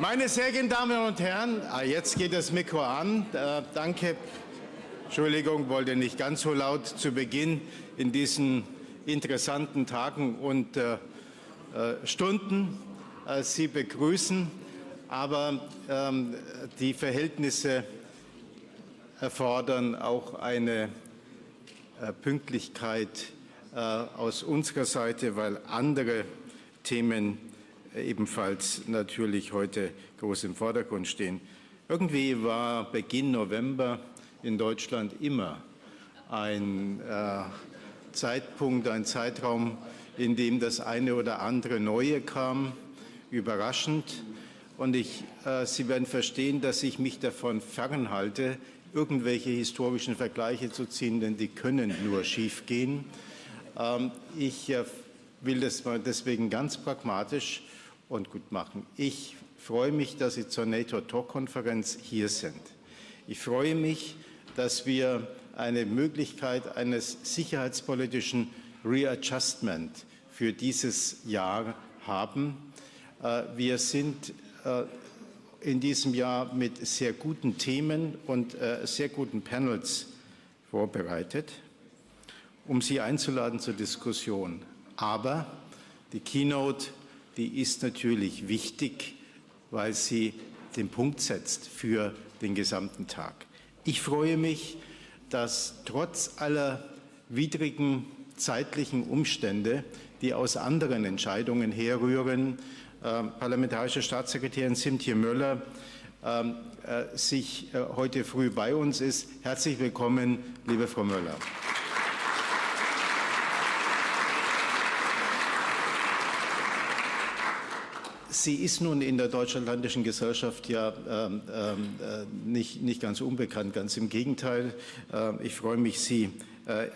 Meine sehr geehrten Damen und Herren, jetzt geht das Mikro an. Danke. Entschuldigung, wollte nicht ganz so laut zu Beginn in diesen interessanten Tagen und Stunden Sie begrüßen. Aber die Verhältnisse erfordern auch eine Pünktlichkeit aus unserer Seite, weil andere Themen ebenfalls natürlich heute groß im Vordergrund stehen. Irgendwie war Beginn November in Deutschland immer ein Zeitpunkt, ein Zeitraum, in dem das eine oder andere Neue kam, überraschend. Und Sie werden verstehen, dass ich mich davon fernhalte, irgendwelche historischen Vergleiche zu ziehen, denn die können nur schiefgehen. Ich will das mal deswegen ganz pragmatisch und gut machen. Ich freue mich, dass Sie zur NATO Talk-Konferenz hier sind. Ich freue mich, dass wir eine Möglichkeit eines sicherheitspolitischen Readjustment für dieses Jahr haben. Wir sind in diesem Jahr mit sehr guten Themen und sehr guten Panels vorbereitet, um Sie einzuladen zur Diskussion. Aber die Keynote, die ist natürlich wichtig, weil sie den Punkt setzt für den gesamten Tag. Ich freue mich, dass trotz aller widrigen zeitlichen Umstände, die aus anderen Entscheidungen herrühren, Parlamentarische Staatssekretärin Siemtje Möller sich heute früh bei uns ist. Herzlich willkommen, liebe Frau Möller. Sie ist nun in der deutsch-atlantischen Gesellschaft ja nicht ganz unbekannt, ganz im Gegenteil. Ich freue mich, Sie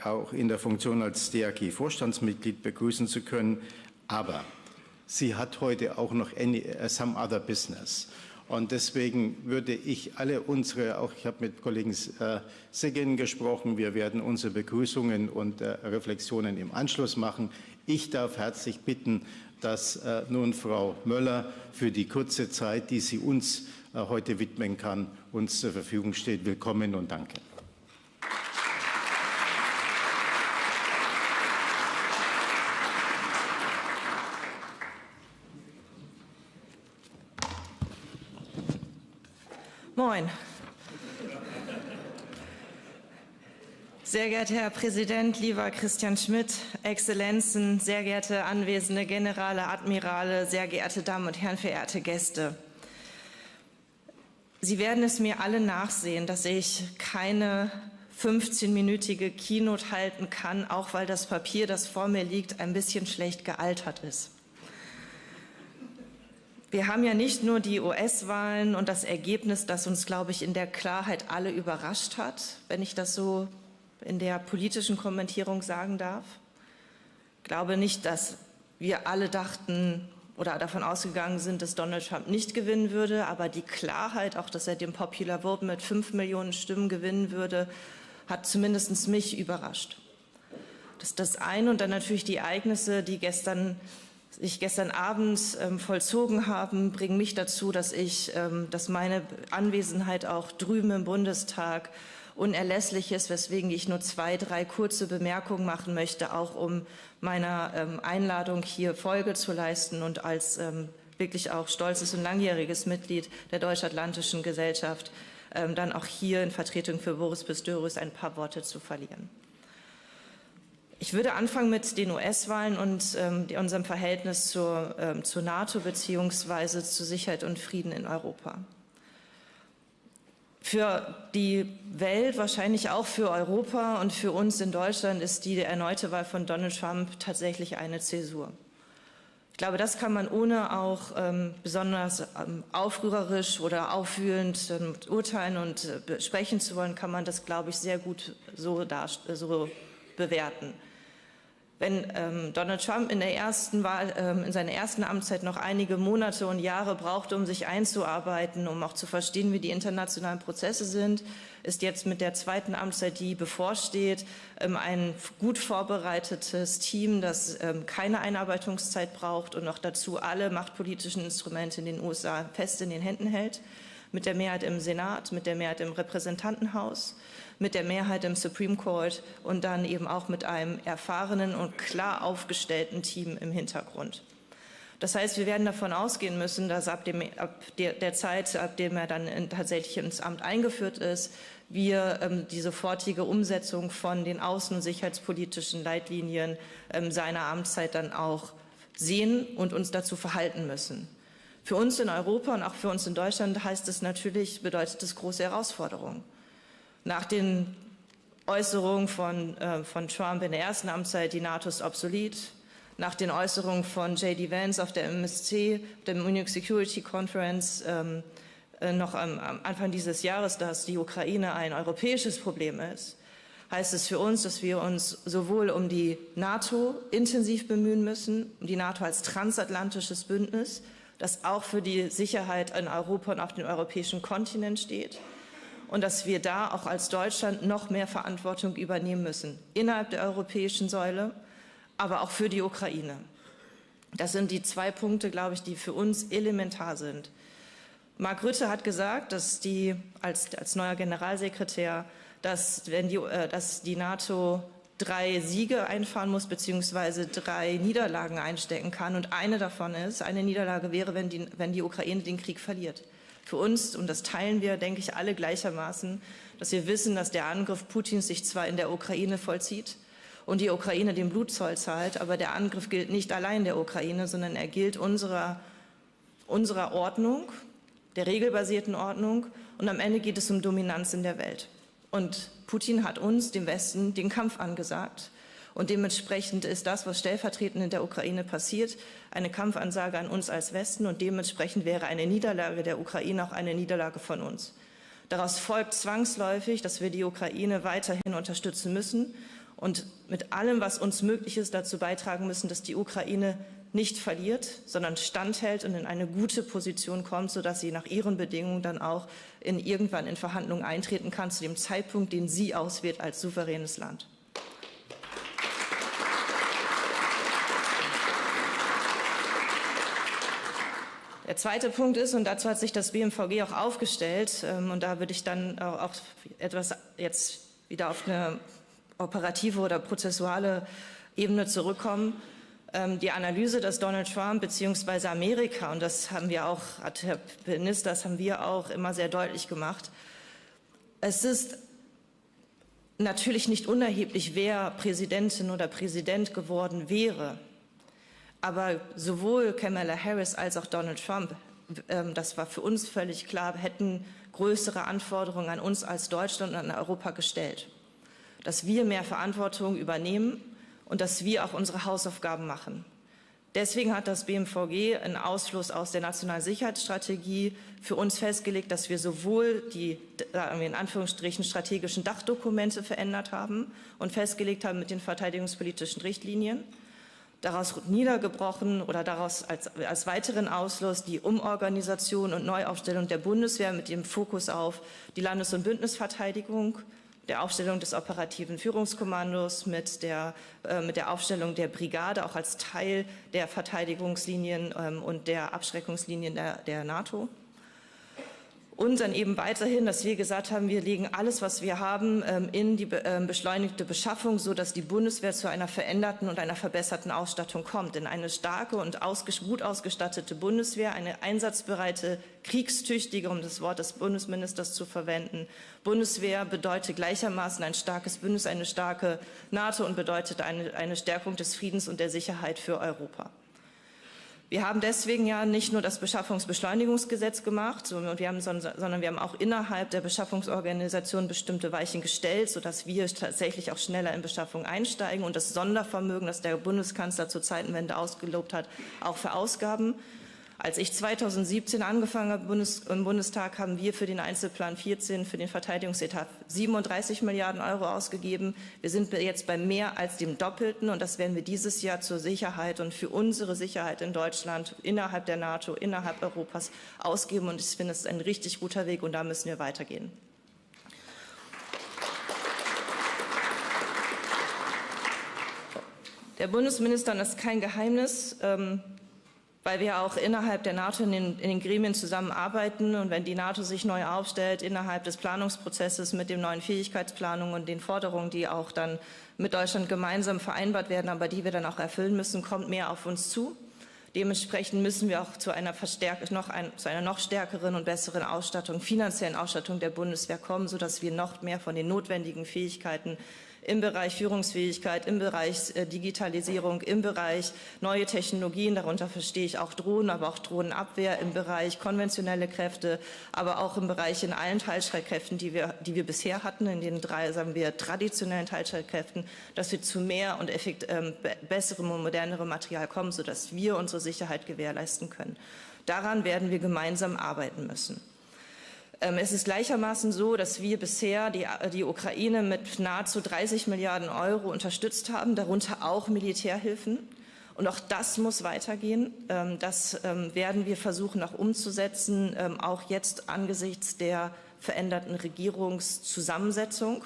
auch in der Funktion als DAG-Vorstandsmitglied begrüßen zu können. Aber sie hat heute auch noch some other business. Und deswegen würde ich alle unsere, auch ich habe mit Kollegen Seguin gesprochen, wir werden unsere Begrüßungen und Reflexionen im Anschluss machen. Ich darf herzlich bitten, dass nun Frau Möller für die kurze Zeit, die sie uns heute widmen kann, uns zur Verfügung steht. Willkommen und danke. Moin. Sehr geehrter Herr Präsident, lieber Christian Schmidt, Exzellenzen, sehr geehrte anwesende Generale, Admirale, sehr geehrte Damen und Herren, verehrte Gäste. Sie werden es mir alle nachsehen, dass ich keine 15-minütige Keynote halten kann, auch weil das Papier, das vor mir liegt, ein bisschen schlecht gealtert ist. Wir haben ja nicht nur die US-Wahlen und das Ergebnis, das uns, glaube ich, in der Klarheit alle überrascht hat, wenn ich das so in der politischen Kommentierung sagen darf. Ich glaube nicht, dass wir alle dachten oder davon ausgegangen sind, dass Donald Trump nicht gewinnen würde, aber die Klarheit, auch dass er den Popular Vote mit 5 Millionen Stimmen gewinnen würde, hat zumindest mich überrascht. Das ist das eine und dann natürlich die Ereignisse, die sich gestern Abend vollzogen haben, bringen mich dazu, dass meine Anwesenheit auch drüben im Bundestag unerlässlich ist, weswegen ich nur 2, 3 kurze Bemerkungen machen möchte, auch um meiner Einladung hier Folge zu leisten und als wirklich auch stolzes und langjähriges Mitglied der Deutsch-Atlantischen Gesellschaft dann auch hier in Vertretung für Boris Pistorius ein paar Worte zu verlieren. Ich würde anfangen mit den US-Wahlen und unserem Verhältnis zur NATO bzw. zu Sicherheit und Frieden in Europa. Für die Welt, wahrscheinlich auch für Europa und für uns in Deutschland ist die erneute Wahl von Donald Trump tatsächlich eine Zäsur. Ich glaube, das kann man ohne auch besonders aufrührerisch oder aufwühlend urteilen und sprechen zu wollen, kann man das, glaube ich, sehr gut so bewerten. Wenn Donald Trump in seiner ersten Amtszeit noch einige Monate und Jahre brauchte, um sich einzuarbeiten, um auch zu verstehen, wie die internationalen Prozesse sind, ist jetzt mit der zweiten Amtszeit, die bevorsteht, ein gut vorbereitetes Team, das keine Einarbeitungszeit braucht und noch dazu alle machtpolitischen Instrumente in den USA fest in den Händen hält, mit der Mehrheit im Senat, mit der Mehrheit im Repräsentantenhaus, mit der Mehrheit im Supreme Court und dann eben auch mit einem erfahrenen und klar aufgestellten Team im Hintergrund. Das heißt, wir werden davon ausgehen müssen, dass ab der Zeit, ab dem er dann tatsächlich ins Amt eingeführt ist, wir die sofortige Umsetzung von den außen- und sicherheitspolitischen Leitlinien seiner Amtszeit dann auch sehen und uns dazu verhalten müssen. Für uns in Europa und auch für uns in Deutschland bedeutet es große Herausforderungen. Nach den Äußerungen von Trump in der ersten Amtszeit, die NATO ist obsolet, nach den Äußerungen von J.D. Vance auf der MSC, der Munich Security Conference, noch am Anfang dieses Jahres, dass die Ukraine ein europäisches Problem ist, heißt es für uns, dass wir uns sowohl um die NATO intensiv bemühen müssen, um die NATO als transatlantisches Bündnis, das auch für die Sicherheit in Europa und auf dem europäischen Kontinent steht, und dass wir da auch als Deutschland noch mehr Verantwortung übernehmen müssen, innerhalb der europäischen Säule, aber auch für die Ukraine. Das sind die zwei Punkte, glaube ich, die für uns elementar sind. Mark Rutte hat gesagt, dass als neuer Generalsekretär, dass die NATO 3 Siege einfahren muss, beziehungsweise 3 Niederlagen einstecken kann. Und eine Niederlage wäre, wenn die Ukraine den Krieg verliert. Für uns, und das teilen wir, denke ich, alle gleichermaßen, dass wir wissen, dass der Angriff Putins sich zwar in der Ukraine vollzieht und die Ukraine den Blutzoll zahlt, aber der Angriff gilt nicht allein der Ukraine, sondern er gilt unserer Ordnung, der regelbasierten Ordnung, und am Ende geht es um Dominanz in der Welt. Und Putin hat uns, dem Westen, den Kampf angesagt. Und dementsprechend ist das, was stellvertretend in der Ukraine passiert, eine Kampfansage an uns als Westen. Und dementsprechend wäre eine Niederlage der Ukraine auch eine Niederlage von uns. Daraus folgt zwangsläufig, dass wir die Ukraine weiterhin unterstützen müssen und mit allem, was uns möglich ist, dazu beitragen müssen, dass die Ukraine nicht verliert, sondern standhält und in eine gute Position kommt, sodass sie nach ihren Bedingungen dann auch irgendwann in Verhandlungen eintreten kann, zu dem Zeitpunkt, den sie auswählt als souveränes Land. Der zweite Punkt ist, und dazu hat sich das BMVG auch aufgestellt, und da würde ich dann auch etwas jetzt wieder auf eine operative oder prozessuale Ebene zurückkommen. Die Analyse, dass Donald Trump bzw. Amerika, und das haben wir auch, Herr Minister, das haben wir auch immer sehr deutlich gemacht, es ist natürlich nicht unerheblich, wer Präsidentin oder Präsident geworden wäre. Aber sowohl Kamala Harris als auch Donald Trump, das war für uns völlig klar, hätten größere Anforderungen an uns als Deutschland und an Europa gestellt. Dass wir mehr Verantwortung übernehmen und dass wir auch unsere Hausaufgaben machen. Deswegen hat das BMVG einen Ausschluss aus der nationalen Sicherheitsstrategie für uns festgelegt, dass wir sowohl die, in Anführungsstrichen, strategischen Dachdokumente verändert haben und festgelegt haben mit den verteidigungspolitischen Richtlinien, daraus niedergebrochen oder daraus als weiteren Ausschluss die Umorganisation und Neuaufstellung der Bundeswehr mit dem Fokus auf die Landes- und Bündnisverteidigung, der Aufstellung des operativen Führungskommandos, mit der Aufstellung der Brigade auch als Teil der Verteidigungslinien und der Abschreckungslinien der NATO. Und dann eben weiterhin, dass wir gesagt haben, wir legen alles, was wir haben, in die beschleunigte Beschaffung, sodass die Bundeswehr zu einer veränderten und einer verbesserten Ausstattung kommt. Denn eine starke und gut ausgestattete Bundeswehr, eine einsatzbereite, kriegstüchtige, um das Wort des Bundesministers zu verwenden, Bundeswehr bedeutet gleichermaßen ein starkes Bündnis, eine starke NATO und bedeutet eine Stärkung des Friedens und der Sicherheit für Europa. Wir haben deswegen ja nicht nur das Beschaffungsbeschleunigungsgesetz gemacht, sondern wir haben auch innerhalb der Beschaffungsorganisation bestimmte Weichen gestellt, sodass wir tatsächlich auch schneller in Beschaffung einsteigen und das Sondervermögen, das der Bundeskanzler zur Zeitenwende ausgelobt hat, auch verausgaben. Als ich 2017 angefangen habe im Bundestag, haben wir für den Einzelplan 14, für den Verteidigungsetat 37 Milliarden Euro ausgegeben. Wir sind jetzt bei mehr als dem Doppelten und das werden wir dieses Jahr zur Sicherheit und für unsere Sicherheit in Deutschland, innerhalb der NATO, innerhalb Europas ausgeben. Und ich finde, es ist ein richtig guter Weg und da müssen wir weitergehen. Der Bundesminister, und das ist kein Geheimnis, weil wir auch innerhalb der NATO in den Gremien zusammenarbeiten und wenn die NATO sich neu aufstellt, innerhalb des Planungsprozesses mit den neuen Fähigkeitsplanungen und den Forderungen, die auch dann mit Deutschland gemeinsam vereinbart werden, aber die wir dann auch erfüllen müssen, kommt mehr auf uns zu. Dementsprechend müssen wir auch zu einer noch stärkeren und besseren Ausstattung, finanziellen Ausstattung der Bundeswehr kommen, sodass wir noch mehr von den notwendigen Fähigkeiten im Bereich Führungsfähigkeit, im Bereich Digitalisierung, im Bereich neue Technologien, darunter verstehe ich auch Drohnen, aber auch Drohnenabwehr, im Bereich konventionelle Kräfte, aber auch im Bereich in allen Teilstreitkräften, die wir bisher hatten, in den drei, sagen wir, traditionellen Teilstreitkräften, dass wir zu mehr und besserem und modernerem Material kommen, sodass wir unsere Sicherheit gewährleisten können. Daran werden wir gemeinsam arbeiten müssen. Es ist gleichermaßen so, dass wir bisher die Ukraine mit nahezu 30 Milliarden Euro unterstützt haben, darunter auch Militärhilfen. Und auch das muss weitergehen. Das werden wir versuchen auch umzusetzen, auch jetzt angesichts der veränderten Regierungszusammensetzung.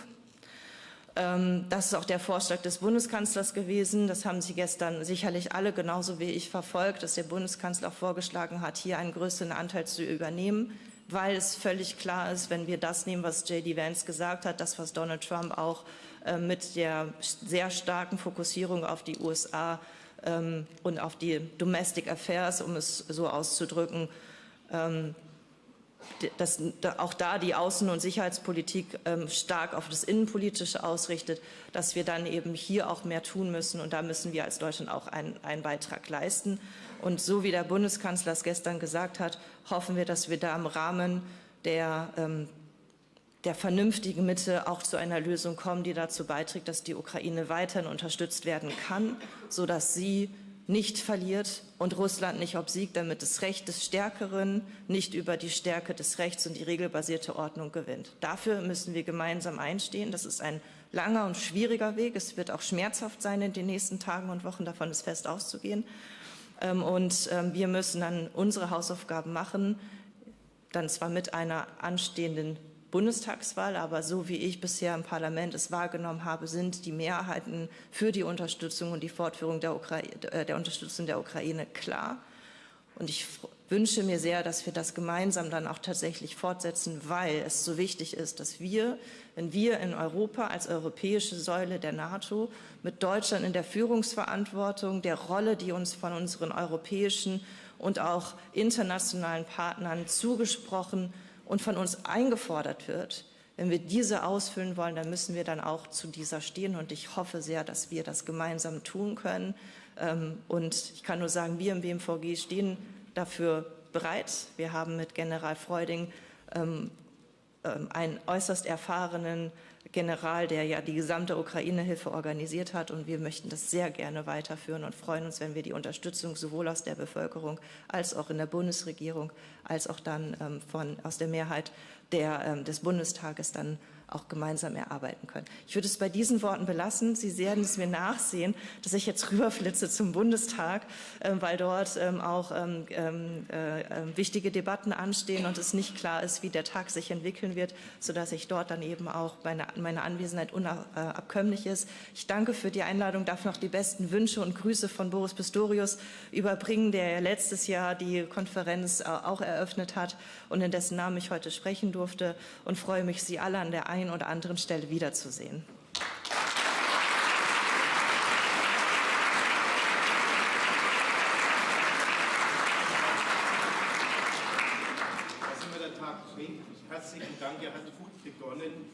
Das ist auch der Vorschlag des Bundeskanzlers gewesen. Das haben Sie gestern sicherlich alle genauso wie ich verfolgt, dass der Bundeskanzler auch vorgeschlagen hat, hier einen größeren Anteil zu übernehmen, weil es völlig klar ist, wenn wir das nehmen, was J.D. Vance gesagt hat, das, was Donald Trump auch mit der sehr starken Fokussierung auf die USA und auf die Domestic Affairs, um es so auszudrücken, dass auch da die Außen- und Sicherheitspolitik stark auf das Innenpolitische ausrichtet, dass wir dann eben hier auch mehr tun müssen. Und da müssen wir als Deutschland auch einen Beitrag leisten. Und so wie der Bundeskanzler es gestern gesagt hat, hoffen wir, dass wir da im Rahmen der vernünftigen Mitte auch zu einer Lösung kommen, die dazu beiträgt, dass die Ukraine weiterhin unterstützt werden kann, sodass sie nicht verliert und Russland nicht obsiegt, damit das Recht des Stärkeren nicht über die Stärke des Rechts und die regelbasierte Ordnung gewinnt. Dafür müssen wir gemeinsam einstehen. Das ist ein langer und schwieriger Weg. Es wird auch schmerzhaft sein in den nächsten Tagen und Wochen, davon ist fest auszugehen. Und wir müssen dann unsere Hausaufgaben machen, dann zwar mit einer anstehenden Bundestagswahl, aber so wie ich bisher im Parlament es wahrgenommen habe, sind die Mehrheiten für die Unterstützung und die Fortführung der Unterstützung der Ukraine klar. Und ich wünsche mir sehr, dass wir das gemeinsam dann auch tatsächlich fortsetzen, weil es so wichtig ist, dass wir, wenn wir in Europa als europäische Säule der NATO mit Deutschland in der Führungsverantwortung, der Rolle, die uns von unseren europäischen und auch internationalen Partnern zugesprochen und von uns eingefordert wird, wenn wir diese ausfüllen wollen, dann müssen wir dann auch zu dieser stehen. Und ich hoffe sehr, dass wir das gemeinsam tun können. Und ich kann nur sagen, wir im BMVG stehen dafür bereit. Wir haben mit General Freuding einen äußerst erfahrenen General, der ja die gesamte Ukraine-Hilfe organisiert hat. Und wir möchten das sehr gerne weiterführen und freuen uns, wenn wir die Unterstützung sowohl aus der Bevölkerung als auch in der Bundesregierung, als auch dann aus der Mehrheit des Bundestages dann auch gemeinsam erarbeiten können. Ich würde es bei diesen Worten belassen. Sie werden es mir nachsehen, dass ich jetzt rüberflitze zum Bundestag, weil dort auch wichtige Debatten anstehen und es nicht klar ist, wie der Tag sich entwickeln wird, sodass ich dort dann eben auch meine Anwesenheit unabkömmlich ist. Ich danke für die Einladung, darf noch die besten Wünsche und Grüße von Boris Pistorius überbringen, der letztes Jahr die Konferenz auch eröffnet hat und in dessen Namen ich heute sprechen durfte und freue mich, Sie alle an der einen oder anderen Stelle wiederzusehen. Da sind wir der Tag bringt. Herzlichen Dank, er hat gut begonnen.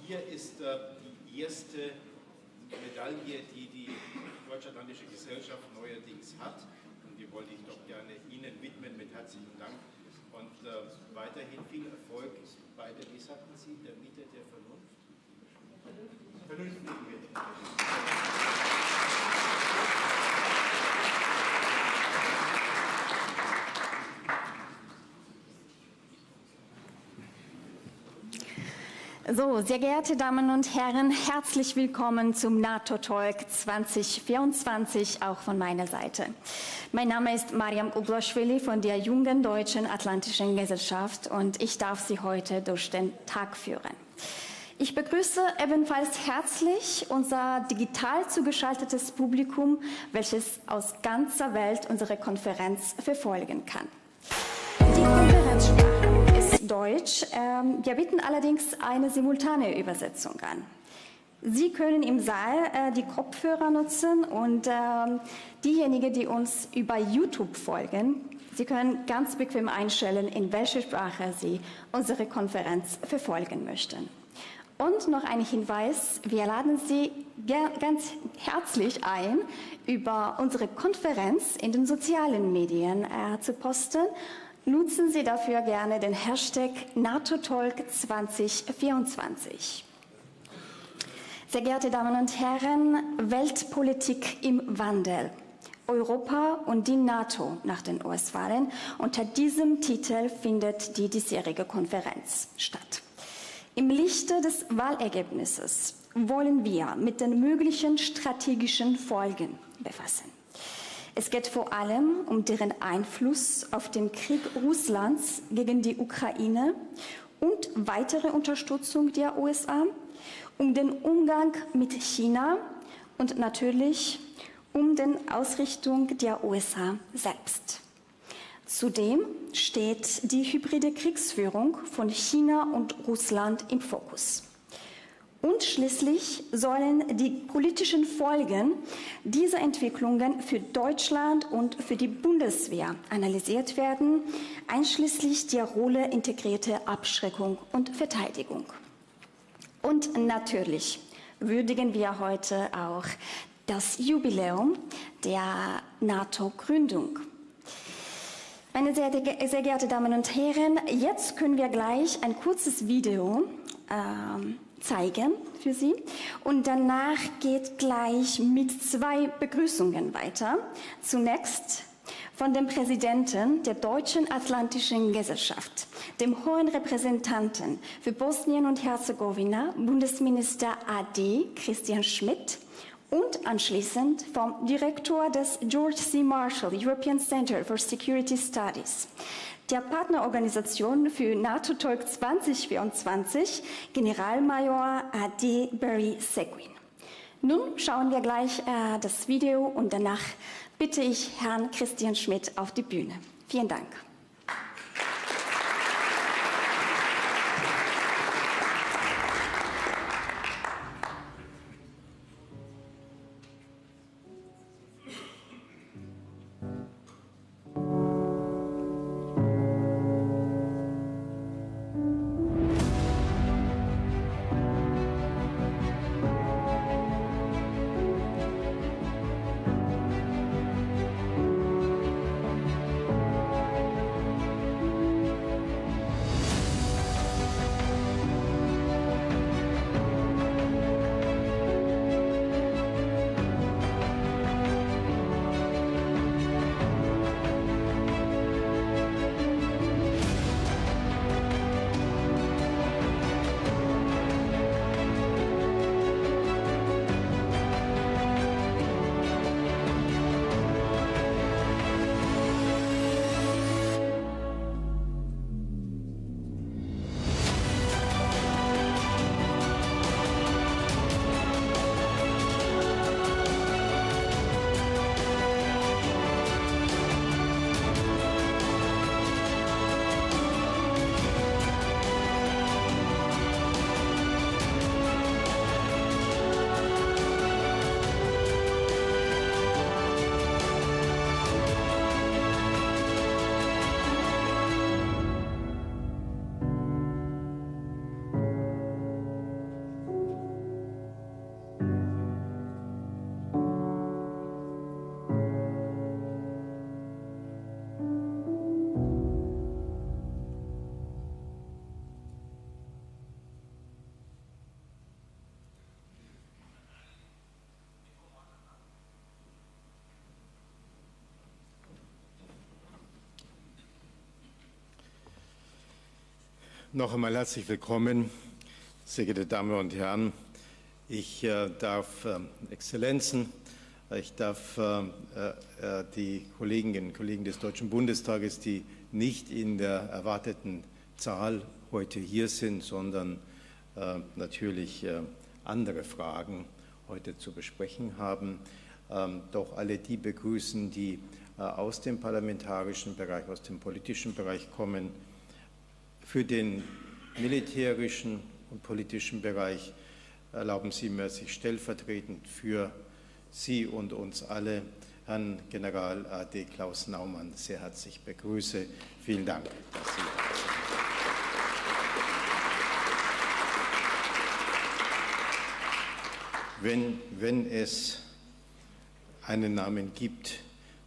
Hier ist die erste Medaille, die die Deutsch-Atlantische Gesellschaft neuerdings hat. Und die wollte ich doch gerne Ihnen widmen mit herzlichen Dank. Und weiterhin viel Erfolg bei der, wie sagten Sie, der Mitte der Vernunft? Vernünftigen Mitte. So, sehr geehrte Damen und Herren, herzlich willkommen zum NATO Talk 2024, auch von meiner Seite. Mein Name ist Mariam Ugloschwili von der Jungen Deutschen Atlantischen Gesellschaft und ich darf Sie heute durch den Tag führen. Ich begrüße ebenfalls herzlich unser digital zugeschaltetes Publikum, welches aus ganzer Welt unsere Konferenz verfolgen kann. Die Konferenzsprache ist Deutsch. Wir bieten allerdings eine simultane Übersetzung an. Sie können im Saal die Kopfhörer nutzen und diejenigen, die uns über YouTube folgen, Sie können ganz bequem einstellen, in welcher Sprache Sie unsere Konferenz verfolgen möchten. Und noch ein Hinweis, wir laden Sie ganz herzlich ein, über unsere Konferenz in den sozialen Medien zu posten. Nutzen Sie dafür gerne den Hashtag NATO Talk 2024. Sehr geehrte Damen und Herren, Weltpolitik im Wandel. Europa und die NATO nach den US-Wahlen. Unter diesem Titel findet die diesjährige Konferenz statt. Im Lichte des Wahlergebnisses wollen wir mit den möglichen strategischen Folgen befassen. Es geht vor allem um deren Einfluss auf den Krieg Russlands gegen die Ukraine und weitere Unterstützung der USA, um den Umgang mit China und natürlich um die Ausrichtung der USA selbst. Zudem steht die hybride Kriegsführung von China und Russland im Fokus. Und schließlich sollen die politischen Folgen dieser Entwicklungen für Deutschland und für die Bundeswehr analysiert werden, einschließlich der Rolle Integrierte, Abschreckung und Verteidigung. Und natürlich würdigen wir heute auch das Jubiläum der NATO-Gründung. Meine sehr geehrten Damen und Herren, jetzt können wir gleich ein kurzes Video zeigen für Sie und danach geht gleich mit 2 Begrüßungen weiter. Zunächst von dem Präsidenten der Deutschen Atlantischen Gesellschaft, dem hohen Repräsentanten für Bosnien und Herzegowina, Bundesminister AD Christian Schmidt, und anschließend vom Direktor des George C. Marshall European Center for Security Studies, der Partnerorganisation für NATO Talk 2024, Generalmajor AD Barry Seguin. Nun schauen wir gleich das Video und danach bitte ich Herrn Christian Schmidt auf die Bühne. Vielen Dank. Noch einmal herzlich willkommen. Sehr geehrte Damen und Herren, ich darf Exzellenzen, ich darf die Kolleginnen und Kollegen des Deutschen Bundestages, die nicht in der erwarteten Zahl heute hier sind, sondern natürlich andere Fragen heute zu besprechen haben, doch alle die begrüßen, die aus dem parlamentarischen Bereich, aus dem politischen Bereich kommen. Für den militärischen und politischen Bereich erlauben Sie mir, dass ich stellvertretend für Sie und uns alle Herrn General AD Klaus Naumann sehr herzlich begrüße. Vielen Dank, dass Sie da sind. Wenn es einen Namen gibt,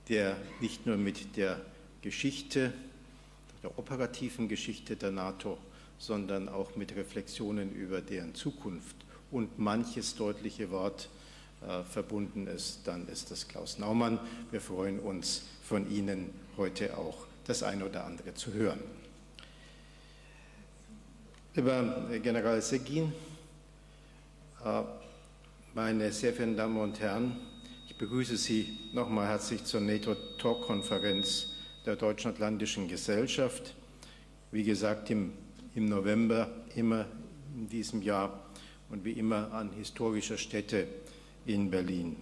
der nicht nur mit der Geschichte, der operativen Geschichte der NATO, sondern auch mit Reflexionen über deren Zukunft und manches deutliche Wort verbunden ist, dann ist das Klaus Naumann. Wir freuen uns, von Ihnen heute auch das eine oder andere zu hören. Lieber General Seguin, meine sehr verehrten Damen und Herren, ich begrüße Sie nochmal herzlich zur NATO Talk-Konferenz der Deutschlandländischen Gesellschaft. Wie gesagt, im November immer in diesem Jahr und wie immer an historischer Stätte in Berlin.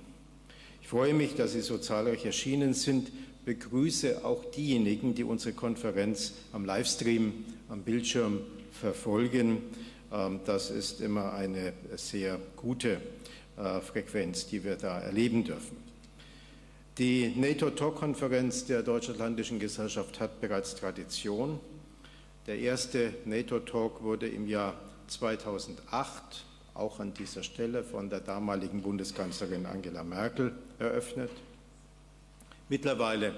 Ich freue mich, dass Sie so zahlreich erschienen sind, begrüße auch diejenigen, die unsere Konferenz am Livestream, am Bildschirm verfolgen. Das ist immer eine sehr gute Frequenz, die wir da erleben dürfen. Die NATO Talk-Konferenz der Deutschlandländischen Gesellschaft hat bereits Tradition. Der erste NATO Talk wurde im Jahr 2008 auch an dieser Stelle von der damaligen Bundeskanzlerin Angela Merkel eröffnet. Mittlerweile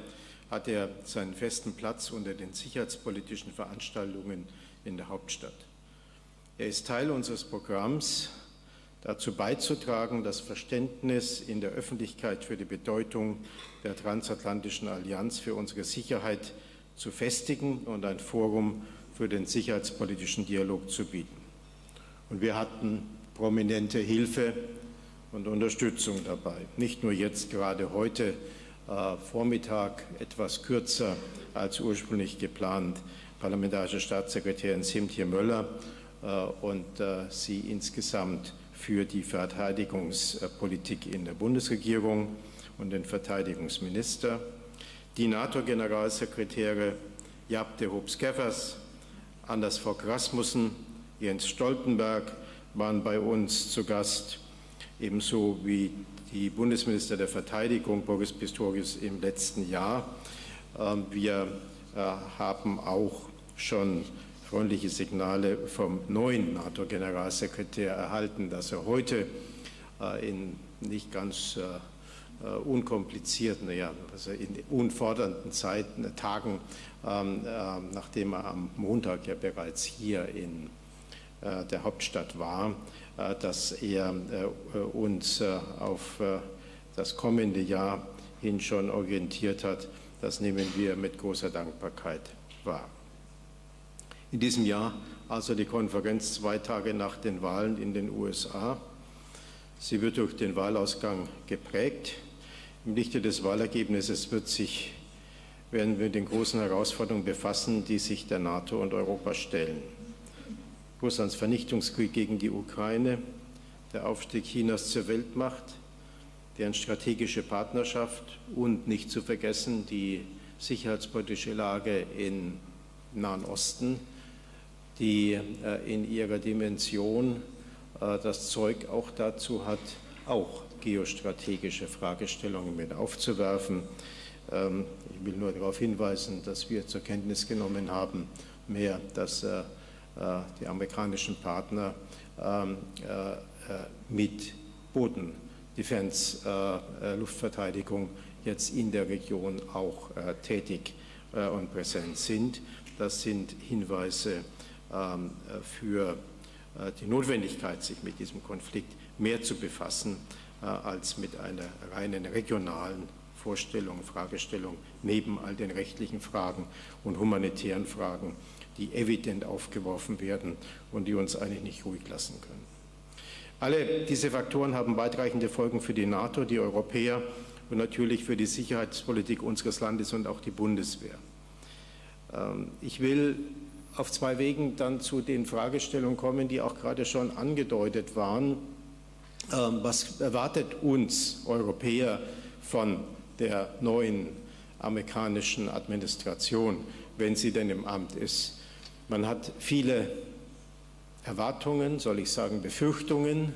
hat er seinen festen Platz unter den sicherheitspolitischen Veranstaltungen in der Hauptstadt. Er ist Teil unseres Programms, dazu beizutragen, das Verständnis in der Öffentlichkeit für die Bedeutung der transatlantischen Allianz für unsere Sicherheit zu festigen und ein Forum für den sicherheitspolitischen Dialog zu bieten. Und wir hatten prominente Hilfe und Unterstützung dabei. Nicht nur jetzt, gerade heute Vormittag, etwas kürzer als ursprünglich geplant, parlamentarische Staatssekretärin Siemtje Möller und sie insgesamt für die Verteidigungspolitik in der Bundesregierung und den Verteidigungsminister, die NATO-Generalsekretäre Jaap de Hoop-Scheffers, Anders Fogh Rasmussen, Jens Stoltenberg waren bei uns zu Gast, ebenso wie die Bundesminister der Verteidigung, Boris Pistorius, im letzten Jahr. Wir haben auch schon freundliche Signale vom neuen NATO-Generalsekretär erhalten, dass er heute in nicht ganz unkomplizierten, also in unfordernden Tagen, nachdem er am Montag ja bereits hier in der Hauptstadt war, dass er uns auf das kommende Jahr hin schon orientiert hat. Das nehmen wir mit großer Dankbarkeit wahr. In diesem Jahr also die Konferenz 2 Tage nach den Wahlen in den USA. Sie wird durch den Wahlausgang geprägt. Im Lichte des Wahlergebnisses werden wir mit den großen Herausforderungen befassen, die sich der NATO und Europa stellen. Russlands Vernichtungskrieg gegen die Ukraine, der Aufstieg Chinas zur Weltmacht, deren strategische Partnerschaft und nicht zu vergessen die sicherheitspolitische Lage im Nahen Osten, die in ihrer Dimension das Zeug auch dazu hat, auch geostrategische Fragestellungen mit aufzuwerfen. Ich will nur darauf hinweisen, dass wir zur Kenntnis genommen haben, dass die amerikanischen Partner mit Bodendefense, Luftverteidigung jetzt in der Region auch tätig und präsent sind. Das sind Hinweise für die Notwendigkeit, sich mit diesem Konflikt mehr zu befassen, als mit einer reinen regionalen Vorstellung, Fragestellung neben all den rechtlichen Fragen und humanitären Fragen, die evident aufgeworfen werden und die uns eigentlich nicht ruhig lassen können. Alle diese Faktoren haben weitreichende Folgen für die NATO, die Europäer und natürlich für die Sicherheitspolitik unseres Landes und auch die Bundeswehr. Ich will auf zwei Wegen dann zu den Fragestellungen kommen, die auch gerade schon angedeutet waren. Was erwartet uns Europäer von der neuen amerikanischen Administration, wenn sie denn im Amt ist? Man hat viele Erwartungen, soll ich sagen Befürchtungen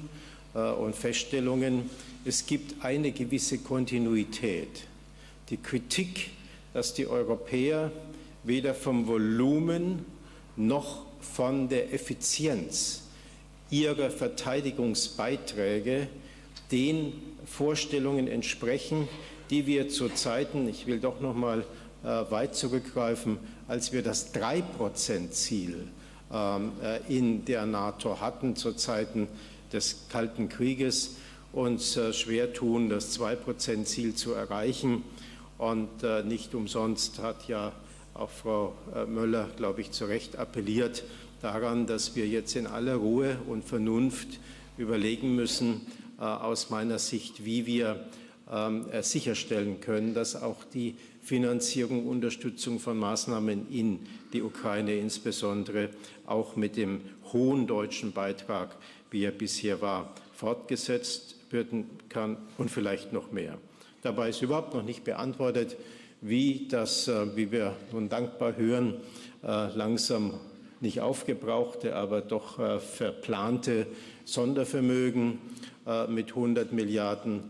und Feststellungen. Es gibt eine gewisse Kontinuität. Die Kritik, dass die Europäer weder vom Volumen noch von der Effizienz ihrer Verteidigungsbeiträge den Vorstellungen entsprechen, die wir zu Zeiten, ich will doch noch mal weit zurückgreifen, als wir das 3%-Ziel in der NATO hatten, zu Zeiten des Kalten Krieges, uns schwer tun, das 2%-Ziel zu erreichen. Und nicht umsonst hat ja auch Frau Möller, glaube ich, zu Recht appelliert daran, dass wir jetzt in aller Ruhe und Vernunft überlegen müssen, aus meiner Sicht, wie wir sicherstellen können, dass auch die Finanzierung, Unterstützung von Maßnahmen in die Ukraine insbesondere auch mit dem hohen deutschen Beitrag, wie er bisher war, fortgesetzt werden kann und vielleicht noch mehr. Dabei ist überhaupt noch nicht beantwortet, wie das, wie wir nun dankbar hören, langsam nicht aufgebrauchte, aber doch verplante Sondervermögen mit 100 Milliarden,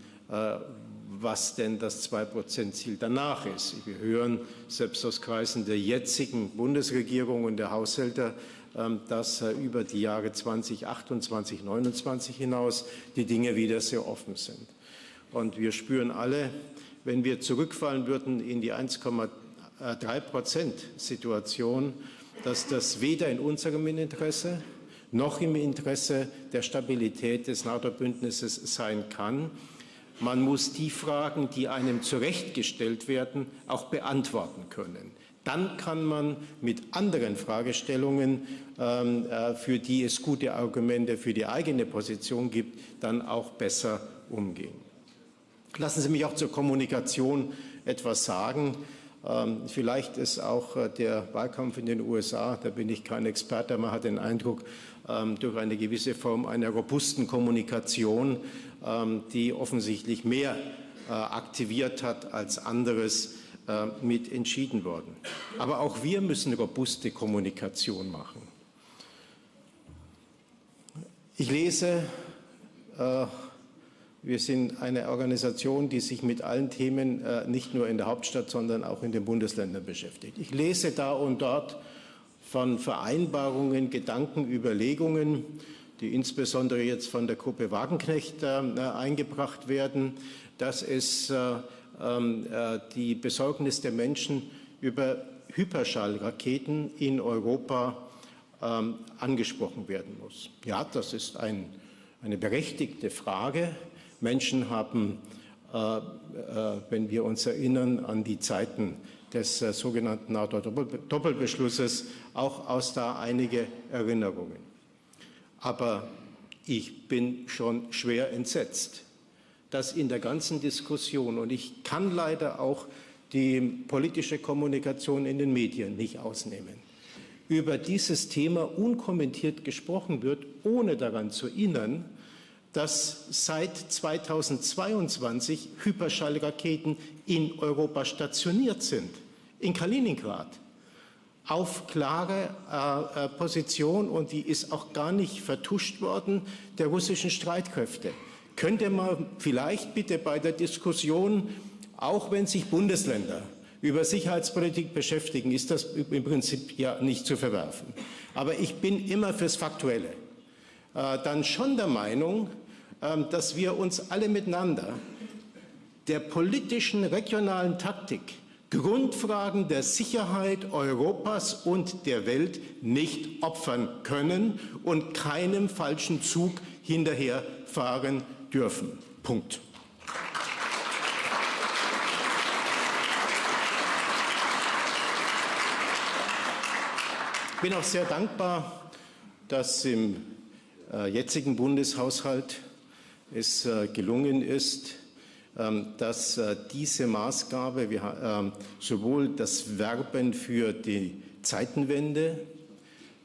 was denn das 2%-Ziel danach ist. Wir hören selbst aus Kreisen der jetzigen Bundesregierung und der Haushälter, dass über die Jahre 2028, 2029 hinaus die Dinge wieder sehr offen sind. Und wir spüren alle, wenn wir zurückfallen würden in die 1,3%-Situation, dass das weder in unserem Interesse noch im Interesse der Stabilität des NATO-Bündnisses sein kann. Man muss die Fragen, die einem zurechtgestellt werden, auch beantworten können. Dann kann man mit anderen Fragestellungen, für die es gute Argumente für die eigene Position gibt, dann auch besser umgehen. Lassen Sie mich auch zur Kommunikation etwas sagen. Vielleicht ist auch der Wahlkampf in den USA, da bin ich kein Experte, man hat den Eindruck, durch eine gewisse Form einer robusten Kommunikation, die offensichtlich mehr aktiviert hat als anderes, mit entschieden worden. Aber auch wir müssen robuste Kommunikation machen. Ich lese, wir sind eine Organisation, die sich mit allen Themen nicht nur in der Hauptstadt, sondern auch in den Bundesländern beschäftigt. Ich lese da und dort von Vereinbarungen, Gedanken, Überlegungen, die insbesondere jetzt von der Gruppe Wagenknecht eingebracht werden, dass es die Besorgnis der Menschen über Hyperschallraketen in Europa angesprochen werden muss. Ja, das ist eine berechtigte Frage. Menschen haben, wenn wir uns erinnern an die Zeiten des sogenannten NATO-Doppelbeschlusses, auch aus da einige Erinnerungen. Aber ich bin schon schwer entsetzt, dass in der ganzen Diskussion, und ich kann leider auch die politische Kommunikation in den Medien nicht ausnehmen, über dieses Thema unkommentiert gesprochen wird, ohne daran zu erinnern, dass seit 2022 Hyperschallraketen in Europa stationiert sind, in Kaliningrad, auf klare Position, und die ist auch gar nicht vertuscht worden, der russischen Streitkräfte. Könnte man vielleicht bitte bei der Diskussion, auch wenn sich Bundesländer über Sicherheitspolitik beschäftigen, ist das im Prinzip ja nicht zu verwerfen. Aber ich bin immer fürs Faktuelle. Dann schon der Meinung, dass wir uns alle miteinander der politischen regionalen Taktik, Grundfragen der Sicherheit Europas und der Welt nicht opfern können und keinem falschen Zug hinterherfahren dürfen. Punkt. Ich bin auch sehr dankbar, dass im jetzigen Bundeshaushalt es gelungen ist, dass diese Maßgabe, sowohl das Werben für die Zeitenwende,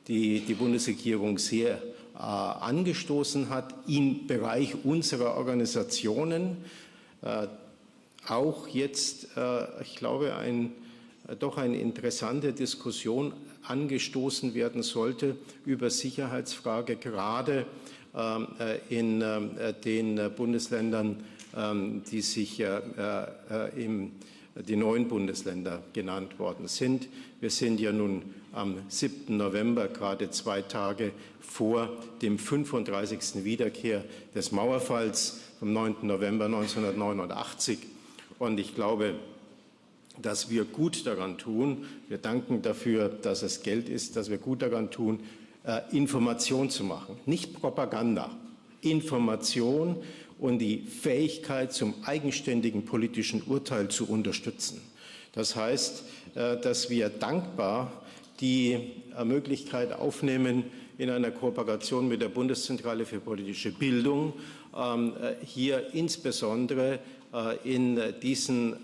die die Bundesregierung sehr angestoßen hat, im Bereich unserer Organisationen, auch jetzt, ich glaube, doch eine interessante Diskussion angestoßen werden sollte über Sicherheitsfrage, gerade in den Bundesländern, die sich die neuen Bundesländer genannt worden sind. Wir sind ja nun am 7. November, gerade 2 Tage vor dem 35. Wiederkehr des Mauerfalls vom 9. November 1989. Und ich glaube, dass wir gut daran tun, wir danken dafür, dass es Geld ist, dass wir gut daran tun, Information zu machen. Nicht Propaganda, Information und die Fähigkeit zum eigenständigen politischen Urteil zu unterstützen. Das heißt, dass wir dankbar die Möglichkeit aufnehmen, in einer Kooperation mit der Bundeszentrale für politische Bildung hier insbesondere in diesen,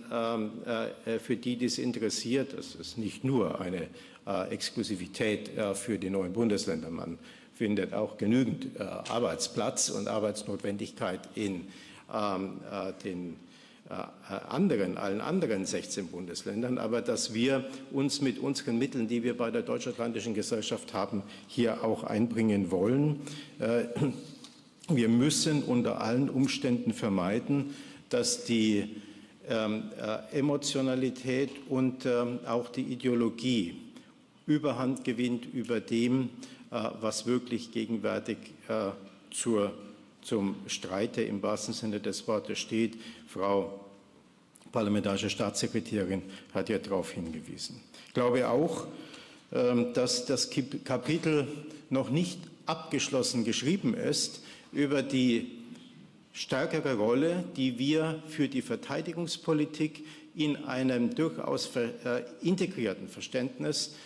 für die dies interessiert, das ist nicht nur eine Exklusivität für die neuen Bundesländer, man findet auch genügend Arbeitsplatz und Arbeitsnotwendigkeit in den allen anderen 16 Bundesländern, aber dass wir uns mit unseren Mitteln, die wir bei der Deutsch-Atlantischen Gesellschaft haben, hier auch einbringen wollen. Wir müssen unter allen Umständen vermeiden, dass die Emotionalität und auch die Ideologie Überhand gewinnt über dem, was wirklich gegenwärtig zum Streite im wahrsten Sinne des Wortes steht. Frau Parlamentarische Staatssekretärin hat ja darauf hingewiesen. Ich glaube auch, dass das Kapitel noch nicht abgeschlossen geschrieben ist über die stärkere Rolle, die wir für die Verteidigungspolitik in einem durchaus integrierten Verständnis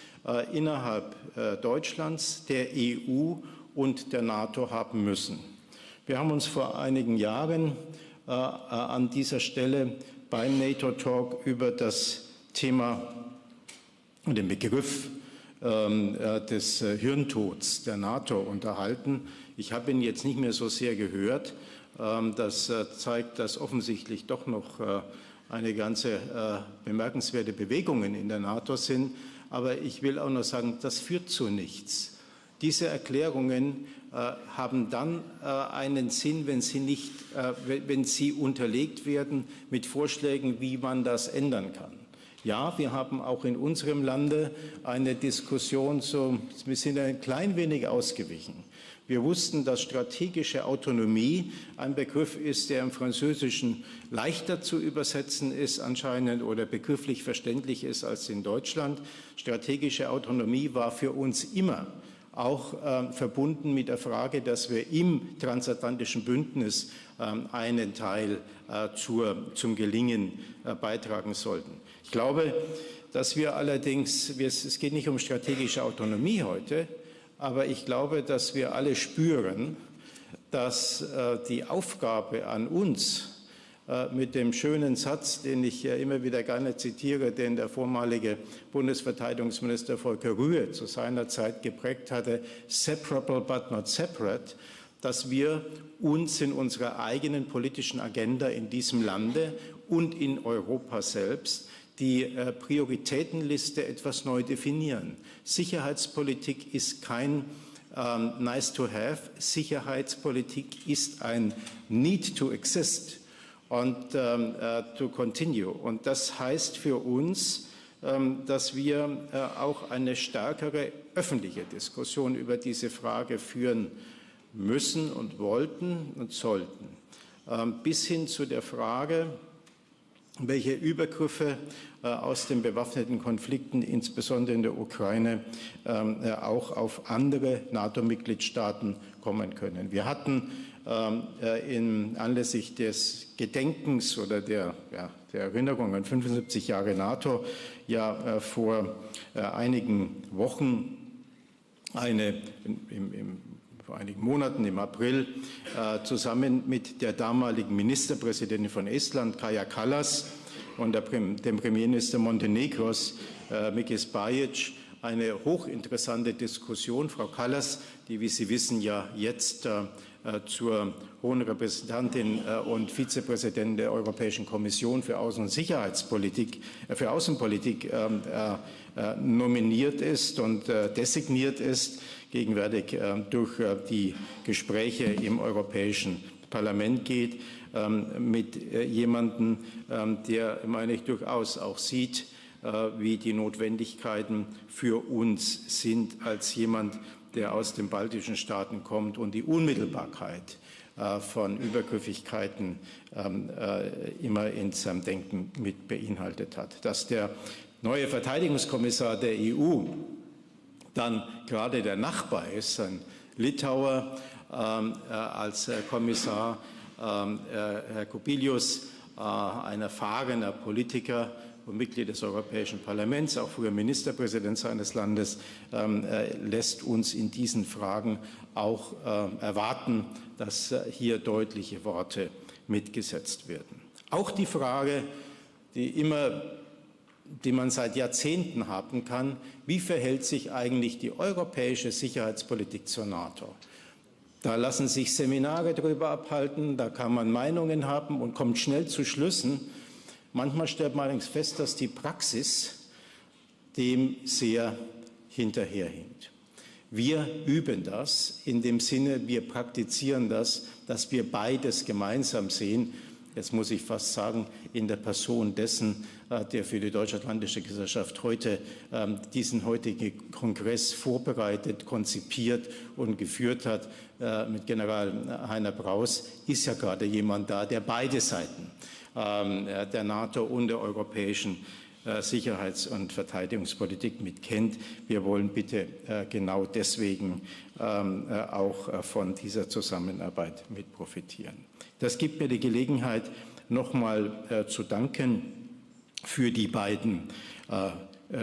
innerhalb Deutschlands, der EU und der NATO haben müssen. Wir haben uns vor einigen Jahren an dieser Stelle beim NATO Talk über das Thema und den Begriff des Hirntods der NATO unterhalten. Ich habe ihn jetzt nicht mehr so sehr gehört. Das zeigt, dass offensichtlich doch noch eine ganze bemerkenswerte Bewegungen in der NATO sind. Aber ich will auch noch sagen, das führt zu nichts. Diese Erklärungen haben dann einen Sinn, wenn sie unterlegt werden mit Vorschlägen, wie man das ändern kann. Ja, wir haben auch in unserem Lande eine Diskussion, wir sind ein klein wenig ausgewichen. Wir wussten, dass strategische Autonomie ein Begriff ist, der im Französischen leichter zu übersetzen ist anscheinend oder begrifflich verständlich ist als in Deutschland. Strategische Autonomie war für uns immer auch verbunden mit der Frage, dass wir im transatlantischen Bündnis einen Teil zum Gelingen beitragen sollten. Ich glaube, dass wir allerdings, es geht nicht um strategische Autonomie heute, aber ich glaube, dass wir alle spüren, dass die Aufgabe an uns mit dem schönen Satz, den ich immer wieder gerne zitiere, den der vormalige Bundesverteidigungsminister Volker Rühe zu seiner Zeit geprägt hatte, separable but not separate, dass wir uns in unserer eigenen politischen Agenda in diesem Lande und in Europa selbst die Prioritätenliste etwas neu definieren. Sicherheitspolitik ist kein nice to have, Sicherheitspolitik ist ein need to exist und to continue. Und das heißt für uns, dass wir auch eine stärkere öffentliche Diskussion über diese Frage führen müssen und wollten und sollten. Bis hin zu der Frage, welche Übergriffe aus den bewaffneten Konflikten, insbesondere in der Ukraine, auch auf andere NATO-Mitgliedstaaten kommen können. Wir hatten anlässlich des Gedenkens oder der Erinnerung an 75 Jahre NATO ja vor einigen Wochen vor einigen Monaten im April zusammen mit der damaligen Ministerpräsidentin von Estland, Kaja Kallas, und dem Premierminister Montenegros, Mikis Bajic, eine hochinteressante Diskussion. Frau Kallas, die, wie Sie wissen, ja jetzt zur Hohen Repräsentantin und Vizepräsidentin der Europäischen Kommission für Außenpolitik nominiert ist und designiert ist, gegenwärtig durch die Gespräche im Europäischen Parlament geht, mit jemandem, der, meine ich, durchaus auch sieht, wie die Notwendigkeiten für uns sind, als jemand, der aus den baltischen Staaten kommt und die Unmittelbarkeit von Übergriffigkeiten immer in seinem Denken mit beinhaltet hat. Dass der neue Verteidigungskommissar der EU dann gerade der Nachbar ist, ein Litauer als Kommissar, Herr Kubilius, ein erfahrener Politiker und Mitglied des Europäischen Parlaments, auch früher Ministerpräsident seines Landes, lässt uns in diesen Fragen auch erwarten, dass hier deutliche Worte mitgesetzt werden. Auch die Frage, die man seit Jahrzehnten haben kann, wie verhält sich eigentlich die europäische Sicherheitspolitik zur NATO? Da lassen sich Seminare darüber abhalten, da kann man Meinungen haben und kommt schnell zu Schlüssen. Manchmal stellt man allerdings fest, dass die Praxis dem sehr hinterherhinkt. Wir üben das in dem Sinne, wir praktizieren das, dass wir beides gemeinsam sehen. Jetzt muss ich fast sagen, in der Person dessen, der für die Deutsch-Atlantische Gesellschaft heute diesen heutigen Kongress vorbereitet, konzipiert und geführt hat, mit General Heiner Braus, ist ja gerade jemand da, der beide Seiten der NATO und der europäischen Sicherheits- und Verteidigungspolitik mitkennt. Wir wollen bitte genau deswegen auch von dieser Zusammenarbeit mit profitieren. Das gibt mir die Gelegenheit, nochmal zu danken für die beiden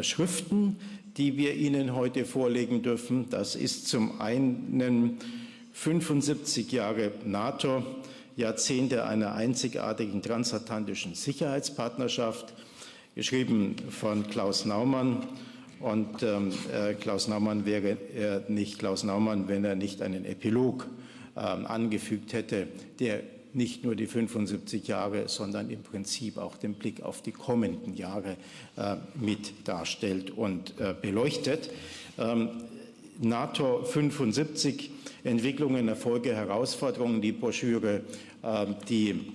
Schriften, die wir Ihnen heute vorlegen dürfen. Das ist zum einen 75 Jahre NATO, Jahrzehnte einer einzigartigen transatlantischen Sicherheitspartnerschaft, geschrieben von Klaus Naumann. Und Klaus Naumann wäre nicht Klaus Naumann, wenn er nicht einen Epilog angefügt hätte, der nicht nur die 75 Jahre, sondern im Prinzip auch den Blick auf die kommenden Jahre mit darstellt und beleuchtet. NATO 75, Entwicklungen, Erfolge, Herausforderungen, die Broschüre, die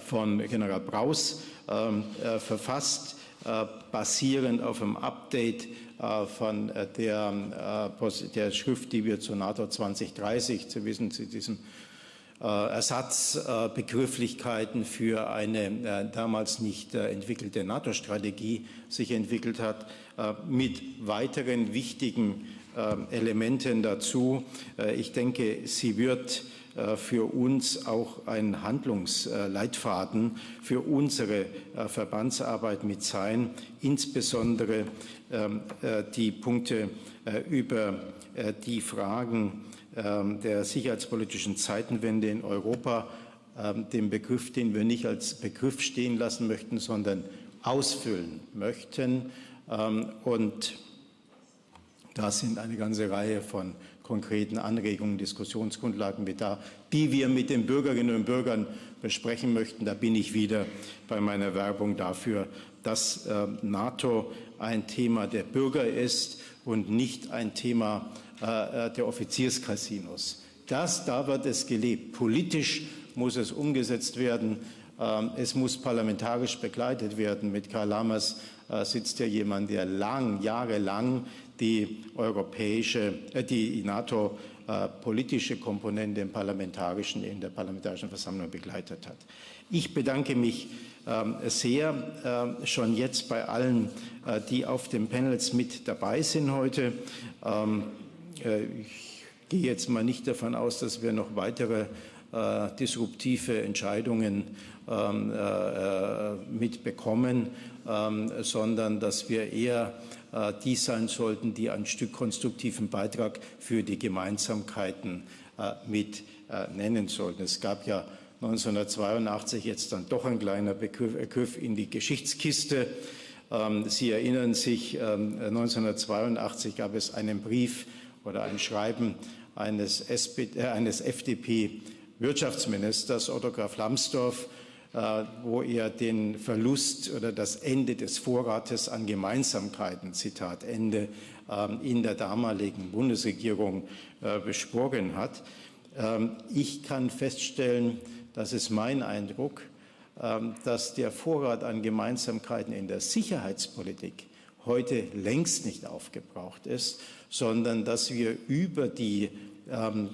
von General Braus verfasst, basierend auf einem Update von der Schrift, die wir zur NATO 2030, zu wissen, zu diesem Ersatzbegrifflichkeiten für eine damals nicht entwickelte NATO-Strategie sich entwickelt hat, mit weiteren wichtigen Elementen dazu. Ich denke, sie wird für uns auch ein Handlungsleitfaden für unsere Verbandsarbeit mit sein, insbesondere die Punkte über die Fragen der sicherheitspolitischen Zeitenwende in Europa, den Begriff, den wir nicht als Begriff stehen lassen möchten, sondern ausfüllen möchten. Und da sind eine ganze Reihe von konkreten Anregungen, Diskussionsgrundlagen mit da, die wir mit den Bürgerinnen und Bürgern besprechen möchten. Da bin ich wieder bei meiner Werbung dafür, dass NATO ein Thema der Bürger ist und nicht ein Thema der Offizierscasinos. Da wird es gelebt. Politisch muss es umgesetzt werden. Es muss parlamentarisch begleitet werden. Mit Karl Lammers sitzt hier jemand, der jahrelang die NATO-politische Komponente in der Parlamentarischen Versammlung begleitet hat. Ich bedanke mich sehr schon jetzt bei allen, die auf den Panels mit dabei sind heute. Ich gehe jetzt mal nicht davon aus, dass wir noch weitere disruptive Entscheidungen mitbekommen, sondern dass wir eher die sein sollten, die ein Stück konstruktiven Beitrag für die Gemeinsamkeiten mit nennen sollten. Es gab ja 1982 jetzt dann doch ein kleiner Begriff in die Geschichtskiste. Sie erinnern sich, 1982 gab es einen Brief oder ein Schreiben eines FDP-Wirtschaftsministers Otto Graf Lambsdorff, wo er den Verlust oder das Ende des Vorrates an Gemeinsamkeiten, Zitat Ende, in der damaligen Bundesregierung besprochen hat. Ich kann feststellen, das ist mein Eindruck, dass der Vorrat an Gemeinsamkeiten in der Sicherheitspolitik heute längst nicht aufgebraucht ist, sondern dass wir über die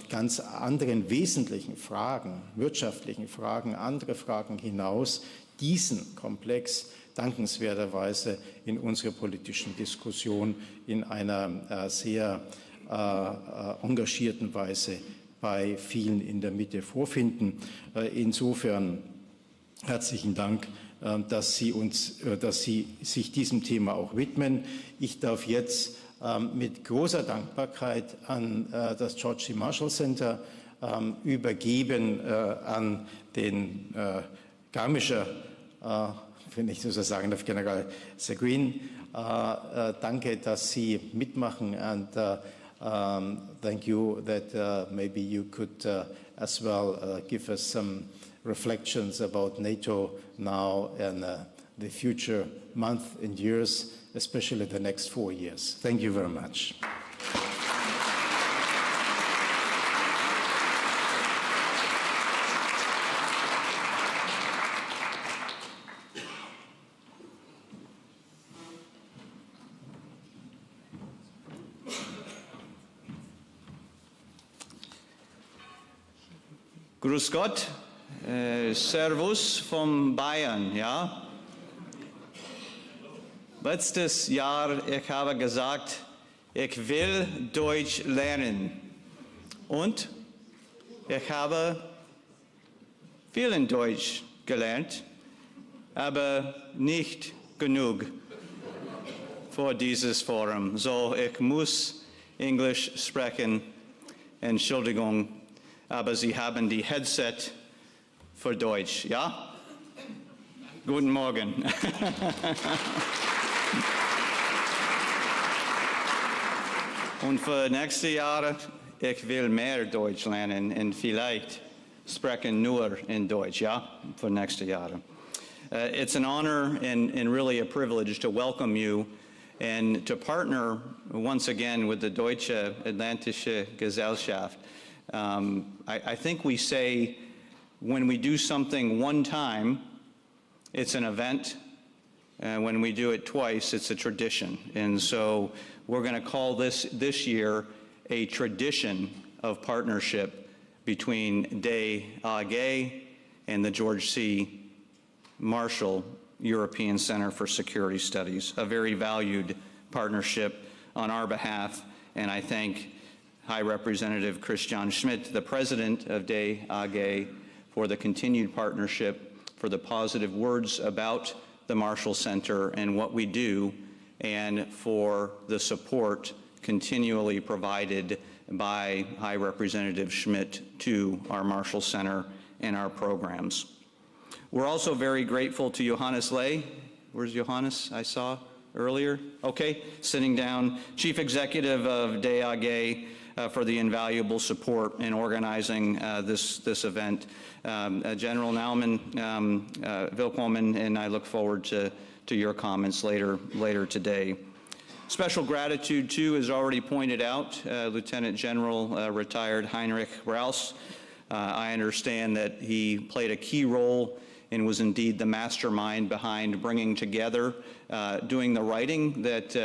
ganz anderen wesentlichen Fragen, wirtschaftlichen Fragen, andere Fragen hinaus diesen Komplex dankenswerterweise in unserer politischen Diskussion in einer sehr engagierten Weise bei vielen in der Mitte vorfinden. Insofern herzlichen Dank, dass Sie sich diesem Thema auch widmen. Ich darf jetzt mit großer Dankbarkeit an das George C. Marshall Center übergeben, an den Garmischer, wenn ich so sagen darf, General Seguin. Danke, dass Sie mitmachen, and thank you that maybe you could as well give us some reflections about NATO now and the future month and years, especially the next 4 years. Thank you very much. Grüß Gott, Servus von Bayern, ja. Letztes Jahr, ich habe gesagt, ich will Deutsch lernen. Und ich habe viel in Deutsch gelernt, aber nicht genug für dieses Forum. So, ich muss Englisch sprechen. Entschuldigung, aber Sie haben die Headset für Deutsch, ja? Guten Morgen. Und für nächste Jahre, ich will mehr Deutsch lernen und vielleicht sprechen nur in Deutsch, ja? Für nächste Jahre. It's an honor and really a privilege to welcome you and to partner once again with the Deutsche Atlantische Gesellschaft. I think we say when we do something one time, it's an event, and when we do it twice, it's a tradition. And so we're going to call this year a tradition of partnership between DAG and the George C. Marshall European Center for Security Studies, a very valued partnership on our behalf, and I thank High Representative Christian Schmidt, the president of DAG, for the continued partnership, for the positive words about the Marshall Center and what we do, and for the support continually provided by High Representative Schmidt to our Marshall Center and our programs. We're also very grateful to Johannes Ley. Where's Johannes? I saw earlier. Okay, sitting down, Chief Executive of DAG, for the invaluable support in organizing this event. General Naumann, willkommen, and I look forward to your comments later today. Special gratitude, too, as already pointed out, Lieutenant General retired Heinrich Raus. I understand that he played a key role and was indeed the mastermind behind bringing together, doing the writing that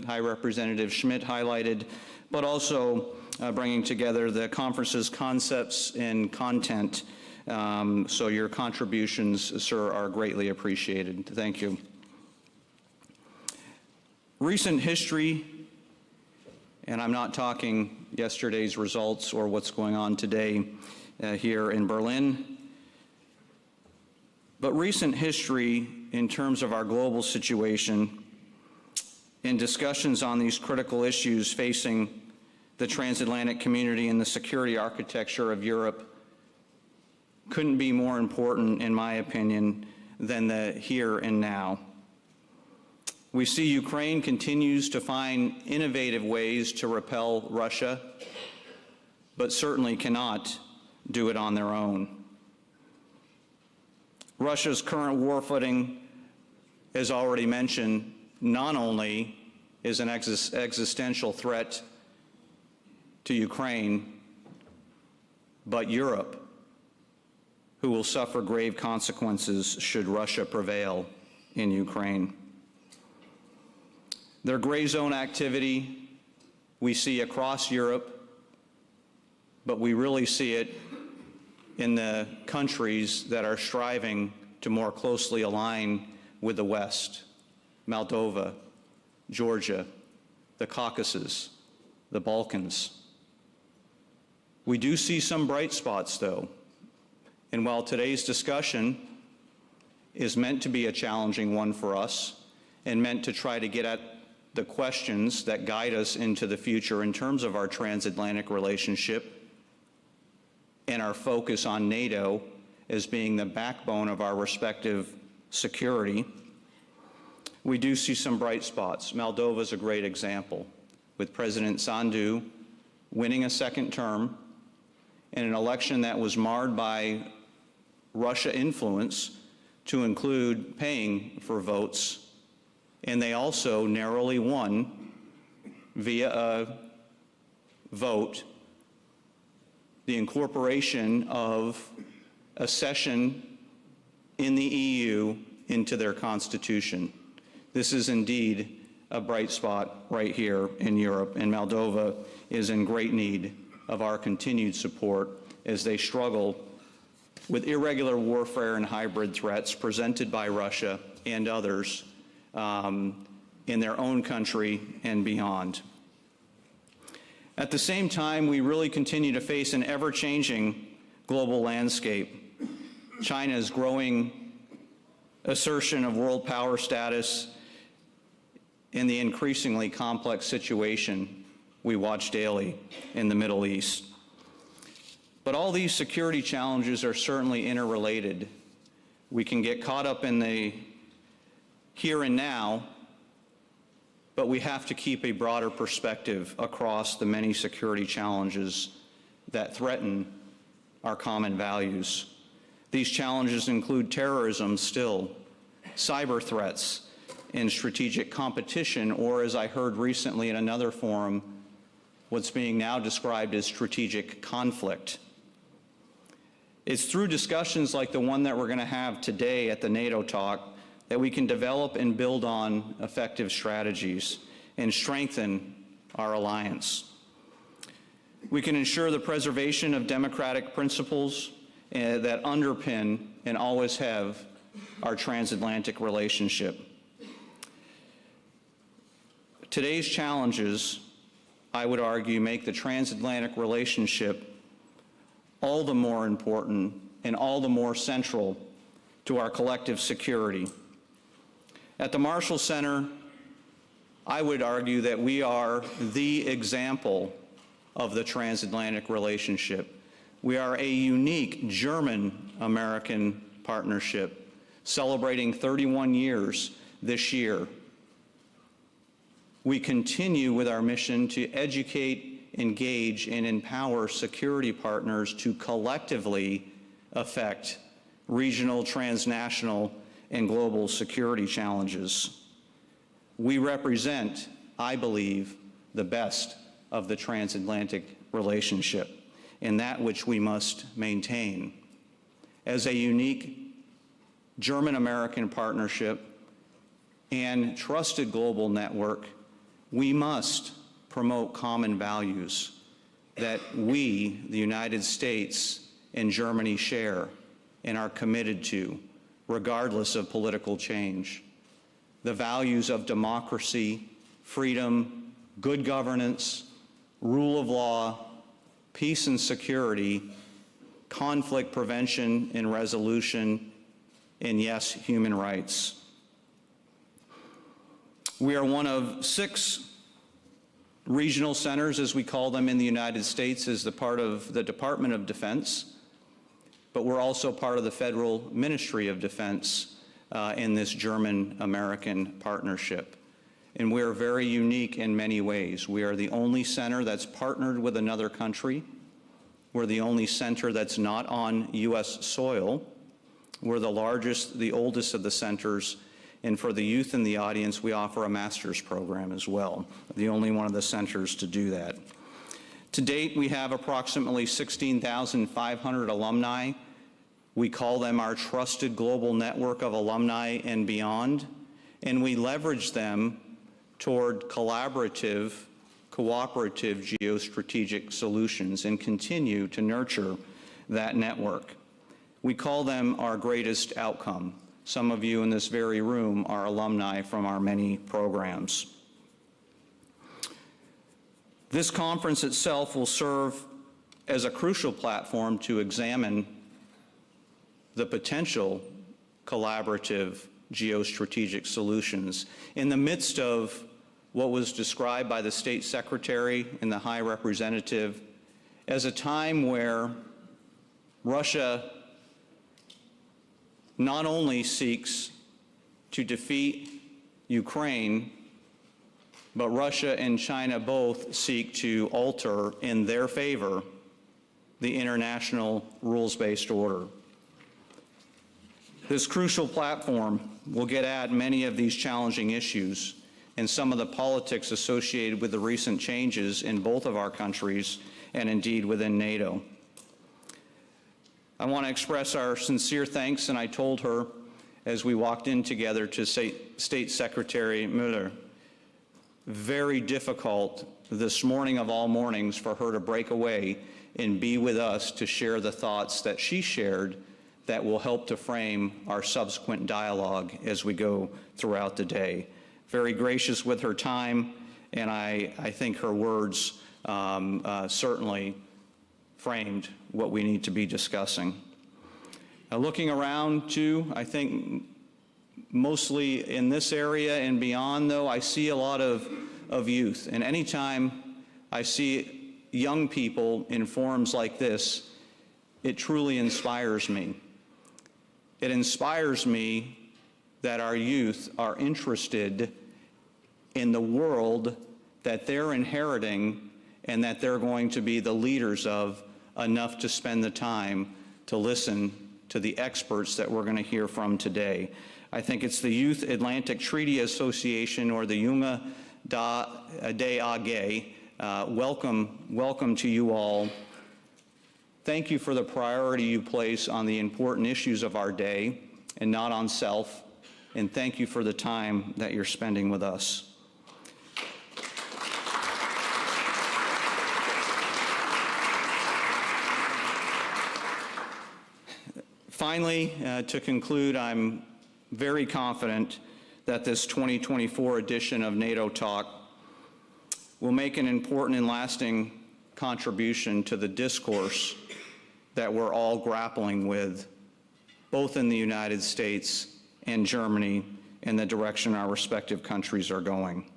High Representative Schmidt highlighted, but also bringing together the conference's concepts and content. So your contributions, sir, are greatly appreciated. Thank you. Recent history, and I'm not talking yesterday's results or what's going on today here in Berlin, but recent history in terms of our global situation in discussions on these critical issues facing the transatlantic community and the security architecture of Europe couldn't be more important, in my opinion, than the here and now. We see Ukraine continues to find innovative ways to repel Russia, but certainly cannot do it on their own. Russia's current war footing, as already mentioned, not only is an existential threat to Ukraine, but Europe, who will suffer grave consequences should Russia prevail in Ukraine. Their gray zone activity we see across Europe, but we really see it in the countries that are striving to more closely align with the West: Moldova, Georgia, the Caucasus, the Balkans. We do see some bright spots, though, and while today's discussion is meant to be a challenging one for us and meant to try to get at the questions that guide us into the future in terms of our transatlantic relationship and our focus on NATO as being the backbone of our respective security, we do see some bright spots. Moldova is a great example, with President Sandu winning a second term in an election that was marred by Russia influence, to include paying for votes, and they also narrowly won via a vote the incorporation of accession in the EU into their constitution. This is indeed a bright spot right here in Europe, and Moldova is in great need of our continued support as they struggle with irregular warfare and hybrid threats presented by Russia and others in their own country and beyond. At the same time, we really continue to face an ever-changing global landscape. China's growing assertion of world power status and the increasingly complex situation we watch daily in the Middle East. But all these security challenges are certainly interrelated. We can get caught up in the here and now, but we have to keep a broader perspective across the many security challenges that threaten our common values. These challenges include terrorism still, cyber threats, and strategic competition, or as I heard recently in another forum, what's being now described as strategic conflict. It's through discussions like the one that we're going to have today at the NATO Talk that we can develop and build on effective strategies and strengthen our alliance. We can ensure the preservation of democratic principles that underpin and always have our transatlantic relationship. Today's challenges, I would argue, make the transatlantic relationship all the more important and all the more central to our collective security. At the Marshall Center, I would argue that we are the example of the transatlantic relationship. We are a unique German-American partnership, celebrating 31 years this year. We continue with our mission to educate, engage, and empower security partners to collectively affect regional, transnational, and global security challenges. We represent, I believe, the best of the transatlantic relationship, and that which we must maintain. As a unique German-American partnership and trusted global network, we must promote common values that we, the United States and Germany, share and are committed to, regardless of political change. The values of democracy, freedom, good governance, rule of law, peace and security, conflict prevention and resolution, and yes, human rights. We are one of 6 regional centers, as we call them in the United States, as the part of the Department of Defense, but we're also part of the Federal Ministry of Defense in this German-American partnership. And we're very unique in many ways. We are the only center that's partnered with another country. We're the only center that's not on U.S. soil. We're the largest, the oldest of the centers. And for the youth in the audience, we offer a master's program as well, the only one of the centers to do that. To date, we have approximately 16,500 alumni. We call them our trusted global network of alumni and beyond, and we leverage them toward collaborative, cooperative geostrategic solutions and continue to nurture that network. We call them our greatest outcome. Some of you in this very room are alumni from our many programs. This conference itself will serve as a crucial platform to examine the potential collaborative geostrategic solutions in the midst of what was described by the State Secretary and the High Representative as a time where Russia not only seeks to defeat Ukraine, but Russia and China both seek to alter in their favor the international rules-based order. This crucial platform will get at many of these challenging issues and some of the politics associated with the recent changes in both of our countries and indeed within NATO. I want to express our sincere thanks, and I told her as we walked in together to State Secretary Möller, very difficult this morning of all mornings for her to break away and be with us to share the thoughts that she shared that will help to frame our subsequent dialogue as we go throughout the day. Very gracious with her time, and I think her words certainly framed what we need to be discussing. Looking around too, I think mostly in this area and beyond though, I see a lot of youth. And anytime I see young people in forums like this, it truly inspires me. It inspires me that our youth are interested in the world that they're inheriting and that they're going to be the leaders of, enough to spend the time to listen to the experts that we're going to hear from today. I think it's the Youth Atlantic Treaty Association, or the Junge de AG. Welcome to you all. Thank you for the priority you place on the important issues of our day and not on self. And thank you for the time that you're spending with us. Finally, to conclude, I'm very confident that this 2024 edition of NATO Talk will make an important and lasting contribution to the discourse that we're all grappling with, both in the United States and Germany, in the direction our respective countries are going.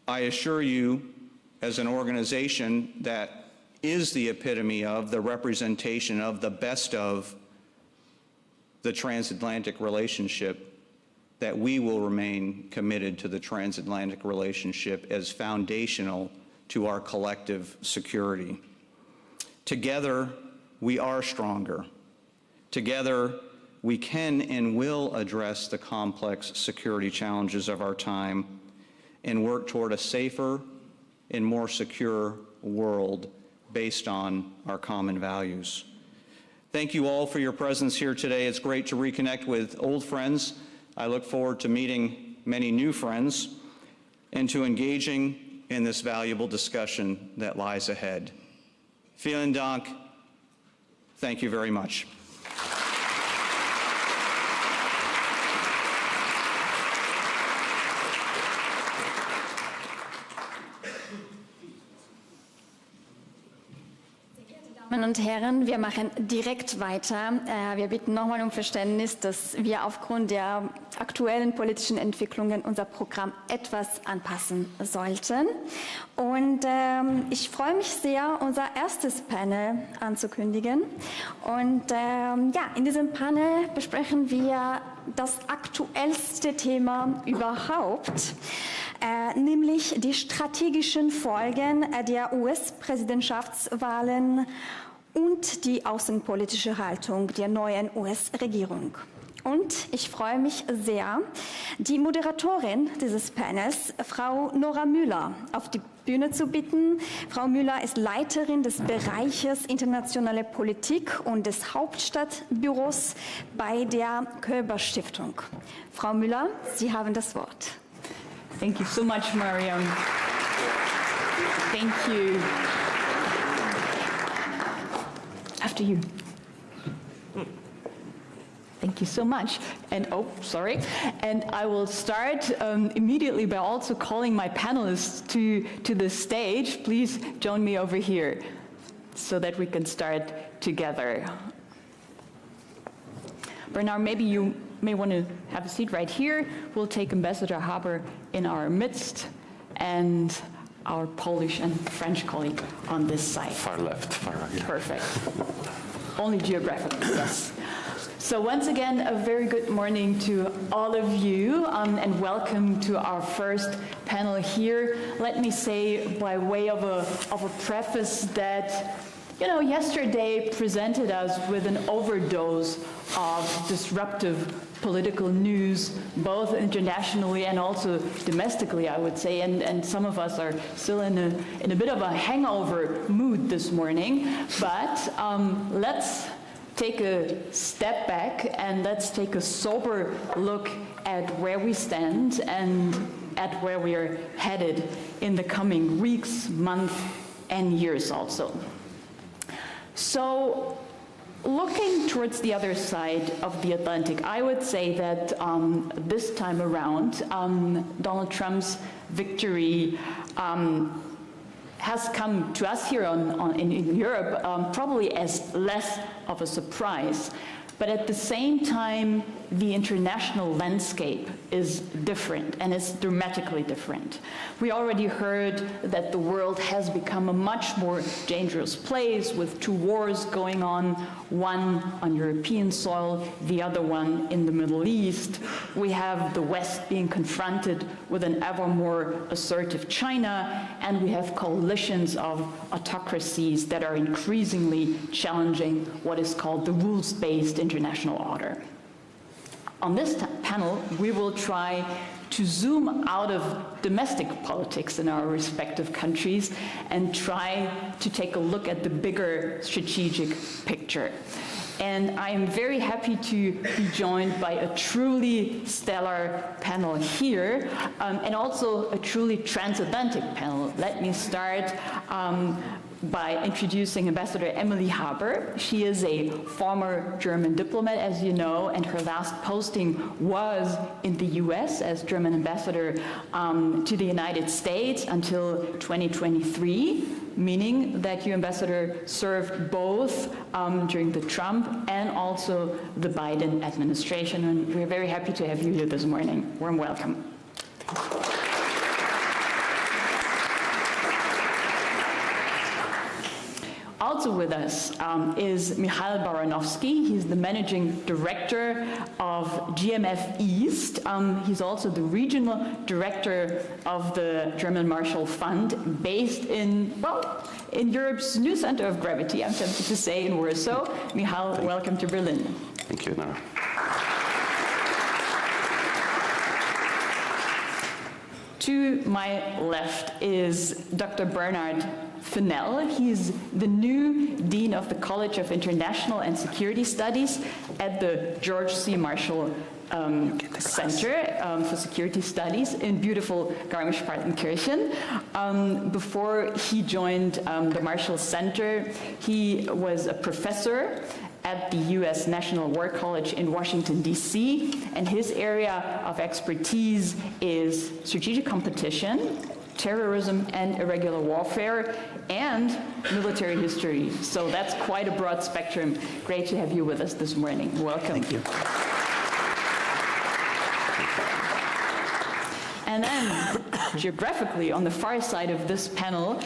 I assure you, as an organization that is the epitome of, the representation of, the best of the transatlantic relationship, that we will remain committed to the transatlantic relationship as foundational to our collective security. Together, we are stronger. Together, we can and will address the complex security challenges of our time and work toward a safer and more secure world based on our common values. Thank you all for your presence here today. It's great to reconnect with old friends. I look forward to meeting many new friends and to engaging in this valuable discussion that lies ahead. Vielen Dank. Thank you very much. Damen und Herren, wir machen direkt weiter. Wir bitten nochmal um Verständnis, dass wir aufgrund der aktuellen politischen Entwicklungen unser Programm etwas anpassen sollten. Und ich freue mich sehr, unser erstes Panel anzukündigen. Und in diesem Panel besprechen wir das aktuellste Thema überhaupt, nämlich die strategischen Folgen der US-Präsidentschaftswahlen und die außenpolitische Haltung der neuen US-Regierung. Und ich freue mich sehr, die Moderatorin dieses Panels, Frau Nora Möller, auf die Bühne zu bitten. Frau Möller ist Leiterin des Bereiches Internationale Politik und des Hauptstadtbüros bei der Koeber Stiftung. Frau Möller, Sie haben das Wort. Thank you so much, Mariam. Thank you. After you. Thank you so much. And And I will start immediately by also calling my panelists to the stage. Please join me over here so that we can start together. Bernard, maybe you may want to have a seat right here. We'll take Ambassador Haber in our midst and our Polish and French colleague on this side. Far left, far right. Perfect. Only geographically, yes. So once again, a very good morning to all of you, and welcome to our first panel here. Let me say, by way of a preface, that yesterday presented us with an overdose of disruptive political news, both internationally and also domestically, I would say, and some of us are still in a bit of a hangover mood this morning. But let's take a step back and let's take a sober look at where we stand and at where we are headed in the coming weeks, months, and years also. So, looking towards the other side of the Atlantic, I would say that this time around, Donald Trump's victory has come to us here in Europe probably as less of a surprise. But at the same time, the international landscape is different, and it's dramatically different. We already heard that the world has become a much more dangerous place with two wars going on, one on European soil, the other one in the Middle East. We have the West being confronted with an ever more assertive China, and we have coalitions of autocracies that are increasingly challenging what is called the rules-based international order. On this panel, we will try to zoom out of domestic politics in our respective countries and try to take a look at the bigger strategic picture. And I am very happy to be joined by a truly stellar panel here, and also a truly transatlantic panel. Let me start by introducing Ambassador Emily Haber. She is a former German diplomat, as you know, and her last posting was in the US as German ambassador to the United States until 2023, meaning that you, Ambassador, served both during the Trump and also the Biden administration, and we're very happy to have you here this morning. Warm welcome. Also with us is Michal Baranowski. He's the managing director of GMF East. He's also the regional director of the German Marshall Fund, based in Europe's new center of gravity, I'm tempted to say, in Warsaw. Michal, welcome to Berlin. Thank you, Nora. To my left is Dr. Bernard Fennell. He's the new Dean of the College of International and Security Studies at the George C. Marshall Center for Security Studies in beautiful Garmisch-Partenkirchen. Before he joined the Marshall Center, he was a professor at the U.S. National War College in Washington, D.C., and his area of expertise is strategic competition, terrorism and irregular warfare, and military history. So that's quite a broad spectrum. Great to have you with us this morning. Welcome. Thank you. And then, geographically, on the far side of this panel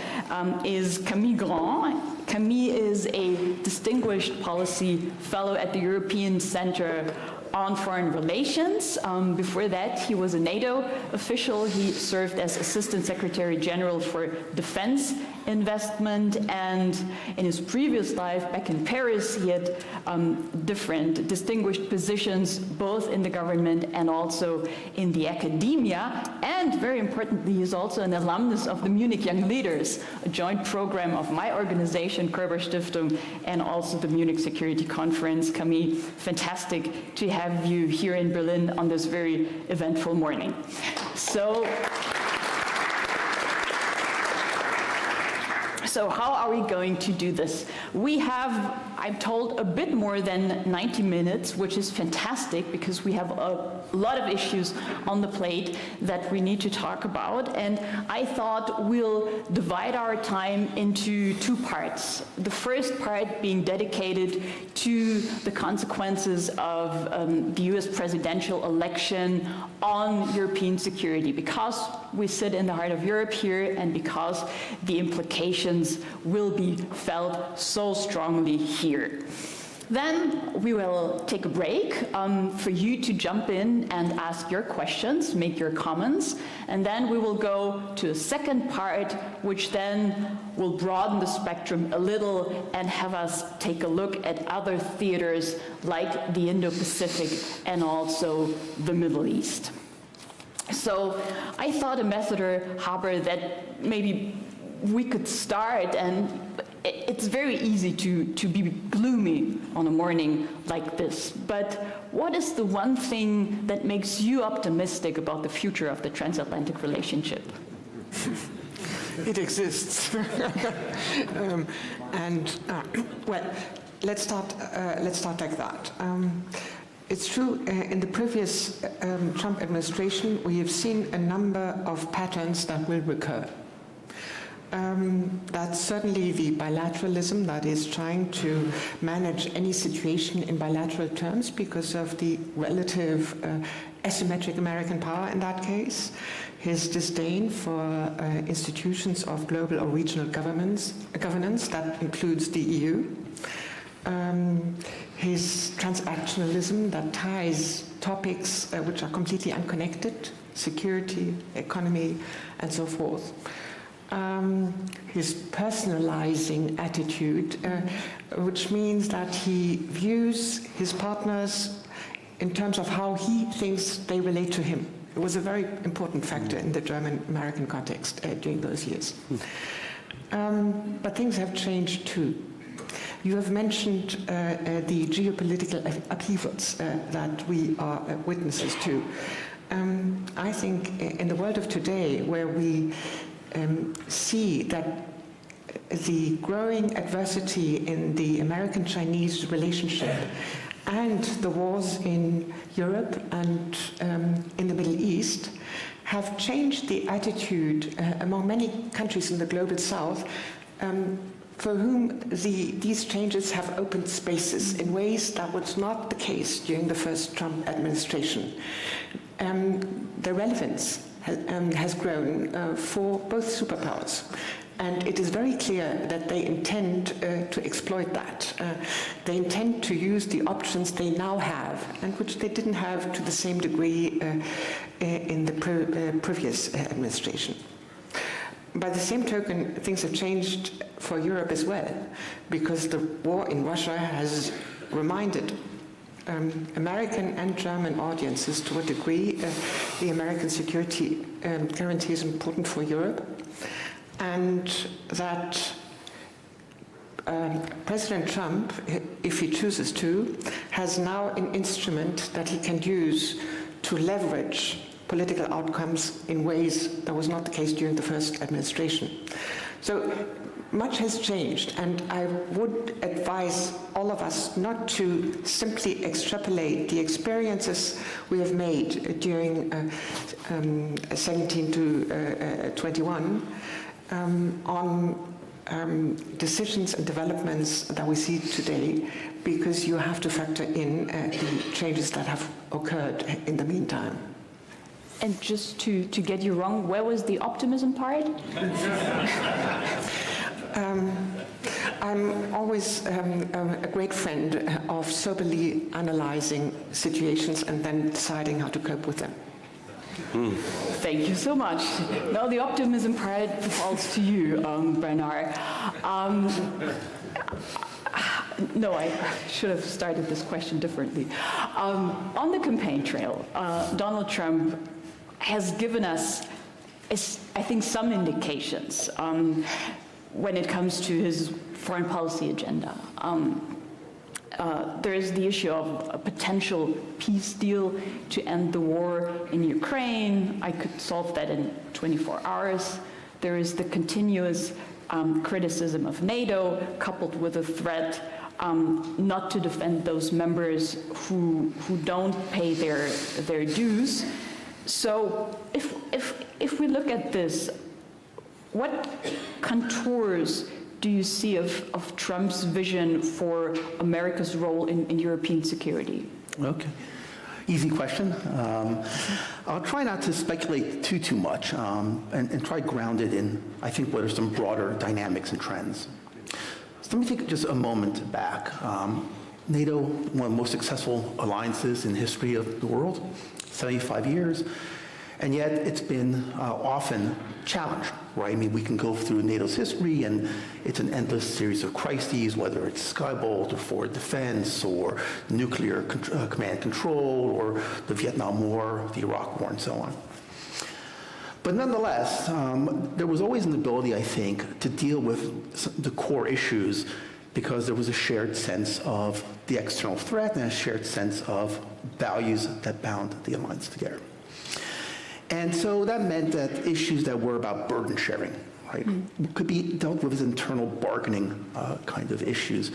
is Camille Grand. Camille is a distinguished policy fellow at the European Center on Foreign Relations. Before that, he was a NATO official. He served as Assistant Secretary General for Defense Investment, and in his previous life back in Paris, he had different distinguished positions both in the government and also in the academia. And very importantly, he's also an alumnus of the Munich Young Leaders, a joint program of my organization, Körber Stiftung, and also the Munich Security Conference. Camille, fantastic to have you here in Berlin on this very eventful morning. So how are we going to do this? We have, I'm told, a bit more than 90 minutes, which is fantastic because we have a lot of issues on the plate that we need to talk about. And I thought we'll divide our time into two parts. The first part being dedicated to the consequences of the US presidential election on European security, because we sit in the heart of Europe here and because the implications will be felt so strongly here. Then we will take a break for you to jump in and ask your questions, make your comments, and then we will go to a second part, which then will broaden the spectrum a little and have us take a look at other theaters like the Indo-Pacific and also the Middle East. So I thought, Ambassador Haber, that maybe we could start, and it's very easy to be gloomy on a morning like this, but what is the one thing that makes you optimistic about the future of the transatlantic relationship? It exists. Well, let's start like that. It's true, in the previous Trump administration, we have seen a number of patterns that will recur. That's certainly the bilateralism that is trying to manage any situation in bilateral terms because of the relative asymmetric American power in that case, his disdain for institutions of global or regional governance, that includes the EU, his transactionalism that ties topics which are completely unconnected, security, economy, and so forth. His personalizing attitude, which means that he views his partners in terms of how he thinks they relate to him. It was a very important factor in the German-American context during those years. But things have changed too. You have mentioned the geopolitical upheavals that we are witnesses to. I think in the world of today, where we see that the growing adversity in the American-Chinese relationship and the wars in Europe and in the Middle East have changed the attitude among many countries in the global south for whom these changes have opened spaces in ways that was not the case during the first Trump administration. The relevance has grown for both superpowers. And it is very clear that they intend to exploit that. They intend to use the options they now have, and which they didn't have to the same degree in the previous administration. By the same token, things have changed for Europe as well, because the war in Russia has reminded American and German audiences to a degree the American security guarantee is important for Europe, and that President Trump, if he chooses to, has now an instrument that he can use to leverage political outcomes in ways that was not the case during the first administration. So much has changed, and I would advise all of us not to simply extrapolate the experiences we have made during 17 to 21 on decisions and developments that we see today, because you have to factor in the changes that have occurred in the meantime. And just to get you wrong, where was the optimism part? I'm always a great friend of soberly analyzing situations and then deciding how to cope with them. Thank you so much. Now the optimism part falls to you, Bernard. No, I should have started this question differently. On the campaign trail, Donald Trump has given us, I think, some indications when it comes to his foreign policy agenda. There is the issue of a potential peace deal to end the war in Ukraine. I could solve that in 24 hours. There is the continuous criticism of NATO, coupled with a threat not to defend those members who don't pay their dues. So if we look at this, what contours do you see of Trump's vision for America's role in European security? Okay. Easy question. I'll try not to speculate too much and try ground it in, I think, what are some broader dynamics and trends. So let me take just a moment back. NATO, one of the most successful alliances in the history of the world, 75 years, and yet it's been often challenged, right? I mean, we can go through NATO's history, and it's an endless series of crises, whether it's Skybolt or forward defense or nuclear command and control or the Vietnam War, the Iraq War, and so on. But nonetheless, there was always an ability, I think, to deal with the core issues because there was a shared sense of the external threat and a shared sense of values that bound the alliance together. And so that meant that issues that were about burden sharing, right, could be dealt with as internal bargaining kind of issues.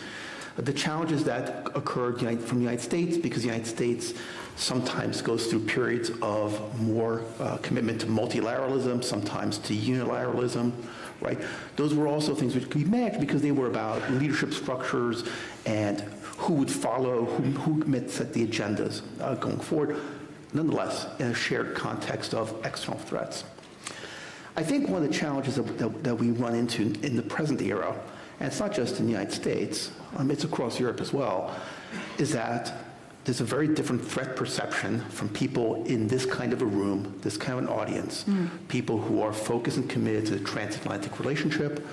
The challenges that occurred from the United States, because the United States sometimes goes through periods of more commitment to multilateralism, sometimes to unilateralism, right? Those were also things which could be managed because they were about leadership structures and who would follow, who set the agendas going forward. Nonetheless, in a shared context of external threats. I think one of the challenges that we run into in the present era, and it's not just in the United States, it's across Europe as well, is that there's a very different threat perception from people in this kind of a room, this kind of an audience, people who are focused and committed to the transatlantic relationship,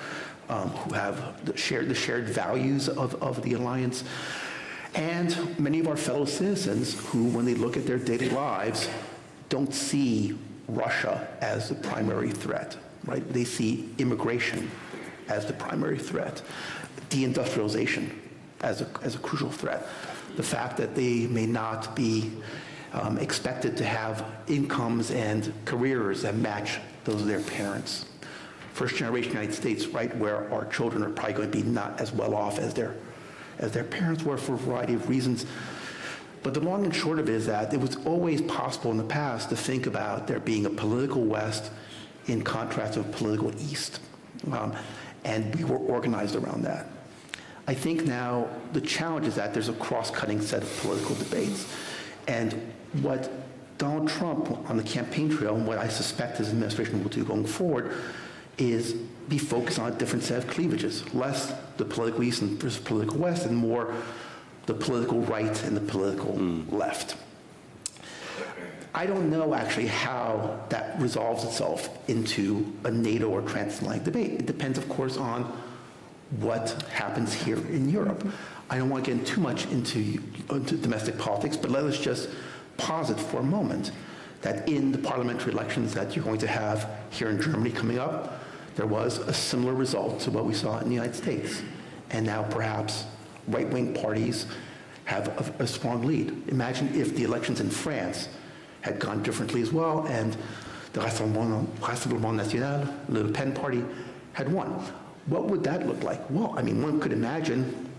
who have the shared values of the alliance, and many of our fellow citizens who, when they look at their daily lives, don't see Russia as the primary threat, right? They see immigration as the primary threat, deindustrialization as a crucial threat, the fact that they may not be expected to have incomes and careers that match those of their parents. First generation United States, right, where our children are probably going to be not as well off as their parents were for a variety of reasons. But the long and short of it is that it was always possible in the past to think about there being a political West in contrast to a political East. And we were organized around that. I think now the challenge is that there's a cross-cutting set of political debates. And what Donald Trump on the campaign trail, and what I suspect his administration will do going forward, is be focused on a different set of cleavages, less the political East versus political West, and more the political right and the political left. I don't know actually how that resolves itself into a NATO or transatlantic debate. It depends, of course, on what happens here in Europe. I don't want to get too much into domestic politics, but let us just posit for a moment that in the parliamentary elections that you're going to have here in Germany coming up, there was a similar result to what we saw in the United States. And now perhaps right-wing parties have a strong lead. Imagine if the elections in France had gone differently as well, and the Rassemblement National, Le Pen party, had won. What would that look like? Well, I mean, one could imagine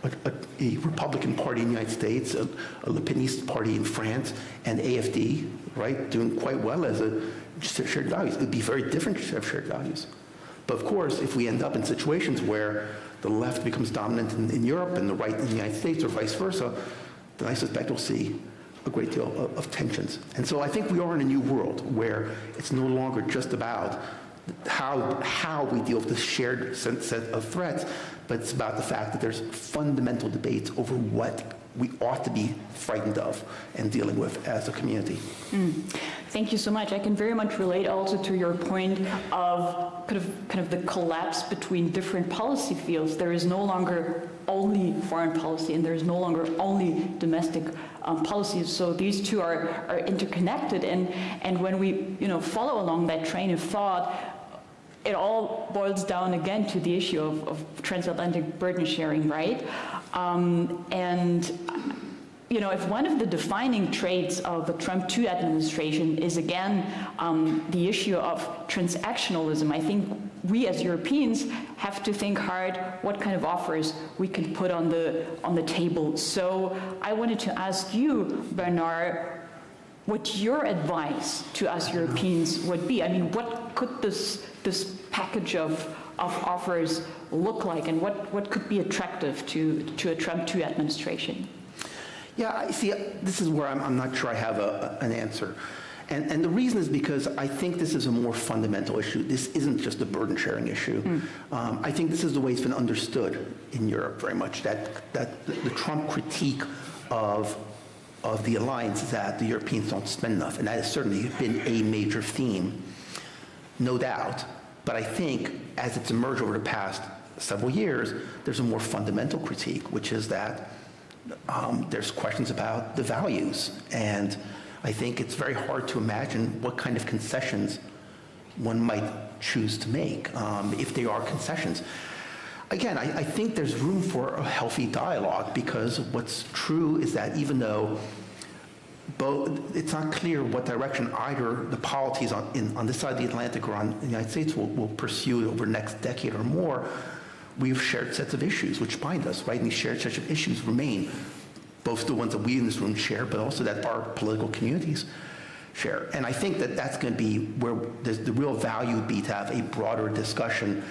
a Republican party in the United States, a Le Peniste party in France, and AfD, right, doing quite well as a shared values. It would be very different to have shared values. But of course, if we end up in situations where the left becomes dominant in Europe and the right in the United States, or vice versa, then I suspect we'll see a great deal of tensions. And so I think we are in a new world where it's no longer just about how we deal with this shared set of threats, but it's about the fact that there's fundamental debates over what we ought to be frightened of and dealing with as a community. Thank you so much. I can very much relate also to your point of kind of the collapse between different policy fields. There is no longer only foreign policy, and there is no longer only domestic policies. So these two are interconnected, and when we follow along that train of thought, it all boils down again to the issue of transatlantic burden sharing, right? If one of the defining traits of the Trump II administration is again the issue of transactionalism, I think we as Europeans have to think hard what kind of offers we can put on the table. So I wanted to ask you, Bernard, what your advice to us Europeans would be. I mean, what could this package of offers look like, and what could be attractive to a Trump II administration? Yeah, I see, this is where I'm not sure I have an answer. And the reason is because I think this is a more fundamental issue. This isn't just a burden-sharing issue. I think this is the way it's been understood in Europe very much, that the Trump critique of the alliance is that the Europeans don't spend enough, and that has certainly been a major theme, no doubt. But I think as it's emerged over the past several years, there's a more fundamental critique, which is that there's questions about the values. And I think it's very hard to imagine what kind of concessions one might choose to make, if they are concessions. Again, I think there's room for a healthy dialogue, because what's true is that even though it's not clear what direction either the polities on this side of the Atlantic or on the United States will pursue over the next decade or more, we have shared sets of issues which bind us, right? And these shared sets of issues remain, both the ones that we in this room share, but also that our political communities share. And I think that that's going to be where the real value would be to have a broader discussion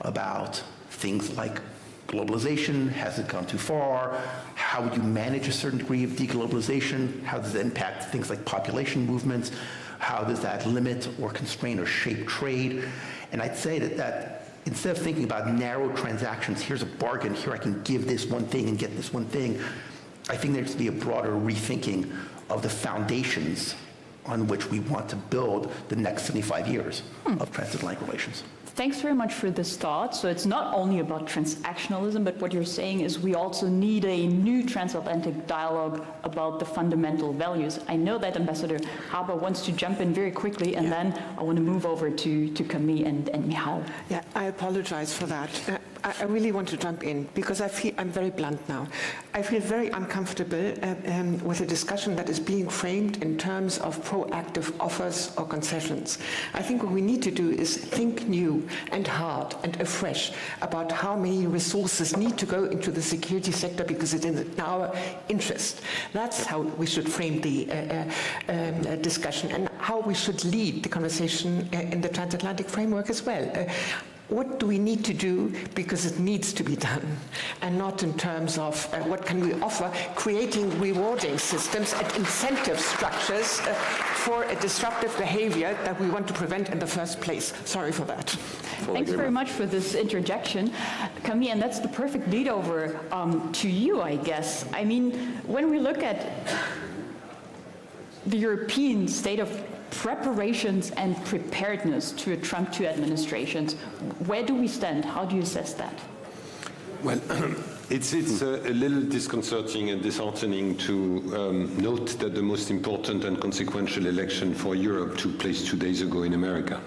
about things like globalization. Has it gone too far? How would you manage a certain degree of deglobalization? How does it impact things like population movements? How does that limit or constrain or shape trade? And I'd say that instead of thinking about narrow transactions, here's a bargain, here I can give this one thing and get this one thing, I think there needs to be a broader rethinking of the foundations on which we want to build the next 75 years of transatlantic relations. Thanks very much for this thought. So it's not only about transactionalism, but what you're saying is we also need a new transatlantic dialogue about the fundamental values. I know that Ambassador Haber wants to jump in very quickly, and then I want to move over to Camille and Michal. Yeah, I apologize for that. I really want to jump in because I'm very blunt now. I feel very uncomfortable with a discussion that is being framed in terms of proactive offers or concessions. I think what we need to do is think new and hard and afresh about how many resources need to go into the security sector because it's in our interest. That's how we should frame the discussion, and how we should lead the conversation in the transatlantic framework as well. What do we need to do because it needs to be done, and not in terms of what can we offer, creating rewarding systems and incentive structures for a disruptive behavior that we want to prevent in the first place. Sorry for that. Thanks very much for this interjection, Camille, and that's the perfect lead over to you, I guess. I mean, when we look at the European state of preparations and preparedness to a Trump II administration, where do we stand? How do you assess that? Well, it's a little disconcerting and disheartening to note that the most important and consequential election for Europe took place 2 days ago in America.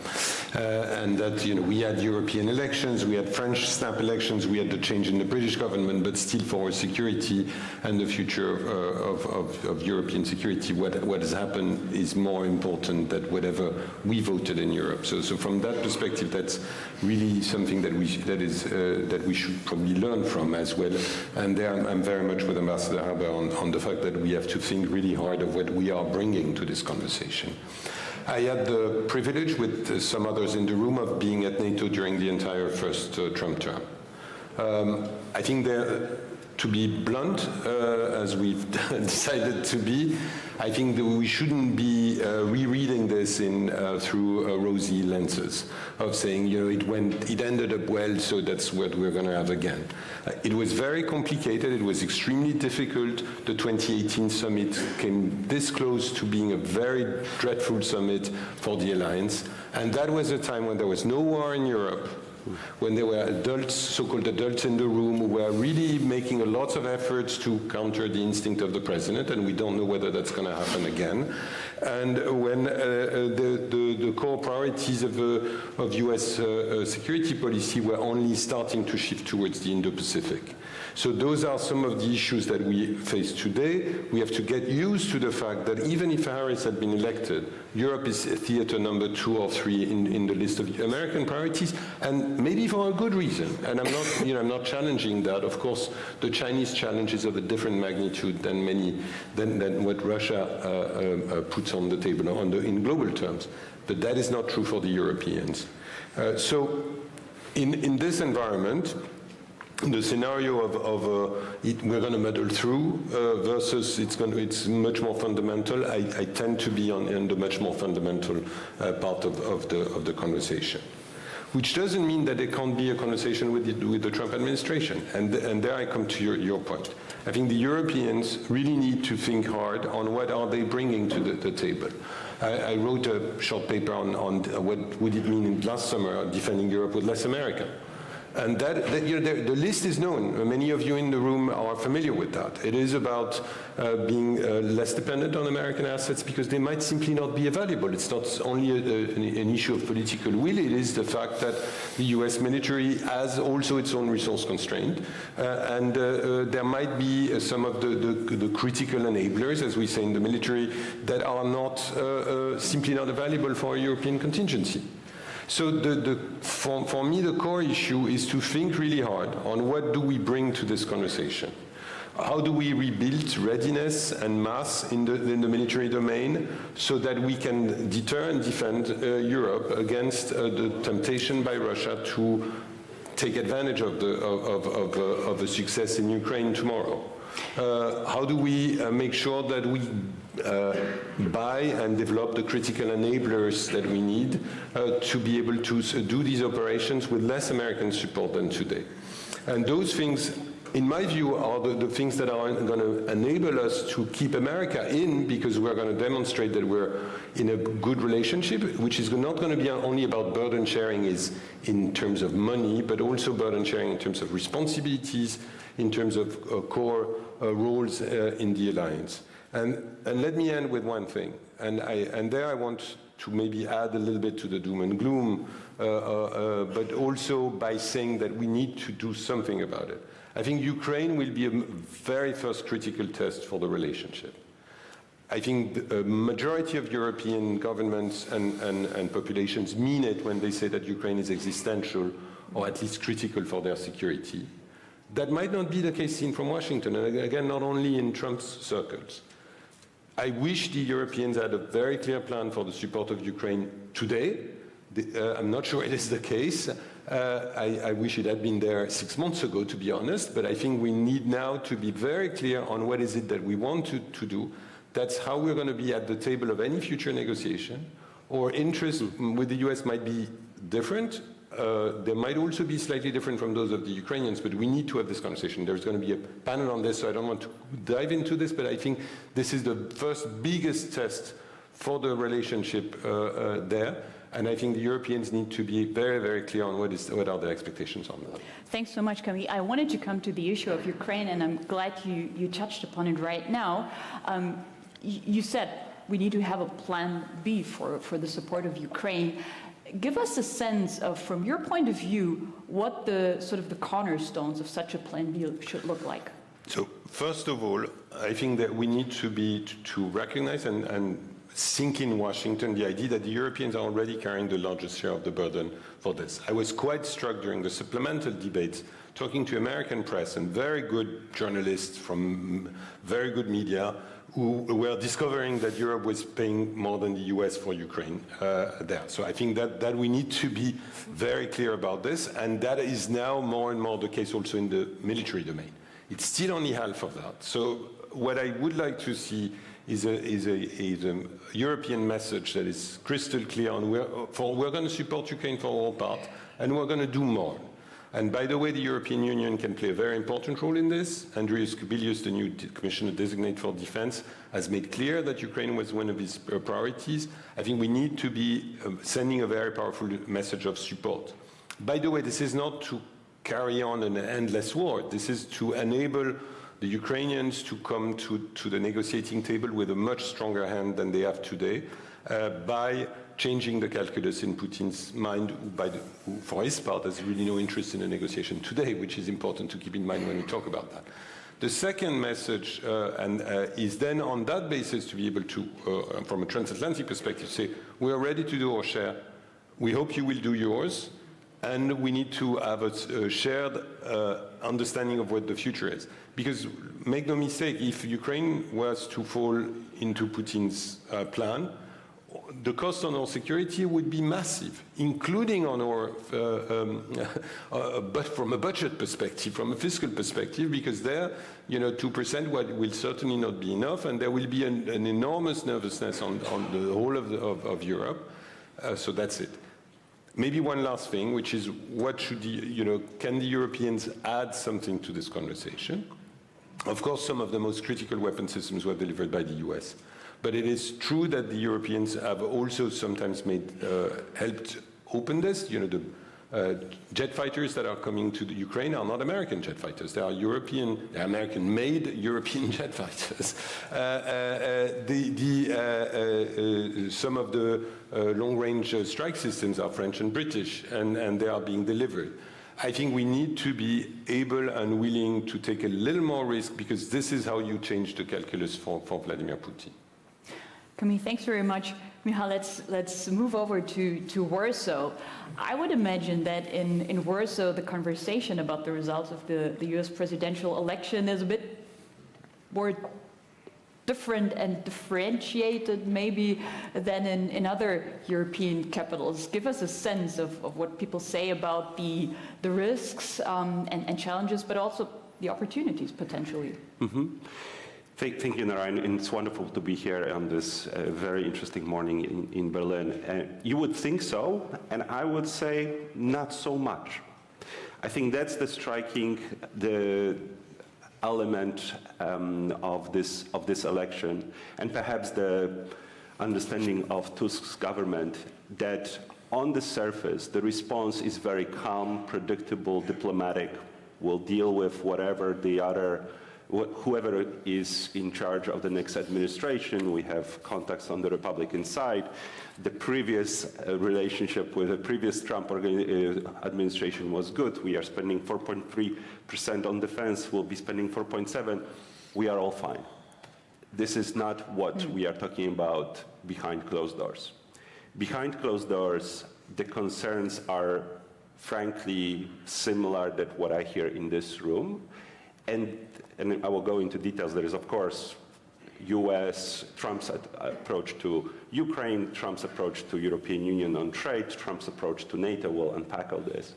And that, we had European elections, we had French snap elections, we had the change in the British government, but still for our security and the future of European security, what has happened is more important than whatever we voted in Europe. So from that perspective, that's really something that we should probably learn from as well. And there I'm very much with Ambassador Haber on the fact that we have to think really hard of what we are bringing to this conversation. I had the privilege with some others in the room of being at NATO during the entire first Trump term. I think To be blunt, as we've decided to be, I think that we shouldn't be rereading this through rosy lenses of saying, it ended up well, so that's what we're going to have again. It was very complicated. It was extremely difficult. The 2018 summit came this close to being a very dreadful summit for the alliance, and that was a time when there was no war in Europe, when there were adults, so-called adults in the room, who were really making a lot of efforts to counter the instinct of the president, and we don't know whether that's going to happen again. And when the core priorities of US security policy were only starting to shift towards the Indo-Pacific. So those are some of the issues that we face today. We have to get used to the fact that even if Harris had been elected, Europe is theater number 2 or 3 in the list of American priorities, and maybe for a good reason. And I'm not challenging that. Of course, the Chinese challenge is of a different magnitude than what Russia puts on the table in global terms. But that is not true for the Europeans. So in this environment, the scenario of we're going to muddle through versus it's much more fundamental. I tend to be on the much more fundamental part of the conversation, which doesn't mean that there can't be a conversation with the Trump administration. And there I come to your point. I think the Europeans really need to think hard on what are they bringing to the table. I wrote a short paper on what would it mean last summer defending Europe with less America. And the list is known. Many of you in the room are familiar with that. It is about being less dependent on American assets because they might simply not be available. It's not only an issue of political will, it is the fact that the US military has also its own resource constraint. And there might be some of the critical enablers, as we say in the military, that are not simply not available for a European contingency. So for me, the core issue is to think really hard on what do we bring to this conversation. How do we rebuild readiness and mass in the military domain so that we can deter and defend Europe against the temptation by Russia to take advantage of the success in Ukraine tomorrow? How do we make sure that we buy and develop the critical enablers that we need to be able to do these operations with less American support than today? And those things, in my view, are the things that are going to enable us to keep America in, because we're going to demonstrate that we're in a good relationship, which is not going to be only about burden sharing in terms of money, but also burden sharing in terms of responsibilities, in terms of core roles in the alliance. And let me end with one thing, and there I want to maybe add a little bit to the doom and gloom, but also by saying that we need to do something about it. I think Ukraine will be a very first critical test for the relationship. I think the majority of European governments and populations mean it when they say that Ukraine is existential or at least critical for their security. That might not be the case seen from Washington, and again, not only in Trump's circles. I wish the Europeans had a very clear plan for the support of Ukraine today. I'm not sure it is the case. I wish it had been there 6 months ago, to be honest, but I think we need now to be very clear on what is it that we want to do. That's how we're going to be at the table of any future negotiation. Our interest with the US might be different. They might also be slightly different from those of the Ukrainians, but we need to have this conversation. There's going to be a panel on this, so I don't want to dive into this, but I think this is the first biggest test for the relationship there. And I think the Europeans need to be very, very clear on what are their expectations on that. Thanks so much, Camille. I wanted to come to the issue of Ukraine, and I'm glad you touched upon it right now. You said we need to have a plan B for the support of Ukraine. Give us a sense of, from your point of view, what the sort of the cornerstones of such a plan B should look like. So first of all, I think that we need to recognize and sink in Washington the idea that the Europeans are already carrying the largest share of the burden for this. I was quite struck during the supplemental debates talking to American press and very good journalists from very good media who were discovering that Europe was paying more than the US for Ukraine there. So I think that we need to be very clear about this, and that is now more and more the case also in the military domain. It's still only half of that. So what I would like to see is a European message that is crystal clear on we're going to support Ukraine for all part, and we're going to do more. And by the way, the European Union can play a very important role in this. Andrius Kubilius, the new Commissioner designate for Defense, has made clear that Ukraine was one of his priorities. I think we need to be sending a very powerful message of support. By the way, this is not to carry on an endless war. This is to enable the Ukrainians to come to the negotiating table with a much stronger hand than they have today by changing the calculus in Putin's mind, who for his part has really no interest in a negotiation today, which is important to keep in mind when we talk about that. The second message is then on that basis to be able to, from a transatlantic perspective, say, we are ready to do our share, we hope you will do yours, and we need to have a shared understanding of what the future is. Because make no mistake, if Ukraine was to fall into Putin's plan, the cost on our security would be massive, including on our, but from a budget perspective, from a fiscal perspective, because there, 2% will certainly not be enough, and there will be an enormous nervousness on the whole of Europe. So that's it. Maybe one last thing, which is what should can the Europeans add something to this conversation? Of course, some of the most critical weapon systems were delivered by the US. But it is true that the Europeans have also sometimes helped open this. The jet fighters that are coming to the Ukraine are not American jet fighters. They are American-made European jet fighters. Some of the long-range strike systems are French and British, and they are being delivered. I think we need to be able and willing to take a little more risk, because this is how you change the calculus for Vladimir Putin. Camille, thanks very much. Michal, let's move over to Warsaw. I would imagine that in Warsaw, the conversation about the results of the US presidential election is a bit more different and differentiated maybe than in other European capitals. Give us a sense of what people say about the risks and challenges, but also the opportunities potentially. Mm-hmm. Thank you, Narayan. It's wonderful to be here on this very interesting morning in Berlin. You would think so, and I would say not so much. I think that's the striking element of this election, and perhaps the understanding of Tusk's government, that on the surface the response is very calm, predictable, diplomatic. We'll deal with whoever is in charge of the next administration. We have contacts on the Republican side. The previous relationship with the previous Trump administration was good. We are spending 4.3% on defense. We'll be spending 4.7%. We are all fine. This is not what we are talking about behind closed doors. Behind closed doors, the concerns are frankly similar to what I hear in this room. And I will go into details. There is, of course, Trump's approach to Ukraine, Trump's approach to European Union on trade, Trump's approach to NATO. We'll unpack all this.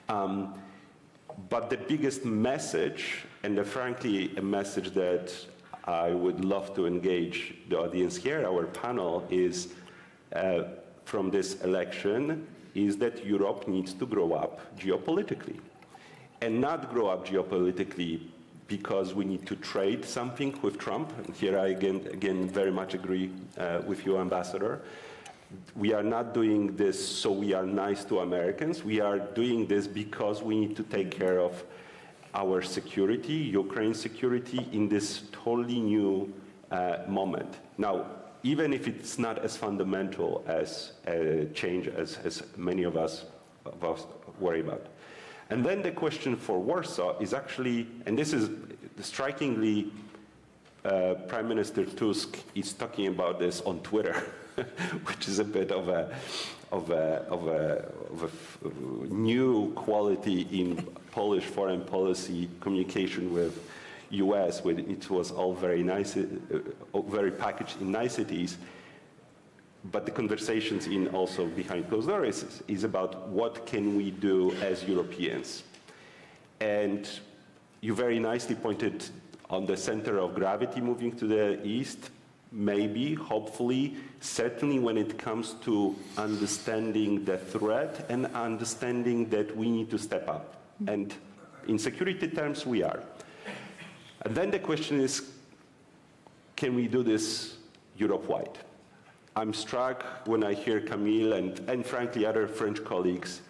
But the biggest message, and frankly a message that I would love to engage the audience here, our panel, is from this election, is that Europe needs to grow up geopolitically. And not grow up geopolitically because we need to trade something with Trump. And here I again very much agree with you, Ambassador. We are not doing this so we are nice to Americans. We are doing this because we need to take care of our security, Ukraine's security, in this totally new moment. Now, even if it's not as fundamental as a change as many of us worry about. And then the question for Warsaw is actually, and this is strikingly, Prime Minister Tusk is talking about this on Twitter, which is a bit of a new quality in Polish foreign policy communication with US, when it was all very nice, very packaged in niceties. But the conversations in also behind closed doors is about what can we do as Europeans. And You very nicely pointed on the center of gravity moving to the east, maybe, hopefully, certainly when it comes to understanding the threat and understanding that we need to step up. And in security terms, we are. And then the question is, can we do this Europe-wide? I'm struck when I hear Camille and frankly other French colleagues.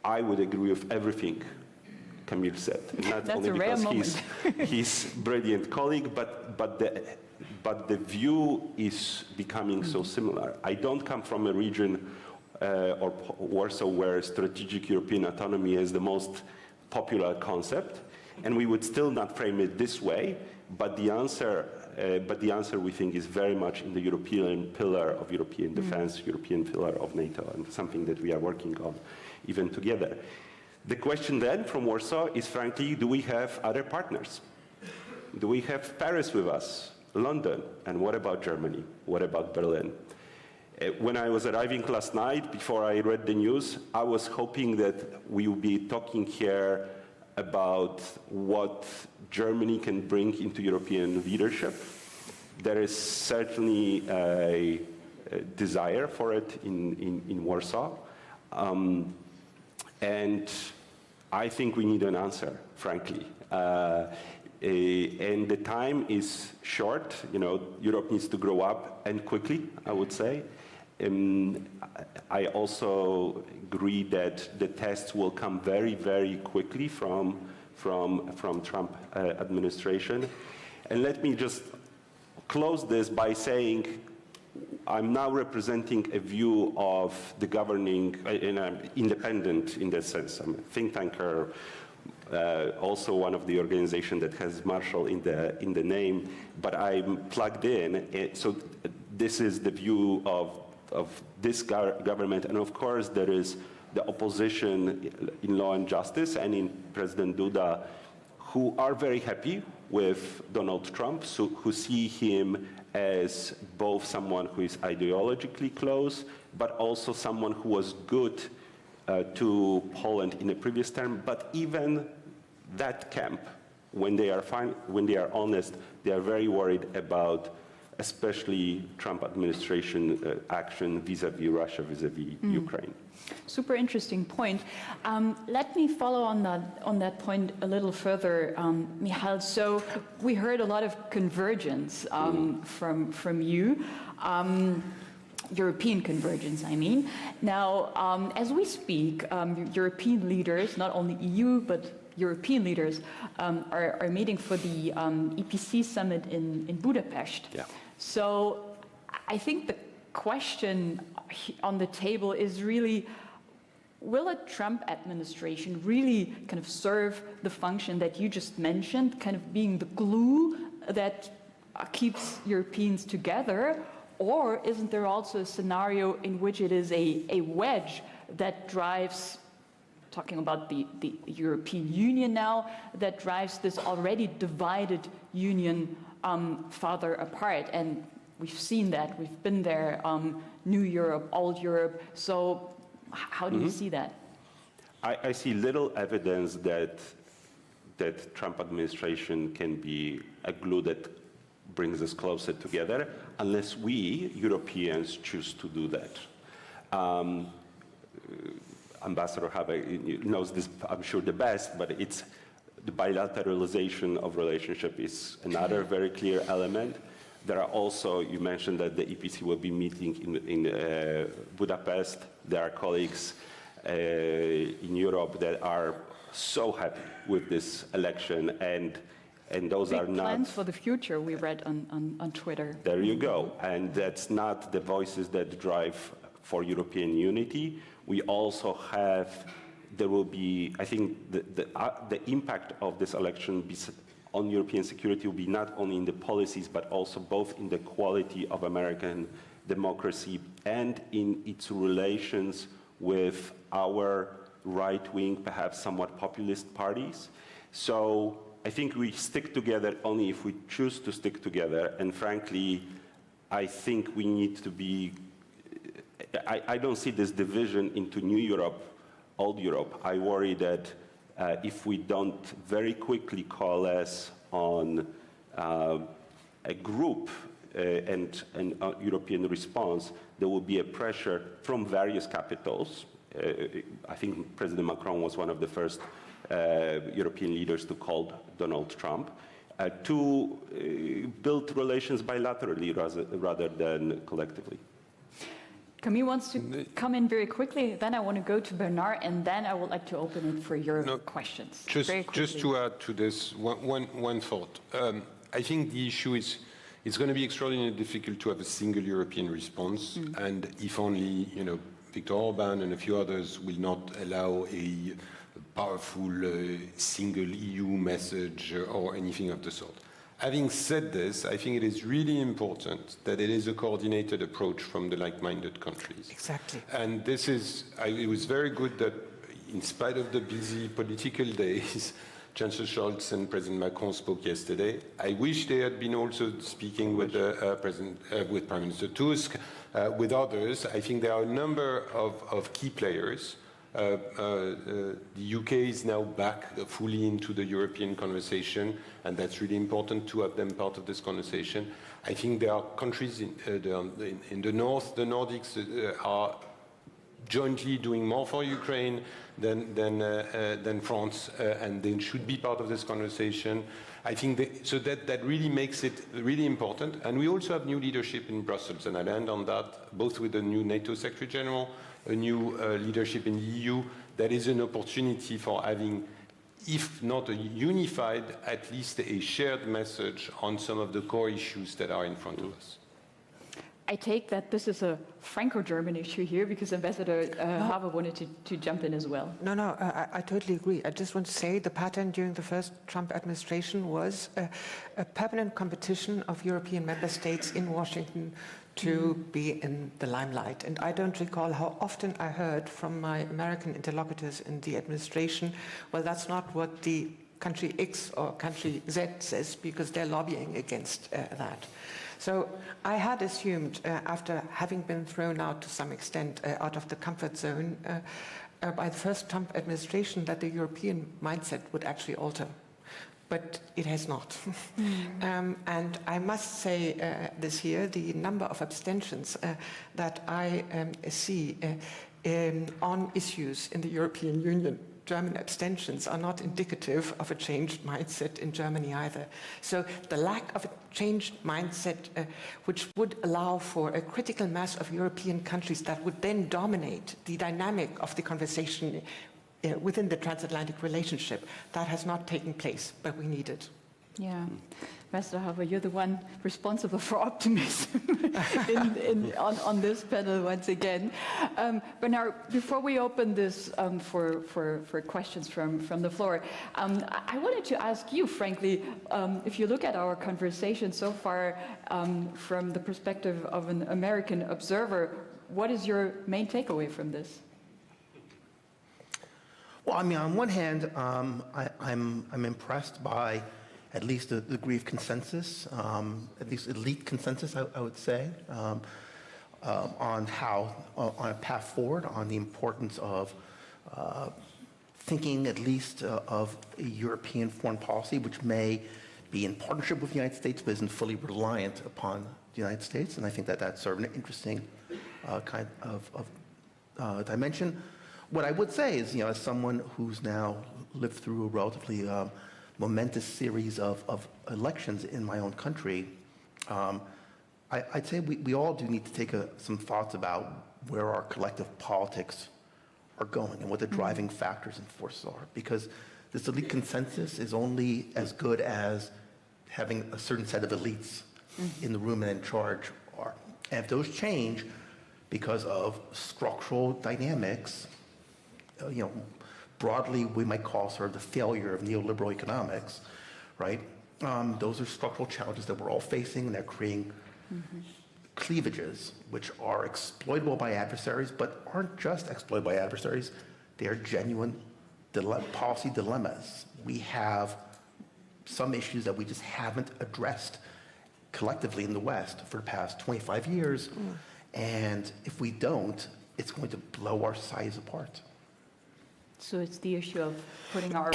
I would agree with everything Camille said. Not That's only a rare because moment. he's brilliant colleague, but the view is becoming so similar. I don't come from a region or Warsaw where strategic European autonomy is the most popular concept, and we would still not frame it this way, but the answer we think is very much in the European pillar of European defense, European pillar of NATO, and something that we are working on even together. The question then from Warsaw is, frankly, do we have other partners? Do we have Paris with us, London, and what about Germany? What about Berlin? When I was arriving last night, before I read the news, I was hoping that we would be talking here about what Germany can bring into European leadership. There is certainly a desire for it in Warsaw. And I think we need an answer, frankly. And the time is short. You know, Europe needs to grow up, and quickly, I would say. I also agree that the tests will come very, very quickly from Trump administration. And let me just close this by saying I'm now representing a view of the governing, independent in that sense. I'm a think tanker, also one of the organizations that has Marshall in the name, but I'm plugged in. So this is the view of this government, and of course there is the opposition in Law and Justice and in President Duda, who are very happy with Donald Trump, so who see him as both someone who is ideologically close, but also someone who was good to Poland in the previous term. But even that camp, when they are honest, they are very worried about especially Trump administration action vis-a-vis Russia, vis-a-vis Ukraine. Super interesting point. Let me follow on that point a little further, Michal. So we heard a lot of convergence from you. European convergence, I mean. Now, as we speak, European leaders, not only EU, but European leaders, are meeting for the EPC summit in Budapest. Yeah. So I think the question on the table is really, will a Trump administration really kind of serve the function that you just mentioned, kind of being the glue that keeps Europeans together? Or isn't there also a scenario in which it is a wedge that drives, talking about the European Union now, that drives this already divided union farther apart? And we've seen that, we've been there, New Europe, Old Europe. So how do you see that? I see little evidence that Trump administration can be a glue that brings us closer together, unless we, Europeans, choose to do that. Ambassador Habeck knows this, I'm sure, the best, but it's the bilateralization of relationship is another very clear element. There are also, you mentioned that the EPC will be meeting in Budapest. There are colleagues in Europe that are so happy with this election, and those Big are not plans for the future, we read on Twitter. There you go. And that's not the voices that drive for European unity. We also have, there will be, I think, the impact of this election on European security will be not only in the policies, but also both in the quality of American democracy and in its relations with our right-wing, perhaps somewhat populist parties. So I think we stick together only if we choose to stick together. And frankly, I think we need to be, I don't see this division into New Europe, Old Europe. I worry that if we don't very quickly coalesce on a group and an European response, there will be a pressure from various capitals. I think President Macron was one of the first European leaders to call Donald Trump, to build relations bilaterally rather than collectively. Camille wants to come in very quickly, then I want to go to Bernard, and then I would like to open it for your questions. Just to add to this, one thought. I think the issue is it's going to be extraordinarily difficult to have a single European response, and if only, Viktor Orban and a few others will not allow a powerful single EU message or anything of the sort. Having said this, I think it is really important that it is a coordinated approach from the like-minded countries. Exactly. And this is, it was very good that in spite of the busy political days, Chancellor Scholz and President Macron spoke yesterday. I wish they had been also speaking with with Prime Minister Tusk, with others. I think there are a number of key players. The UK is now back fully into the European conversation, and that's really important to have them part of this conversation. I think there are countries in the north, the Nordics, are jointly doing more for Ukraine than France, and they should be part of this conversation. I think that really makes it really important. And we also have new leadership in Brussels, and I land on that, both with the new NATO Secretary General, a new leadership in the EU. That is an opportunity for having, if not a unified, at least a shared message on some of the core issues that are in front of us. I take that this is a Franco-German issue here, because Ambassador Haber wanted to jump in as well. No, I totally agree. I just want to say the pattern during the first Trump administration was a permanent competition of European member states in Washington to be in the limelight. And I don't recall how often I heard from my American interlocutors in the administration, well, that's not what the country X or country Z says, because they're lobbying against that. So I had assumed, after having been thrown out to some extent out of the comfort zone by the first Trump administration, that the European mindset would actually alter. But it has not. And I must say this here, the number of abstentions that I see on issues in the European Union, German abstentions, are not indicative of a changed mindset in Germany either. So the lack of a changed mindset, which would allow for a critical mass of European countries that would then dominate the dynamic of the conversation within the transatlantic relationship, that has not taken place, but we need it. Yeah. Master Haber, you're the one responsible for optimism on this panel once again. Bernard, before we open this for questions from the floor, I wanted to ask you, frankly, if you look at our conversation so far from the perspective of an American observer, what is your main takeaway from this? Well, I mean, on one hand, I'm impressed by at least the degree of consensus, at least elite consensus, I would say, on a path forward, on the importance of thinking at least of a European foreign policy, which may be in partnership with the United States, but isn't fully reliant upon the United States. And I think that that's sort of an interesting kind of dimension. What I would say is, as someone who's now lived through a relatively momentous series of elections in my own country, I'd say we all do need to take some thoughts about where our collective politics are going and what the driving factors and forces are. Because this elite consensus is only as good as having a certain set of elites in the room and in charge are. And if those change because of structural dynamics, broadly, we might call sort of the failure of neoliberal economics, right? Those are structural challenges that we're all facing, and they're creating cleavages, which are exploitable by adversaries, but aren't just exploited by adversaries. They are genuine policy dilemmas. We have some issues that we just haven't addressed collectively in the West for the past 25 years, and if we don't, it's going to blow our societies apart. So it's the issue of putting our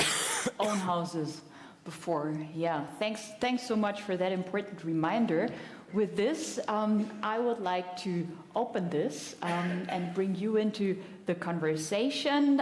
own houses before. Yeah, thanks so much for that important reminder. With this, I would like to open this and bring you into the conversation.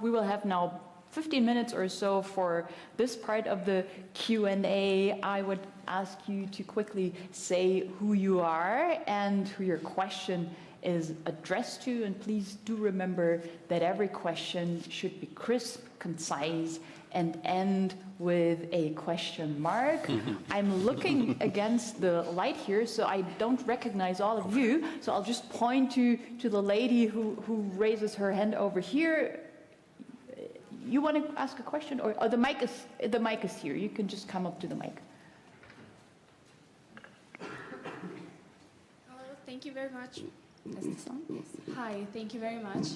We will have now 15 minutes or so for this part of the Q&A. I would ask you to quickly say who you are and who your question is addressed to, and please do remember that every question should be crisp, concise, and end with a question mark. I'm looking against the light here, so I don't recognize all of you, so I'll just point to the lady who raises her hand over here. You want to ask a question, or the mic is here. You can just come up to the mic. Hello, thank you very much. Is this on? Yes. Hi, thank you very much.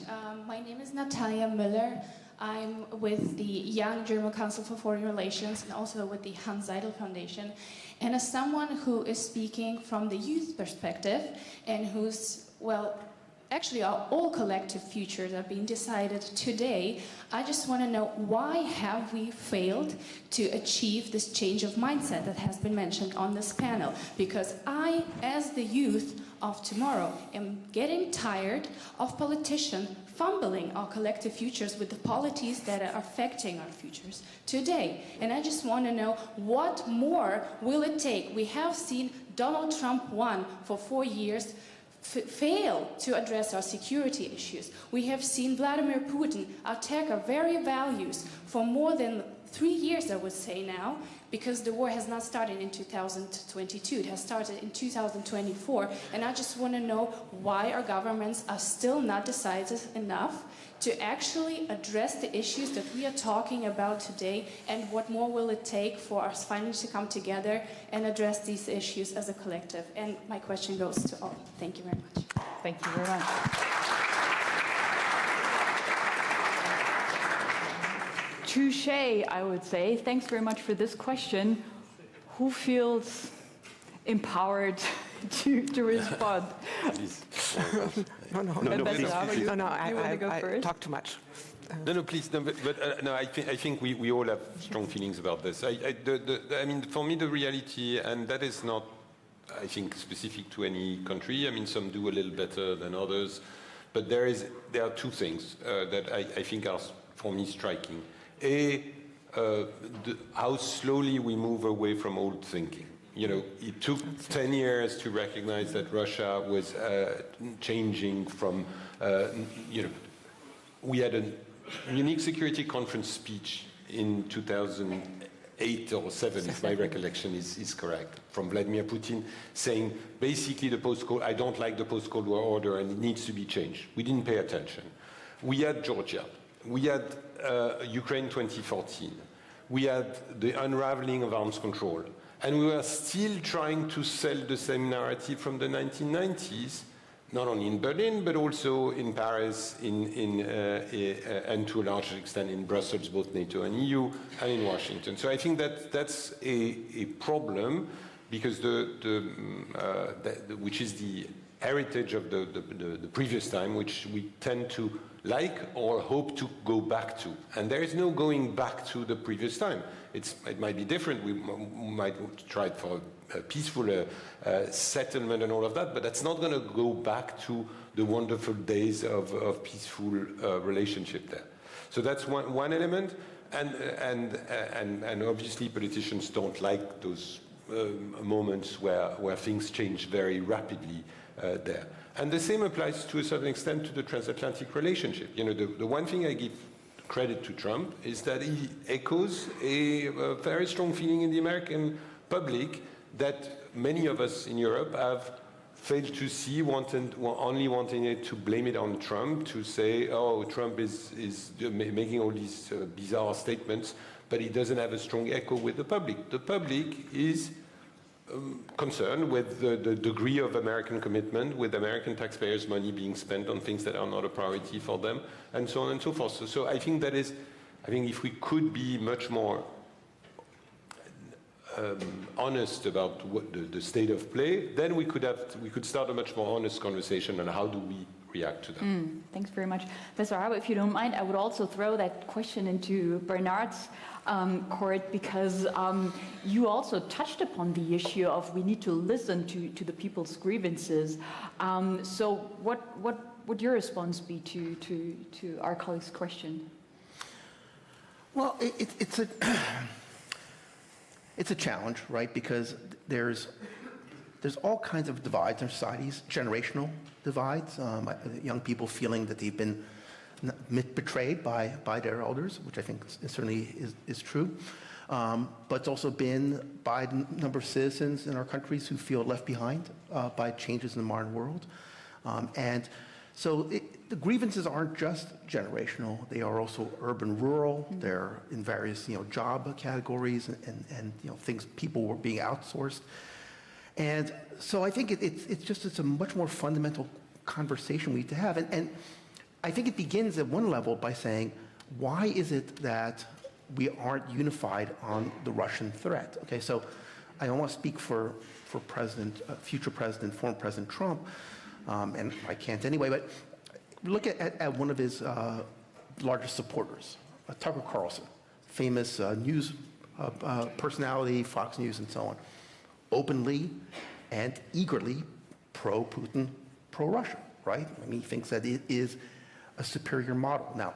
My name is Natalia Möller. I'm with the Young German Council for Foreign Relations and also with the Hans Seidel Foundation. And as someone who is speaking from the youth perspective and who's, well, actually all collective futures are being decided today, I just want to know, why have we failed to achieve this change of mindset that has been mentioned on this panel? Because I, as the youth of tomorrow, am getting tired of politicians fumbling our collective futures with the policies that are affecting our futures today. And I just want to know, what more will it take? We have seen Donald Trump won for 4 years, fail to address our security issues. We have seen Vladimir Putin attack our very values for more than 3 years, I would say now, because the war has not started in 2022. It has started in 2024. And I just want to know why our governments are still not decisive enough to actually address the issues that we are talking about today, and what more will it take for us finally to come together and address these issues as a collective. And my question goes to all. Thank you very much. Thank you very much. Touché, I would say. Thanks very much for this question. Who feels empowered to respond? No, please. I talk too much. No, please. No, but I think we all have strong feelings about this. I mean, for me, the reality, and that is not, I think, specific to any country. I mean, some do a little better than others, but there are two things that I think are, for me, striking. How slowly we move away from old thinking. You know, it took 10 years to recognize that Russia was changing from, you know, we had a Munich Security Conference speech in 2008 or 7, if my recollection is correct, from Vladimir Putin saying, basically, I don't like the post-Cold War order and it needs to be changed. We didn't pay attention. We had Georgia. We had Ukraine 2014. We had the unraveling of arms control. And we were still trying to sell the same narrative from the 1990s, not only in Berlin, but also in Paris, and to a large extent in Brussels, both NATO and EU, and in Washington. So I think that's a problem, because which is the heritage of the previous time, which we tend to like or hope to go back to. And there is no going back to the previous time. It might be different. We might try for a peaceful settlement and all of that, but that's not going to go back to the wonderful days of peaceful relationship there. So that's one element, and obviously politicians don't like those moments where things change very rapidly there. And the same applies to a certain extent to the transatlantic relationship. You know, the one thing I give credit to Trump is that he echoes a very strong feeling in the American public that many of us in Europe have failed to see, only wanting it to blame it on Trump, to say, oh, Trump is making all these bizarre statements, but he doesn't have a strong echo with the public. The public is concerned with the degree of American commitment, with American taxpayers' money being spent on things that are not a priority for them, and so on and so forth. So I think if we could be much more honest about what the state of play, then we could start a much more honest conversation on how do we react to that. Thanks very much. Professor Haber, if you don't mind, I would also throw that question into Bernard's court, because you also touched upon the issue of we need to listen to the people's grievances. So what would your response be to our colleague's question? Well, it's a challenge, right? Because there's all kinds of divides in our societies, generational divides, young people feeling that they've been betrayed by their elders, which I think certainly is true. But it's also been by the number of citizens in our countries who feel left behind by changes in the modern world. And so the grievances aren't just generational, they are also urban, rural, they're in various job categories and things, people were being outsourced. And so I think it's a much more fundamental conversation we need to have. And I think it begins at one level by saying, why is it that we aren't unified on the Russian threat? Okay, so I don't want to speak for future President, former President Trump, and I can't anyway, but look at one of his largest supporters, Tucker Carlson, famous news personality, Fox News and so on, openly and eagerly pro-Putin, pro-Russia, right? I mean, he thinks that it is a superior model. Now,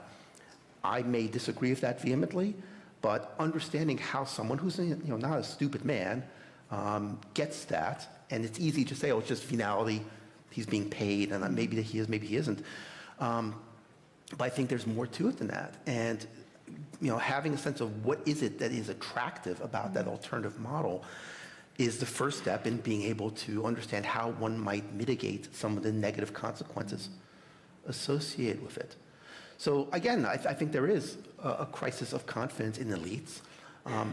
I may disagree with that vehemently, but understanding how someone who's not a stupid man gets that, and it's easy to say, oh, it's just venality, he's being paid, and maybe he is, maybe he isn't. But I think there's more to it than that. And having a sense of what is it that is attractive about that alternative model is the first step in being able to understand how one might mitigate some of the negative consequences associated with it. So again, I think there is a crisis of confidence in elites.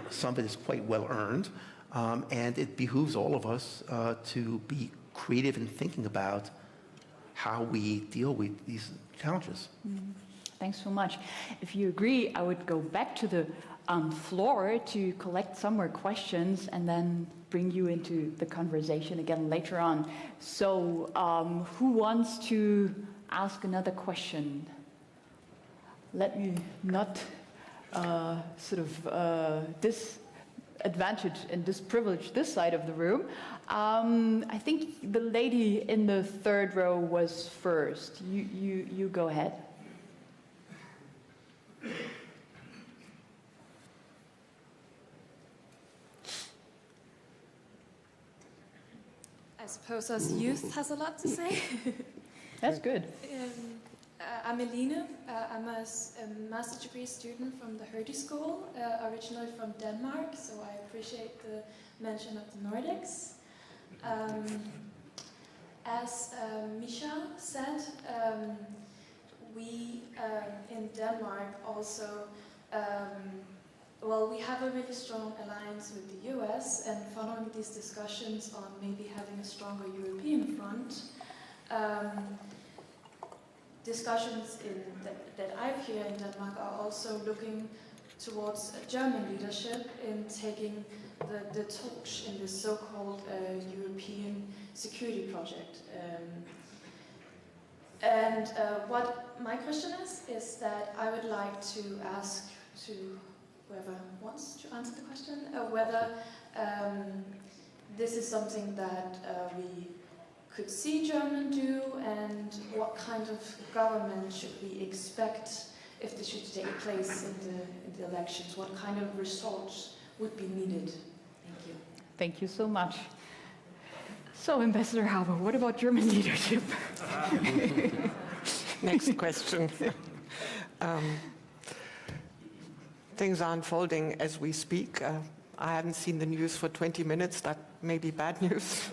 Some of it is quite well earned, and it behooves all of us to be creative in thinking about how we deal with these challenges. Thanks so much. If you agree, I would go back to the floor to collect some more questions and then bring you into the conversation again later on. So who wants to ask another question? Let me not disadvantage and disprivilege this side of the room. I think the lady in the third row was first. You go ahead. I suppose us youth has a lot to say. That's good. I'm Eline. I'm a master's degree student from the Hybride school, originally from Denmark, so I appreciate the mention of the Nordics. As Misha said, we in Denmark also, we have a really strong alliance with the US, and following these discussions on maybe having a stronger European front, discussions that I hear in Denmark are also looking towards German leadership in taking the torch in this so-called European security project. What my question is that I would like to ask to whoever wants to answer the question, whether this is something that we could see Germany do, and what kind of government should we expect if this should take place in the elections? What kind of results would be needed? Thank you. Thank you so much. So, Ambassador Haber, what about German leadership? Next question. Things are unfolding as we speak. I haven't seen the news for 20 minutes. That may be bad news.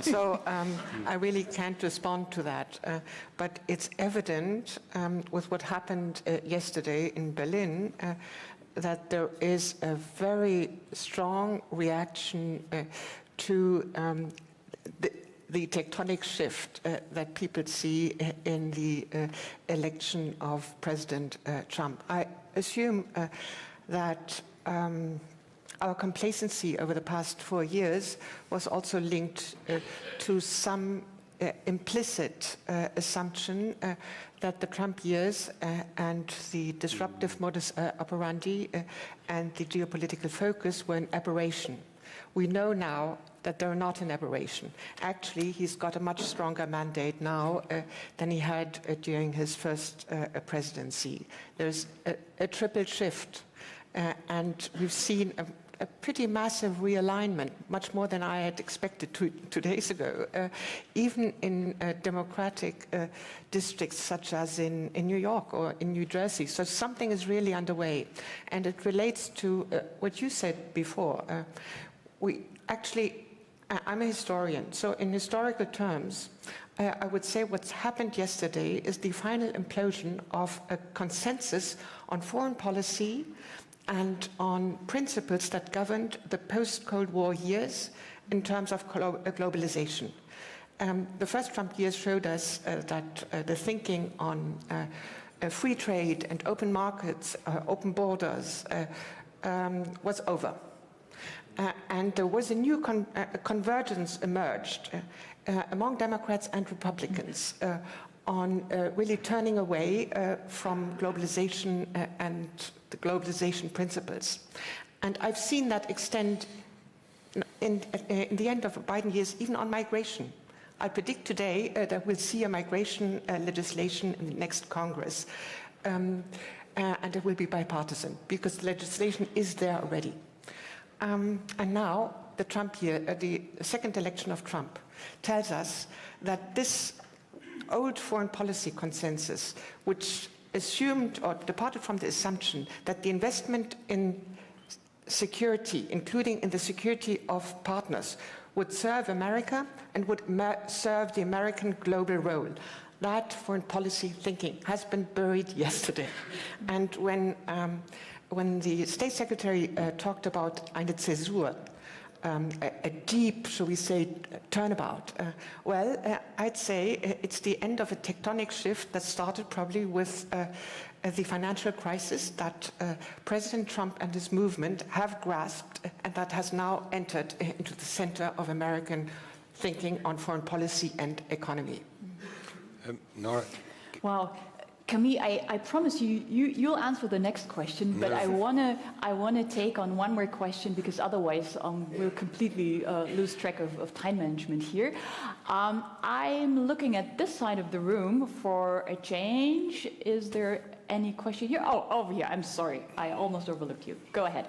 So I really can't respond to that. But it's evident with what happened yesterday in Berlin that there is a very strong reaction to the tectonic shift that people see in the election of President Trump. I assume that our complacency over the past 4 years was also linked to some implicit assumption that the Trump years and the disruptive modus operandi and the geopolitical focus were an aberration. We know now that they're not an aberration. Actually, he's got a much stronger mandate now than he had during his first presidency. There's a triple shift, and we've seen a pretty massive realignment, much more than I had expected 2 days ago, even in democratic districts such as in New York or in New Jersey. So something is really underway. And it relates to what you said before. I'm a historian, so in historical terms, I would say what's happened yesterday is the final implosion of a consensus on foreign policy and on principles that governed the post-Cold War years in terms of globalization. The first Trump years showed us that the thinking on free trade and open markets, open borders, was over. And there was a new convergence emerged among Democrats and Republicans on really turning away from globalization and the globalization principles. And I've seen that extend in the end of Biden years, even on migration. I predict today that we'll see a migration legislation in the next Congress. And it will be bipartisan, because the legislation is there already. And now, the Trump year, the second election of Trump, tells us that this old foreign policy consensus, which assumed or departed from the assumption that the investment in security, including in the security of partners, would serve America and would serve the American global role. That foreign policy thinking has been buried yesterday. And when the State Secretary talked about eine Zäsur, a deep, shall we say, turnabout, I'd say it's the end of a tectonic shift that started probably with the financial crisis that President Trump and his movement have grasped, and that has now entered into the center of American thinking on foreign policy and economy. Nora. Well, Camille, I promise you'll answer the next question, but I wanna take on one more question, because otherwise we'll completely lose track of time management here. I'm looking at this side of the room for a change. Is there any question here? Oh, over here. I'm sorry, I almost overlooked you. Go ahead.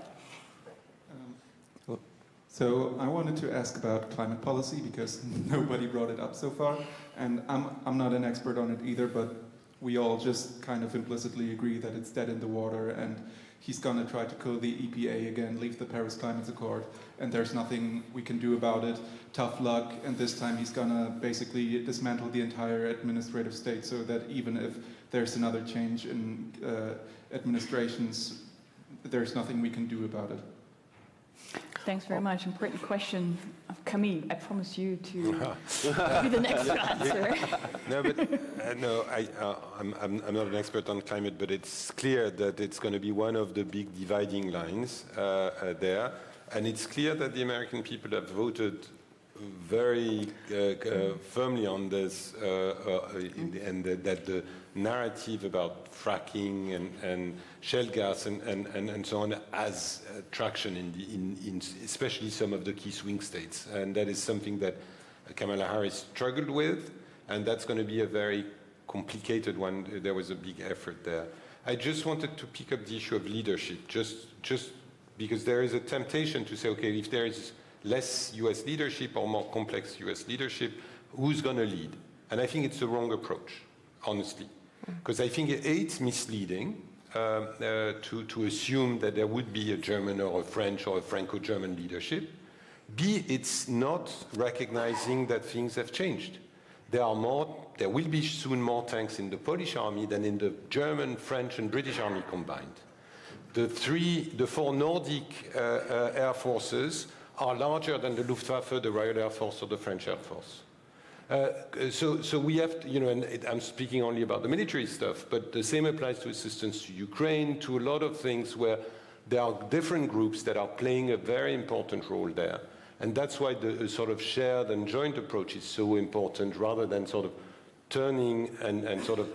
So I wanted to ask about climate policy, because nobody brought it up so far, and I'm not an expert on it either, but we all just kind of implicitly agree that it's dead in the water, and he's going to try to kill the EPA again, leave the Paris Climate Accord, and there's nothing we can do about it. Tough luck, and this time he's going to basically dismantle the entire administrative state, so that even if there's another change in administrations, there's nothing we can do about it. Thanks very much. Important question. Camille, I promise you to be the next answer. No, but I'm not an expert on climate, but it's clear that it's going to be one of the big dividing lines there. And it's clear that the American people have voted very firmly on this, and that the narrative about fracking and shale gas and so on has traction in especially some of the key swing states, and that is something that Kamala Harris struggled with, and that's going to be a very complicated one. There was a big effort there. I just wanted to pick up the issue of leadership, just because there is a temptation to say, okay, if there is less U.S. leadership or more complex U.S. leadership, who's going to lead? And I think it's the wrong approach, honestly. Because I think it's misleading to assume that there would be a German or a French or a Franco-German leadership. B, it's not recognizing that things have changed. There will be soon more tanks in the Polish army than in the German, French, and British army combined. The four Nordic air forces are larger than the Luftwaffe, the Royal Air Force, or the French Air Force. So we have to, and I'm speaking only about the military stuff, but the same applies to assistance to Ukraine, to a lot of things where there are different groups that are playing a very important role there. And that's why the sort of shared and joint approach is so important, rather than sort of turning and sort of,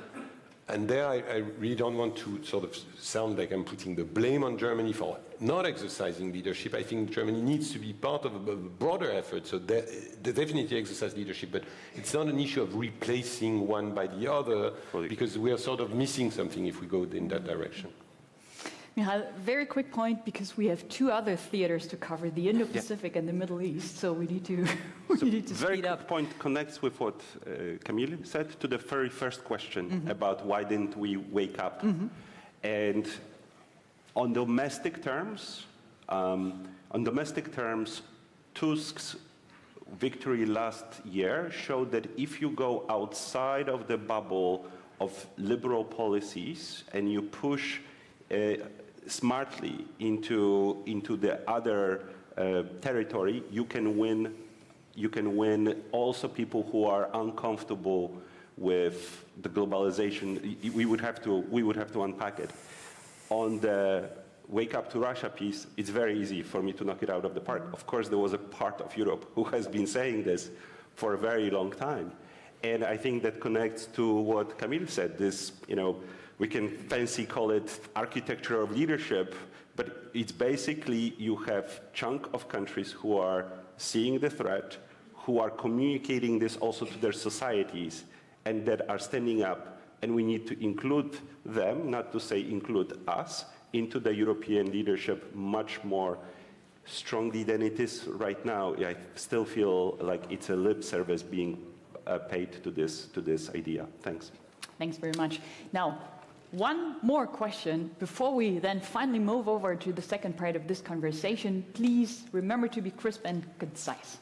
and there I really don't want to sort of sound like I'm putting the blame on Germany for not exercising leadership. I think Germany needs to be part of a broader effort, so they definitely exercise leadership, but it's not an issue of replacing one by the other, because we are sort of missing something if we go in that direction. Michal, very quick point, because we have two other theaters to cover, the Indo-Pacific and the Middle East, so we need to, speed up. Very quick point connects with what Camille said to the very first question about why didn't we wake up. And on domestic terms, Tusk's victory last year showed that if you go outside of the bubble of liberal policies and you push smartly into the other territory, you can win. You can win also people who are uncomfortable with the globalization. We would have to unpack it. On the wake up to Russia piece, it's very easy for me to knock it out of the park. Of course, there was a part of Europe who has been saying this for a very long time, and I think that connects to what Camille said. This, we can fancy call it architecture of leadership, but it's basically you have chunk of countries who are seeing the threat, who are communicating this also to their societies, and that are standing up, and we need to include them, not to say include us, into the European leadership much more strongly than it is right now. I still feel like it's a lip service being paid to this idea. Thanks. Thanks very much. Now, one more question before we then finally move over to the second part of this conversation. Please remember to be crisp and concise.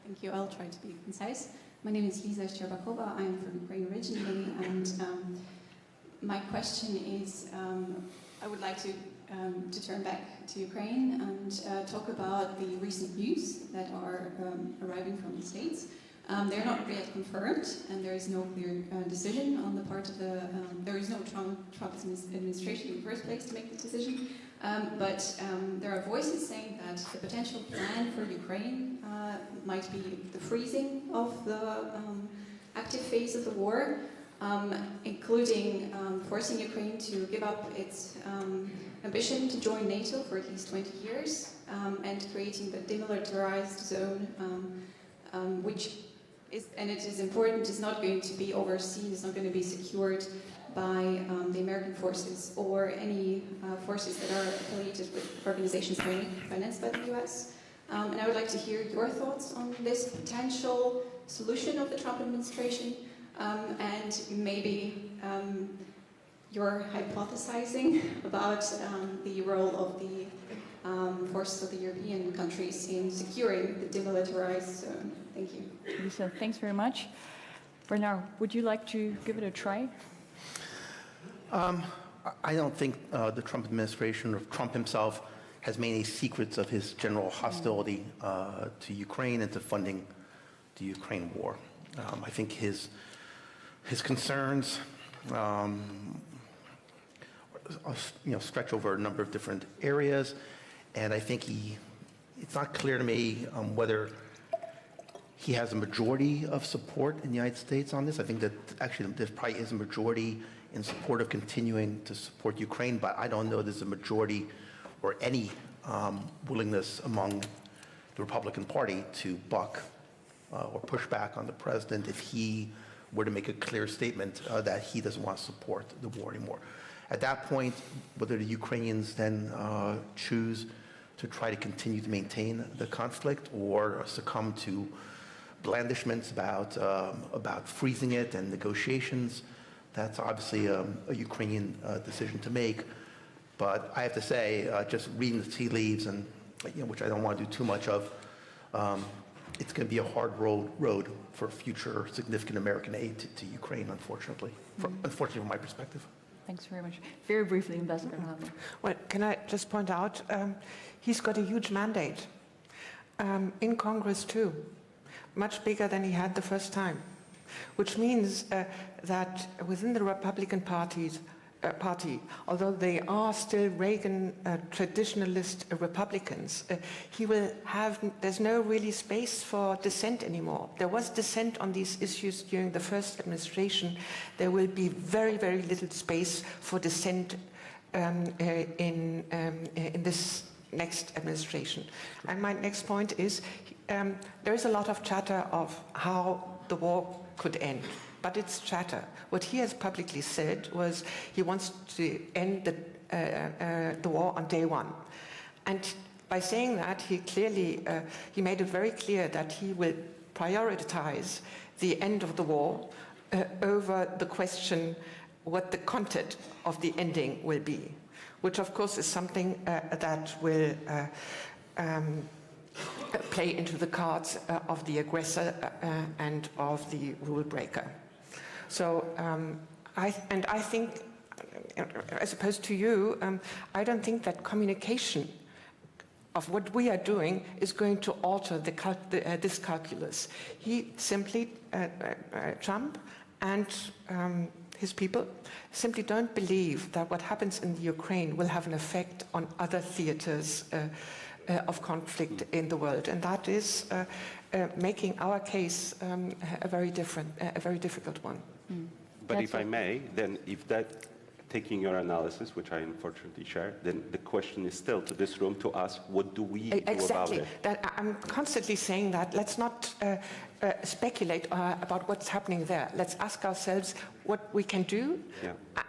Thank you. I'll try to be concise. My name is Lisa Szczerbakova. I'm from Ukraine originally, and my question is, I would like to turn back to Ukraine and talk about the recent news that are arriving from the States. They're not yet confirmed, and there is no clear decision on the part of the. There is no Trump's administration in the first place to make the decision, but there are voices saying that the potential plan for Ukraine might be the freezing of the active phase of the war, including forcing Ukraine to give up its ambition to join NATO for at least 20 years, and creating the demilitarized zone, which is, and it is important, is not going to be overseen, is not going to be secured by the American forces or any forces that are affiliated with organizations financed by the US. And I would like to hear your thoughts on this potential solution of the Trump administration, and maybe you're hypothesizing about the role of the forces of the European countries in securing the demilitarized zone. Thank you. Lisa, thanks very much. Bernard, would you like to give it a try? I don't think the Trump administration or Trump himself has made any secrets of his general hostility to Ukraine and to funding the Ukraine war. I think his concerns stretch over a number of different areas, and I think it's not clear to me whether he has a majority of support in the United States on this. I think that actually there probably is a majority in support of continuing to support Ukraine, but I don't know there's a majority or any willingness among the Republican Party to buck or push back on the president if he were to make a clear statement that he doesn't want to support the war anymore. At that point, whether the Ukrainians then choose to try to continue to maintain the conflict or succumb to blandishments about freezing it and negotiations, that's obviously a Ukrainian decision to make. But I have to say, just reading the tea leaves, and which I don't want to do too much of, it's going to be a hard road for future significant American aid to Ukraine, unfortunately. Unfortunately, from my perspective. Thanks very much. Very briefly, Ambassador Haller. Well, can I just point out, he's got a huge mandate in Congress too, much bigger than he had the first time, which means that within the Republican parties, party, although they are still Reagan traditionalist Republicans, there's no really space for dissent anymore. There was dissent on these issues during the first administration. There will be very, very little space for dissent in this next administration. And my next point is, there is a lot of chatter of how the war could end. But it's chatter. What he has publicly said was he wants to end the war on day one. And by saying that, he made it very clear that he will prioritize the end of the war over the question what the content of the ending will be, which of course is something that will play into the cards of the aggressor and of the rule breaker. So I think, as opposed to you, I don't think that communication of what we are doing is going to alter this calculus. He simply, Trump and his people, simply don't believe that what happens in the Ukraine will have an effect on other theaters of conflict in the world, and that is making our case a very difficult one. But if I may, then if that, taking your analysis, which I unfortunately share, then the question is still to this room to ask, what do we do about it? That I'm constantly saying that. Let's not speculate about what's happening there. Let's ask ourselves what we can do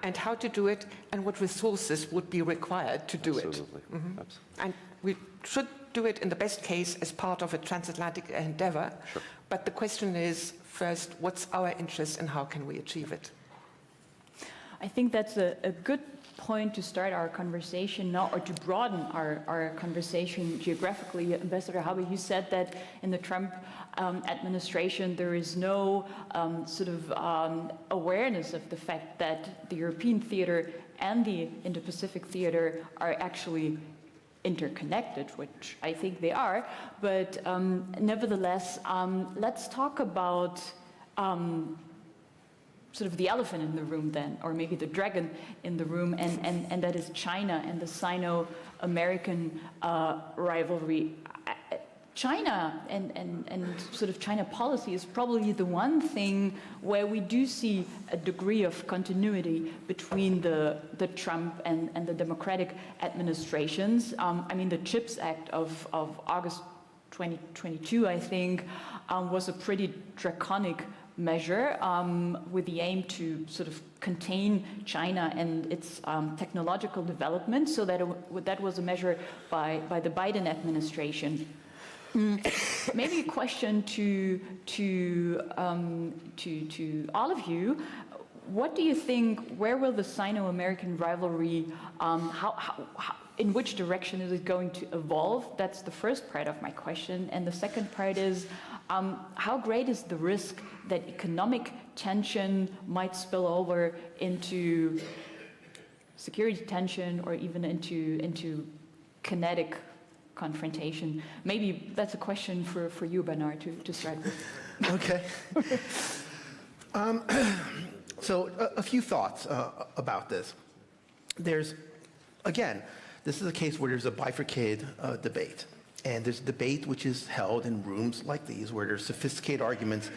and how to do it and what resources would be required to do it. Mm-hmm. Absolutely. And we should do it in the best case as part of a transatlantic endeavor. Sure. But the question is, first, what's our interest and how can we achieve it? I think that's a good point to start our conversation now, or to broaden our conversation geographically. Ambassador Haber, you said that in the Trump administration there is no awareness of the fact that the European theater and the Indo-Pacific theater are actually interconnected, which I think they are. But nevertheless, let's talk about sort of the elephant in the room then, or maybe the dragon in the room, and that is China and the Sino-American rivalry. China and sort of China policy is probably the one thing where we do see a degree of continuity between the Trump and the Democratic administrations. I mean, the CHIPS Act of August 2022, I think, was a pretty draconic measure with the aim to sort of contain China and its technological development. So that was a measure by the Biden administration. Maybe a question to all of you. What do you think? Where will the Sino-American rivalry? In which direction is it going to evolve? That's the first part of my question. And the second part is, how great is the risk that economic tension might spill over into security tension or even into kinetic confrontation? Maybe that's a question for you, Bernard, to start with. Okay. So a few thoughts about this. There's, again, this is a case where there's a bifurcated debate. And there's a debate which is held in rooms like these where there's sophisticated arguments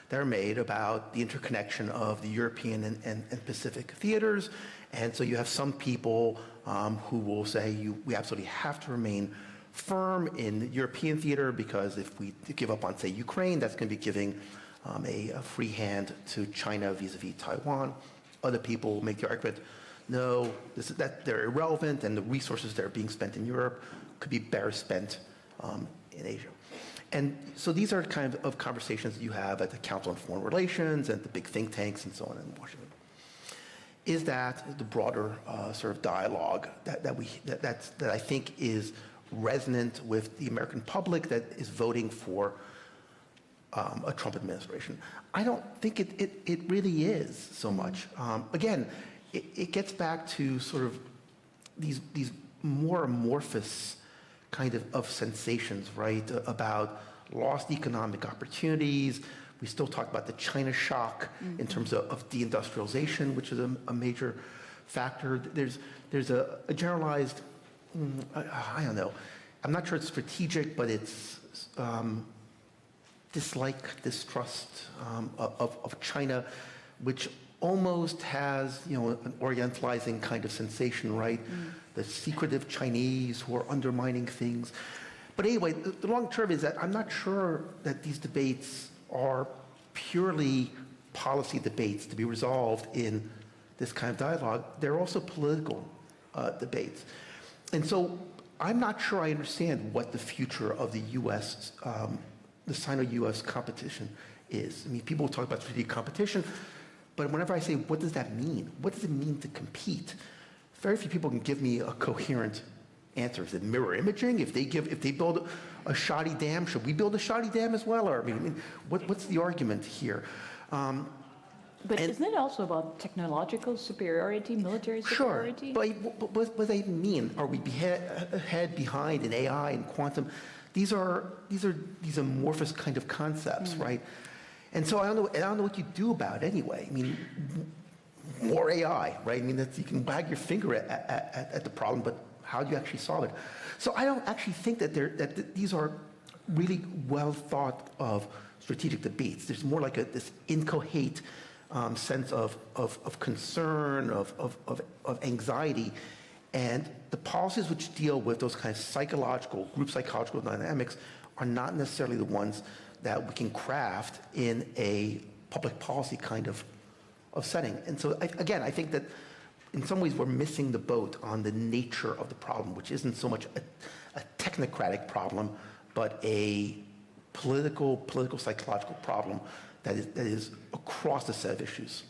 that are made about the interconnection of the European and Pacific theaters. And so you have some people who will say we absolutely have to remain firm in the European theater because if we give up on, say, Ukraine, that's going to be giving a free hand to China vis-a-vis Taiwan. Other people make the argument, no, that they're irrelevant and the resources that are being spent in Europe could be better spent in Asia. And so these are kind of conversations that you have at the Council on Foreign Relations and the big think tanks and so on in Washington. Is that the broader sort of dialogue that I think is resonant with the American public that is voting for a Trump administration? I don't think it really is so much. Again, it gets back to sort of these more amorphous kind of sensations, right, about lost economic opportunities. We still talk about the China shock in terms of deindustrialization, which is a major factor. There's a generalized, I don't know, I'm not sure it's strategic, but it's dislike, distrust of China, which almost has, an orientalizing kind of sensation, right? The secretive Chinese who are undermining things. But anyway, the long term is that I'm not sure that these debates are purely policy debates to be resolved in this kind of dialogue. They're also political debates. And so I'm not sure I understand what the future of the U.S., the Sino-U.S. competition is. I mean, people talk about strategic competition, but whenever I say, what does that mean? What does it mean to compete? Very few people can give me a coherent answer. Is it mirror imaging? If they build a shoddy dam, should we build a shoddy dam as well? Or I mean, what's the argument here? But isn't it also about technological superiority, military superiority? Sure, but what does that even mean? Are we ahead, behind in AI and quantum? These are these amorphous kind of concepts, right? And so I don't know what you do about it anyway. I mean, more AI, right? I mean, you can wag your finger at the problem, but how do you actually solve it? So I don't actually think that these are really well thought of strategic debates. There's more like this incoherent sense of concern, of anxiety, and the policies which deal with those kind of group psychological dynamics are not necessarily the ones that we can craft in a public policy kind of setting. And so, again, I think that in some ways we're missing the boat on the nature of the problem, which isn't so much a technocratic problem, but a political psychological problem that is across the set of issues.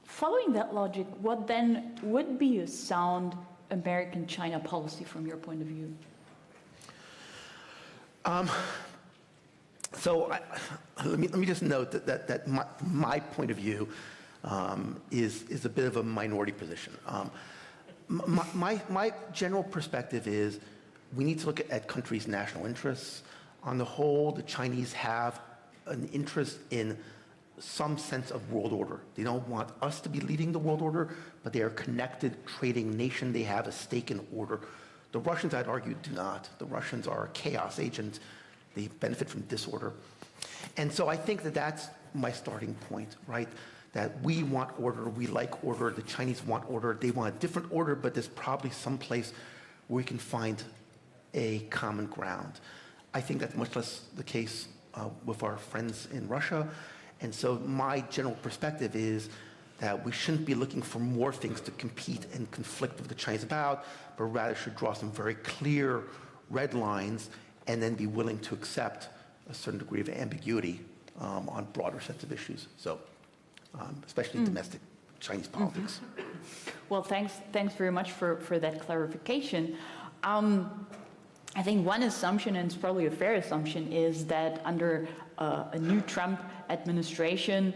Following that logic, what then would be a sound American-China policy from your point of view? So let me just note that my point of view is a bit of a minority position. My general perspective is we need to look at countries' national interests. On the whole, the Chinese have an interest in some sense of world order. They don't want us to be leading the world order, but they are a connected trading nation. They have a stake in order. The Russians, I'd argue, do not. The Russians are a chaos agent. They benefit from disorder. And so I think that that's my starting point, right? That we want order, we like order, the Chinese want order, they want a different order, but there's probably some place where we can find a common ground. I think that's much less the case with our friends in Russia. And so my general perspective is that we shouldn't be looking for more things to compete and conflict with the Chinese about, but rather should draw some very clear red lines and then be willing to accept a certain degree of ambiguity on broader sets of issues. So, especially domestic Chinese politics. Well, thanks very much for that clarification. I think one assumption, and it's probably a fair assumption, is that under a new Trump administration,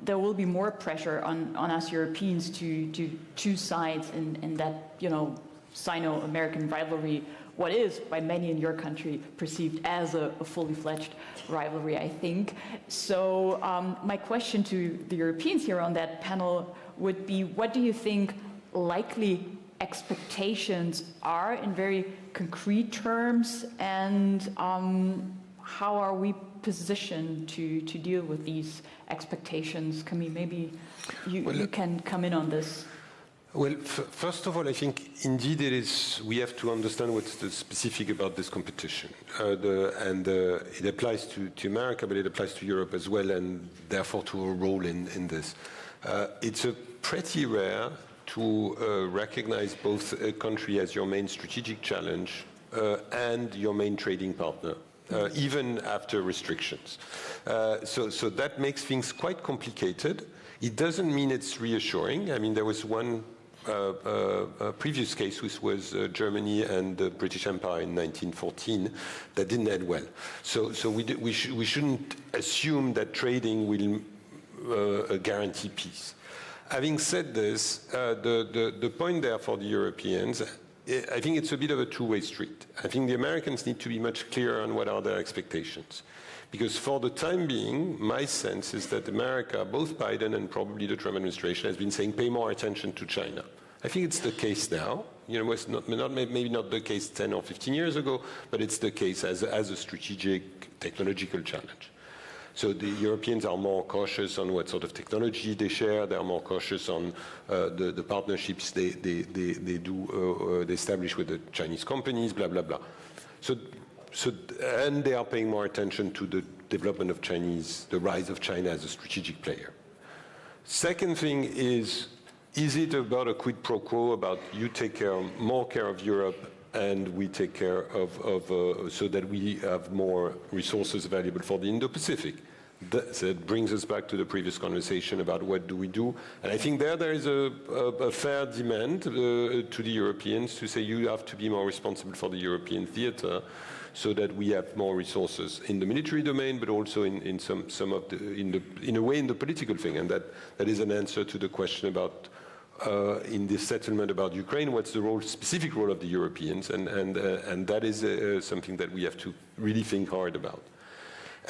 there will be more pressure on us Europeans to choose sides in that, Sino-American rivalry, what is by many in your country perceived as a fully fledged rivalry, I think. So my question to the Europeans here on that panel would be, what do you think likely expectations are in very concrete terms, and how are we positioned to deal with these expectations? Camille, maybe you can come in on this. Well, first of all, I think indeed we have to understand what's the specific about this competition. It applies to America, but it applies to Europe as well, and therefore to a role in this. It's pretty rare to recognize both a country as your main strategic challenge and your main trading partner, even after restrictions. So that makes things quite complicated. It doesn't mean it's reassuring. I mean, there was one previous case, which was Germany and the British Empire in 1914, that didn't end well. So we shouldn't assume that trading will guarantee peace. Having said this, the point there for the Europeans, I think it's a bit of a two-way street. I think the Americans need to be much clearer on what are their expectations, Because for the time being, my sense is that America, both Biden and probably the Trump administration, has been saying pay more attention to China. I think it's the case now. You know, it's maybe not the case 10 or 15 years ago, but it's the case as a strategic technological challenge. So the Europeans are more cautious on what sort of technology they share. They are more cautious on the partnerships they establish with the Chinese companies, blah, blah, blah. And they are paying more attention to the development of the rise of China as a strategic player. Second thing is it about a quid pro quo, about you take more care of Europe and we take care so that we have more resources available for the Indo-Pacific? That brings us back to the previous conversation about what do we do. And I think there is a fair demand to the Europeans to say you have to be more responsible for the European theater, so that we have more resources in the military domain, but also in a way in the political thing. And that is an answer to the question about in this settlement about Ukraine, what's the specific role of the Europeans, and that is something that we have to really think hard about.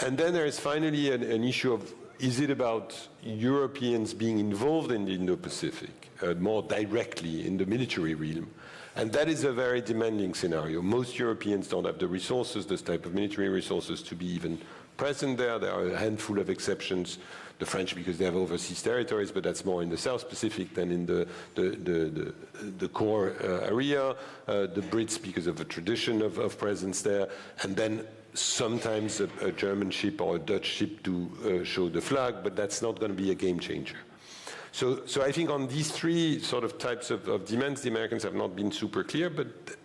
And then there is finally an issue of, is it about Europeans being involved in the Indo-Pacific more directly in the military realm? And that is a very demanding scenario. Most Europeans don't have the resources, this type of military resources, to be even present there. There are a handful of exceptions. The French, because they have overseas territories, but that's more in the South Pacific than in the core area. The Brits, because of a tradition of presence there. And then sometimes a German ship or a Dutch ship to show the flag, but that's not going to be a game changer. So I think on these three sort of types of demands, the Americans have not been super clear,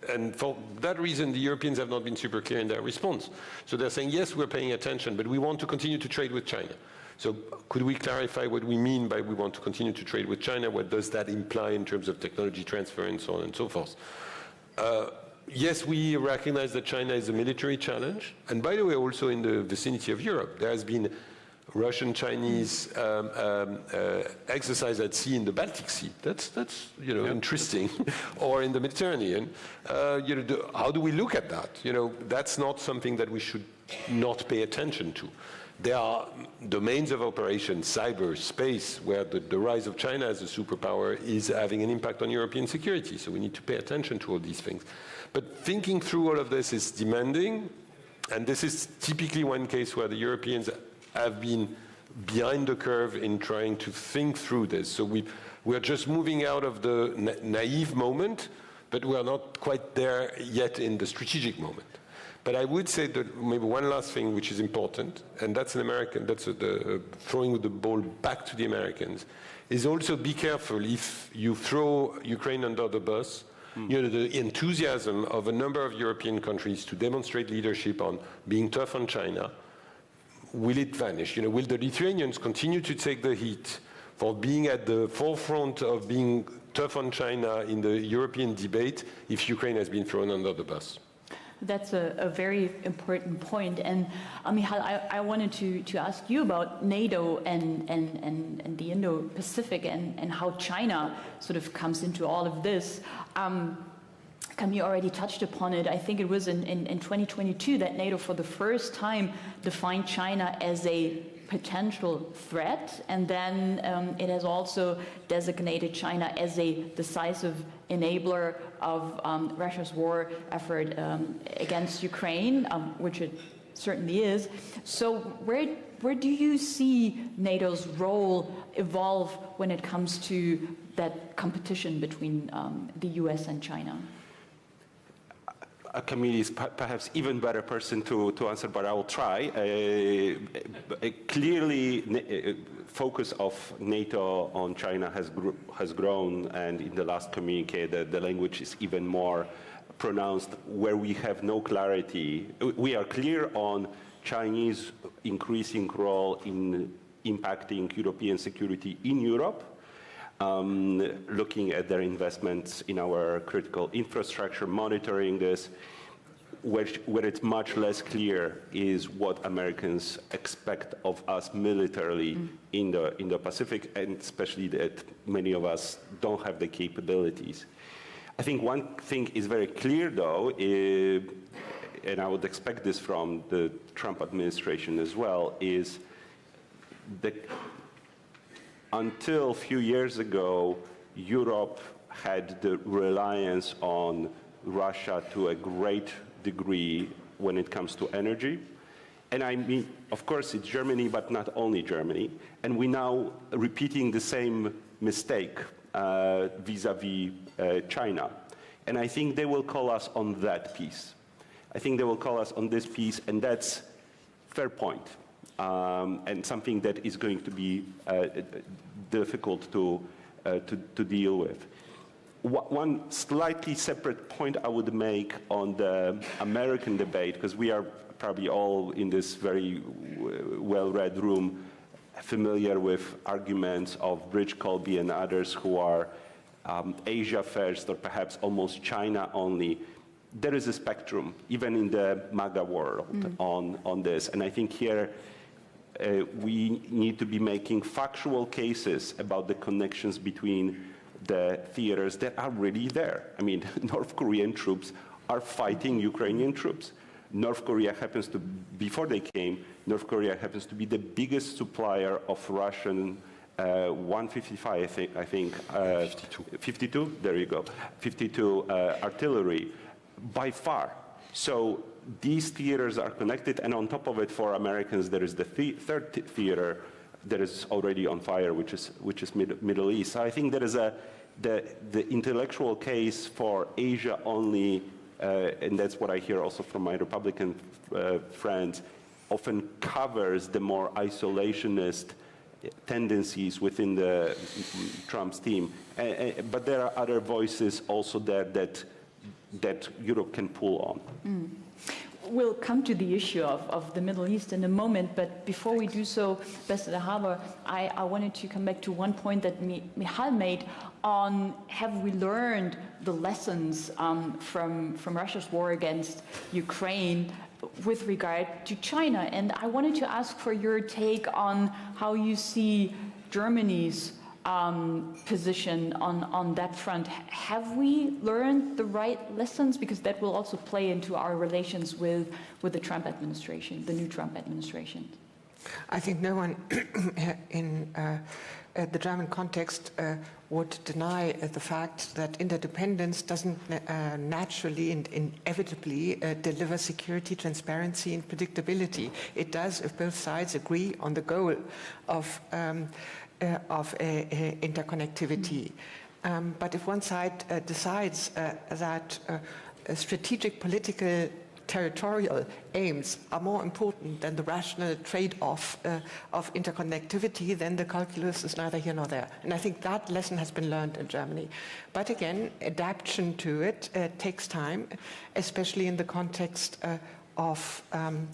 and for that reason, the Europeans have not been super clear in their response. So they're saying, yes, we're paying attention, but we want to continue to trade with China. So could we clarify what we mean by we want to continue to trade with China? What does that imply in terms of technology transfer and so on and so forth? Yes, we recognize that China is a military challenge. And by the way, also in the vicinity of Europe, there has been Russian-Chinese exercise at sea in the Baltic Sea. That's interesting. Or in the Mediterranean. How do we look at that? That's not something that we should not pay attention to. There are domains of operation, cyber, space, where the rise of China as a superpower is having an impact on European security. So we need to pay attention to all these things. But thinking through all of this is demanding. And this is typically one case where the Europeans have been behind the curve in trying to think through this. So we're just moving out of the naive moment, but we're not quite there yet in the strategic moment. But I would say that maybe one last thing which is important, and that's throwing the ball back to the Americans, is also be careful if you throw Ukraine under the bus. The enthusiasm of a number of European countries to demonstrate leadership on being tough on China, will it vanish? Will the Lithuanians continue to take the heat for being at the forefront of being tough on China in the European debate if Ukraine has been thrown under the bus? That's a very important point. And Michal, I wanted to ask you about NATO and the Indo-Pacific and how China sort of comes into all of this. Camille already touched upon it. I think it was in 2022 that NATO for the first time defined China as a potential threat, and then it has also designated China as a decisive enabler of Russia's war effort against Ukraine, which it certainly is. So where do you see NATO's role evolve when it comes to that competition between the US and China? Camille is perhaps even better person to answer, but I will try. Clearly, focus of NATO on China has grown, and in the last communique, the language is even more pronounced, where we have no clarity. We are clear on Chinese increasing role in impacting European security in Europe. Looking at their investments in our critical infrastructure, monitoring this. Where it's much less clear is what Americans expect of us militarily in the Pacific, and especially that many of us don't have the capabilities. I think one thing is very clear, though, and I would expect this from the Trump administration as well, is that until a few years ago, Europe had the reliance on Russia to a great degree when it comes to energy. And I mean, of course, it's Germany, but not only Germany. And we're now repeating the same mistake vis-a-vis China. And I think they will call us on that piece. I think they will call us on this piece, and that's fair point, and something that is going to be difficult to deal with. One slightly separate point I would make on the American debate, because we are probably all in this very well-read room familiar with arguments of Rich Colby and others who are Asia first or perhaps almost China only. There is a spectrum, even in the MAGA world, on this. And I think here we need to be making factual cases about the connections between the theaters that are really there. I mean, North Korean troops are fighting Ukrainian troops. North Korea happens to, before they came, North Korea happens to be the biggest supplier of Russian 155, I think 52, there you go, 52 artillery, by far. So these theaters are connected, and on top of it, for Americans, there is the third theater that is already on fire, which is Middle East. So I think there is the intellectual case for Asia only, and that's what I hear also from my Republican friends, often covers the more isolationist tendencies within the Trump's team. But there are other voices also there that Europe can pull on. We'll come to the issue of the Middle East in a moment, but before we do so, Ambassador Haber, I wanted to come back to one point that Michal made on have we learned the lessons from Russia's war against Ukraine with regard to China. And I wanted to ask for your take on how you see Germany's position on that front. Have we learned the right lessons? Because that will also play into our relations with the Trump administration, the new Trump administration. I think no one in the German context would deny the fact that interdependence doesn't naturally and inevitably deliver security, transparency, and predictability. It does if both sides agree on the goal of interconnectivity. But if one side decides that strategic political territorial aims are more important than the rational trade-off of interconnectivity, then the calculus is neither here nor there. And I think that lesson has been learned in Germany. But again, adaptation to it takes time, especially in the context of an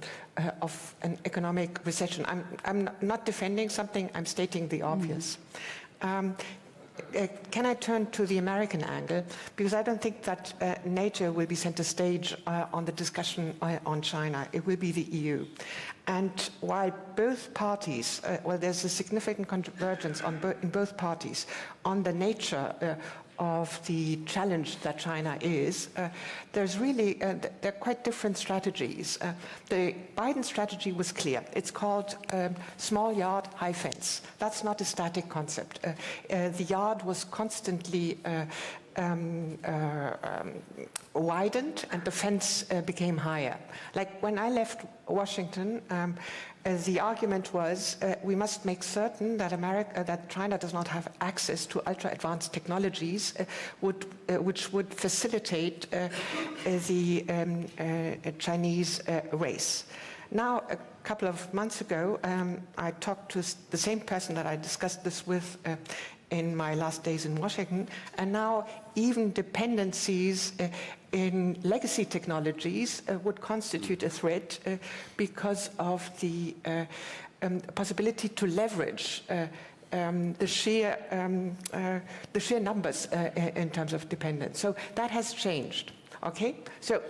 economic recession. I'm not defending something, I'm stating the obvious. Can I turn to the American angle? Because I don't think that NATO will be center stage on the discussion on China. It will be the EU. And while both parties, well, there's a significant convergence in both parties on the nature of the challenge that China is, there's really, they're quite different strategies. The Biden strategy was clear. It's called small yard, high fence. That's not a static concept. The yard was constantly widened and the fence became higher. Like when I left Washington, the argument was we must make certain that that China does not have access to ultra-advanced technologies which would facilitate the Chinese race. Now, a couple of months ago, I talked to the same person that I discussed this with in my last days in Washington, and now even dependencies in legacy technologies would constitute a threat because of the possibility to leverage the sheer numbers in terms of dependence. So that has changed. Okay, so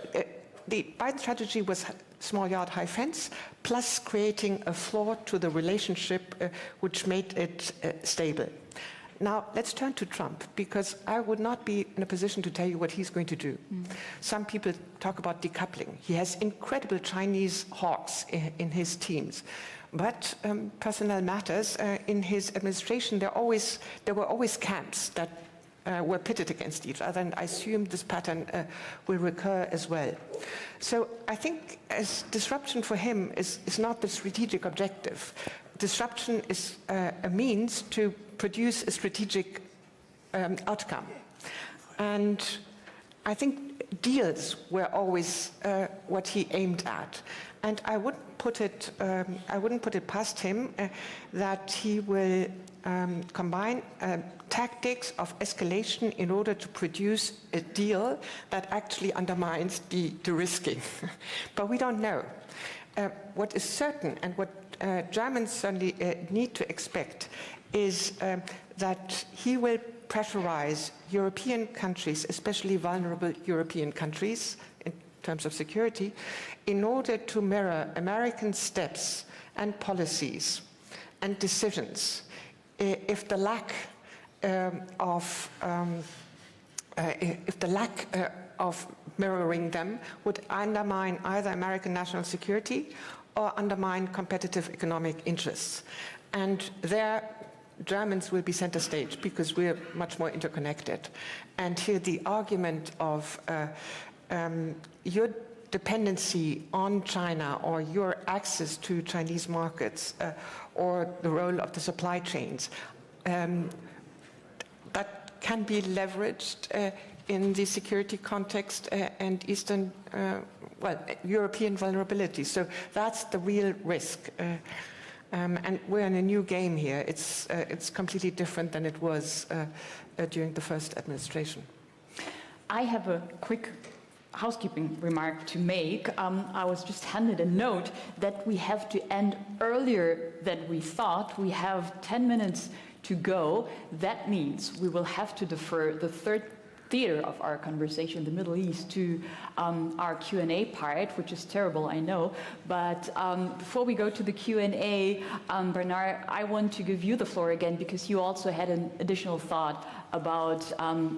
the Biden strategy was small yard, high fence, plus creating a floor to the relationship which made it stable. Now, let's turn to Trump, because I would not be in a position to tell you what he's going to do. Some people talk about decoupling. He has incredible Chinese hawks in his teams. But personnel matters. In his administration, there were always camps that were pitted against each other, and I assume this pattern will recur as well. So I think as disruption for him is not the strategic objective. Disruption is a means to produce a strategic outcome. And I think deals were always what he aimed at. And I wouldn't put it past him that he will combine tactics of escalation in order to produce a deal that actually undermines the risking. But we don't know. What is certain, and what Germans certainly need to expect, is that he will pressurize European countries, especially vulnerable European countries in terms of security, in order to mirror American steps and policies and decisions. If the lack of mirroring them would undermine either American national security or undermine competitive economic interests. And there, Germans will be center stage because we're much more interconnected. And here the argument of your dependency on China or your access to Chinese markets or the role of the supply chains, that can be leveraged in the security context and Eastern, European vulnerability. So that's the real risk. And we're in a new game here. It's completely different than it was during the first administration. I have a quick housekeeping remark to make. I was just handed a note that we have to end earlier than we thought. We have 10 minutes to go. That means we will have to defer the third theater of our conversation, the Middle East, to our Q&A part, which is terrible, I know. But before we go to the Q&A, Bernard, I want to give you the floor again because you also had an additional thought about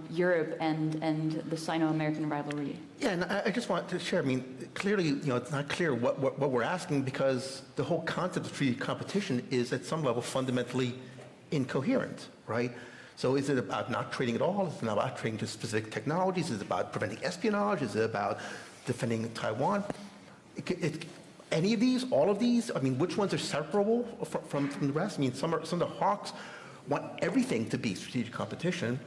Europe and the Sino-American rivalry. Yeah, and I just want to share, I mean, clearly, it's not clear what we're asking because the whole concept of strategic competition is at some level fundamentally incoherent, right? So is it about not trading at all? Is it about trading just specific technologies? Is it about preventing espionage? Is it about defending Taiwan? Any of these, all of these, I mean, which ones are separable from the rest? I mean, some of the hawks want everything to be strategic competition.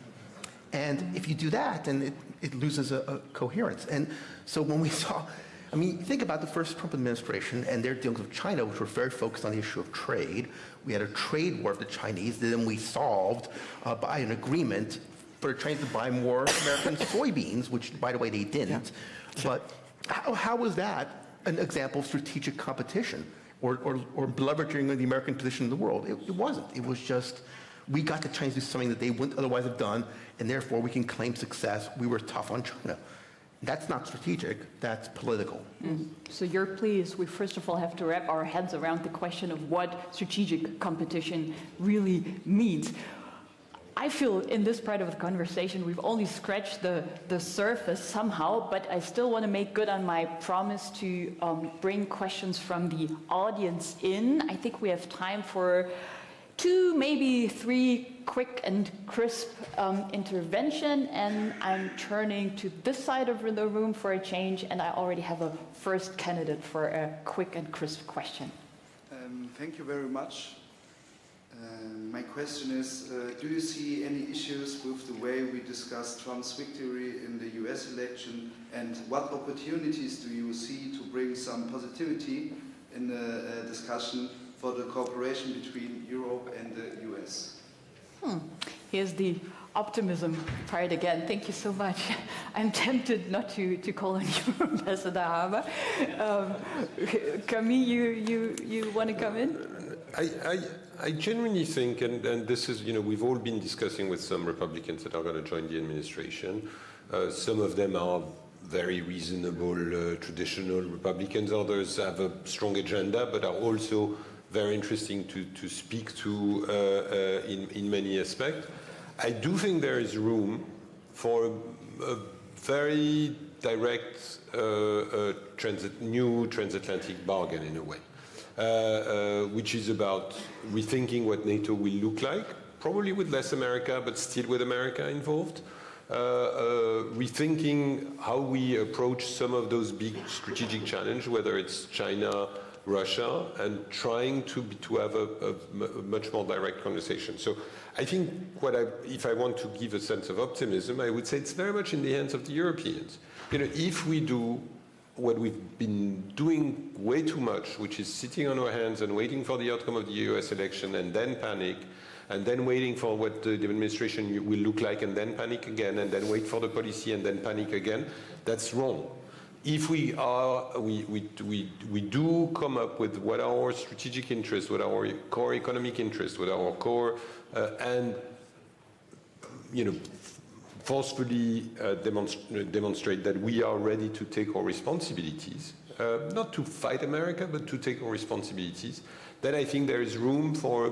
And if you do that, then it loses a coherence. And so when we saw, I mean, think about the first Trump administration and their dealings with China, which were very focused on the issue of trade. We had a trade war with the Chinese that then we solved by an agreement for the Chinese to buy more American soybeans, which, by the way, they didn't. Yeah. But how was that an example of strategic competition or leveraging the American position in the world? It wasn't. It was just, we got the Chinese to do something that they wouldn't otherwise have done, and therefore we can claim success. We were tough on China. That's not strategic, that's political. Mm-hmm. So your plea is we first of all have to wrap our heads around the question of what strategic competition really means. I feel in this part of the conversation we've only scratched the surface somehow, but I still want to make good on my promise to bring questions from the audience in. I think we have time for 2, maybe 3 quick and crisp intervention, and I'm turning to this side of the room for a change, and I already have a first candidate for a quick and crisp question. Thank you very much. My question is, do you see any issues with the way we discussed Trump's victory in the US election, and what opportunities do you see to bring some positivity in the discussion for the cooperation between Europe and the US? Here's the optimism part again. Thank you so much. I'm tempted not to call on you, Ambassador Haber. Camille, you want to come in? I genuinely think, and this is, we've all been discussing with some Republicans that are going to join the administration. Some of them are very reasonable, traditional Republicans. Others have a strong agenda, but are also very interesting to speak to in many aspects. I do think there is room for a very direct new transatlantic bargain in a way, which is about rethinking what NATO will look like, probably with less America, but still with America involved. Rethinking how we approach some of those big strategic challenges, whether it's China, Russia, and trying to have a much more direct conversation. So I think if I want to give a sense of optimism, I would say it's very much in the hands of the Europeans. If we do what we've been doing way too much, which is sitting on our hands and waiting for the outcome of the US election and then panic, and then waiting for what the administration will look like and then panic again, and then wait for the policy and then panic again, that's wrong. If we do come up with what are our strategic interests, what are our core economic interests, what are our core, and forcefully demonstrate that we are ready to take our responsibilities, not to fight America, but to take our responsibilities, then I think there is room for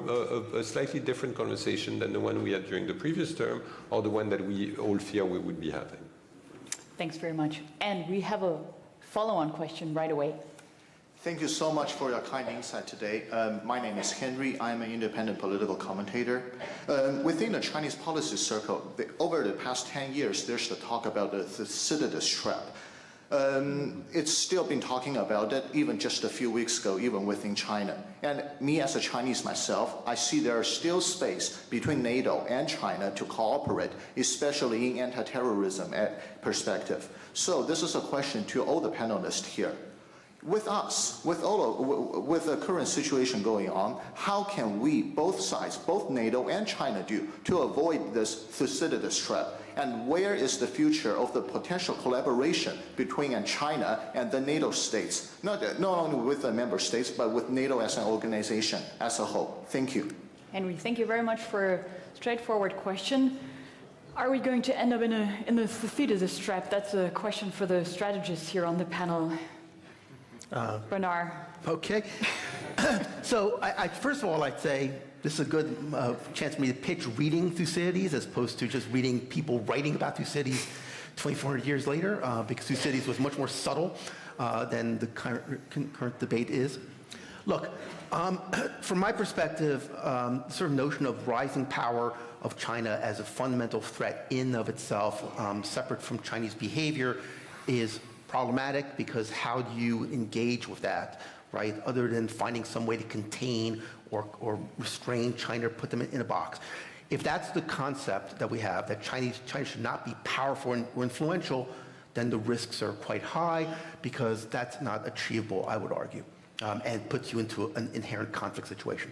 a slightly different conversation than the one we had during the previous term, or the one that we all fear we would be having. Thanks very much. And we have a follow-on question right away. Thank you so much for your kind insight today. My name is Henry. I'm an independent political commentator. Within the Chinese policy circle, over the past 10 years, there's the talk about the Thucydides trap. It's still been talking about it, even just a few weeks ago, even within China. And me as a Chinese myself, I see there is still space between NATO and China to cooperate, especially in anti-terrorism perspective. So this is a question to all the panelists here. With us, with the current situation going on, how can we, both sides, both NATO and China, do to avoid this Thucydides trap? And where is the future of the potential collaboration between China and the NATO states? Not only with the member states, but with NATO as an organization as a whole. Thank you. Henry, thank you very much for a straightforward question. Are we going to end up in the Thucydides trap? That's a question for the strategists here on the panel. Bernard. Okay. So first of all, I'd say this is a good chance for me to pitch reading Thucydides as opposed to just reading people writing about Thucydides 2,400 years later, because Thucydides was much more subtle than the current debate is. Look, from my perspective, sort of notion of rising power of China as a fundamental threat in and of itself, separate from Chinese behavior, is problematic, because how do you engage with that, right, other than finding some way to contain or restrain China or put them in a box. If that's the concept that we have, that China should not be powerful or influential, then the risks are quite high, because that's not achievable, I would argue, and puts you into an inherent conflict situation.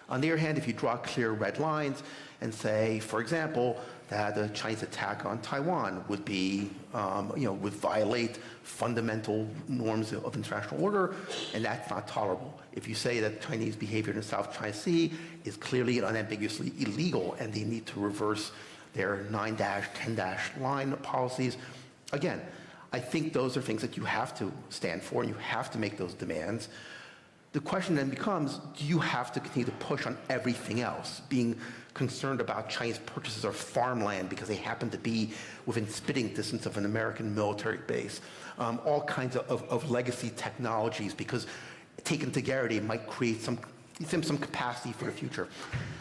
On the other hand, if you draw clear red lines and say, for example, that the Chinese attack on Taiwan would be, would violate fundamental norms of international order, and that's not tolerable. If you say that Chinese behavior in the South China Sea is clearly and unambiguously illegal, and they need to reverse their 9-, 10- line policies, again, I think those are things that you have to stand for, and you have to make those demands. The question then becomes, do you have to continue to push on everything else, being concerned about Chinese purchases of farmland because they happen to be within spitting distance of an American military base, all kinds of legacy technologies, because taken together they might create some capacity for the future.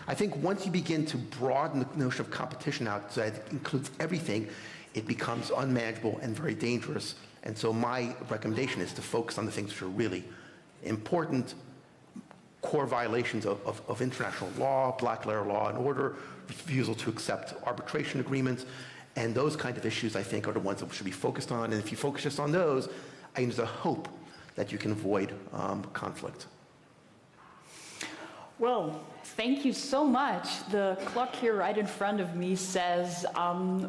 I think once you begin to broaden the notion of competition out so that it includes everything, it becomes unmanageable and very dangerous. And so my recommendation is to focus on the things which are really important, core violations of international law, black letter law and order, refusal to accept arbitration agreements, and those kind of issues, I think, are the ones that we should be focused on. And if you focus just on those, I think there's a hope that you can avoid conflict. Well, thank you so much. The clock here right in front of me says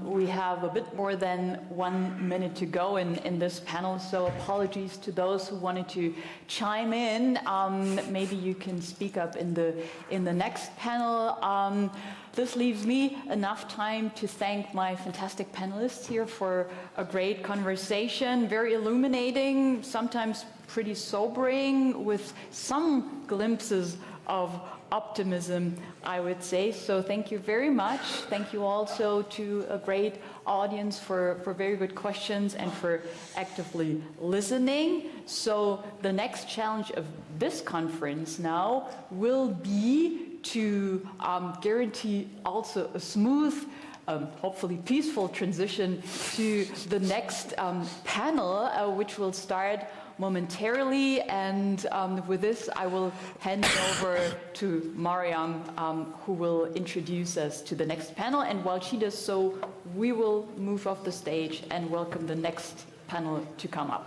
we have a bit more than 1 minute to go in this panel, so apologies to those who wanted to chime in. Maybe you can speak up in the next panel. This leaves me enough time to thank my fantastic panelists here for a great conversation, very illuminating, sometimes pretty sobering, with some glimpses of optimism, I would say. So thank you very much. Thank you also to a great audience for very good questions and for actively listening. So the next challenge of this conference now will be to guarantee also a smooth, hopefully peaceful transition to the next panel, which will start momentarily. And with this, I will hand over to Mariam, who will introduce us to the next panel. And while she does so, we will move off the stage and welcome the next panel to come up.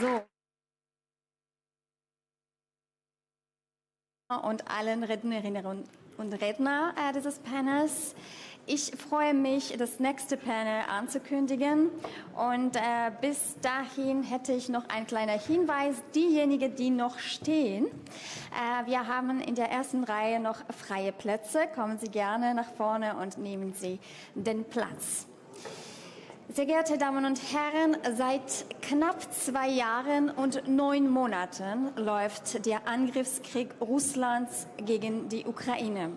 So. Und allen Rednerinnen und Redner dieses Panels. Ich freue mich, das nächste Panel anzukündigen. Und bis dahin hätte ich noch einen kleinen Hinweis. Diejenigen, die noch stehen, wir haben in der ersten Reihe noch freie Plätze. Kommen Sie gerne nach vorne und nehmen Sie den Platz. Sehr geehrte Damen und Herren, seit knapp 2 Jahren und 9 Monaten läuft der Angriffskrieg Russlands gegen die Ukraine.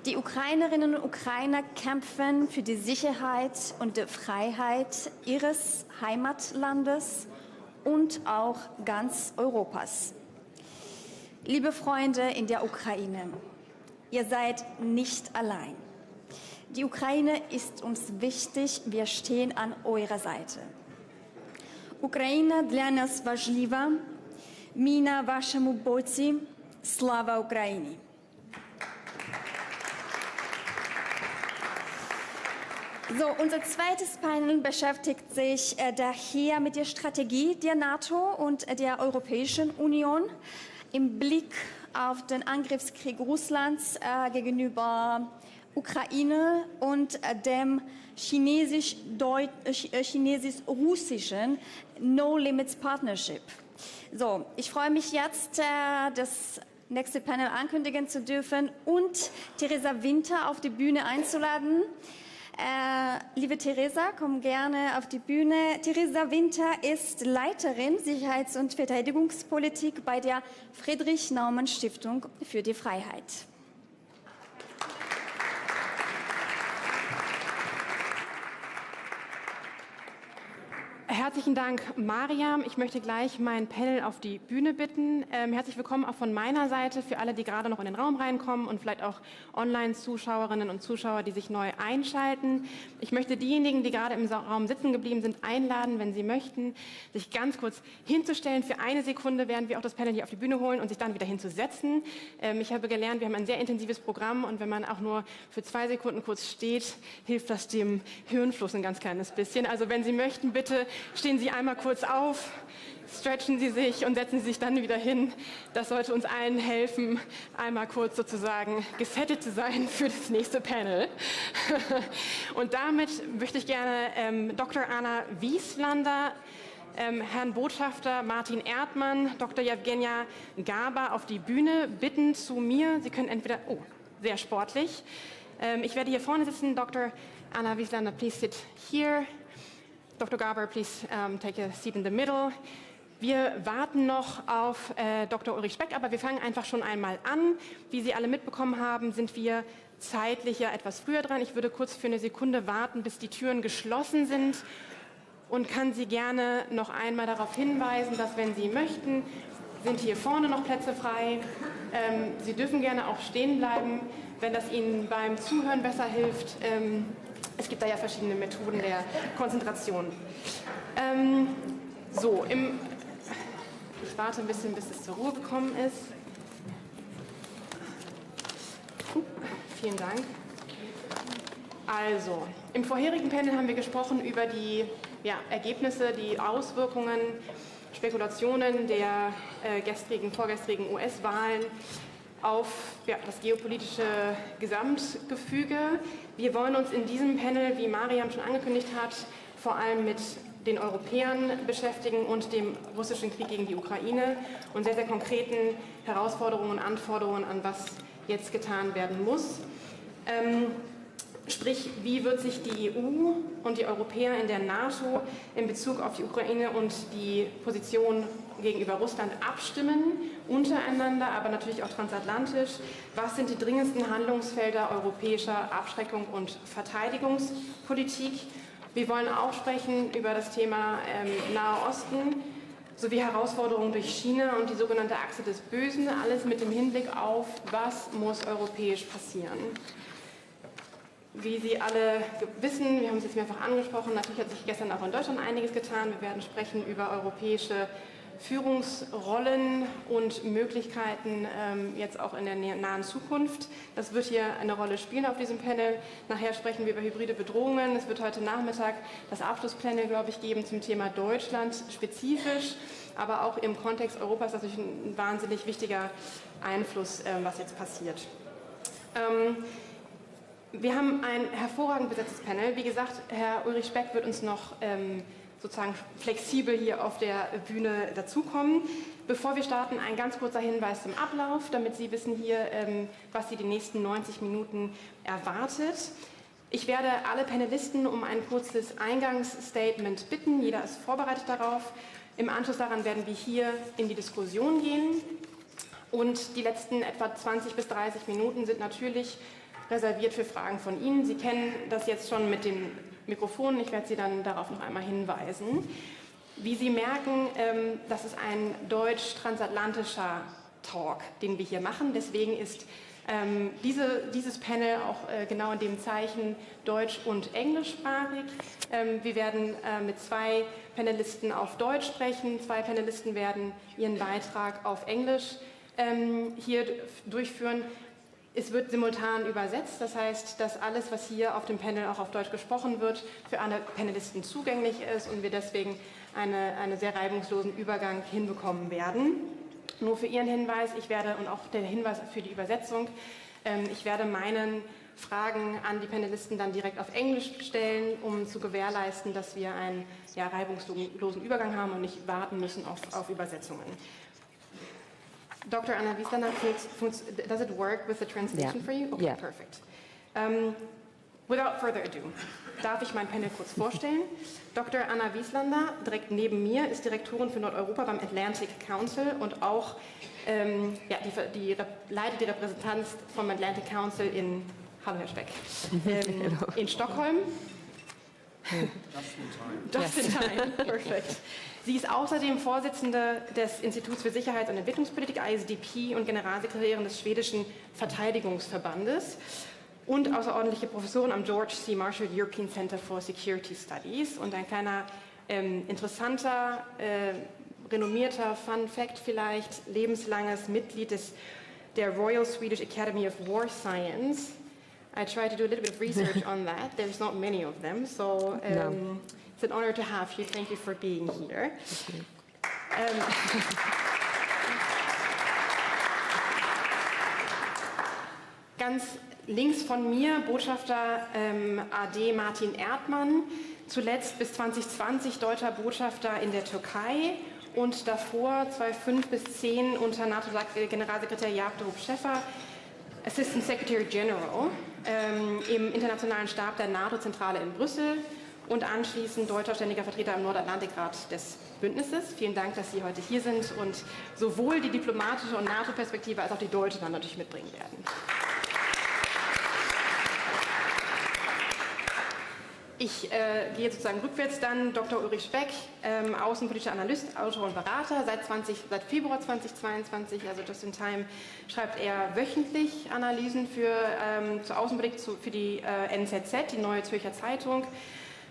Die Ukrainerinnen und Ukrainer kämpfen für die Sicherheit und die Freiheit ihres Heimatlandes und auch ganz Europas. Liebe Freunde in der Ukraine, ihr seid nicht allein. Die Ukraine ist uns wichtig, wir stehen an eurer Seite. Україна для нас важлива, ми на вашому боці, слава Україні! So, unser zweites Panel beschäftigt sich daher mit der Strategie der NATO und der Europäischen Union im Blick auf den Angriffskrieg Russlands gegenüber Ukraine und dem chinesisch-russischen No-Limits Partnership. So, ich freue mich jetzt, das nächste Panel ankündigen zu dürfen und Theresa Winter auf die Bühne einzuladen. Liebe Theresa, komm gerne auf die Bühne. Theresa Winter ist Leiterin Sicherheits- und Verteidigungspolitik bei der Friedrich-Naumann-Stiftung für die Freiheit. Herzlichen Dank, Mariam. Ich möchte gleich mein Panel auf die Bühne bitten. Herzlich willkommen auch von meiner Seite für alle, die gerade noch in den Raum reinkommen und vielleicht auch Online-Zuschauerinnen und Zuschauer, die sich neu einschalten. Ich möchte diejenigen, die gerade im Raum sitzen geblieben sind, einladen, wenn sie möchten, sich ganz kurz hinzustellen für 1 Sekunde, während wir auch das Panel hier auf die Bühne holen und sich dann wieder hinzusetzen. Ich habe gelernt, wir haben ein sehr intensives Programm und wenn man auch nur für 2 Sekunden kurz steht, hilft das dem Hirnfluss ein ganz kleines bisschen. Also wenn Sie möchten, bitte stehen Sie einmal kurz auf, stretchen Sie sich und setzen Sie sich dann wieder hin. Das sollte uns allen helfen, einmal kurz sozusagen gesettet zu sein für das nächste Panel. Und damit möchte ich gerne Dr. Anna Wieslander, Herrn Botschafter Martin Erdmann, Dr. Jewgenia Gaber auf die Bühne bitten zu mir. Sie können entweder, oh, sehr sportlich. Ich werde hier vorne sitzen. Dr. Anna Wieslander, please sit here. Dr. Gaber, please take a seat in the middle. Wir warten noch auf Dr. Ulrich Speck, aber wir fangen einfach schon einmal an. Wie Sie alle mitbekommen haben, sind wir zeitlich ja etwas früher dran. Ich würde kurz für 1 Sekunde warten, bis die Türen geschlossen sind und kann Sie gerne noch einmal darauf hinweisen, dass, wenn Sie möchten, sind hier vorne noch Plätze frei. Sie dürfen gerne auch stehen bleiben, wenn das Ihnen beim Zuhören besser hilft. Es gibt da ja verschiedene Methoden der Konzentration. Ich warte ein bisschen, bis es zur Ruhe gekommen ist. Vielen Dank. Also, im vorherigen Panel haben wir gesprochen über die Ergebnisse, die Auswirkungen, Spekulationen der vorgestrigen US-Wahlen auf das geopolitische Gesamtgefüge. Wir wollen uns in diesem Panel, wie Mariam schon angekündigt hat, vor allem mit den Europäern beschäftigen und dem russischen Krieg gegen die Ukraine und sehr, sehr konkreten Herausforderungen und Anforderungen an was jetzt getan werden muss. Sprich, wie wird sich die EU und die Europäer in der NATO in Bezug auf die Ukraine und die Position gegenüber Russland abstimmen, untereinander, aber natürlich auch transatlantisch? Was sind die dringendsten Handlungsfelder europäischer Abschreckung und Verteidigungspolitik? Wir wollen auch sprechen über das Thema Nahe Osten sowie Herausforderungen durch China und die sogenannte Achse des Bösen, alles mit dem Hinblick auf, was muss europäisch passieren. Wie Sie alle wissen, wir haben es jetzt mehrfach angesprochen, natürlich hat sich gestern auch in Deutschland einiges getan. Wir werden sprechen über europäische Führungsrollen und Möglichkeiten jetzt auch in der nahen Zukunft. Das wird hier eine Rolle spielen auf diesem Panel. Nachher sprechen wir über hybride Bedrohungen. Es wird heute Nachmittag das Abschlusspanel, glaube ich, geben zum Thema Deutschland spezifisch, aber auch im Kontext Europas ist natürlich ein wahnsinnig wichtiger Einfluss, was jetzt passiert. Wir haben ein hervorragend besetztes Panel. Wie gesagt, Herr Ulrich Speck wird uns noch sozusagen flexibel hier auf der Bühne dazukommen. Bevor wir starten, ein ganz kurzer Hinweis zum Ablauf, damit Sie wissen hier, was Sie die nächsten 90 Minuten erwartet. Ich werde alle Panelisten um ein kurzes Eingangsstatement bitten. Jeder ist vorbereitet darauf. Im Anschluss daran werden wir hier in die Diskussion gehen. Und die letzten etwa 20 bis 30 Minuten sind natürlich reserviert für Fragen von Ihnen. Sie kennen das jetzt schon mit dem Mikrofon. Ich werde Sie dann darauf noch einmal hinweisen. Wie Sie merken, das ist ein deutsch-transatlantischer Talk, den wir hier machen. Deswegen ist dieses Panel auch genau in dem Zeichen deutsch- und englischsprachig. Wir werden mit 2 Panelisten auf Deutsch sprechen. 2 Panelisten werden ihren Beitrag auf Englisch hier durchführen. Es wird simultan übersetzt, das heißt, dass alles, was hier auf dem Panel auch auf Deutsch gesprochen wird, für alle Panelisten zugänglich ist und wir deswegen einen sehr reibungslosen Übergang hinbekommen werden. Nur für Ihren Hinweis, und auch der Hinweis für die Übersetzung, ich werde meinen Fragen an die Panelisten dann direkt auf Englisch stellen, um zu gewährleisten, dass wir einen reibungslosen Übergang haben und nicht warten müssen auf Übersetzungen. Dr. Anna Wieslander, does it work with the translation for you? Okay, yeah. Perfect. Without further ado, darf ich mein Panel kurz vorstellen. Dr. Anna Wieslander, direkt neben mir, ist Direktorin für Nordeuropa beim Atlantic Council und auch leitet die Repräsentanz vom Atlantic Council in, hallo Herr Speck, in Stockholm. Just in time, perfect. Sie ist außerdem Vorsitzende des Instituts für Sicherheits- und Entwicklungspolitik, ISDP, und Generalsekretärin des schwedischen Verteidigungsverbandes und außerordentliche Professorin am George C. Marshall European Center for Security Studies. Und ein kleiner interessanter, renommierter Fun Fact vielleicht, lebenslanges Mitglied der Royal Swedish Academy of War Science. I tried to do a little bit of research on that. There's not many of them, so it's an honor to have you. Thank you for being here. Ganz links von mir Botschafter AD Martin Erdmann, zuletzt bis 2020 deutscher Botschafter in der Türkei und davor 2005 bis 2010 unter NATO-Generalsekretär Jakob Schäffer, Assistant Secretary General im internationalen Stab der NATO-Zentrale in Brüssel und anschließend deutscher ständiger Vertreter im Nordatlantikrat des Bündnisses. Vielen Dank, dass Sie heute hier sind und sowohl die diplomatische und NATO-Perspektive als auch die deutsche dann natürlich mitbringen werden. Ich gehe sozusagen rückwärts dann. Dr. Ulrich Speck, außenpolitischer Analyst, Autor und Berater, seit Februar 2022, also just in time, schreibt er wöchentlich Analysen zur Außenpolitik für die NZZ, die Neue Zürcher Zeitung,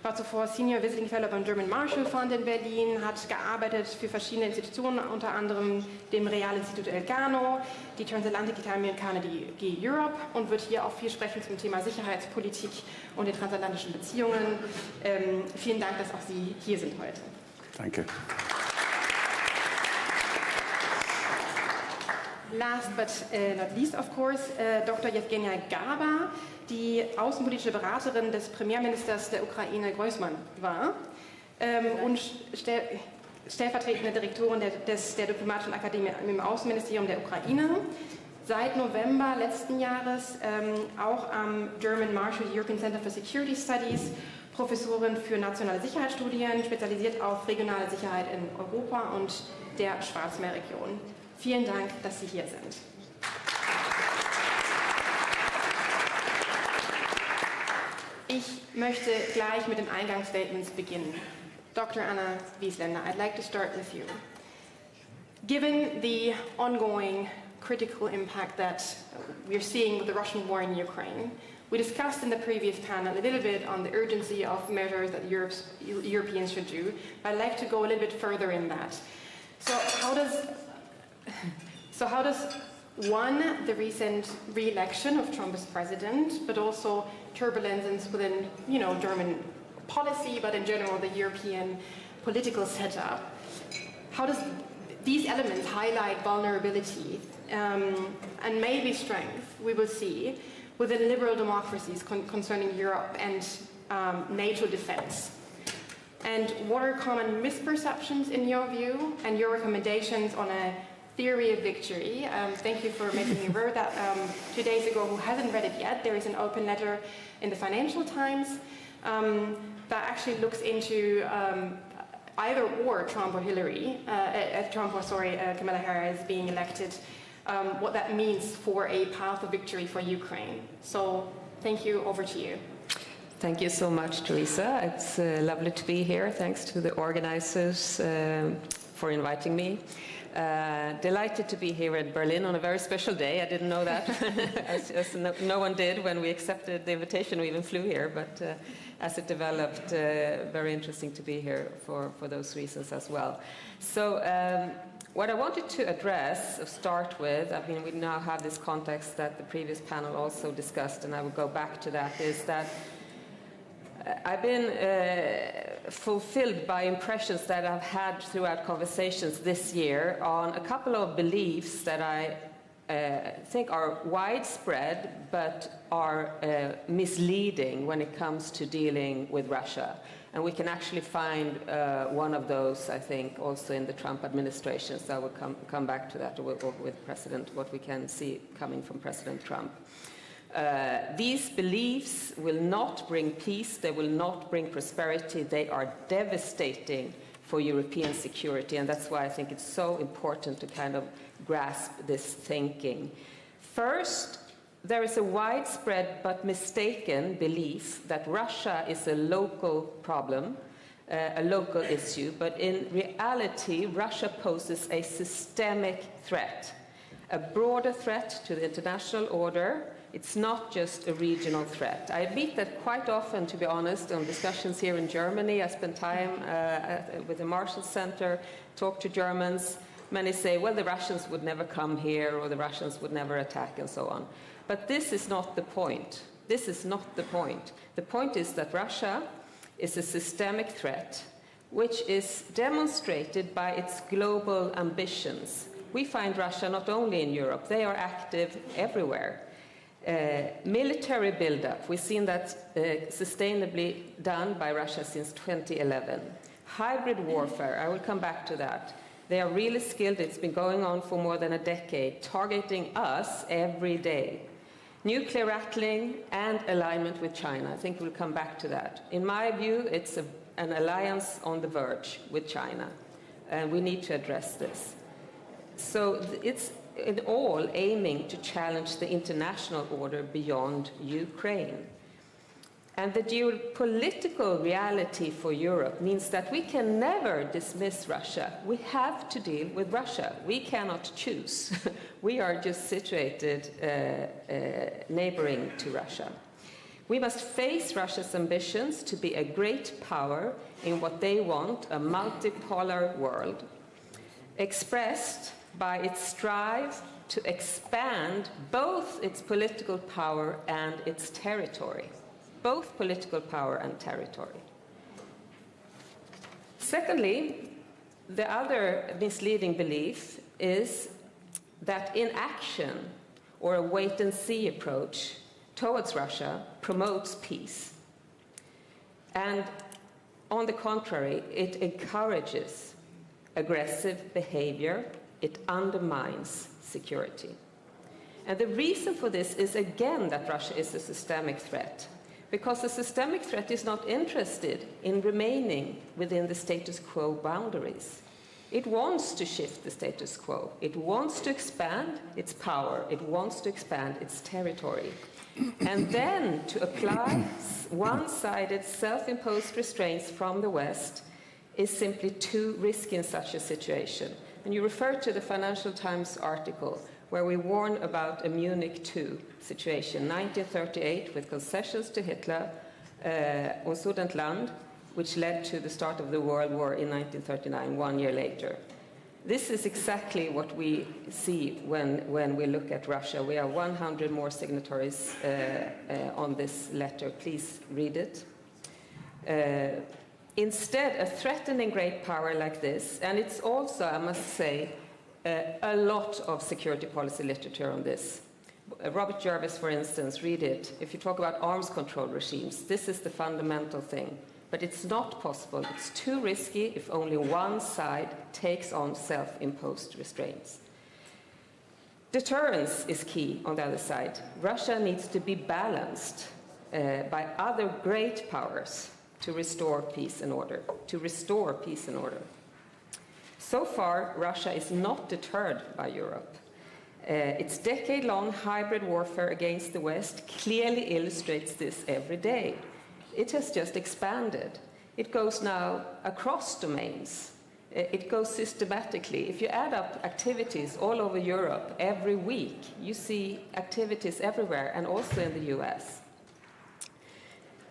war zuvor Senior Visiting Fellow beim German Marshall Fund in Berlin, hat gearbeitet für verschiedene Institutionen, unter anderem dem Realinstitut Elcano, die Transatlantic Italian Carnegie Europe und wird hier auch viel sprechen zum Thema Sicherheitspolitik und den transatlantischen Beziehungen. Vielen Dank, dass auch Sie hier sind heute. Danke. Last but not least, of course, Dr. Jewgenia Garba, die außenpolitische Beraterin des Premierministers der Ukraine Groysman war und stellvertretende Direktorin der Diplomatischen Akademie im Außenministerium der Ukraine. Seit November letzten Jahres auch am German Marshall European Center for Security Studies, Professorin für nationale Sicherheitsstudien, spezialisiert auf regionale Sicherheit in Europa und der Schwarzmeerregion. Vielen Dank, dass Sie hier sind. Ich möchte gleich mit den Eingangsstatements beginnen. Dr. Anna Wiesländer, I'd like to start with you. Given the ongoing critical impact that we're seeing with the Russian war in Ukraine, we discussed in the previous panel a little bit on the urgency of measures that Europeans should do, but I'd like to go a little bit further in that. So how does one, the recent re-election of Trump as president, but also turbulences within, German policy, but in general the European political setup, how does these elements highlight vulnerability and maybe strength we will see within liberal democracies concerning Europe and NATO defense? And what are common misperceptions in your view and your recommendations on a theory of victory? Thank you for making me aware that 2 days ago, who hasn't read it yet, there is an open letter in the Financial Times that actually looks into either or Trump or Kamala Harris being elected, what that means for a path of victory for Ukraine. So thank you, over to you. Thank you so much, Teresa. It's lovely to be here. Thanks to the organizers for inviting me. Delighted to be here in Berlin on a very special day. I didn't know that, as no one did when we accepted the invitation. We even flew here, but as it developed, very interesting to be here for those reasons as well. So what I wanted to start with, I mean, we now have this context that the previous panel also discussed, and I will go back to that, is that I've been fulfilled by impressions that I've had throughout conversations this year on a couple of beliefs that I think are widespread but are misleading when it comes to dealing with Russia. And we can actually find one of those, I think, also in the Trump administration. So I will come back to that with President, what we can see coming from President Trump. These beliefs will not bring peace, they will not bring prosperity, they are devastating for European security, and that's why I think it's so important to kind of grasp this thinking. First, there is a widespread but mistaken belief that Russia is a local problem, a local issue, but in reality, Russia poses a systemic threat, a broader threat to the international order. It's not just a regional threat. I admit that quite often, to be honest, on discussions here in Germany, I spend time with the Marshall Center, talk to Germans. Many say, well, the Russians would never come here, or the Russians would never attack, and so on. But this is not the point. This is not the point. The point is that Russia is a systemic threat, which is demonstrated by its global ambitions. We find Russia not only in Europe, they are active everywhere. Military buildup, we've seen that sustainably done by Russia since 2011. Hybrid warfare, I will come back to that. They are really skilled, it's been going on for more than a decade, targeting us every day. Nuclear rattling and alignment with China, I think we'll come back to that. In my view, it's an alliance on the verge with China, and we need to address this. So it's in all aiming to challenge the international order beyond Ukraine. And the geopolitical reality for Europe means that we can never dismiss Russia. We have to deal with Russia. We cannot choose. We are just situated neighboring to Russia. We must face Russia's ambitions to be a great power in what they want, a multipolar world, expressed by its strive to expand both its political power and its territory. Both political power and territory. Secondly, the other misleading belief is that inaction or a wait-and-see approach towards Russia promotes peace. And on the contrary, it encourages aggressive behavior, it undermines security. And the reason for this is again that Russia is a systemic threat, because the systemic threat is not interested in remaining within the status quo boundaries. It wants to shift the status quo. It wants to expand its power. It wants to expand its territory. And then to apply one-sided self-imposed restraints from the West is simply too risky in such a situation. And you refer to the Financial Times article where we warn about a Munich II situation, 1938, with concessions to Hitler on Sudetenland, which led to the start of the World War in 1939, 1 year later. This is exactly what we see when we look at Russia. We have 100 more signatories on this letter. Please read it. Instead, a threatening great power like this, and it's also, I must say, a lot of security policy literature on this. Robert Jervis, for instance, read it. If you talk about arms control regimes, this is the fundamental thing. But it's not possible. It's too risky if only one side takes on self-imposed restraints. Deterrence is key on the other side. Russia needs to be balanced by other great powers to restore peace and order. So far, Russia is not deterred by Europe. Its decade-long hybrid warfare against the West clearly illustrates this every day. It has just expanded. It goes now across domains. It goes systematically. If you add up activities all over Europe every week, you see activities everywhere, and also in the US.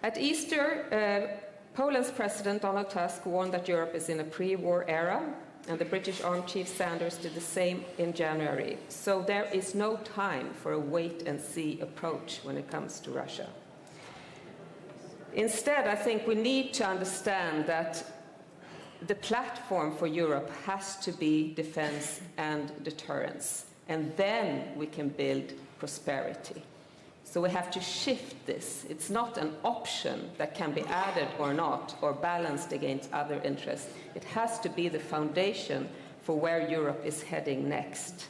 At Easter, Poland's President Donald Tusk warned that Europe is in a pre-war era, and the British Armed Chief Sanders did the same in January. So there is no time for a wait-and-see approach when it comes to Russia. Instead, I think we need to understand that the platform for Europe has to be defense and deterrence, and then we can build prosperity. So we have to shift this. It's not an option that can be added or not, or balanced against other interests. It has to be the foundation for where Europe is heading next.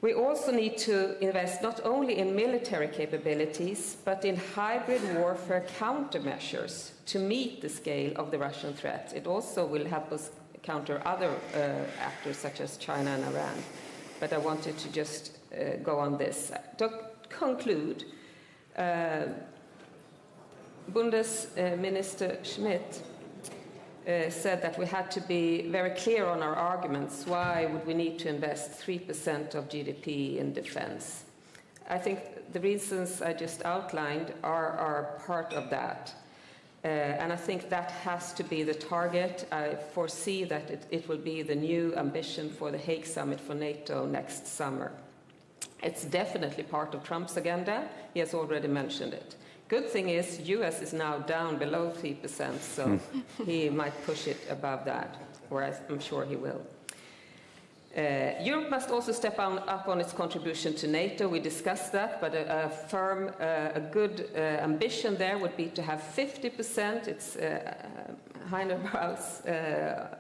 We also need to invest not only in military capabilities, but in hybrid warfare countermeasures to meet the scale of the Russian threat. It also will help us counter other actors such as China and Iran. But I wanted to just go on this. To conclude, Bundesminister Schmidt said that we had to be very clear on our arguments. Why would we need to invest 3% of GDP in defense? I think the reasons I just outlined are part of that. And I think that has to be the target. I foresee that it will be the new ambition for the Hague summit for NATO next summer. It's definitely part of Trump's agenda. He has already mentioned it. Good thing is, US is now down below 3%, so he might push it above that, or I'm sure he will. Europe must also step up on its contribution to NATO. We discussed that, but a good ambition there would be to have 50%. It's Heinerbrau's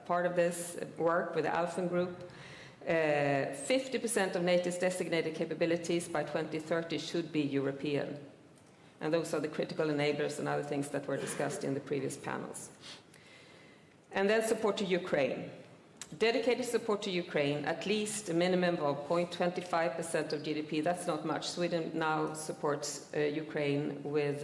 part of this work with the Alphen Group. 50% of NATO's designated capabilities by 2030 should be European. And those are the critical enablers and other things that were discussed in the previous panels. And then support to Ukraine. Dedicated support to Ukraine, at least a minimum of 0.25% of GDP. That's not much. Sweden now supports Ukraine with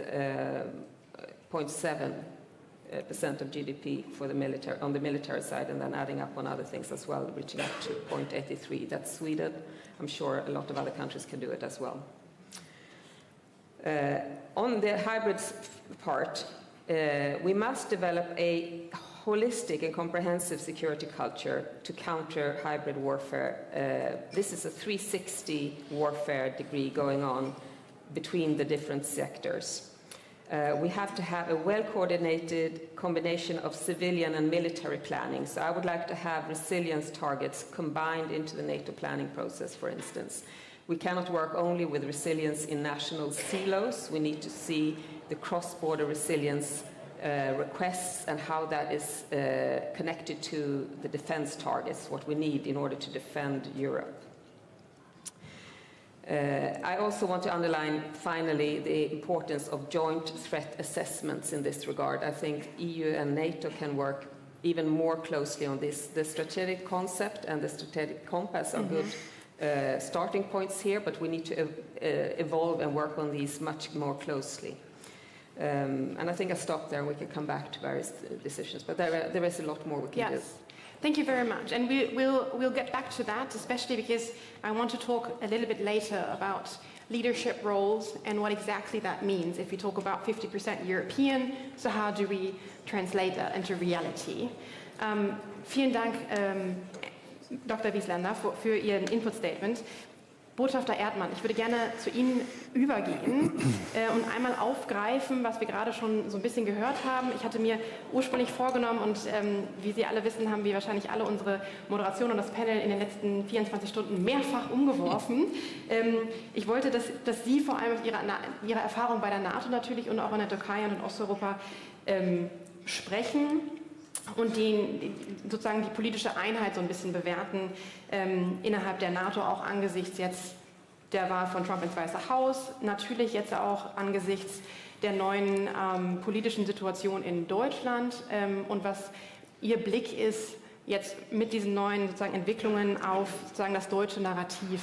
0.7% of GDP for the military, on the military side, and then adding up on other things as well, reaching up to 0.83. That's Sweden. I'm sure a lot of other countries can do it as well. On the hybrids part, we must develop a holistic and comprehensive security culture to counter hybrid warfare. This is a 360 warfare degree going on between the different sectors. We have to have a well-coordinated combination of civilian and military planning. So I would like to have resilience targets combined into the NATO planning process, for instance. We cannot work only with resilience in national silos. We need to see the cross-border resilience requests and how that is connected to the defense targets, what we need in order to defend Europe. I also want to underline, finally, the importance of joint threat assessments in this regard. I think EU and NATO can work even more closely on this. The strategic concept and the strategic compass are good starting points here, but we need to evolve and work on these much more closely. And I think I'll stop there and we can come back to various decisions, but there is a lot more we can do. Thank you very much. And we'll get back to that, especially because I want to talk a little bit later about leadership roles and what exactly that means. If we talk about 50% European, so how do we translate that into reality? Vielen Dank, Dr. Wieslander, für Ihren Input-Statement. Botschafter Erdmann, ich würde gerne zu Ihnen übergehen und einmal aufgreifen, was wir gerade schon so ein bisschen gehört haben. Ich hatte mir ursprünglich vorgenommen und wie Sie alle wissen, haben wir wahrscheinlich alle unsere Moderation und das Panel in den letzten 24 Stunden mehrfach umgeworfen. Ich wollte, dass Sie vor allem Ihre Erfahrung bei der NATO natürlich und auch in der Türkei und in Osteuropa sprechen und sozusagen die politische Einheit so ein bisschen bewerten innerhalb der NATO, auch angesichts jetzt der Wahl von Trump ins Weiße Haus, natürlich jetzt auch angesichts der neuen politischen Situation in Deutschland und was Ihr Blick ist jetzt mit diesen neuen sozusagen Entwicklungen auf sozusagen das deutsche Narrativ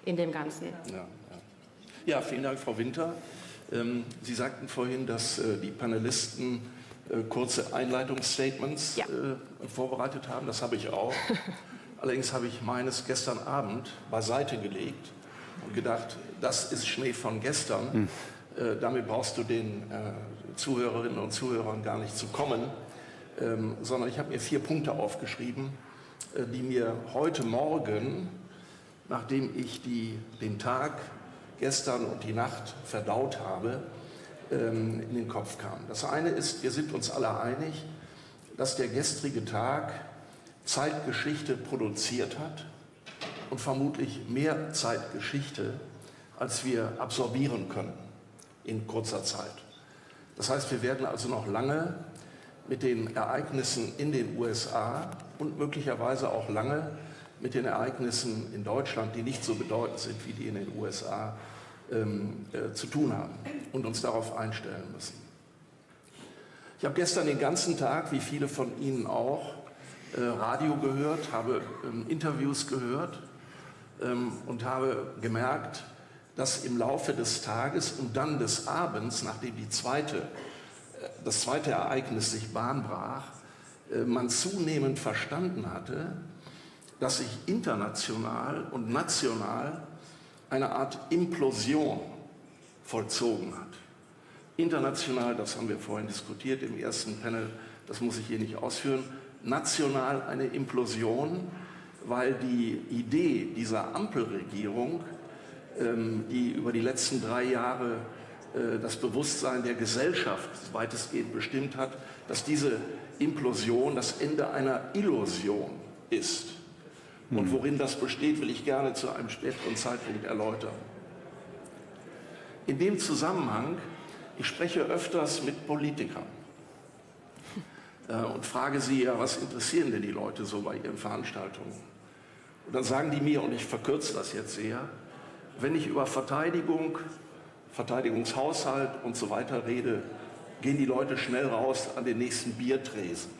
in dem Ganzen. Ja, vielen Dank, Frau Winter. Sie sagten vorhin, dass die Panelisten kurze Einleitungsstatements vorbereitet haben. Das habe ich auch. Allerdings habe ich meines gestern Abend beiseite gelegt und gedacht, das ist Schnee von gestern. Damit brauchst du den Zuhörerinnen und Zuhörern gar nicht zu kommen, sondern ich habe mir 4 Punkte aufgeschrieben, die mir heute Morgen, nachdem ich den Tag gestern und die Nacht verdaut habe, in den Kopf kam. Das eine ist, wir sind uns alle einig, dass der gestrige Tag Zeitgeschichte produziert hat und vermutlich mehr Zeitgeschichte, als wir absorbieren können in kurzer Zeit. Das heißt, wir werden also noch lange mit den Ereignissen in den USA und möglicherweise auch lange mit den Ereignissen in Deutschland, die nicht so bedeutend sind wie die in den USA, zu tun haben und uns darauf einstellen müssen. Ich habe gestern den ganzen Tag, wie viele von Ihnen auch, Radio gehört, habe Interviews gehört und habe gemerkt, dass im Laufe des Tages und dann des Abends, nachdem das zweite Ereignis sich Bahn brach, man zunehmend verstanden hatte, dass sich international und national eine Art Implosion vollzogen hat. International, das haben wir vorhin diskutiert im ersten Panel, das muss ich hier nicht ausführen, national eine Implosion, weil die Idee dieser Ampelregierung, die über die letzten 3 Jahre das Bewusstsein der Gesellschaft weitestgehend bestimmt hat, dass diese Implosion das Ende einer Illusion ist. Und worin das besteht, will ich gerne zu einem späteren Zeitpunkt erläutern. In dem Zusammenhang, ich spreche öfters mit Politikern und frage sie, ja, was interessieren denn die Leute so bei ihren Veranstaltungen? Und dann sagen die mir, und ich verkürze das jetzt sehr, wenn ich über Verteidigung, Verteidigungshaushalt und so weiter rede, gehen die Leute schnell raus an den nächsten Biertresen.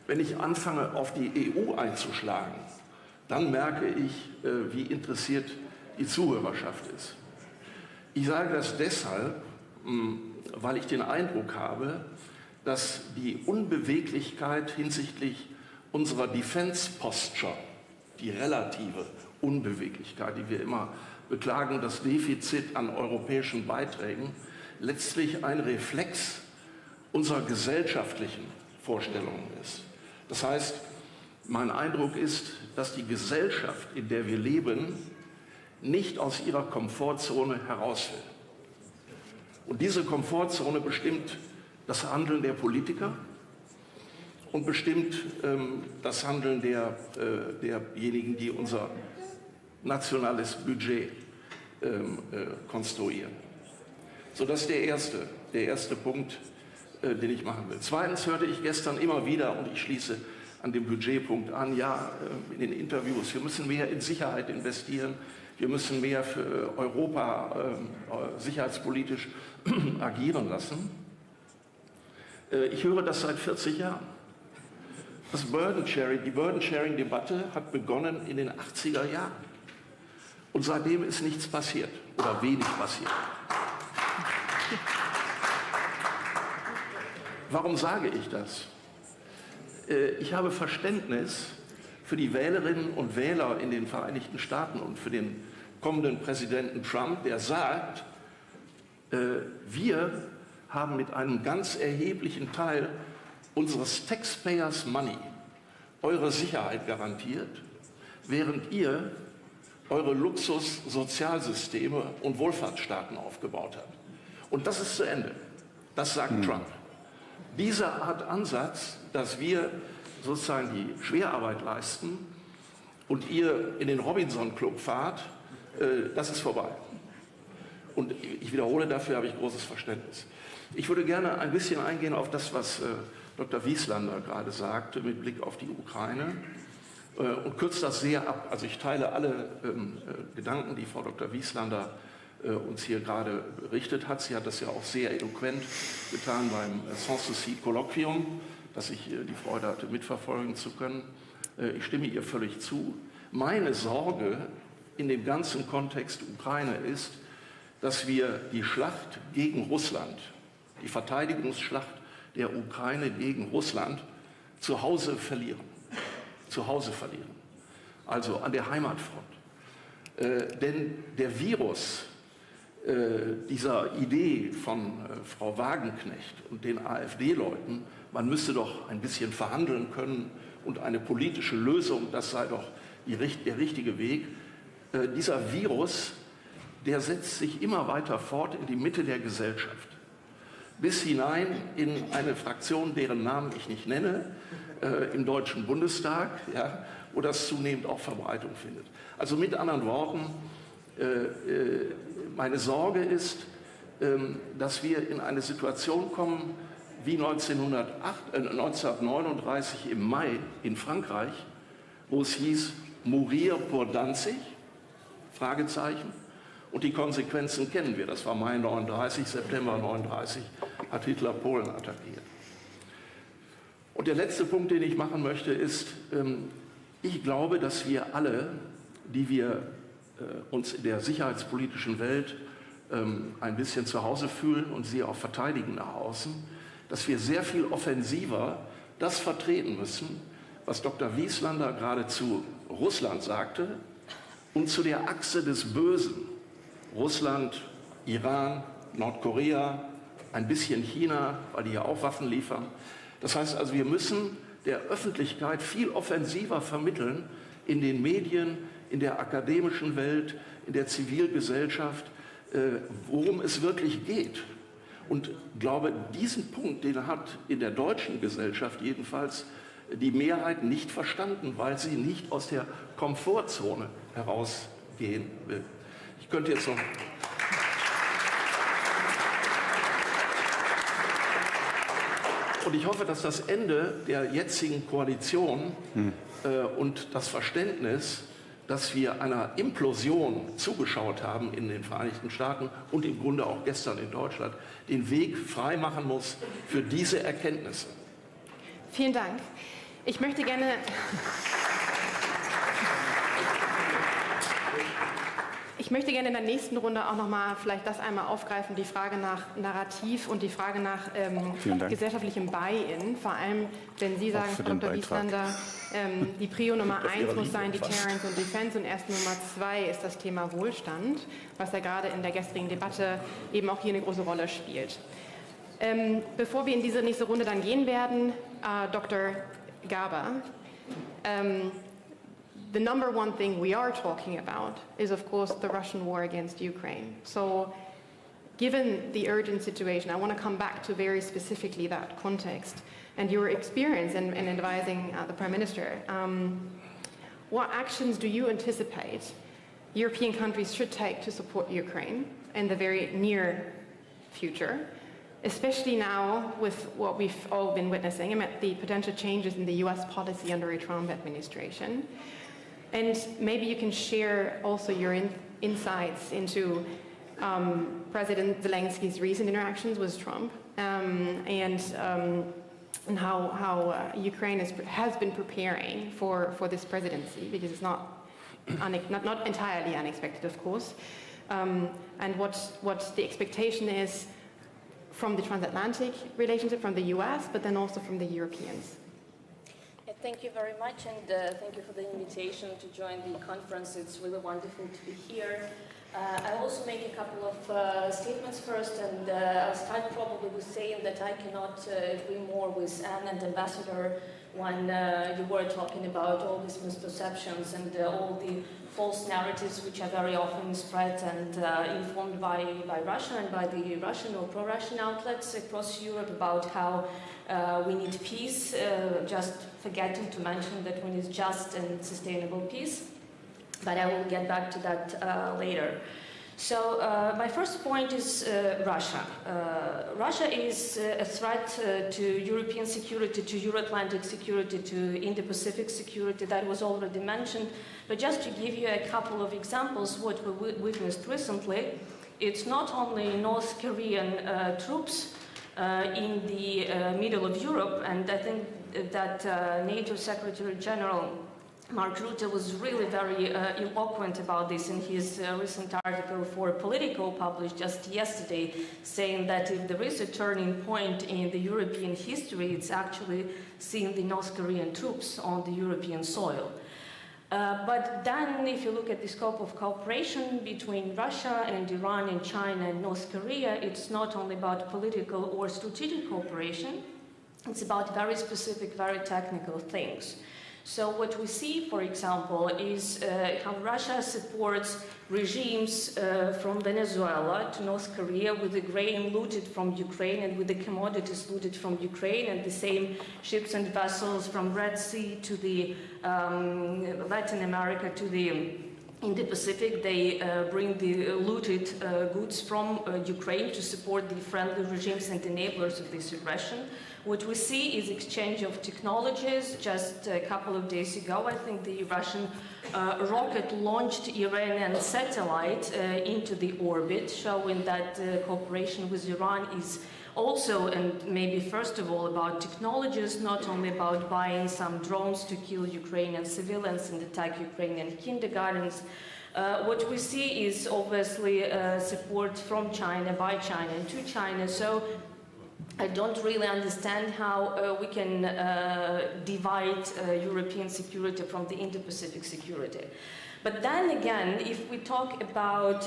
Wenn ich anfange, auf die EU einzuschlagen, dann merke ich, wie interessiert die Zuhörerschaft ist. Ich sage das deshalb, weil ich den Eindruck habe, dass die Unbeweglichkeit hinsichtlich unserer Defense Posture, die relative Unbeweglichkeit, die wir immer beklagen das Defizit an europäischen Beiträgen, letztlich ein Reflex unserer gesellschaftlichen Vorstellungen ist. Das heißt, mein Eindruck ist, dass die Gesellschaft, in der wir leben, nicht aus ihrer Komfortzone heraus will. Und diese Komfortzone bestimmt das Handeln der Politiker und bestimmt das Handeln derjenigen, die unser nationales Budget konstruieren. So, das ist der erste Punkt, den ich machen will. Zweitens hörte ich gestern immer wieder, und ich schließe an dem Budgetpunkt an, ja, in den Interviews, wir müssen mehr in Sicherheit investieren, wir müssen mehr für Europa sicherheitspolitisch agieren lassen. Ich höre das seit 40 Jahren. Die Burden-Sharing-Debatte hat begonnen in den 80er Jahren. Und seitdem ist nichts passiert oder wenig passiert. Warum sage ich das? Ich habe Verständnis für die Wählerinnen und Wähler in den Vereinigten Staaten und für den kommenden Präsidenten Trump, der sagt, wir haben mit einem ganz erheblichen Teil unseres Taxpayers Money eure Sicherheit garantiert, während ihr eure Luxus-Sozialsysteme und Wohlfahrtsstaaten aufgebaut habt. Und das ist zu Ende. Das sagt Trump. Dieser Art Ansatz, dass wir sozusagen die Schwerarbeit leisten und ihr in den Robinson-Club fahrt, das ist vorbei. Und ich wiederhole, dafür habe ich großes Verständnis. Ich würde gerne ein bisschen eingehen auf das, was Dr. Wieslander gerade sagte, mit Blick auf die Ukraine. Und kürze das sehr ab. Also ich teile alle Gedanken, die Frau Dr. Wieslander uns hier gerade berichtet hat. Sie hat das ja auch sehr eloquent getan beim Sans-Souci-Kolloquium, das ich die Freude hatte, mitverfolgen zu können. Ich stimme ihr völlig zu. Meine Sorge in dem ganzen Kontext Ukraine ist, dass wir die Schlacht gegen Russland, die Verteidigungsschlacht der Ukraine gegen Russland, zu Hause verlieren. Also an der Heimatfront. Denn der Virus dieser Idee von Frau Wagenknecht und den AfD-Leuten, man müsse doch ein bisschen verhandeln können und eine politische Lösung, das sei doch der richtige Weg. Dieser Virus, der setzt sich immer weiter fort in die Mitte der Gesellschaft, bis hinein in eine Fraktion, deren Namen ich nicht nenne, im Deutschen Bundestag, ja, wo das zunehmend auch Verbreitung findet. Also mit anderen Worten, meine Sorge ist, dass wir in eine Situation kommen wie 1939 im Mai in Frankreich, wo es hieß, mourir pour Danzig, Fragezeichen, und die Konsequenzen kennen wir. Das war Mai 39, September 39 hat Hitler Polen attackiert. Und der letzte Punkt, den ich machen möchte, ist, ich glaube, dass wir alle, die wir uns in der sicherheitspolitischen Welt ein bisschen zu Hause fühlen und sie auch verteidigen nach außen, dass wir sehr viel offensiver das vertreten müssen, was Dr. Wieslander gerade zu Russland sagte und zu der Achse des Bösen. Russland, Iran, Nordkorea, ein bisschen China, weil die ja auch Waffen liefern. Das heißt also, wir müssen der Öffentlichkeit viel offensiver vermitteln in den Medien, in der akademischen Welt, in der Zivilgesellschaft, worum es wirklich geht. Und ich glaube, diesen Punkt, den hat in der deutschen Gesellschaft jedenfalls die Mehrheit nicht verstanden, weil sie nicht aus der Komfortzone herausgehen will. Ich könnte jetzt noch... Und ich hoffe, dass das Ende der jetzigen Koalition und das Verständnis, dass wir einer Implosion zugeschaut haben in den Vereinigten Staaten und im Grunde auch gestern in Deutschland, den Weg frei machen muss für diese Erkenntnisse. Vielen Dank. Ich möchte gerne... Ich möchte gerne in der nächsten Runde auch nochmal vielleicht das einmal aufgreifen, die Frage nach Narrativ und die Frage nach gesellschaftlichem Buy-in. Vor allem, wenn Sie sagen, Frau Dr. Wieslander, die Prio Nummer 1 muss sein, Deterrence und Defense, und erst Nummer 2 ist das Thema Wohlstand, was ja gerade in der gestrigen Debatte eben auch hier eine große Rolle spielt. Bevor wir in diese nächste Runde dann gehen werden, Dr. Gaber, the number one thing we are talking about is, of course, the Russian war against Ukraine. So, given the urgent situation, I want to come back to very specifically that context and your experience in advising the Prime Minister. What actions do you anticipate European countries should take to support Ukraine in the very near future, especially now with what we've all been witnessing, the potential changes in the US policy under a Trump administration? And maybe you can share also your insights into President Zelensky's recent interactions with Trump and how Ukraine has been preparing for this presidency, because it's not entirely unexpected, of course, and what the expectation is from the transatlantic relationship, from the US, but then also from the Europeans. Thank you very much, and thank you for the invitation to join the conference. It's really wonderful to be here. I'll also make a couple of statements first, and I'll start probably with saying that I cannot agree more with Anne and Ambassador when you were talking about all these misperceptions and all the false narratives which are very often spread and informed by Russia and by the Russian or pro-Russian outlets across Europe about how we need peace, just forgetting to mention that we need just and sustainable peace. But I will get back to that later. So my first point is Russia. Russia is a threat to European security, to Euro-Atlantic security, to Indo-Pacific security. That was already mentioned. But just to give you a couple of examples, what we witnessed recently, it's not only North Korean troops in the middle of Europe, and I think that NATO Secretary General Mark Rutte was really very eloquent about this in his recent article for Politico, published just yesterday, saying that if there is a turning point in the European history, it's actually seeing the North Korean troops on the European soil. But then, if you look at the scope of cooperation between Russia and Iran and China and North Korea, it's not only about political or strategic cooperation, it's about very specific, very technical things. So what we see, for example, is how Russia supports regimes from Venezuela to North Korea with the grain looted from Ukraine and with the commodities looted from Ukraine, and the same ships and vessels from Red Sea to the Latin America to the Indo-Pacific. They bring the looted goods from Ukraine to support the friendly regimes and enablers of this aggression. What we see is exchange of technologies. Just a couple of days ago, I think the Russian rocket launched Iranian satellite into the orbit, showing that cooperation with Iran is also, and maybe first of all, about technologies, not only about buying some drones to kill Ukrainian civilians and attack Ukrainian kindergartens. What we see is obviously support from China, by China, and to China. So I don't really understand how we can divide European security from the Indo-Pacific security. But then again, if we talk about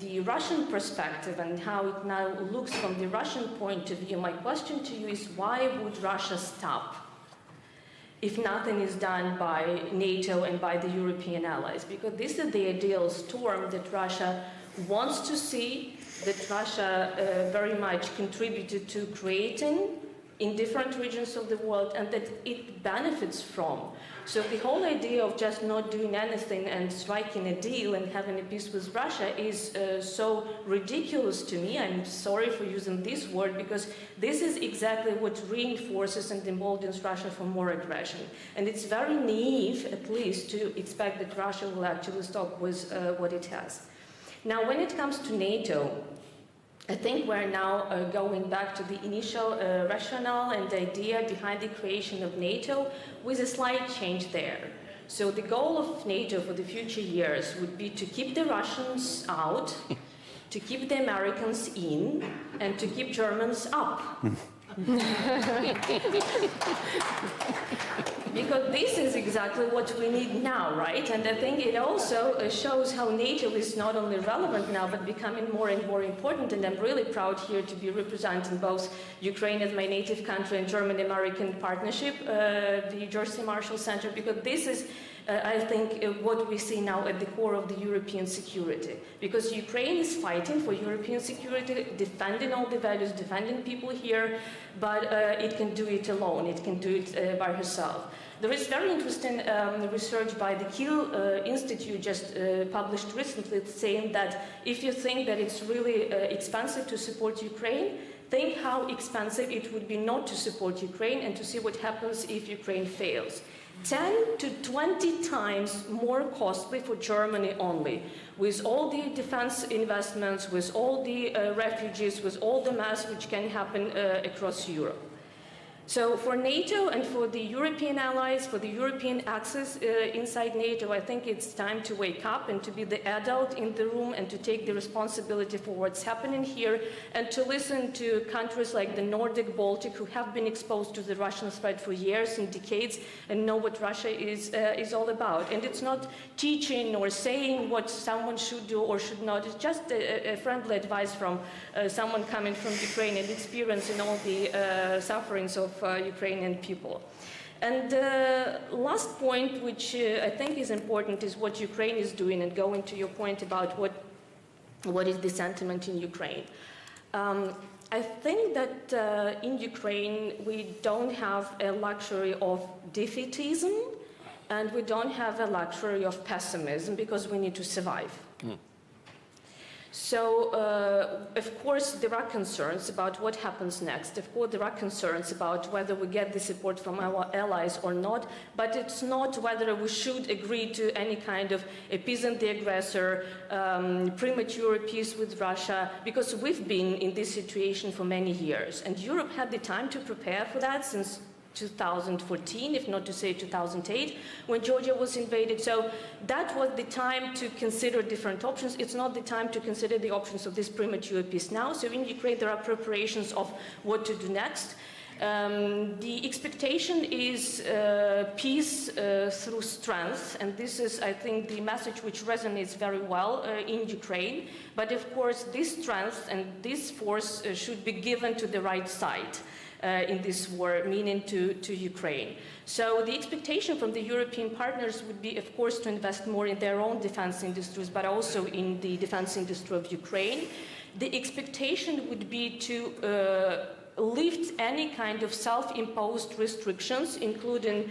the Russian perspective and how it now looks from the Russian point of view, my question to you is, why would Russia stop if nothing is done by NATO and by the European allies? Because this is the ideal storm that Russia wants to see, that Russia very much contributed to creating in different regions of the world, and that it benefits from. So the whole idea of just not doing anything and striking a deal and having a peace with Russia is so ridiculous to me. I'm sorry for using this word, because this is exactly what reinforces and emboldens Russia for more aggression. And it's very naive, at least, to expect that Russia will actually stop with what it has. Now, when it comes to NATO, I think we're now going back to the initial rationale and idea behind the creation of NATO, with a slight change there. So the goal of NATO for the future years would be to keep the Russians out, to keep the Americans in, and to keep Germans up. Because this is exactly what we need now, right? And I think it also shows how NATO is not only relevant now, but becoming more and more important. And I'm really proud here to be representing both Ukraine as my native country and German-American partnership, the Jersey Marshall Center, because this is I think what we see now at the core of the European security. Because Ukraine is fighting for European security, defending all the values, defending people here, but it can do it alone, it can do it by herself. There is very interesting research by the Kiel Institute just published recently saying that if you think that it's really expensive to support Ukraine, think how expensive it would be not to support Ukraine and to see what happens if Ukraine fails. 10 to 20 times more costly for Germany only, with all the defense investments, with all the refugees, with all the mess which can happen across Europe. So for NATO and for the European allies, for the European axis inside NATO, I think it's time to wake up and to be the adult in the room and to take the responsibility for what's happening here and to listen to countries like the Nordic, Baltic, who have been exposed to the Russian threat for years and decades and know what Russia is all about. And it's not teaching or saying what someone should do or should not. It's just a friendly advice from someone coming from Ukraine and experiencing all the sufferings of Ukrainian people. And last point, which I think is important, is what Ukraine is doing, and going to your point about what is the sentiment in Ukraine. I think that in Ukraine we don't have a luxury of defeatism, and we don't have a luxury of pessimism, because we need to survive. So, of course, there are concerns about what happens next. Of course, there are concerns about whether we get the support from our allies or not, but it's not whether we should agree to any kind of appeasing the aggressor, premature peace with Russia, because we've been in this situation for many years. And Europe had the time to prepare for that since 2014, if not to say 2008, when Georgia was invaded. So that was the time to consider different options. It's not the time to consider the options of this premature peace now. So in Ukraine, there are preparations of what to do next. The expectation is peace through strength, and this is, I think, the message which resonates very well in Ukraine. But of course, this strength and this force should be given to the right side. In this war, meaning to Ukraine. So the expectation from the European partners would be, of course, to invest more in their own defense industries, but also in the defense industry of Ukraine. The expectation would be to lift any kind of self-imposed restrictions, including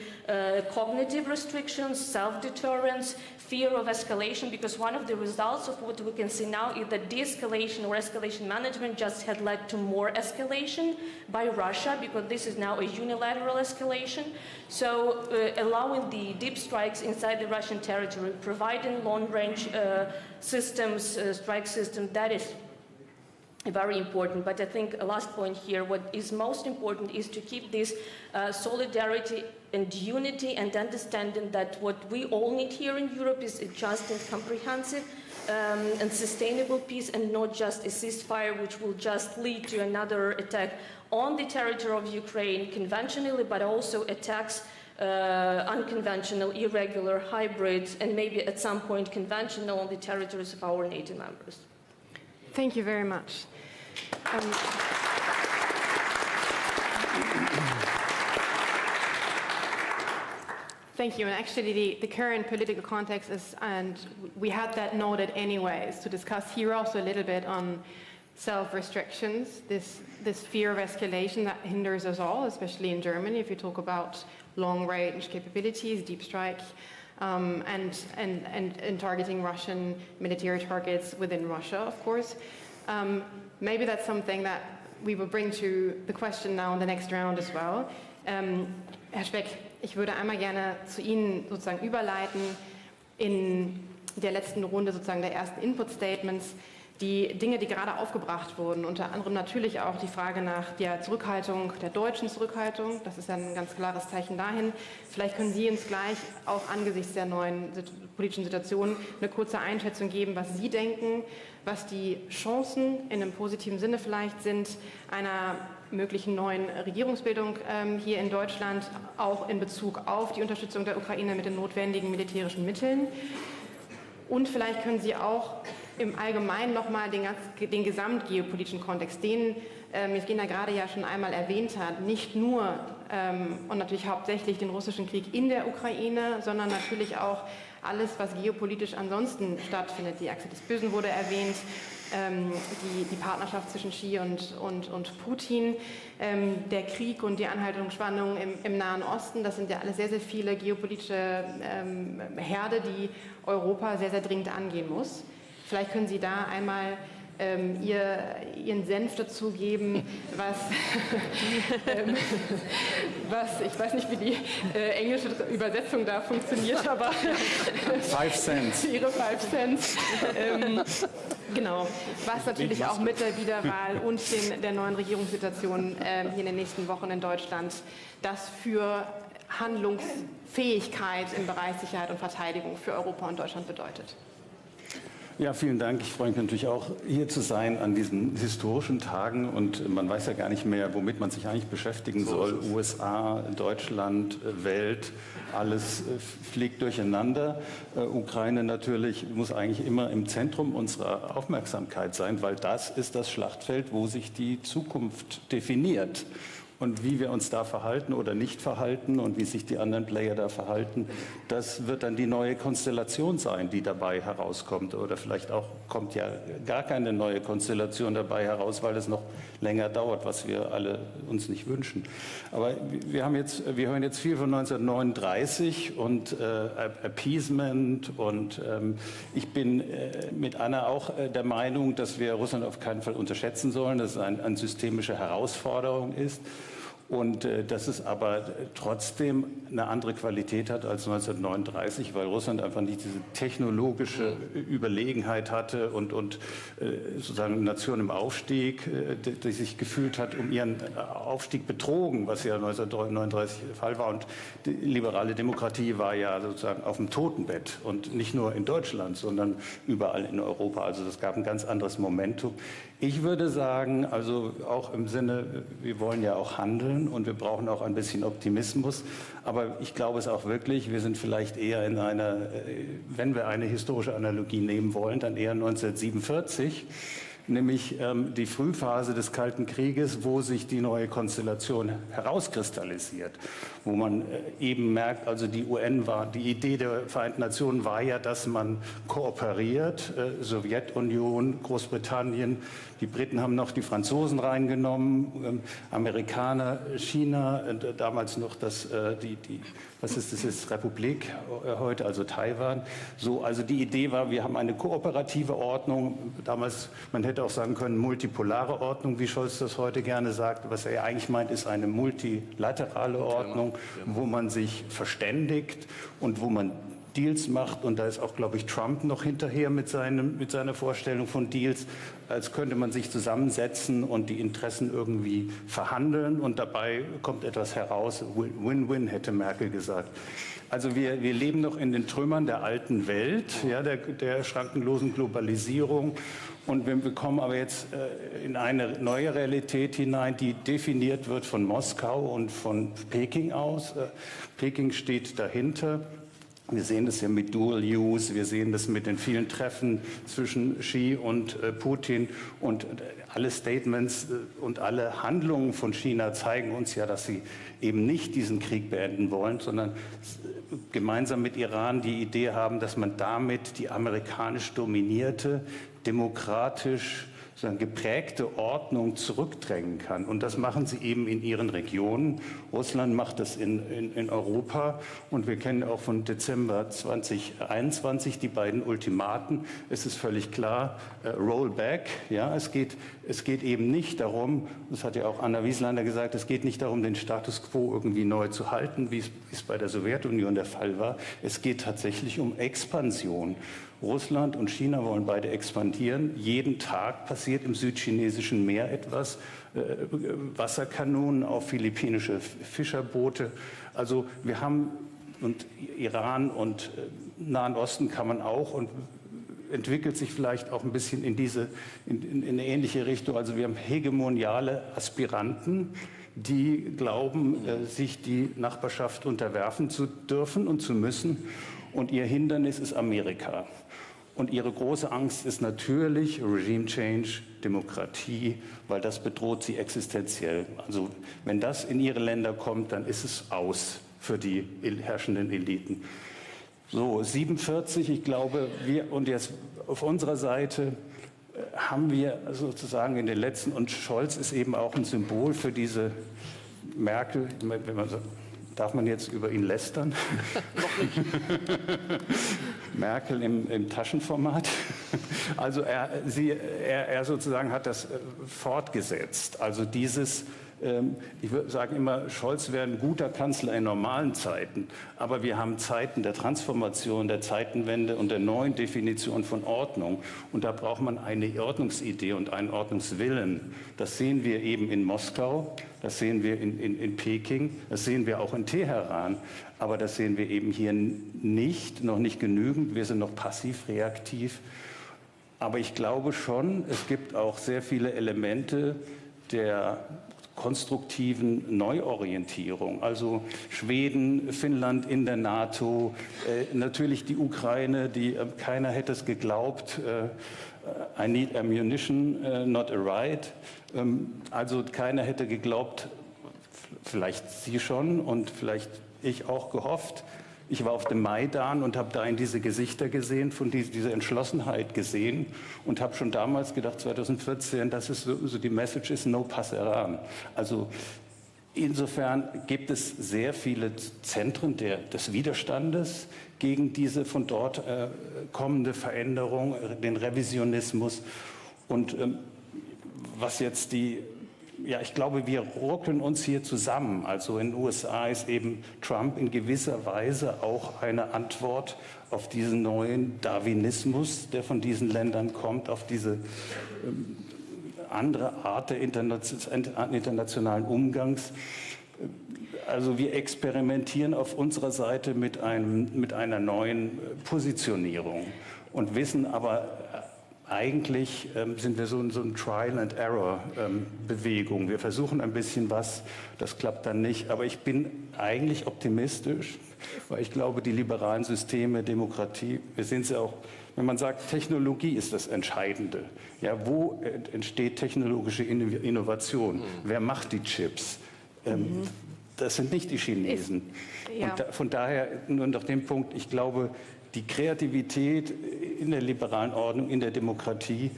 cognitive restrictions, self-deterrence, fear of escalation, because one of the results of what we can see now is that de-escalation or escalation management just had led to more escalation by Russia, because this is now a unilateral escalation. So allowing the deep strikes inside the Russian territory, providing long-range systems, strike systems, that is very important. But I think a last point here, what is most important is to keep this solidarity and unity and understanding that what we all need here in Europe is a just and comprehensive and sustainable peace, and not just a ceasefire which will just lead to another attack on the territory of Ukraine conventionally, but also attacks unconventional, irregular, hybrid, and maybe at some point conventional on the territories of our NATO members. Thank you very much. Thank you. And actually, the current political context is, and we had that noted anyways, to discuss here also a little bit on self-restrictions, this fear of escalation that hinders us all, especially in Germany, if you talk about long-range capabilities, deep strike, and targeting Russian military targets within Russia, of course. Maybe that's something that we will bring to the question now in the next round as well. Herr Speck, ich würde einmal gerne zu Ihnen sozusagen überleiten in der letzten Runde sozusagen der ersten Input-Statements. Die Dinge, die gerade aufgebracht wurden, unter anderem natürlich auch die Frage nach der Zurückhaltung, der deutschen Zurückhaltung, das ist ein ganz klares Zeichen dahin. Vielleicht können Sie uns gleich auch angesichts der neuen politischen Situation eine kurze Einschätzung geben, was Sie denken, was die Chancen in einem positiven Sinne vielleicht sind, einer möglichen neuen Regierungsbildung hier in Deutschland, auch in Bezug auf die Unterstützung der Ukraine mit den notwendigen militärischen Mitteln. Und vielleicht können Sie auch im Allgemeinen nochmal den gesamtgeopolitischen Kontext, den Jevgenia gerade ja schon einmal erwähnt hat, nicht nur und natürlich hauptsächlich den russischen Krieg in der Ukraine, sondern natürlich auch alles, was geopolitisch ansonsten stattfindet. Die Achse des Bösen wurde erwähnt, die Partnerschaft zwischen Xi und Putin, der Krieg und die anhaltende Spannung im Nahen Osten. Das sind ja alles sehr, sehr viele geopolitische Herde, die Europa sehr, sehr dringend angehen muss. Vielleicht können Sie da einmal Ihren Senf dazu geben, was ich weiß nicht, wie die englische Übersetzung da funktioniert, aber 5 Cents. Ihre 5 Cents. Genau, was natürlich auch mit der Wiederwahl und der neuen Regierungssituation hier in den nächsten Wochen in Deutschland das für Handlungsfähigkeit im Bereich Sicherheit und Verteidigung für Europa und Deutschland bedeutet. Ja, vielen Dank. Ich freue mich natürlich auch, hier zu sein an diesen historischen Tagen. Und man weiß ja gar nicht mehr, womit man sich eigentlich beschäftigen soll. USA, Deutschland, Welt, alles fliegt durcheinander. Ukraine natürlich muss eigentlich immer im Zentrum unserer Aufmerksamkeit sein, weil das ist das Schlachtfeld, wo sich die Zukunft definiert. Und wie wir uns da verhalten oder nicht verhalten und wie sich die anderen Player da verhalten, das wird dann die neue Konstellation sein, die dabei herauskommt. Oder vielleicht auch kommt ja gar keine neue Konstellation dabei heraus, weil es noch länger dauert, was wir alle uns nicht wünschen. Aber wir hören jetzt viel von 1939 und Appeasement und ich bin mit Anna auch der Meinung, dass wir Russland auf keinen Fall unterschätzen sollen, dass es eine systemische Herausforderung ist. Und dass es aber trotzdem eine andere Qualität hat als 1939, weil Russland einfach nicht diese technologische Überlegenheit hatte und sozusagen eine Nation im Aufstieg, die sich gefühlt hat, um ihren Aufstieg betrogen, was ja 1939 der Fall war. Und die liberale Demokratie war ja sozusagen auf dem Totenbett und nicht nur in Deutschland, sondern überall in Europa. Also das gab ein ganz anderes Momentum. Ich würde sagen, also auch im Sinne, wir wollen ja auch handeln und wir brauchen auch ein bisschen Optimismus. Aber ich glaube es auch wirklich, wir sind vielleicht eher in einer, wenn wir eine historische Analogie nehmen wollen, dann eher 1947. Nämlich die Frühphase des Kalten Krieges, wo sich die neue Konstellation herauskristallisiert, wo man eben merkt, also die Idee der Vereinten Nationen war ja, dass man kooperiert, Sowjetunion, Großbritannien, die Briten haben noch die Franzosen reingenommen, Amerikaner, China, damals noch was ist das jetzt, Republik heute, also Taiwan. So, also die Idee war, wir haben eine kooperative Ordnung, damals, man hätte auch sagen können, multipolare Ordnung, wie Scholz das heute gerne sagt. Was er eigentlich meint, ist eine multilaterale Ordnung, wo man sich verständigt und wo man Deals macht. Und da ist auch, glaube ich, Trump noch hinterher mit seiner Vorstellung von Deals, als könnte man sich zusammensetzen und die Interessen irgendwie verhandeln. Und dabei kommt etwas heraus. Win-win, hätte Merkel gesagt. Also wir leben noch in den Trümmern der alten Welt, ja, der schrankenlosen Globalisierung. Und wir kommen aber jetzt in eine neue Realität hinein, die definiert wird von Moskau und von Peking aus. Peking steht dahinter. Wir sehen das ja mit Dual Use, wir sehen das mit den vielen Treffen zwischen Xi und Putin und alle Statements und alle Handlungen von China zeigen uns ja, dass sie eben nicht diesen Krieg beenden wollen, sondern gemeinsam mit Iran die Idee haben, dass man damit die amerikanisch dominierte, demokratisch geprägte Ordnung zurückdrängen kann. Und das machen sie eben in ihren Regionen. Russland macht das in Europa. Und wir kennen auch von Dezember 2021 die beiden Ultimaten. Es ist völlig klar, Rollback. Ja, es geht eben nicht darum, das hat ja auch Anna Wieslander gesagt, es geht nicht darum, den Status quo irgendwie neu zu halten, wie es bei der Sowjetunion der Fall war. Es geht tatsächlich um Expansion. Russland und China wollen beide expandieren. Jeden Tag passiert im südchinesischen Meer etwas. Wasserkanonen auf philippinische Fischerboote. Also wir haben, und Iran und Nahen Osten kann man auch, und entwickelt sich vielleicht auch ein bisschen in eine ähnliche Richtung. Also wir haben hegemoniale Aspiranten, die glauben, sich die Nachbarschaft unterwerfen zu dürfen und zu müssen. Und ihr Hindernis ist Amerika. Und ihre große Angst ist natürlich Regime Change, Demokratie, weil das bedroht sie existenziell. Also wenn das in ihre Länder kommt, dann ist es aus für die herrschenden Eliten. So, 47, ich glaube, und jetzt auf unserer Seite haben wir sozusagen in den letzten, und Scholz ist eben auch ein Symbol für diese Merkel, wenn man so, darf man jetzt über ihn lästern? Noch nicht. Merkel im Taschenformat. Also er sozusagen hat das fortgesetzt. Also dieses, ich würde sagen immer, Scholz wäre ein guter Kanzler in normalen Zeiten, aber wir haben Zeiten der Transformation, der Zeitenwende und der neuen Definition von Ordnung. Und da braucht man eine Ordnungsidee und einen Ordnungswillen. Das sehen wir eben in Moskau, das sehen wir in Peking, das sehen wir auch in Teheran. Aber das sehen wir eben hier nicht, noch nicht genügend. Wir sind noch passiv-reaktiv. Aber ich glaube schon, es gibt auch sehr viele Elemente der konstruktiven Neuorientierung. Also Schweden, Finnland in der NATO, natürlich die Ukraine, die keiner hätte es geglaubt. I need ammunition, not a right. Also keiner hätte geglaubt, vielleicht Sie schon und vielleicht ich auch gehofft. Ich war auf dem Maidan und habe da in diese Gesichter gesehen, von dieser Entschlossenheit gesehen und habe schon damals gedacht, 2014, das ist so die Message ist no passerán. Also insofern gibt es sehr viele Zentren des Widerstandes gegen diese von dort kommende Veränderung, den Revisionismus und was jetzt ja, ich glaube, wir ruckeln uns hier zusammen. Also in den USA ist eben Trump in gewisser Weise auch eine Antwort auf diesen neuen Darwinismus, der von diesen Ländern kommt, auf diese andere Art der internationalen Umgangs. Also wir experimentieren auf unserer Seite mit einer neuen Positionierung und wissen aber, eigentlich sind wir so eine Trial-and-Error-Bewegung. Wir versuchen ein bisschen was, das klappt dann nicht. Aber ich bin eigentlich optimistisch, weil ich glaube, die liberalen Systeme, Demokratie, wir sehen es ja auch, wenn man sagt, Technologie ist das Entscheidende. Ja, wo entsteht technologische Innovation? Wer macht die Chips? Das sind nicht die Chinesen. Ja. Und von daher nur noch den Punkt, ich glaube, die Kreativität in der liberalen Ordnung, in der Demokratie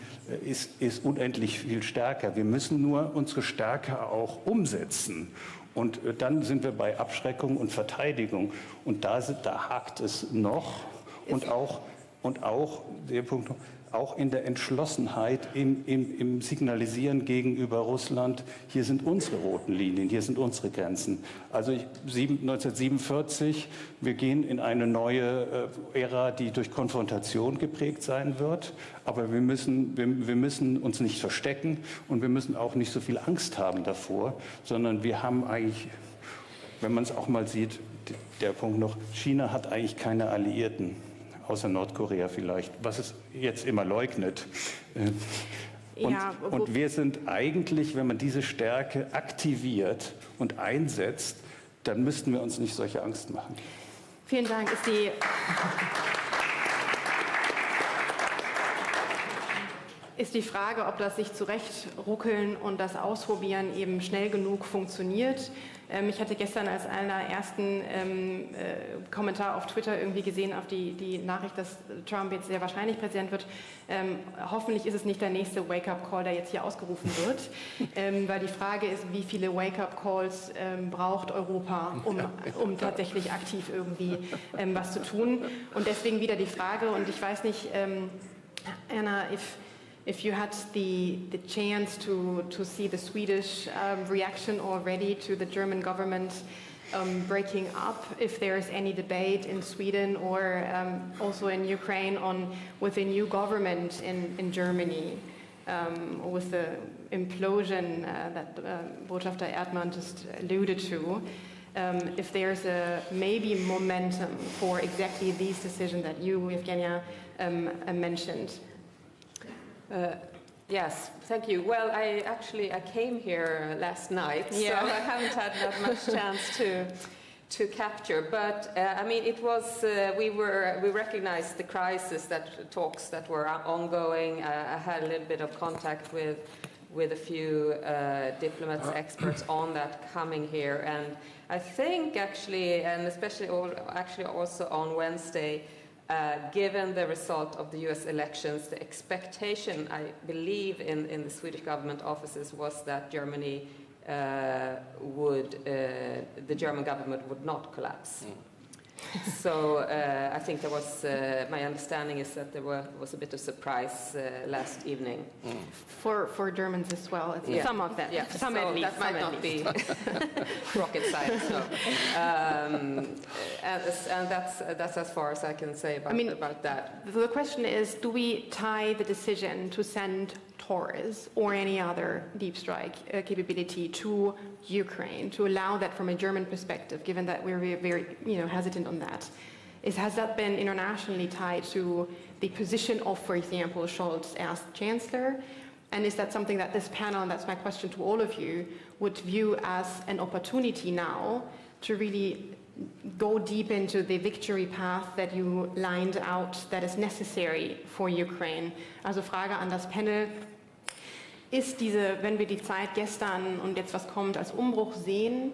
ist unendlich viel stärker. Wir müssen nur unsere Stärke auch umsetzen. Und dann sind wir bei Abschreckung und Verteidigung. Und da hakt es noch. Und auch der Punkt, auch in der Entschlossenheit im Signalisieren gegenüber Russland, hier sind unsere roten Linien, hier sind unsere Grenzen. Also 1947, wir gehen in eine neue Ära, die durch Konfrontation geprägt sein wird, aber wir müssen uns nicht verstecken und wir müssen auch nicht so viel Angst haben davor, sondern wir haben eigentlich, wenn man es auch mal sieht, der Punkt noch, China hat eigentlich keine Alliierten. Außer Nordkorea vielleicht, was es jetzt immer leugnet. Und wir sind eigentlich, wenn man diese Stärke aktiviert und einsetzt, dann müssten wir uns nicht solche Angst machen. Vielen Dank. Ist die Frage, ob das sich zurechtruckeln und das Ausprobieren eben schnell genug funktioniert. Ich hatte gestern als einer ersten Kommentar auf Twitter irgendwie gesehen, auf die Nachricht, dass Trump jetzt sehr wahrscheinlich Präsident wird. Hoffentlich ist es nicht der nächste Wake-up-Call, der jetzt hier ausgerufen wird. Weil die Frage ist, wie viele Wake-up-Calls braucht Europa, um tatsächlich aktiv irgendwie was zu tun. Und deswegen wieder die Frage, und ich weiß nicht, Anna, if you had the chance to see the Swedish reaction already to the German government breaking up, if there's any debate in Sweden or also in Ukraine on with a new government in Germany, with the implosion that Botschafter Erdmann just alluded to, if there's a maybe momentum for exactly these decisions that you, Evgenia, mentioned. Yes, thank you. Well, I came here last night, so I haven't had that much chance to capture. But I mean, it was we recognized the crisis talks that were ongoing. I had a little bit of contact with a few diplomats, experts on that coming here, and I think actually, and especially also on Wednesday. Given the result of the US elections, the expectation, I believe, in the Swedish government offices was that Germany the German government would not collapse. So I think there was, my understanding is that there was a bit of surprise last evening. For Germans as well, some of them. Yeah. Some so at least. That might not be rocket science, no. And that's as far as I can say about that. The question is, do we tie the decision to send Taurus or any other deep strike capability to Ukraine, to allow that from a German perspective, given that we're very hesitant on that? Has that been internationally tied to the position of, for example, Scholz as Chancellor? And is that something that this panel, and that's my question to all of you, would view as an opportunity now to really go deep into the victory path that you lined out that is necessary for Ukraine? Also Frage an das Panel. Ist wenn wir die Zeit gestern und jetzt was kommt als Umbruch sehen,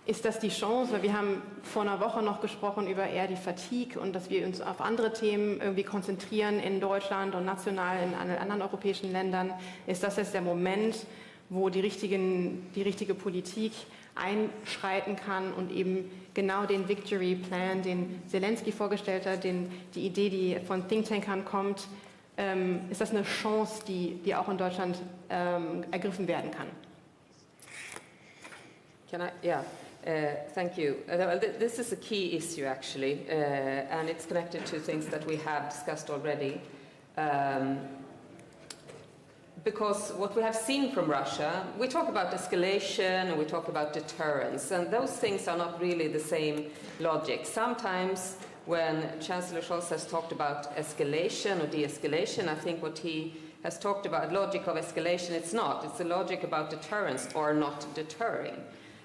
ist das die Chance? Weil wir haben vor einer Woche noch gesprochen über eher die Fatigue und dass wir uns auf andere Themen irgendwie konzentrieren in Deutschland und national in anderen europäischen Ländern. Ist das jetzt der Moment, wo die richtige Politik einschreiten kann und eben genau den Victory Plan, den Zelensky vorgestellt hat, die Idee, die von Thinktankern kommt, ist das eine Chance, die auch in Deutschland ergriffen werden kann? Thank you. This is a key issue, actually, and it's connected to things that we have discussed already. Because what we have seen from Russia, we talk about escalation and we talk about deterrence, and those things are not really the same logic. Sometimes when Chancellor Scholz has talked about escalation or de-escalation, I think what he has talked about, logic of escalation, it's not. It's the logic about deterrence or not deterring.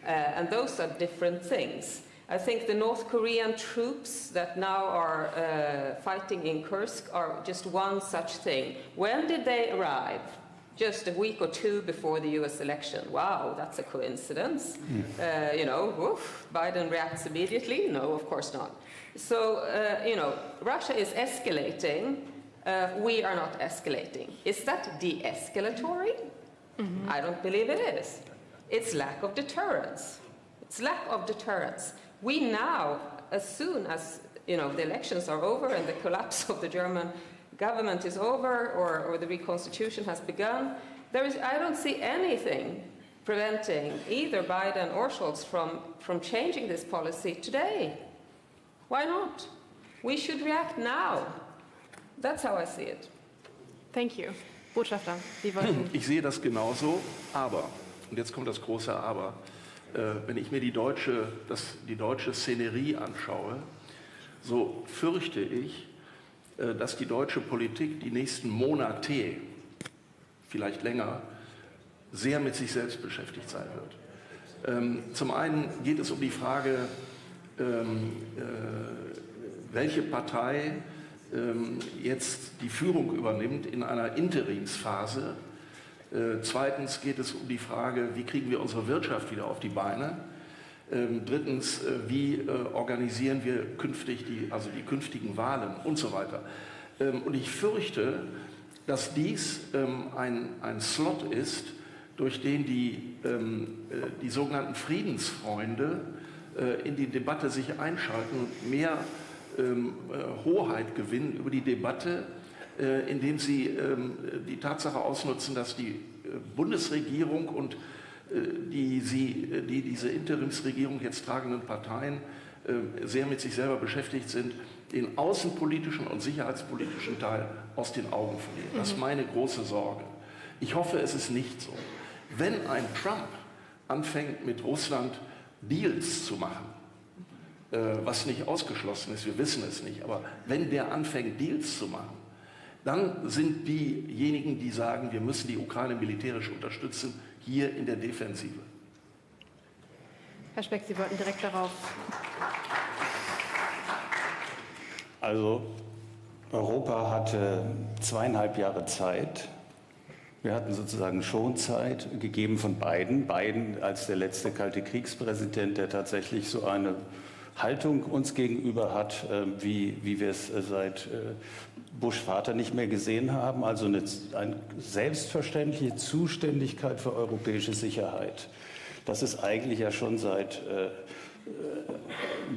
And those are different things. I think the North Korean troops that now are fighting in Kursk are just one such thing. When did they arrive? Just a week or two before the US election. Wow, that's a coincidence. Biden reacts immediately? No, of course not. So, Russia is escalating. We are not escalating. Is that de-escalatory? Mm-hmm. I don't believe it is. It's lack of deterrence. It's lack of deterrence. We now, as soon as the elections are over and the collapse of the German government is over or the reconstitution has begun, I don't see anything preventing either Biden or Scholz from changing this policy today. Why not? We should react now. That's how I see it. Thank you. Botschafter, Sie wollten... Ich sehe das genauso, aber, und jetzt kommt das große Aber, wenn ich mir die deutsche Szenerie anschaue, so fürchte ich, dass die deutsche Politik die nächsten Monate, vielleicht länger, sehr mit sich selbst beschäftigt sein wird. Zum einen geht es um die Frage, welche Partei jetzt die Führung übernimmt in einer Interimsphase. Zweitens geht es um die Frage, wie kriegen wir unsere Wirtschaft wieder auf die Beine. Drittens, wie organisieren wir künftig die künftigen Wahlen und so weiter. Und ich fürchte, dass dies ein Slot ist, durch den die sogenannten Friedensfreunde in die Debatte sich einschalten und mehr Hoheit gewinnen über die Debatte, indem sie die Tatsache ausnutzen, dass die Bundesregierung und die diese Interimsregierung jetzt tragenden Parteien sehr mit sich selber beschäftigt sind, den außenpolitischen und sicherheitspolitischen Teil aus den Augen verlieren. Das ist meine große Sorge. Ich hoffe, es ist nicht so. Wenn ein Trump anfängt, mit Russland Deals zu machen, was nicht ausgeschlossen ist, wir wissen es nicht, aber wenn der anfängt, Deals zu machen, dann sind diejenigen, die sagen, wir müssen die Ukraine militärisch unterstützen, hier in der Defensive. Herr Speck, Sie wollten direkt darauf. Also Europa hatte 2,5 Jahre Zeit. Wir hatten sozusagen Schonzeit gegeben von Biden als der letzte kalte Kriegspräsident, der tatsächlich so eine Haltung uns gegenüber hat, wie wir es seit Bush Vater nicht mehr gesehen haben. Also eine selbstverständliche Zuständigkeit für europäische Sicherheit. Das ist eigentlich ja schon seit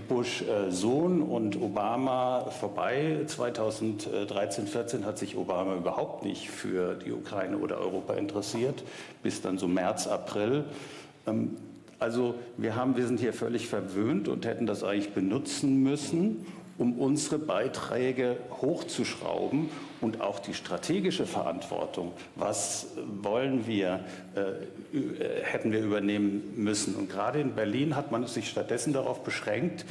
Bush Sohn und Obama vorbei. 2013, 14 hat sich Obama überhaupt nicht für die Ukraine oder Europa interessiert, bis dann so März, April. Also wir sind hier völlig verwöhnt und hätten das eigentlich benutzen müssen, um unsere Beiträge hochzuschrauben und auch die strategische Verantwortung, was wollen wir, hätten wir übernehmen müssen. Und gerade in Berlin hat man sich stattdessen darauf beschränkt,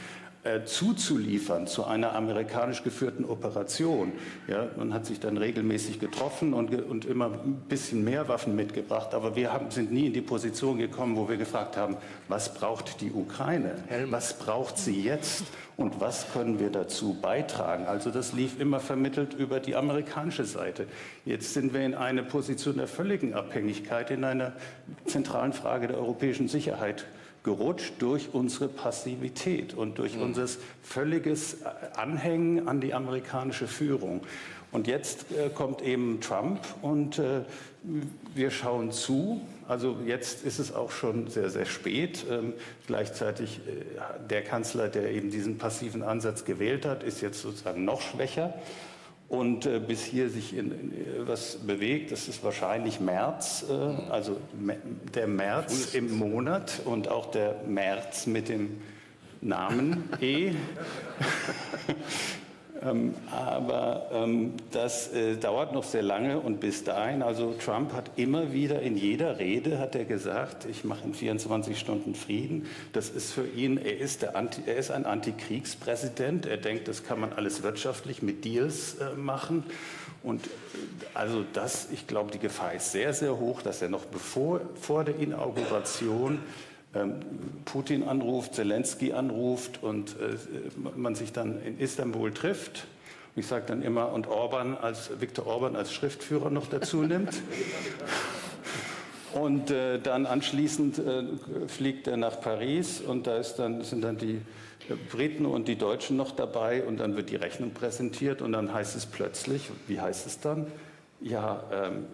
zuzuliefern zu einer amerikanisch geführten Operation. Ja, man hat sich dann regelmäßig getroffen und immer ein bisschen mehr Waffen mitgebracht. Aber wir sind nie in die Position gekommen, wo wir gefragt haben, was braucht die Ukraine? Was braucht sie jetzt? Und was können wir dazu beitragen? Also das lief immer vermittelt über die amerikanische Seite. Jetzt sind wir in eine Position der völligen Abhängigkeit in einer zentralen Frage der europäischen Sicherheit gerutscht durch unsere Passivität und durch unser völliges Anhängen an die amerikanische Führung. Und jetzt kommt eben Trump und wir schauen zu. Also jetzt ist es auch schon sehr, sehr spät. Gleichzeitig der Kanzler, der eben diesen passiven Ansatz gewählt hat, ist jetzt sozusagen noch schwächer. Und bis hier sich was bewegt, das ist wahrscheinlich März, also der März im Monat und auch der März mit dem Namen E. Aber das dauert noch sehr lange und bis dahin, also Trump hat immer wieder in jeder Rede, hat er gesagt, ich mache in 24 Stunden Frieden. Das ist für ihn, er ist ein Antikriegspräsident, er denkt, das kann man alles wirtschaftlich mit Deals machen. Und also ich glaube, die Gefahr ist sehr, sehr hoch, dass er noch vor der Inauguration Putin anruft, Zelensky anruft und man sich dann in Istanbul trifft. Ich sage dann immer, und Viktor Orban als Schriftführer noch dazu nimmt. Und dann anschließend fliegt er nach Paris und da sind dann die Briten und die Deutschen noch dabei und dann wird die Rechnung präsentiert und dann heißt es plötzlich, wie heißt es dann? Ja,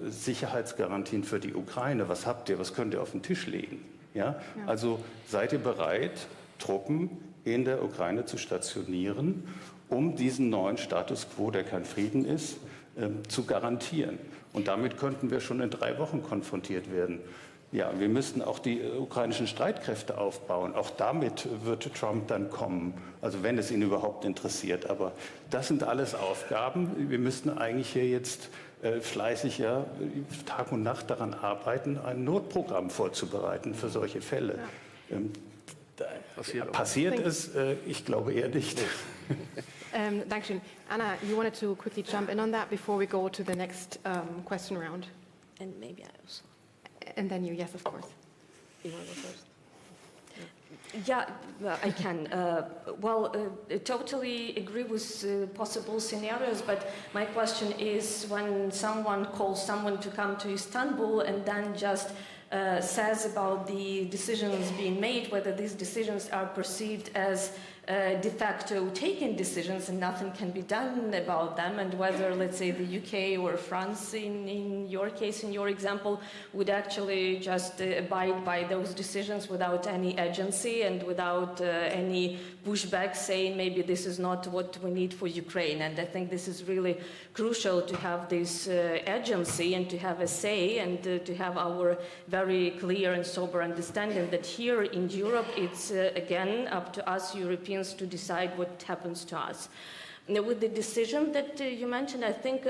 Sicherheitsgarantien für die Ukraine, was habt ihr, was könnt ihr auf den Tisch legen? Ja? Also seid ihr bereit, Truppen in der Ukraine zu stationieren, um diesen neuen Status quo, der kein Frieden ist, zu garantieren? Und damit könnten wir schon in 3 Wochen konfrontiert werden. Ja, wir müssten auch die ukrainischen Streitkräfte aufbauen. Auch damit wird Trump dann kommen, also wenn es ihn überhaupt interessiert. Aber das sind alles Aufgaben. Wir müssten eigentlich hier jetzt fleißig Tag und Nacht daran arbeiten, ein Notprogramm vorzubereiten für solche Fälle. Passiert es? Ich glaube eher nicht. Dankeschön. Anna, you wanted to quickly jump in on that before we go to the next question round. And maybe I also. And then you, yes, of course. You want to go first? Yeah, I can. I totally agree with possible scenarios, but my question is when someone calls someone to come to Istanbul and then just says about the decisions being made, whether these decisions are perceived as de facto taken decisions and nothing can be done about them, and whether, let's say, the UK or France, in your case, in your example, would actually just abide by those decisions without any agency and without any push back saying maybe this is not what we need for Ukraine. And I think this is really crucial to have this agency and to have a say and to have our very clear and sober understanding that here in Europe it's again up to us Europeans to decide what happens to us. Now, with the decision that you mentioned, I think,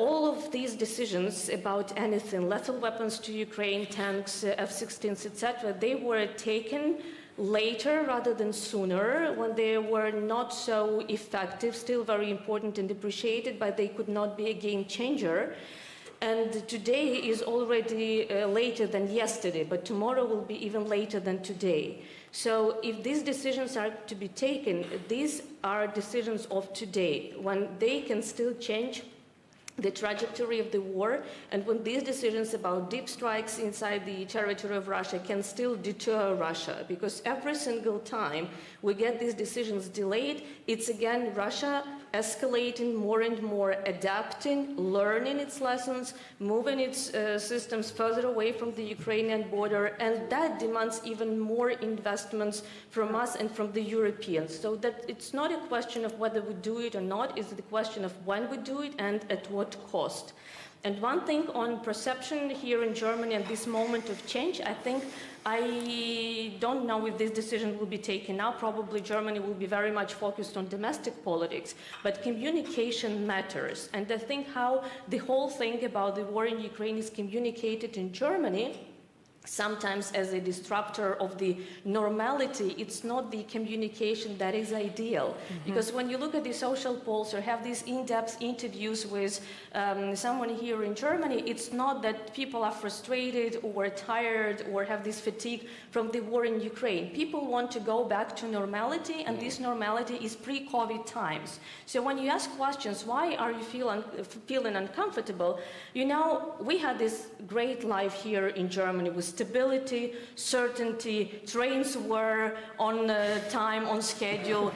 all of these decisions about anything, lethal weapons to Ukraine, tanks, F-16s, etc., they were taken later rather than sooner, when they were not so effective, still very important and appreciated, but they could not be a game changer. And today is already later than yesterday, but tomorrow will be even later than today. So if these decisions are to be taken, these are decisions of today, when they can still change the trajectory of the war, and when these decisions about deep strikes inside the territory of Russia can still deter Russia, because every single time we get these decisions delayed, it's again Russia escalating more and more, adapting, learning its lessons, moving its systems further away from the Ukrainian border, and that demands even more investments from us and from the Europeans. So that it's not a question of whether we do it or not, it's the question of when we do it and at what cost. And one thing on perception here in Germany at this moment of change, I don't know if this decision will be taken now. Probably Germany will be very much focused on domestic politics, but communication matters. And I think how the whole thing about the war in Ukraine is communicated in Germany, sometimes as a disruptor of the normality, it's not the communication that is ideal. Because when you look at the social polls or have these in-depth interviews with someone here in Germany, it's not that people are frustrated or tired or have this fatigue from the war in Ukraine. People want to go back to normality, and this normality is pre-COVID times. So when you ask questions, why are you feeling uncomfortable? You know, we had this great life here in Germany with stability, certainty, trains were on time, on schedule,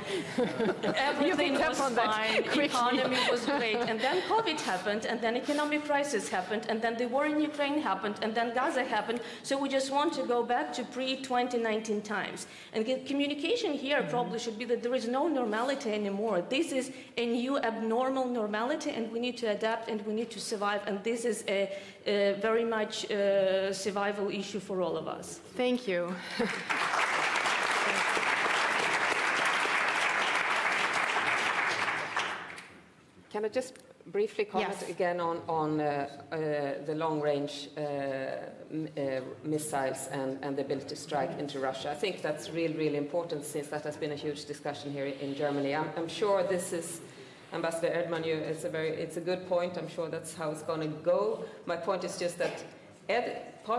everything was fine, economy was great, and then COVID happened, and then economic crisis happened, and then the war in Ukraine happened, and then Gaza happened, so we just want to go back to pre-2019 times. And communication here probably should be that there is no normality anymore. This is a new abnormal normality, and we need to adapt, and we need to survive, and this is a very much survival issue for all of us. Thank you. Can I just briefly comment again on the long-range missiles and the ability to strike into Russia? I think that's really important, since that has been a huge discussion here in Germany. I'm sure this is, Ambassador Erdmann, it's a good point. I'm sure that's how it's going to go. My point is just that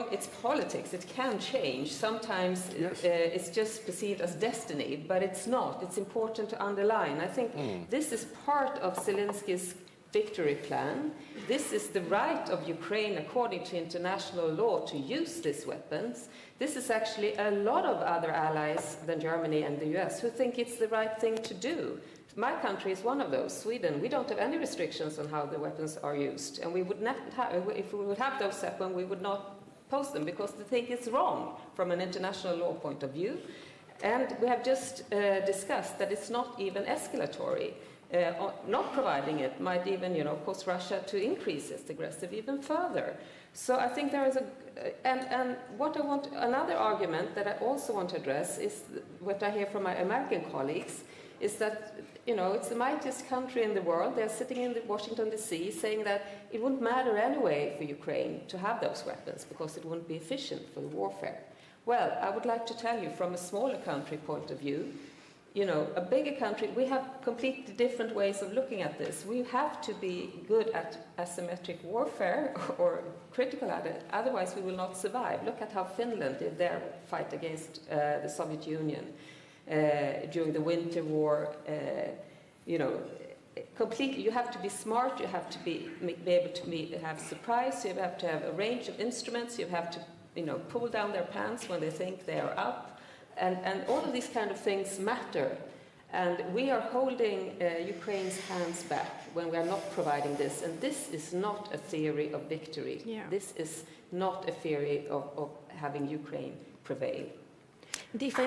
it's politics. It can change. Sometimes it's just perceived as destiny, but it's not. It's important to underline. I think this is part of Zelensky's victory plan. This is the right of Ukraine, according to international law, to use these weapons. This is actually a lot of other allies than Germany and the US who think it's the right thing to do. My country is one of those, Sweden. We don't have any restrictions on how the weapons are used. And we would not have, if we would have those weapons, we would not post them, because they think it's wrong from an international law point of view. And we have just discussed that it's not even escalatory. Not providing it might even, cause Russia to increase its aggressive even further. So I think there is another argument that I also want to address is what I hear from my American colleagues, is that, it's the mightiest country in the world. They're sitting in Washington, D.C., saying that it wouldn't matter anyway for Ukraine to have those weapons because it wouldn't be efficient for the warfare. Well, I would like to tell you, from a smaller country point of view, a bigger country, we have completely different ways of looking at this. We have to be good at asymmetric warfare or critical at it, otherwise we will not survive. Look at how Finland did their fight against the Soviet Union. During the Winter War, completely. You have to be smart. You have to be able to have surprise. You have to have a range of instruments. You have to, pull down their pants when they think they are up, and all of these kind of things matter. And we are holding Ukraine's hands back when we are not providing this. And this is not a theory of victory. Yeah. This is not a theory of having Ukraine prevail. If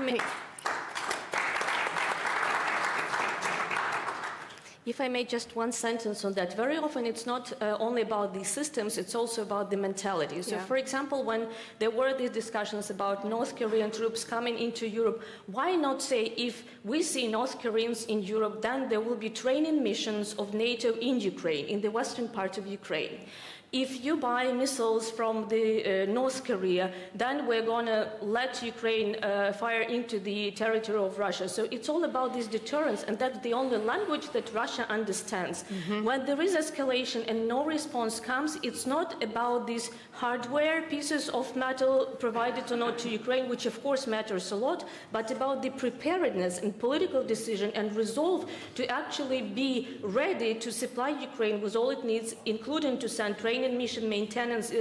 I may, just one sentence on that. Very often it's not only about the systems, it's also about the mentality. So, for example, when there were these discussions about North Korean troops coming into Europe, why not say if we see North Koreans in Europe, then there will be training missions of NATO in Ukraine, in the western part of Ukraine. If you buy missiles from the North Korea, then we're going to let Ukraine fire into the territory of Russia. So it's all about this deterrence, and that's the only language that Russia understands. When there is escalation and no response comes, it's not about these hardware pieces of metal provided or not to Ukraine, which of course matters a lot, but about the preparedness and political decision and resolve to actually be ready to supply Ukraine with all it needs, including to send training mission maintenance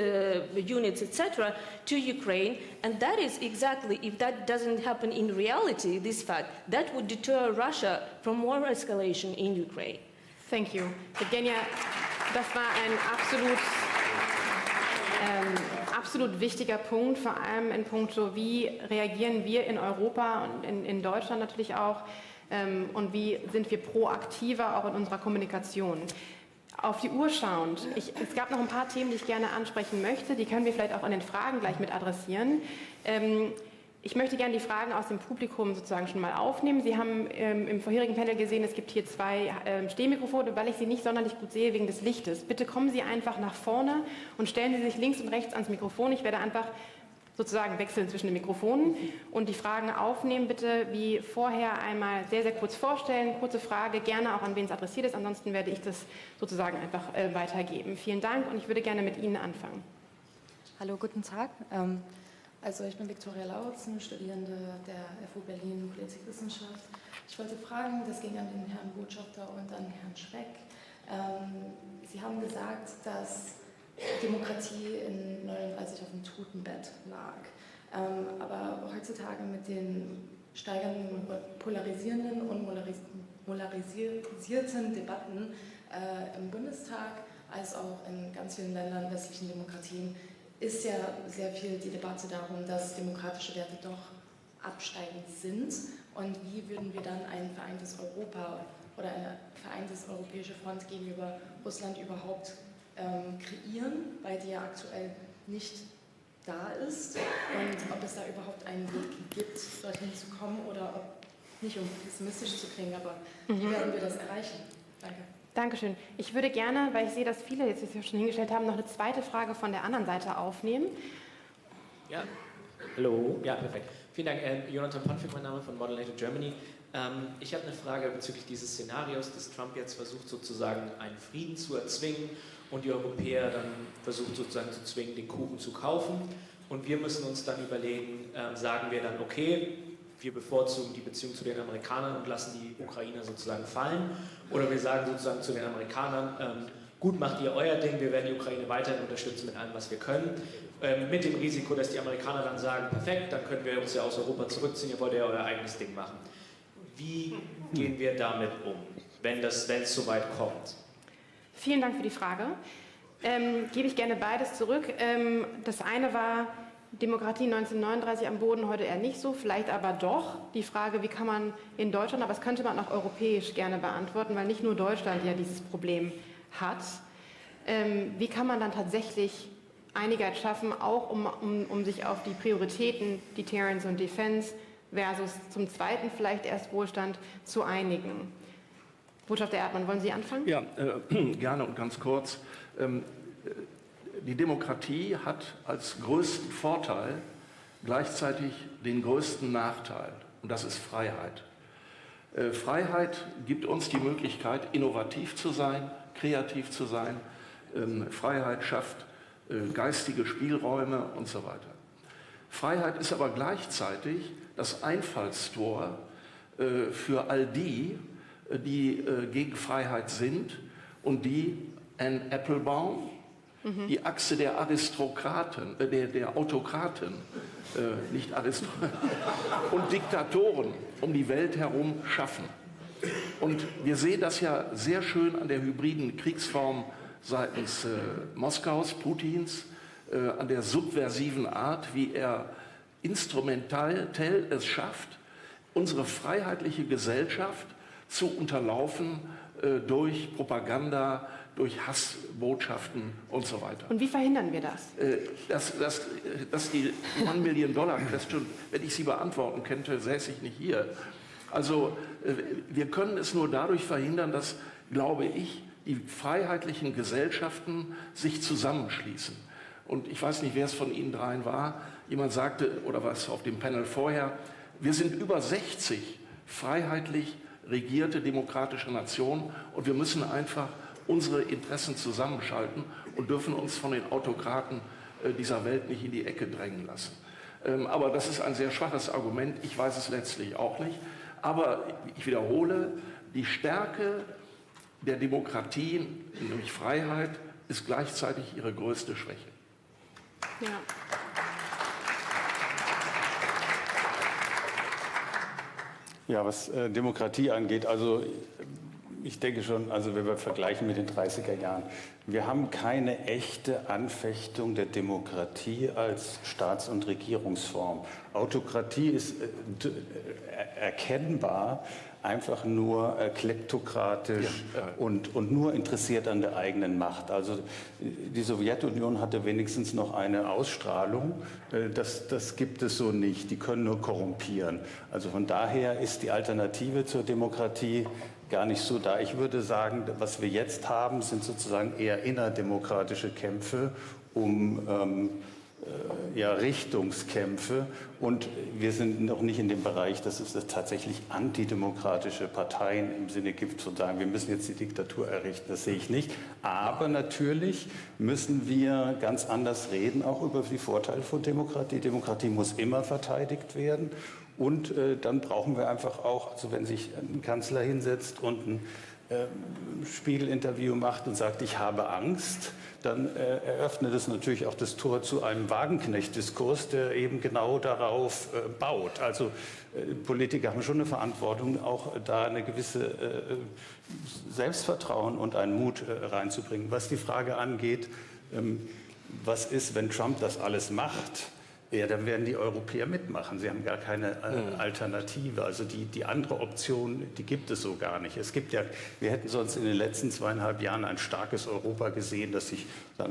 units, etc., to Ukraine. And that is exactly, if that doesn't happen in reality, this fact, that would deter Russia from more escalation in Ukraine. Thank you. Evgenia, das war ein absolut wichtiger Punkt, vor allem in puncto, wie reagieren wir in Europa und in Deutschland natürlich auch und wie sind wir proaktiver auch in unserer Kommunikation. Auf die Uhr schauend, es gab noch ein paar Themen, die ich gerne ansprechen möchte, die können wir vielleicht auch in den Fragen gleich mit adressieren. Ich möchte gerne die Fragen aus dem Publikum sozusagen schon mal aufnehmen. Sie haben im vorherigen Panel gesehen, es gibt hier 2 Stehmikrofone, weil ich Sie nicht sonderlich gut sehe wegen des Lichtes. Bitte kommen Sie einfach nach vorne und stellen Sie sich links und rechts ans Mikrofon. Ich werde einfach sozusagen wechseln zwischen den Mikrofonen und die Fragen aufnehmen. Bitte wie vorher einmal sehr, sehr kurz vorstellen, kurze Frage, gerne auch an wen es adressiert ist, ansonsten werde ich das sozusagen einfach weitergeben. Vielen Dank und ich würde gerne mit Ihnen anfangen. Hallo, guten Tag. Also ich bin Viktoria Lautzen, Studierende der FU Berlin Politikwissenschaft. Ich wollte fragen, das ging an den Herrn Botschafter und an Herrn Schreck. Sie haben gesagt, dass Demokratie in 39 auf dem Totenbett lag. Aber heutzutage mit den steigenden, polarisierenden und polarisierten Debatten im Bundestag, als auch in ganz vielen Ländern westlichen Demokratien, ist ja sehr viel die Debatte darum, dass demokratische Werte doch absteigend sind. Und wie würden wir dann ein vereintes Europa oder eine vereinte europäische Front gegenüber Russland überhaupt kreieren, weil die ja aktuell nicht da ist, und ob es da überhaupt einen Weg gibt, dorthin zu kommen, oder ob, nicht um pessimistisch zu klingen, aber wie werden wir das erreichen? Danke. Dankeschön. Ich würde gerne, weil ich sehe, dass viele jetzt schon hingestellt haben, noch eine zweite Frage von der anderen Seite aufnehmen. Ja, hallo. Ja, perfekt. Vielen Dank. Jonathan Ponfik, mein Name, von Model NATO Germany. Ich habe eine Frage bezüglich dieses Szenarios, dass Trump jetzt versucht, sozusagen einen Frieden zu erzwingen und die Europäer dann versucht sozusagen zu zwingen, den Kuchen zu kaufen. Und wir müssen uns dann überlegen, sagen wir dann, okay, wir bevorzugen die Beziehung zu den Amerikanern und lassen die Ukrainer sozusagen fallen. Oder wir sagen sozusagen zu den Amerikanern, gut, macht ihr euer Ding, wir werden die Ukraine weiterhin unterstützen mit allem, was wir können. Mit dem Risiko, dass die Amerikaner dann sagen, perfekt, dann können wir uns ja aus Europa zurückziehen, ihr wollt ja euer eigenes Ding machen. Wie gehen wir damit um, wenn es soweit kommt? Vielen Dank für die Frage. Gebe ich gerne beides zurück. Das eine war Demokratie 1939 am Boden, heute eher nicht so, vielleicht aber doch. Die Frage, wie kann man in Deutschland, aber das könnte man auch europäisch gerne beantworten, weil nicht nur Deutschland ja dieses Problem hat. Wie kann man dann tatsächlich Einigkeit schaffen, auch um sich auf die Prioritäten, Deterrence und Defense versus zum zweiten vielleicht erst Wohlstand zu einigen? Botschafter Erdmann, wollen Sie anfangen? Ja, gerne und ganz kurz. Die Demokratie hat als größten Vorteil gleichzeitig den größten Nachteil, und das ist Freiheit. Freiheit gibt uns die Möglichkeit, innovativ zu sein, kreativ zu sein. Freiheit schafft geistige Spielräume und so weiter. Freiheit ist aber gleichzeitig das Einfallstor für all die, die gegen Freiheit sind und die Anne Applebaum, die Achse der Aristokraten, der Autokraten, nicht Aristokraten, und Diktatoren um die Welt herum schaffen. Und wir sehen das ja sehr schön an der hybriden Kriegsform seitens Moskaus, Putins, an der subversiven Art, wie er instrumentell es schafft, unsere freiheitliche Gesellschaft zu unterlaufen durch Propaganda, durch Hassbotschaften und so weiter. Und wie verhindern wir das? Dass die $1 Million Question, wenn ich sie beantworten könnte, säße ich nicht hier. Also wir können es nur dadurch verhindern, dass, glaube ich, die freiheitlichen Gesellschaften sich zusammenschließen. Und ich weiß nicht, wer es von Ihnen dreien war. Jemand sagte, oder was auf dem Panel vorher, wir sind über 60 freiheitlich regierte demokratische Nationen und wir müssen einfach unsere Interessen zusammenschalten und dürfen uns von den Autokraten dieser Welt nicht in die Ecke drängen lassen. Aber das ist ein sehr schwaches Argument, ich weiß es letztlich auch nicht. Aber ich wiederhole, die Stärke der Demokratie, nämlich Freiheit, ist gleichzeitig ihre größte Schwäche. Ja. Ja, was Demokratie angeht, also ich denke schon, also wenn wir vergleichen mit den 30er Jahren, wir haben keine echte Anfechtung der Demokratie als Staats- und Regierungsform. Autokratie ist erkennbar einfach nur kleptokratisch und nur interessiert an der eigenen Macht. Also die Sowjetunion hatte wenigstens noch eine Ausstrahlung, das gibt es so nicht, die können nur korrumpieren. Also von daher ist die Alternative zur Demokratie gar nicht so da. Ich würde sagen, was wir jetzt haben, sind sozusagen eher innerdemokratische Kämpfe um Richtungskämpfe und wir sind noch nicht in dem Bereich, dass es tatsächlich antidemokratische Parteien im Sinne gibt, zu sagen, wir müssen jetzt die Diktatur errichten, das sehe ich nicht. Aber natürlich müssen wir ganz anders reden, auch über die Vorteile von Demokratie. Demokratie muss immer verteidigt werden und dann brauchen wir einfach auch, also wenn sich ein Kanzler hinsetzt und ein Spiegel-Interview macht und sagt, ich habe Angst, dann eröffnet es natürlich auch das Tor zu einem Wagenknecht-Diskurs, der eben genau darauf baut. Also Politiker haben schon eine Verantwortung, auch da eine gewisse Selbstvertrauen und einen Mut reinzubringen. Was die Frage angeht, was ist, wenn Trump das alles macht? Ja, dann werden die Europäer mitmachen. Sie haben gar keine Alternative. Also die andere Option, die gibt es so gar nicht. Es gibt ja, wir hätten sonst in den letzten 2,5 Jahren ein starkes Europa gesehen, das sich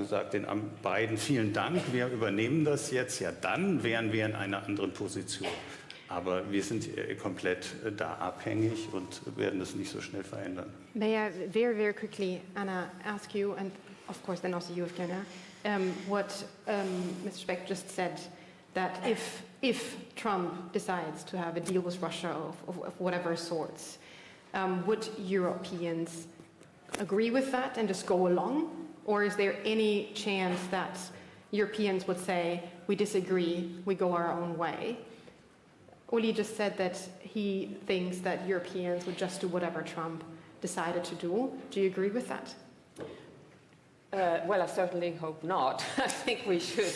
sagt den beiden vielen Dank, wir übernehmen das jetzt. Ja, dann wären wir in einer anderen Position. Aber wir sind komplett da abhängig und werden das nicht so schnell verändern. May I very, very quickly, Anna, ask you, and of course then also you, Evgenia, what Mr. Speck just said, that if Trump decides to have a deal with Russia of whatever sorts, would Europeans agree with that and just go along? Or is there any chance that Europeans would say, we disagree, we go our own way? Uli just said that he thinks that Europeans would just do whatever Trump decided to do. Do you agree with that? Well, I certainly hope not. I think we should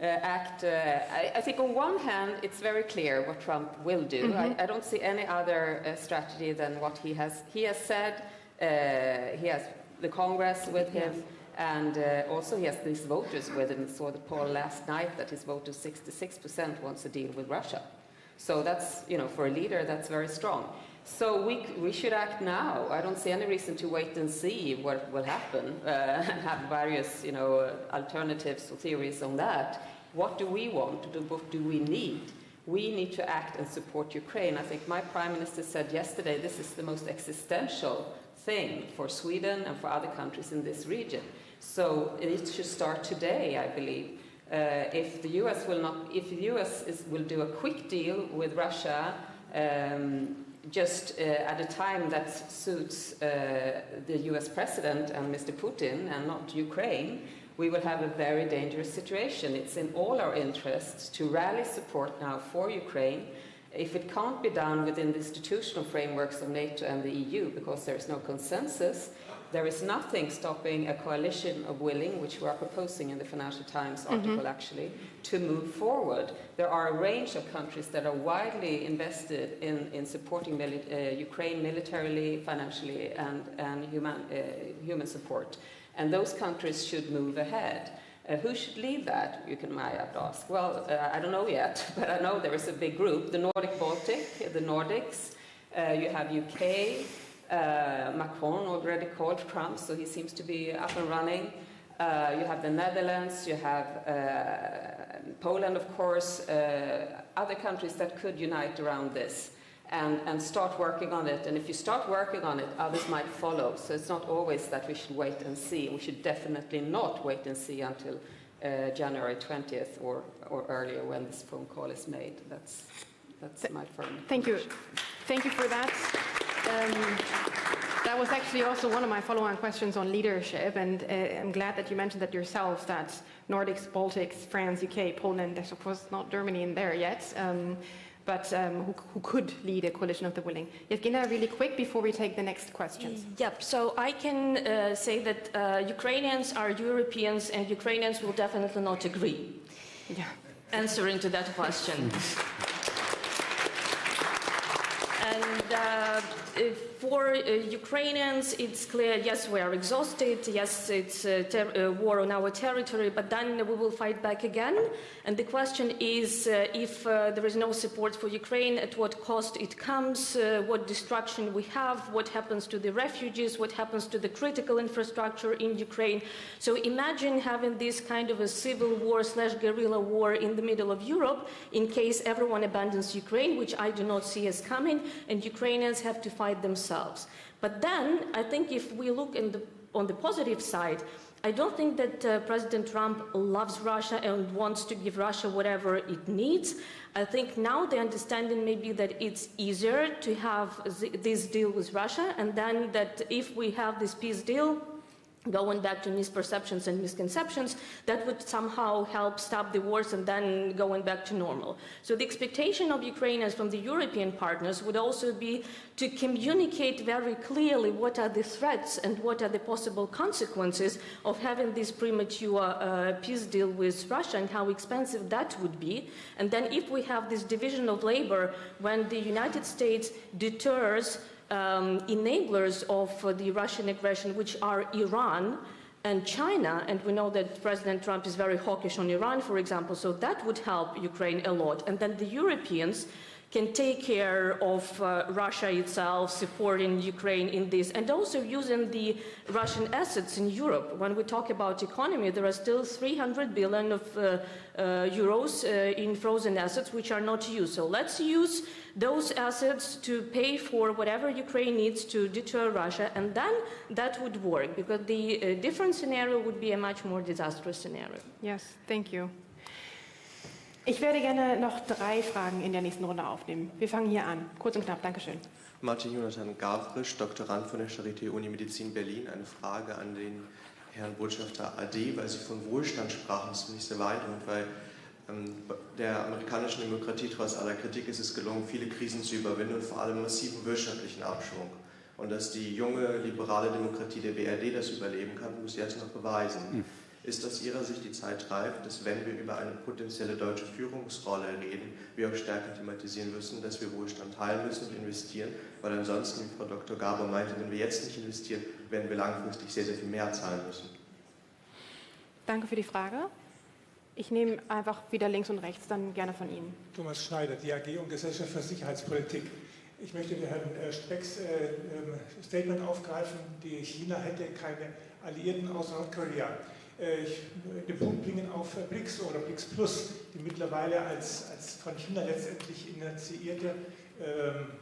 act. I think on one hand, it's very clear what Trump will do. Mm-hmm. I don't see any other strategy than what he has. He has said he has the Congress with him, and also he has these voters with him. Saw the poll last night that his voters, 66% wants a deal with Russia. So that's, for a leader, that's very strong. So we should act now. I don't see any reason to wait and see what will happen and have various, alternatives or theories on that. What do we want? What do we need? We need to act and support Ukraine. I think my Prime Minister said yesterday this is the most existential thing for Sweden and for other countries in this region. So it should start today, I believe. If the US will do a quick deal with Russia, just at a time that suits the US president and Mr. Putin and not Ukraine, we will have a very dangerous situation. It's in all our interests to rally support now for Ukraine. If it can't be done within the institutional frameworks of NATO and the EU because there is no consensus, there is nothing stopping a coalition of willing, which we are proposing in the Financial Times article actually, to move forward. There are a range of countries that are widely invested in supporting Ukraine militarily, financially, and human support. And those countries should move ahead. Who should lead that, you might ask? Well, I don't know yet, but I know there is a big group, the Nordic-Baltic, the Nordics. You have UK, Macron already called Trump, so he seems to be up and running. You have the Netherlands, you have Poland, of course, other countries that could unite around this and start working on it. And if you start working on it, others might follow. So it's not always that we should wait and see. We should definitely not wait and see until January 20th or earlier when this phone call is made. That's my firm. Thank you. Thank you for that. That was actually also one of my follow-on questions on leadership, and I'm glad that you mentioned that yourself, that Nordics, Baltics, France, UK, Poland, there's of course not Germany in there yet, but who could lead a coalition of the willing. Yevgenia, really quick before we take the next questions. Yep, so I can say that Ukrainians are Europeans and Ukrainians will definitely not agree. Yeah. Answering to that question. And for Ukrainians, it's clear, yes, we are exhausted, yes, it's a war on our territory, but then we will fight back again. And the question is, if there is no support for Ukraine, at what cost it comes, what destruction we have, what happens to the refugees, what happens to the critical infrastructure in Ukraine. So imagine having this kind of a civil war / guerrilla war in the middle of Europe in case everyone abandons Ukraine, which I do not see as coming, and Ukrainians have to fight themselves. But then, I think if we look on the positive side, I don't think that President Trump loves Russia and wants to give Russia whatever it needs. I think now the understanding may be that it's easier to have this deal with Russia, and then that if we have this peace deal, going back to misperceptions and misconceptions, that would somehow help stop the wars and then going back to normal. So the expectation of Ukrainians from the European partners would also be to communicate very clearly what are the threats and what are the possible consequences of having this premature peace deal with Russia and how expensive that would be. And then if we have this division of labor when the United States deters enablers of the Russian aggression, which are Iran and China, and we know that President Trump is very hawkish on Iran, for example, so that would help Ukraine a lot. And then the Europeans can take care of Russia itself, supporting Ukraine in this, and also using the Russian assets in Europe. When we talk about economy, there are still 300 billion of euros in frozen assets which are not used. So let's use those assets to pay for whatever Ukraine needs to deter Russia, and then that would work, because the different scenario would be a much more disastrous scenario. Yes, thank you. Ich werde gerne noch 3 Fragen in der nächsten Runde aufnehmen. Wir fangen hier an. Kurz und knapp, Dankeschön. Martin Jonathan Gavrisch, Doktorand von der Charité Uni Medizin Berlin. Eine Frage an den Herrn Botschafter AD, weil Sie von Wohlstand sprachen. Das finde ich sehr beeindruckend, weil der amerikanischen Demokratie trotz aller Kritik ist es gelungen, viele Krisen zu überwinden und vor allem massiven wirtschaftlichen Abschwung. Und dass die junge liberale Demokratie der BRD das überleben kann, muss sie jetzt noch beweisen. Ist aus Ihrer Sicht die Zeit reif, dass wenn wir über eine potenzielle deutsche Führungsrolle reden, wir auch stärker thematisieren müssen, dass wir Wohlstand teilen müssen und investieren, weil ansonsten, wie Frau Dr. Gaber meinte, wenn wir jetzt nicht investieren, werden wir langfristig sehr, sehr viel mehr zahlen müssen. Danke für die Frage. Ich nehme einfach wieder links und rechts, dann gerne von Ihnen. Thomas Schneider, DAG und Gesellschaft für Sicherheitspolitik. Ich möchte den Herrn Specks Statement aufgreifen, die China hätte keine Alliierten außer Nordkorea. Den Punkt bringen auf BRICS oder BRICS Plus, die mittlerweile als von China letztendlich initiierte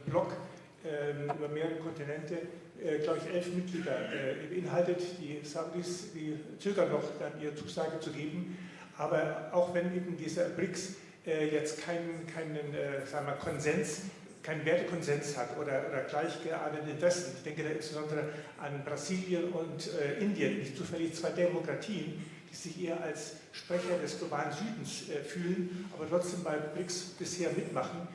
Block über mehrere Kontinente, glaube ich, 11 Mitglieder beinhaltet. Die Saudis, die zögern noch, dann ihre Zusage zu geben. Aber auch wenn eben dieser BRICS jetzt keinen sagen wir, Konsens, keinen Wertekonsens hat oder gleichgeartete Interessen. Ich denke da insbesondere an Brasilien und Indien, nicht zufällig 2 Demokratien, die sich eher als Sprecher des globalen Südens fühlen, aber trotzdem bei BRICS bisher mitmachen.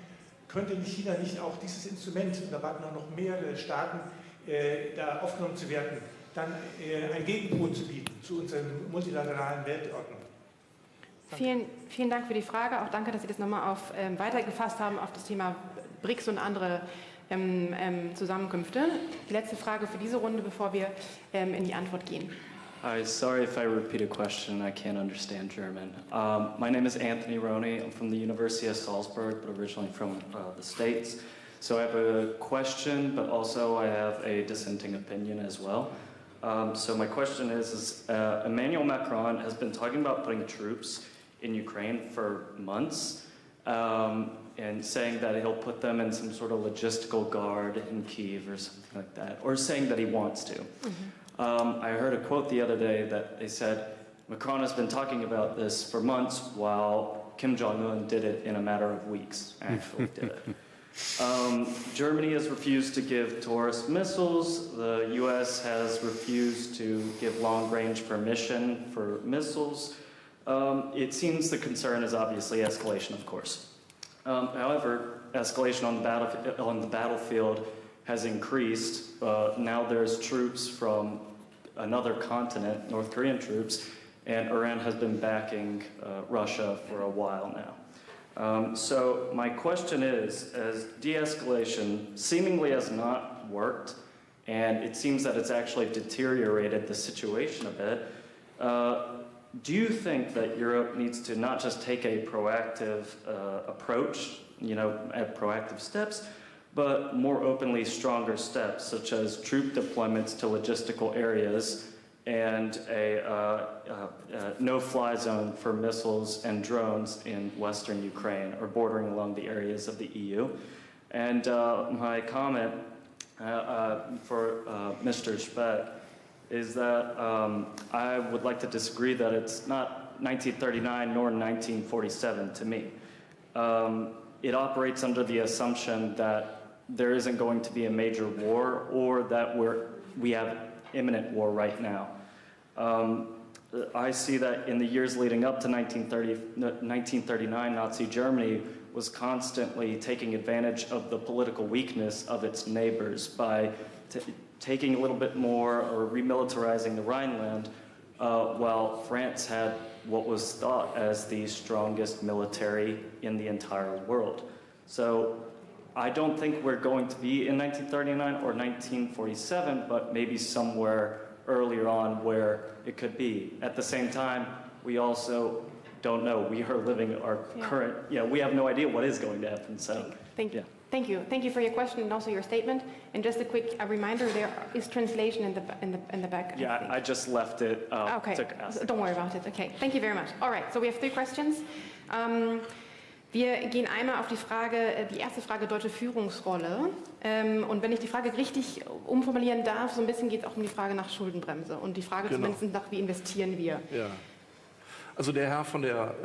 Könnte China nicht auch dieses Instrument, und da warten auch noch mehrere Staaten, da aufgenommen zu werden, dann ein Gegenpol zu bieten zu unserer multilateralen Weltordnung? Vielen Dank für die Frage. Auch danke, dass Sie das nochmal weitergefasst haben auf das Thema BRICS und andere Zusammenkünfte. Die letzte Frage für diese Runde, bevor wir in die Antwort gehen. Hi, sorry if I repeat a question, I can't understand German. My name is Anthony Roney, I'm from the University of Salzburg, but originally from the States. So I have a question, but also I have a dissenting opinion as well. So my question is Emmanuel Macron has been talking about putting troops in Ukraine for months, and saying that he'll put them in some sort of logistical guard in Kyiv or something like that, or saying that he wants to. I heard a quote the other day that they said, Macron has been talking about this for months while Kim Jong-un did it in a matter of weeks, actually did it. Germany has refused to give Taurus missiles. The US has refused to give long-range permission for missiles. It seems the concern is obviously escalation, of course. However, escalation on the battlefield has increased. Now there's troops from another continent, North Korean troops, and Iran has been backing Russia for a while now. So my question is, as de-escalation seemingly has not worked, and it seems that it's actually deteriorated the situation a bit, do you think that Europe needs to not just take a proactive approach, at proactive steps, but more openly stronger steps, such as troop deployments to logistical areas and a no-fly zone for missiles and drones in Western Ukraine or bordering along the areas of the EU? And my comment for Mr. Speck is that I would like to disagree that it's not 1939 nor 1947 to me. It operates under the assumption that there isn't going to be a major war or that we have imminent war right now. I see that in the years leading up to 1939, Nazi Germany was constantly taking advantage of the political weakness of its neighbors by taking a little bit more or remilitarizing the Rhineland, while France had what was thought as the strongest military in the entire world. So I don't think we're going to be in 1939 or 1947, but maybe somewhere earlier on where it could be. At the same time, we also don't know. We are living our current, we have no idea what is going to happen. So Thank you. Thank you. Thank you for your question and also your statement. And just a quick reminder, there is translation in the back. Yeah, I just left it. Okay, don't worry about it. Okay, thank you very much. All right, so we have 3 questions. Wir gehen einmal auf die erste Frage deutsche Führungsrolle. Und wenn ich die Frage richtig umformulieren darf, so ein bisschen geht es auch um die Frage nach Schuldenbremse und die Frage zumindest nach, wie investieren wir. Ja. Also der Herr von der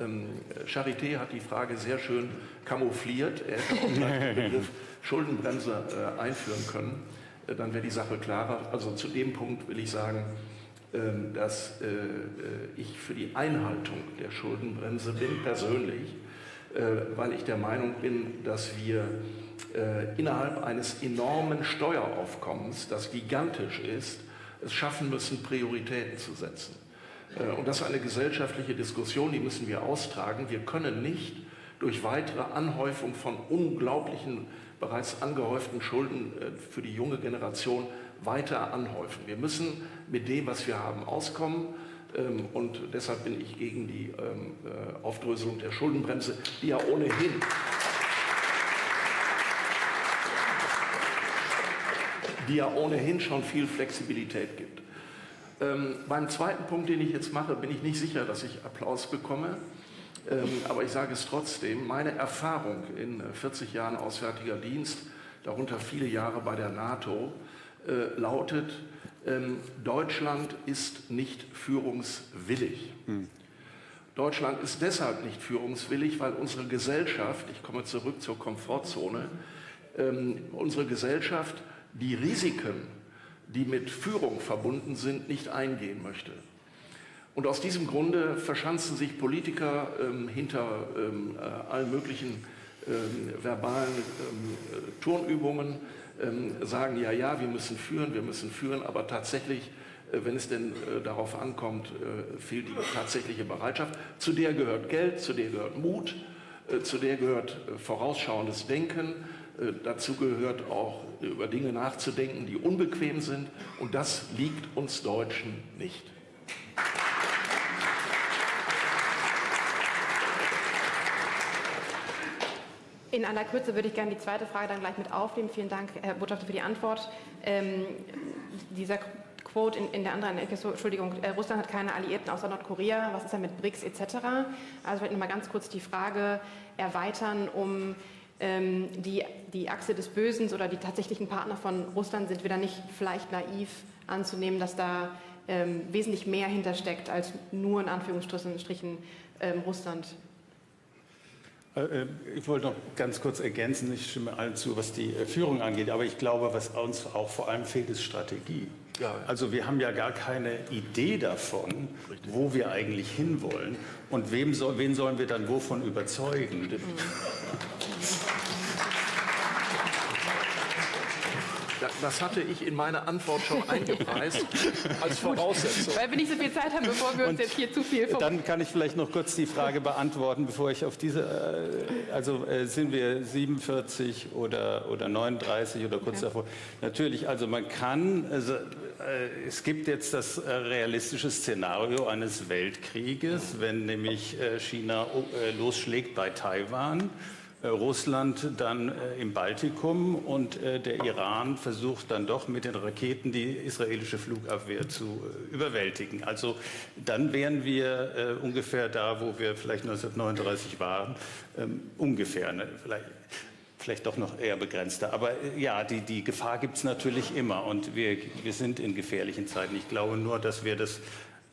Charité hat die Frage sehr schön camoufliert. Er hätte auch gleich den Begriff Schuldenbremse einführen können. Dann wäre die Sache klarer. Also zu dem Punkt will ich sagen, dass ich für die Einhaltung der Schuldenbremse bin, persönlich, weil ich der Meinung bin, dass wir innerhalb eines enormen Steueraufkommens, das gigantisch ist, es schaffen müssen, Prioritäten zu setzen. Und das ist eine gesellschaftliche Diskussion, die müssen wir austragen. Wir können nicht durch weitere Anhäufung von unglaublichen, bereits angehäuften Schulden für die junge Generation weiter anhäufen. Wir müssen mit dem, was wir haben, auskommen. Und deshalb bin ich gegen die Aufdröselung der Schuldenbremse, die ja ohnehin schon viel Flexibilität gibt. Beim zweiten Punkt, den ich jetzt mache, bin ich nicht sicher, dass ich Applaus bekomme. Aber ich sage es trotzdem, meine Erfahrung in 40 Jahren Auswärtiger Dienst, darunter viele Jahre bei der NATO, lautet, Deutschland ist nicht führungswillig. Deutschland ist deshalb nicht führungswillig, weil unsere Gesellschaft, ich komme zurück zur Komfortzone, unsere Gesellschaft die Risiken, die mit Führung verbunden sind, nicht eingehen möchte. Und aus diesem Grunde verschanzen sich Politiker hinter allen möglichen verbalen Turnübungen, sagen, ja, wir müssen führen, aber tatsächlich, wenn es denn darauf ankommt, fehlt die tatsächliche Bereitschaft. Zu der gehört Geld, zu der gehört Mut, zu der gehört vorausschauendes Denken, dazu gehört auch, über Dinge nachzudenken, die unbequem sind, und das liegt uns Deutschen nicht. In aller Kürze würde ich gerne die zweite Frage dann gleich mit aufnehmen. Vielen Dank, Herr Botschafter, für die Antwort. Dieser Quote in der anderen Ecke, Entschuldigung, Russland hat keine Alliierten außer Nordkorea, was ist denn mit BRICS etc.? Also vielleicht nochmal ganz kurz die Frage erweitern, um die Achse des Bösen oder die tatsächlichen Partner von Russland, sind wir da nicht vielleicht naiv anzunehmen, dass da wesentlich mehr hintersteckt als nur in Anführungsstrichen Russland? Ich wollte noch ganz kurz ergänzen, ich stimme allen zu, was die Führung angeht, aber ich glaube, was uns auch vor allem fehlt, ist Strategie. Ja. Also wir haben ja gar keine Idee davon, wo wir eigentlich hinwollen und wen sollen wir dann wovon überzeugen. Das hatte ich in meine Antwort schon eingepreist als Voraussetzung. Weil wir nicht so viel Zeit haben, bevor wir uns jetzt hier zu viel... Dann kann ich vielleicht noch kurz die Frage beantworten, bevor ich auf diese... sind wir 47 oder 39 oder kurz davor? Natürlich, also man kann... es gibt jetzt das realistische Szenario eines Weltkrieges, wenn nämlich China losschlägt bei Taiwan, Russland dann im Baltikum und der Iran versucht dann doch mit den Raketen die israelische Flugabwehr zu überwältigen. Also dann wären wir ungefähr da, wo wir vielleicht 1939 waren, ungefähr, ne? Vielleicht doch noch eher begrenzter. Aber ja, die Gefahr gibt es natürlich immer und wir sind in gefährlichen Zeiten. Ich glaube nur, dass wir das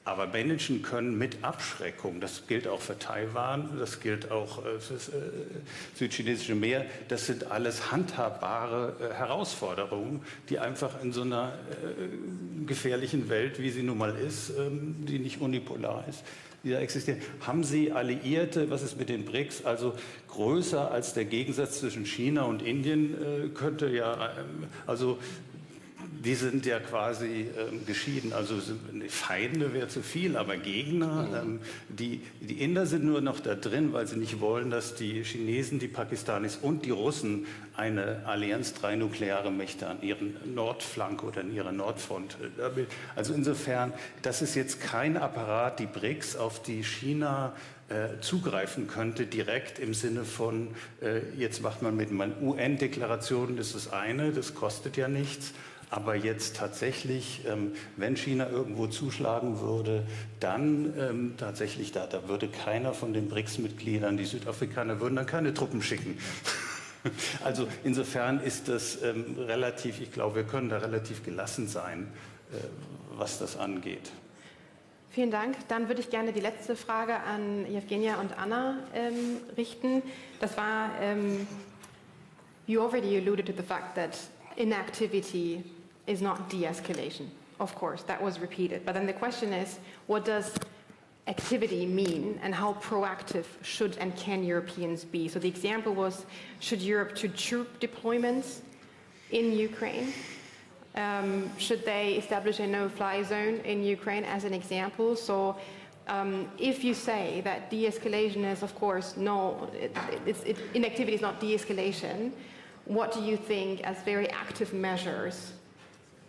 aber managen können mit Abschreckung. Das gilt auch für Taiwan, das gilt auch für das südchinesische Meer. Das sind alles handhabbare Herausforderungen, die einfach in so einer gefährlichen Welt, wie sie nun mal ist, die nicht unipolar ist, die da existieren. Haben Sie Alliierte, was ist mit den BRICS, also größer als der Gegensatz zwischen China und Indien könnte ja, also die sind ja quasi geschieden, also Feinde wäre zu viel, aber Gegner, die Inder sind nur noch da drin, weil sie nicht wollen, dass die Chinesen, die Pakistanis und die Russen eine Allianz 3 nukleare Mächte an ihren Nordflank oder an ihrer Nordfront. Also insofern, das ist jetzt kein Apparat, die BRICS, auf die China zugreifen könnte, direkt im Sinne von, jetzt macht man mit UN-Deklarationen, das ist das eine, das kostet ja nichts. Aber jetzt tatsächlich, wenn China irgendwo zuschlagen würde, dann tatsächlich, da würde keiner von den BRICS-Mitgliedern, die Südafrikaner würden dann keine Truppen schicken. Also insofern ist das relativ, ich glaube, wir können da relativ gelassen sein, was das angeht. Vielen Dank. Dann würde ich gerne die letzte Frage an Jewgenia und Anna richten. Das war, you already alluded to the fact that inactivity is not de-escalation. Of course, that was repeated. But then the question is, what does activity mean and how proactive should and can Europeans be? So the example was, should Europe do troop deployments in Ukraine? Should they establish a no-fly zone in Ukraine as an example? So if you say that de-escalation is, of course, inactivity is not de-escalation, what do you think as very active measures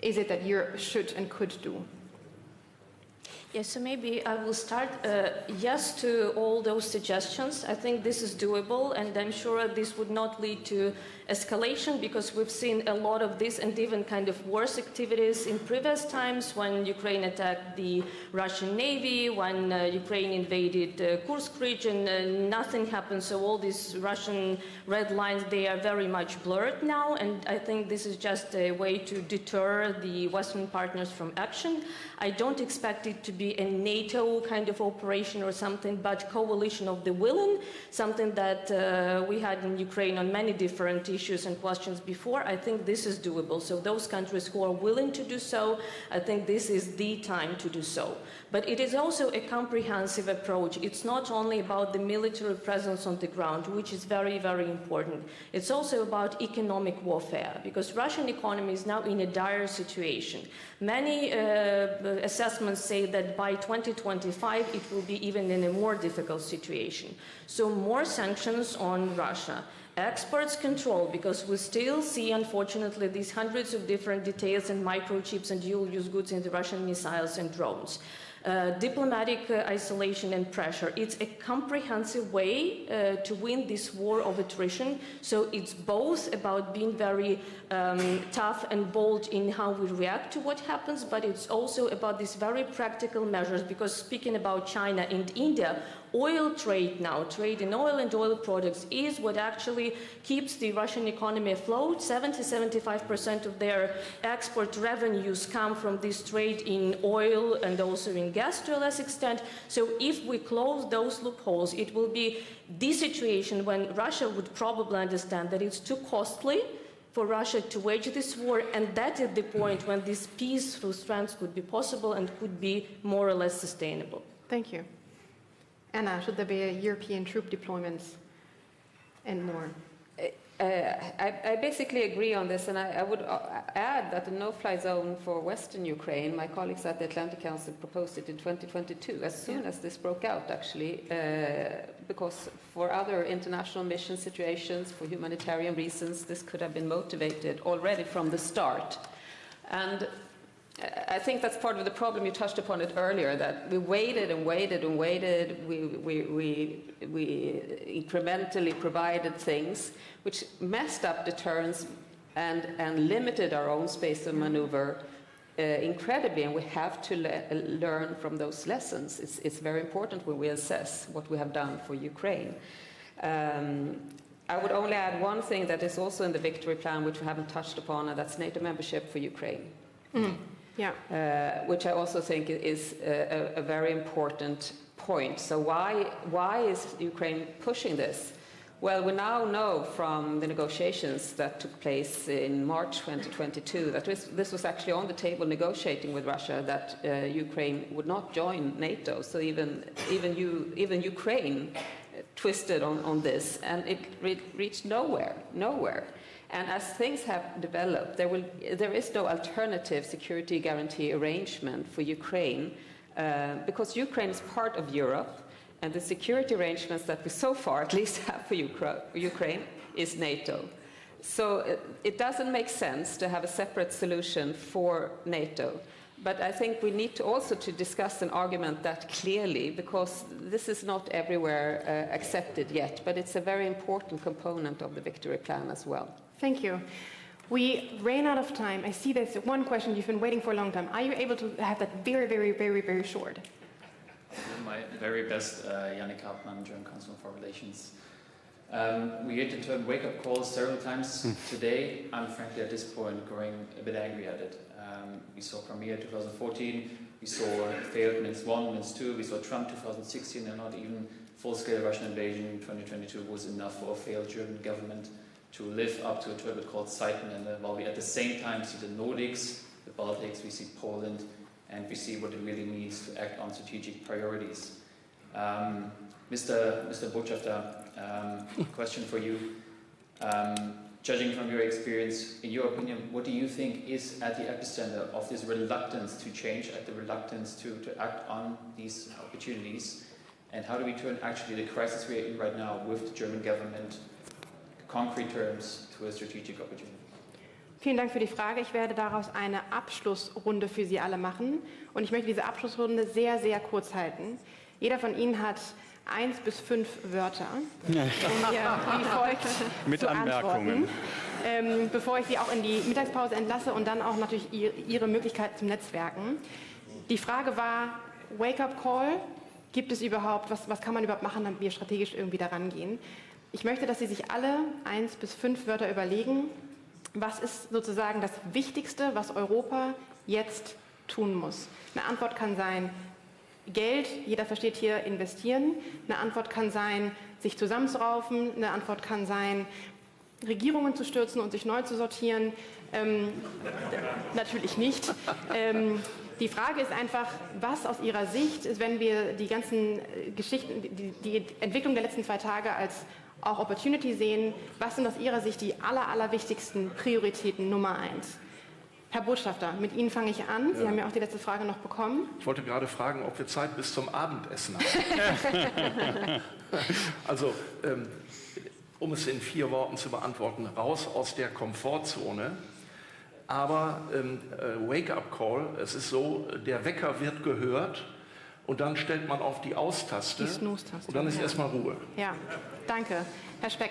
is it that Europe should and could do? Yes, so maybe I will start. Yes to all those suggestions. I think this is doable, and I'm sure this would not lead to escalation because we've seen a lot of this and even kind of worse activities in previous times when Ukraine attacked the Russian Navy, when Ukraine invaded the Kursk region, nothing happened. So all these Russian red lines, they are very much blurred now, and I think this is just a way to deter the Western partners from action. I don't expect it to be a NATO kind of operation or something, but coalition of the willing, something that we had in Ukraine on many different issues and questions before. I think this is doable. So those countries who are willing to do so, I think this is the time to do so. But it is also a comprehensive approach. It's not only about the military presence on the ground, which is very, very important. It's also about economic warfare, because Russian economy is now in a dire situation. Many assessments say that by 2025 it will be even in a more difficult situation. So more sanctions on Russia. Exports control, because we still see, unfortunately, these hundreds of different details and microchips and dual-use goods in the Russian missiles and drones. diplomatic isolation and pressure. It's a comprehensive way to win this war of attrition. So it's both about being very tough and bold in how we react to what happens, but it's also about these very practical measures, because speaking about China and India, oil trade now, trade in oil and oil products, is what actually keeps the Russian economy afloat. 70-75% of their export revenues come from this trade in oil and also in gas to a less extent. So if we close those loopholes, it will be the situation when Russia would probably understand that it's too costly for Russia to wage this war, and that is the point when this peace through strength could be possible and could be more or less sustainable. Thank you. Anna, should there be European troop deployments and more? I basically agree on this, and I would add that the no-fly zone for Western Ukraine, my colleagues at the Atlantic Council proposed it in 2022, as soon as this broke out, actually, because for other international mission situations, for humanitarian reasons, this could have been motivated already from the start. And I think that's part of the problem. You touched upon it earlier, that we waited and waited and waited. We incrementally provided things which messed up deterrence and limited our own space of maneuver incredibly, and we have to learn from those lessons. It's very important when we assess what we have done for Ukraine. I would only add one thing that is also in the victory plan, which we haven't touched upon, and that's NATO membership for Ukraine. Which I also think is a very important point. So why is Ukraine pushing this? Well, we now know from the negotiations that took place in March 2022 that this was actually on the table negotiating with Russia, that Ukraine would not join NATO. So even Ukraine twisted on this, and it reached nowhere. And as things have developed, there is no alternative security guarantee arrangement for Ukraine, because Ukraine is part of Europe, and the security arrangements that we so far at least have for Ukraine is NATO. So it doesn't make sense to have a separate solution for NATO. But I think we need to also discuss an argument that clearly, because this is not everywhere accepted yet, but it's a very important component of the victory plan as well. Thank you. We ran out of time. I see there's one question you've been waiting for a long time. Are you able to have that very, very, very, very short? My very best, Yannick Hartmann, German Council for Relations. We heard the term wake-up calls several times today. I'm frankly at this point growing a bit angry at it. We saw Crimea 2014, we saw failed Minsk 1, Minsk 2, we saw Trump 2016, and not even full-scale Russian invasion in 2022 was enough for a failed German government to live up to a term called Zeitenwende, while we at the same time see the Nordics, the Baltics, we see Poland, and we see what it really means to act on strategic priorities. Mr. Botschafter, question for you. Judging from your experience, in your opinion, what do you think is at the epicenter of this reluctance to change, at the reluctance to act on these opportunities? And how do we turn actually the crisis we are in right now with the German government, concrete terms, to a strategic opportunity? Vielen Dank für die Frage. Ich werde daraus eine Abschlussrunde für Sie alle machen. Und ich möchte diese Abschlussrunde sehr, sehr kurz halten. Jeder von Ihnen hat 1 bis 5 Wörter, um ihr wie folgt mit zu Anmerkungen. Antworten, bevor ich Sie auch in die Mittagspause entlasse und dann auch natürlich Ihre Möglichkeit zum Netzwerken. Die Frage war, Wake-up-Call, gibt es überhaupt, was kann man überhaupt machen, damit wir strategisch irgendwie daran gehen? Ich möchte, dass Sie sich alle 1 bis 5 Wörter überlegen, was ist sozusagen das Wichtigste, was Europa jetzt tun muss. Eine Antwort kann sein, Geld, jeder versteht hier investieren. Eine Antwort kann sein, sich zusammenzuraufen. Eine Antwort kann sein, Regierungen zu stürzen und sich neu zu sortieren. Natürlich nicht. Die Frage ist einfach, was aus Ihrer Sicht ist, wenn wir die ganzen Geschichten, die Entwicklung der letzten 2 Tage als auch Opportunity sehen, was sind aus Ihrer Sicht die allerwichtigsten Prioritäten Nummer 1? Herr Botschafter, mit Ihnen fange ich an. Sie haben ja auch die letzte Frage noch bekommen. Ich wollte gerade fragen, ob wir Zeit bis zum Abendessen haben. Also, um es in 4 Worten zu beantworten, raus aus der Komfortzone. Aber Wake-up-Call, es ist so, der Wecker wird gehört und dann stellt man auf die Aus-Taste und dann ist erstmal Ruhe. Ja, danke. Herr Speck.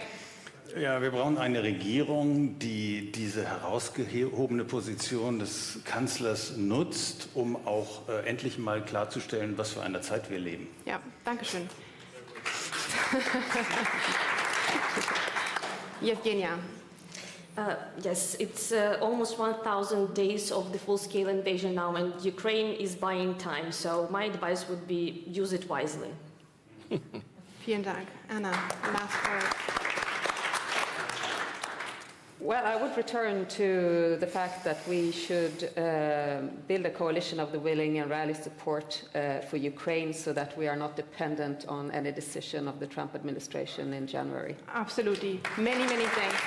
Ja, wir brauchen eine Regierung, die diese herausgehobene Position des Kanzlers nutzt, um auch endlich mal klarzustellen, was für eine Zeit wir leben. Ja, danke schön. Evgenia. Yes, it's almost 1,000 days of the full-scale invasion now, and Ukraine is buying time. So my advice would be use it wisely. Vielen Dank. Anna, last word. Well, I would return to the fact that we should build a coalition of the willing and rally support for Ukraine so that we are not dependent on any decision of the Trump administration in January. Absolutely. Many, many thanks.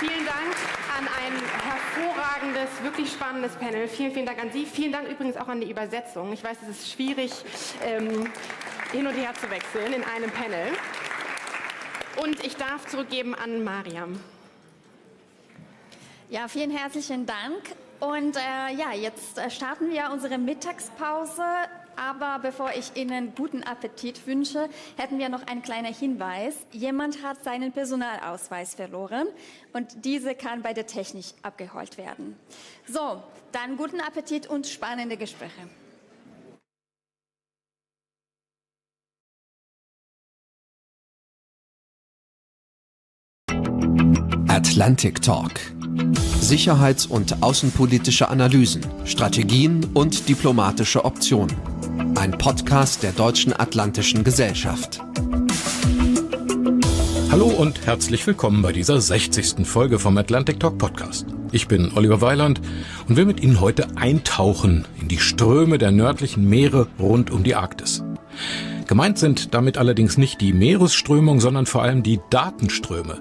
Vielen Dank an ein hervorragendes, wirklich spannendes Panel. Vielen, vielen Dank an Sie. Vielen Dank übrigens auch an die Übersetzung. Ich weiß, es ist schwierig, hin und her zu wechseln in einem Panel. Und ich darf zurückgeben an Mariam. Ja, vielen herzlichen Dank. Und ja, jetzt starten wir unsere Mittagspause. Aber bevor ich Ihnen guten Appetit wünsche, hätten wir noch einen kleinen Hinweis. Jemand hat seinen Personalausweis verloren und diese kann bei der Technik abgeholt werden. So, dann guten Appetit und spannende Gespräche. Atlantic Talk. Sicherheits- und außenpolitische Analysen, Strategien und diplomatische Optionen. Ein Podcast der Deutschen Atlantischen Gesellschaft. Hallo und herzlich willkommen bei dieser 60. Folge vom Atlantic Talk Podcast. Ich bin Oliver Weiland und will mit Ihnen heute eintauchen in die Ströme der nördlichen Meere rund um die Arktis. Gemeint sind damit allerdings nicht die Meeresströmung, sondern vor allem die Datenströme.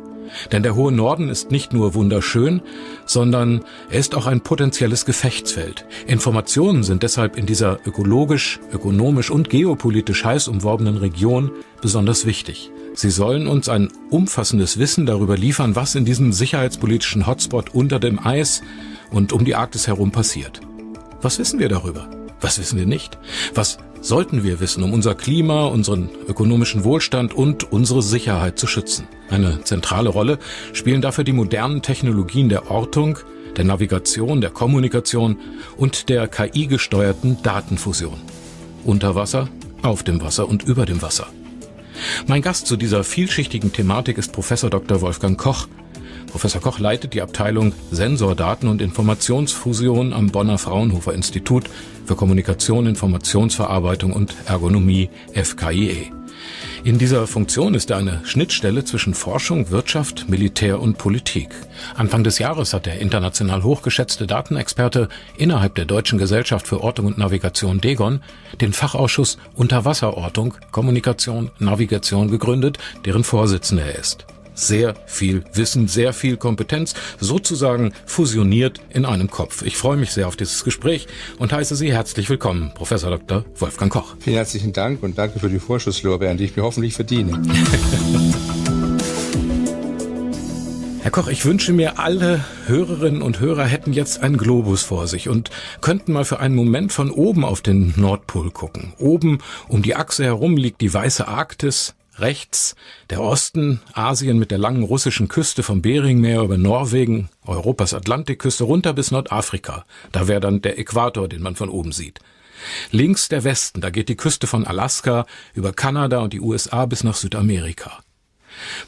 Denn der hohe Norden ist nicht nur wunderschön, sondern er ist auch ein potenzielles Gefechtsfeld. Informationen sind deshalb in dieser ökologisch, ökonomisch und geopolitisch heiß umworbenen Region besonders wichtig. Sie sollen uns ein umfassendes Wissen darüber liefern, was in diesem sicherheitspolitischen Hotspot unter dem Eis und um die Arktis herum passiert. Was wissen wir darüber? Was wissen wir nicht? Was sollten wir wissen, um unser Klima, unseren ökonomischen Wohlstand und unsere Sicherheit zu schützen? Eine zentrale Rolle spielen dafür die modernen Technologien der Ortung, der Navigation, der Kommunikation und der KI-gesteuerten Datenfusion. Unter Wasser, auf dem Wasser und über dem Wasser. Mein Gast zu dieser vielschichtigen Thematik ist Professor Dr. Wolfgang Koch. Professor Koch leitet die Abteilung Sensordaten und Informationsfusion am Bonner Fraunhofer Institut für Kommunikation, Informationsverarbeitung und Ergonomie FKIE. In dieser Funktion ist er eine Schnittstelle zwischen Forschung, Wirtschaft, Militär und Politik. Anfang des Jahres hat der international hochgeschätzte Datenexperte innerhalb der Deutschen Gesellschaft für Ortung und Navigation DEGON den Fachausschuss Unterwasserortung, Kommunikation, Navigation gegründet, deren Vorsitzender er ist. Sehr viel Wissen, sehr viel Kompetenz, sozusagen fusioniert in einem Kopf. Ich freue mich sehr auf dieses Gespräch und heiße Sie herzlich willkommen, Professor Dr. Wolfgang Koch. Vielen herzlichen Dank und danke für die Vorschusslorbeeren, die ich mir hoffentlich verdiene. Herr Koch, ich wünsche mir, alle Hörerinnen und Hörer hätten jetzt einen Globus vor sich und könnten mal für einen Moment von oben auf den Nordpol gucken. Oben um die Achse herum liegt die weiße Arktis. Rechts der Osten, Asien mit der langen russischen Küste vom Beringmeer über Norwegen, Europas Atlantikküste runter bis Nordafrika. Da wäre dann der Äquator, den man von oben sieht. Links der Westen, da geht die Küste von Alaska über Kanada und die USA bis nach Südamerika.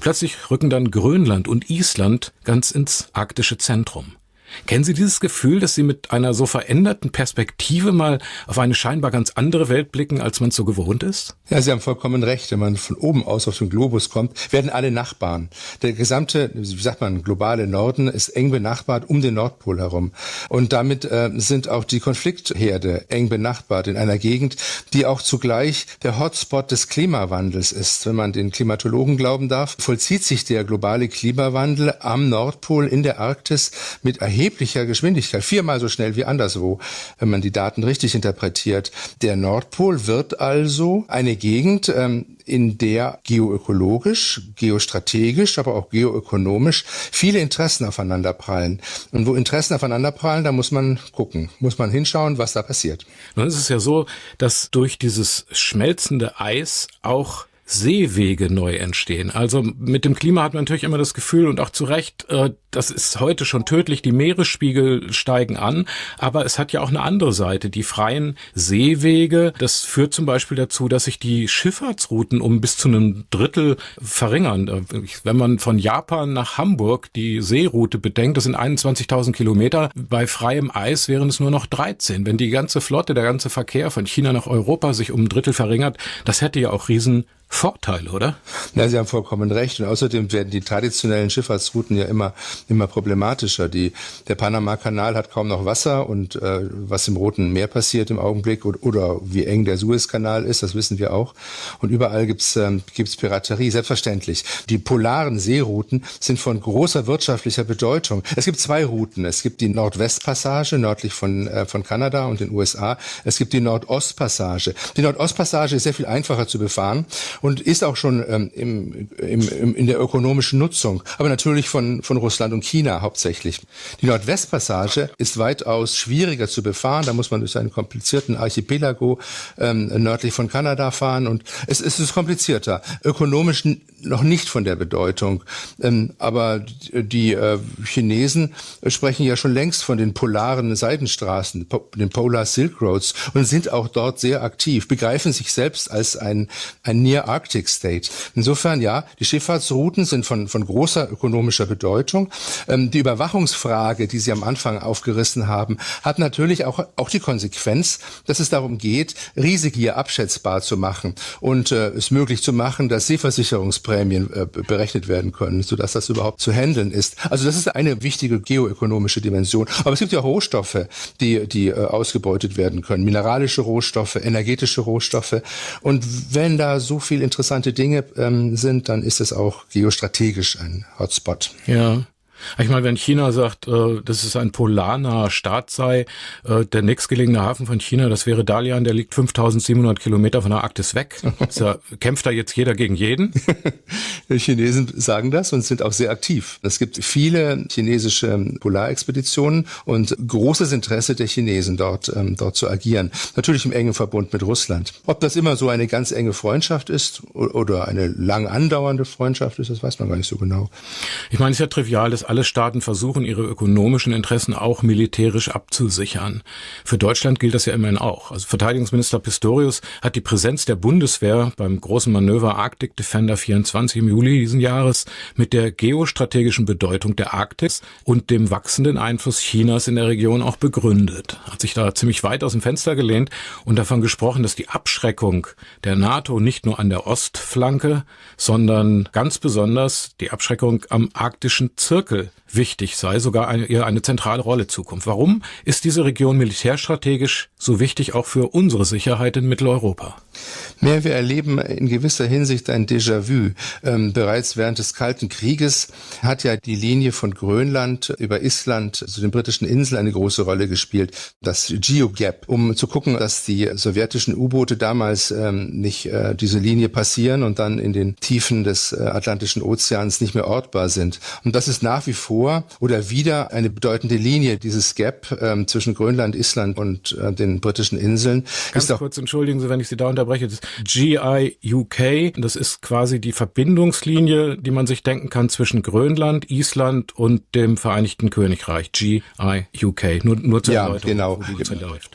Plötzlich rücken dann Grönland und Island ganz ins arktische Zentrum. Kennen Sie dieses Gefühl, dass Sie mit einer so veränderten Perspektive mal auf eine scheinbar ganz andere Welt blicken, als man es so gewohnt ist? Ja, Sie haben vollkommen recht. Wenn man von oben aus auf den Globus kommt, werden alle Nachbarn. Der gesamte, wie sagt man, globale Norden ist eng benachbart um den Nordpol herum. Und damit sind auch die Konfliktherde eng benachbart in einer Gegend, die auch zugleich der Hotspot des Klimawandels ist. Wenn man den Klimatologen glauben darf, vollzieht sich der globale Klimawandel am Nordpol in der Arktis mit erheblichen erheblicher Geschwindigkeit, 4-mal so schnell wie anderswo, wenn man die Daten richtig interpretiert. Der Nordpol wird also eine Gegend, in der geoökologisch, geostrategisch, aber auch geoökonomisch viele Interessen aufeinanderprallen. Und wo Interessen aufeinanderprallen, da muss man gucken, muss man hinschauen, was da passiert. Nun ist es ja so, dass durch dieses schmelzende Eis auch Seewege neu entstehen. Also mit dem Klima hat man natürlich immer das Gefühl, und auch zu Recht, das ist heute schon tödlich, die Meeresspiegel steigen an, aber es hat ja auch eine andere Seite. Die freien Seewege, das führt zum Beispiel dazu, dass sich die Schifffahrtsrouten um bis zu einem Drittel verringern. Wenn man von Japan nach Hamburg die Seeroute bedenkt, das sind 21.000 Kilometer, bei freiem Eis wären es nur noch 13. Wenn die ganze Flotte, der ganze Verkehr von China nach Europa sich um ein Drittel verringert, das hätte ja auch riesen Vorteile, oder? Ja, Sie haben vollkommen recht. Und außerdem werden die traditionellen Schifffahrtsrouten ja immer problematischer. Der Panama-Kanal hat kaum noch Wasser und was im Roten Meer passiert im Augenblick oder wie eng der Suezkanal ist, das wissen wir auch. Und überall gibt's Piraterie, selbstverständlich. Die polaren Seerouten sind von großer wirtschaftlicher Bedeutung. Es gibt 2 Routen. Es gibt die Nordwestpassage nördlich von Kanada und den USA. Es gibt die Nordostpassage. Die Nordostpassage ist sehr viel einfacher zu befahren und ist auch schon in der ökonomischen Nutzung, aber natürlich von Russland und China hauptsächlich. Die Nordwestpassage ist weitaus schwieriger zu befahren, da muss man durch einen komplizierten Archipelago nördlich von Kanada fahren und es ist komplizierter, ökonomisch noch nicht von der Bedeutung, aber die Chinesen sprechen ja schon längst von den polaren Seidenstraßen, den Polar Silk Roads und sind auch dort sehr aktiv, begreifen sich selbst als ein Near Arctic State. Insofern ja, die Schifffahrtsrouten sind von großer ökonomischer Bedeutung. Die Überwachungsfrage, die Sie am Anfang aufgerissen haben, hat natürlich auch die Konsequenz, dass es darum geht, Risiken hier abschätzbar zu machen und es möglich zu machen, dass Seeversicherungsprämien berechnet werden können, sodass das überhaupt zu handeln ist. Also das ist eine wichtige geoökonomische Dimension. Aber es gibt ja auch Rohstoffe, die ausgebeutet werden können. Mineralische Rohstoffe, energetische Rohstoffe. Und wenn da so viele interessante Dinge sind, dann ist es auch geostrategisch ein Hotspot. Ja. Ich meine, wenn China sagt, dass es ein polarnaher Staat sei, der nächstgelegene Hafen von China, das wäre Dalian, der liegt 5.700 Kilometer von der Arktis weg. Kämpft da jetzt jeder gegen jeden? Die Chinesen sagen das und sind auch sehr aktiv. Es gibt viele chinesische Polarexpeditionen und großes Interesse der Chinesen, dort zu agieren. Natürlich im engen Verbund mit Russland. Ob das immer so eine ganz enge Freundschaft ist oder eine lang andauernde Freundschaft ist, das weiß man gar nicht so genau. Ich meine, es ist ja trivial, dass alle Staaten versuchen, ihre ökonomischen Interessen auch militärisch abzusichern. Für Deutschland gilt das ja immerhin auch. Also Verteidigungsminister Pistorius hat die Präsenz der Bundeswehr beim großen Manöver Arctic Defender 24 im Juli diesen Jahres mit der geostrategischen Bedeutung der Arktis und dem wachsenden Einfluss Chinas in der Region auch begründet. Hat sich da ziemlich weit aus dem Fenster gelehnt und davon gesprochen, dass die Abschreckung der NATO nicht nur an der Ostflanke, sondern ganz besonders die Abschreckung am arktischen Zirkel wichtig sei, sogar eine zentrale Rolle zukommt. Warum ist diese Region militärstrategisch so wichtig auch für unsere Sicherheit in Mitteleuropa? Wir erleben in gewisser Hinsicht ein Déjà-vu. Bereits während des Kalten Krieges hat ja die Linie von Grönland über Island zu den britischen Inseln eine große Rolle gespielt. Das Geo-Gap, um zu gucken, dass die sowjetischen U-Boote damals nicht diese Linie passieren und dann in den Tiefen des Atlantischen Ozeans nicht mehr ortbar sind. Und das ist nach wie vor oder wieder eine bedeutende Linie, dieses Gap zwischen Grönland, Island und den britischen Inseln. Ganz kurz, entschuldigen Sie, wenn ich Sie da unterbreche. Das GI-UK, das ist quasi die Verbindungslinie, die man sich denken kann zwischen Grönland, Island und dem Vereinigten Königreich. GI-UK, nur zur Erläuterung, genau. Wo die verläuft.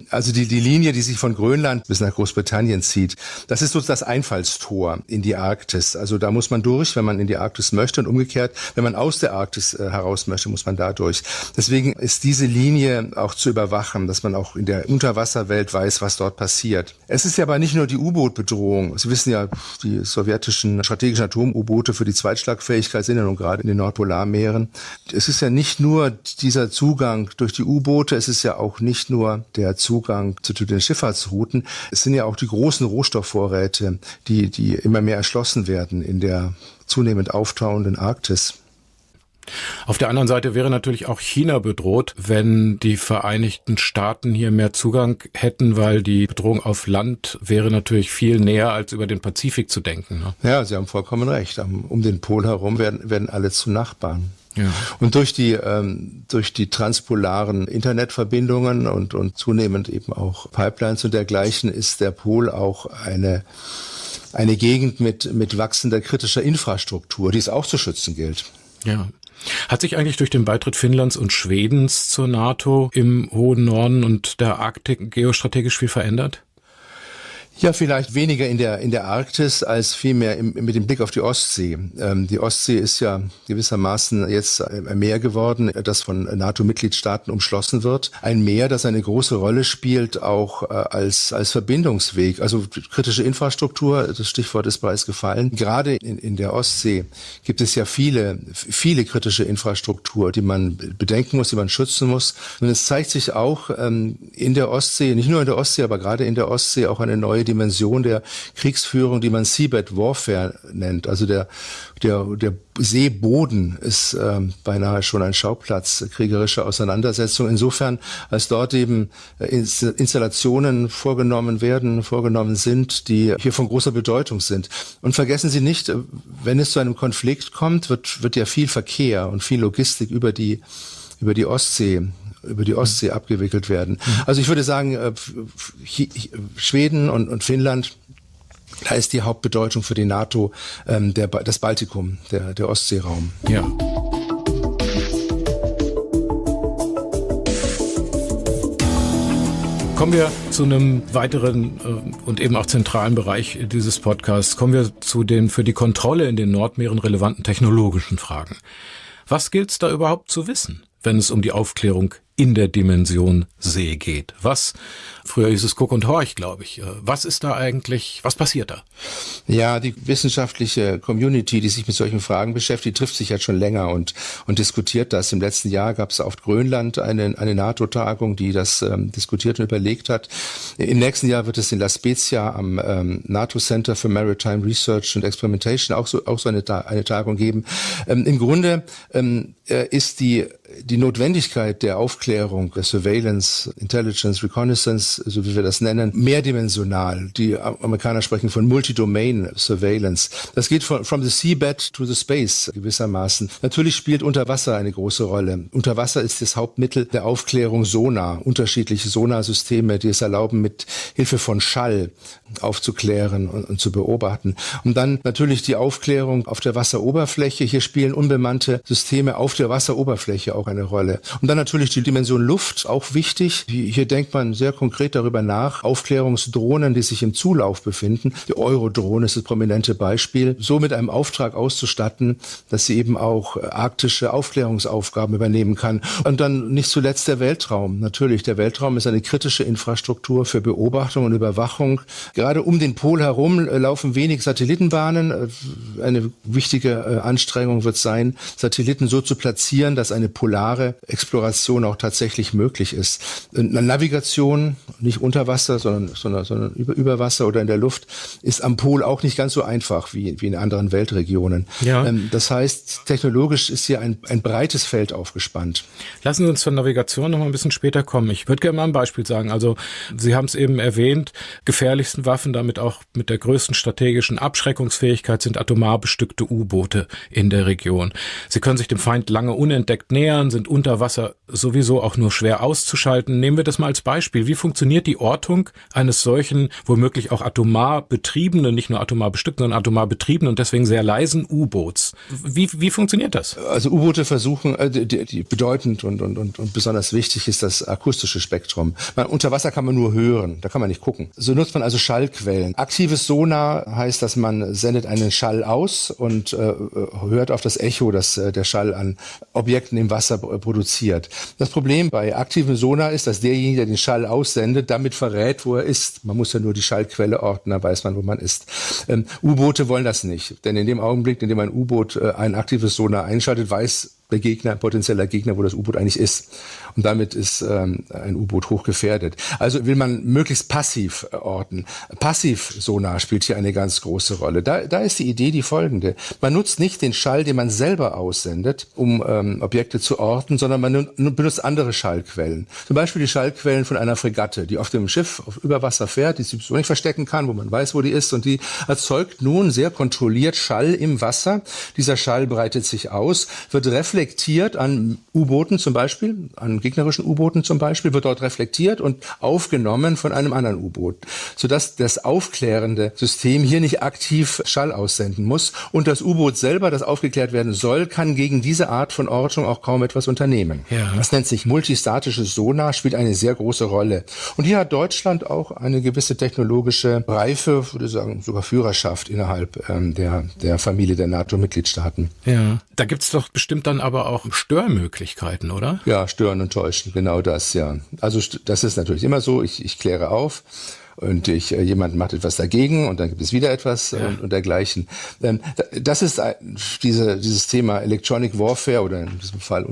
Also die Linie, die sich von Grönland bis nach Großbritannien zieht, das ist so das Einfallstor in die Arktis. Also da muss man durch, wenn man in die Arktis möchte und umgekehrt, wenn man aus der Arktis heraus möchte, muss man da durch. Deswegen ist diese Linie auch zu überwachen, dass man auch in der Unterwasserwelt weiß, was dort passiert. Es ist ja aber nicht nur die U-Boot-Bedrohung. Sie wissen ja, die sowjetischen strategischen Atom-U-Boote für die Zweitschlagfähigkeit sind ja nun gerade in den Nordpolarmeeren. Es ist ja nicht nur dieser Zugang durch die U-Boote, es ist ja auch nicht nur der Zugang zu den Schifffahrtsrouten. Es sind ja auch die großen Rohstoffvorräte, die immer mehr erschlossen werden in der zunehmend auftauenden Arktis. Auf der anderen Seite wäre natürlich auch China bedroht, wenn die Vereinigten Staaten hier mehr Zugang hätten, weil die Bedrohung auf Land wäre natürlich viel näher, als über den Pazifik zu denken. Ne? Ja, Sie haben vollkommen recht. Um den Pol herum werden alle zu Nachbarn. Ja. Und durch die transpolaren Internetverbindungen und zunehmend eben auch Pipelines und dergleichen ist der Pol auch eine Gegend mit wachsender kritischer Infrastruktur, die es auch zu schützen gilt. Ja. Hat sich eigentlich durch den Beitritt Finnlands und Schwedens zur NATO im hohen Norden und der Arktik geostrategisch viel verändert? Ja, vielleicht weniger in der Arktis als vielmehr mit dem Blick auf die Ostsee. Die Ostsee ist ja gewissermaßen jetzt ein Meer geworden, das von NATO-Mitgliedstaaten umschlossen wird. Ein Meer, das eine große Rolle spielt, auch als Verbindungsweg. Also kritische Infrastruktur, das Stichwort ist bereits gefallen. Gerade in der Ostsee gibt es ja viele kritische Infrastruktur, die man bedenken muss, die man schützen muss. Und es zeigt sich auch in der Ostsee, nicht nur in der Ostsee, aber gerade in der Ostsee auch eine neue Dimension der Kriegsführung, die man Seabed Warfare nennt. Also der Seeboden ist beinahe schon ein Schauplatz kriegerischer Auseinandersetzungen. Insofern, als dort eben Installationen vorgenommen sind, die hier von großer Bedeutung sind. Und vergessen Sie nicht, wenn es zu einem Konflikt kommt, wird ja viel Verkehr und viel Logistik über die Ostsee abgewickelt werden. Also ich würde sagen, Schweden und Finnland, da ist die Hauptbedeutung für die NATO das Baltikum, der Ostseeraum. Ja. Kommen wir zu einem weiteren und eben auch zentralen Bereich dieses Podcasts. Kommen wir zu den für die Kontrolle in den Nordmeeren relevanten technologischen Fragen. Was gilt es da überhaupt zu wissen, wenn es um die Aufklärung in der Dimension See geht? Früher hieß es Guck und Horch, glaube ich. Was passiert da? Ja, die wissenschaftliche Community, die sich mit solchen Fragen beschäftigt, trifft sich jetzt schon länger und diskutiert das. Im letzten Jahr gab es auf Grönland eine NATO-Tagung, die das diskutiert und überlegt hat. Im nächsten Jahr wird es in La Spezia am NATO Center for Maritime Research and Experimentation auch so eine Tagung geben. Im Grunde ist die Notwendigkeit der Aufklärung, der Surveillance, Intelligence, Reconnaissance, so wie wir das nennen, mehrdimensional. Die Amerikaner sprechen von Multi-Domain Surveillance. Das geht from the seabed to the space gewissermaßen. Natürlich spielt Unterwasser eine große Rolle. Unterwasser ist das Hauptmittel der Aufklärung Sonar. Unterschiedliche Sonarsysteme, die es erlauben, mit Hilfe von Schall aufzuklären und zu beobachten. Und dann natürlich die Aufklärung auf der Wasseroberfläche. Hier spielen unbemannte Systeme auf der Wasseroberfläche auch eine Rolle. Und dann natürlich die Dimension Luft, auch wichtig. Hier denkt man sehr konkret darüber nach. Aufklärungsdrohnen, die sich im Zulauf befinden. Die Eurodrohne ist das prominente Beispiel. So mit einem Auftrag auszustatten, dass sie eben auch arktische Aufklärungsaufgaben übernehmen kann. Und dann nicht zuletzt der Weltraum. Natürlich, der Weltraum ist eine kritische Infrastruktur für Beobachtung und Überwachung. Gerade um den Pol herum laufen wenig Satellitenbahnen. Eine wichtige Anstrengung wird sein, Satelliten so zu platzieren, dass eine polare Exploration auch tatsächlich möglich ist. Eine Navigation, nicht unter Wasser, sondern über Wasser oder in der Luft, ist am Pol auch nicht ganz so einfach wie in anderen Weltregionen. Ja. Das heißt, technologisch ist hier ein breites Feld aufgespannt. Lassen Sie uns zur Navigation noch mal ein bisschen später kommen. Ich würde gerne mal ein Beispiel sagen. Also Sie haben es eben erwähnt, gefährlichsten Waffen, damit auch mit der größten strategischen Abschreckungsfähigkeit sind atomar bestückte U-Boote in der Region. Sie können sich dem Feind lange unentdeckt nähern, sind unter Wasser sowieso auch nur schwer auszuschalten. Nehmen wir das mal als Beispiel. Wie funktioniert die Ortung eines solchen, womöglich auch atomar betriebenen, nicht nur atomar bestückten, sondern atomar betriebenen und deswegen sehr leisen U-Boots? Wie funktioniert das? Also U-Boote versuchen, die bedeutend und besonders wichtig ist das akustische Spektrum. Unter Wasser kann man nur hören, da kann man nicht gucken. So nutzt man also Schallquellen. Aktives Sonar heißt, dass man sendet einen Schall aus und hört auf das Echo, das der Schall an Objekten im Wasser produziert. Das Problem bei aktivem Sonar ist, dass derjenige, der den Schall aussendet, damit verrät, wo er ist. Man muss ja nur die Schallquelle orten, dann weiß man, wo man ist. U-Boote wollen das nicht, denn in dem Augenblick, in dem ein U-Boot ein aktives Sonar einschaltet, weiß der Gegner, ein potenzieller Gegner, wo das U-Boot eigentlich ist. Und damit ist ein U-Boot hochgefährdet. Also will man möglichst passiv orten. Passivsonar spielt hier eine ganz große Rolle. Da ist die Idee die folgende. Man nutzt nicht den Schall, den man selber aussendet, um Objekte zu orten, sondern man benutzt andere Schallquellen. Zum Beispiel die Schallquellen von einer Fregatte, die auf dem Schiff über Wasser fährt, die sich so nicht verstecken kann, wo man weiß, wo die ist. Und die erzeugt nun sehr kontrolliert Schall im Wasser. Dieser Schall breitet sich aus, wird reflektiert an U-Booten zum Beispiel, an gegnerischen U-Booten zum Beispiel, wird dort reflektiert und aufgenommen von einem anderen U-Boot, sodass das aufklärende System hier nicht aktiv Schall aussenden muss. Und das U-Boot selber, das aufgeklärt werden soll, kann gegen diese Art von Ortung auch kaum etwas unternehmen. Ja. Das nennt sich multistatisches Sonar, spielt eine sehr große Rolle. Und hier hat Deutschland auch eine gewisse technologische Reife, würde ich sagen, sogar Führerschaft innerhalb der Familie der NATO-Mitgliedstaaten. Ja, da gibt's doch bestimmt dann aber auch Störmöglichkeiten, oder? Ja, stören und täuschen, genau das, ja. Also das ist natürlich immer so, ich kläre auf und jemand macht etwas dagegen und dann gibt es wieder etwas und dergleichen. Das ist dieses Thema Electronic Warfare oder in diesem Fall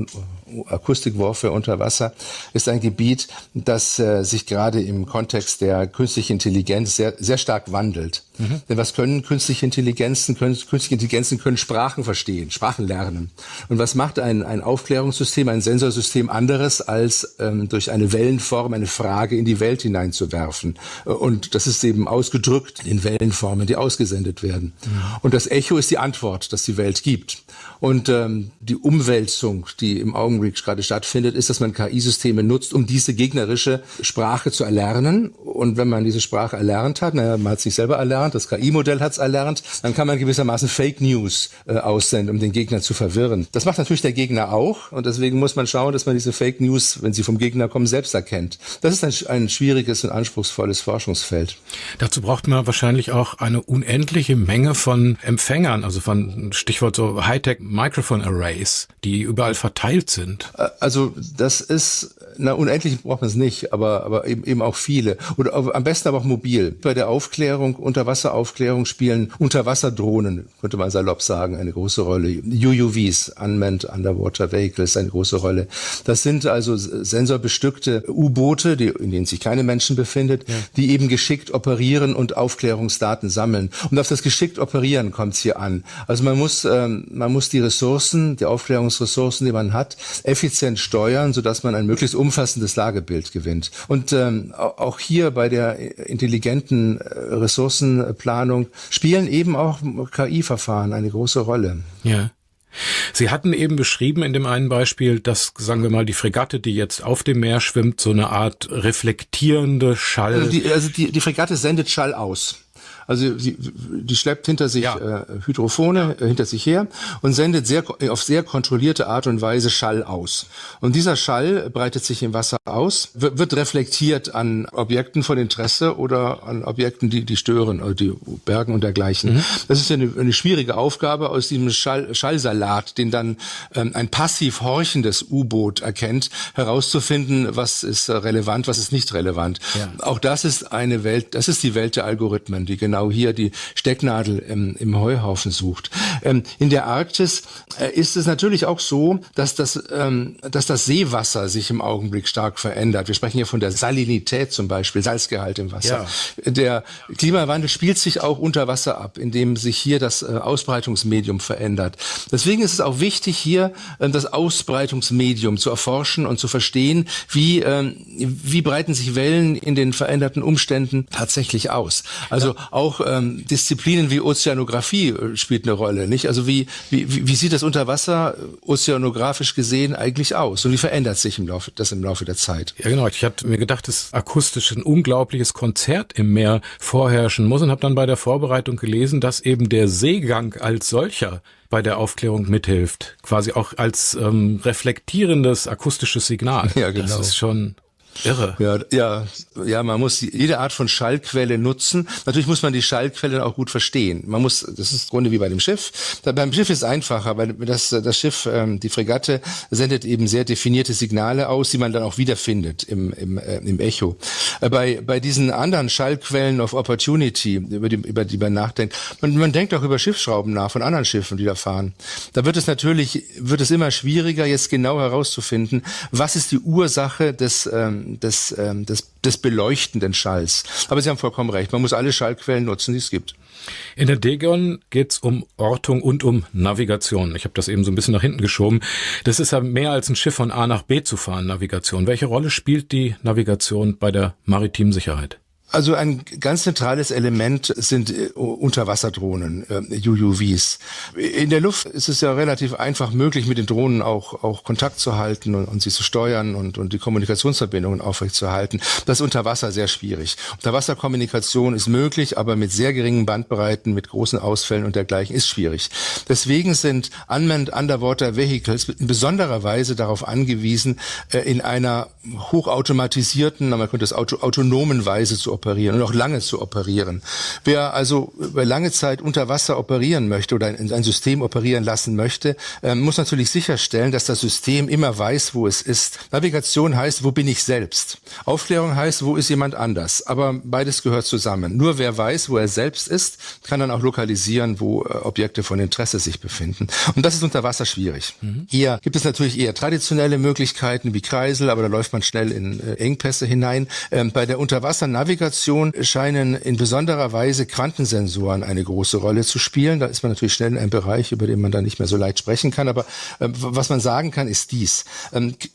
Acoustic Warfare unter Wasser ist ein Gebiet, das sich gerade im Kontext der künstlichen Intelligenz sehr, sehr stark wandelt. Denn was können künstliche Intelligenzen? Künstliche Intelligenzen können Sprachen verstehen, Sprachen lernen. Und was macht ein Aufklärungssystem, ein Sensorsystem anderes, als durch eine Wellenform eine Frage in die Welt hineinzuwerfen? Und das ist eben ausgedrückt in Wellenformen, die ausgesendet werden. Und das Echo ist die Antwort, das die Welt gibt. Und die Umwälzung, die im Augenblick gerade stattfindet, ist, dass man KI-Systeme nutzt, um diese gegnerische Sprache zu erlernen. Und wenn man diese Sprache erlernt hat, man hat es nicht selber erlernt, das KI-Modell hat es erlernt, dann kann man gewissermaßen Fake News aussenden, um den Gegner zu verwirren. Das macht natürlich der Gegner auch. Und deswegen muss man schauen, dass man diese Fake News, wenn sie vom Gegner kommen, selbst erkennt. Das ist ein schwieriges und anspruchsvolles Forschungsfeld. Dazu braucht man wahrscheinlich auch eine unendliche Menge von Empfängern, also von Stichwort so Hightech Microphone Arrays, die überall verteilt sind. Also das ist, unendlich braucht man es nicht, aber eben auch viele. Oder am besten aber auch mobil. Bei der Aufklärung, Unterwasseraufklärung spielen Unterwasserdrohnen, könnte man salopp sagen, eine große Rolle. UUVs, Unmanned Underwater Vehicles, eine große Rolle. Das sind also sensorbestückte U-Boote, in denen sich keine Menschen befindet, die eben geschickt operieren und Aufklärungsdaten sammeln. Und auf das geschickt Operieren kommt es hier an. Also man muss die Ressourcen, die Aufklärungsressourcen, die man hat, effizient steuern, sodass man ein möglichst umfassendes Lagebild gewinnt. Und auch hier bei der intelligenten Ressourcenplanung spielen eben auch KI-Verfahren eine große Rolle. Ja. Sie hatten eben beschrieben in dem einen Beispiel, dass, sagen wir mal, die Fregatte, die jetzt auf dem Meer schwimmt, so eine Art reflektierende Schall... Also die Fregatte sendet Schall aus. Also die schleppt hinter sich Hydrophone hinter sich her und sendet auf sehr kontrollierte Art und Weise Schall aus. Und dieser Schall breitet sich im Wasser aus, wird reflektiert an Objekten von Interesse oder an Objekten, die stören, also die Bergen und dergleichen. Das ist ja eine schwierige Aufgabe, aus diesem Schallsalat, den dann ein passiv horchendes U-Boot erkennt, herauszufinden, was ist relevant, was ist nicht relevant. Ja. Auch das ist eine Welt, das ist die Welt der Algorithmen, die genau hier die Stecknadel im Heuhaufen sucht. In der Arktis ist es natürlich auch so, dass das Seewasser sich im Augenblick stark verändert. Wir sprechen hier von der Salinität zum Beispiel, Salzgehalt im Wasser. Ja. Der Klimawandel spielt sich auch unter Wasser ab, indem sich hier das Ausbreitungsmedium verändert. Deswegen ist es auch wichtig, hier das Ausbreitungsmedium zu erforschen und zu verstehen, wie breiten sich Wellen in den veränderten Umständen tatsächlich aus. Also auch Disziplinen wie Ozeanographie spielt eine Rolle, nicht? Also wie sieht das unter Wasser ozeanografisch gesehen eigentlich aus? Und wie verändert sich im Laufe der Zeit? Ja, genau. Ich hatte mir gedacht, dass akustisch ein unglaubliches Konzert im Meer vorherrschen muss und habe dann bei der Vorbereitung gelesen, dass eben der Seegang als solcher bei der Aufklärung mithilft. Quasi auch als reflektierendes akustisches Signal. Ja, genau. Das ist schon... irre. Ja, man muss jede Art von Schallquelle nutzen. Natürlich muss man die Schallquelle auch gut verstehen. Das ist im Grunde wie bei dem Schiff. Beim Schiff ist es einfacher, weil das Schiff, die Fregatte, sendet eben sehr definierte Signale aus, die man dann auch wiederfindet im Echo. Bei diesen anderen Schallquellen of Opportunity, über die man nachdenkt, man denkt auch über Schiffsschrauben nach von anderen Schiffen, die da fahren. Da wird es immer schwieriger, jetzt genau herauszufinden, was ist die Ursache des beleuchtenden Schalls. Aber Sie haben vollkommen recht, man muss alle Schallquellen nutzen, die es gibt. In der Degon geht es um Ortung und um Navigation. Ich habe das eben so ein bisschen nach hinten geschoben. Das ist ja mehr als ein Schiff von A nach B zu fahren, Navigation. Welche Rolle spielt die Navigation bei der maritimen Sicherheit? Also ein ganz zentrales Element sind Unterwasserdrohnen, UUVs. In der Luft ist es ja relativ einfach möglich, mit den Drohnen auch Kontakt zu halten und sie zu steuern und die Kommunikationsverbindungen aufrechtzuerhalten. Das ist unter Wasser sehr schwierig. Unterwasserkommunikation ist möglich, aber mit sehr geringen Bandbreiten, mit großen Ausfällen und dergleichen ist schwierig. Deswegen sind Unmanned Underwater Vehicles in besonderer Weise darauf angewiesen, in einer hochautomatisierten, man könnte es autonomen Weise zu operieren und auch lange zu operieren. Wer also über lange Zeit unter Wasser operieren möchte oder ein System operieren lassen möchte, muss natürlich sicherstellen, dass das System immer weiß, wo es ist. Navigation heißt, wo bin ich selbst? Aufklärung heißt, wo ist jemand anders? Aber beides gehört zusammen. Nur wer weiß, wo er selbst ist, kann dann auch lokalisieren, wo Objekte von Interesse sich befinden. Und das ist unter Wasser schwierig. Hier gibt es natürlich eher traditionelle Möglichkeiten wie Kreisel, aber da läuft man schnell in Engpässe hinein. Bei der Unterwassernavigation scheinen in besonderer Weise Quantensensoren eine große Rolle zu spielen. Da ist man natürlich schnell in einem Bereich, über den man dann nicht mehr so leicht sprechen kann. Aber was man sagen kann, ist dies.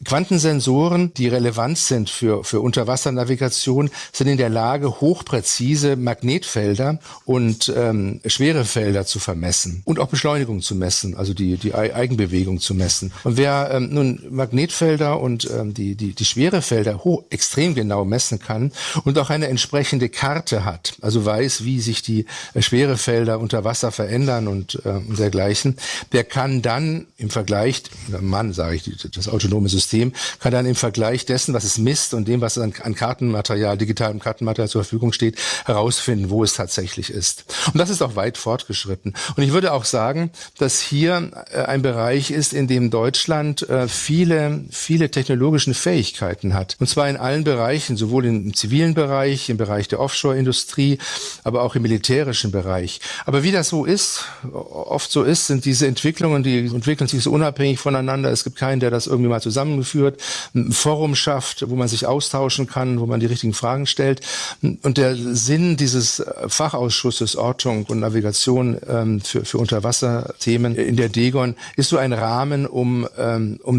Quantensensoren, die relevant sind für Unterwassernavigation, sind in der Lage, hochpräzise Magnetfelder und Schwerefelder zu vermessen und auch Beschleunigung zu messen, also die Eigenbewegung zu messen. Und wer nun Magnetfelder und die Schwerefelder extrem genau messen kann und auch eine entsprechende Karte hat, also weiß, wie sich die Schwerefelder unter Wasser verändern und dergleichen, der kann dann im Vergleich, das autonome System, kann dann im Vergleich dessen, was es misst und dem, was an Kartenmaterial, digitalem Kartenmaterial zur Verfügung steht, herausfinden, wo es tatsächlich ist. Und das ist auch weit fortgeschritten. Und ich würde auch sagen, dass hier ein Bereich ist, in dem Deutschland viele technologische Fähigkeiten hat. Und zwar in allen Bereichen, sowohl im zivilen Bereich, im Bereich der Offshore-Industrie, aber auch im militärischen Bereich. Aber wie das oft so ist, sind diese Entwicklungen, die entwickeln sich so unabhängig voneinander. Es gibt keinen, der das irgendwie mal zusammengeführt, ein Forum schafft, wo man sich austauschen kann, wo man die richtigen Fragen stellt. Und der Sinn dieses Fachausschusses Ortung und Navigation für Unterwasserthemen in der Degon ist so ein Rahmen, um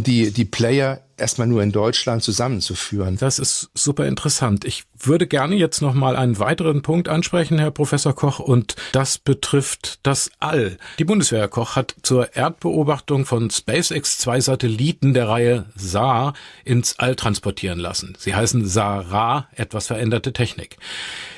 die Player erstmal nur in Deutschland zusammenzuführen. Das ist super interessant. Ich würde gerne jetzt noch mal einen weiteren Punkt ansprechen, Herr Professor Koch, und das betrifft das All. Die Bundeswehr, Herr Koch, hat zur Erdbeobachtung von SpaceX 2 Satelliten der Reihe SAR ins All transportieren lassen. Sie heißen SAR, etwas veränderte Technik.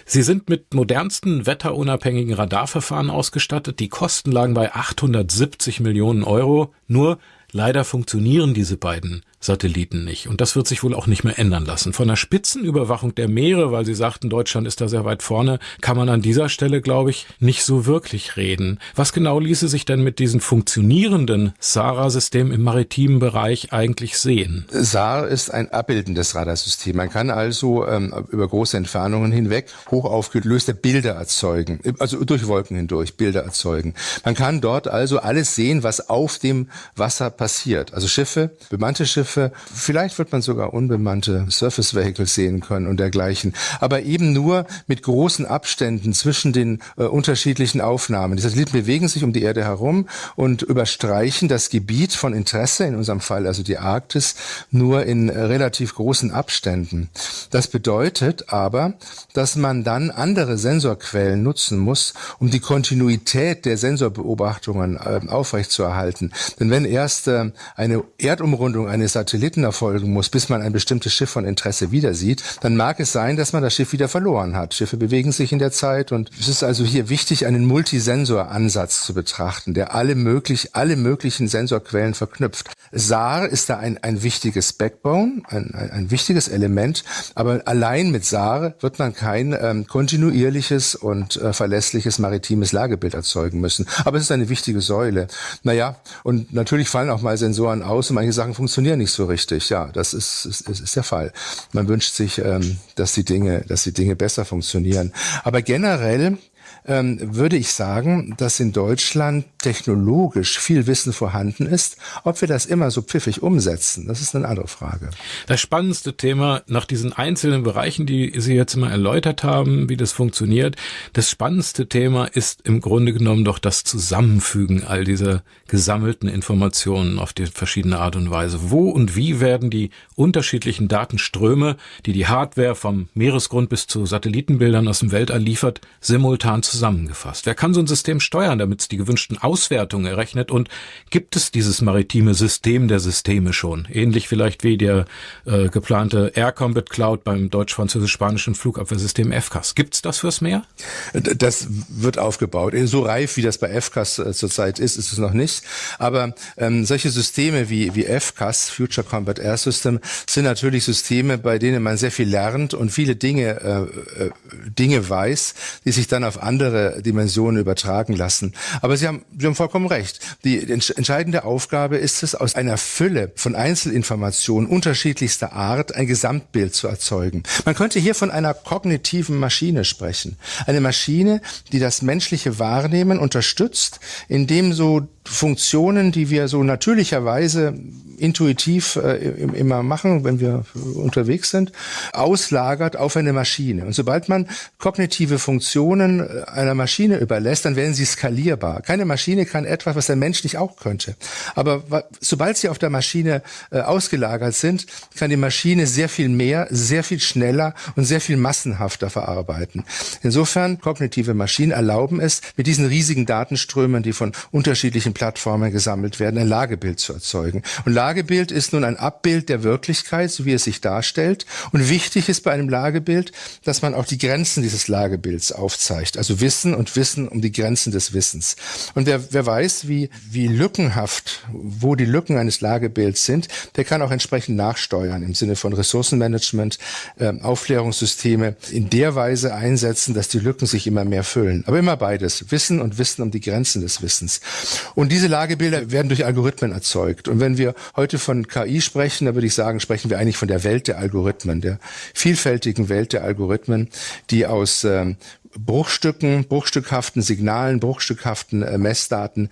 Sie sind mit modernsten wetterunabhängigen Radarverfahren ausgestattet. Die Kosten lagen bei 870 Millionen Euro. Nur leider funktionieren diese beiden Satelliten nicht. Und das wird sich wohl auch nicht mehr ändern lassen. Von der Spitzenüberwachung der Meere, weil Sie sagten, Deutschland ist da sehr weit vorne, kann man an dieser Stelle, glaube ich, nicht so wirklich reden. Was genau ließe sich denn mit diesem funktionierenden SAR-System im maritimen Bereich eigentlich sehen? SAR ist ein abbildendes Radarsystem. Man kann also über große Entfernungen hinweg hochaufgelöste Bilder erzeugen, also durch Wolken hindurch Bilder erzeugen. Man kann dort also alles sehen, was auf dem Wasser passiert. Also Schiffe, bemannte Schiffe, vielleicht wird man sogar unbemannte Surface Vehicles sehen können und dergleichen. Aber eben nur mit großen Abständen zwischen den unterschiedlichen Aufnahmen. Die Satelliten bewegen sich um die Erde herum und überstreichen das Gebiet von Interesse, in unserem Fall also die Arktis, nur in relativ großen Abständen. Das bedeutet aber, dass man dann andere Sensorquellen nutzen muss, um die Kontinuität der Sensorbeobachtungen aufrechtzuerhalten. Denn wenn erst eine Erdumrundung eines Satelliten erfolgen muss, bis man ein bestimmtes Schiff von Interesse wieder sieht, dann mag es sein, dass man das Schiff wieder verloren hat. Schiffe bewegen sich in der Zeit und es ist also hier wichtig, einen Multisensor-Ansatz zu betrachten, der alle möglichen Sensorquellen verknüpft. SAR ist da ein wichtiges Backbone, ein wichtiges Element, aber allein mit SAR wird man kein kontinuierliches und verlässliches maritimes Lagebild erzeugen müssen. Aber es ist eine wichtige Säule. Naja, und natürlich fallen auch mal Sensoren aus und manche Sachen funktionieren nicht so richtig. Ja, das ist der Fall. Man wünscht sich, dass die Dinge besser funktionieren. Aber generell würde ich sagen, dass in Deutschland technologisch viel Wissen vorhanden ist. Ob wir das immer so pfiffig umsetzen, das ist eine andere Frage. Das spannendste Thema nach diesen einzelnen Bereichen, die Sie jetzt mal erläutert haben, wie das funktioniert, das spannendste Thema ist im Grunde genommen doch das Zusammenfügen all dieser gesammelten Informationen auf die verschiedene Art und Weise. Wo und wie werden die unterschiedlichen Datenströme, die die Hardware vom Meeresgrund bis zu Satellitenbildern aus dem Weltall liefert, simultan zusammengefasst? Wer kann so ein System steuern, damit es die gewünschten Auswertungen errechnet? Und gibt es dieses maritime System der Systeme schon? Ähnlich vielleicht wie der geplante Air Combat Cloud beim deutsch-französisch-spanischen Flugabwehrsystem FCAS. Gibt es das fürs Meer? Das wird aufgebaut. So reif, wie das bei FCAS zurzeit ist es noch nicht. Aber solche Systeme wie FCAS, Future Combat Air System, sind natürlich Systeme, bei denen man sehr viel lernt und viele Dinge weiß, die sich dann auf andere Dimensionen übertragen lassen. Aber Sie haben vollkommen recht. Die entscheidende Aufgabe ist es, aus einer Fülle von Einzelinformationen unterschiedlichster Art ein Gesamtbild zu erzeugen. Man könnte hier von einer kognitiven Maschine sprechen. Eine Maschine, die das menschliche Wahrnehmen unterstützt, indem so Funktionen, die wir so natürlicherweise intuitiv immer machen, wenn wir unterwegs sind, auslagert auf eine Maschine. Und sobald man kognitive Funktionen einer Maschine überlässt, dann werden sie skalierbar. Keine Maschine kann etwas, was der Mensch nicht auch könnte. Aber sobald sie auf der Maschine ausgelagert sind, kann die Maschine sehr viel mehr, sehr viel schneller und sehr viel massenhafter verarbeiten. Insofern, kognitive Maschinen erlauben es, mit diesen riesigen Datenströmen, die von unterschiedlichen Plattformen gesammelt werden, ein Lagebild zu erzeugen. Und Lagebild ist nun ein Abbild der Wirklichkeit, so wie es sich darstellt. Und wichtig ist bei einem Lagebild, dass man auch die Grenzen dieses Lagebilds aufzeigt. Also Wissen und Wissen um die Grenzen des Wissens. Und wer weiß, wie lückenhaft, wo die Lücken eines Lagebilds sind, der kann auch entsprechend nachsteuern im Sinne von Ressourcenmanagement, Aufklärungssysteme in der Weise einsetzen, dass die Lücken sich immer mehr füllen. Aber immer beides. Wissen und Wissen um die Grenzen des Wissens. Und diese Lagebilder werden durch Algorithmen erzeugt. Und wenn wir heute von KI sprechen, dann würde ich sagen, sprechen wir eigentlich von der Welt der Algorithmen, der vielfältigen Welt der Algorithmen, die aus Bruchstücken, bruchstückhaften Signalen, bruchstückhaften Messdaten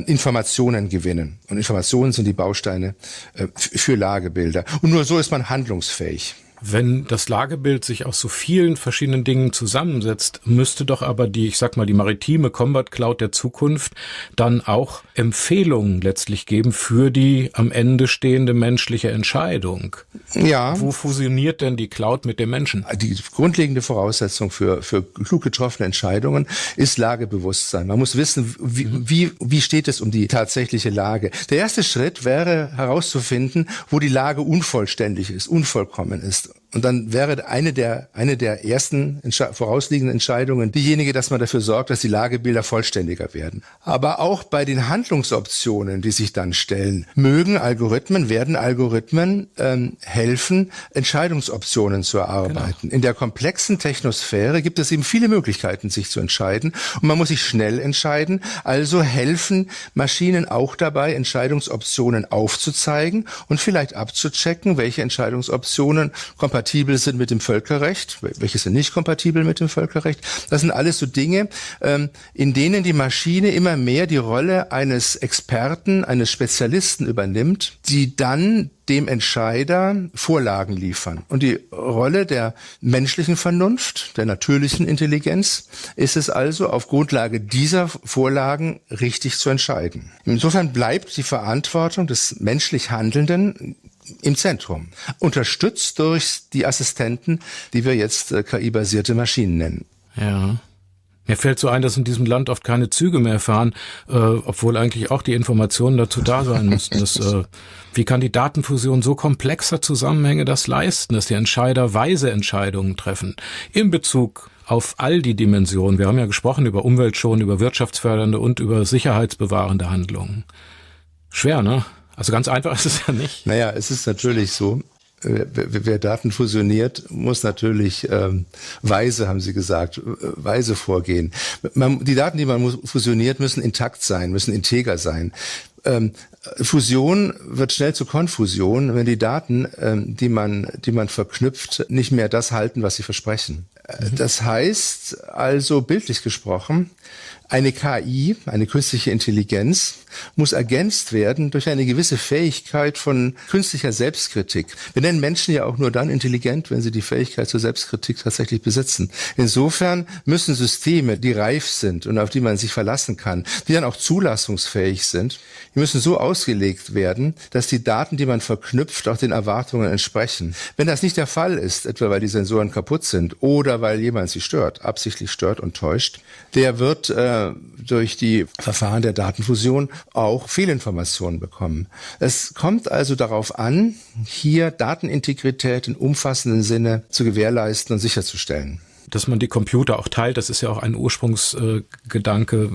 Informationen gewinnen. Und Informationen sind die Bausteine für Lagebilder. Und nur so ist man handlungsfähig. Wenn das Lagebild sich aus so vielen verschiedenen Dingen zusammensetzt, müsste doch aber die maritime Combat Cloud der Zukunft dann auch Empfehlungen letztlich geben für die am Ende stehende menschliche Entscheidung. Ja. Wo fusioniert denn die Cloud mit dem Menschen? Die grundlegende Voraussetzung für klug getroffene Entscheidungen ist Lagebewusstsein. Man muss wissen, wie steht es um die tatsächliche Lage. Der erste Schritt wäre herauszufinden, wo die Lage unvollständig ist, unvollkommen ist. Und dann wäre eine der ersten vorausliegenden Entscheidungen diejenige, dass man dafür sorgt, dass die Lagebilder vollständiger werden. Aber auch bei den Handlungsoptionen, die sich dann stellen, werden Algorithmen helfen, Entscheidungsoptionen zu erarbeiten. Genau. In der komplexen Technosphäre gibt es eben viele Möglichkeiten, sich zu entscheiden. Und man muss sich schnell entscheiden. Also helfen Maschinen auch dabei, Entscheidungsoptionen aufzuzeigen und vielleicht abzuchecken, welche Entscheidungsoptionen kompatibel sind mit dem Völkerrecht, welche sind nicht kompatibel mit dem Völkerrecht. Das sind alles so Dinge, in denen die Maschine immer mehr die Rolle eines Experten, eines Spezialisten übernimmt, die dann dem Entscheider Vorlagen liefern. Und die Rolle der menschlichen Vernunft, der natürlichen Intelligenz, ist es also, auf Grundlage dieser Vorlagen richtig zu entscheiden. Insofern bleibt die Verantwortung des menschlich Handelnden im Zentrum, unterstützt durch die Assistenten, die wir jetzt KI-basierte Maschinen nennen. Ja. Mir fällt so ein, dass in diesem Land oft keine Züge mehr fahren, obwohl eigentlich auch die Informationen dazu da sein müssten. Wie kann die Datenfusion so komplexer Zusammenhänge das leisten, dass die Entscheider weise Entscheidungen treffen in Bezug auf all die Dimensionen? Wir haben ja gesprochen über Umweltschonende, über wirtschaftsfördernde und über sicherheitsbewahrende Handlungen. Schwer, ne? Also ganz einfach ist es ja nicht. Naja, es ist natürlich so, wer Daten fusioniert, muss natürlich weise, haben Sie gesagt, weise vorgehen. Die Daten, die man fusioniert, müssen intakt sein, müssen integer sein. Fusion wird schnell zu Konfusion, wenn die Daten, die man verknüpft, nicht mehr das halten, was sie versprechen. Das heißt also, bildlich gesprochen, eine KI, eine künstliche Intelligenz, muss ergänzt werden durch eine gewisse Fähigkeit von künstlicher Selbstkritik. Wir nennen Menschen ja auch nur dann intelligent, wenn sie die Fähigkeit zur Selbstkritik tatsächlich besitzen. Insofern müssen Systeme, die reif sind und auf die man sich verlassen kann, die dann auch zulassungsfähig sind, die müssen so ausgelegt werden, dass die Daten, die man verknüpft, auch den Erwartungen entsprechen. Wenn das nicht der Fall ist, etwa weil die Sensoren kaputt sind oder weil jemand sie stört, absichtlich stört und täuscht, der wird durch die Verfahren der Datenfusion auch Fehlinformationen bekommen. Es kommt also darauf an, hier Datenintegrität im umfassenden Sinne zu gewährleisten und sicherzustellen. Dass man die Computer auch teilt, das ist ja auch ein Ursprungsgedanke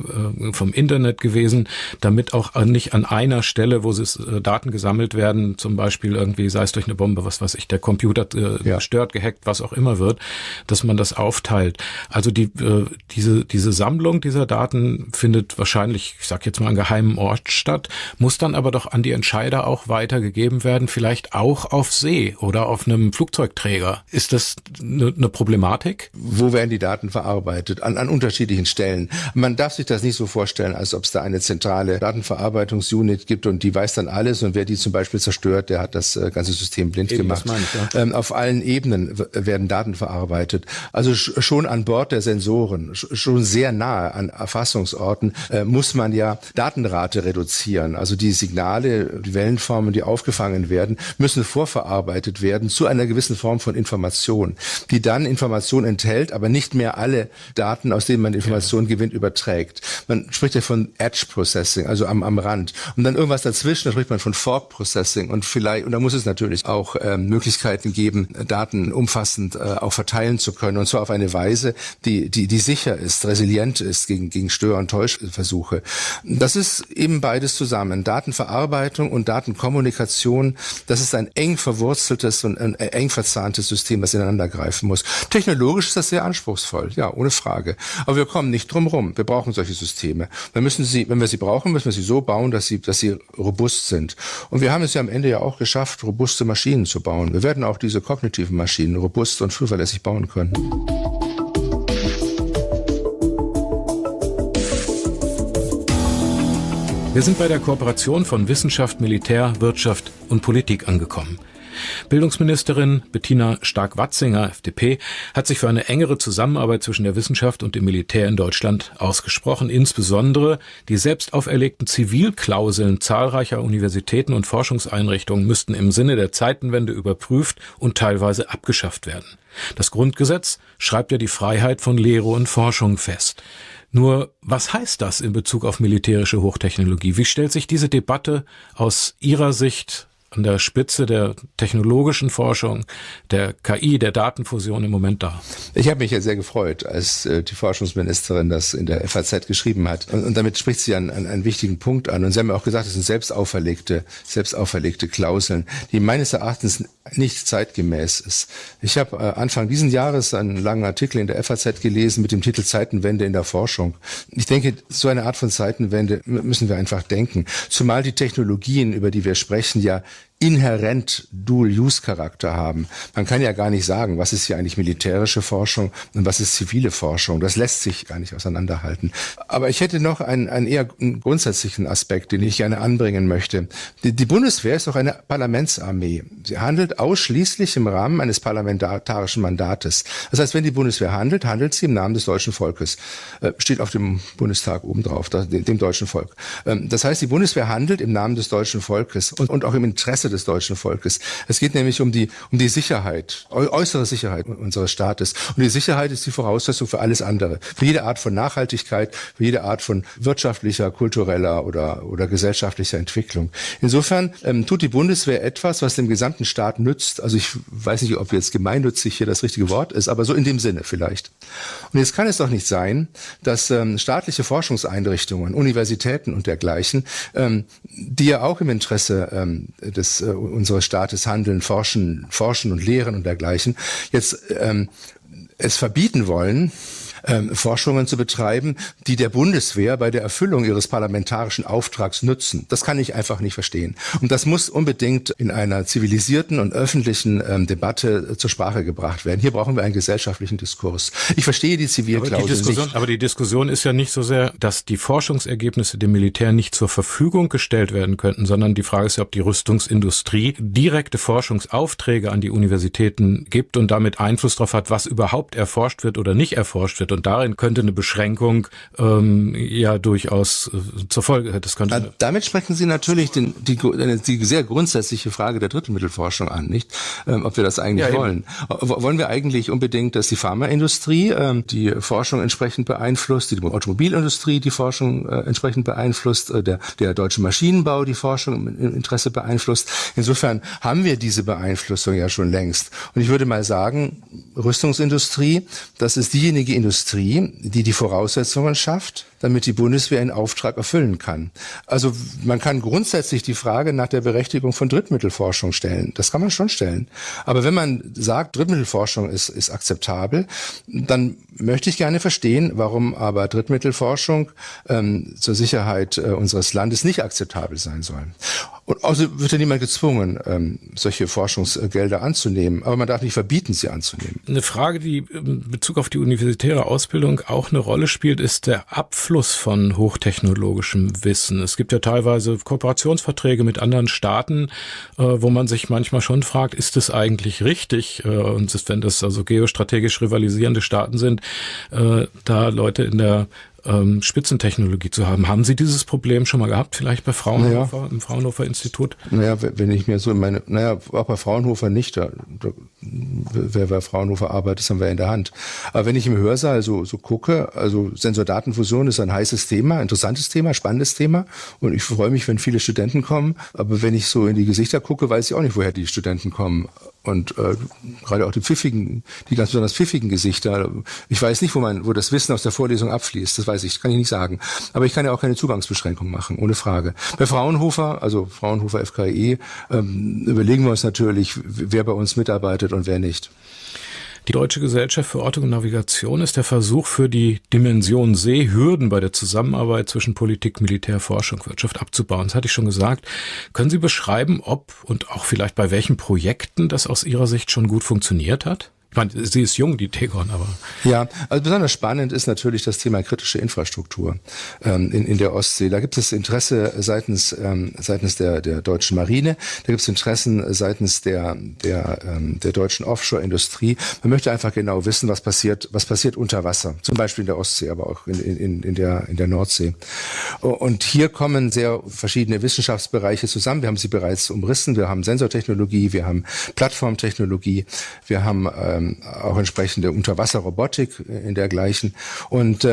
vom Internet gewesen, damit auch nicht an einer Stelle, wo Daten gesammelt werden, zum Beispiel irgendwie, sei es durch eine Bombe, was weiß ich, der Computer gestört, gehackt, was auch immer wird, dass man das aufteilt. Also diese Sammlung dieser Daten findet wahrscheinlich, ich sag jetzt mal, an geheimen Ort statt, muss dann aber doch an die Entscheider auch weitergegeben werden, vielleicht auch auf See oder auf einem Flugzeugträger. Ist das eine Problematik? Wo werden die Daten verarbeitet? An unterschiedlichen Stellen. Man darf sich das nicht so vorstellen, als ob es da eine zentrale Datenverarbeitungsunit gibt und die weiß dann alles und wer die zum Beispiel zerstört, der hat das ganze System blind gemacht. Das meine ich, ja. Auf allen Ebenen werden Daten verarbeitet. Also schon an Bord der Sensoren, schon sehr nahe an Erfassungsorten muss man ja Datenrate reduzieren. Also die Signale, die Wellenformen, die aufgefangen werden, müssen vorverarbeitet werden zu einer gewissen Form von Information, die dann Information enthält, aber nicht mehr alle Daten, aus denen man Informationen gewinnt, überträgt. Man spricht ja von Edge Processing, also am Rand. Und dann irgendwas dazwischen, da spricht man von Fork Processing und da muss es natürlich auch Möglichkeiten geben, Daten umfassend auch verteilen zu können und zwar auf eine Weise, die sicher ist, resilient ist gegen Stör- und Täuschversuche. Das ist eben beides zusammen. Datenverarbeitung und Datenkommunikation, das ist ein eng verwurzeltes und ein eng verzahntes System, das ineinander greifen muss. Technologisch ist das sehr anspruchsvoll, ja, ohne Frage. Aber wir kommen nicht drum rum. Wir brauchen solche Systeme. Wenn wir sie brauchen, müssen wir sie so bauen, dass sie robust sind. Und wir haben es ja am Ende ja auch geschafft, robuste Maschinen zu bauen. Wir werden auch diese kognitiven Maschinen robust und zuverlässig bauen können. Wir sind bei der Kooperation von Wissenschaft, Militär, Wirtschaft und Politik angekommen. Bildungsministerin Bettina Stark-Watzinger, FDP, hat sich für eine engere Zusammenarbeit zwischen der Wissenschaft und dem Militär in Deutschland ausgesprochen. Insbesondere die selbst auferlegten Zivilklauseln zahlreicher Universitäten und Forschungseinrichtungen müssten im Sinne der Zeitenwende überprüft und teilweise abgeschafft werden. Das Grundgesetz schreibt ja die Freiheit von Lehre und Forschung fest. Nur, was heißt das in Bezug auf militärische Hochtechnologie? Wie stellt sich diese Debatte aus Ihrer Sicht an der Spitze der technologischen Forschung, der KI, der Datenfusion im Moment dar? Ich habe mich ja sehr gefreut, als die Forschungsministerin das in der FAZ geschrieben hat. Und damit spricht sie einen wichtigen Punkt an. Und Sie haben ja auch gesagt, es sind selbst auferlegte Klauseln, die meines Erachtens nicht zeitgemäß ist. Ich habe Anfang diesen Jahres einen langen Artikel in der FAZ gelesen mit dem Titel Zeitenwende in der Forschung. Ich denke, so eine Art von Zeitenwende müssen wir einfach denken. Zumal die Technologien, über die wir sprechen, ja inhärent Dual-Use-Charakter haben. Man kann ja gar nicht sagen, was ist hier eigentlich militärische Forschung und was ist zivile Forschung. Das lässt sich gar nicht auseinanderhalten. Aber ich hätte noch einen eher grundsätzlichen Aspekt, den ich gerne anbringen möchte. Die Bundeswehr ist doch eine Parlamentsarmee. Sie handelt ausschließlich im Rahmen eines parlamentarischen Mandates. Das heißt, wenn die Bundeswehr handelt, handelt sie im Namen des deutschen Volkes. Steht auf dem Bundestag obendrauf, dem deutschen Volk. Das heißt, die Bundeswehr handelt im Namen des deutschen Volkes und auch im Interesse Interesse des deutschen Volkes. Es geht nämlich um die Sicherheit, äußere Sicherheit unseres Staates. Und die Sicherheit ist die Voraussetzung für alles andere. Für jede Art von Nachhaltigkeit, für jede Art von wirtschaftlicher, kultureller oder gesellschaftlicher Entwicklung. Insofern tut die Bundeswehr etwas, was dem gesamten Staat nützt. Also ich weiß nicht, ob jetzt gemeinnützig hier das richtige Wort ist, aber so in dem Sinne vielleicht. Und jetzt kann es doch nicht sein, dass staatliche Forschungseinrichtungen, Universitäten und dergleichen, die ja auch im Interesse unseres Staates handeln, forschen und lehren und dergleichen, jetzt es verbieten wollen, Forschungen zu betreiben, die der Bundeswehr bei der Erfüllung ihres parlamentarischen Auftrags nützen. Das kann ich einfach nicht verstehen. Und das muss unbedingt in einer zivilisierten und öffentlichen Debatte zur Sprache gebracht werden. Hier brauchen wir einen gesellschaftlichen Diskurs. Ich verstehe die Zivilklausel nicht. Aber die Diskussion ist ja nicht so sehr, dass die Forschungsergebnisse dem Militär nicht zur Verfügung gestellt werden könnten, sondern die Frage ist ja, ob die Rüstungsindustrie direkte Forschungsaufträge an die Universitäten gibt und damit Einfluss darauf hat, was überhaupt erforscht wird oder nicht erforscht wird. Und darin könnte eine Beschränkung ja durchaus zur Folge. Damit sprechen Sie natürlich die sehr grundsätzliche Frage der Drittmittelforschung an, nicht? Ob wir das eigentlich wollen. Wollen wir eigentlich unbedingt, dass die Pharmaindustrie die Forschung entsprechend beeinflusst, die Automobilindustrie die Forschung entsprechend beeinflusst, der deutsche Maschinenbau die Forschung im Interesse beeinflusst? Insofern haben wir diese Beeinflussung ja schon längst. Und ich würde mal sagen, Rüstungsindustrie, das ist diejenige Industrie, die die Voraussetzungen schafft, damit die Bundeswehr einen Auftrag erfüllen kann. Also man kann grundsätzlich die Frage nach der Berechtigung von Drittmittelforschung stellen. Das kann man schon stellen. Aber wenn man sagt, Drittmittelforschung ist akzeptabel, dann möchte ich gerne verstehen, warum aber Drittmittelforschung zur Sicherheit unseres Landes nicht akzeptabel sein soll. Und also wird ja niemand gezwungen, solche Forschungsgelder anzunehmen. Aber man darf nicht verbieten, sie anzunehmen. Eine Frage, die in Bezug auf die universitäre Ausbildung auch eine Rolle spielt, ist der Abfluss von hochtechnologischem Wissen. Es gibt ja teilweise Kooperationsverträge mit anderen Staaten, wo man sich manchmal schon fragt, ist es eigentlich richtig? Und wenn das also geostrategisch rivalisierende Staaten sind, da Leute in der Spitzentechnologie zu haben. Haben Sie dieses Problem schon mal gehabt, vielleicht bei Fraunhofer, im Fraunhofer Institut? Naja, wenn ich mir so auch bei Fraunhofer nicht, wer bei Fraunhofer arbeitet, das haben wir in der Hand. Aber wenn ich im Hörsaal so gucke, also Sensor-Datenfusion ist ein heißes Thema, interessantes Thema, spannendes Thema und ich freue mich, wenn viele Studenten kommen, aber wenn ich so in die Gesichter gucke, weiß ich auch nicht, woher die Studenten kommen. Und gerade auch die ganz besonders pfiffigen Gesichter. Ich weiß nicht, wo das Wissen aus der Vorlesung abfließt. Das weiß ich, kann ich nicht sagen. Aber ich kann ja auch keine Zugangsbeschränkung machen, ohne Frage. Bei Fraunhofer, also Fraunhofer FKE, überlegen wir uns natürlich, wer bei uns mitarbeitet und wer nicht. Die Deutsche Gesellschaft für Ortung und Navigation ist der Versuch, für die Dimension See Hürden bei der Zusammenarbeit zwischen Politik, Militär, Forschung, Wirtschaft abzubauen. Das hatte ich schon gesagt. Können Sie beschreiben, ob und auch vielleicht bei welchen Projekten das aus Ihrer Sicht schon gut funktioniert hat? Ich meine, sie ist jung, die Tegon, aber... Ja, also besonders spannend ist natürlich das Thema kritische Infrastruktur in der Ostsee. Da gibt es Interesse seitens der deutschen Marine, da gibt es Interessen seitens der deutschen Offshore-Industrie. Man möchte einfach genau wissen, was passiert unter Wasser, zum Beispiel in der Ostsee, aber auch in der Nordsee. Und hier kommen sehr verschiedene Wissenschaftsbereiche zusammen. Wir haben sie bereits umrissen. Wir haben Sensortechnologie, wir haben Plattformtechnologie, wir haben auch entsprechende Unterwasserrobotik in dergleichen. Und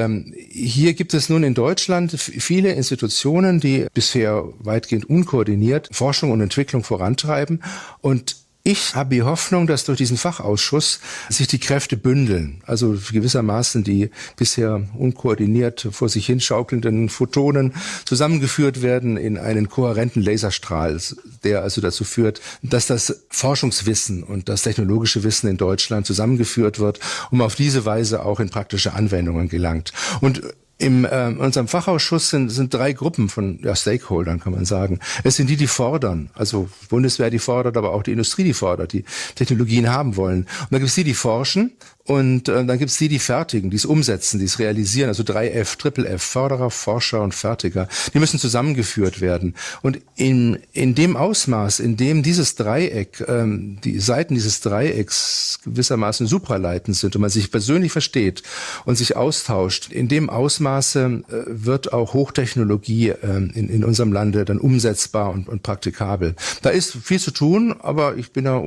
hier gibt es nun in Deutschland viele Institutionen, die bisher weitgehend unkoordiniert Forschung und Entwicklung vorantreiben. Und ich habe die Hoffnung, dass durch diesen Fachausschuss sich die Kräfte bündeln. Also gewissermaßen die bisher unkoordiniert vor sich hinschaukelnden Photonen zusammengeführt werden in einen kohärenten Laserstrahl, der also dazu führt, dass das Forschungswissen und das technologische Wissen in Deutschland zusammengeführt wird, um auf diese Weise auch in praktische Anwendungen gelangt. Und in unserem Fachausschuss sind 3 Gruppen von Stakeholdern, kann man sagen. Es sind die fordern, also Bundeswehr, die fordert, aber auch die Industrie, die fordert, die Technologien haben wollen. Und dann gibt es die forschen Und dann gibt es die fertigen, die es umsetzen, die es realisieren, also 3F, Triple F, Förderer, Forscher und Fertiger. Die müssen zusammengeführt werden. Und in dem Ausmaß, in dem dieses Dreieck, die Seiten dieses Dreiecks gewissermaßen supraleitend sind und man sich persönlich versteht und sich austauscht, in dem Ausmaße wird auch Hochtechnologie in unserem Lande dann umsetzbar und praktikabel. Da ist viel zu tun, aber ich bin da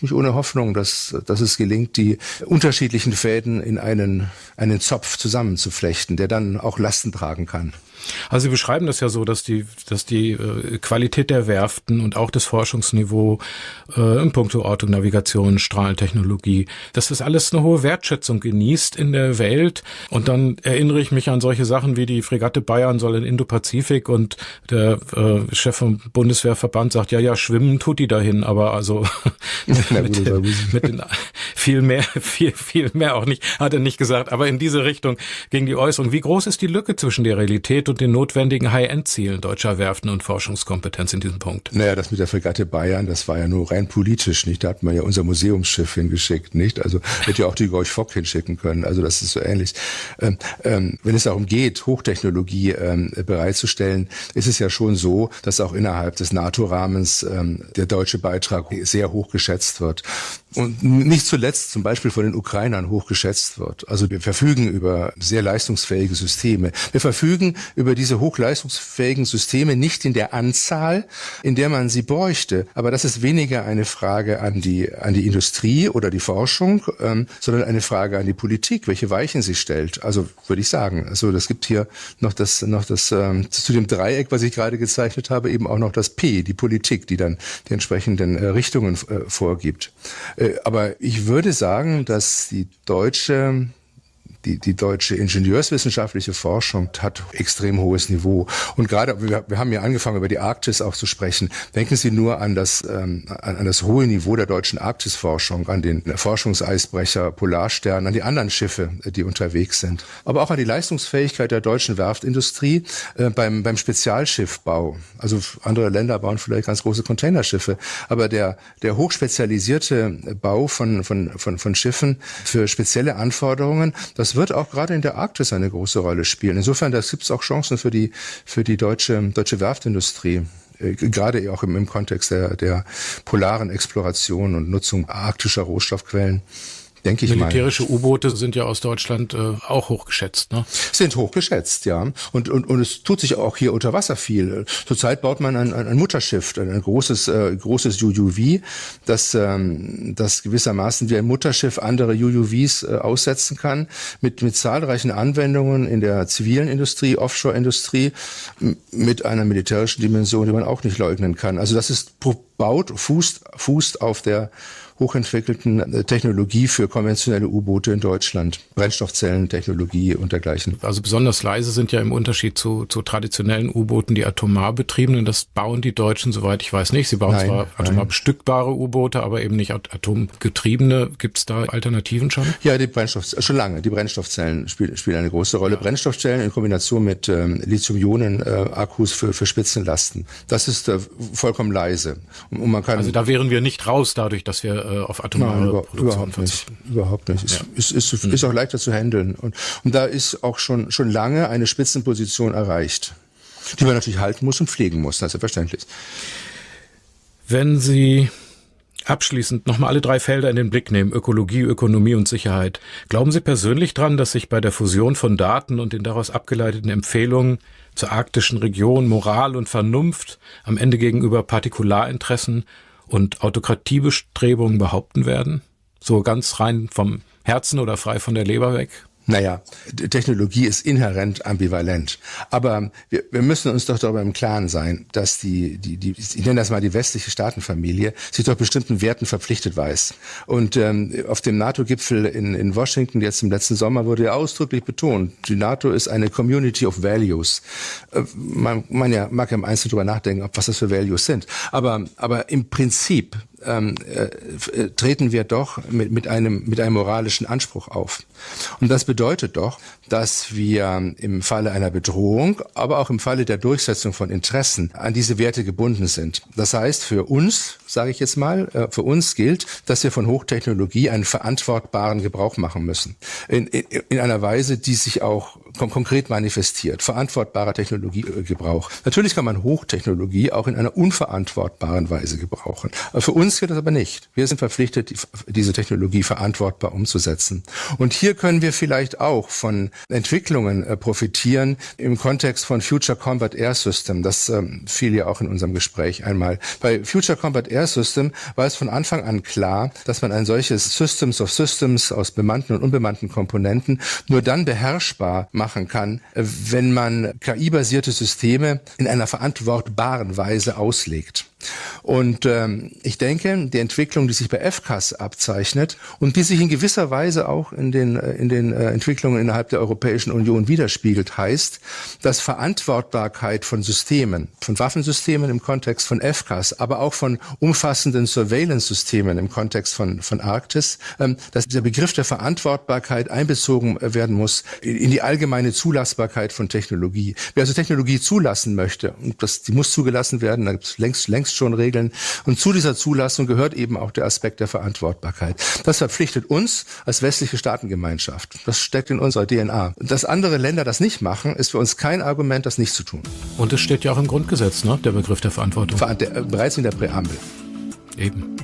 nicht ohne Hoffnung, dass es gelingt, die unterschiedlichen Fäden in einen Zopf zusammenzuflechten, der dann auch Lasten tragen kann. Also Sie beschreiben das ja so, dass die Qualität der Werften und auch das Forschungsniveau in puncto Ortung, Navigation, Strahlentechnologie, dass das alles eine hohe Wertschätzung genießt in der Welt. Und dann erinnere ich mich an solche Sachen wie die Fregatte Bayern soll in Indo-Pazifik und der Chef vom Bundeswehrverband sagt, ja, schwimmen tut die dahin, aber also viel mehr auch nicht, hat er nicht gesagt. Aber in diese Richtung ging die Äußerung. Wie groß ist die Lücke zwischen der Realität und den notwendigen High-End-Zielen deutscher Werften und Forschungskompetenz in diesem Punkt? Naja, das mit der Fregatte Bayern, das war ja nur rein politisch, nicht? Da hat man ja unser Museumsschiff hingeschickt, nicht? Also hätte ja auch die Gorch Fock hinschicken können. Also das ist so ähnlich. Wenn es darum geht, Hochtechnologie bereitzustellen, ist es ja schon so, dass auch innerhalb des NATO-Rahmens der deutsche Beitrag sehr hoch geschätzt wird. Und nicht zuletzt zum Beispiel von den Ukrainern hoch geschätzt wird. Also wir verfügen über sehr leistungsfähige Systeme. Wir verfügen über diese hochleistungsfähigen Systeme nicht in der Anzahl, in der man sie bräuchte. Aber das ist weniger eine Frage an die Industrie oder die Forschung, sondern eine Frage an die Politik, welche Weichen sie stellt. Also würde ich sagen, also das gibt hier noch das zu dem Dreieck, was ich gerade gezeichnet habe, eben auch noch das P, die Politik, die dann die entsprechenden Richtungen vorgibt. Aber ich würde sagen, dass die deutsche ingenieurswissenschaftliche Forschung hat extrem hohes Niveau. Und gerade, wir haben ja angefangen, über die Arktis auch zu sprechen. Denken Sie nur an das hohe Niveau der deutschen Arktisforschung, an den Forschungseisbrecher, Polarstern, an die anderen Schiffe, die unterwegs sind. Aber auch an die Leistungsfähigkeit der deutschen Werftindustrie beim Spezialschiffbau. Also andere Länder bauen vielleicht ganz große Containerschiffe. Aber der hochspezialisierte Bau von Schiffen für spezielle Anforderungen, das wird auch gerade in der Arktis eine große Rolle spielen. Insofern, da gibt es auch Chancen für die deutsche Werftindustrie. Gerade auch im Kontext der polaren Exploration und Nutzung arktischer Rohstoffquellen. Denke ich mal. Militärische U-Boote sind ja aus Deutschland auch hochgeschätzt, ne? Sind hochgeschätzt, ja. Und es tut sich auch hier unter Wasser viel. Zurzeit baut man ein Mutterschiff, ein großes UUV, das gewissermaßen wie ein Mutterschiff andere UUVs aussetzen kann, mit zahlreichen Anwendungen in der zivilen Industrie, Offshore-Industrie, mit einer militärischen Dimension, die man auch nicht leugnen kann. Also das ist fußt auf der hochentwickelten Technologie für konventionelle U-Boote in Deutschland, Brennstoffzellentechnologie und dergleichen. Also besonders leise sind ja im Unterschied zu traditionellen U-Booten die atomar betriebenen. Das bauen die Deutschen, soweit ich weiß, nicht. Sie bauen zwar atomar bestückbare U-Boote, aber eben nicht atomgetriebene. Gibt es da Alternativen schon? Ja, schon lange. Die Brennstoffzellen spielen eine große Rolle. Ja. Brennstoffzellen in Kombination mit Lithium-Ionen-Akkus für Spitzenlasten. Das ist vollkommen leise. Und man kann, also da wären wir nicht raus, dadurch, dass wir auf atomare Produktion verzichten. Überhaupt nicht. Ja. Ist auch leichter zu handeln. Und da ist auch schon lange eine Spitzenposition erreicht, die man natürlich halten muss und pflegen muss. Das ist ja verständlich. Wenn Sie abschließend nochmal alle 3 Felder in den Blick nehmen, Ökologie, Ökonomie und Sicherheit, glauben Sie persönlich dran, dass sich bei der Fusion von Daten und den daraus abgeleiteten Empfehlungen zur arktischen Region Moral und Vernunft am Ende gegenüber Partikularinteressen und Autokratiebestrebungen behaupten werden? So ganz rein vom Herzen oder frei von der Leber weg? Naja, Technologie ist inhärent ambivalent. Aber wir müssen uns doch darüber im Klaren sein, dass ich nenne das mal die westliche Staatenfamilie, sich doch bestimmten Werten verpflichtet weiß. Und auf dem NATO-Gipfel in Washington jetzt im letzten Sommer wurde ja ausdrücklich betont, die NATO ist eine Community of Values. Man mag ja im Einzelnen darüber nachdenken, was das für Values sind. Aber im Prinzip treten wir doch mit einem moralischen Anspruch auf. Und das bedeutet doch, dass wir im Falle einer Bedrohung, aber auch im Falle der Durchsetzung von Interessen an diese Werte gebunden sind. Das heißt, für uns, sage ich jetzt mal, für uns gilt, dass wir von Hochtechnologie einen verantwortbaren Gebrauch machen müssen. In einer Weise, die sich auch konkret manifestiert. Verantwortbarer Technologiegebrauch. Natürlich kann man Hochtechnologie auch in einer unverantwortbaren Weise gebrauchen. Für uns gilt das aber nicht. Wir sind verpflichtet, diese Technologie verantwortbar umzusetzen. Und hier können wir vielleicht auch von Entwicklungen profitieren im Kontext von Future Combat Air System. Das fiel ja auch in unserem Gespräch einmal. Bei Future Combat Air System war es von Anfang an klar, dass man ein solches Systems of Systems aus bemannten und unbemannten Komponenten nur dann beherrschbar machen kann, wenn man KI-basierte Systeme in einer verantwortbaren Weise auslegt. Und ich denke, die Entwicklung, die sich bei FCAS abzeichnet und die sich in gewisser Weise auch in den Entwicklungen innerhalb der Europäischen Union widerspiegelt, heißt, dass Verantwortbarkeit von Systemen, von Waffensystemen im Kontext von FCAS, aber auch von umfassenden Surveillance-Systemen im Kontext von Arktis, dass dieser Begriff der Verantwortbarkeit einbezogen werden muss in die allgemeine Zulassbarkeit von Technologie. Wer also Technologie zulassen möchte, und die muss zugelassen werden, da gibt es längst schon Regeln. Und zu dieser Zulassung gehört eben auch der Aspekt der Verantwortbarkeit. Das verpflichtet uns als westliche Staatengemeinschaft. Das steckt in unserer DNA. Dass andere Länder das nicht machen, ist für uns kein Argument, das nicht zu tun. Und es steht ja auch im Grundgesetz, ne? Der Begriff der Verantwortung. Bereits in der Präambel. Eben.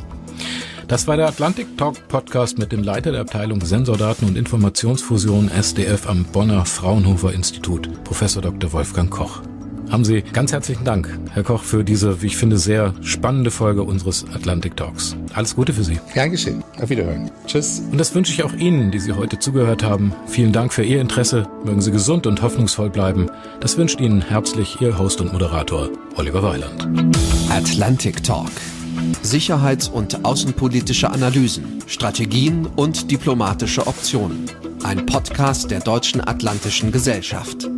Das war der Atlantic Talk Podcast mit dem Leiter der Abteilung Sensordaten und Informationsfusion SDF am Bonner Fraunhofer Institut, Professor Dr. Wolfgang Koch. Haben Sie ganz herzlichen Dank, Herr Koch, für diese, wie ich finde, sehr spannende Folge unseres Atlantic Talks. Alles Gute für Sie. Gern geschehen. Auf Wiederhören. Tschüss. Und das wünsche ich auch Ihnen, die Sie heute zugehört haben. Vielen Dank für Ihr Interesse. Mögen Sie gesund und hoffnungsvoll bleiben. Das wünscht Ihnen herzlich Ihr Host und Moderator, Oliver Weiland. Atlantic Talk. Sicherheits- und außenpolitische Analysen, Strategien und diplomatische Optionen. Ein Podcast der Deutschen Atlantischen Gesellschaft.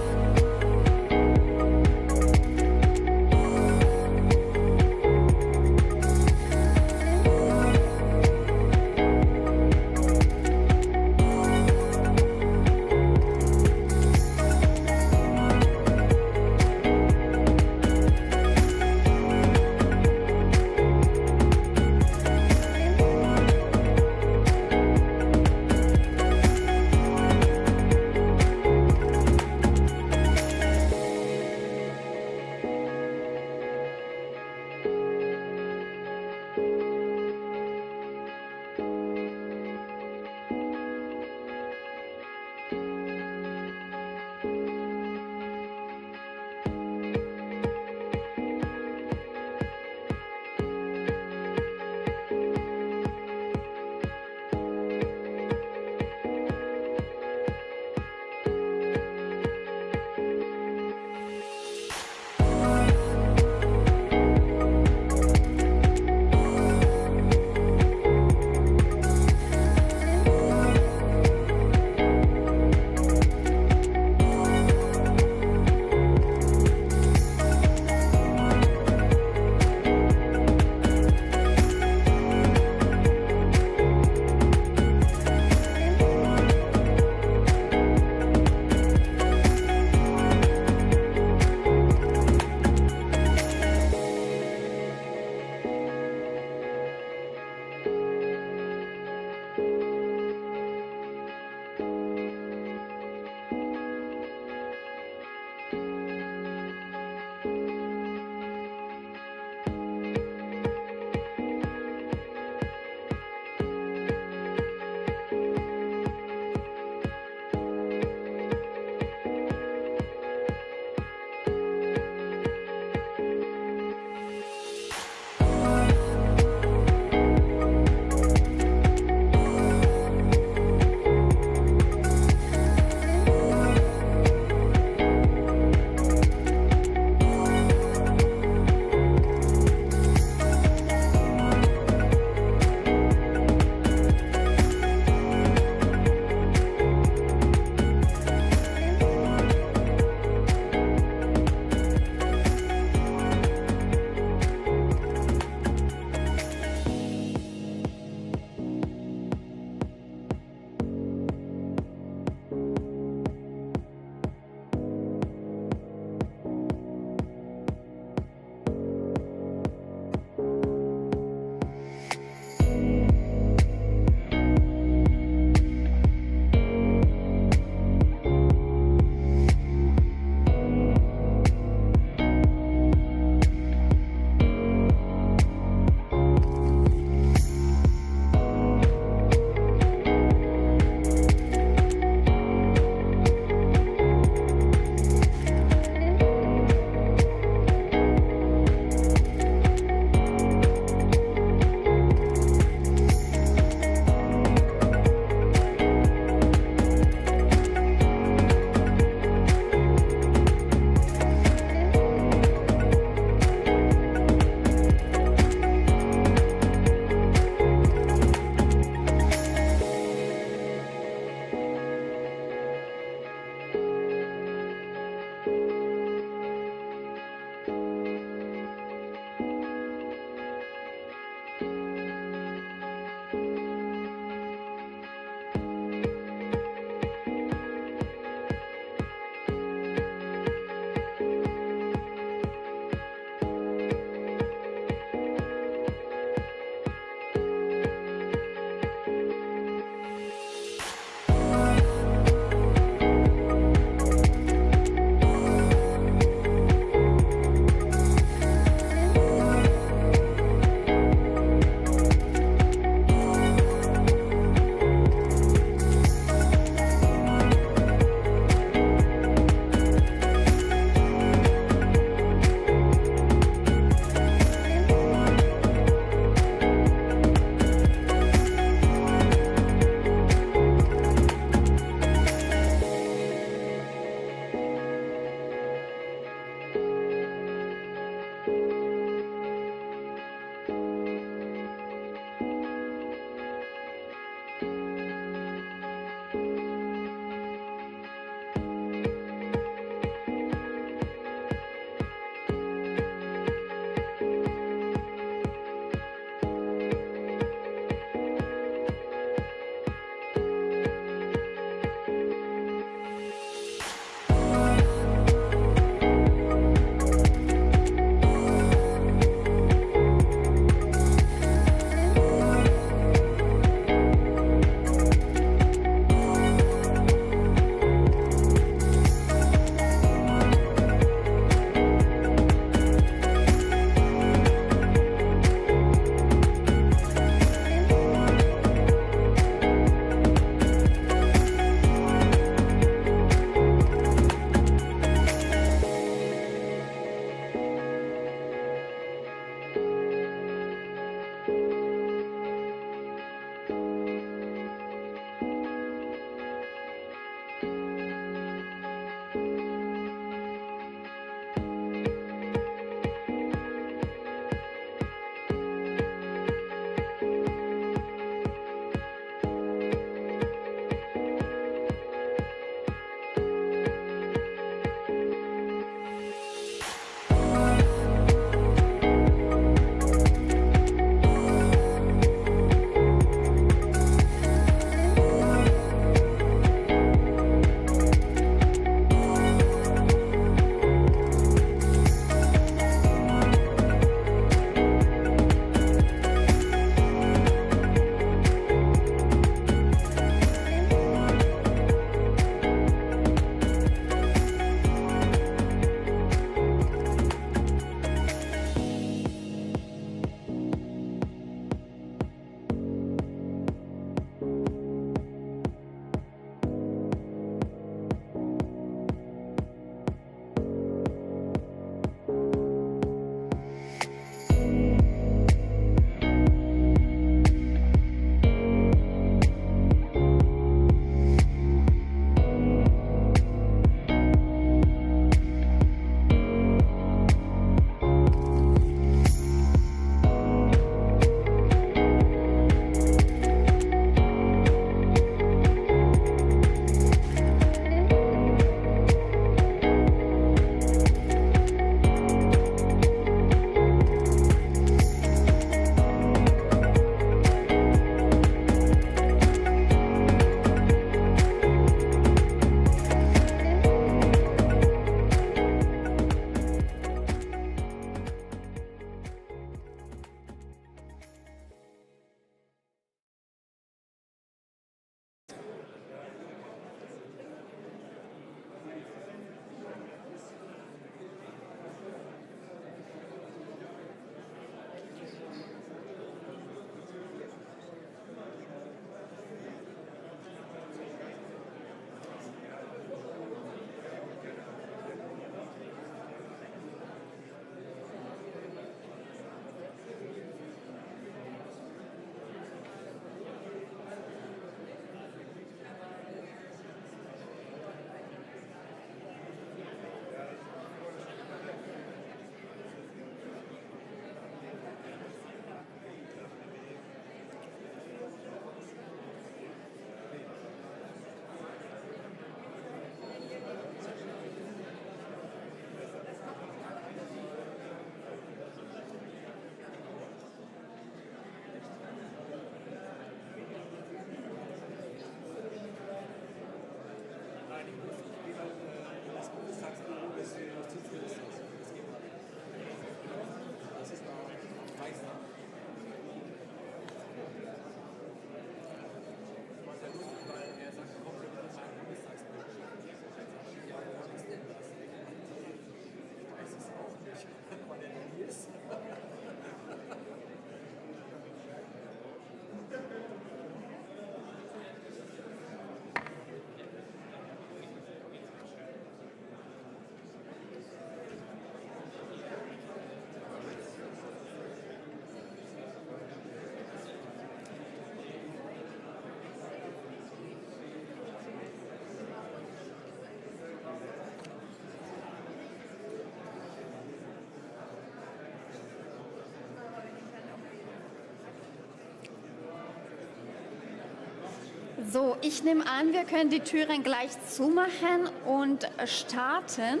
So, ich nehme an, wir können die Türen gleich zumachen und starten.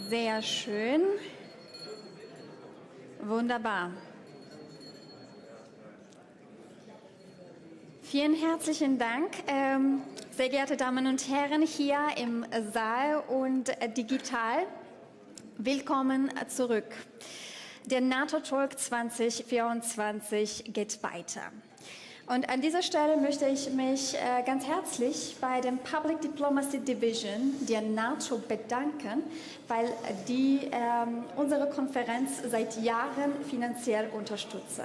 Sehr schön. Wunderbar. Vielen herzlichen Dank, sehr geehrte Damen und Herren hier im Saal und digital. Willkommen zurück. Der NATO Talk 2024 geht weiter. Und an dieser Stelle möchte ich mich ganz herzlich bei dem Public Diplomacy Division der NATO bedanken, weil die unsere Konferenz seit Jahren finanziell unterstützen.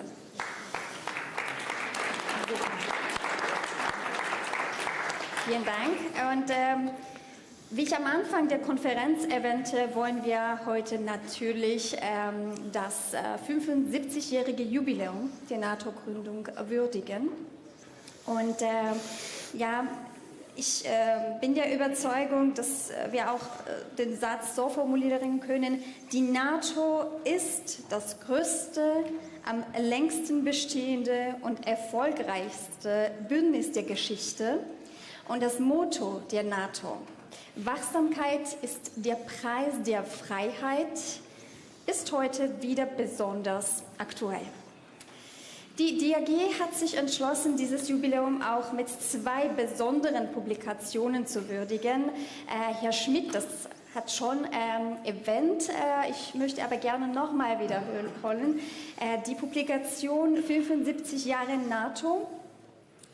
Vielen Dank. Und wie ich am Anfang der Konferenz erwähnte, wollen wir heute natürlich das 75-jährige Jubiläum der NATO-Gründung würdigen. Und ja, ich bin der Überzeugung, dass wir auch den Satz so formulieren können: Die NATO ist das größte, am längsten bestehende und erfolgreichste Bündnis der Geschichte. Und das Motto der NATO: Wachsamkeit ist der Preis der Freiheit, ist heute wieder besonders aktuell. Die DAG hat sich entschlossen, dieses Jubiläum auch mit 2 besonderen Publikationen zu würdigen. Herr Schmidt, das hat schon erwähnt, ich möchte aber gerne nochmal wiederholen. Die Publikation 75 Jahre NATO,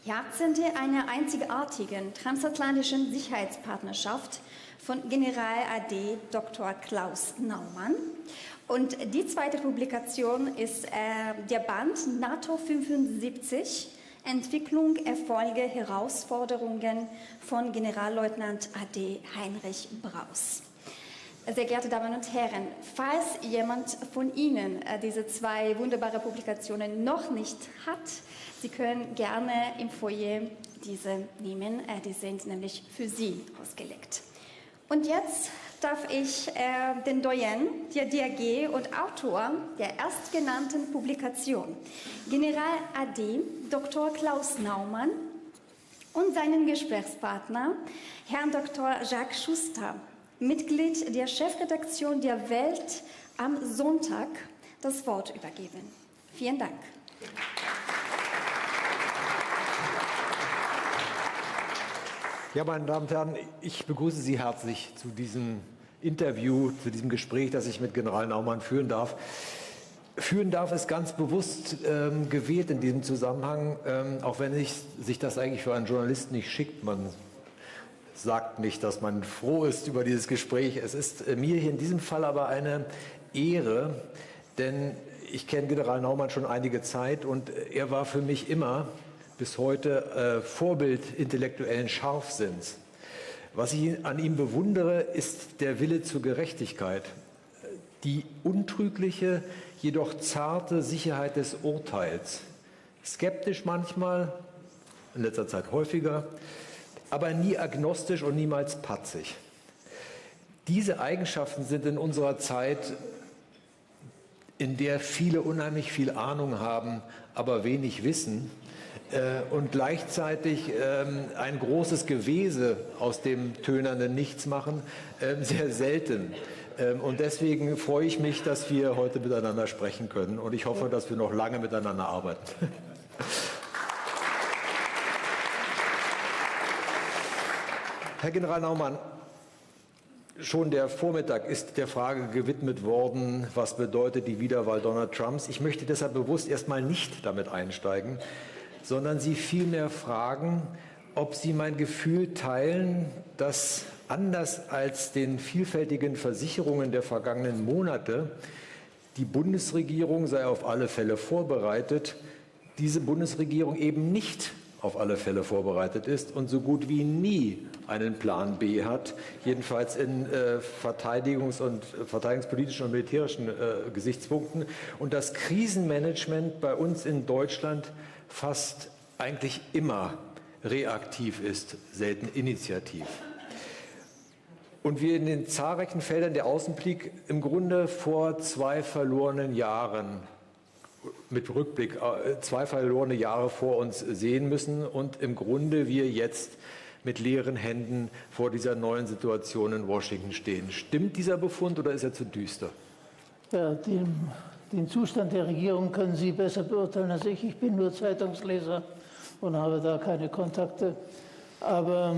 Jahrzehnte einer einzigartigen transatlantischen Sicherheitspartnerschaft von General AD Dr. Klaus Naumann. Und die zweite Publikation ist der Band NATO 75, Entwicklung, Erfolge, Herausforderungen von Generalleutnant AD Heinrich Braus. Sehr geehrte Damen und Herren, falls jemand von Ihnen diese 2 wunderbare Publikationen noch nicht hat, Sie können gerne im Foyer diese nehmen, die sind nämlich für Sie ausgelegt. Und jetzt darf ich den Doyen der DAG und Autor der erstgenannten Publikation, General AD Dr. Klaus Naumann, und seinen Gesprächspartner, Herrn Dr. Jacques Schuster, Mitglied der Chefredaktion der Welt, am Sonntag das Wort übergeben. Vielen Dank. Ja, meine Damen und Herren, ich begrüße Sie herzlich zu diesem Interview, zu diesem Gespräch, das ich mit General Naumann führen darf. Führen darf ist ganz bewusst gewählt in diesem Zusammenhang, auch wenn sich das eigentlich für einen Journalisten nicht schickt. Man sagt nicht, dass man froh ist über dieses Gespräch. Es ist mir hier in diesem Fall aber eine Ehre, denn ich kenne General Naumann schon einige Zeit und er war für mich immer bis heute Vorbild intellektuellen Scharfsinns. Was ich an ihm bewundere, ist der Wille zur Gerechtigkeit, die untrügliche, jedoch zarte Sicherheit des Urteils. Skeptisch manchmal, in letzter Zeit häufiger, aber nie agnostisch und niemals patzig. Diese Eigenschaften sind in unserer Zeit, in der viele unheimlich viel Ahnung haben, aber wenig wissen, und gleichzeitig ein großes Gewese aus dem tönernen Nichts machen, sehr selten. Und deswegen freue ich mich, dass wir heute miteinander sprechen können. Und ich hoffe, dass wir noch lange miteinander arbeiten. Herr General Naumann, schon der Vormittag ist der Frage gewidmet worden, was bedeutet die Wiederwahl Donald Trumps. Ich möchte deshalb bewusst erstmal nicht damit einsteigen, sondern Sie vielmehr fragen, ob Sie mein Gefühl teilen, dass anders als den vielfältigen Versicherungen der vergangenen Monate die Bundesregierung sei auf alle Fälle vorbereitet, diese Bundesregierung eben nicht auf alle Fälle vorbereitet ist und so gut wie nie einen Plan B hat, jedenfalls in verteidigungspolitischen und militärischen Gesichtspunkten, und das Krisenmanagement bei uns in Deutschland fast eigentlich immer reaktiv ist, selten initiativ. Und wir in den zahlreichen Feldern der Außenpolitik im Grunde vor 2 verlorenen Jahren mit Rückblick 2 verlorene Jahre vor uns sehen müssen und im Grunde wir jetzt mit leeren Händen vor dieser neuen Situation in Washington stehen. Stimmt dieser Befund oder ist er zu düster? Ja, den Zustand der Regierung können Sie besser beurteilen als ich. Ich bin nur Zeitungsleser und habe da keine Kontakte. Aber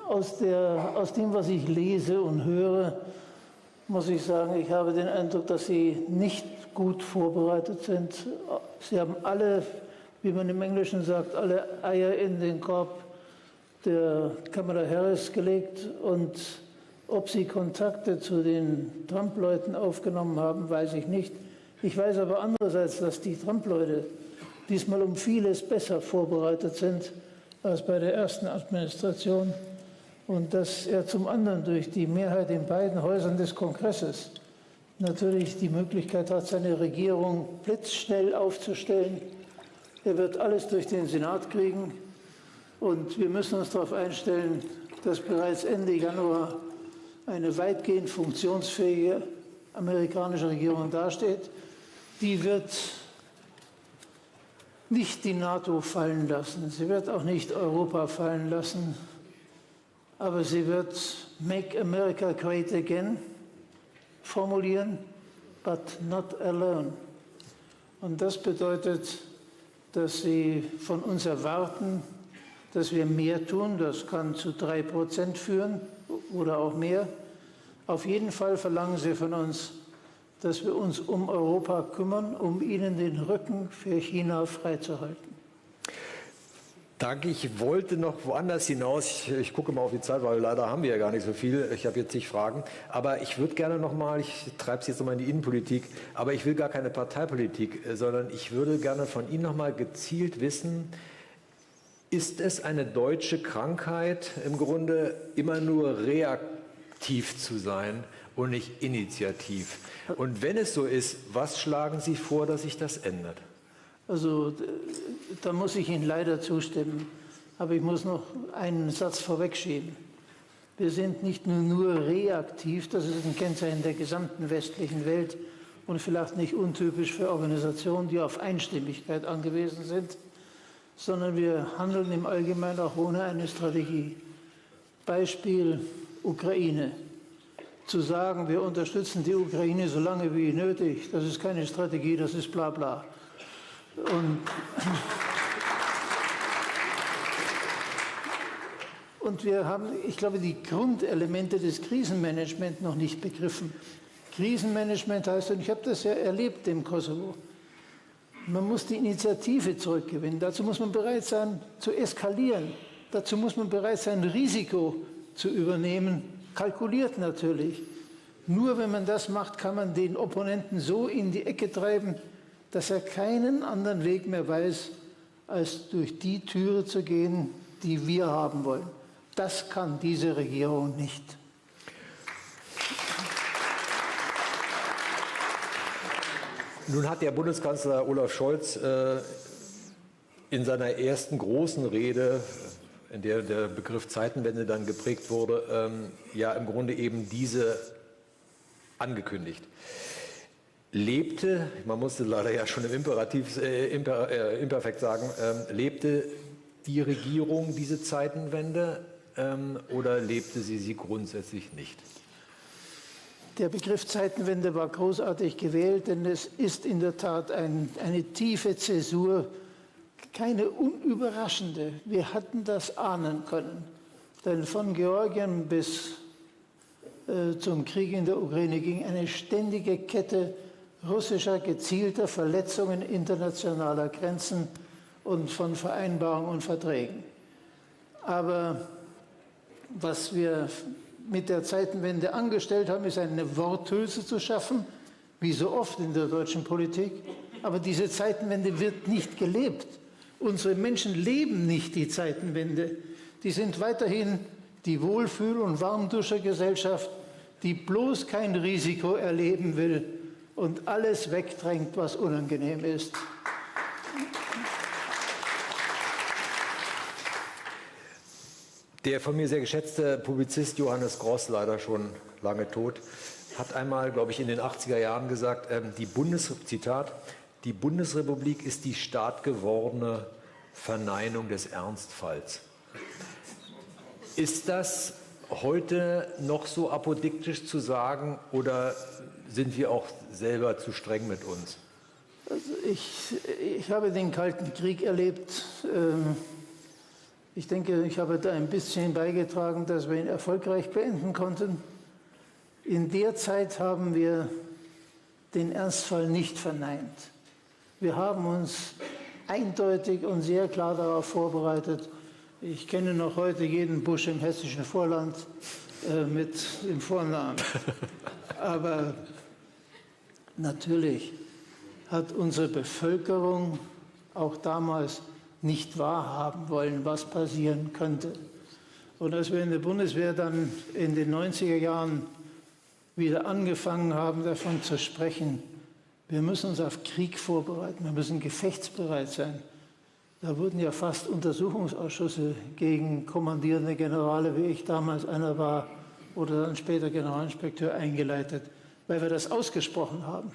aus dem, was ich lese und höre, muss ich sagen, ich habe den Eindruck, dass Sie nicht gut vorbereitet sind. Sie haben alle, wie man im Englischen sagt, alle Eier in den Korb der Kamala Harris gelegt. Und ob Sie Kontakte zu den Trump-Leuten aufgenommen haben, weiß ich nicht. Ich weiß aber andererseits, dass die Trump-Leute diesmal um vieles besser vorbereitet sind als bei der ersten Administration. Und dass er zum anderen durch die Mehrheit in beiden Häusern des Kongresses natürlich die Möglichkeit hat, seine Regierung blitzschnell aufzustellen. Er wird alles durch den Senat kriegen. Und wir müssen uns darauf einstellen, dass bereits Ende Januar eine weitgehend funktionsfähige amerikanische Regierung dasteht. Die wird nicht die NATO fallen lassen. Sie wird auch nicht Europa fallen lassen. Aber sie wird Make America Great Again formulieren, but not alone. Und das bedeutet, dass sie von uns erwarten, dass wir mehr tun. Das kann zu 3% führen oder auch mehr. Auf jeden Fall verlangen sie von uns, dass wir uns um Europa kümmern, um ihnen den Rücken für China freizuhalten. Danke. Ich wollte noch woanders hinaus. Ich gucke mal auf die Zeit, weil leider haben wir ja gar nicht so viel. Ich habe jetzt zig Fragen. Aber ich würde gerne noch mal, ich treibe es jetzt noch mal in die Innenpolitik, aber ich will gar keine Parteipolitik, sondern ich würde gerne von Ihnen noch mal gezielt wissen, ist es eine deutsche Krankheit, im Grunde immer nur reaktiv zu sein und nicht initiativ? Und wenn es so ist, was schlagen Sie vor, dass sich das ändert? Also da muss ich Ihnen leider zustimmen. Aber ich muss noch einen Satz vorwegschieben. Wir sind nicht nur reaktiv, das ist ein Kennzeichen der gesamten westlichen Welt und vielleicht nicht untypisch für Organisationen, die auf Einstimmigkeit angewiesen sind, sondern wir handeln im Allgemeinen auch ohne eine Strategie. Beispiel Ukraine. Zu sagen, wir unterstützen die Ukraine so lange wie nötig, das ist keine Strategie, das ist Blabla. Und wir haben, ich glaube, die Grundelemente des Krisenmanagements noch nicht begriffen. Krisenmanagement heißt, und ich habe das ja erlebt im Kosovo, man muss die Initiative zurückgewinnen. Dazu muss man bereit sein, zu eskalieren. Dazu muss man bereit sein, Risiko zu übernehmen, kalkuliert natürlich. Nur wenn man das macht, kann man den Opponenten so in die Ecke treiben, dass er keinen anderen Weg mehr weiß, als durch die Türe zu gehen, die wir haben wollen. Das kann diese Regierung nicht. Nun hat der Bundeskanzler Olaf Scholz in seiner ersten großen Rede, in der der Begriff Zeitenwende dann geprägt wurde, ja im Grunde eben diese angekündigt. Lebte, man musste leider ja schon im Imperativ, Imperfekt sagen, lebte die Regierung diese Zeitenwende oder lebte sie grundsätzlich nicht? Der Begriff Zeitenwende war großartig gewählt, denn es ist in der Tat eine tiefe Zäsur, keine unüberraschende. Wir hatten das ahnen können. Denn von Georgien bis zum Krieg in der Ukraine ging eine ständige Kette russischer gezielter Verletzungen internationaler Grenzen und von Vereinbarungen und Verträgen. Aber was wir mit der Zeitenwende angestellt haben, ist eine Worthülse zu schaffen, wie so oft in der deutschen Politik. Aber diese Zeitenwende wird nicht gelebt. Unsere Menschen leben nicht die Zeitenwende. Die sind weiterhin die Wohlfühl- und Warmduschergesellschaft, die bloß kein Risiko erleben will und alles wegdrängt, was unangenehm ist. Der von mir sehr geschätzte Publizist Johannes Gross, leider schon lange tot, hat einmal, glaube ich, in den 80er Jahren gesagt, Zitat, die Bundesrepublik ist die staatgewordene Verneinung des Ernstfalls. Ist das heute noch so apodiktisch zu sagen oder sind wir auch selber zu streng mit uns? Also ich habe den Kalten Krieg erlebt. Ich denke, ich habe da ein bisschen beigetragen, dass wir ihn erfolgreich beenden konnten. In der Zeit haben wir den Ernstfall nicht verneint. Wir haben uns eindeutig und sehr klar darauf vorbereitet. Ich kenne noch heute jeden Busch im hessischen Vorland mit dem Vornamen. Aber natürlich hat unsere Bevölkerung auch damals nicht wahrhaben wollen, was passieren könnte. Und als wir in der Bundeswehr dann in den 90er Jahren wieder angefangen haben, davon zu sprechen, wir müssen uns auf Krieg vorbereiten, wir müssen gefechtsbereit sein. Da wurden ja fast Untersuchungsausschüsse gegen kommandierende Generale, wie ich damals einer war, oder dann später Generalinspekteur eingeleitet, weil wir das ausgesprochen haben.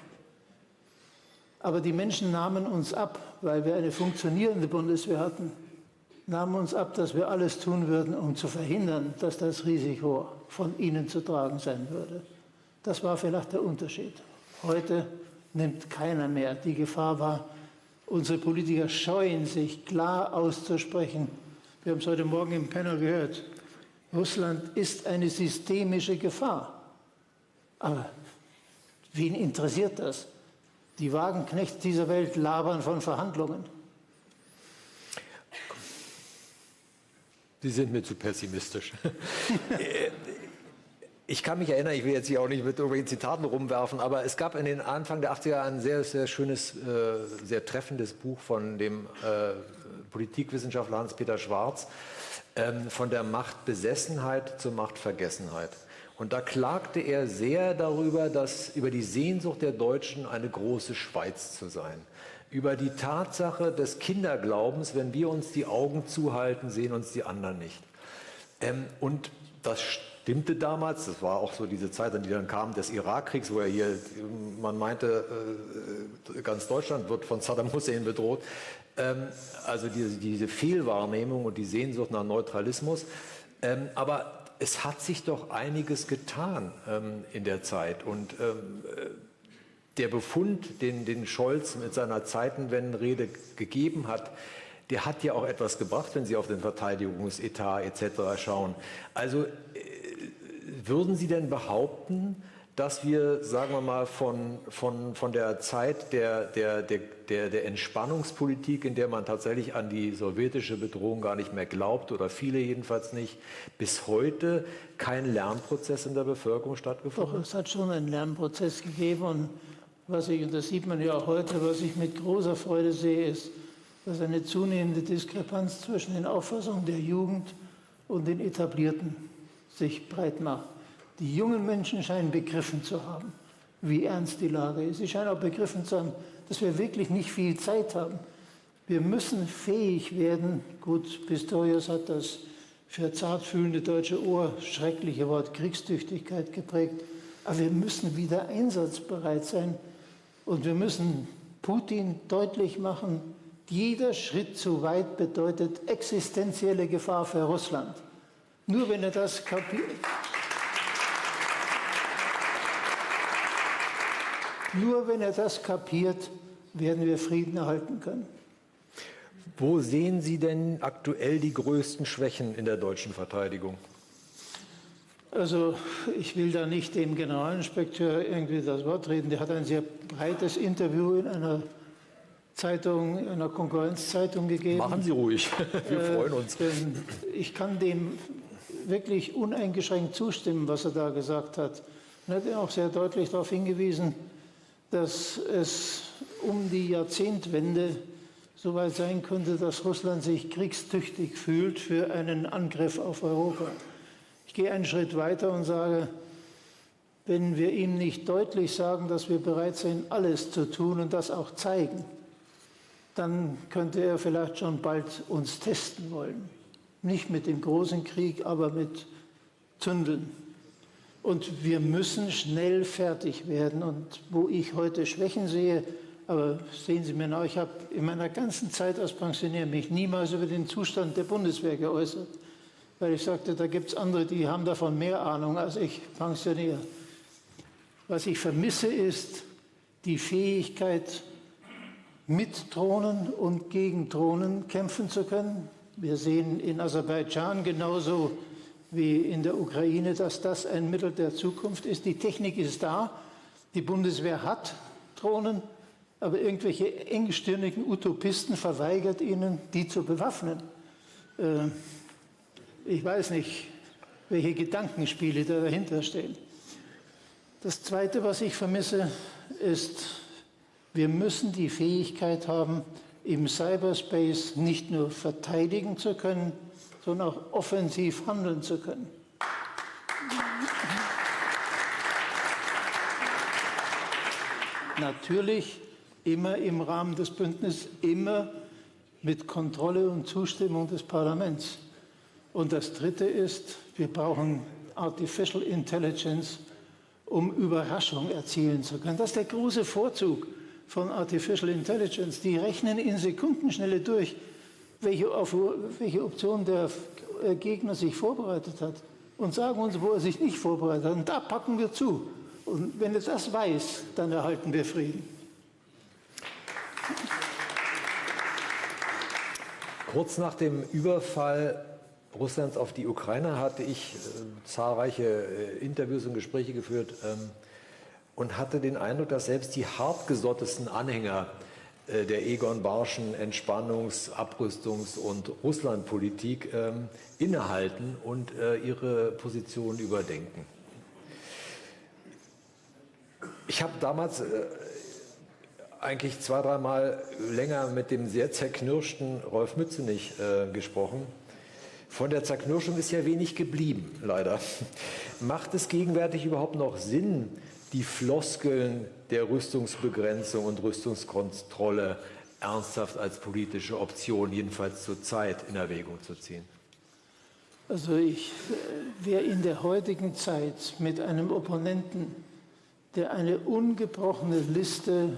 Aber die Menschen nahmen uns ab, weil wir eine funktionierende Bundeswehr hatten, nahmen uns ab, dass wir alles tun würden, um zu verhindern, dass das Risiko von ihnen zu tragen sein würde. Das war vielleicht der Unterschied. Heute nimmt keiner mehr die Gefahr wahr. Unsere Politiker scheuen sich, klar auszusprechen. Wir haben es heute Morgen im Panel gehört. Russland ist eine systemische Gefahr. Aber wen interessiert das? Die Wagenknechts dieser Welt labern von Verhandlungen. Sie sind mir zu pessimistisch. Ich kann mich erinnern, ich will jetzt hier auch nicht mit irgendwelchen Zitaten rumwerfen, aber es gab in den Anfang der 80er ein sehr, sehr schönes, sehr treffendes Buch von dem Politikwissenschaftler Hans-Peter Schwarz, von der Machtbesessenheit zur Machtvergessenheit. Und da klagte er sehr darüber, über die Sehnsucht der Deutschen, eine große Schweiz zu sein. Über die Tatsache des Kinderglaubens, wenn wir uns die Augen zuhalten, sehen uns die anderen nicht. Und das stimmte damals, das war auch so diese Zeit, die dann kam, des Irakkriegs, wo man meinte, ganz Deutschland wird von Saddam Hussein bedroht. Also diese Fehlwahrnehmung und die Sehnsucht nach Neutralismus. Aber es hat sich doch einiges getan in der Zeit. Und der Befund, den Scholz mit seiner Zeitenwendenrede gegeben hat, der hat ja auch etwas gebracht, wenn Sie auf den Verteidigungsetat etc. schauen. Also würden Sie denn behaupten, dass wir, sagen wir mal, von der Zeit der Entspannungspolitik, in der man tatsächlich an die sowjetische Bedrohung gar nicht mehr glaubt, oder viele jedenfalls nicht, bis heute kein Lernprozess in der Bevölkerung stattgefunden hat? Doch, es hat schon einen Lernprozess gegeben. Und das sieht man ja auch heute, was ich mit großer Freude sehe, ist, dass eine zunehmende Diskrepanz zwischen den Auffassungen der Jugend und den Etablierten sich breit macht. Die jungen Menschen scheinen begriffen zu haben, wie ernst die Lage ist. Sie scheinen auch begriffen zu haben, dass wir wirklich nicht viel Zeit haben. Wir müssen fähig werden, gut, Pistorius hat das für zartfühlende deutsche Ohr schreckliche Wort Kriegstüchtigkeit geprägt, aber wir müssen wieder einsatzbereit sein und wir müssen Putin deutlich machen, jeder Schritt zu weit bedeutet existenzielle Gefahr für Russland. Nur wenn er das kapiert. Nur wenn er das kapiert, werden wir Frieden erhalten können. Wo sehen Sie denn aktuell die größten Schwächen in der deutschen Verteidigung? Also ich will da nicht dem Generalinspekteur irgendwie das Wort reden. Der hat ein sehr breites Interview in einer Zeitung, in einer Konkurrenzzeitung gegeben. Machen Sie ruhig, wir freuen uns. Ich kann dem wirklich uneingeschränkt zustimmen, was er da gesagt hat. Er hat auch sehr deutlich darauf hingewiesen, dass es um die Jahrzehntwende so weit sein könnte, dass Russland sich kriegstüchtig fühlt für einen Angriff auf Europa. Ich gehe einen Schritt weiter und sage, wenn wir ihm nicht deutlich sagen, dass wir bereit sind, alles zu tun und das auch zeigen, dann könnte er vielleicht schon bald uns testen wollen. Nicht mit dem großen Krieg, aber mit Zündeln. Und wir müssen schnell fertig werden. Und wo ich heute Schwächen sehe, Aber sehen Sie mir nach, ich habe in meiner ganzen Zeit als Pensionär mich niemals über den Zustand der Bundeswehr geäußert, weil ich sagte, da gibt es andere, die haben davon mehr Ahnung als ich, Pensionär. Was ich vermisse, ist die Fähigkeit, mit Drohnen und gegen Drohnen kämpfen zu können. Wir sehen in Aserbaidschan genauso wie in der Ukraine, dass das ein Mittel der Zukunft ist. Die Technik ist da, die Bundeswehr hat Drohnen, aber irgendwelche engstirnigen Utopisten verweigert ihnen, die zu bewaffnen. Ich weiß nicht, welche Gedankenspiele da dahinter stehen. Das Zweite, was ich vermisse, ist, wir müssen die Fähigkeit haben, im Cyberspace nicht nur verteidigen zu können, sondern auch offensiv handeln zu können. Natürlich immer im Rahmen des Bündnisses, immer mit Kontrolle und Zustimmung des Parlaments. Und das Dritte ist, wir brauchen Artificial Intelligence, um Überraschung erzielen zu können. Das ist der große Vorzug von Artificial Intelligence. Die rechnen in Sekundenschnelle durch, auf welche Option der Gegner sich vorbereitet hat und sagen uns, wo er sich nicht vorbereitet hat. Und da packen wir zu. Und wenn er das weiß, dann erhalten wir Frieden. Kurz nach dem Überfall Russlands auf die Ukraine hatte ich zahlreiche Interviews und Gespräche geführt und hatte den Eindruck, dass selbst die hartgesottesten Anhänger der Egon Barschen Entspannungs-, Abrüstungs- und Russlandpolitik innehalten und ihre Position überdenken. Ich habe damals eigentlich 2-3 Mal länger mit dem sehr zerknirschten Rolf Mützenich gesprochen. Von der Zerknirschung ist ja wenig geblieben, leider. Macht es gegenwärtig überhaupt noch Sinn, die Floskeln der Rüstungsbegrenzung und Rüstungskontrolle ernsthaft als politische Option, jedenfalls zur Zeit, in Erwägung zu ziehen? Also wer in der heutigen Zeit mit einem Opponenten, der eine ungebrochene Liste,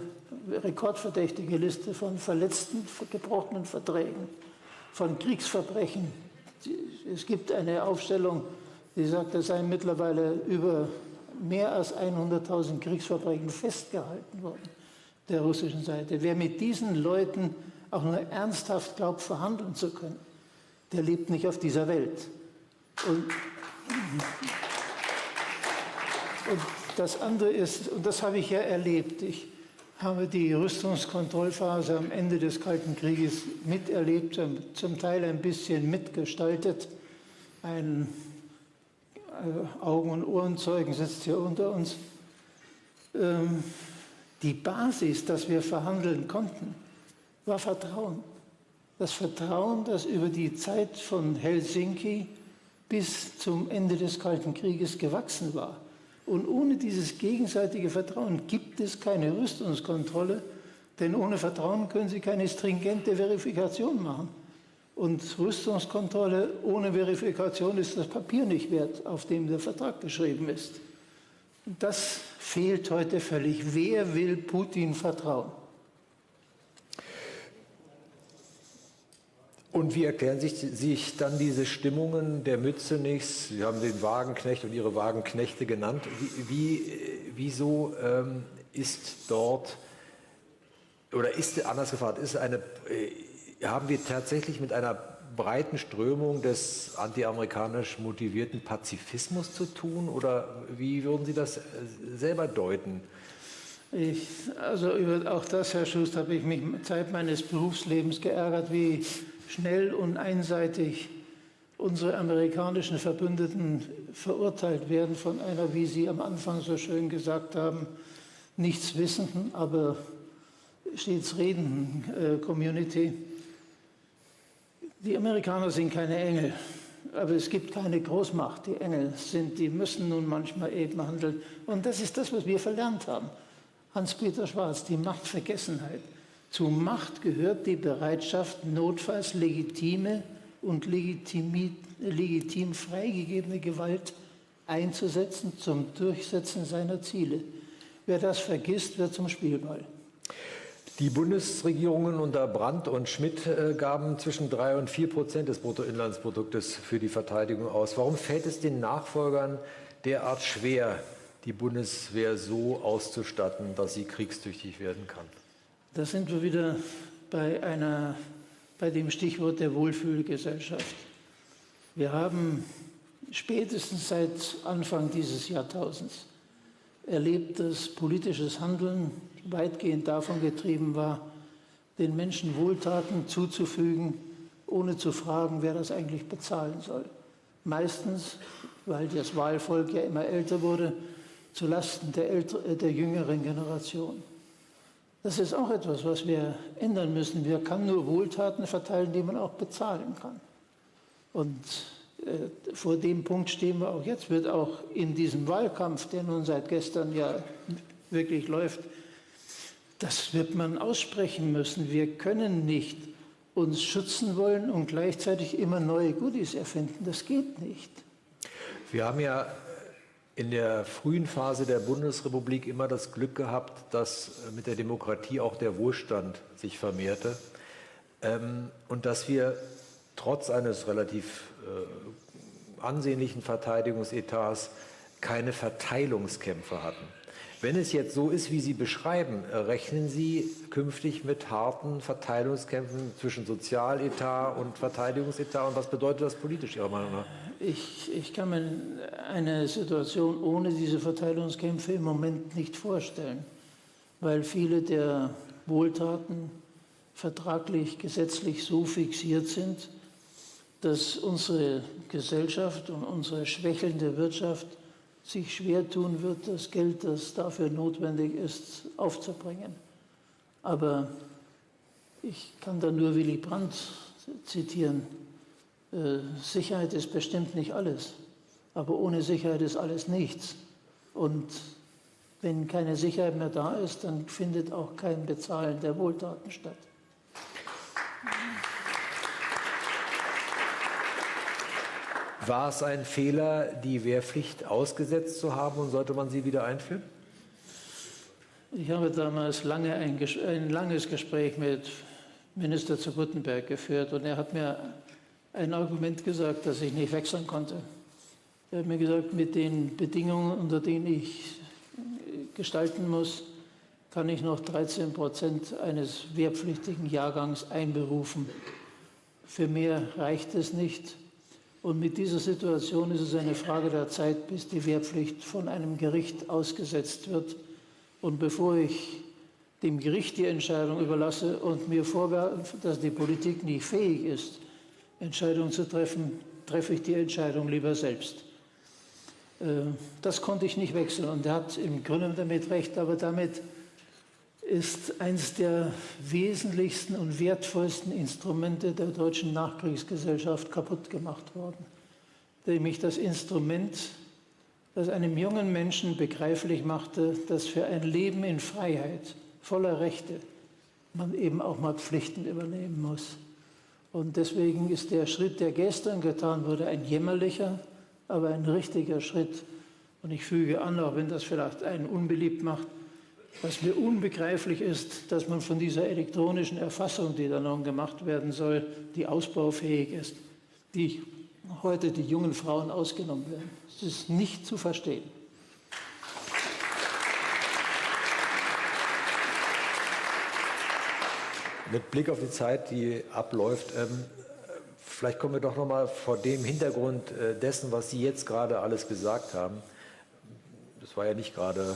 rekordverdächtige Liste von verletzten, gebrochenen Verträgen, von Kriegsverbrechen, es gibt eine Aufstellung, die sagt, es seien mittlerweile über mehr als 100.000 Kriegsverbrechen festgehalten worden, der russischen Seite. Wer mit diesen Leuten auch nur ernsthaft glaubt, verhandeln zu können, der lebt nicht auf dieser Welt. Und das andere ist, und das habe ich ja erlebt, ich habe die Rüstungskontrollphase am Ende des Kalten Krieges miterlebt, zum Teil ein bisschen mitgestaltet. Ein Augen- und Ohrenzeugen sitzt hier unter uns. Die Basis, dass wir verhandeln konnten, war Vertrauen. Das Vertrauen, das über die Zeit von Helsinki bis zum Ende des Kalten Krieges gewachsen war. Und ohne dieses gegenseitige Vertrauen gibt es keine Rüstungskontrolle, denn ohne Vertrauen können Sie keine stringente Verifikation machen. Und Rüstungskontrolle ohne Verifikation ist das Papier nicht wert, auf dem der Vertrag geschrieben ist. Das fehlt heute völlig. Wer will Putin vertrauen? Und wie erklären sich dann diese Stimmungen der Mützenichs? Sie haben den Wagenknecht und Ihre Wagenknechte genannt. Wieso ist dort, oder ist, anders gefragt, haben wir tatsächlich mit einer breiten Strömung des antiamerikanisch motivierten Pazifismus zu tun? Oder wie würden Sie das selber deuten? Also über auch das, Herr Schuster, habe ich mich Zeit meines Berufslebens geärgert, wie schnell und einseitig unsere amerikanischen Verbündeten verurteilt werden von einer, wie Sie am Anfang so schön gesagt haben, nichtswissenden, aber stets redenden Community. Die Amerikaner sind keine Engel, aber es gibt keine Großmacht. Die Engel sind, die müssen nun manchmal eben handeln. Und das ist das, was wir verlernt haben. Hans-Peter Schwarz, die Machtvergessenheit. Zu Macht gehört die Bereitschaft, notfalls legitime und legitim freigegebene Gewalt einzusetzen zum Durchsetzen seiner Ziele. Wer das vergisst, wird zum Spielball. Die Bundesregierungen unter Brandt und Schmidt gaben zwischen 3 und 4% des Bruttoinlandsproduktes für die Verteidigung aus. Warum fällt es den Nachfolgern derart schwer, die Bundeswehr so auszustatten, dass sie kriegstüchtig werden kann? Da sind wir wieder bei dem Stichwort der Wohlfühlgesellschaft. Wir haben spätestens seit Anfang dieses Jahrtausends erlebt, dass politisches Handeln weitgehend davon getrieben war, den Menschen Wohltaten zuzufügen, ohne zu fragen, wer das eigentlich bezahlen soll. Meistens, weil das Wahlvolk ja immer älter wurde, zulasten der jüngeren Generation. Das ist auch etwas, was wir ändern müssen. Wir können nur Wohltaten verteilen, die man auch bezahlen kann. Und vor dem Punkt stehen wir auch jetzt. Wird auch in diesem Wahlkampf, der nun seit gestern ja wirklich läuft, das wird man aussprechen müssen. Wir können nicht uns schützen wollen und gleichzeitig immer neue Goodies erfinden. Das geht nicht. Wir haben ja in der frühen Phase der Bundesrepublik immer das Glück gehabt, dass mit der Demokratie auch der Wohlstand sich vermehrte und dass wir trotz eines relativ ansehnlichen Verteidigungsetats keine Verteilungskämpfe hatten. Wenn es jetzt so ist, wie Sie beschreiben, rechnen Sie künftig mit harten Verteilungskämpfen zwischen Sozialetat und Verteidigungsetat? Und was bedeutet das politisch Ihrer Meinung nach? Ich kann mir eine Situation ohne diese Verteilungskämpfe im Moment nicht vorstellen, weil viele der Wohltaten vertraglich, gesetzlich so fixiert sind, dass unsere Gesellschaft und unsere schwächelnde Wirtschaft sich schwer tun wird, das Geld, das dafür notwendig ist, aufzubringen. Aber ich kann da nur Willy Brandt zitieren. Sicherheit ist bestimmt nicht alles, aber ohne Sicherheit ist alles nichts. Und wenn keine Sicherheit mehr da ist, dann findet auch kein Bezahlen der Wohltaten statt. War es ein Fehler, die Wehrpflicht ausgesetzt zu haben, und sollte man sie wieder einführen? Ich habe damals ein langes Gespräch mit Minister zu Guttenberg geführt und er hat mir ein Argument gesagt, das ich nicht wechseln konnte. Er hat mir gesagt, mit den Bedingungen, unter denen ich gestalten muss, kann ich noch 13% eines wehrpflichtigen Jahrgangs einberufen. Für mehr reicht es nicht. Und mit dieser Situation ist es eine Frage der Zeit, bis die Wehrpflicht von einem Gericht ausgesetzt wird. Und bevor ich dem Gericht die Entscheidung überlasse und mir vorwerfe, dass die Politik nicht fähig ist, Entscheidungen zu treffen, treffe ich die Entscheidung lieber selbst. Das konnte ich nicht wechseln und er hat im Grunde damit recht, aber damit ist eines der wesentlichsten und wertvollsten Instrumente der deutschen Nachkriegsgesellschaft kaputt gemacht worden. Nämlich das Instrument, das einem jungen Menschen begreiflich machte, dass für ein Leben in Freiheit, voller Rechte, man eben auch mal Pflichten übernehmen muss. Und deswegen ist der Schritt, der gestern getan wurde, ein jämmerlicher, aber ein richtiger Schritt. Und ich füge an, auch wenn das vielleicht einen unbeliebt macht, was mir unbegreiflich ist, dass man von dieser elektronischen Erfassung, die da noch gemacht werden soll, die ausbaufähig ist, die heute die jungen Frauen ausgenommen werden. Das ist nicht zu verstehen. Mit Blick auf die Zeit, die abläuft, vielleicht kommen wir doch noch mal vor dem Hintergrund dessen, was Sie jetzt gerade alles gesagt haben. Das war ja nicht gerade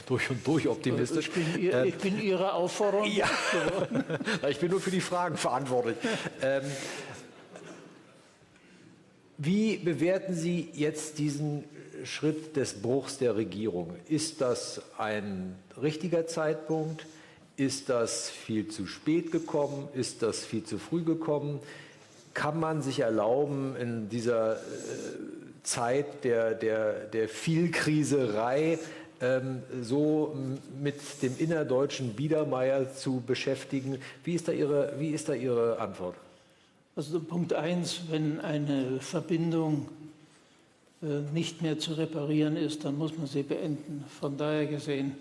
durch und durch optimistisch. Ich bin Ihre Aufforderung. Ja. Ich bin nur für die Fragen verantwortlich. Wie bewerten Sie jetzt diesen Schritt des Bruchs der Regierung? Ist das ein richtiger Zeitpunkt? Ist das viel zu spät gekommen? Ist das viel zu früh gekommen? Kann man sich erlauben, in dieser Zeit der Vielkriserei so mit dem innerdeutschen Biedermeier zu beschäftigen? Wie ist da Ihre Antwort? Also Punkt 1, wenn eine Verbindung nicht mehr zu reparieren ist, dann muss man sie beenden. Von daher gesehen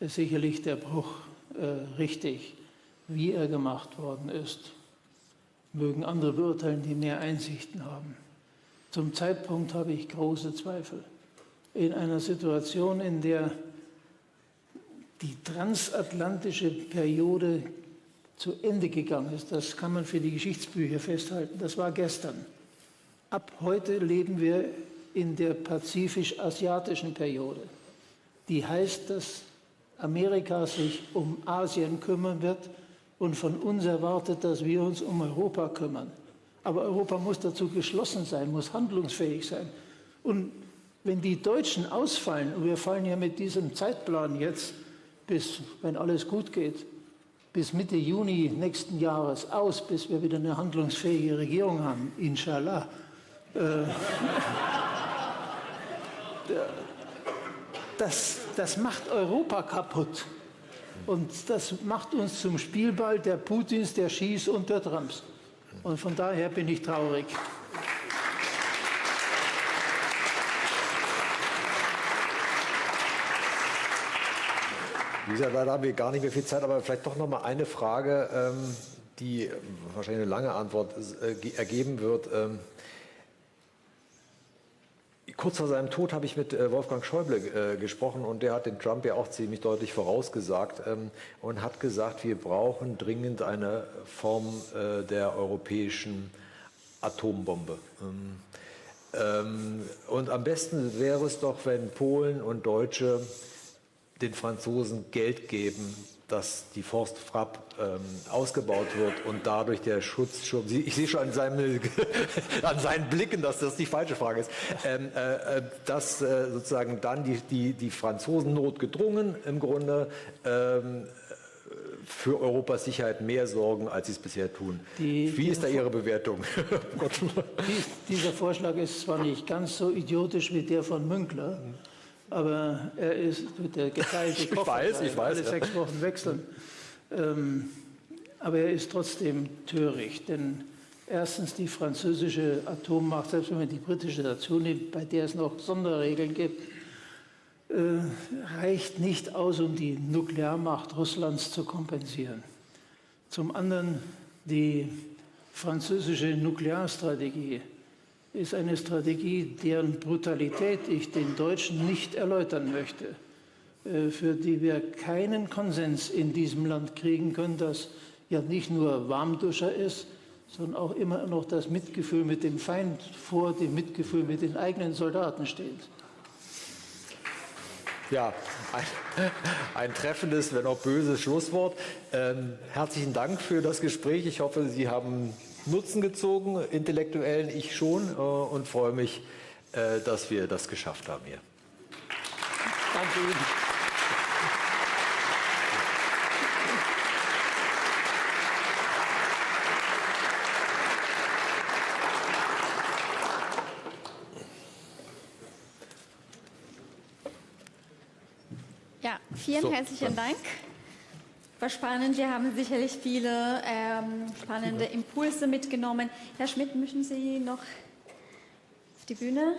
ist sicherlich der Bruch richtig, wie er gemacht worden ist. Mögen andere beurteilen, die mehr Einsichten haben. Zum Zeitpunkt habe ich große Zweifel. In einer Situation, in der die transatlantische Periode zu Ende gegangen ist, das kann man für die Geschichtsbücher festhalten, das war gestern. Ab heute leben wir in der pazifisch-asiatischen Periode. Die heißt, dass Amerika sich um Asien kümmern wird und von uns erwartet, dass wir uns um Europa kümmern. Aber Europa muss dazu geschlossen sein, muss handlungsfähig sein. Und wenn die Deutschen ausfallen, und wir fallen ja mit diesem Zeitplan jetzt bis, wenn alles gut geht, bis Mitte Juni nächsten Jahres aus, bis wir wieder eine handlungsfähige Regierung haben, inshallah. Das macht Europa kaputt. Und das macht uns zum Spielball der Putins, der Xis und der Trumps. Und von daher bin ich traurig. Leider haben wir gar nicht mehr viel Zeit, aber vielleicht doch noch mal eine Frage, die wahrscheinlich eine lange Antwort ergeben wird. Kurz vor seinem Tod habe ich mit Wolfgang Schäuble gesprochen und der hat den Trump ja auch ziemlich deutlich vorausgesagt und hat gesagt, wir brauchen dringend eine Form der europäischen Atombombe. Und am besten wäre es doch, wenn Polen und Deutsche den Franzosen Geld geben, dass die Forst Frapp ausgebaut wird und dadurch der Schutzschirm, ich sehe schon an seinen Blicken, dass das die falsche Frage ist, dass sozusagen dann die Franzosen notgedrungen im Grunde für Europas Sicherheit mehr sorgen, als sie es bisher tun. Wie ist da Ihre Bewertung? Dieser Vorschlag ist zwar nicht ganz so idiotisch wie der von Münkler, aber er ist der geteilte Koffer, ich weiß, alle 6 Wochen wechseln. Aber er ist trotzdem töricht, denn erstens die französische Atommacht, selbst wenn man die britische dazu nimmt, bei der es noch Sonderregeln gibt, reicht nicht aus, um die Nuklearmacht Russlands zu kompensieren. Zum anderen die französische Nuklearstrategie ist eine Strategie, deren Brutalität ich den Deutschen nicht erläutern möchte, für die wir keinen Konsens in diesem Land kriegen können, das ja nicht nur Warmduscher ist, sondern auch immer noch das Mitgefühl mit dem Feind vor dem Mitgefühl mit den eigenen Soldaten steht. Ja, ein treffendes, wenn auch böses Schlusswort. Herzlichen Dank für das Gespräch. Ich hoffe, Sie haben Nutzen gezogen, intellektuellen, ich schon, und freue mich, dass wir das geschafft haben hier. Danke Ihnen. Ja, vielen herzlichen Dank. War spannend. Wir haben sicherlich viele spannende Impulse mitgenommen. Herr Schmidt, möchten Sie noch auf die Bühne?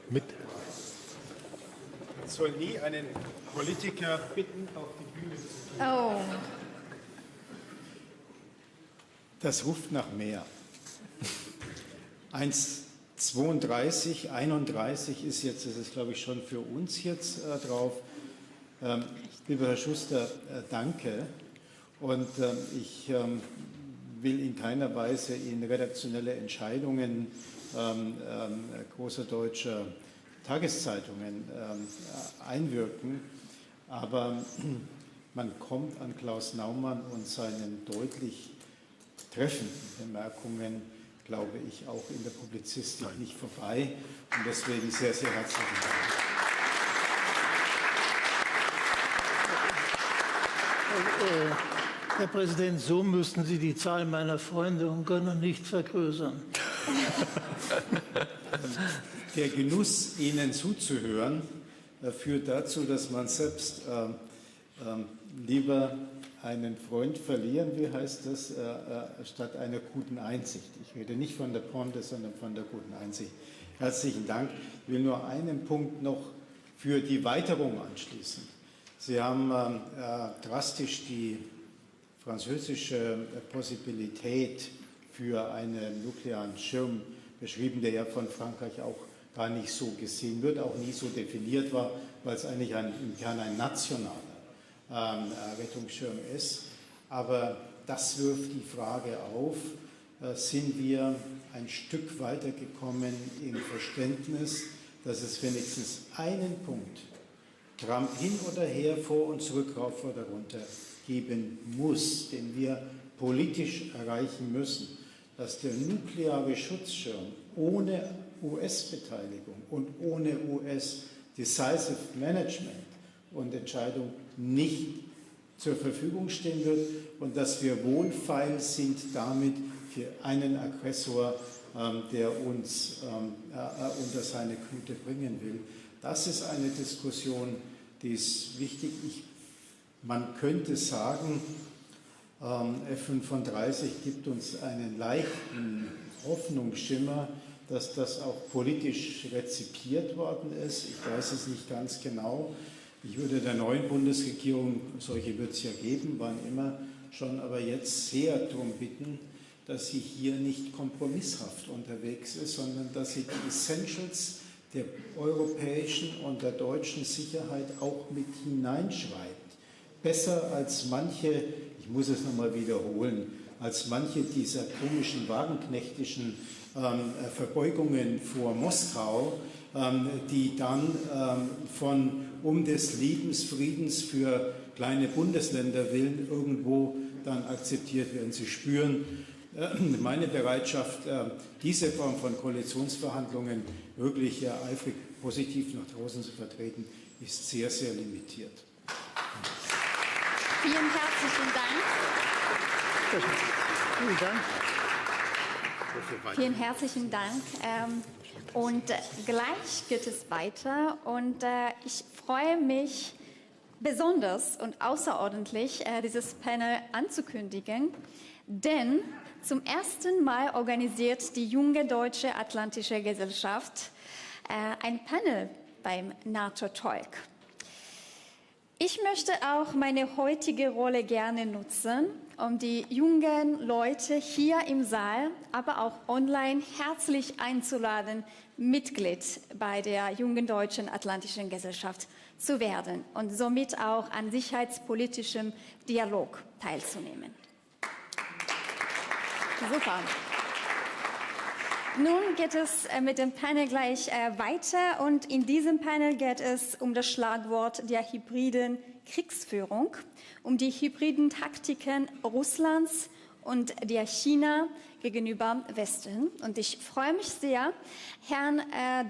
Mit. Man soll nie einen Politiker bitten, auf die Bühne zu gehen. Oh. Das ruft nach mehr. 1,32, 31 ist jetzt, das ist glaube ich schon für uns jetzt drauf. Lieber Herr Schuster, danke. Und ich will in keiner Weise in redaktionelle Entscheidungen großer deutscher Tageszeitungen einwirken. Aber man kommt an Klaus Naumann und seinen deutlich treffenden Bemerkungen, glaube ich, auch in der Publizistik nicht vorbei. Und deswegen sehr, sehr herzlichen Dank. Herr Präsident, so müssten Sie die Zahl meiner Freunde und Gönner nicht vergrößern. Der Genuss, Ihnen zuzuhören, führt dazu, dass man selbst lieber einen Freund verlieren, wie heißt das, statt einer guten Einsicht. Ich rede nicht von der Ponte, sondern von der guten Einsicht. Herzlichen Dank. Ich will nur einen Punkt noch für die Weiterung anschließen. Sie haben drastisch die französische Possibilität für einen nuklearen Schirm beschrieben, der ja von Frankreich auch gar nicht so gesehen wird, auch nie so definiert war, weil es eigentlich im Kern ein nationaler Rettungsschirm ist. Aber das wirft die Frage auf, sind wir ein Stück weitergekommen im Verständnis, dass es wenigstens einen Punkt, Trump hin oder her, vor und zurück, rauf oder runter, geben muss, den wir politisch erreichen müssen, dass der nukleare Schutzschirm ohne US-Beteiligung und ohne US-Decisive Management und Entscheidung nicht zur Verfügung stehen wird und dass wir wohlfeil sind damit für einen Aggressor, der uns unter seine Knute bringen will. Das ist eine Diskussion, die ist wichtig. Man könnte sagen, F-35 gibt uns einen leichten Hoffnungsschimmer, dass das auch politisch rezipiert worden ist. Ich weiß es nicht ganz genau. Ich würde der neuen Bundesregierung, solche wird es ja geben, wann immer schon, aber jetzt sehr darum bitten, dass sie hier nicht kompromisshaft unterwegs ist, sondern dass sie die Essentials der europäischen und der deutschen Sicherheit auch mit hineinschreibt. Besser als manche, ich muss es nochmal wiederholen, als manche dieser komischen wagenknechtischen Verbeugungen vor Moskau, die dann von des Liebens, Friedens für kleine Bundesländer willen irgendwo dann akzeptiert werden. Sie spüren meine Bereitschaft, diese Form von Koalitionsverhandlungen wirklich eifrig positiv nach draußen zu vertreten, ist sehr, sehr limitiert. Vielen herzlichen Dank. Vielen Dank. Vielen herzlichen Dank. Und gleich geht es weiter und ich freue mich besonders und außerordentlich, dieses Panel anzukündigen, denn zum ersten Mal organisiert die junge deutsche Atlantische Gesellschaft ein Panel beim NATO Talk. Ich möchte auch meine heutige Rolle gerne nutzen, um die jungen Leute hier im Saal, aber auch online herzlich einzuladen, Mitglied bei der jungen deutschen Atlantischen Gesellschaft zu werden und somit auch an sicherheitspolitischem Dialog teilzunehmen. Super. Nun geht es mit dem Panel gleich weiter und in diesem Panel geht es um das Schlagwort der hybriden Kriegsführung, um die hybriden Taktiken Russlands und der China gegenüber Westen. Und ich freue mich sehr, Herrn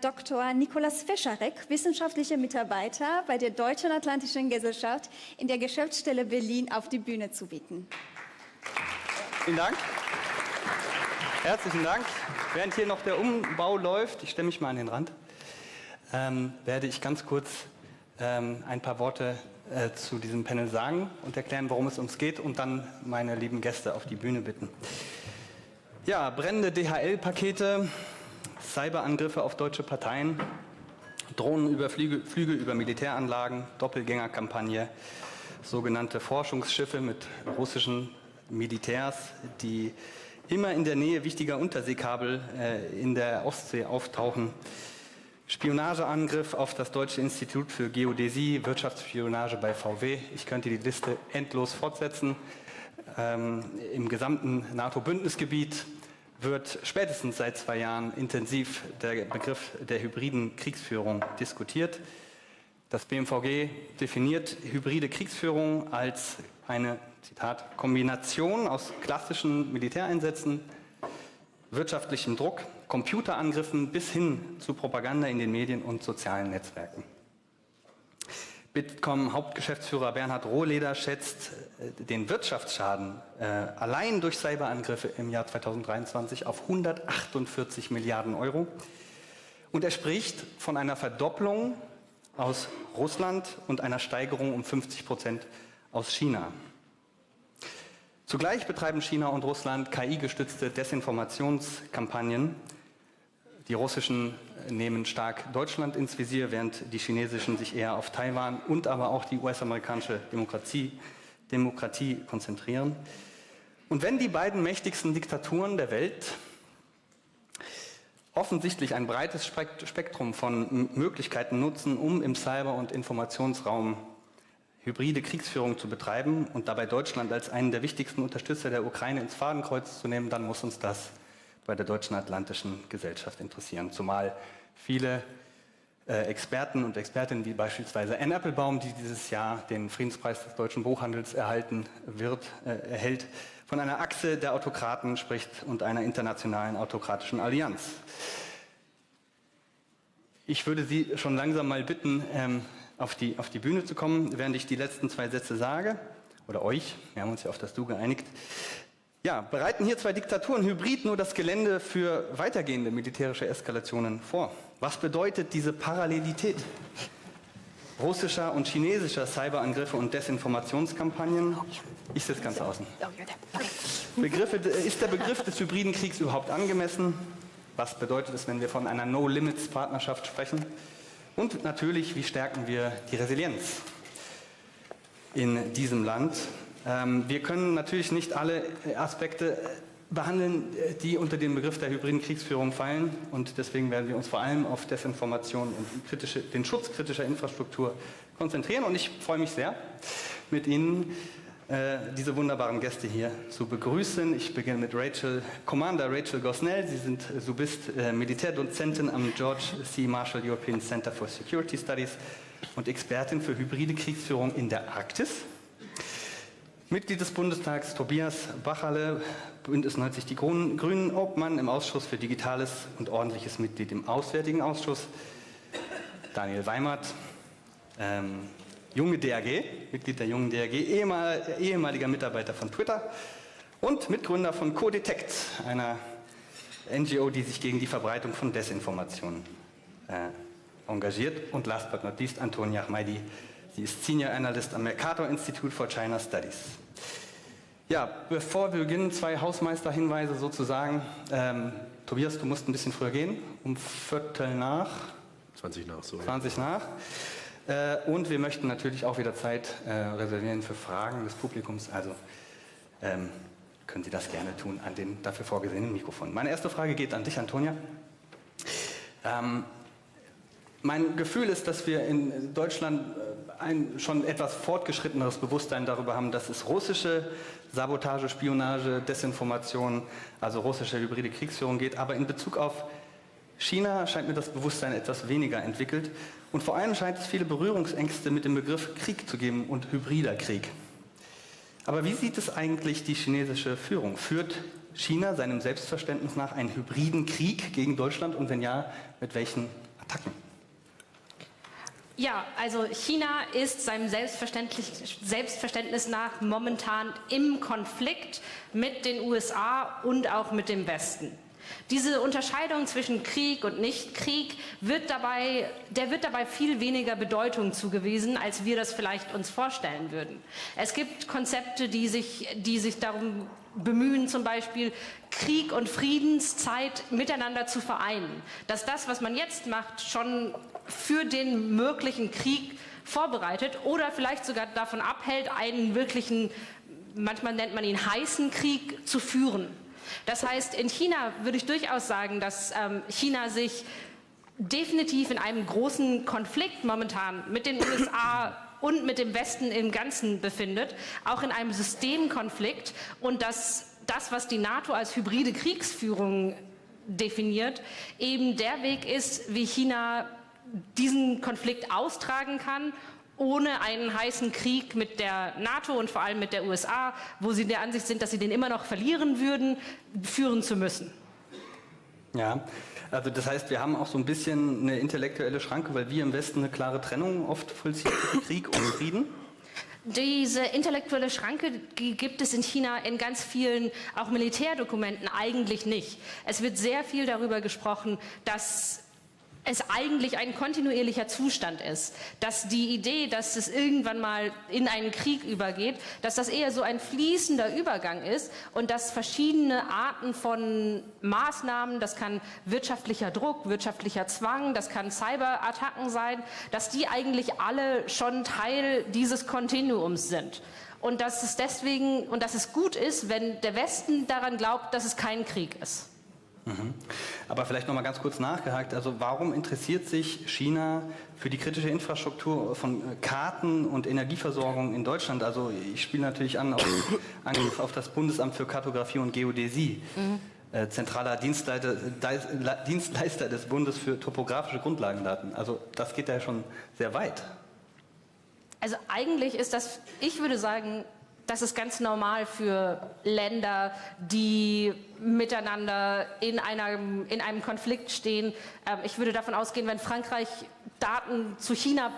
Dr. Nikolaus Fischarek, wissenschaftlicher Mitarbeiter bei der Deutschen Atlantischen Gesellschaft in der Geschäftsstelle Berlin, auf die Bühne zu bitten. Vielen Dank. Herzlichen Dank. Während hier noch der Umbau läuft, ich stelle mich mal an den Rand, werde ich ganz kurz ein paar Worte zu diesem Panel sagen und erklären, worum es uns geht und dann meine lieben Gäste auf die Bühne bitten. Ja, brennende DHL-Pakete, Cyberangriffe auf deutsche Parteien, Drohnenüberflüge über Militäranlagen, Doppelgängerkampagne, sogenannte Forschungsschiffe mit russischen Militärs, die immer in der Nähe wichtiger Unterseekabel in der Ostsee auftauchen. Spionageangriff auf das Deutsche Institut für Geodäsie, Wirtschaftsspionage bei VW. Ich könnte die Liste endlos fortsetzen. Im gesamten NATO-Bündnisgebiet wird spätestens seit 2 Jahren intensiv der Begriff der hybriden Kriegsführung diskutiert. Das BMVG definiert hybride Kriegsführung als eine, Zitat, Kombination aus klassischen Militäreinsätzen, wirtschaftlichem Druck, Computerangriffen bis hin zu Propaganda in den Medien und sozialen Netzwerken. Bitkom-Hauptgeschäftsführer Bernhard Rohleder schätzt den Wirtschaftsschaden allein durch Cyberangriffe im Jahr 2023 auf 148 Milliarden Euro. Und er spricht von einer Verdopplung aus Russland und einer Steigerung um 50% aus China. Zugleich betreiben China und Russland KI-gestützte Desinformationskampagnen Die russischen nehmen stark Deutschland ins Visier, während die chinesischen sich eher auf Taiwan und aber auch die US-amerikanische Demokratie konzentrieren. Und wenn die beiden mächtigsten Diktaturen der Welt offensichtlich ein breites Spektrum von Möglichkeiten nutzen, um im Cyber- und Informationsraum hybride Kriegsführung zu betreiben und dabei Deutschland als einen der wichtigsten Unterstützer der Ukraine ins Fadenkreuz zu nehmen, dann muss uns das bei der Deutschen Atlantischen Gesellschaft interessieren. Zumal viele Experten und Expertinnen wie beispielsweise Anne Applebaum, die dieses Jahr den Friedenspreis des deutschen Buchhandels erhält, von einer Achse der Autokraten spricht und einer internationalen autokratischen Allianz. Ich würde Sie schon langsam mal bitten, auf die Bühne zu kommen, während ich die letzten 2 Sätze sage, oder euch, wir haben uns ja auf das Du geeinigt. Ja, bereiten hier 2 Diktaturen hybrid nur das Gelände für weitergehende militärische Eskalationen vor? Was bedeutet diese Parallelität russischer und chinesischer Cyberangriffe und Desinformationskampagnen? Ich sitze ganz außen. Ist der Begriff des hybriden Kriegs überhaupt angemessen? Was bedeutet es, wenn wir von einer No-Limits-Partnerschaft sprechen? Und natürlich, wie stärken wir die Resilienz in diesem Land? Wir können natürlich nicht alle Aspekte behandeln, die unter den Begriff der hybriden Kriegsführung fallen. Und deswegen werden wir uns vor allem auf Desinformation und den Schutz kritischer Infrastruktur konzentrieren. Und ich freue mich sehr, mit Ihnen diese wunderbaren Gäste hier zu begrüßen. Ich beginne mit Commander Rachel Gosnell. Sie sind Subist, Militärdozentin am George C. Marshall European Center for Security Studies und Expertin für hybride Kriegsführung in der Arktis. Mitglied des Bundestags Tobias Bacherle, Bündnis 90 Die Grünen, Obmann im Ausschuss für Digitales und ordentliches Mitglied im Auswärtigen Ausschuss. Daniel Weimert, junge DRG, Mitglied der jungen DRG, ehemaliger Mitarbeiter von Twitter und Mitgründer von Co-Detect, einer NGO, die sich gegen die Verbreitung von Desinformationen engagiert. Und last but not least Antonia Ahmadi. Sie ist Senior Analyst am Mercator Institute for China Studies. Ja, bevor wir beginnen, 2 Hausmeisterhinweise sozusagen. Tobias, du musst ein bisschen früher gehen, um 20 nach. Und wir möchten natürlich auch wieder Zeit reservieren für Fragen des Publikums. Also können Sie das gerne tun an den dafür vorgesehenen Mikrofonen. Meine erste Frage geht an dich, Antonia. Mein Gefühl ist, dass wir in Deutschland ein schon etwas fortgeschritteneres Bewusstsein darüber haben, dass es russische Sabotage, Spionage, Desinformation, also russische hybride Kriegsführung geht. Aber in Bezug auf China scheint mir das Bewusstsein etwas weniger entwickelt. Und vor allem scheint es viele Berührungsängste mit dem Begriff Krieg zu geben und hybrider Krieg. Aber wie sieht es eigentlich die chinesische Führung? Führt China seinem Selbstverständnis nach einen hybriden Krieg gegen Deutschland und wenn ja, mit welchen Attacken? Ja, also China ist seinem Selbstverständnis nach momentan im Konflikt mit den USA und auch mit dem Westen. Diese Unterscheidung zwischen Krieg und Nicht-Krieg wird dabei viel weniger Bedeutung zugewiesen, als wir das vielleicht uns vorstellen würden. Es gibt Konzepte, die sich darum bemühen, zum Beispiel Krieg und Friedenszeit miteinander zu vereinen. Dass das, was man jetzt macht, schon für den möglichen Krieg vorbereitet oder vielleicht sogar davon abhält, einen wirklichen, manchmal nennt man ihn heißen Krieg, zu führen. Das heißt, in China würde ich durchaus sagen, dass China sich definitiv in einem großen Konflikt momentan mit den USA und mit dem Westen im Ganzen befindet, auch in einem Systemkonflikt und dass das, was die NATO als hybride Kriegsführung definiert, eben der Weg ist, wie China diesen Konflikt austragen kann, ohne einen heißen Krieg mit der NATO und vor allem mit der USA, wo sie der Ansicht sind, dass sie den immer noch verlieren würden, führen zu müssen. Ja, also das heißt, wir haben auch so ein bisschen eine intellektuelle Schranke, weil wir im Westen eine klare Trennung oft vollziehen zwischen Krieg und Frieden. Diese intellektuelle Schranke gibt es in China in ganz vielen, auch Militärdokumenten, eigentlich nicht. Es wird sehr viel darüber gesprochen, dass es eigentlich ein kontinuierlicher Zustand ist, dass die Idee, dass es irgendwann mal in einen Krieg übergeht, dass das eher so ein fließender Übergang ist und dass verschiedene Arten von Maßnahmen, das kann wirtschaftlicher Druck, wirtschaftlicher Zwang, das kann Cyberattacken sein, dass die eigentlich alle schon Teil dieses Kontinuums sind. Und dass es deswegen, und dass es gut ist, wenn der Westen daran glaubt, dass es kein Krieg ist. Aber vielleicht noch mal ganz kurz nachgehakt, also warum interessiert sich China für die kritische Infrastruktur von Karten und Energieversorgung in Deutschland? Also ich spiele natürlich an auf das Bundesamt für Kartografie und Geodäsie, zentraler Dienstleister des Bundes für topografische Grundlagendaten. Also das geht ja schon sehr weit. Also eigentlich ist das, ich würde sagen, das ist ganz normal für Länder, die miteinander in einem Konflikt stehen. Ich würde davon ausgehen, wenn Frankreich Daten zu China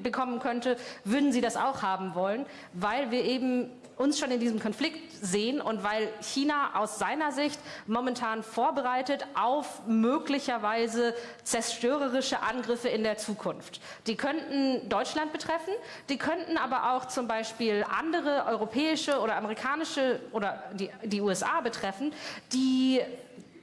bekommen könnte, würden sie das auch haben wollen, weil wir eben uns schon in diesem Konflikt sehen und weil China aus seiner Sicht momentan vorbereitet auf möglicherweise zerstörerische Angriffe in der Zukunft. Die könnten Deutschland betreffen, die könnten aber auch zum Beispiel andere europäische oder amerikanische oder die USA betreffen, die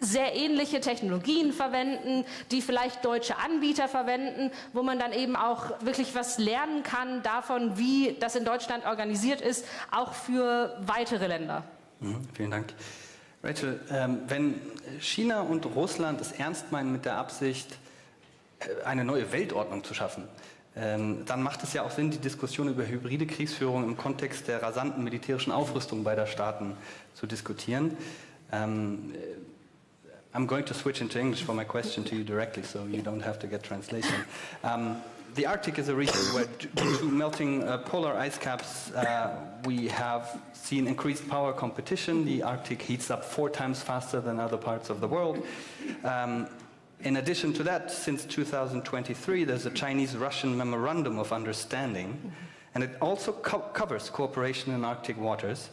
sehr ähnliche Technologien verwenden, die vielleicht deutsche Anbieter verwenden, wo man dann eben auch wirklich was lernen kann davon, wie das in Deutschland organisiert ist, auch für weitere Länder. Vielen Dank. Rachel, wenn China und Russland es ernst meinen mit der Absicht, eine neue Weltordnung zu schaffen, dann macht es ja auch Sinn, die Diskussion über hybride Kriegsführung im Kontext der rasanten militärischen Aufrüstung beider Staaten zu diskutieren. I'm going to switch into English for my question to you directly, so you don't have to get translation. The Arctic is a region where, due to melting polar ice caps, we have seen increased power competition. The Arctic heats up 4 times faster than other parts of the world. In addition to that, since 2023, there's a Chinese-Russian Memorandum of Understanding, and it also covers cooperation in Arctic waters.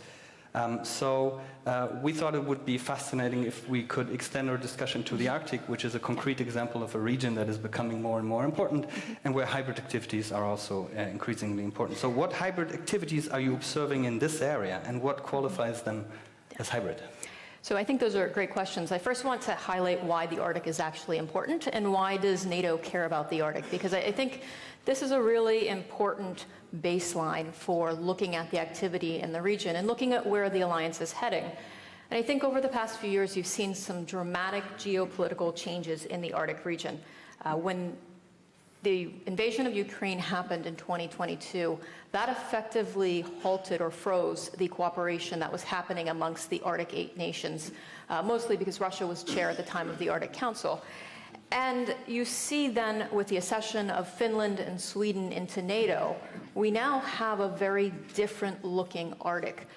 We thought it would be fascinating if we could extend our discussion to the Arctic, which is a concrete example of a region that is becoming more and more important and where hybrid activities are also increasingly important. So what hybrid activities are you observing in this area and what qualifies them as hybrid? So I think those are great questions. I first want to highlight why the Arctic is actually important and why does NATO care about the Arctic, because I think this is a really important baseline for looking at the activity in the region and looking at where the alliance is heading. And I think over the past few years, you've seen some dramatic geopolitical changes in the Arctic region. When the invasion of Ukraine happened in 2022, that effectively halted or froze the cooperation that was happening amongst the Arctic 8 nations, mostly because Russia was chair at the time of the Arctic Council. And you see then with the accession of Finland and Sweden into NATO, we now have a very different looking Arctic.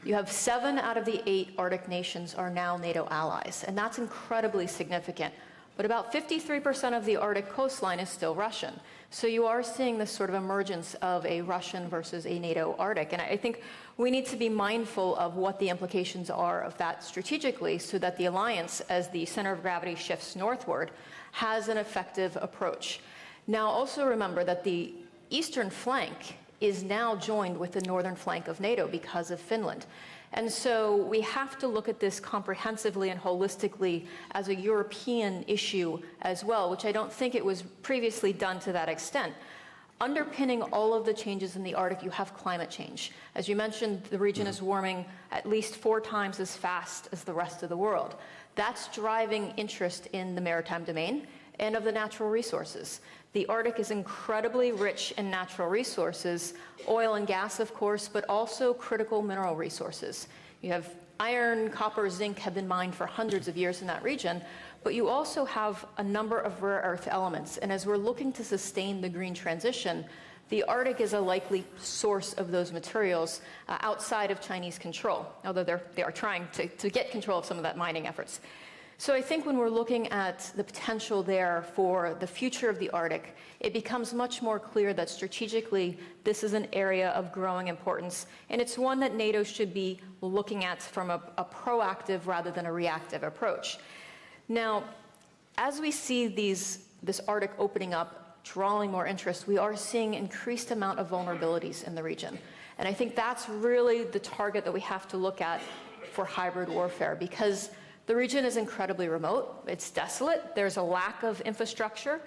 You have 7 out of the 8 Arctic nations are now NATO allies, and that's incredibly significant. But about 53% of the Arctic coastline is still Russian. So you are seeing this sort of emergence of a Russian versus a NATO Arctic. And I think we need to be mindful of what the implications are of that strategically so that the alliance, as the center of gravity shifts northward, has an effective approach. Now, also remember that the eastern flank is now joined with the northern flank of NATO because of Finland. And so we have to look at this comprehensively and holistically as a European issue as well, which I don't think it was previously done to that extent. Underpinning all of the changes in the Arctic, you have climate change. As you mentioned, the region is warming at least 4 times as fast as the rest of the world. That's driving interest in the maritime domain and of the natural resources. The Arctic is incredibly rich in natural resources, oil and gas, of course, but also critical mineral resources. You have iron, copper, zinc have been mined for hundreds of years in that region, but you also have a number of rare earth elements. And as we're looking to sustain the green transition, the Arctic is a likely source of those materials outside of Chinese control, although they are trying to get control of some of that mining efforts. So I think when we're looking at the potential there for the future of the Arctic, it becomes much more clear that strategically this is an area of growing importance, and it's one that NATO should be looking at from a proactive rather than a reactive approach. Now, as we see this Arctic opening up, drawing more interest, we are seeing increased amount of vulnerabilities in the region. And I think that's really the target that we have to look at for hybrid warfare, because the region is incredibly remote, it's desolate, there's a lack of infrastructure,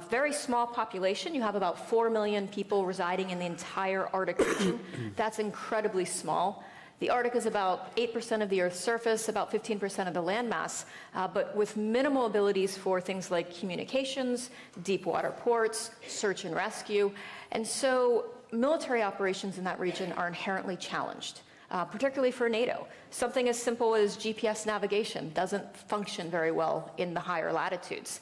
very small population. You have about 4 million people residing in the entire Arctic region. That's incredibly small. The Arctic is about 8% of the Earth's surface, about 15% of the landmass, but with minimal abilities for things like communications, deep water ports, search and rescue. And so military operations in that region are inherently challenged. Particularly for NATO. Something as simple as GPS navigation doesn't function very well in the higher latitudes.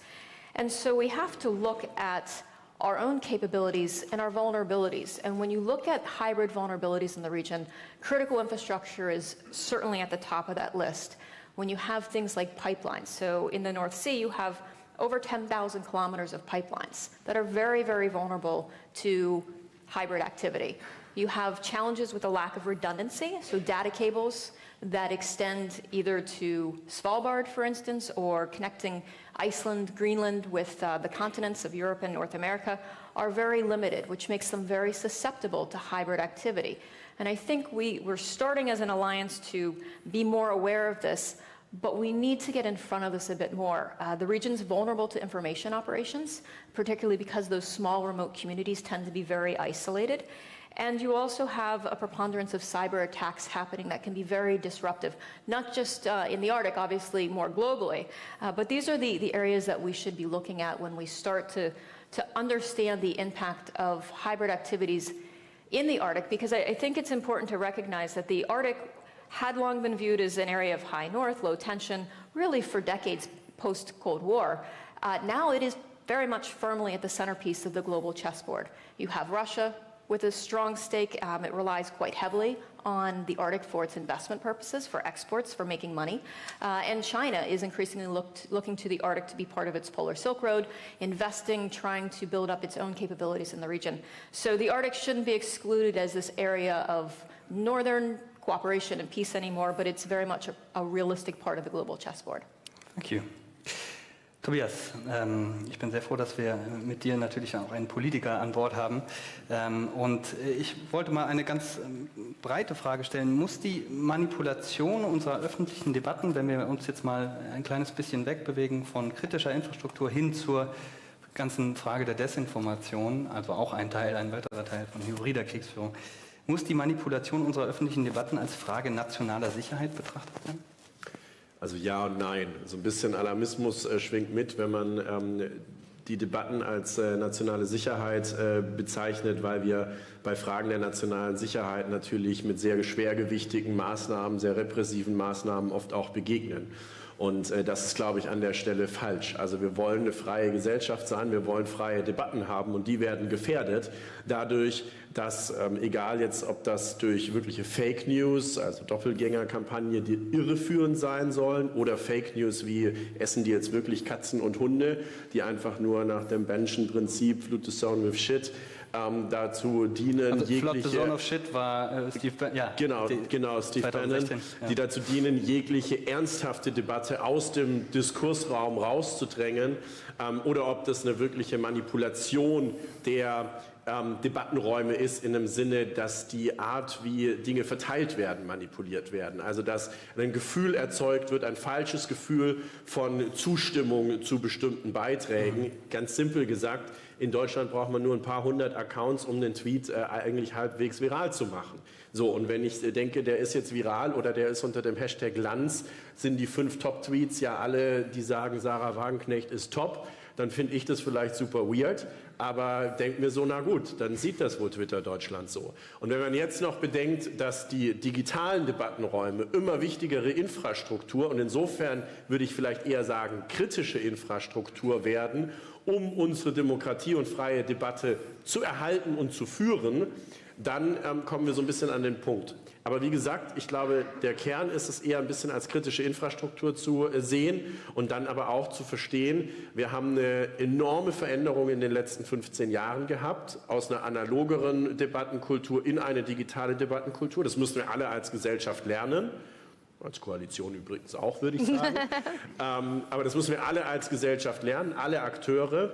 And so we have to look at our own capabilities and our vulnerabilities. And when you look at hybrid vulnerabilities in the region, critical infrastructure is certainly at the top of that list. When you have things like pipelines, so in the North Sea, you have over 10,000 kilometers of pipelines that are very, very vulnerable to hybrid activity. You have challenges with a lack of redundancy, so data cables that extend either to Svalbard, for instance, or connecting Iceland, Greenland with the continents of Europe and North America are very limited, which makes them very susceptible to hybrid activity. And I think we're starting as an alliance to be more aware of this, but we need to get in front of this a bit more. The region's vulnerable to information operations, particularly because those small remote communities tend to be very isolated. And you also have a preponderance of cyber attacks happening that can be very disruptive, not just in the Arctic, obviously more globally, but these are the areas that we should be looking at when we start to understand the impact of hybrid activities in the Arctic, because I think it's important to recognize that the Arctic had long been viewed as an area of high north, low tension, really for decades post-Cold War. Now it is very much firmly at the centerpiece of the global chessboard. You have Russia with a strong stake. It relies quite heavily on the Arctic for its investment purposes, for exports, for making money. And China is increasingly looking to the Arctic to be part of its Polar Silk Road, investing, trying to build up its own capabilities in the region. So the Arctic shouldn't be excluded as this area of northern cooperation and peace anymore, but it's very much a realistic part of the global chessboard. Thank you. Tobias, ich bin sehr froh, dass wir mit dir natürlich auch einen Politiker an Bord haben. Und ich wollte mal eine ganz breite Frage stellen. Muss die Manipulation unserer öffentlichen Debatten, wenn wir uns jetzt mal ein kleines bisschen wegbewegen von kritischer Infrastruktur hin zur ganzen Frage der Desinformation, also auch ein weiterer Teil von hybrider Kriegsführung, muss die Manipulation unserer öffentlichen Debatten als Frage nationaler Sicherheit betrachtet werden? Also ja und nein. So ein bisschen Alarmismus schwingt mit, wenn man die Debatten als nationale Sicherheit bezeichnet, weil wir bei Fragen der nationalen Sicherheit natürlich mit sehr schwergewichtigen Maßnahmen, sehr repressiven Maßnahmen oft auch begegnen. Und das ist, glaube ich, an der Stelle falsch. Also wir wollen eine freie Gesellschaft sein, wir wollen freie Debatten haben und die werden gefährdet dadurch, dass, egal jetzt, ob das durch wirkliche Fake News, also Doppelgängerkampagne, die irreführend sein sollen, oder Fake News wie essen die jetzt wirklich Katzen und Hunde, die einfach nur nach dem Benschen Prinzip Flood the Zone with Shit dazu dienen, also jegliche... The Zone of Shit war Steve Bannon. Ja, genau, Steve 2016, Bannon, ja. Die dazu dienen, jegliche ernsthafte Debatte aus dem Diskursraum rauszudrängen, oder ob das eine wirkliche Manipulation der Debattenräume ist, in dem Sinne, dass die Art, wie Dinge verteilt werden, manipuliert werden. Also dass ein Gefühl erzeugt wird, ein falsches Gefühl von Zustimmung zu bestimmten Beiträgen. Ganz simpel gesagt, in Deutschland braucht man nur ein paar hundert Accounts, um den Tweet eigentlich halbwegs viral zu machen. So, und wenn ich denke, der ist jetzt viral oder der ist unter dem Hashtag Lanz, sind die 5 Top-Tweets ja alle, die sagen, Sarah Wagenknecht ist top, dann finde ich das vielleicht super weird, aber denke mir so, na gut, dann sieht das wohl Twitter Deutschland so. Und wenn man jetzt noch bedenkt, dass die digitalen Debattenräume immer wichtigere Infrastruktur und insofern würde ich vielleicht eher sagen kritische Infrastruktur werden, um unsere Demokratie und freie Debatte zu erhalten und zu führen, dann kommen wir so ein bisschen an den Punkt. Aber wie gesagt, ich glaube, der Kern ist es eher ein bisschen als kritische Infrastruktur zu sehen und dann aber auch zu verstehen, wir haben eine enorme Veränderung in den letzten 15 Jahren gehabt, aus einer analogeren Debattenkultur in eine digitale Debattenkultur. Das müssen wir alle als Gesellschaft lernen. als Koalition übrigens auch, würde ich sagen. Aber das müssen wir alle als Gesellschaft lernen, alle Akteure.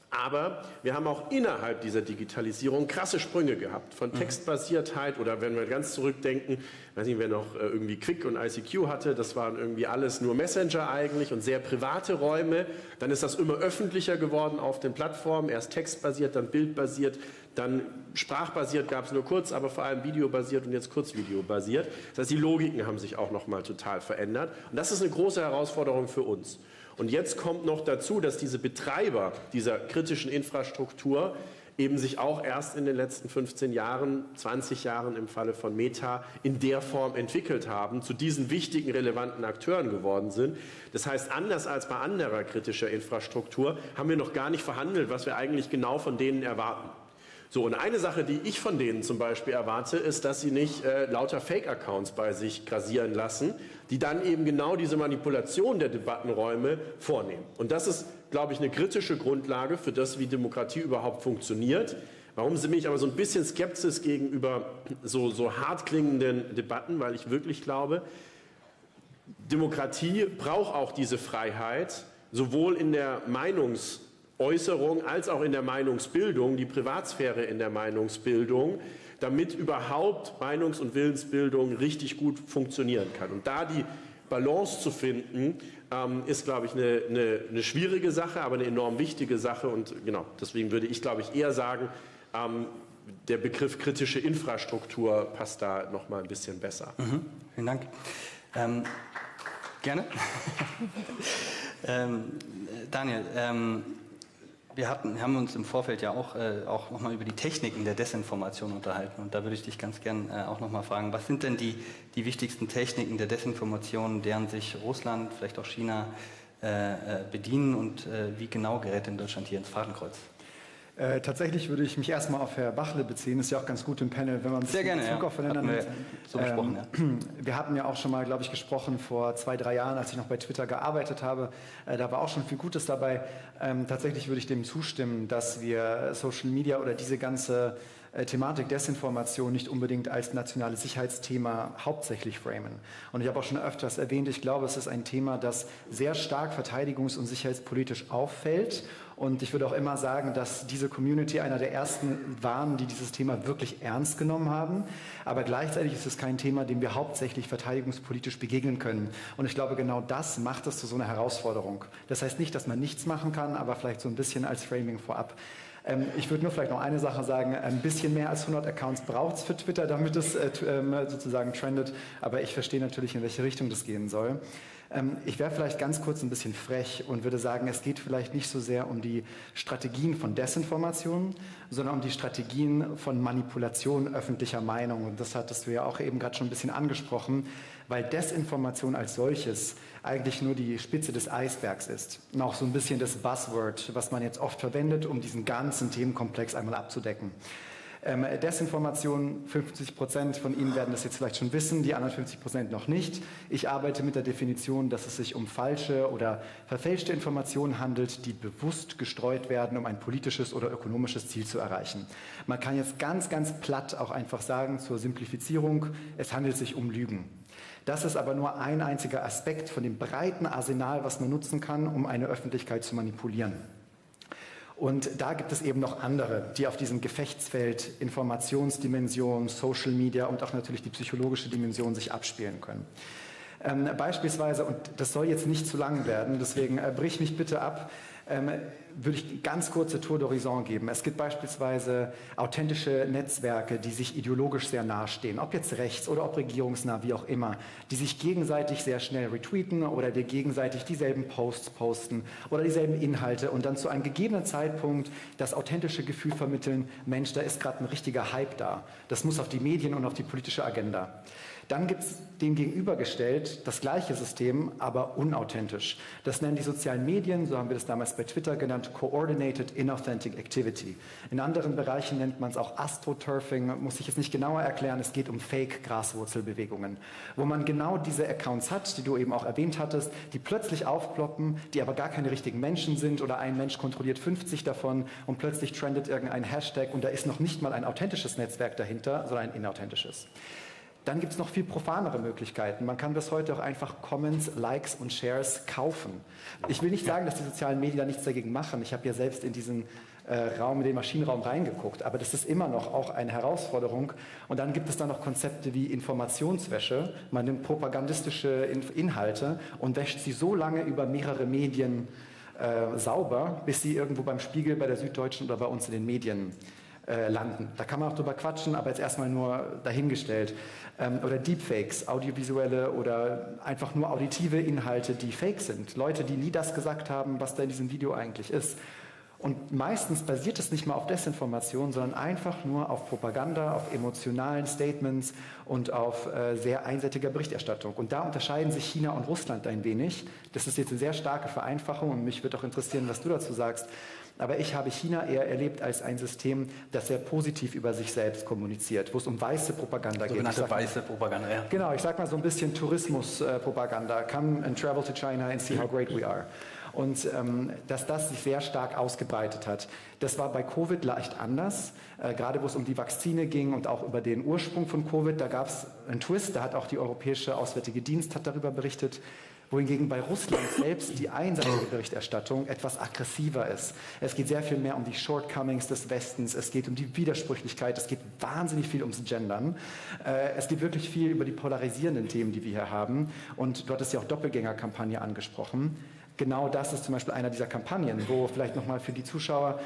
Aber wir haben auch innerhalb dieser Digitalisierung krasse Sprünge gehabt. Von Textbasiertheit oder wenn wir ganz zurückdenken, weiß nicht, wer noch irgendwie Quick und ICQ hatte, das waren irgendwie alles nur Messenger eigentlich und sehr private Räume. Dann ist das immer öffentlicher geworden auf den Plattformen. Erst textbasiert, dann bildbasiert, dann sprachbasiert gab es nur kurz, aber vor allem videobasiert und jetzt kurzvideobasiert. Das heißt, die Logiken haben sich auch nochmal total verändert. Und das ist eine große Herausforderung für uns. Und jetzt kommt noch dazu, dass diese Betreiber dieser kritischen Infrastruktur eben sich auch erst in den letzten 15 Jahren, 20 Jahren im Falle von Meta in der Form entwickelt haben, zu diesen wichtigen, relevanten Akteuren geworden sind. Das heißt, anders als bei anderer kritischer Infrastruktur haben wir noch gar nicht verhandelt, was wir eigentlich genau von denen erwarten. So, und eine Sache, die ich von denen zum Beispiel erwarte, ist, dass sie nicht lauter Fake-Accounts bei sich grasieren lassen, die dann eben genau diese Manipulation der Debattenräume vornehmen. Und das ist, glaube ich, eine kritische Grundlage für das, wie Demokratie überhaupt funktioniert. Warum bin ich aber so ein bisschen skeptisch gegenüber so hart klingenden Debatten? Weil ich wirklich glaube, Demokratie braucht auch diese Freiheit, sowohl in der Meinungsäußerung als auch in der Meinungsbildung, die Privatsphäre in der Meinungsbildung, damit überhaupt Meinungs- und Willensbildung richtig gut funktionieren kann. Und da die Balance zu finden, ist, glaube ich, eine schwierige Sache, aber eine enorm wichtige Sache. Und genau, deswegen würde ich, glaube ich, eher sagen, der Begriff kritische Infrastruktur passt da noch mal ein bisschen besser. Vielen Dank. Gerne. Daniel, wir haben uns im Vorfeld ja auch nochmal über die Techniken der Desinformation unterhalten. Und da würde ich dich ganz gern auch nochmal fragen, was sind denn die wichtigsten Techniken der Desinformation, deren sich Russland, vielleicht auch China bedienen und wie genau gerät denn Deutschland hier ins Fadenkreuz? Tatsächlich würde ich mich erstmal auf Herr Bachle beziehen. Ist ja auch ganz gut im Panel, wenn man sehr gerne Bezug aufeinander nimmt. So besprochen, ja. Wir hatten ja auch schon mal, glaube ich, gesprochen vor 2-3 Jahren, als ich noch bei Twitter gearbeitet habe. Da war auch schon viel Gutes dabei. Tatsächlich würde ich dem zustimmen, dass wir Social Media oder diese ganze Thematik Desinformation nicht unbedingt als nationales Sicherheitsthema hauptsächlich framen. Und ich habe auch schon öfters erwähnt, ich glaube, es ist ein Thema, das sehr stark verteidigungs- und sicherheitspolitisch auffällt. Und ich würde auch immer sagen, dass diese Community einer der ersten waren, die dieses Thema wirklich ernst genommen haben. Aber gleichzeitig ist es kein Thema, dem wir hauptsächlich verteidigungspolitisch begegnen können. Und ich glaube, genau das macht es zu so einer Herausforderung. Das heißt nicht, dass man nichts machen kann, aber vielleicht so ein bisschen als Framing vorab. Ich würde nur vielleicht noch eine Sache sagen, ein bisschen mehr als 100 Accounts braucht es für Twitter, damit es sozusagen trendet, aber ich verstehe natürlich, in welche Richtung das gehen soll. Ich wäre vielleicht ganz kurz ein bisschen frech und würde sagen, es geht vielleicht nicht so sehr um die Strategien von Desinformation, sondern um die Strategien von Manipulation öffentlicher Meinung. Und das hattest du ja auch eben gerade schon ein bisschen angesprochen, weil Desinformation als solches eigentlich nur die Spitze des Eisbergs ist. Und auch so ein bisschen das Buzzword, was man jetzt oft verwendet, um diesen ganzen Themenkomplex einmal abzudecken. Desinformation, 50% von Ihnen werden das jetzt vielleicht schon wissen, die anderen 50% noch nicht. Ich arbeite mit der Definition, dass es sich um falsche oder verfälschte Informationen handelt, die bewusst gestreut werden, um ein politisches oder ökonomisches Ziel zu erreichen. Man kann jetzt ganz, ganz platt auch einfach sagen, zur Simplifizierung, es handelt sich um Lügen. Das ist aber nur ein einziger Aspekt von dem breiten Arsenal, was man nutzen kann, um eine Öffentlichkeit zu manipulieren. Und da gibt es eben noch andere, die auf diesem Gefechtsfeld Informationsdimension, Social Media und auch natürlich die psychologische Dimension sich abspielen können. Beispielsweise, und das soll jetzt nicht zu lang werden, deswegen brich mich bitte ab, würde ich eine ganz kurze Tour d'horizon geben. Es gibt beispielsweise authentische Netzwerke, die sich ideologisch sehr nahestehen, ob jetzt rechts oder ob regierungsnah, wie auch immer, die sich gegenseitig sehr schnell retweeten oder dir gegenseitig dieselben Posts posten oder dieselben Inhalte und dann zu einem gegebenen Zeitpunkt das authentische Gefühl vermitteln, Mensch, da ist gerade ein richtiger Hype da. Das muss auf die Medien und auf die politische Agenda. Dann gibt es dem gegenübergestellt das gleiche System, aber unauthentisch. Das nennen die sozialen Medien, so haben wir das damals bei Twitter genannt, Coordinated Inauthentic Activity. In anderen Bereichen nennt man es auch Astroturfing, muss ich jetzt nicht genauer erklären, es geht um Fake-Graswurzelbewegungen, wo man genau diese Accounts hat, die du eben auch erwähnt hattest, die plötzlich aufploppen, die aber gar keine richtigen Menschen sind oder ein Mensch kontrolliert 50 davon und plötzlich trendet irgendein Hashtag und da ist noch nicht mal ein authentisches Netzwerk dahinter, sondern ein inauthentisches. Dann gibt es noch viel profanere Möglichkeiten. Man kann bis heute auch einfach Comments, Likes und Shares kaufen. Ich will nicht sagen, dass die sozialen Medien da nichts dagegen machen. Ich habe ja selbst in diesen in den Maschinenraum reingeguckt, aber das ist immer noch auch eine Herausforderung. Und dann gibt es dann noch Konzepte wie Informationswäsche. Man nimmt propagandistische Inhalte und wäscht sie so lange über mehrere Medien sauber, bis sie irgendwo beim Spiegel, bei der Süddeutschen oder bei uns in den Medien landen. Da kann man auch drüber quatschen, aber jetzt erstmal nur dahingestellt. Oder Deepfakes, audiovisuelle oder einfach nur auditive Inhalte, die fake sind. Leute, die nie das gesagt haben, was da in diesem Video eigentlich ist. Und meistens basiert es nicht mal auf Desinformation, sondern einfach nur auf Propaganda, auf emotionalen Statements und auf sehr einseitiger Berichterstattung. Und da unterscheiden sich China und Russland ein wenig. Das ist jetzt eine sehr starke Vereinfachung und mich würde auch interessieren, was du dazu sagst. Aber ich habe China eher erlebt als ein System, das sehr positiv über sich selbst kommuniziert, wo es um weiße Propaganda geht. Sogenannte weiße Propaganda, ja. Genau, ich sage mal so ein bisschen Tourismus-Propaganda. Come and travel to China and see how great we are. Und dass das sich sehr stark ausgebreitet hat. Das war bei Covid leicht anders, gerade wo es um die Vakzine ging und auch über den Ursprung von Covid. Da gab es einen Twist, da hat auch die Europäische Auswärtige Dienst darüber berichtet, wohingegen bei Russland selbst die einseitige Berichterstattung etwas aggressiver ist. Es geht sehr viel mehr um die Shortcomings des Westens, es geht um die Widersprüchlichkeit, es geht wahnsinnig viel ums Gendern. Es geht wirklich viel über die polarisierenden Themen, die wir hier haben. Und du hattest ja auch Doppelgängerkampagne angesprochen. Genau das ist zum Beispiel einer dieser Kampagnen, wo vielleicht nochmal für die Zuschauer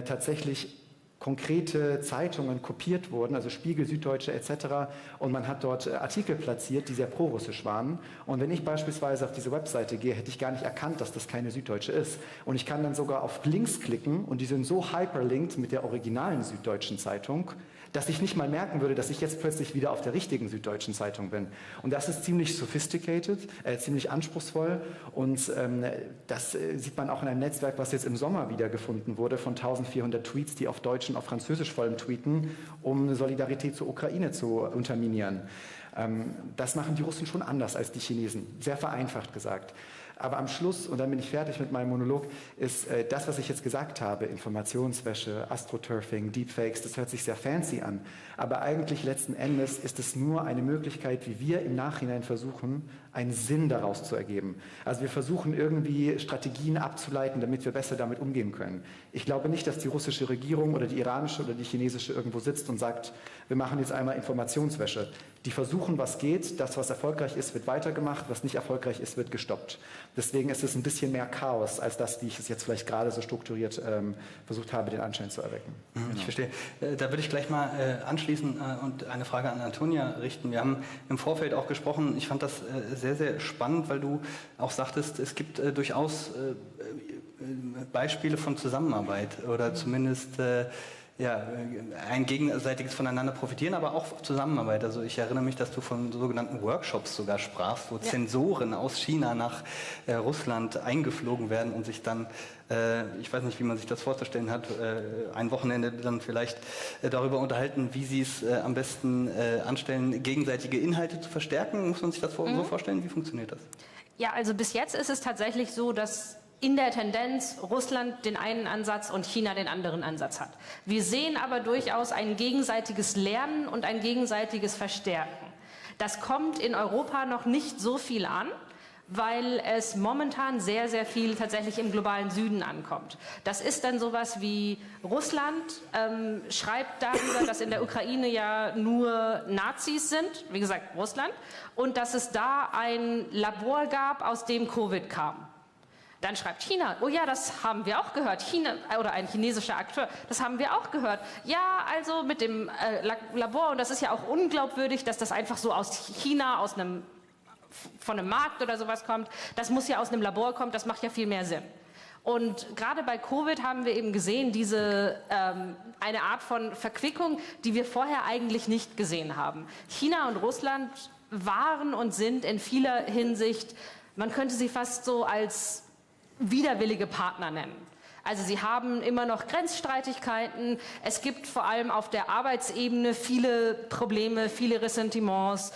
tatsächlich konkrete Zeitungen kopiert wurden, also Spiegel, Süddeutsche etc. Und man hat dort Artikel platziert, die sehr prorussisch waren. Und wenn ich beispielsweise auf diese Webseite gehe, hätte ich gar nicht erkannt, dass das keine Süddeutsche ist. Und ich kann dann sogar auf Links klicken und die sind so hyperlinkt mit der originalen Süddeutschen Zeitung, dass ich nicht mal merken würde, dass ich jetzt plötzlich wieder auf der richtigen Süddeutschen Zeitung bin. Und das ist ziemlich sophisticated, ziemlich anspruchsvoll. Und das sieht man auch in einem Netzwerk, was jetzt im Sommer wiedergefunden wurde, von 1400 Tweets, die auf Deutsch und auf Französisch vor allem tweeten, um eine Solidarität zur Ukraine zu unterminieren. Das machen die Russen schon anders als die Chinesen, sehr vereinfacht gesagt. Aber am Schluss, und dann bin ich fertig mit meinem Monolog, ist das, was ich jetzt gesagt habe, Informationswäsche, Astroturfing, Deepfakes, das hört sich sehr fancy an. Aber eigentlich letzten Endes ist es nur eine Möglichkeit, wie wir im Nachhinein versuchen, einen Sinn daraus zu ergeben. Also wir versuchen irgendwie Strategien abzuleiten, damit wir besser damit umgehen können. Ich glaube nicht, dass die russische Regierung oder die iranische oder die chinesische irgendwo sitzt und sagt, wir machen jetzt einmal Informationswäsche. Die versuchen, was geht. Das, was erfolgreich ist, wird weitergemacht. Was nicht erfolgreich ist, wird gestoppt. Deswegen ist es ein bisschen mehr Chaos, als das, wie ich es jetzt vielleicht gerade so strukturiert versucht habe, den Anschein zu erwecken. Ich verstehe. Da würde ich gleich mal anschließen und eine Frage an Antonia richten. Wir haben im Vorfeld auch gesprochen, ich fand das sehr, sehr spannend, weil du auch sagtest, es gibt durchaus Beispiele von Zusammenarbeit oder zumindest ein gegenseitiges Voneinander profitieren, aber auch Zusammenarbeit. Also ich erinnere mich, dass du von sogenannten Workshops sogar sprachst, wo Zensoren aus China nach Russland eingeflogen werden und sich dann, ich weiß nicht, wie man sich das vorzustellen hat, ein Wochenende dann vielleicht darüber unterhalten, wie sie es am besten anstellen, gegenseitige Inhalte zu verstärken. Muss man sich das so vorstellen? Wie funktioniert das? Ja, also bis jetzt ist es tatsächlich so, dass in der Tendenz Russland den einen Ansatz und China den anderen Ansatz hat. Wir sehen aber durchaus ein gegenseitiges Lernen und ein gegenseitiges Verstärken. Das kommt in Europa noch nicht so viel an, weil es momentan sehr, sehr viel tatsächlich im globalen Süden ankommt. Das ist dann sowas wie Russland schreibt darüber, dass in der Ukraine ja nur Nazis sind, wie gesagt Russland, und dass es da ein Labor gab, aus dem Covid kam. Dann schreibt China, oh ja, das haben wir auch gehört, China oder ein chinesischer Akteur, das haben wir auch gehört. Ja, also mit dem Labor, und das ist ja auch unglaubwürdig, dass das einfach so aus China, von einem Markt oder sowas kommt. Das muss ja aus einem Labor kommen, das macht ja viel mehr Sinn. Und gerade bei Covid haben wir eben gesehen, eine Art von Verquickung, die wir vorher eigentlich nicht gesehen haben. China und Russland waren und sind in vieler Hinsicht, man könnte sie fast so als widerwillige Partner nennen. Also sie haben immer noch Grenzstreitigkeiten. Es gibt vor allem auf der Arbeitsebene viele Probleme, viele Ressentiments.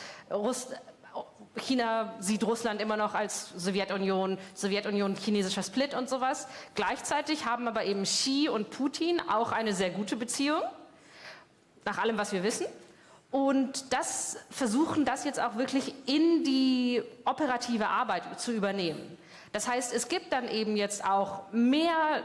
China sieht Russland immer noch als Sowjetunion, chinesischer Split und sowas. Gleichzeitig haben aber eben Xi und Putin auch eine sehr gute Beziehung, nach allem, was wir wissen. und versuchen das jetzt auch wirklich in die operative Arbeit zu übernehmen. Das heißt, es gibt dann eben jetzt auch mehr.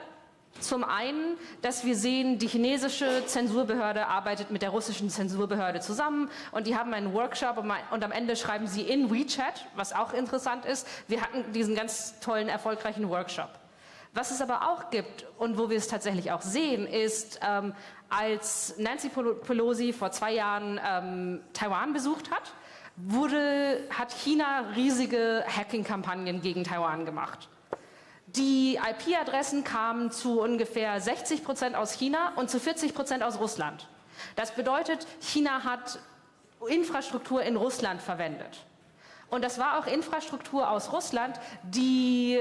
Zum einen, dass wir sehen, die chinesische Zensurbehörde arbeitet mit der russischen Zensurbehörde zusammen und die haben einen Workshop und am Ende schreiben sie in WeChat, was auch interessant ist. Wir hatten diesen ganz tollen, erfolgreichen Workshop. Was es aber auch gibt und wo wir es tatsächlich auch sehen, ist, als Nancy Pelosi vor 2 Jahren Taiwan besucht hat, hat China riesige Hacking-Kampagnen gegen Taiwan gemacht. Die IP-Adressen kamen zu ungefähr 60% aus China und zu 40% aus Russland. Das bedeutet, China hat Infrastruktur in Russland verwendet. Und das war auch Infrastruktur aus Russland, die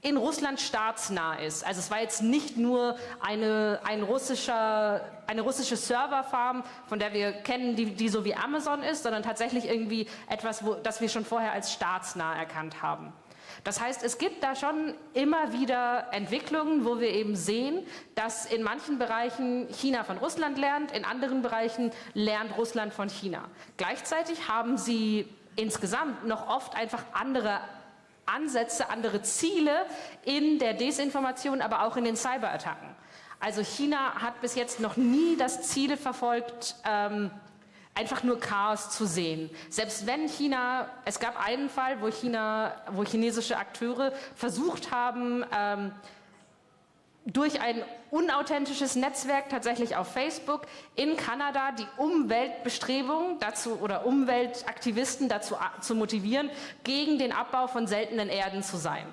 in Russland staatsnah ist. Also es war jetzt nicht nur eine russische Serverfarm, von der wir kennen, die so wie Amazon ist, sondern tatsächlich irgendwie etwas, das wir schon vorher als staatsnah erkannt haben. Das heißt, es gibt da schon immer wieder Entwicklungen, wo wir eben sehen, dass in manchen Bereichen China von Russland lernt, in anderen Bereichen lernt Russland von China. Gleichzeitig haben sie insgesamt noch oft einfach andere Ansätze, andere Ziele in der Desinformation, aber auch in den Cyberattacken. Also China hat bis jetzt noch nie das Ziel verfolgt, einfach nur Chaos zu sehen. Selbst wenn es gab einen Fall, wo chinesische Akteure versucht haben, durch ein unauthentisches Netzwerk tatsächlich auf Facebook in Kanada die Umweltbestrebungen oder Umweltaktivisten dazu zu motivieren, gegen den Abbau von seltenen Erden zu sein.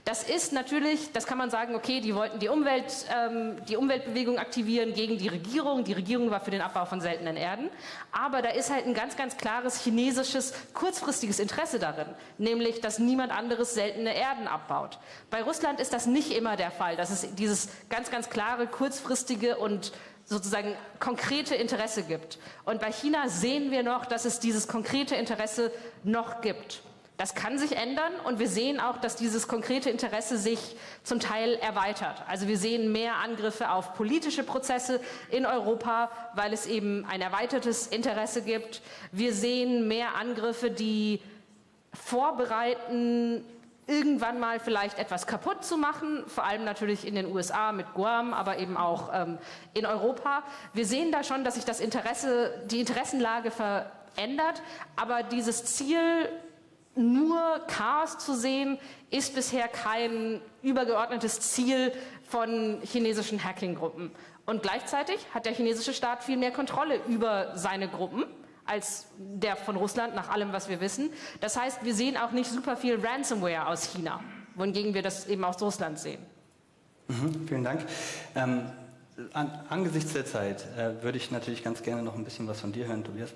Das ist natürlich, das kann man sagen, okay, die wollten die Umweltbewegung aktivieren gegen die Regierung. Die Regierung war für den Abbau von seltenen Erden. Aber da ist halt ein ganz, ganz klares chinesisches, kurzfristiges Interesse darin. Nämlich, dass niemand anderes seltene Erden abbaut. Bei Russland ist das nicht immer der Fall. Dass es dieses ganz, ganz klare, kurzfristige und sozusagen konkrete Interesse gibt. Und bei China sehen wir noch, dass es dieses konkrete Interesse noch gibt. Das kann sich ändern und wir sehen auch, dass dieses konkrete Interesse sich zum Teil erweitert. Also wir sehen mehr Angriffe auf politische Prozesse in Europa, weil es eben ein erweitertes Interesse gibt. Wir sehen mehr Angriffe, die vorbereiten, irgendwann mal vielleicht etwas kaputt zu machen, vor allem natürlich in den USA mit Guam, aber eben auch in Europa. Wir sehen da schon, dass sich die Interessenlage verändert, aber dieses Ziel, nur Chaos zu sehen, ist bisher kein übergeordnetes Ziel von chinesischen Hacking-Gruppen. Und gleichzeitig hat der chinesische Staat viel mehr Kontrolle über seine Gruppen als der von Russland, nach allem, was wir wissen. Das heißt, wir sehen auch nicht super viel Ransomware aus China, wohingegen wir das eben aus Russland sehen. Vielen Dank. Angesichts der Zeit würde ich natürlich ganz gerne noch ein bisschen was von dir hören, Tobias.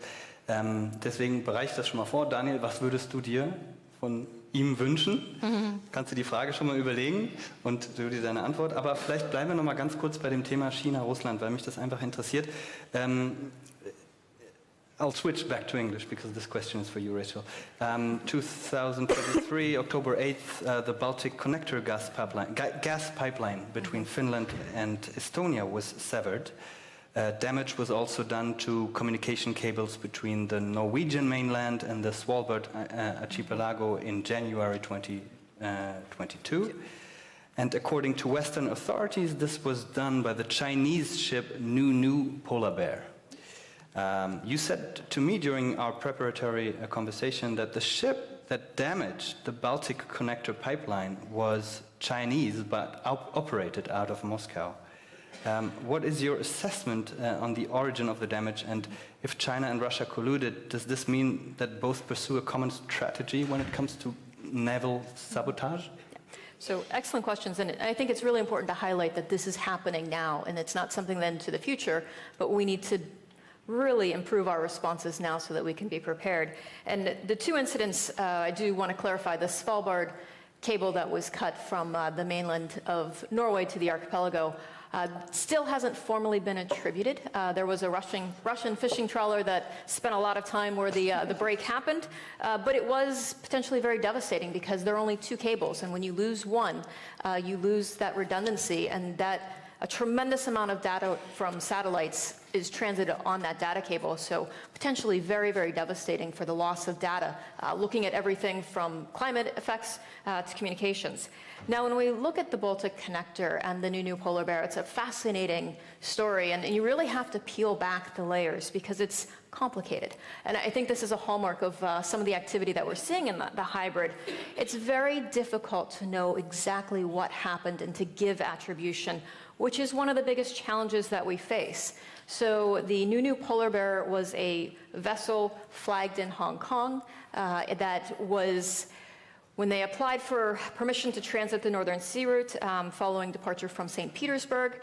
Deswegen bereite ich das schon mal vor. Daniel, was würdest du dir von ihm wünschen? Kannst du die Frage schon mal überlegen und du dir deine Antwort. Aber vielleicht bleiben wir noch mal ganz kurz bei dem Thema China-Russland, weil mich das einfach interessiert. I'll switch back to English because this question is for you, Rachel. 2023, October 8th, the Baltic Connector gas pipeline between Finland and Estonia was severed. Damage was also done to communication cables between the Norwegian mainland and the Svalbard archipelago in January 2022. And according to Western authorities, this was done by the Chinese ship Nu Polar Bear. You said to me during our preparatory conversation that the ship that damaged the Baltic Connector pipeline was Chinese but operated out of Moscow. What is your assessment on the origin of the damage, and if China and Russia colluded, does this mean that both pursue a common strategy when it comes to naval sabotage? So excellent questions, and I think it's really important to highlight that this is happening now, and it's not something then to the future, but we need to really improve our responses now so that we can be prepared. And the two incidents, I do want to clarify, the Svalbard cable that was cut from the mainland of Norway to the archipelago still hasn't formally been attributed. There was a Russian fishing trawler that spent a lot of time where the break happened, but it was potentially very devastating because there are only two cables, and when you lose one, you lose that redundancy, and that a tremendous amount of data from satellites is transited on that data cable, so potentially very, very devastating for the loss of data, looking at everything from climate effects to communications. Now, when we look at the Baltic Connector and the new polar bear, it's a fascinating story, and you really have to peel back the layers because it's complicated. And I think this is a hallmark of some of the activity that we're seeing in the hybrid. It's very difficult to know exactly what happened and to give attribution, which is one of the biggest challenges that we face. So the new polar bear was a vessel flagged in Hong Kong that was, when they applied for permission to transit the Northern Sea route following departure from St. Petersburg,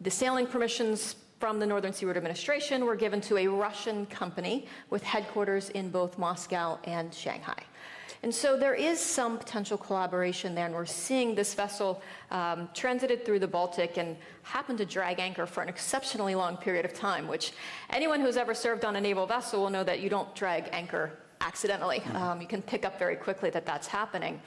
the sailing permissions from the Northern Sea Route Administration were given to a Russian company with headquarters in both Moscow and Shanghai. And so there is some potential collaboration there, and we're seeing this vessel transited through the Baltic and happened to drag anchor for an exceptionally long period of time, which anyone who's ever served on a naval vessel will know that you don't drag anchor accidentally. You can pick up very quickly that that's happening.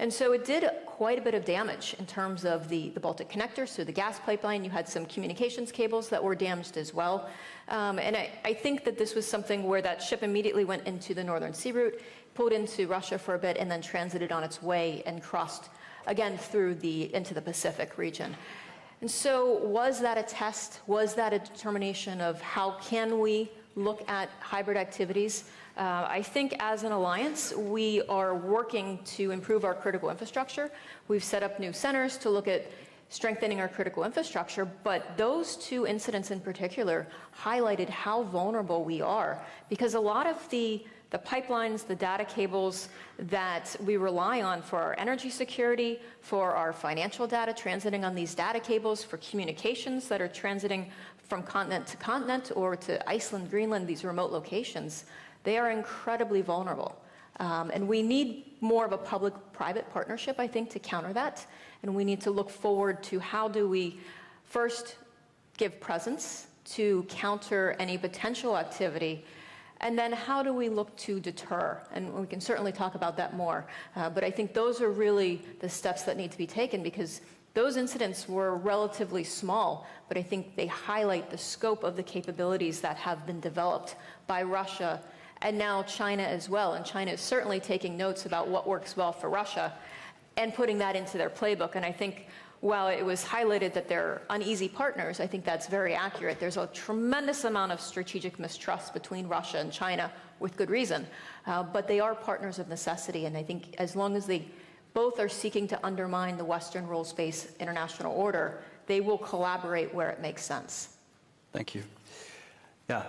And so it did quite a bit of damage in terms of the Baltic Connector, so the gas pipeline. You had some communications cables that were damaged as well. And I think that this was something where that ship immediately went into the Northern Sea route, pulled into Russia for a bit, and then transited on its way and crossed again through into the Pacific region. And so was that a test? Was that a determination of how can we look at hybrid activities? I think as an alliance, we are working to improve our critical infrastructure. We've set up new centers to look at strengthening our critical infrastructure, but those two incidents in particular highlighted how vulnerable we are, because a lot of the pipelines, the data cables that we rely on for our energy security, for our financial data transiting on these data cables, for communications that are transiting from continent to continent or to Iceland, Greenland, these remote locations, they are incredibly vulnerable. And we need more of a public-private partnership, I think, to counter that. And we need to look forward to how do we first give presence to counter any potential activity, and then how do we look to deter? And we can certainly talk about that more. But I think those are really the steps that need to be taken, because those incidents were relatively small, but I think they highlight the scope of the capabilities that have been developed by Russia and now China as well. And China is certainly taking notes about what works well for Russia and putting that into their playbook. And I think while it was highlighted that they're uneasy partners, I think that's very accurate. There's a tremendous amount of strategic mistrust between Russia and China, with good reason. But they are partners of necessity. And I think as long as they both are seeking to undermine the Western rules-based international order, they will collaborate where it makes sense. Thank you. Ja,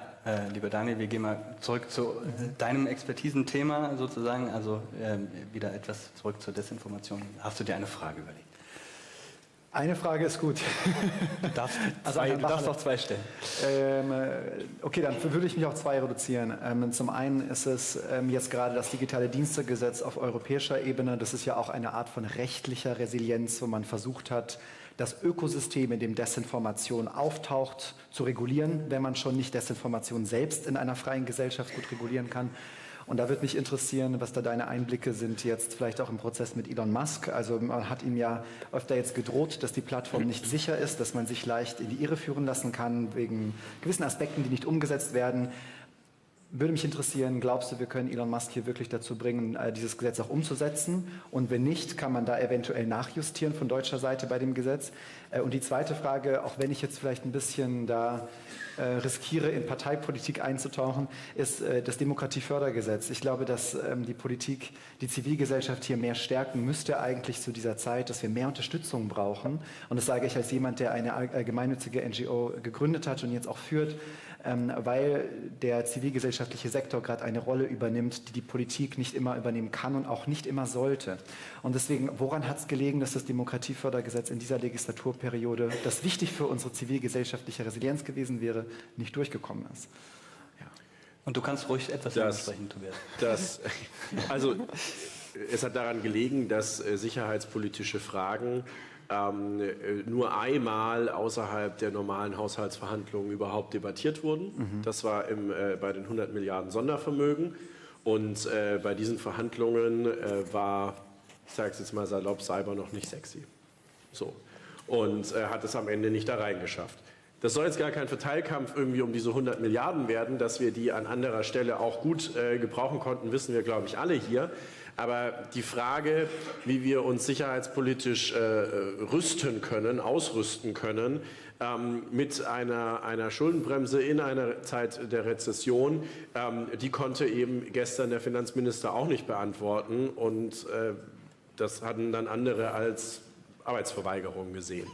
lieber Daniel, wir gehen mal zurück zu deinem Expertisenthema sozusagen, also wieder etwas zurück zur Desinformation. Hast du dir eine Frage überlegt? Eine Frage ist gut. Du darfst auch zwei stellen. Okay, dann würde ich mich auf zwei reduzieren. Zum einen ist es jetzt gerade das digitale Dienstegesetz auf europäischer Ebene. Das ist ja auch eine Art von rechtlicher Resilienz, wo man versucht hat, das Ökosystem, in dem Desinformation auftaucht, zu regulieren, wenn man schon nicht Desinformation selbst in einer freien Gesellschaft gut regulieren kann. Und da würde mich interessieren, was da deine Einblicke sind jetzt vielleicht auch im Prozess mit Elon Musk. Also man hat ihm ja öfter jetzt gedroht, dass die Plattform nicht sicher ist, dass man sich leicht in die Irre führen lassen kann wegen gewissen Aspekten, die nicht umgesetzt werden. Würde mich interessieren, glaubst du, wir können Elon Musk hier wirklich dazu bringen, dieses Gesetz auch umzusetzen? Und wenn nicht, kann man da eventuell nachjustieren von deutscher Seite bei dem Gesetz? Und die zweite Frage, auch wenn ich jetzt vielleicht ein bisschen da riskiere, in Parteipolitik einzutauchen, ist das Demokratiefördergesetz. Ich glaube, dass die Politik, die Zivilgesellschaft hier mehr stärken müsste eigentlich zu dieser Zeit, dass wir mehr Unterstützung brauchen. Und das sage ich als jemand, der eine gemeinnützige NGO gegründet hat und jetzt auch führt, weil der zivilgesellschaftliche Sektor gerade eine Rolle übernimmt, die die Politik nicht immer übernehmen kann und auch nicht immer sollte. Und deswegen, woran hat es gelegen, dass das Demokratiefördergesetz in dieser Legislaturperiode, das wichtig für unsere zivilgesellschaftliche Resilienz gewesen wäre, nicht durchgekommen ist? Ja. Und du kannst ruhig etwas ansprechen, Tobias. Also es hat daran gelegen, dass sicherheitspolitische Fragen nur einmal außerhalb der normalen Haushaltsverhandlungen überhaupt debattiert wurden. Das war bei den 100 Milliarden Sondervermögen. Und bei diesen Verhandlungen war, ich sage es jetzt mal salopp, Cyber noch nicht sexy. So. Und hat es am Ende nicht da reingeschafft. Das soll jetzt gar kein Verteilkampf irgendwie um diese 100 Milliarden werden, dass wir die an anderer Stelle auch gut gebrauchen konnten, wissen wir, glaube ich, alle hier. Aber die Frage, wie wir uns sicherheitspolitisch rüsten können, ausrüsten können, mit einer Schuldenbremse in einer Zeit der Rezession, die konnte eben gestern der Finanzminister auch nicht beantworten. Und das hatten dann andere als Arbeitsverweigerung gesehen.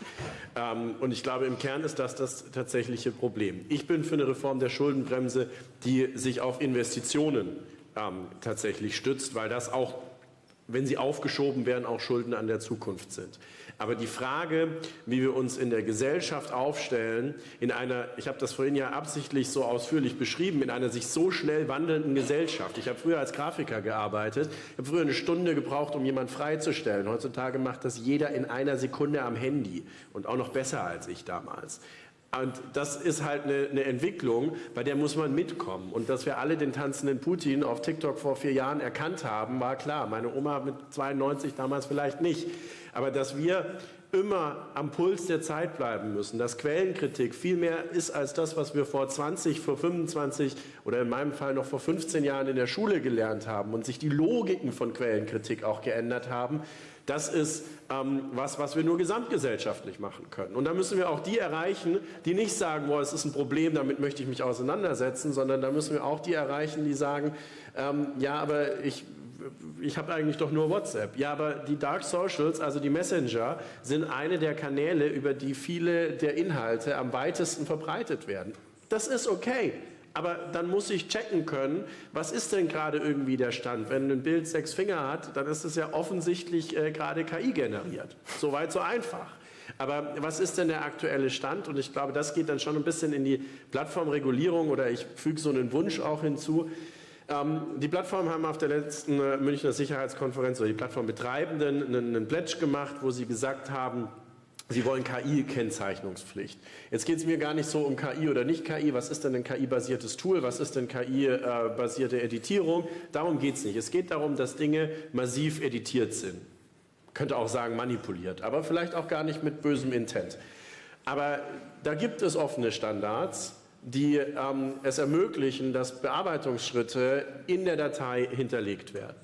Und ich glaube, im Kern ist das tatsächliche Problem. Ich bin für eine Reform der Schuldenbremse, die sich auf Investitionen tatsächlich stützt, weil das auch, wenn sie aufgeschoben werden, auch Schulden an der Zukunft sind. Aber die Frage, wie wir uns in der Gesellschaft aufstellen, ich habe das vorhin ja absichtlich so ausführlich beschrieben, in einer sich so schnell wandelnden Gesellschaft. Ich habe früher als Grafiker gearbeitet, ich habe früher eine Stunde gebraucht, um jemanden freizustellen. Heutzutage macht das jeder in einer Sekunde am Handy und auch noch besser als ich damals. Und das ist halt eine Entwicklung, bei der muss man mitkommen. Und dass wir alle den tanzenden Putin auf TikTok vor 4 Jahren erkannt haben, war klar. Meine Oma mit 92 damals vielleicht nicht. Aber dass wir immer am Puls der Zeit bleiben müssen, dass Quellenkritik viel mehr ist als das, was wir vor 20, vor 25 oder in meinem Fall noch vor 15 Jahren in der Schule gelernt haben und sich die Logiken von Quellenkritik auch geändert haben, das ist was wir nur gesamtgesellschaftlich machen können. Und da müssen wir auch die erreichen, die nicht sagen, boah, es ist ein Problem, damit möchte ich mich auseinandersetzen, sondern da müssen wir auch die erreichen, die sagen, ja, aber ich habe eigentlich doch nur WhatsApp. Ja, aber die Dark Socials, also die Messenger, sind eine der Kanäle, über die viele der Inhalte am weitesten verbreitet werden. Das ist okay. Aber dann muss ich checken können, was ist denn gerade irgendwie der Stand? Wenn ein Bild 6 Finger hat, dann ist es ja offensichtlich gerade KI generiert. Soweit so einfach. Aber was ist denn der aktuelle Stand? Und ich glaube, das geht dann schon ein bisschen in die Plattformregulierung oder ich füge so einen Wunsch auch hinzu. Die Plattformen haben auf der letzten Münchner Sicherheitskonferenz oder die Plattformbetreibenden einen Pledge gemacht, wo sie gesagt haben, sie wollen KI-Kennzeichnungspflicht. Jetzt geht es mir gar nicht so um KI oder nicht KI. Was ist denn ein KI-basiertes Tool? Was ist denn KI-basierte Editierung? Darum geht es nicht. Es geht darum, dass Dinge massiv editiert sind. Könnte auch sagen manipuliert, aber vielleicht auch gar nicht mit bösem Intent. Aber da gibt es offene Standards, die es ermöglichen, dass Bearbeitungsschritte in der Datei hinterlegt werden.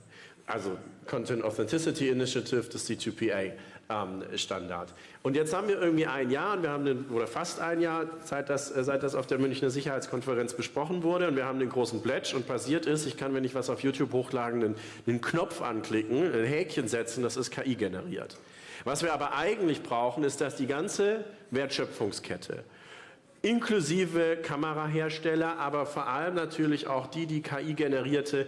Also Content Authenticity Initiative, das C2PA Standard. Und jetzt haben wir irgendwie ein Jahr, und wir haben oder fast ein Jahr, seit das auf der Münchner Sicherheitskonferenz besprochen wurde, und wir haben den großen Pledge, und passiert ist, ich kann, wenn ich was auf YouTube hochladen, einen Knopf anklicken, ein Häkchen setzen, das ist KI generiert. Was wir aber eigentlich brauchen, ist, dass die ganze Wertschöpfungskette, inklusive Kamerahersteller, aber vor allem natürlich auch die KI-generierte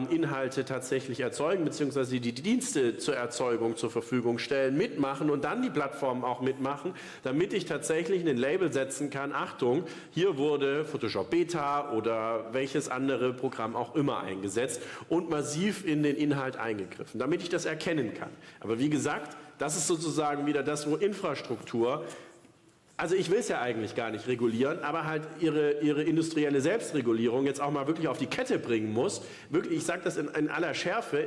Inhalte tatsächlich erzeugen, beziehungsweise die Dienste zur Erzeugung zur Verfügung stellen, mitmachen und dann die Plattformen auch mitmachen, damit ich tatsächlich ein Label setzen kann, Achtung, hier wurde Photoshop Beta oder welches andere Programm auch immer eingesetzt und massiv in den Inhalt eingegriffen, damit ich das erkennen kann. Aber wie gesagt, das ist sozusagen wieder das, wo Infrastruktur, also ich will es ja eigentlich gar nicht regulieren, aber halt ihre industrielle Selbstregulierung jetzt auch mal wirklich auf die Kette bringen muss. Wirklich, ich sage das in aller Schärfe,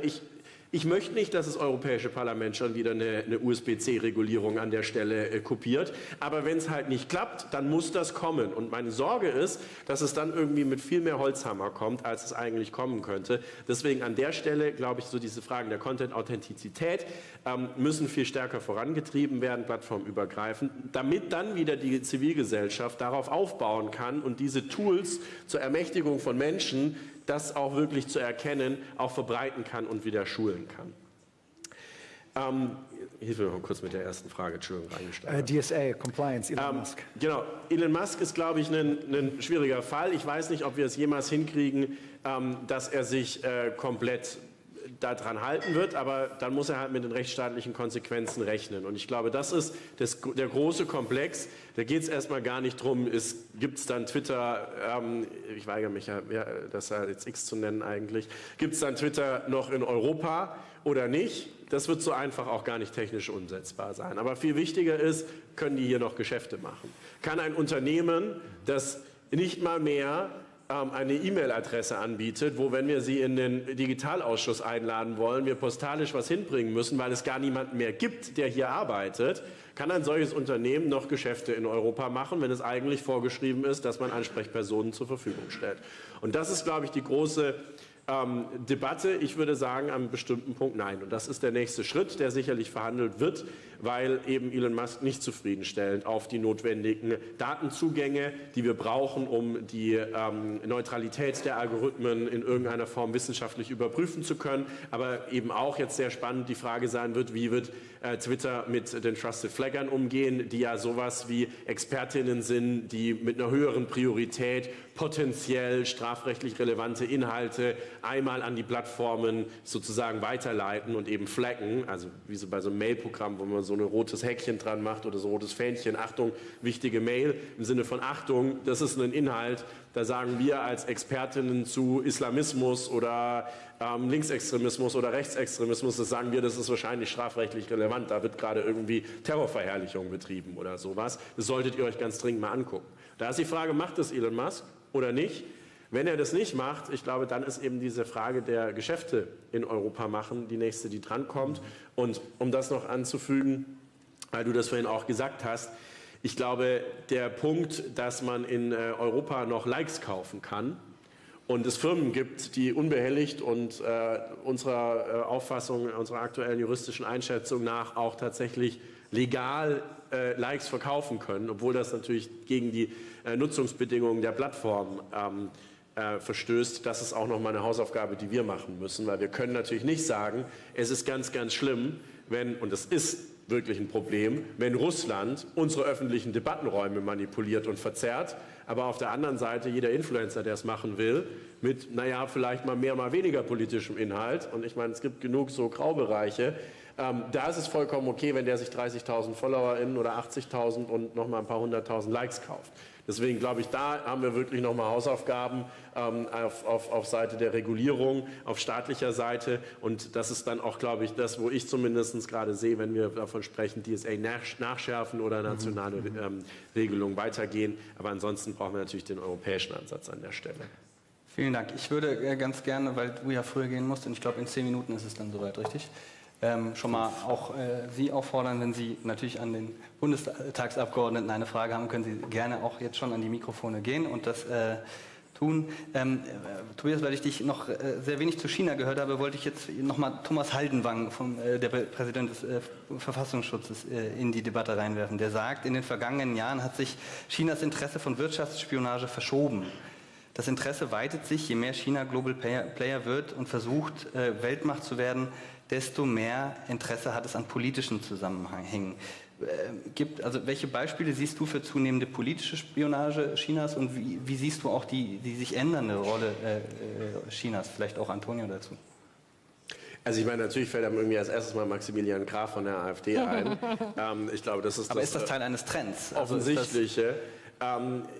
ich möchte nicht, dass das Europäische Parlament schon wieder eine USB-C-Regulierung an der Stelle kopiert. Aber wenn es halt nicht klappt, dann muss das kommen. Und meine Sorge ist, dass es dann irgendwie mit viel mehr Holzhammer kommt, als es eigentlich kommen könnte. Deswegen an der Stelle, glaube ich, so diese Fragen der Content-Authentizität müssen viel stärker vorangetrieben werden, plattformübergreifend, damit dann wieder die Zivilgesellschaft darauf aufbauen kann und diese Tools zur Ermächtigung von Menschen, das auch wirklich zu erkennen, auch verbreiten kann und wieder schulen kann. Ich will noch kurz mit der ersten Frage, Entschuldigung, reingesteigen. DSA, Compliance, Elon Musk. Genau, Elon Musk ist, glaube ich, ein schwieriger Fall. Ich weiß nicht, ob wir es jemals hinkriegen, dass er sich komplett daran halten wird, aber dann muss er halt mit den rechtsstaatlichen Konsequenzen rechnen. Und ich glaube, das ist der große Komplex. Da geht es erstmal gar nicht drum, gibt es dann Twitter, ich weigere mich ja, das jetzt X zu nennen eigentlich, gibt es dann Twitter noch in Europa oder nicht? Das wird so einfach auch gar nicht technisch umsetzbar sein. Aber viel wichtiger ist, können die hier noch Geschäfte machen? Kann ein Unternehmen, das nicht mal mehr eine E-Mail-Adresse anbietet, wo, wenn wir Sie in den Digitalausschuss einladen wollen, wir postalisch was hinbringen müssen, weil es gar niemanden mehr gibt, der hier arbeitet, kann ein solches Unternehmen noch Geschäfte in Europa machen, wenn es eigentlich vorgeschrieben ist, dass man Ansprechpersonen zur Verfügung stellt. Und das ist, glaube ich, die große Debatte. Ich würde sagen, an einem bestimmten Punkt nein. Und das ist der nächste Schritt, der sicherlich verhandelt wird, weil eben Elon Musk nicht zufriedenstellend auf die notwendigen Datenzugänge, die wir brauchen, um die Neutralität der Algorithmen in irgendeiner Form wissenschaftlich überprüfen zu können. Aber eben auch jetzt sehr spannend die Frage sein wird, wie wird Twitter mit den Trusted Flaggern umgehen, die ja sowas wie Expertinnen sind, die mit einer höheren Priorität potenziell strafrechtlich relevante Inhalte einmal an die Plattformen sozusagen weiterleiten und eben flaggen, also wie so bei so einem Mailprogramm, wo man so ein rotes Häkchen dran macht oder so ein rotes Fähnchen, Achtung, wichtige Mail, im Sinne von Achtung, das ist ein Inhalt, da sagen wir als Expertinnen zu Islamismus oder Linksextremismus oder Rechtsextremismus, das sagen wir, das ist wahrscheinlich strafrechtlich relevant, da wird gerade irgendwie Terrorverherrlichung betrieben oder sowas. Das solltet ihr euch ganz dringend mal angucken. Da ist die Frage, macht das Elon Musk oder nicht? Wenn er das nicht macht, ich glaube, dann ist eben diese Frage der Geschäfte in Europa machen die nächste, die drankommt. Und um das noch anzufügen, weil du das vorhin auch gesagt hast, ich glaube, der Punkt, dass man in Europa noch Likes kaufen kann und es Firmen gibt, die unbehelligt und unserer Auffassung, unserer aktuellen juristischen Einschätzung nach auch tatsächlich legal Likes verkaufen können, obwohl das natürlich gegen die Nutzungsbedingungen der Plattform verstößt. Das ist auch noch mal eine Hausaufgabe, die wir machen müssen, weil wir können natürlich nicht sagen, es ist ganz, ganz schlimm, wenn, und es ist wirklich ein Problem, wenn Russland unsere öffentlichen Debattenräume manipuliert und verzerrt, aber auf der anderen Seite jeder Influencer, der es machen will, mit, naja, vielleicht mal mehr, mal weniger politischem Inhalt, und ich meine, es gibt genug so Graubereiche, da ist es vollkommen okay, wenn der sich 30.000 FollowerInnen oder 80.000 und noch mal ein paar 100.000 Likes kauft. Deswegen glaube ich, da haben wir wirklich noch mal Hausaufgaben auf Seite der Regulierung, auf staatlicher Seite. Und das ist dann auch, glaube ich, das, wo ich zumindest gerade sehe, wenn wir davon sprechen, DSA nachschärfen oder nationale Regelungen weitergehen. Aber ansonsten brauchen wir natürlich den europäischen Ansatz an der Stelle. Vielen Dank. Ich würde ganz gerne, weil du ja früher gehen musst, und ich glaube, in 10 Minuten ist es dann soweit, richtig? Schon mal auch Sie auffordern, wenn Sie natürlich an den Bundestagsabgeordneten eine Frage haben, können Sie gerne auch jetzt schon an die Mikrofone gehen und das tun. Tobias, weil ich dich noch sehr wenig zu China gehört habe, wollte ich jetzt nochmal Thomas Haldenwang, der Präsident des Verfassungsschutzes, in die Debatte reinwerfen. Der sagt, in den vergangenen Jahren hat sich Chinas Interesse von Wirtschaftsspionage verschoben. Das Interesse weitet sich, je mehr China Global Player wird und versucht, Weltmacht zu werden, desto mehr Interesse hat es an politischen Zusammenhängen. Also welche Beispiele siehst du für zunehmende politische Spionage Chinas und wie siehst du auch die sich ändernde Rolle Chinas? Vielleicht auch Antonio dazu. Also ich meine, natürlich fällt einem irgendwie als erstes mal Maximilian Graf von der AfD ein. Ich glaube, das ist Aber ist das Teil eines Trends? Offensichtliche.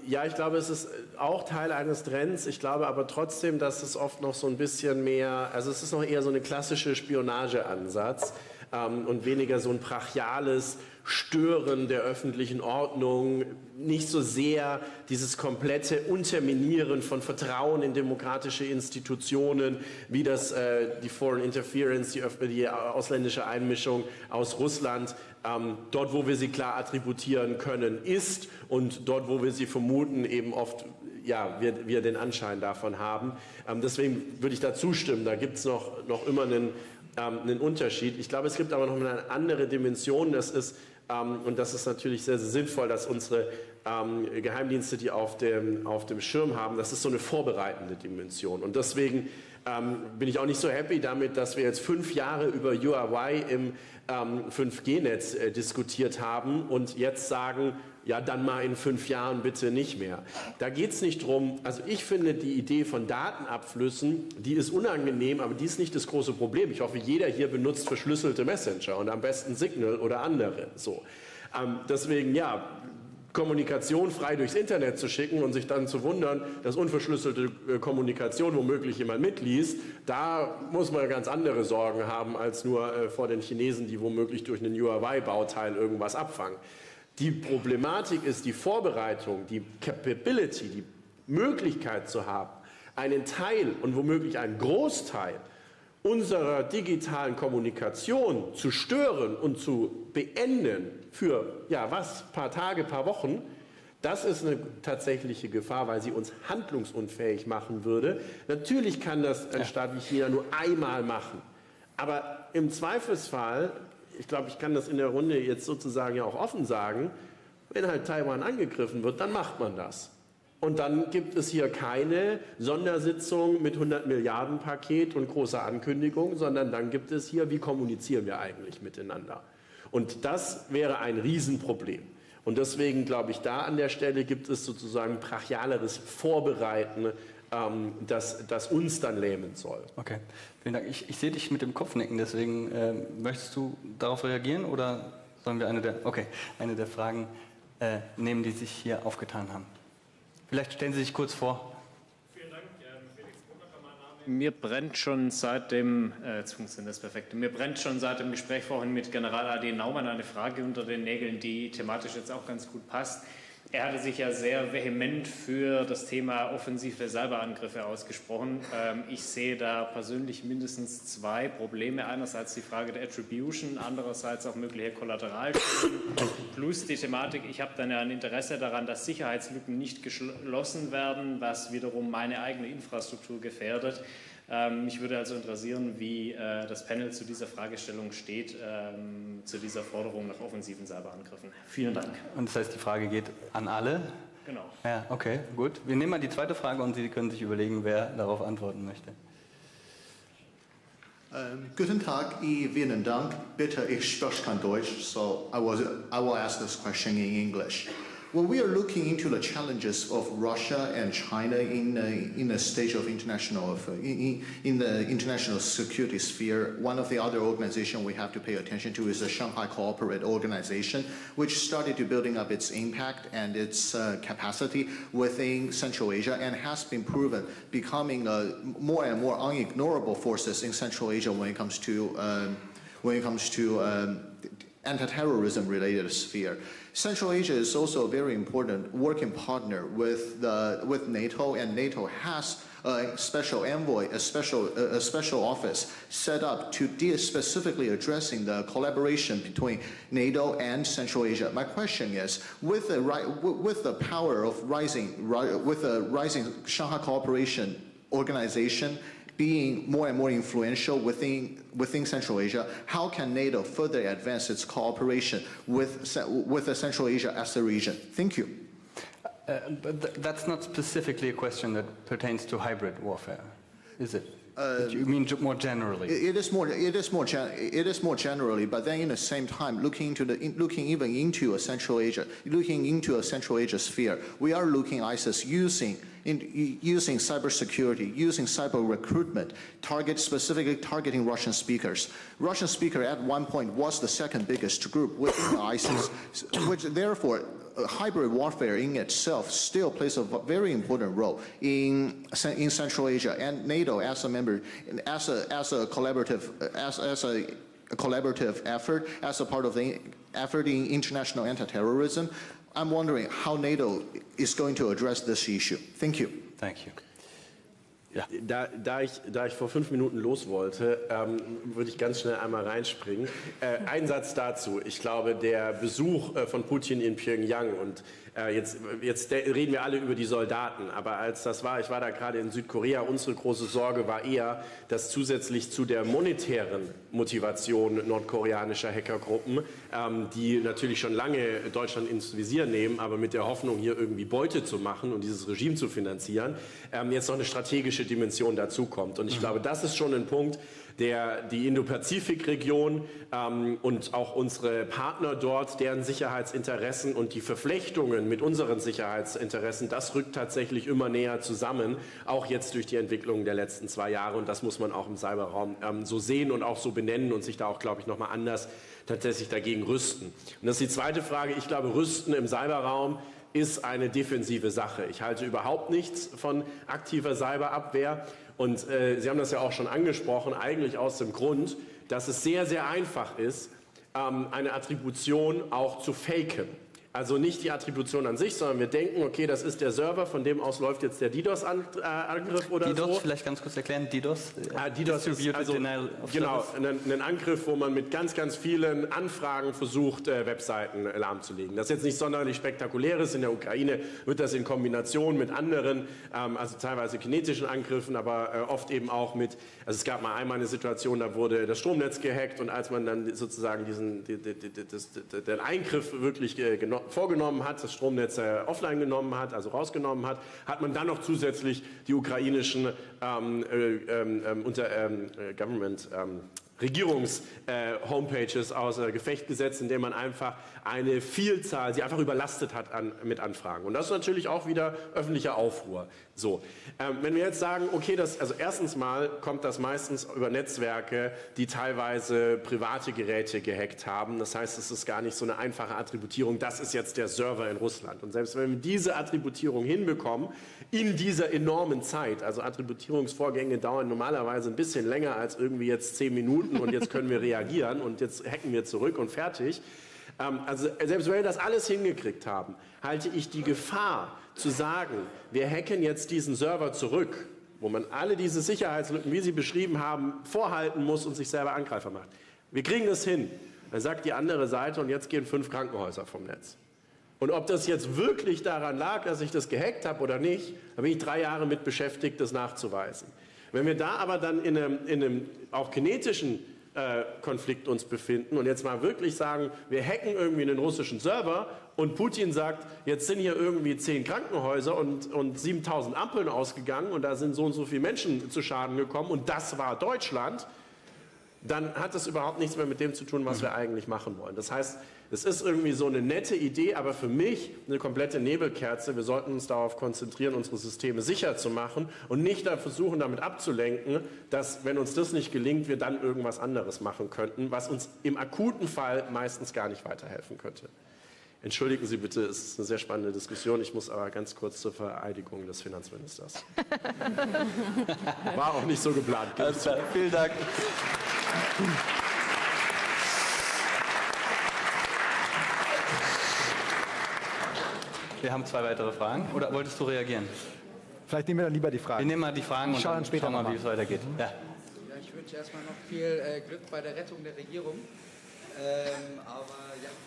Ja, ich glaube, es ist auch Teil eines Trends. Ich glaube aber trotzdem, dass es oft noch so ein bisschen mehr, also es ist noch eher so eine klassische Spionageansatz und weniger so ein brachiales Stören der öffentlichen Ordnung, nicht so sehr dieses komplette Unterminieren von Vertrauen in demokratische Institutionen, wie das die Foreign Interference, die ausländische Einmischung aus Russland, dort, wo wir sie klar attributieren können, ist und dort, wo wir sie vermuten, eben oft ja, wir den Anschein davon haben. Deswegen würde ich da zustimmen, da gibt es noch immer einen Unterschied. Ich glaube, es gibt aber noch eine andere Dimension, das ist, und das ist natürlich sehr, sehr sinnvoll, dass unsere Geheimdienste die auf dem Schirm haben, das ist so eine vorbereitende Dimension. Und deswegen bin ich auch nicht so happy damit, dass wir jetzt 5 Jahre über Huawei im 5G-Netz diskutiert haben und jetzt sagen, ja, dann mal in 5 Jahren bitte nicht mehr. Da geht es nicht drum, also ich finde die Idee von Datenabflüssen, die ist unangenehm, aber die ist nicht das große Problem. Ich hoffe, jeder hier benutzt verschlüsselte Messenger und am besten Signal oder andere. So. Deswegen, ja, Kommunikation frei durchs Internet zu schicken und sich dann zu wundern, dass unverschlüsselte Kommunikation womöglich jemand mitliest, da muss man ganz andere Sorgen haben, als nur vor den Chinesen, die womöglich durch einen Huawei-Bauteil irgendwas abfangen. Die Problematik ist die Vorbereitung, die Capability, die Möglichkeit zu haben, einen Teil und womöglich einen Großteil unserer digitalen Kommunikation zu stören und zu beenden für, paar Tage, paar Wochen, das ist eine tatsächliche Gefahr, weil sie uns handlungsunfähig machen würde. Natürlich kann das ein Staat wie China nur einmal machen. Aber im Zweifelsfall, ich glaube, ich kann das in der Runde jetzt sozusagen ja auch offen sagen, wenn halt Taiwan angegriffen wird, dann macht man das. Und dann gibt es hier keine Sondersitzung mit 100 Milliarden Paket und großer Ankündigung, sondern dann gibt es hier, wie kommunizieren wir eigentlich miteinander? Und das wäre ein Riesenproblem. Und deswegen glaube ich, da an der Stelle gibt es sozusagen brachialeres Vorbereiten, das uns dann lähmen soll. Okay, vielen Dank. Ich sehe dich mit dem Kopf nicken, deswegen möchtest du darauf reagieren oder sollen wir eine der Fragen nehmen, die sich hier aufgetan haben? Vielleicht stellen Sie sich kurz vor. Vielen Dank, Felix Brunacher, mein Name. Mir brennt schon seit dem Gespräch vorhin mit General A.D. Naumann eine Frage unter den Nägeln, die thematisch jetzt auch ganz gut passt. Er hatte sich ja sehr vehement für das Thema offensive Cyberangriffe ausgesprochen. Ich sehe da persönlich mindestens zwei Probleme. Einerseits die Frage der Attribution, andererseits auch mögliche Kollateralschäden plus die Thematik, ich habe dann ja ein Interesse daran, dass Sicherheitslücken nicht geschlossen werden, was wiederum meine eigene Infrastruktur gefährdet. Mich würde also interessieren, wie das Panel zu dieser Fragestellung steht, zu dieser Forderung nach offensiven Cyberangriffen. Vielen Dank. Und das heißt, die Frage geht an alle? Genau. Ja, okay, gut. Wir nehmen mal die zweite Frage und Sie können sich überlegen, wer darauf antworten möchte. Guten Tag, vielen Dank. Bitte, ich spreche kein Deutsch, so I will ask this question in English. When we are looking into the challenges of Russia and China in the stage of international in the international security sphere, one of the other organizations we have to pay attention to is the Shanghai Cooperate Organization, which started to building up its impact and its capacity within Central Asia and has been proven becoming more and more unignorable forces in Central Asia when it comes to anti-terrorism related sphere. Central Asia is also a very important working partner with NATO, and NATO has a special envoy, a special office set up to deal specifically addressing the collaboration between NATO and Central Asia. My question is, with the power of rising Shanghai Cooperation Organization being more and more influential within Central Asia, how can NATO further advance its cooperation with Central Asia as a region? Thank you. But that's not specifically a question that pertains to hybrid warfare, is it? You mean more generally? It is more generally, but then in the same time, looking even into a Central Asia sphere, we are looking ISIS using cybersecurity, using cyber recruitment, specifically targeting Russian speakers. Russian speaker at one point was the second biggest group within ISIS, which therefore hybrid warfare in itself still plays a very important role in Central Asia, and NATO as a member, as a collaborative effort, as a part of the effort in international anti-terrorism. I'm wondering how NATO is going to address this issue. Thank you. Thank you. Ja. Da ich vor 5 Minuten los wollte, würde ich ganz schnell einmal reinspringen. Ein Satz dazu. Ich glaube, der Besuch von Putin in Pyongyang und jetzt reden wir alle über die Soldaten, aber als das war, ich war da gerade in Südkorea, unsere große Sorge war eher, dass zusätzlich zu der monetären Motivation nordkoreanischer Hackergruppen, die natürlich schon lange Deutschland ins Visier nehmen, aber mit der Hoffnung, hier irgendwie Beute zu machen und dieses Regime zu finanzieren, jetzt noch eine strategische Dimension dazukommt. Und ich glaube, das ist schon ein Punkt, der die Indo-Pazifik-Region und auch unsere Partner dort, deren Sicherheitsinteressen und die Verflechtungen mit unseren Sicherheitsinteressen, das rückt tatsächlich immer näher zusammen, auch jetzt durch die Entwicklung der letzten 2 Jahre. Und das muss man auch im Cyberraum so sehen und auch so benennen und sich da auch, glaube ich, nochmal anders tatsächlich dagegen rüsten. Und das ist die zweite Frage. Ich glaube, Rüsten im Cyberraum ist eine defensive Sache. Ich halte überhaupt nichts von aktiver Cyberabwehr. Und Sie haben das ja auch schon angesprochen, eigentlich aus dem Grund, dass es sehr, sehr einfach ist, eine Attribution auch zu faken. Also nicht die Attribution an sich, sondern wir denken, okay, das ist der Server, von dem aus läuft jetzt der DDoS-Angriff oder DDoS, so. vielleicht ganz kurz erklären, DDoS? DDoS ist also genau, ein Angriff, wo man mit ganz, ganz vielen Anfragen versucht, Webseiten lahmzulegen. Das ist jetzt nicht sonderlich spektakuläres. In der Ukraine wird das in Kombination mit anderen, also teilweise kinetischen Angriffen, aber oft eben auch mit, also es gab mal einmal eine Situation, da wurde das Stromnetz gehackt und als man dann sozusagen den Eingriff wirklich vorgenommen hat, das Stromnetz offline genommen hat, also rausgenommen hat, hat man dann noch zusätzlich die ukrainischen Regierungs-Homepages außer Gefecht gesetzt, indem man einfach eine Vielzahl, sie einfach überlastet hat mit Anfragen. Und das ist natürlich auch wieder öffentlicher Aufruhr. So, wenn wir jetzt sagen, okay, also erstens mal kommt das meistens über Netzwerke, die teilweise private Geräte gehackt haben. Das heißt, es ist gar nicht so eine einfache Attributierung, das ist jetzt der Server in Russland. Und selbst wenn wir diese Attributierung hinbekommen, in dieser enormen Zeit, also Attributierungsvorgänge dauern normalerweise ein bisschen länger als irgendwie jetzt 10 Minuten und jetzt können wir reagieren und jetzt hacken wir zurück und fertig. Also selbst wenn wir das alles hingekriegt haben, halte ich die Gefahr zu sagen, wir hacken jetzt diesen Server zurück, wo man alle diese Sicherheitslücken, wie Sie beschrieben haben, vorhalten muss und sich selber Angreifer macht. Wir kriegen das hin. Dann sagt die andere Seite und jetzt gehen 5 Krankenhäuser vom Netz. Und ob das jetzt wirklich daran lag, dass ich das gehackt habe oder nicht, da bin ich 3 Jahre mit beschäftigt, das nachzuweisen. Wenn wir da aber dann in einem auch kinetischen Konflikt uns befinden und jetzt mal wirklich sagen, wir hacken irgendwie einen russischen Server und Putin sagt, jetzt sind hier irgendwie 10 Krankenhäuser und 7.000 Ampeln ausgegangen und da sind so und so viele Menschen zu Schaden gekommen und das war Deutschland, dann hat das überhaupt nichts mehr mit dem zu tun, was wir eigentlich machen wollen. Das heißt, es ist irgendwie so eine nette Idee, aber für mich eine komplette Nebelkerze. Wir sollten uns darauf konzentrieren, unsere Systeme sicher zu machen und nicht da versuchen, damit abzulenken, dass, wenn uns das nicht gelingt, wir dann irgendwas anderes machen könnten, was uns im akuten Fall meistens gar nicht weiterhelfen könnte. Entschuldigen Sie bitte, es ist eine sehr spannende Diskussion. Ich muss aber ganz kurz zur Vereidigung des Finanzministers. War auch nicht so geplant. Alles klar, vielen Dank. Wir haben 2 weitere Fragen. Oder wolltest du reagieren? Vielleicht nehmen wir dann lieber die Fragen. Wir nehmen mal die Fragen und schauen später mal, wie es weitergeht. Ja. Ja, ich wünsche erstmal noch viel Glück bei der Rettung der Regierung.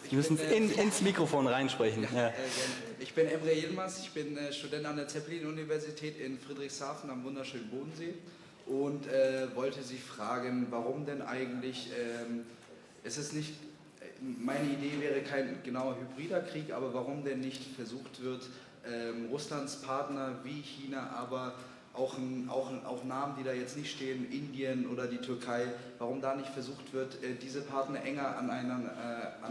Sie müssen ins Mikrofon reinsprechen. Ja. Ich bin Emre Yilmaz, ich bin Student an der Zeppelin-Universität in Friedrichshafen am wunderschönen Bodensee und wollte Sie fragen, warum denn eigentlich, es ist nicht, meine Idee wäre kein genauer hybrider Krieg, aber warum denn nicht versucht wird, Russlands Partner wie China, aber auch Namen, die da jetzt nicht stehen, Indien oder die Türkei, warum da nicht versucht wird, diese Partner enger an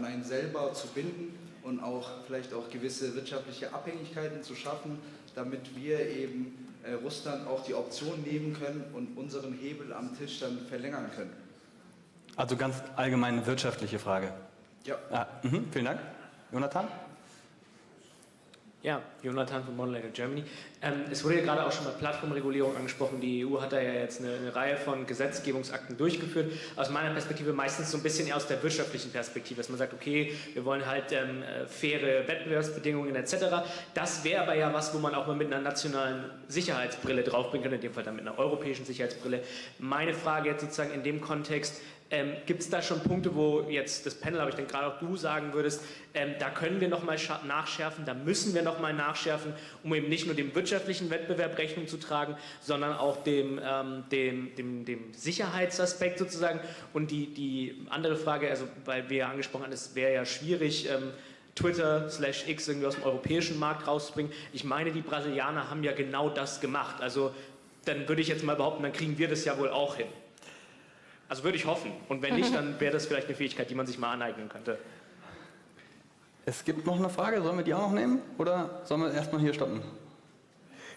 einen selber zu binden und auch vielleicht auch gewisse wirtschaftliche Abhängigkeiten zu schaffen, damit wir eben Russland auch die Option nehmen können und unseren Hebel am Tisch dann verlängern können. Also ganz allgemeine wirtschaftliche Frage. Ja. Vielen Dank. Jonathan? Ja, Jonathan von Moderator Germany. Es wurde ja gerade auch schon mal Plattformregulierung angesprochen. Die EU hat da ja jetzt eine Reihe von Gesetzgebungsakten durchgeführt. Aus meiner Perspektive meistens so ein bisschen eher aus der wirtschaftlichen Perspektive, dass man sagt, okay, wir wollen halt faire Wettbewerbsbedingungen etc. Das wäre aber ja was, wo man auch mal mit einer nationalen Sicherheitsbrille draufbringen könnte, in dem Fall dann mit einer europäischen Sicherheitsbrille. Meine Frage jetzt sozusagen in dem Kontext, gibt es da schon Punkte, wo jetzt das Panel, aber ich denke gerade auch du sagen würdest, da können wir nochmal nachschärfen, da müssen wir nochmal nachschärfen, um eben nicht nur dem wirtschaftlichen Wettbewerb Rechnung zu tragen, sondern auch dem Sicherheitsaspekt sozusagen. Und die andere Frage, also weil wir ja angesprochen haben, es wäre ja schwierig, Twitter/X irgendwie aus dem europäischen Markt rauszubringen. Ich meine, die Brasilianer haben ja genau das gemacht. Also dann würde ich jetzt mal behaupten, dann kriegen wir das ja wohl auch hin. Also würde ich hoffen. Und wenn nicht, dann wäre das vielleicht eine Fähigkeit, die man sich mal aneignen könnte. Es gibt noch eine Frage. Sollen wir die auch noch nehmen? Oder sollen wir erstmal hier stoppen?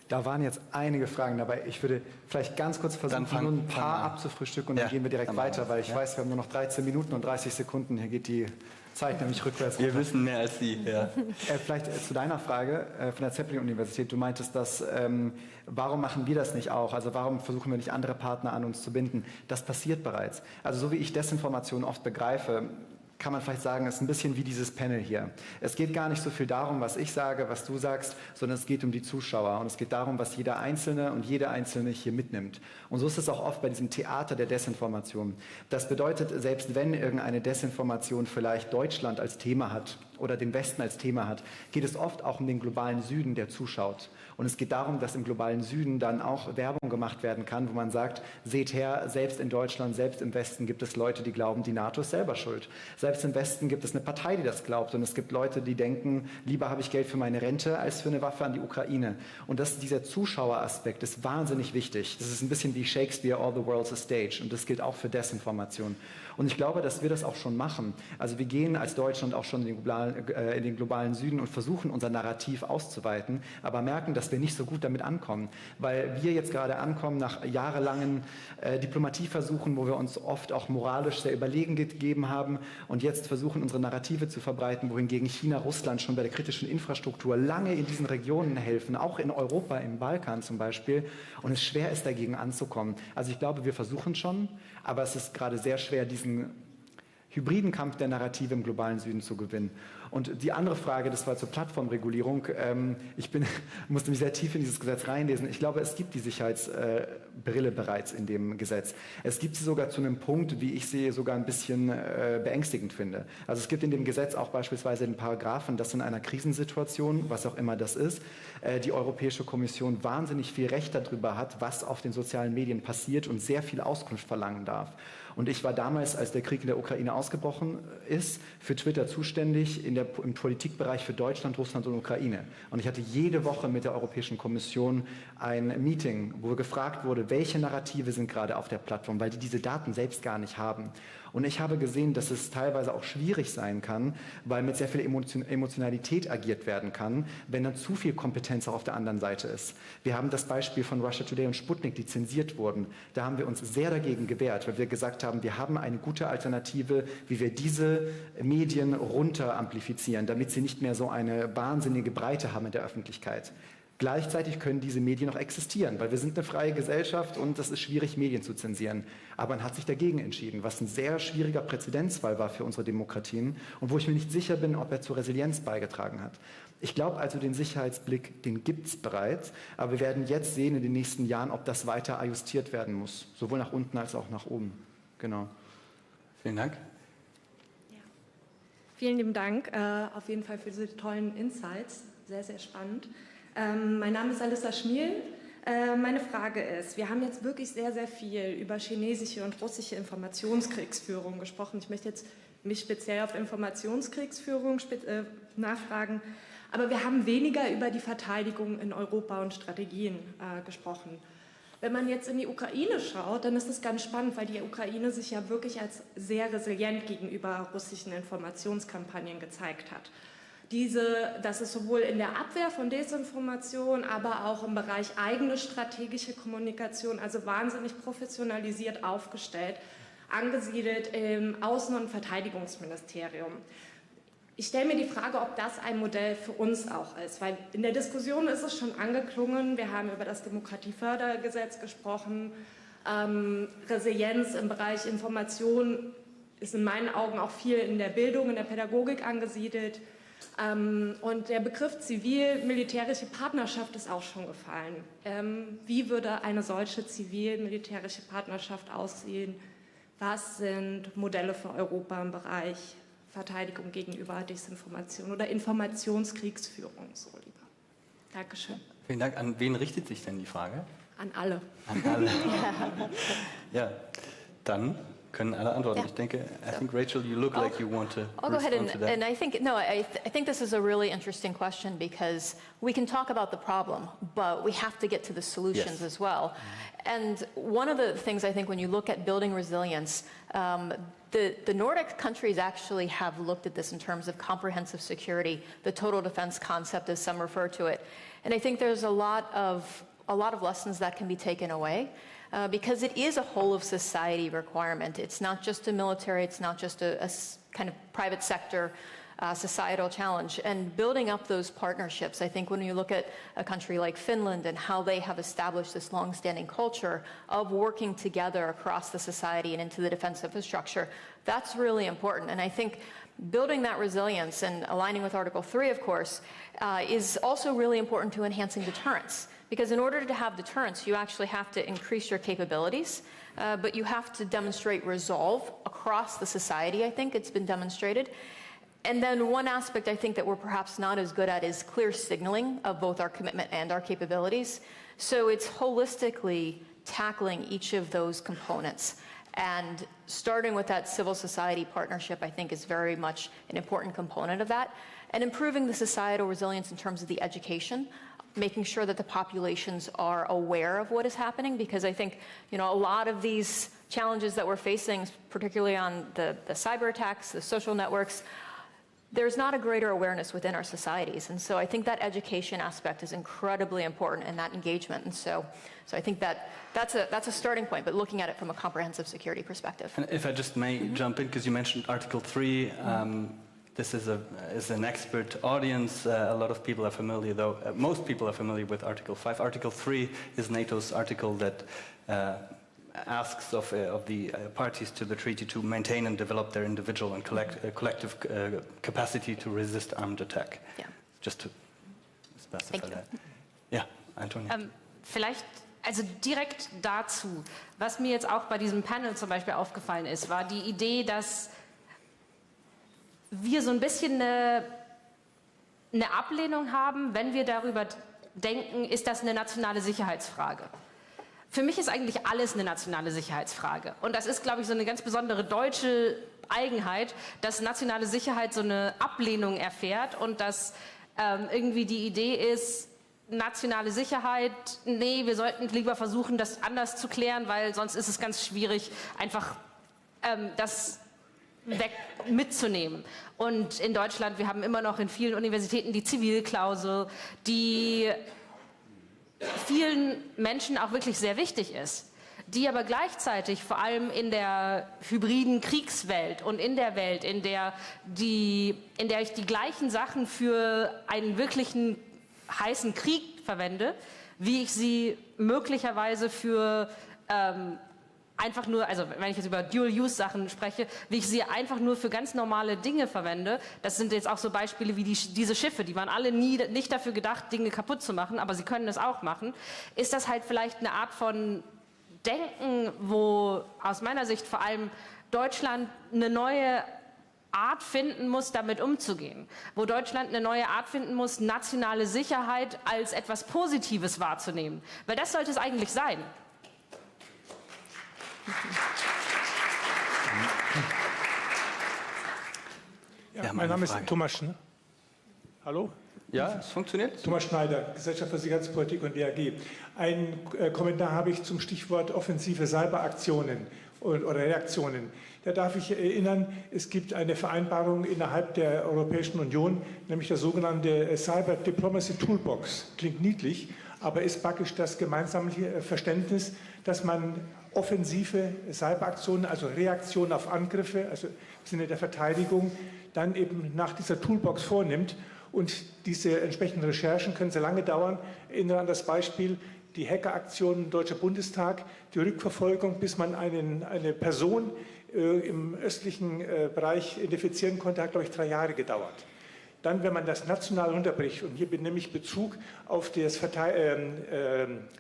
Da waren jetzt einige Fragen dabei. Ich würde vielleicht ganz kurz versuchen, nur ein paar abzufrühstücken und dann gehen wir direkt weiter, weil ich weiß, wir haben nur noch 13 Minuten und 30 Sekunden. Hier geht die Zeit nämlich rückwärts. Wir wissen mehr als Sie. Ja. Vielleicht zu deiner Frage von der Zeppelin-Universität. Du meintest, dass warum machen wir das nicht auch? Also warum versuchen wir nicht andere Partner an uns zu binden? Das passiert bereits. Also so wie ich Desinformation oft begreife, kann man vielleicht sagen, ist ein bisschen wie dieses Panel hier. Es geht gar nicht so viel darum, was ich sage, was du sagst, sondern es geht um die Zuschauer und es geht darum, was jeder Einzelne und jede Einzelne hier mitnimmt. Und so ist es auch oft bei diesem Theater der Desinformation. Das bedeutet, selbst wenn irgendeine Desinformation vielleicht Deutschland als Thema hat oder den Westen als Thema hat, geht es oft auch um den globalen Süden, der zuschaut. Und es geht darum, dass im globalen Süden dann auch Werbung gemacht werden kann, wo man sagt, seht her, selbst in Deutschland, selbst im Westen gibt es Leute, die glauben, die NATO ist selber schuld. Selbst im Westen gibt es eine Partei, die das glaubt. Und es gibt Leute, die denken, lieber habe ich Geld für meine Rente als für eine Waffe an die Ukraine. Und dieser Zuschaueraspekt ist wahnsinnig wichtig. Das ist ein bisschen wie Shakespeare, all the world's a stage. Und das gilt auch für Desinformation. Und ich glaube, dass wir das auch schon machen. Also wir gehen als Deutschland auch schon in den globalen Süden und versuchen, unser Narrativ auszuweiten, aber merken, dass wir nicht so gut damit ankommen. Weil wir jetzt gerade ankommen nach jahrelangen Diplomatieversuchen, wo wir uns oft auch moralisch sehr überlegen gegeben haben und jetzt versuchen, unsere Narrative zu verbreiten, wohingegen China, Russland schon bei der kritischen Infrastruktur lange in diesen Regionen helfen, auch in Europa, im Balkan zum Beispiel, und es schwer ist, dagegen anzukommen. Also ich glaube, wir versuchen schon, aber es ist gerade sehr schwer, diesen hybriden Kampf der Narrative im globalen Süden zu gewinnen. Und die andere Frage, das war zur Plattformregulierung. Ich musste mich sehr tief in dieses Gesetz reinlesen. Ich glaube, es gibt die Sicherheitsbrille bereits in dem Gesetz. Es gibt sie sogar zu einem Punkt, wie ich sie sogar ein bisschen beängstigend finde. Also es gibt in dem Gesetz auch beispielsweise den Paragraphen, dass in einer Krisensituation, was auch immer das ist, die Europäische Kommission wahnsinnig viel Recht darüber hat, was auf den sozialen Medien passiert und sehr viel Auskunft verlangen darf. Und ich war damals, als der Krieg in der Ukraine ausgebrochen ist, für Twitter zuständig im Politikbereich für Deutschland, Russland und Ukraine. Und ich hatte jede Woche mit der Europäischen Kommission ein Meeting, wo gefragt wurde, welche Narrative sind gerade auf der Plattform, weil die diese Daten selbst gar nicht haben. Und ich habe gesehen, dass es teilweise auch schwierig sein kann, weil mit sehr viel Emotionalität agiert werden kann, wenn dann zu viel Kompetenz auch auf der anderen Seite ist. Wir haben das Beispiel von Russia Today und Sputnik, die zensiert wurden. Da haben wir uns sehr dagegen gewehrt, weil wir gesagt haben, wir haben eine gute Alternative, wie wir diese Medien runter amplifizieren, damit sie nicht mehr so eine wahnsinnige Breite haben in der Öffentlichkeit. Gleichzeitig können diese Medien noch existieren, weil wir sind eine freie Gesellschaft und es ist schwierig, Medien zu zensieren. Aber man hat sich dagegen entschieden, was ein sehr schwieriger Präzedenzfall war für unsere Demokratien und wo ich mir nicht sicher bin, ob er zur Resilienz beigetragen hat. Ich glaube also, den Sicherheitsblick, den gibt es bereits, aber wir werden jetzt sehen in den nächsten Jahren, ob das weiter ajustiert werden muss, sowohl nach unten als auch nach oben. Genau. Vielen Dank. Ja. Vielen lieben Dank auf jeden Fall für diese tollen Insights. Sehr, sehr spannend. Mein Name ist Alissa Schmiel. Meine Frage ist, wir haben jetzt wirklich sehr, sehr viel über chinesische und russische Informationskriegsführung gesprochen. Ich möchte jetzt mich speziell auf Informationskriegsführung nachfragen. Aber wir haben weniger über die Verteidigung in Europa und Strategien gesprochen. Wenn man jetzt in die Ukraine schaut, dann ist es ganz spannend, weil die Ukraine sich ja wirklich als sehr resilient gegenüber russischen Informationskampagnen gezeigt hat. Das ist sowohl in der Abwehr von Desinformation, aber auch im Bereich eigene strategische Kommunikation, also wahnsinnig professionalisiert aufgestellt, angesiedelt im Außen- und Verteidigungsministerium. Ich stelle mir die Frage, ob das ein Modell für uns auch ist, weil in der Diskussion ist es schon angeklungen, wir haben über das Demokratiefördergesetz gesprochen, Resilienz im Bereich Information ist in meinen Augen auch viel in der Bildung, in der Pädagogik angesiedelt. Und der Begriff zivil-militärische Partnerschaft ist auch schon gefallen. Wie würde eine solche zivil-militärische Partnerschaft aussehen? Was sind Modelle für Europa im Bereich Verteidigung gegenüber Desinformation oder Informationskriegsführung? So lieber. Dankeschön. Vielen Dank. An wen richtet sich denn die Frage? An alle. An alle. Ja, dann können alle antworten. Ich denke, I think Rachel, you look like you want to I'll go ahead respond to that. and I think this is a really interesting question because we can talk about the problem, but we have to get to the solutions as well. And one of the things I think when you look at building resilience, the Nordic countries actually have looked at this in terms of comprehensive security, the total defense concept as some refer to it. And I think there's a lot of lessons that can be taken away. Because it is a whole of society requirement. It's not just a military, it's not just a kind of private sector societal challenge. And building up those partnerships, I think when you look at a country like Finland and how they have established this long-standing culture of working together across the society and into the defense infrastructure, that's really important. And I think building that resilience and aligning with Article 3, of course, is also really important to enhancing deterrence. Because in order to have deterrence, you actually have to increase your capabilities, but you have to demonstrate resolve across the society, I think it's been demonstrated. And then one aspect I think that we're perhaps not as good at is clear signaling of both our commitment and our capabilities. So it's holistically tackling each of those components. And starting with that civil society partnership, I think, is very much an important component of that. And improving the societal resilience in terms of the education, making sure that the populations are aware of what is happening, because I think, a lot of these challenges that we're facing, particularly on the cyber attacks, the social networks, there's not a greater awareness within our societies. And so I think that education aspect is incredibly important, and that engagement. And so I think that's a starting point, but looking at it from a comprehensive security perspective. And if I just may jump in, because you mentioned Article 3, this is an expert audience. A lot of people are familiar, though most people are familiar with Article 5. Article 3 is NATO's article that asks of the parties to the treaty to maintain and develop their individual and collective capacity to resist armed attack. Ja. Just to specify that. Ja, Antonia. Vielleicht, also direkt dazu, was mir jetzt auch bei diesem Panel zum Beispiel aufgefallen ist, war die Idee, dass wir so ein bisschen eine Ablehnung haben, wenn wir darüber denken, ist das eine nationale Sicherheitsfrage. Für mich ist eigentlich alles eine nationale Sicherheitsfrage. Und das ist, glaube ich, so eine ganz besondere deutsche Eigenheit, dass nationale Sicherheit so eine Ablehnung erfährt und dass irgendwie die Idee ist, nationale Sicherheit, nee, wir sollten lieber versuchen, das anders zu klären, weil sonst ist es ganz schwierig, einfach das mitzunehmen. Und in Deutschland, wir haben immer noch in vielen Universitäten die Zivilklausel, die vielen Menschen auch wirklich sehr wichtig ist, die aber gleichzeitig vor allem in der hybriden Kriegswelt und in der Welt, in der ich die gleichen Sachen für einen wirklichen heißen Krieg verwende, wie ich sie möglicherweise für einfach nur, also wenn ich jetzt über Dual-Use-Sachen spreche, wie ich sie einfach nur für ganz normale Dinge verwende. Das sind jetzt auch so Beispiele wie diese Schiffe, die waren alle nicht dafür gedacht, Dinge kaputt zu machen, aber sie können es auch machen. Ist das halt vielleicht eine Art von Denken, wo aus meiner Sicht vor allem Deutschland eine neue Art finden muss, damit umzugehen. Wo Deutschland eine neue Art finden muss, nationale Sicherheit als etwas Positives wahrzunehmen. Weil das sollte es eigentlich sein. Ja, mein Name ist Thomas Schneider. Hallo? Ja, es funktioniert. Thomas Schneider, Gesellschaft für Sicherheitspolitik und DAG. Einen Kommentar habe ich zum Stichwort offensive Cyberaktionen oder Reaktionen. Da darf ich erinnern, es gibt eine Vereinbarung innerhalb der Europäischen Union, nämlich der sogenannte Cyber Diplomacy Toolbox. Klingt niedlich, aber ist praktisch das gemeinsame Verständnis, dass man offensive Cyberaktionen, also Reaktionen auf Angriffe, also im Sinne der Verteidigung, dann eben nach dieser Toolbox vornimmt. Und diese entsprechenden Recherchen können sehr lange dauern. Ich erinnere an das Beispiel, die Hackeraktion im Deutschen Bundestag, die Rückverfolgung, bis man eine Person im östlichen Bereich identifizieren konnte, hat, glaube ich, 3 Jahre gedauert. Dann, wenn man das national unterbricht, und hier nehme ich Bezug auf das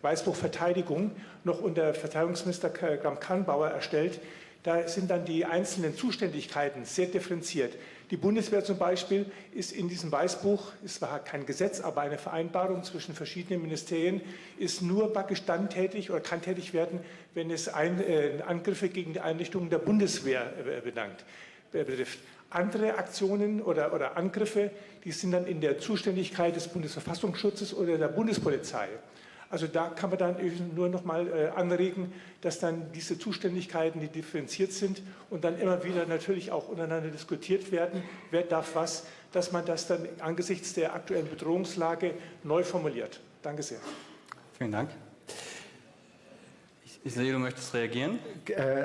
Weißbuch Verteidigung, noch unter Verteidigungsminister Kramp-Karrenbauer erstellt, da sind dann die einzelnen Zuständigkeiten sehr differenziert. Die Bundeswehr zum Beispiel ist in diesem Weißbuch, es war kein Gesetz, aber eine Vereinbarung zwischen verschiedenen Ministerien, ist nur praktisch dann tätig oder kann tätig werden, wenn es Angriffe gegen die Einrichtungen der Bundeswehr betrifft. Andere Aktionen oder Angriffe, die sind dann in der Zuständigkeit des Bundesverfassungsschutzes oder der Bundespolizei. Also da kann man dann nur noch mal anregen, dass dann diese Zuständigkeiten, die differenziert sind und dann immer wieder natürlich auch untereinander diskutiert werden, wer darf was, dass man das dann angesichts der aktuellen Bedrohungslage neu formuliert. Danke sehr. Vielen Dank. Ich sehe, du möchtest reagieren.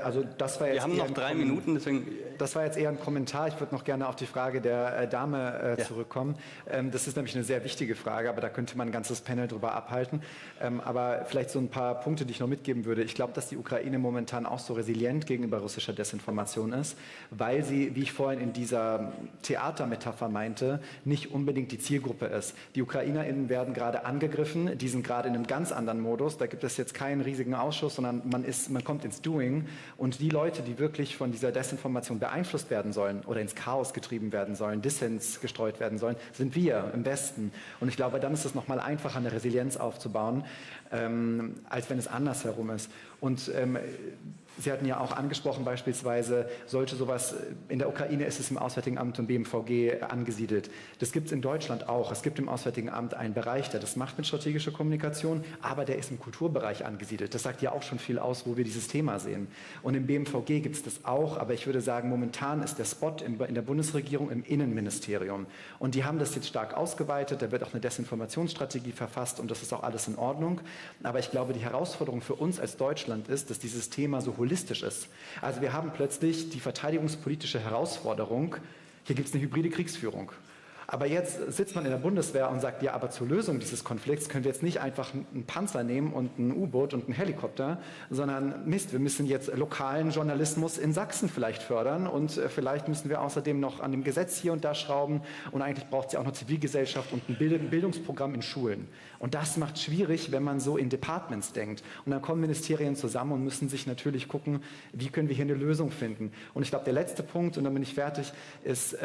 Also das war jetzt Wir haben noch 3 Minuten, deswegen... Das war jetzt eher ein Kommentar. Ich würde noch gerne auf die Frage der Dame zurückkommen. Das ist nämlich eine sehr wichtige Frage, aber da könnte man ein ganzes Panel drüber abhalten. Aber vielleicht so ein paar Punkte, die ich noch mitgeben würde. Ich glaube, dass die Ukraine momentan auch so resilient gegenüber russischer Desinformation ist, weil sie, wie ich vorhin in dieser Theatermetapher meinte, nicht unbedingt die Zielgruppe ist. Die UkrainerInnen werden gerade angegriffen, die sind gerade in einem ganz anderen Modus. Da gibt es jetzt keinen riesigen Ausschuss, sondern man kommt ins Doing, und die Leute, die wirklich von dieser Desinformation beeinflusst werden sollen oder ins Chaos getrieben werden sollen, Dissens gestreut werden sollen, sind wir im Westen. Und ich glaube, dann ist es nochmal einfacher, eine Resilienz aufzubauen, als wenn es andersherum ist. Und Sie hatten ja auch angesprochen, beispielsweise, sollte sowas, in der Ukraine ist es im Auswärtigen Amt und BMVG angesiedelt. Das gibt es in Deutschland auch. Es gibt im Auswärtigen Amt einen Bereich, der das macht mit strategischer Kommunikation, aber der ist im Kulturbereich angesiedelt. Das sagt ja auch schon viel aus, wo wir dieses Thema sehen. Und im BMVG gibt es das auch, aber ich würde sagen, momentan ist der Spot in der Bundesregierung im Innenministerium. Und die haben das jetzt stark ausgeweitet, da wird auch eine Desinformationsstrategie verfasst und das ist auch alles in Ordnung. Aber ich glaube, die Herausforderung für uns als Deutschland ist, dass dieses Thema so holistisch ist. Also wir haben plötzlich die verteidigungspolitische Herausforderung, hier gibt es eine hybride Kriegsführung. Aber jetzt sitzt man in der Bundeswehr und sagt, ja, aber zur Lösung dieses Konflikts können wir jetzt nicht einfach einen Panzer nehmen und ein U-Boot und einen Helikopter, sondern Mist, wir müssen jetzt lokalen Journalismus in Sachsen vielleicht fördern und vielleicht müssen wir außerdem noch an dem Gesetz hier und da schrauben und eigentlich braucht es ja auch noch Zivilgesellschaft und ein Bildungsprogramm in Schulen. Und das macht es schwierig, wenn man so in Departments denkt. Und dann kommen Ministerien zusammen und müssen sich natürlich gucken, wie können wir hier eine Lösung finden. Und ich glaube, der letzte Punkt, und dann bin ich fertig, ist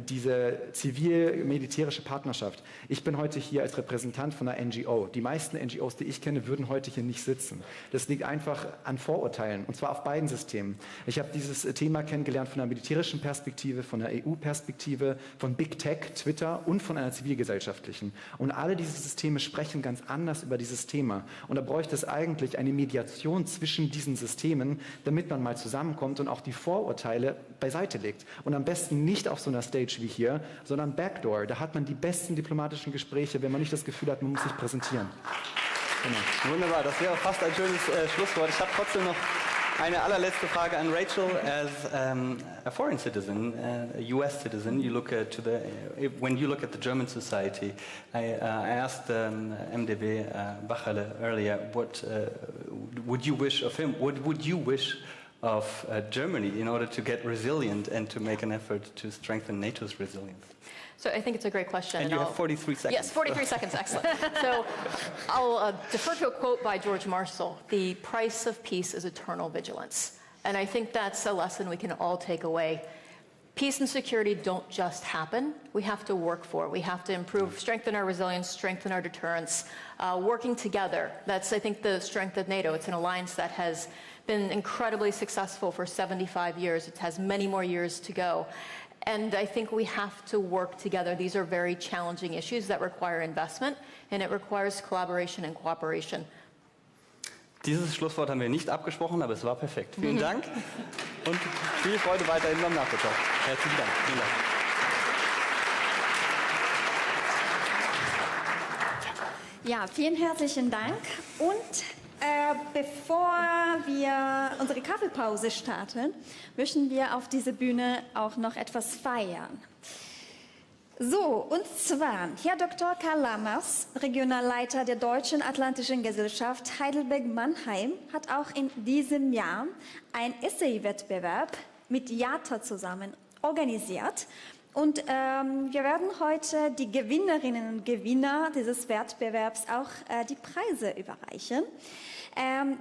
diese zivil-militärische Partnerschaft. Ich bin heute hier als Repräsentant von einer NGO. Die meisten NGOs, die ich kenne, würden heute hier nicht sitzen. Das liegt einfach an Vorurteilen, und zwar auf beiden Systemen. Ich habe dieses Thema kennengelernt von einer militärischen Perspektive, von einer EU-Perspektive, von Big Tech, Twitter und von einer zivilgesellschaftlichen. Und alle diese Systeme sprechen ganz anders über dieses Thema. Und da bräuchte es eigentlich eine Mediation zwischen diesen Systemen, damit man mal zusammenkommt und auch die Vorurteile beiseite legt. Und am besten nicht auf so einer Stage wie hier, sondern Backdoor. Da hat man die besten diplomatischen Gespräche, wenn man nicht das Gefühl hat, man muss sich präsentieren. Genau. Wunderbar, das wäre fast ein schönes Schlusswort. Ich habe trotzdem noch eine allerletzte Frage an Rachel. As a foreign citizen, a US citizen, when you look at the German society, I asked MdW Bacherle earlier, what would you wish of him? What would you wish of Germany in order to get resilient and to make an effort to strengthen NATO's resilience? So I think it's a great question. And you have 43 seconds. Yes, 43 seconds, excellent. So I'll defer to a quote by George Marshall: "The price of peace is eternal vigilance." And I think that's a lesson we can all take away. Peace and security don't just happen. We have to work for it. We have to improve, strengthen our resilience, strengthen our deterrence, working together. That's, I think, the strength of NATO. It's an alliance that has been incredibly successful for 75 years. It has many more years to go. And I think we have to work together. These are very challenging issues that require investment, and it requires collaboration and cooperation. Dieses Schlusswort haben wir nicht abgesprochen, aber es war perfekt. Vielen Dank und viel Freude weiterhin beim NATO Talk. Herzlichen Dank. Vielen Dank. Ja, vielen herzlichen Dank. Und bevor wir unsere Kaffeepause starten, möchten wir auf dieser Bühne auch noch etwas feiern. So, und zwar Herr Dr. Karl Lammers, Regionalleiter der Deutschen Atlantischen Gesellschaft Heidelberg-Mannheim, hat auch in diesem Jahr einen Essay-Wettbewerb mit Jahre zusammen organisiert. Und wir werden heute die Gewinnerinnen und Gewinner dieses Wettbewerbs auch die Preise überreichen.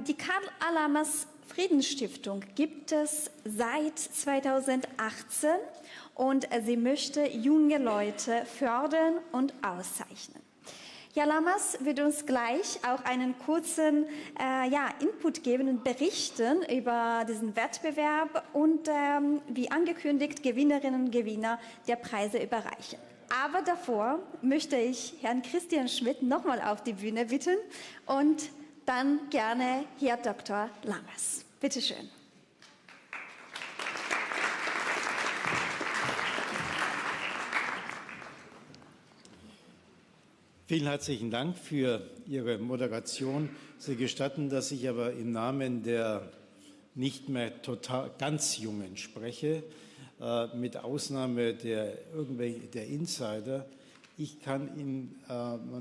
Die Karl Lammers Friedensstiftung gibt es seit 2018 und sie möchte junge Leute fördern und auszeichnen. Herr Lammers wird uns gleich auch einen kurzen Input geben und berichten über diesen Wettbewerb und wie angekündigt Gewinnerinnen und Gewinner der Preise überreichen. Aber davor möchte ich Herrn Christian Schmidt nochmal auf die Bühne bitten und dann gerne Herr Dr. Lammers. Bitte schön. Vielen herzlichen Dank für Ihre Moderation. Sie gestatten, dass ich aber im Namen der nicht mehr ganz Jungen spreche, mit Ausnahme der Insider. Ich kann Ihnen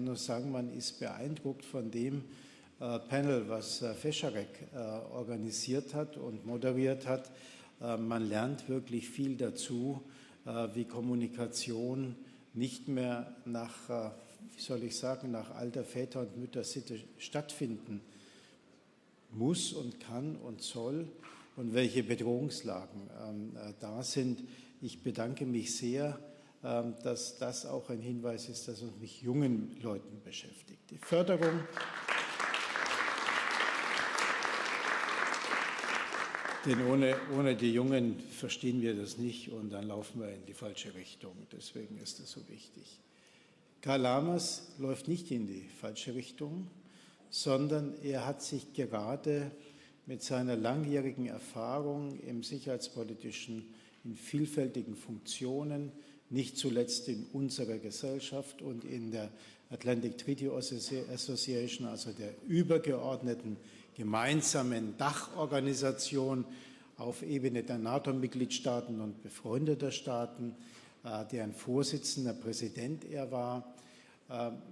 nur sagen, man ist beeindruckt von dem Panel, was Fescharek organisiert hat und moderiert hat. Man lernt wirklich viel dazu, wie Kommunikation nicht mehr nach, wie soll ich sagen, nach alter Väter- und Müttersitte stattfinden muss und kann und soll und welche Bedrohungslagen da sind. Ich bedanke mich sehr, dass das auch ein Hinweis ist, dass uns mit jungen Leuten beschäftigt. Die Förderung denn ohne die Jungen verstehen wir das nicht und dann laufen wir in die falsche Richtung. Deswegen ist das so wichtig. Karl Lamers läuft nicht in die falsche Richtung, sondern er hat sich gerade mit seiner langjährigen Erfahrung im sicherheitspolitischen, in vielfältigen Funktionen, nicht zuletzt in unserer Gesellschaft und in der Atlantic Treaty Association, also der übergeordneten gemeinsamen Dachorganisation auf Ebene der NATO-Mitgliedstaaten und befreundeter Staaten, deren Vorsitzender Präsident er war,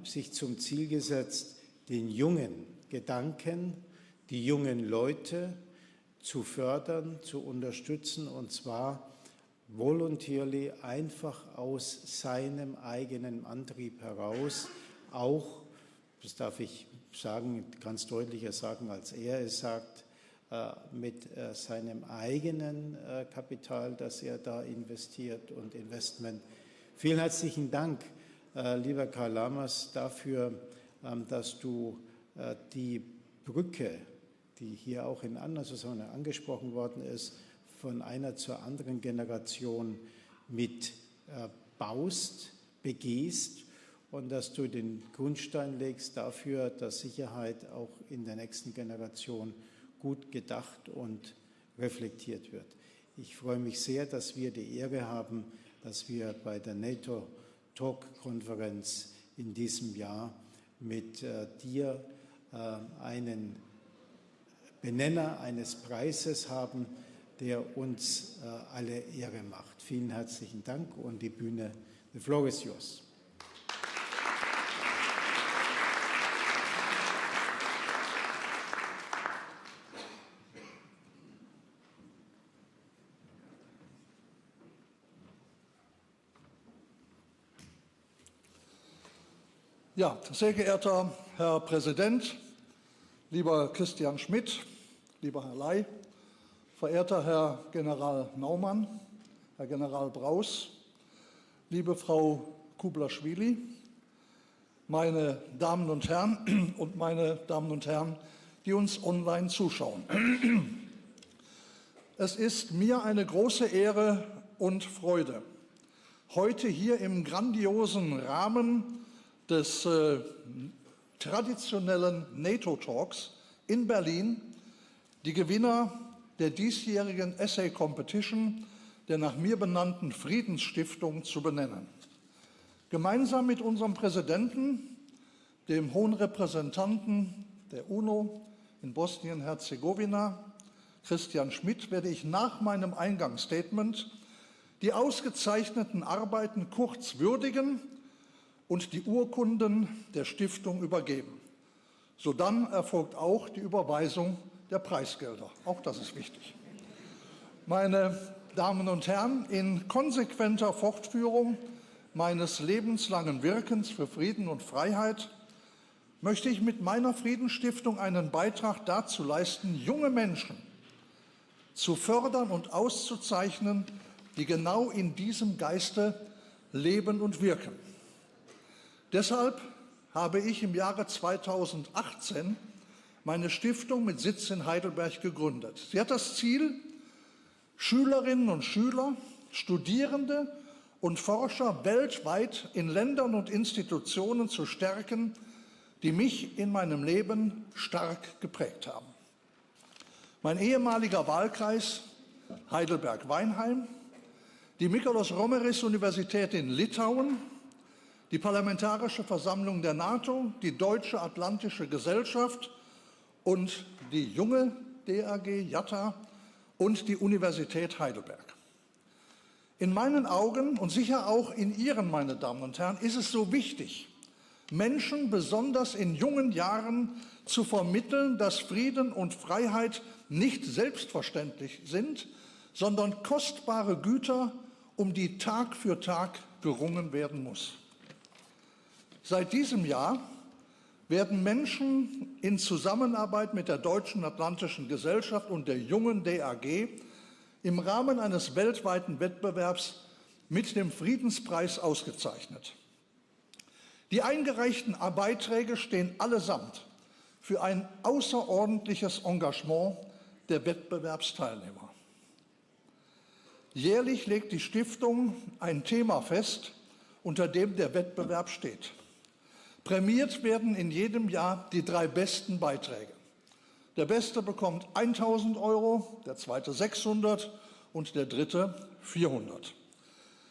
sich zum Ziel gesetzt, den jungen Gedanken, die jungen Leute zu fördern, zu unterstützen, und zwar voluntarily, einfach aus seinem eigenen Antrieb heraus, auch, das darf ich sagen, ganz deutlicher sagen, als er es sagt, mit seinem eigenen Kapital, das er da investiert und Investment. Vielen herzlichen Dank, lieber Karl Lamers, dafür, dass du die Brücke, die hier auch in anderen Zusammenhängen angesprochen worden ist, von einer zur anderen Generation mit baust, begehst und dass du den Grundstein legst dafür, dass Sicherheit auch in der nächsten Generation gut gedacht und reflektiert wird. Ich freue mich sehr, dass wir die Ehre haben, dass wir bei der NATO Talk-Konferenz in diesem Jahr mit dir einen Benenner eines Preises haben, der uns alle Ehre macht. Vielen herzlichen Dank und die Bühne, the floor is yours. Ja, sehr geehrter Herr Präsident, lieber Christian Schmidt, lieber Herr Ley, verehrter Herr General Naumann, Herr General Braus, liebe Frau Kublaschwili, meine Damen und Herren und meine Damen und Herren, die uns online zuschauen. Es ist mir eine große Ehre und Freude, heute hier im grandiosen Rahmen des traditionellen NATO Talks in Berlin die Gewinner der diesjährigen Essay Competition der nach mir benannten Friedensstiftung zu benennen. Gemeinsam mit unserem Präsidenten, dem Hohen Repräsentanten der UNO in Bosnien-Herzegowina, Christian Schmidt, werde ich nach meinem Eingangsstatement die ausgezeichneten Arbeiten kurz würdigen und die Urkunden der Stiftung übergeben. Sodann erfolgt auch die Überweisung der Preisgelder. Auch das ist wichtig. Meine Damen und Herren, in konsequenter Fortführung meines lebenslangen Wirkens für Frieden und Freiheit möchte ich mit meiner Friedensstiftung einen Beitrag dazu leisten, junge Menschen zu fördern und auszuzeichnen, die genau in diesem Geiste leben und wirken. Deshalb habe ich im Jahre 2018 meine Stiftung mit Sitz in Heidelberg gegründet. Sie hat das Ziel, Schülerinnen und Schüler, Studierende und Forscher weltweit in Ländern und Institutionen zu stärken, die mich in meinem Leben stark geprägt haben. Mein ehemaliger Wahlkreis Heidelberg-Weinheim, die Mykolos-Romeris-Universität in Litauen, die Parlamentarische Versammlung der NATO, die Deutsche Atlantische Gesellschaft und die junge DAG JATA und die Universität Heidelberg. In meinen Augen und sicher auch in Ihren, meine Damen und Herren, ist es so wichtig, Menschen besonders in jungen Jahren zu vermitteln, dass Frieden und Freiheit nicht selbstverständlich sind, sondern kostbare Güter, um die Tag für Tag gerungen werden muss. Seit diesem Jahr werden Menschen in Zusammenarbeit mit der Deutschen Atlantischen Gesellschaft und der jungen DAG im Rahmen eines weltweiten Wettbewerbs mit dem Friedenspreis ausgezeichnet. Die eingereichten Beiträge stehen allesamt für ein außerordentliches Engagement der Wettbewerbsteilnehmer. Jährlich legt die Stiftung ein Thema fest, unter dem der Wettbewerb steht. Prämiert werden in jedem Jahr die 3 besten Beiträge. Der Beste bekommt 1.000 €, der Zweite 600 und der Dritte 400.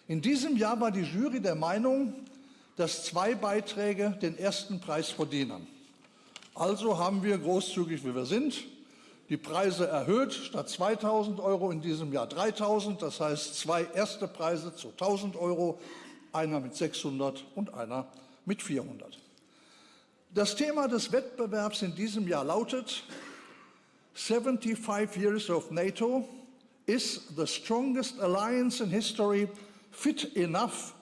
In diesem Jahr war die Jury der Meinung, dass 2 Beiträge den ersten Preis verdienen. Also haben wir, großzügig wie wir sind, die Preise erhöht, statt 2.000 € in diesem Jahr 3.000, das heißt 2 erste Preise zu 1.000 €, einer mit 600 und einer mit 400. Das Thema des Wettbewerbs in diesem Jahr lautet: 75 years of NATO, is the strongest alliance in history fit enough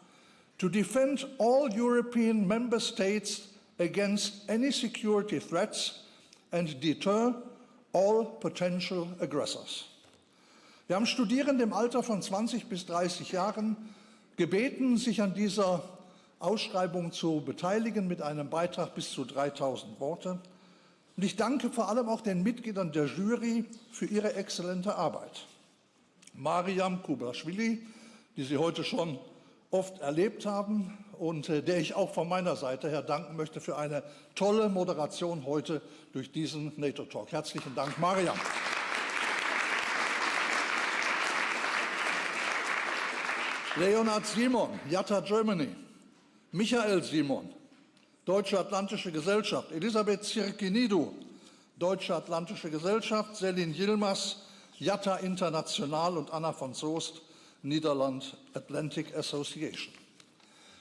to defend all European member states against any security threats and deter all potential aggressors? Wir haben Studierende im Alter von 20 bis 30 Jahren gebeten, sich an dieser Ausschreibung zu beteiligen mit einem Beitrag bis zu 3.000 Worte. Und ich danke vor allem auch den Mitgliedern der Jury für ihre exzellente Arbeit. Mariam Kubaschwili, die Sie heute schon oft erlebt haben und der ich auch von meiner Seite her danken möchte für eine tolle Moderation heute durch diesen NATO Talk. Herzlichen Dank, Mariam. Leonhard Simon, JATA Germany. Michael Simon, Deutsche Atlantische Gesellschaft. Elisabeth Zirkinidou, Deutsche Atlantische Gesellschaft. Selin Yilmaz, JATA International und Anna von Soest, Niederland Atlantic Association.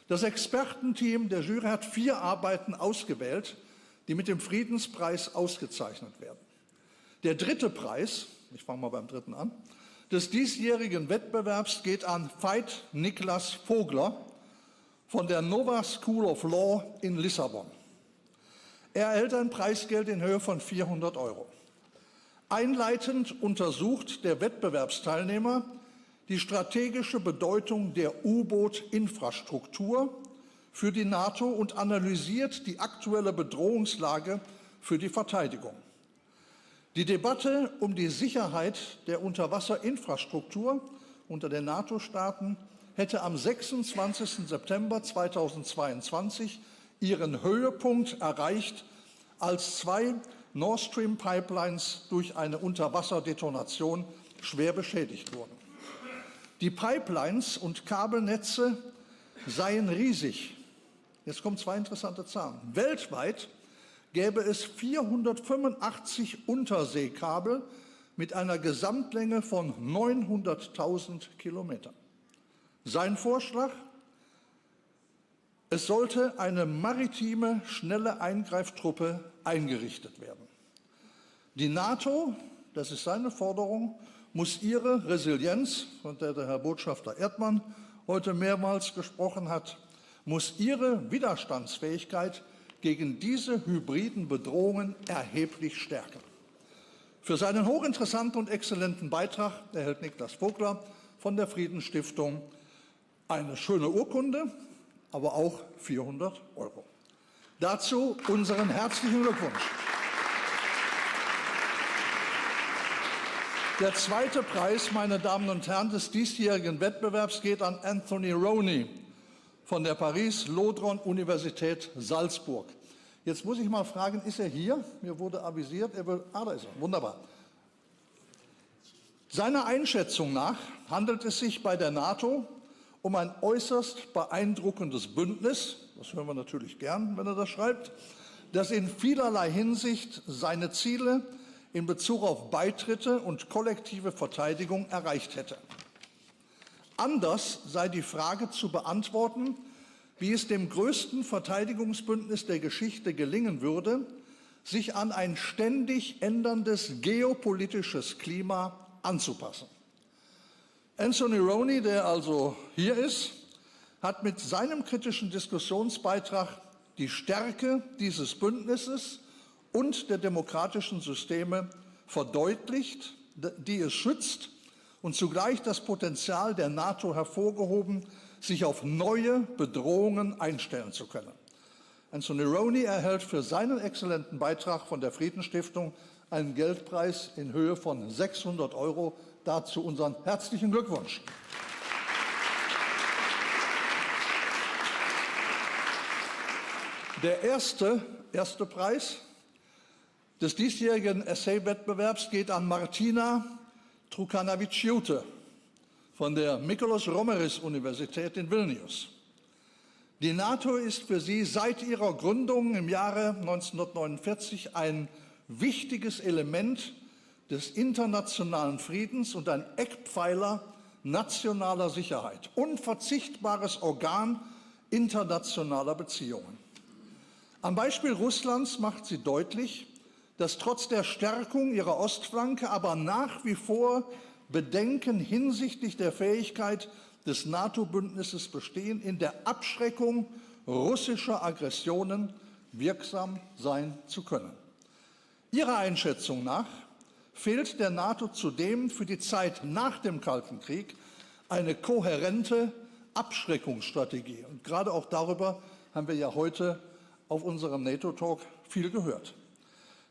Das Expertenteam der Jury hat 4 Arbeiten ausgewählt, die mit dem Friedenspreis ausgezeichnet werden. Der 3. Preis, ich fange mal beim 3. an, des diesjährigen Wettbewerbs geht an Veit Niklas Vogler von der Nova School of Law in Lissabon. Er erhält ein Preisgeld in Höhe von 400 €. Einleitend untersucht der Wettbewerbsteilnehmer die strategische Bedeutung der U-Boot-Infrastruktur für die NATO und analysiert die aktuelle Bedrohungslage für die Verteidigung. Die Debatte um die Sicherheit der Unterwasserinfrastruktur unter den NATO-Staaten hätte am 26. September 2022 ihren Höhepunkt erreicht, als 2 Nord Stream Pipelines durch eine Unterwasserdetonation schwer beschädigt wurden. Die Pipelines und Kabelnetze seien riesig. Jetzt kommen 2 interessante Zahlen. Weltweit gäbe es 485 Unterseekabel mit einer Gesamtlänge von 900.000 Kilometern. Sein Vorschlag: Es sollte eine maritime schnelle Eingreiftruppe eingerichtet werden. Die NATO, das ist seine Forderung, muss ihre Resilienz, von der der Herr Botschafter Erdmann heute mehrmals gesprochen hat, muss ihre Widerstandsfähigkeit gegen diese hybriden Bedrohungen erheblich stärken. Für seinen hochinteressanten und exzellenten Beitrag erhält Niklas Vogler von der Friedensstiftung eine schöne Urkunde, aber auch 400 €. Dazu unseren herzlichen Glückwunsch. Der 2. Preis, meine Damen und Herren, des diesjährigen Wettbewerbs geht an Anthony Roney von der Paris-Lodron-Universität Salzburg. Jetzt muss ich mal fragen, ist er hier? Mir wurde avisiert, er will. Da ist er. Wunderbar. Seiner Einschätzung nach handelt es sich bei der NATO um ein äußerst beeindruckendes Bündnis, das hören wir natürlich gern, wenn er das schreibt, das in vielerlei Hinsicht seine Ziele in Bezug auf Beitritte und kollektive Verteidigung erreicht hätte. Anders sei die Frage zu beantworten, wie es dem größten Verteidigungsbündnis der Geschichte gelingen würde, sich an ein ständig änderndes geopolitisches Klima anzupassen. Anthony Roney, der also hier ist, hat mit seinem kritischen Diskussionsbeitrag die Stärke dieses Bündnisses und der demokratischen Systeme verdeutlicht, die es schützt, und zugleich das Potenzial der NATO hervorgehoben, sich auf neue Bedrohungen einstellen zu können. Anthony Roney erhält für seinen exzellenten Beitrag von der Friedensstiftung einen Geldpreis in Höhe von 600 €. Dazu unseren herzlichen Glückwunsch. Der erste Preis des diesjährigen Essay-Wettbewerbs geht an Martina Trukanaviciute von der Miklos Romeris Universität in Vilnius. Die NATO ist für sie seit ihrer Gründung im Jahre 1949 ein wichtiges Element des internationalen Friedens und ein Eckpfeiler nationaler Sicherheit, unverzichtbares Organ internationaler Beziehungen. Am Beispiel Russlands macht sie deutlich, dass trotz der Stärkung ihrer Ostflanke aber nach wie vor Bedenken hinsichtlich der Fähigkeit des NATO-Bündnisses bestehen, in der Abschreckung russischer Aggressionen wirksam sein zu können. Ihrer Einschätzung nach fehlt der NATO zudem für die Zeit nach dem Kalten Krieg eine kohärente Abschreckungsstrategie. Und gerade auch darüber haben wir ja heute auf unserem NATO Talk viel gehört.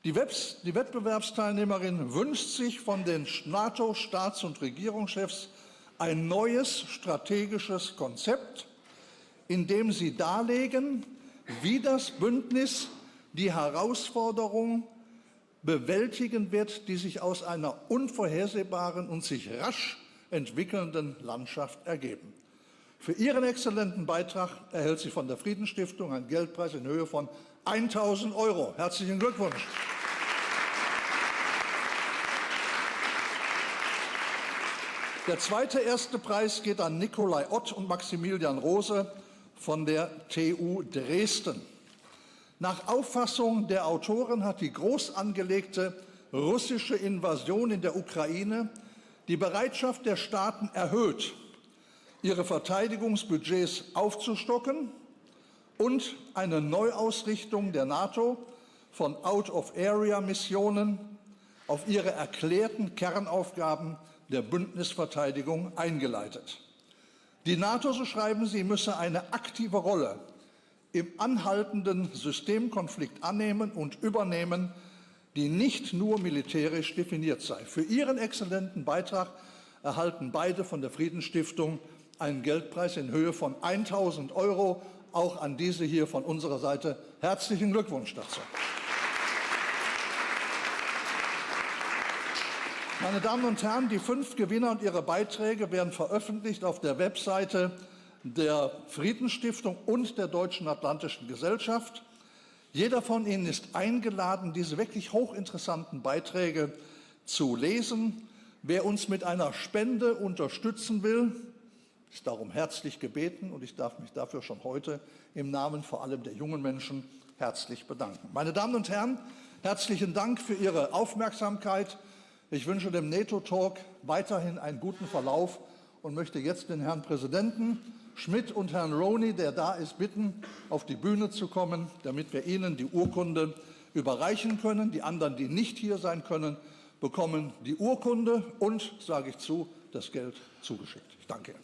Die Wettbewerbsteilnehmerin wünscht sich von den NATO-Staats- und Regierungschefs ein neues strategisches Konzept, in dem sie darlegen, wie das Bündnis die Herausforderung bewältigen wird, die sich aus einer unvorhersehbaren und sich rasch entwickelnden Landschaft ergeben. Für ihren exzellenten Beitrag erhält sie von der Friedensstiftung einen Geldpreis in Höhe von 1.000 €. Herzlichen Glückwunsch. Der zweite erste Preis geht an Nikolai Ott und Maximilian Rose von der TU Dresden. Nach Auffassung der Autoren hat die groß angelegte russische Invasion in der Ukraine die Bereitschaft der Staaten erhöht, ihre Verteidigungsbudgets aufzustocken und eine Neuausrichtung der NATO von Out-of-Area-Missionen auf ihre erklärten Kernaufgaben der Bündnisverteidigung eingeleitet. Die NATO, so schreiben sie, müsse eine aktive Rolle im anhaltenden Systemkonflikt annehmen und übernehmen, die nicht nur militärisch definiert sei. Für ihren exzellenten Beitrag erhalten beide von der Friedensstiftung einen Geldpreis in Höhe von 1.000 €. Auch an diese hier von unserer Seite herzlichen Glückwunsch dazu. Meine Damen und Herren, die 5 Gewinner und ihre Beiträge werden veröffentlicht auf der Webseite der Friedensstiftung und der Deutschen Atlantischen Gesellschaft. Jeder von Ihnen ist eingeladen, diese wirklich hochinteressanten Beiträge zu lesen. Wer uns mit einer Spende unterstützen will, ist darum herzlich gebeten, und ich darf mich dafür schon heute im Namen vor allem der jungen Menschen herzlich bedanken. Meine Damen und Herren, herzlichen Dank für Ihre Aufmerksamkeit. Ich wünsche dem NATO Talk weiterhin einen guten Verlauf und möchte jetzt den Herrn Präsidenten Schmidt und Herrn Roney, der da ist, bitten, auf die Bühne zu kommen, damit wir Ihnen die Urkunde überreichen können. Die anderen, die nicht hier sein können, bekommen die Urkunde und, sage ich zu, das Geld zugeschickt. Ich danke Ihnen.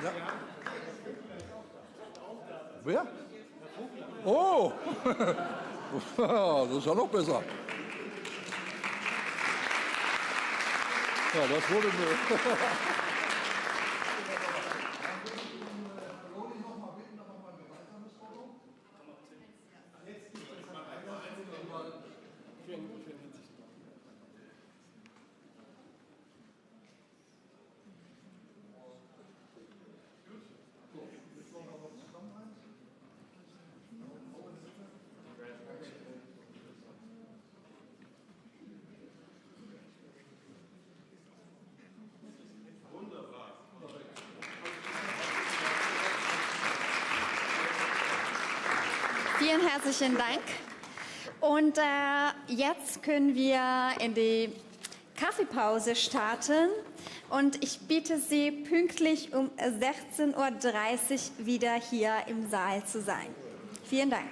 Ja. Wer? Oh, das ist ja noch besser. Ja, das wurde mir. Vielen herzlichen Dank. Und jetzt können wir in die Kaffeepause starten. Und ich bitte Sie, pünktlich um 16:30 Uhr wieder hier im Saal zu sein. Vielen Dank.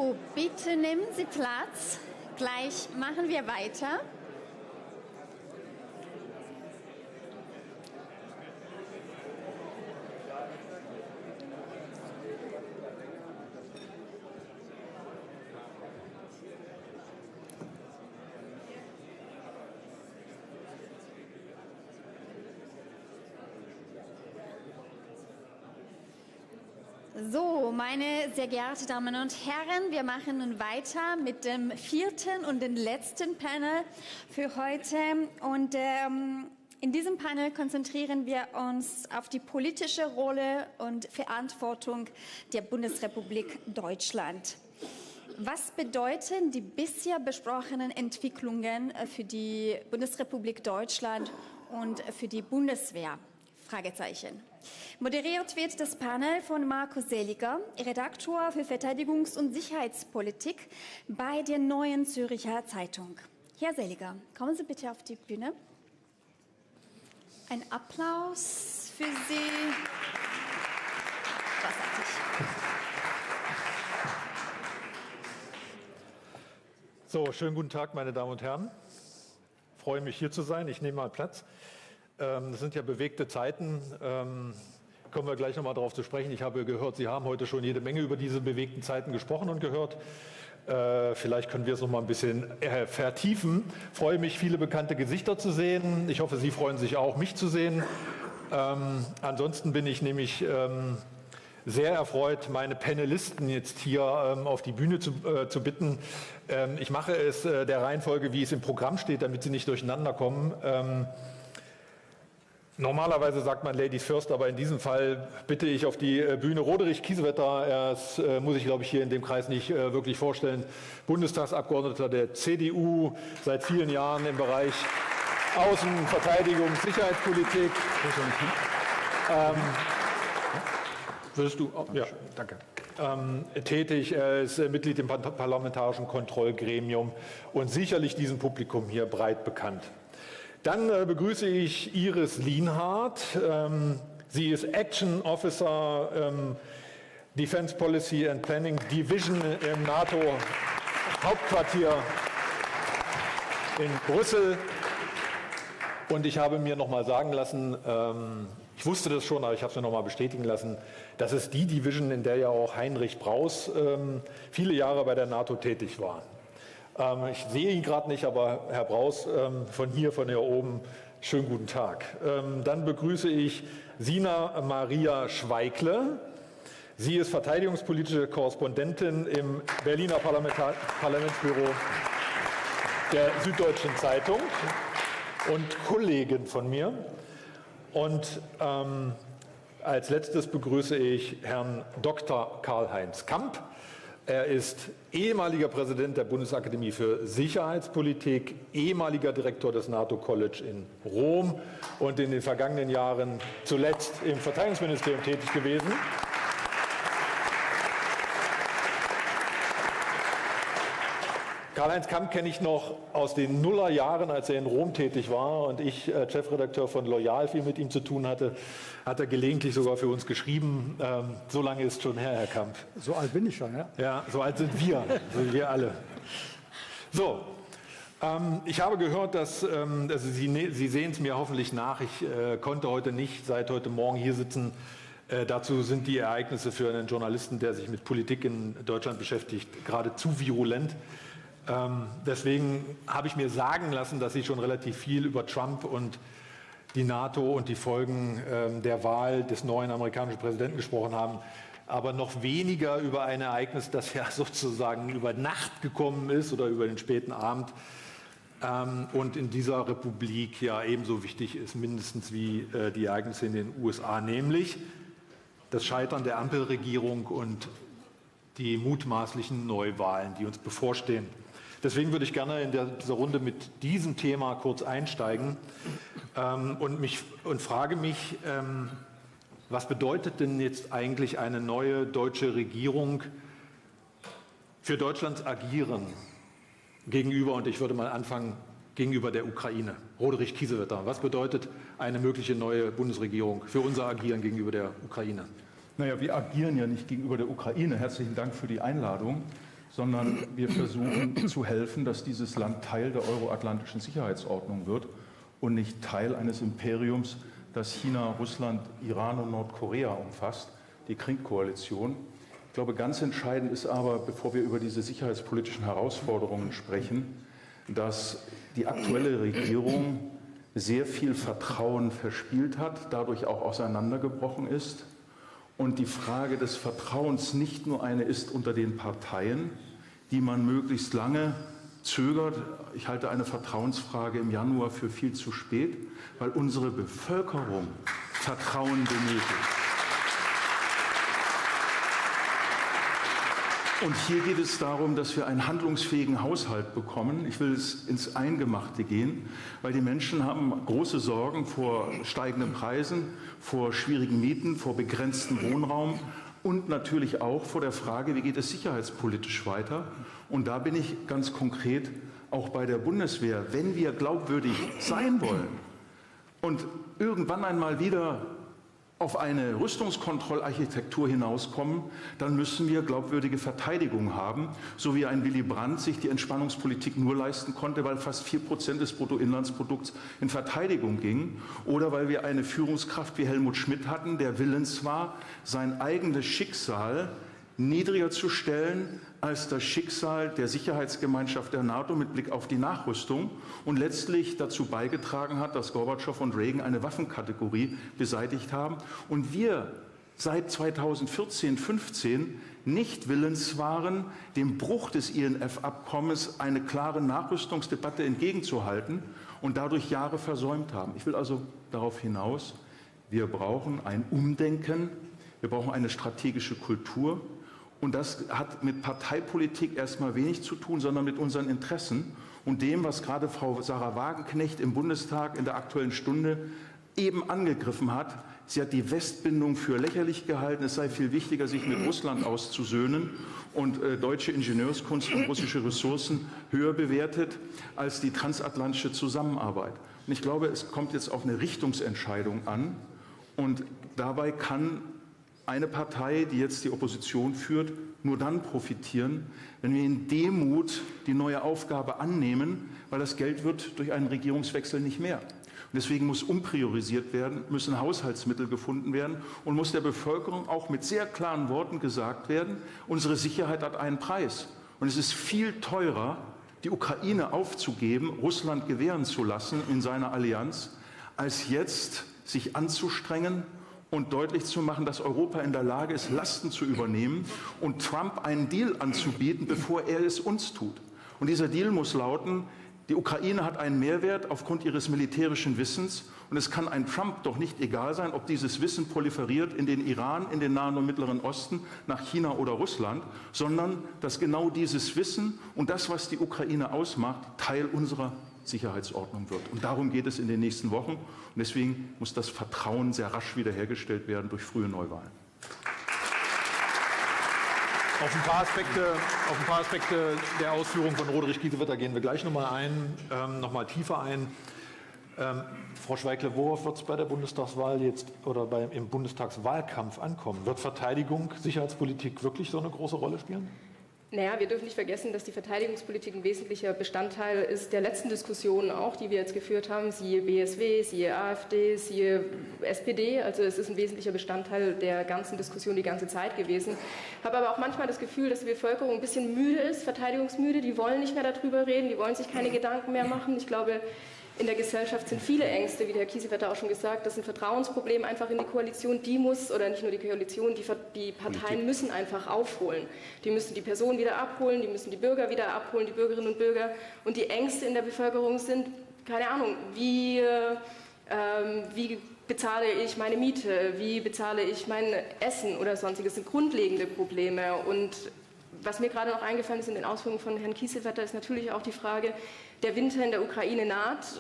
So, bitte nehmen Sie Platz. Gleich machen wir weiter. So, meine sehr geehrten Damen und Herren, wir machen nun weiter mit dem vierten und dem letzten Panel für heute. Und in diesem Panel konzentrieren wir uns auf die politische Rolle und Verantwortung der Bundesrepublik Deutschland. Was bedeuten die bisher besprochenen Entwicklungen für die Bundesrepublik Deutschland und für die Bundeswehr? Fragezeichen. Moderiert wird das Panel von Markus Seliger, Redaktor für Verteidigungs- und Sicherheitspolitik bei der Neuen Zürcher Zeitung. Herr Seliger, kommen Sie bitte auf die Bühne. Ein Applaus für Sie. Großartig. So, schönen guten Tag, meine Damen und Herren. Ich freue mich, hier zu sein. Ich nehme mal Platz. Das sind ja bewegte Zeiten. Kommen wir gleich noch mal darauf zu sprechen. Ich habe gehört, Sie haben heute schon jede Menge über diese bewegten Zeiten gesprochen und gehört. Vielleicht können wir es noch mal ein bisschen vertiefen. Ich freue mich, viele bekannte Gesichter zu sehen. Ich hoffe, Sie freuen sich auch, mich zu sehen. Ansonsten bin ich nämlich sehr erfreut, meine Panelisten jetzt hier auf die Bühne zu bitten. Ich mache es der Reihenfolge, wie es im Programm steht, damit Sie nicht durcheinander kommen. Normalerweise sagt man Ladies first, aber in diesem Fall bitte ich auf die Bühne Roderich Kiesewetter. Er ist, muss ich glaube ich hier in dem Kreis nicht wirklich vorstellen, Bundestagsabgeordneter der CDU, seit vielen Jahren im Bereich Außen-, Verteidigung, Sicherheitspolitik. Würdest du? Ja, danke. Tätig. Er ist Mitglied im Parlamentarischen Kontrollgremium und sicherlich diesem Publikum hier breit bekannt. Dann begrüße ich Iris Lienhardt. Sie ist Action Officer Defense Policy and Planning Division im NATO Hauptquartier in Brüssel. Und ich habe mir noch mal sagen lassen, ich wusste das schon, aber ich habe es mir noch mal bestätigen lassen, das ist die Division, in der ja auch Heinrich Braus viele Jahre bei der NATO tätig war. Ich sehe ihn gerade nicht, aber Herr Braus, von hier oben, schönen guten Tag. Dann begrüße ich Sina Maria Schweikle. Sie ist verteidigungspolitische Korrespondentin im Berliner Parlamentsbüro der Süddeutschen Zeitung und Kollegin von mir. Und als letztes begrüße ich Herrn Dr. Karl-Heinz Kamp. Er ist ehemaliger Präsident der Bundesakademie für Sicherheitspolitik, ehemaliger Direktor des NATO College in Rom und in den vergangenen Jahren zuletzt im Verteidigungsministerium tätig gewesen. Karl-Heinz Kamp kenne ich noch aus den Nullerjahren, als er in Rom tätig war und ich Chefredakteur von Loyal viel mit ihm zu tun hatte, hat er gelegentlich sogar für uns geschrieben. So lange ist schon her, Herr Kamp. So alt bin ich schon, ja? Ja, so alt sind wir, so wir alle. So, ich habe gehört, dass, also Sie sehen es mir hoffentlich nach, ich konnte heute nicht seit heute Morgen hier sitzen. Dazu sind die Ereignisse für einen Journalisten, der sich mit Politik in Deutschland beschäftigt, geradezu virulent. Deswegen habe ich mir sagen lassen, dass Sie schon relativ viel über Trump und die NATO und die Folgen der Wahl des neuen amerikanischen Präsidenten gesprochen haben, aber noch weniger über ein Ereignis, das ja sozusagen über Nacht gekommen ist oder über den späten Abend und in dieser Republik ja ebenso wichtig ist, mindestens wie die Ereignisse in den USA, nämlich das Scheitern der Ampelregierung und die mutmaßlichen Neuwahlen, die uns bevorstehen. Deswegen würde ich gerne in dieser Runde mit diesem Thema kurz einsteigen und frage mich, was bedeutet denn jetzt eigentlich eine neue deutsche Regierung für Deutschlands Agieren gegenüber, und ich würde mal anfangen, gegenüber der Ukraine? Roderich Kiesewetter, was bedeutet eine mögliche neue Bundesregierung für unser Agieren gegenüber der Ukraine? Naja, wir agieren ja nicht gegenüber der Ukraine. Herzlichen Dank für die Einladung. sondern wir versuchen zu helfen, dass dieses Land Teil der euroatlantischen Sicherheitsordnung wird und nicht Teil eines Imperiums, das China, Russland, Iran und Nordkorea umfasst, die Kriegkoalition. Ich glaube, ganz entscheidend ist aber, bevor wir über diese sicherheitspolitischen Herausforderungen sprechen, dass die aktuelle Regierung sehr viel Vertrauen verspielt hat, dadurch auch auseinandergebrochen ist. Und die Frage des Vertrauens nicht nur eine ist unter den Parteien, die man möglichst lange zögert. Ich halte eine Vertrauensfrage im Januar für viel zu spät, weil unsere Bevölkerung Vertrauen benötigt. Und hier geht es darum, dass wir einen handlungsfähigen Haushalt bekommen. Ich will es ins Eingemachte gehen, weil die Menschen haben große Sorgen vor steigenden Preisen, vor schwierigen Mieten, vor begrenztem Wohnraum und natürlich auch vor der Frage, wie geht es sicherheitspolitisch weiter. Und da bin ich ganz konkret auch bei der Bundeswehr. Wenn wir glaubwürdig sein wollen und irgendwann einmal wieder auf eine Rüstungskontrollarchitektur hinauskommen, dann müssen wir glaubwürdige Verteidigung haben, so wie ein Willy Brandt sich die Entspannungspolitik nur leisten konnte, weil fast 4% des Bruttoinlandsprodukts in Verteidigung gingen, oder weil wir eine Führungskraft wie Helmut Schmidt hatten, der willens war, sein eigenes Schicksal niedriger zu stellen als das Schicksal der Sicherheitsgemeinschaft der NATO mit Blick auf die Nachrüstung und letztlich dazu beigetragen hat, dass Gorbatschow und Reagan eine Waffenkategorie beseitigt haben und wir seit 2014, 15 nicht willens waren, dem Bruch des INF-Abkommens eine klare Nachrüstungsdebatte entgegenzuhalten und dadurch Jahre versäumt haben. Ich will also darauf hinaus, wir brauchen ein Umdenken, wir brauchen eine strategische Kultur. Und das hat mit Parteipolitik erstmal wenig zu tun, sondern mit unseren Interessen und dem, was gerade Frau Sarah Wagenknecht im Bundestag in der Aktuellen Stunde eben angegriffen hat. Sie hat die Westbindung für lächerlich gehalten. Es sei viel wichtiger, sich mit Russland auszusöhnen und deutsche Ingenieurskunst und russische Ressourcen höher bewertet als die transatlantische Zusammenarbeit. Und ich glaube, es kommt jetzt auf eine Richtungsentscheidung an und dabei kann eine Partei, die jetzt die Opposition führt, nur dann profitieren, wenn wir in Demut die neue Aufgabe annehmen, weil das Geld wird durch einen Regierungswechsel nicht mehr. Und deswegen muss umpriorisiert werden, müssen Haushaltsmittel gefunden werden und muss der Bevölkerung auch mit sehr klaren Worten gesagt werden, unsere Sicherheit hat einen Preis. Und es ist viel teurer, die Ukraine aufzugeben, Russland gewähren zu lassen in seiner Allianz, als jetzt sich anzustrengen und deutlich zu machen, dass Europa in der Lage ist, Lasten zu übernehmen und Trump einen Deal anzubieten, bevor er es uns tut. Und dieser Deal muss lauten, die Ukraine hat einen Mehrwert aufgrund ihres militärischen Wissens und es kann ein Trump doch nicht egal sein, ob dieses Wissen proliferiert in den Iran, in den Nahen und Mittleren Osten, nach China oder Russland, sondern dass genau dieses Wissen und das, was die Ukraine ausmacht, Teil unserer Sicherheitsordnung wird. Und darum geht es in den nächsten Wochen. Und deswegen muss das Vertrauen sehr rasch wiederhergestellt werden durch frühe Neuwahlen. Auf ein paar Aspekte der Ausführung von Roderich Kiesewetter gehen wir gleich nochmal tiefer ein. Frau Schweikle, worauf wird es bei der Bundestagswahl jetzt oder im Bundestagswahlkampf ankommen? Wird Verteidigung, Sicherheitspolitik wirklich so eine große Rolle spielen? Naja, wir dürfen nicht vergessen, dass die Verteidigungspolitik ein wesentlicher Bestandteil ist der letzten Diskussionen auch, die wir jetzt geführt haben, siehe BSW, siehe AfD, siehe SPD. Also es ist ein wesentlicher Bestandteil der ganzen Diskussion die ganze Zeit gewesen. Ich habe aber auch manchmal das Gefühl, dass die Bevölkerung ein bisschen müde ist, verteidigungsmüde. Die wollen nicht mehr darüber reden, die wollen sich keine Gedanken mehr machen. Ich glaube, in der Gesellschaft sind viele Ängste, wie der Herr Kiesewetter auch schon gesagt, das ist ein Vertrauensproblem einfach in die Koalition, die muss, oder nicht nur die Koalition, die Parteien müssen einfach aufholen. Die müssen die Personen wieder abholen, die müssen die Bürger wieder abholen, die Bürgerinnen und Bürger. Und die Ängste in der Bevölkerung sind, keine Ahnung, wie bezahle ich meine Miete, wie bezahle ich mein Essen oder sonstiges, das sind grundlegende Probleme. Und was mir gerade noch eingefallen ist in den Ausführungen von Herrn Kiesewetter, ist natürlich auch die Frage, der Winter in der Ukraine naht.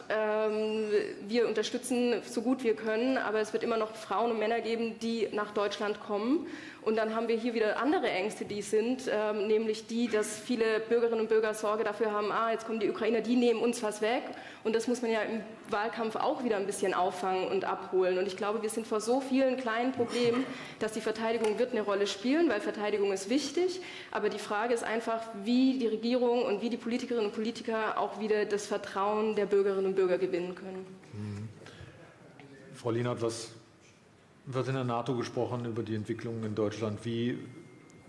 Wir unterstützen so gut wir können, aber es wird immer noch Frauen und Männer geben, die nach Deutschland kommen Und dann haben wir hier wieder andere Ängste, die sind, nämlich die, dass viele Bürgerinnen und Bürger Sorge dafür haben, jetzt kommen die Ukrainer, die nehmen uns was weg. Und das muss man ja im Wahlkampf auch wieder ein bisschen auffangen und abholen. Und ich glaube, wir sind vor so vielen kleinen Problemen, dass die Verteidigung wird eine Rolle spielen, weil Verteidigung ist wichtig. Aber die Frage ist einfach, wie die Regierung und wie die Politikerinnen und Politiker auch wieder das Vertrauen der Bürgerinnen und Bürger gewinnen können. Frau Lienert, was wird in der NATO gesprochen über die Entwicklungen in Deutschland? Wie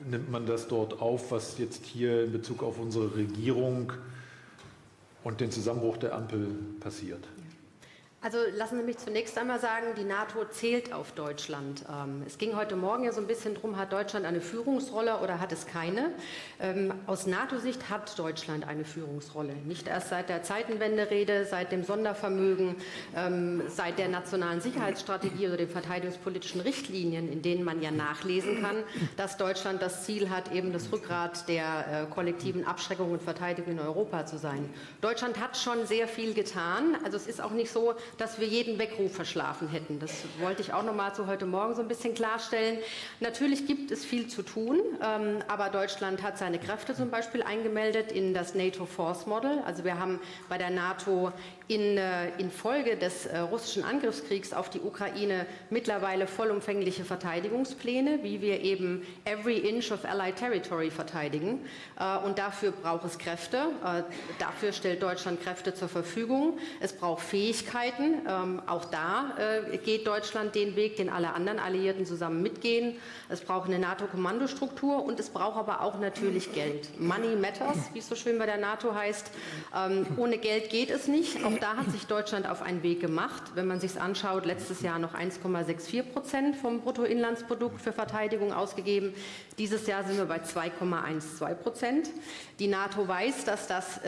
nimmt man das dort auf, was jetzt hier in Bezug auf unsere Regierung und den Zusammenbruch der Ampel passiert? Also lassen Sie mich zunächst einmal sagen, die NATO zählt auf Deutschland. Es ging heute Morgen ja so ein bisschen drum, hat Deutschland eine Führungsrolle oder hat es keine? Aus NATO-Sicht hat Deutschland eine Führungsrolle. Nicht erst seit der Zeitenwende-Rede, seit dem Sondervermögen, seit der nationalen Sicherheitsstrategie oder den verteidigungspolitischen Richtlinien, in denen man ja nachlesen kann, dass Deutschland das Ziel hat, eben das Rückgrat der kollektiven Abschreckung und Verteidigung in Europa zu sein. Deutschland hat schon sehr viel getan. Also es ist auch nicht so, dass wir jeden Weckruf verschlafen hätten. Das wollte ich auch noch mal zu heute Morgen so ein bisschen klarstellen. Natürlich gibt es viel zu tun, aber Deutschland hat seine Kräfte zum Beispiel eingemeldet in das NATO Force Model. Also wir haben bei der NATO infolge des russischen Angriffskriegs auf die Ukraine mittlerweile vollumfängliche Verteidigungspläne, wie wir eben every inch of Allied Territory verteidigen. Und dafür braucht es Kräfte. Dafür stellt Deutschland Kräfte zur Verfügung. Es braucht Fähigkeiten. Auch da geht Deutschland den Weg, den alle anderen Alliierten zusammen mitgehen. Es braucht eine NATO-Kommandostruktur und es braucht aber auch natürlich Geld. Money matters, wie es so schön bei der NATO heißt. Ohne Geld geht es nicht. Auch da hat sich Deutschland auf einen Weg gemacht. Wenn man sich es anschaut, letztes Jahr noch 1,64% vom Bruttoinlandsprodukt für Verteidigung ausgegeben. Dieses Jahr sind wir bei 2,12%. Die NATO weiß, dass das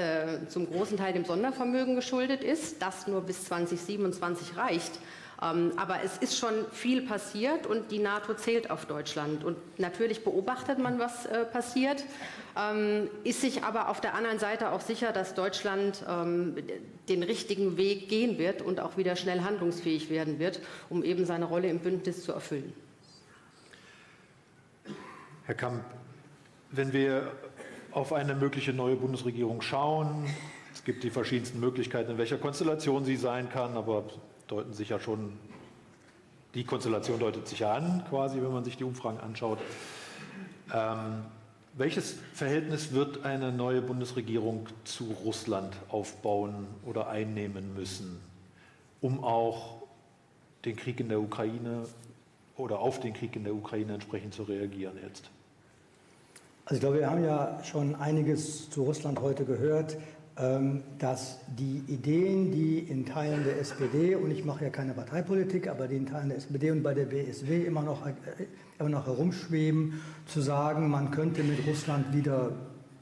zum großen Teil dem Sondervermögen geschuldet ist, das nur bis 2027 reicht. Aber es ist schon viel passiert und die NATO zählt auf Deutschland. Und natürlich beobachtet man, was passiert, ist sich aber auf der anderen Seite auch sicher, dass Deutschland den richtigen Weg gehen wird und auch wieder schnell handlungsfähig werden wird, um eben seine Rolle im Bündnis zu erfüllen. Herr Kamp, wenn wir auf eine mögliche neue Bundesregierung schauen, es gibt die verschiedensten Möglichkeiten, in welcher Konstellation sie sein kann, aber deuten sich ja schon, die Konstellation deutet sich ja an, quasi, wenn man sich die Umfragen anschaut. Welches Verhältnis wird eine neue Bundesregierung zu Russland aufbauen oder einnehmen müssen, um auch den Krieg in der Ukraine oder auf den Krieg in der Ukraine entsprechend zu reagieren jetzt? Also ich glaube, wir haben ja schon einiges zu Russland heute gehört, dass die Ideen, die in Teilen der SPD, und ich mache ja keine Parteipolitik, aber die in Teilen der SPD und bei der BSW immer noch herumschweben, zu sagen, man könnte mit Russland wieder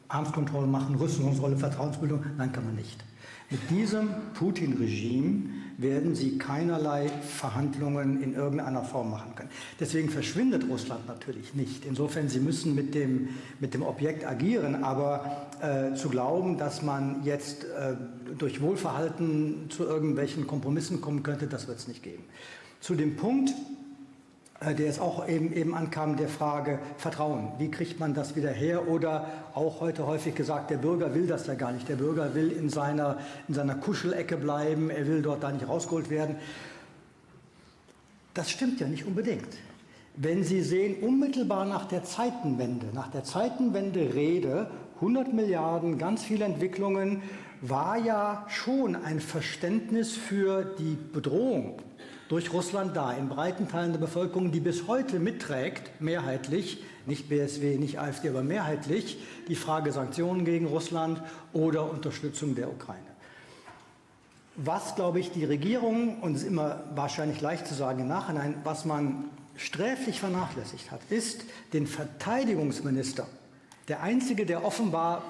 Armskontrolle machen, Rüstungskontrolle, Vertrauensbildung, nein, kann man nicht. Mit diesem Putin-Regime werden sie keinerlei Verhandlungen in irgendeiner Form machen können. Deswegen verschwindet Russland natürlich nicht. Insofern, sie müssen mit dem Objekt agieren, aber zu glauben, dass man jetzt durch Wohlverhalten zu irgendwelchen Kompromissen kommen könnte, das wird es nicht geben. Zu dem Punkt, der jetzt auch eben ankam, der Frage Vertrauen. Wie kriegt man das wieder her? Oder auch heute häufig gesagt, der Bürger will das ja gar nicht. Der Bürger will in seiner Kuschelecke bleiben, er will dort da nicht rausgeholt werden. Das stimmt ja nicht unbedingt. Wenn Sie sehen, unmittelbar nach der Zeitenwende-Rede, 100 Milliarden, ganz viele Entwicklungen, war ja schon ein Verständnis für die Bedrohung durch Russland da, in breiten Teilen der Bevölkerung, die bis heute mitträgt, mehrheitlich, nicht BSW, nicht AfD, aber mehrheitlich, die Frage Sanktionen gegen Russland oder Unterstützung der Ukraine. Was, glaube ich, die Regierung, und es ist immer wahrscheinlich leicht zu sagen im Nachhinein, was man sträflich vernachlässigt hat, ist den Verteidigungsminister, der einzige, der offenbar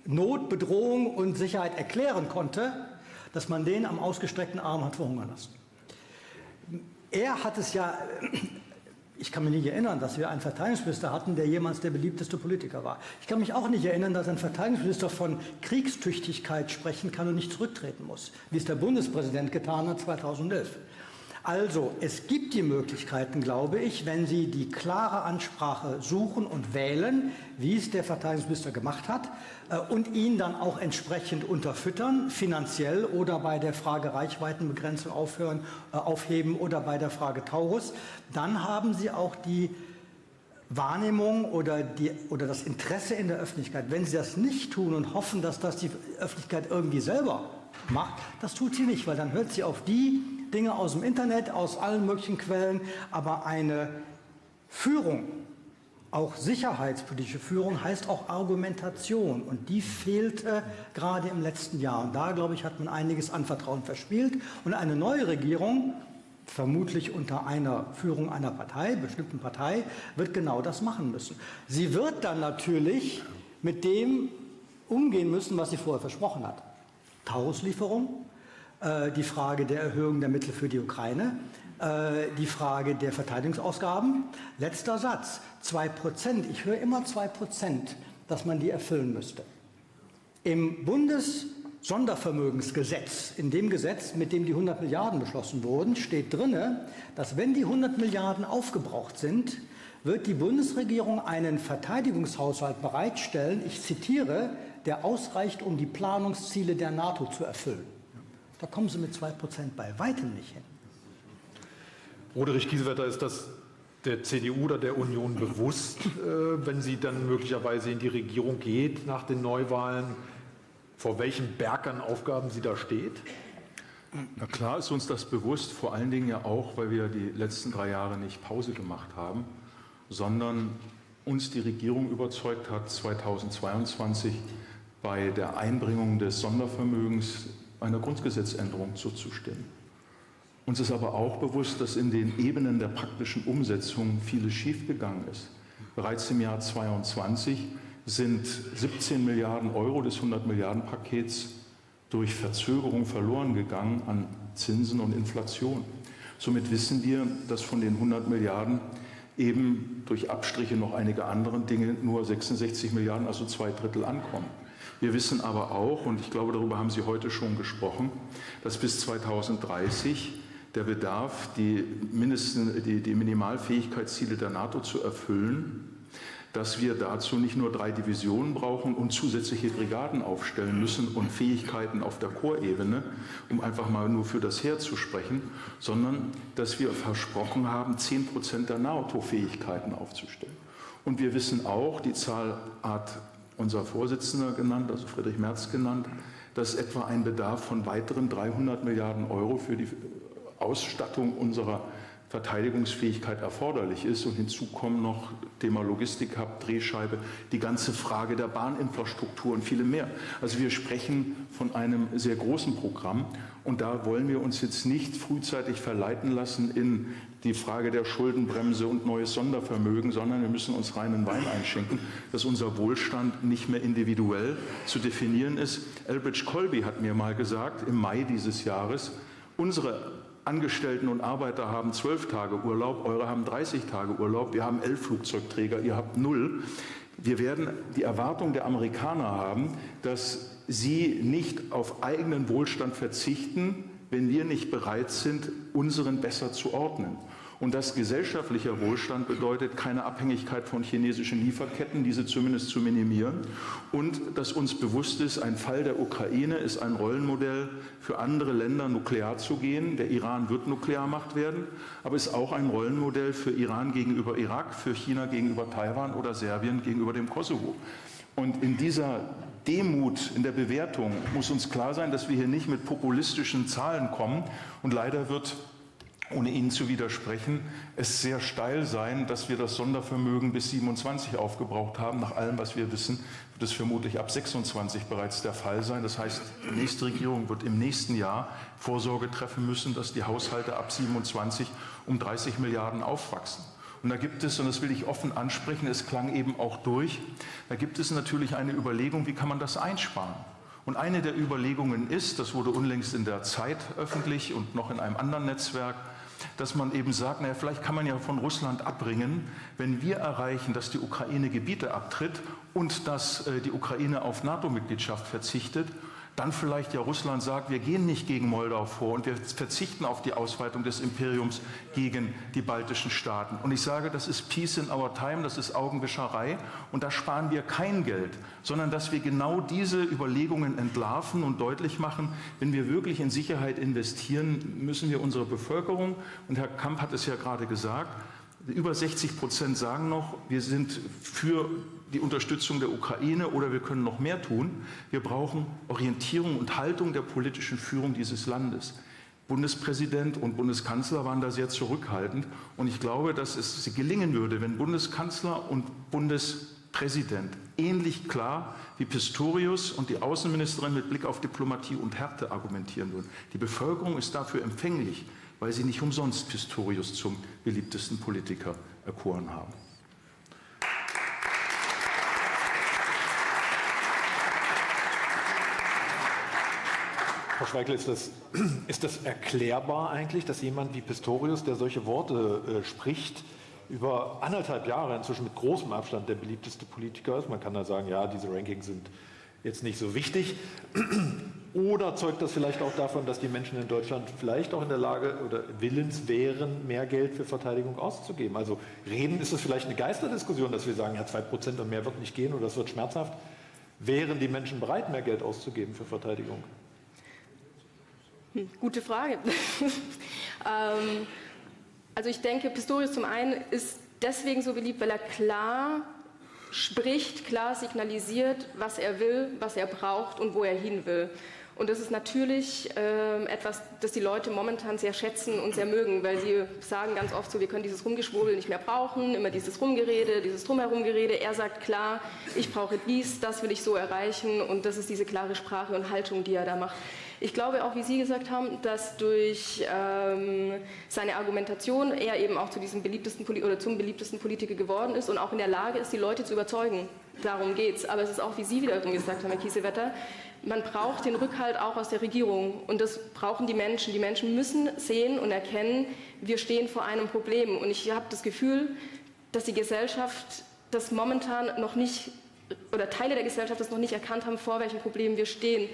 Not, Bedrohung und Sicherheit erklären konnte, dass man den am ausgestreckten Arm hat verhungern lassen. Er hat es ja, ich kann mich nicht erinnern, dass wir einen Verteidigungsminister hatten, der jemals der beliebteste Politiker war. Ich kann mich auch nicht erinnern, dass ein Verteidigungsminister von Kriegstüchtigkeit sprechen kann und nicht zurücktreten muss, wie es der Bundespräsident getan hat 2011. Also, es gibt die Möglichkeiten, glaube ich, wenn Sie die klare Ansprache suchen und wählen, wie es der Verteidigungsminister gemacht hat, und ihn dann auch entsprechend unterfüttern, finanziell oder bei der Frage Reichweitenbegrenzung aufheben oder bei der Frage Taurus, dann haben Sie auch die Wahrnehmung oder das Interesse in der Öffentlichkeit. Wenn Sie das nicht tun und hoffen, dass das die Öffentlichkeit irgendwie selber macht, das tut sie nicht, weil dann hört sie auf die Dinge aus dem Internet, aus allen möglichen Quellen, aber eine Führung, auch sicherheitspolitische Führung, heißt auch Argumentation und die fehlte gerade im letzten Jahr. Und da, glaube ich, hat man einiges an Vertrauen verspielt und eine neue Regierung, vermutlich unter einer Führung einer Partei, bestimmten Partei, wird genau das machen müssen. Sie wird dann natürlich mit dem umgehen müssen, was sie vorher versprochen hat. Tauruslieferung, die Frage der Erhöhung der Mittel für die Ukraine, die Frage der Verteidigungsausgaben. Letzter Satz, 2%, ich höre immer 2%, dass man die erfüllen müsste. Im Bundessondervermögensgesetz, in dem Gesetz, mit dem die 100 Milliarden beschlossen wurden, steht drin, dass wenn die 100 Milliarden aufgebraucht sind, wird die Bundesregierung einen Verteidigungshaushalt bereitstellen, ich zitiere, der ausreicht, um die Planungsziele der NATO zu erfüllen. Da kommen Sie mit 2% bei weitem nicht hin. Roderich Kiesewetter, ist das der CDU oder der Union bewusst, wenn sie dann möglicherweise in die Regierung geht nach den Neuwahlen, vor welchem Berg an Aufgaben sie da steht? Na klar ist uns das bewusst, vor allen Dingen ja auch, weil wir die letzten 3 Jahre nicht Pause gemacht haben, sondern uns die Regierung überzeugt hat, 2022 bei der Einbringung des Sondervermögens einer Grundgesetzänderung zuzustimmen. Uns ist aber auch bewusst, dass in den Ebenen der praktischen Umsetzung vieles schiefgegangen ist. Bereits im Jahr 2022 sind 17 Milliarden Euro des 100-Milliarden-Pakets durch Verzögerung verloren gegangen an Zinsen und Inflation. Somit wissen wir, dass von den 100 Milliarden eben durch Abstriche noch einige andere Dinge nur 66 Milliarden, also 2/3 ankommen. Wir wissen aber auch, und ich glaube, darüber haben Sie heute schon gesprochen, dass bis 2030 der Bedarf, die Minimalfähigkeitsziele der NATO zu erfüllen, dass wir dazu nicht nur 3 Divisionen brauchen und zusätzliche Brigaden aufstellen müssen und Fähigkeiten auf der Korpsebene, um einfach mal nur für das Heer zu sprechen, sondern dass wir versprochen haben, 10% der NATO-Fähigkeiten aufzustellen. Und wir wissen auch, die Zahl hat unser Vorsitzender genannt, also Friedrich Merz genannt, dass etwa ein Bedarf von weiteren 300 Milliarden Euro für die Ausstattung unserer Verteidigungsfähigkeit erforderlich ist. Und hinzu kommen noch Thema Logistik-Hub, Drehscheibe, die ganze Frage der Bahninfrastruktur und viele mehr. Also wir sprechen von einem sehr großen Programm und da wollen wir uns jetzt nicht frühzeitig verleiten lassen in die Frage der Schuldenbremse und neues Sondervermögen, sondern wir müssen uns reinen Wein einschenken, dass unser Wohlstand nicht mehr individuell zu definieren ist. Elbridge Colby hat mir mal gesagt, im Mai dieses Jahres, unsere Angestellten und Arbeiter haben 12 Tage Urlaub, eure haben 30 Tage Urlaub, wir haben 11 Flugzeugträger, ihr habt 0. Wir werden die Erwartung der Amerikaner haben, dass sie nicht auf eigenen Wohlstand verzichten, wenn wir nicht bereit sind, unseren besser zu ordnen. Und dass gesellschaftlicher Wohlstand bedeutet, keine Abhängigkeit von chinesischen Lieferketten, diese zumindest zu minimieren. Und dass uns bewusst ist, ein Fall der Ukraine ist ein Rollenmodell für andere Länder, nuklear zu gehen. Der Iran wird Nuklearmacht werden, aber ist auch ein Rollenmodell für Iran gegenüber Irak, für China gegenüber Taiwan oder Serbien gegenüber dem Kosovo. Und in dieser Demut in der Bewertung muss uns klar sein, dass wir hier nicht mit populistischen Zahlen kommen. Und leider wird, ohne Ihnen zu widersprechen, es sehr steil sein, dass wir das Sondervermögen bis 27 aufgebraucht haben. Nach allem, was wir wissen, wird es vermutlich ab 26 bereits der Fall sein. Das heißt, die nächste Regierung wird im nächsten Jahr Vorsorge treffen müssen, dass die Haushalte ab 27 um 30 Milliarden aufwachsen. Und da gibt es, und das will ich offen ansprechen, es klang eben auch durch, da gibt es natürlich eine Überlegung, wie kann man das einsparen? Und eine der Überlegungen ist, das wurde unlängst in der Zeit öffentlich und noch in einem anderen Netzwerk, dass man eben sagt, naja, vielleicht kann man ja von Russland abbringen, wenn wir erreichen, dass die Ukraine Gebiete abtritt und dass die Ukraine auf NATO-Mitgliedschaft verzichtet, dann vielleicht ja Russland sagt, wir gehen nicht gegen Moldau vor und wir verzichten auf die Ausweitung des Imperiums gegen die baltischen Staaten. Und ich sage, das ist Peace in our time, das ist Augenwischerei und da sparen wir kein Geld, sondern dass wir genau diese Überlegungen entlarven und deutlich machen, wenn wir wirklich in Sicherheit investieren, müssen wir unsere Bevölkerung, und Herr Kamp hat es ja gerade gesagt, über 60% sagen noch, wir sind für die Unterstützung der Ukraine oder wir können noch mehr tun. Wir brauchen Orientierung und Haltung der politischen Führung dieses Landes. Bundespräsident und Bundeskanzler waren da sehr zurückhaltend. Und ich glaube, dass es gelingen würde, wenn Bundeskanzler und Bundespräsident ähnlich klar wie Pistorius und die Außenministerin mit Blick auf Diplomatie und Härte argumentieren würden. Die Bevölkerung ist dafür empfänglich, weil sie nicht umsonst Pistorius zum beliebtesten Politiker erkoren haben. Frau Schweigel, ist das erklärbar eigentlich, dass jemand wie Pistorius, der solche Worte spricht, über 1,5 Jahre inzwischen mit großem Abstand der beliebteste Politiker ist? Man kann da sagen, ja, diese Rankings sind jetzt nicht so wichtig. Oder zeugt das vielleicht auch davon, dass die Menschen in Deutschland vielleicht auch in der Lage oder willens wären, mehr Geld für Verteidigung auszugeben? Also ist es vielleicht eine Geisterdiskussion, dass wir sagen, ja, 2% und mehr wird nicht gehen oder das wird schmerzhaft. Wären die Menschen bereit, mehr Geld auszugeben für Verteidigung? Gute Frage. Also ich denke, Pistorius zum einen ist deswegen so beliebt, weil er klar spricht, klar signalisiert, was er will, was er braucht und wo er hin will. Und das ist natürlich etwas, das die Leute momentan sehr schätzen und sehr mögen, weil sie sagen ganz oft so, wir können dieses Rumgeschwurbel nicht mehr brauchen, immer dieses Rumgerede, dieses Drumherumgerede. Er sagt klar, ich brauche dies, das will ich so erreichen und das ist diese klare Sprache und Haltung, die er da macht. Ich glaube auch, wie Sie gesagt haben, dass durch seine Argumentation er eben auch zum beliebtesten Politiker geworden ist und auch in der Lage ist, die Leute zu überzeugen. Darum geht's. Aber es ist auch, wie Sie wiederum gesagt haben, Herr Kiesewetter, man braucht den Rückhalt auch aus der Regierung und das brauchen die Menschen. Die Menschen müssen sehen und erkennen, wir stehen vor einem Problem. Und ich habe das Gefühl, dass die Gesellschaft das momentan noch nicht, oder Teile der Gesellschaft das noch nicht erkannt haben, vor welchen Problemen wir stehen,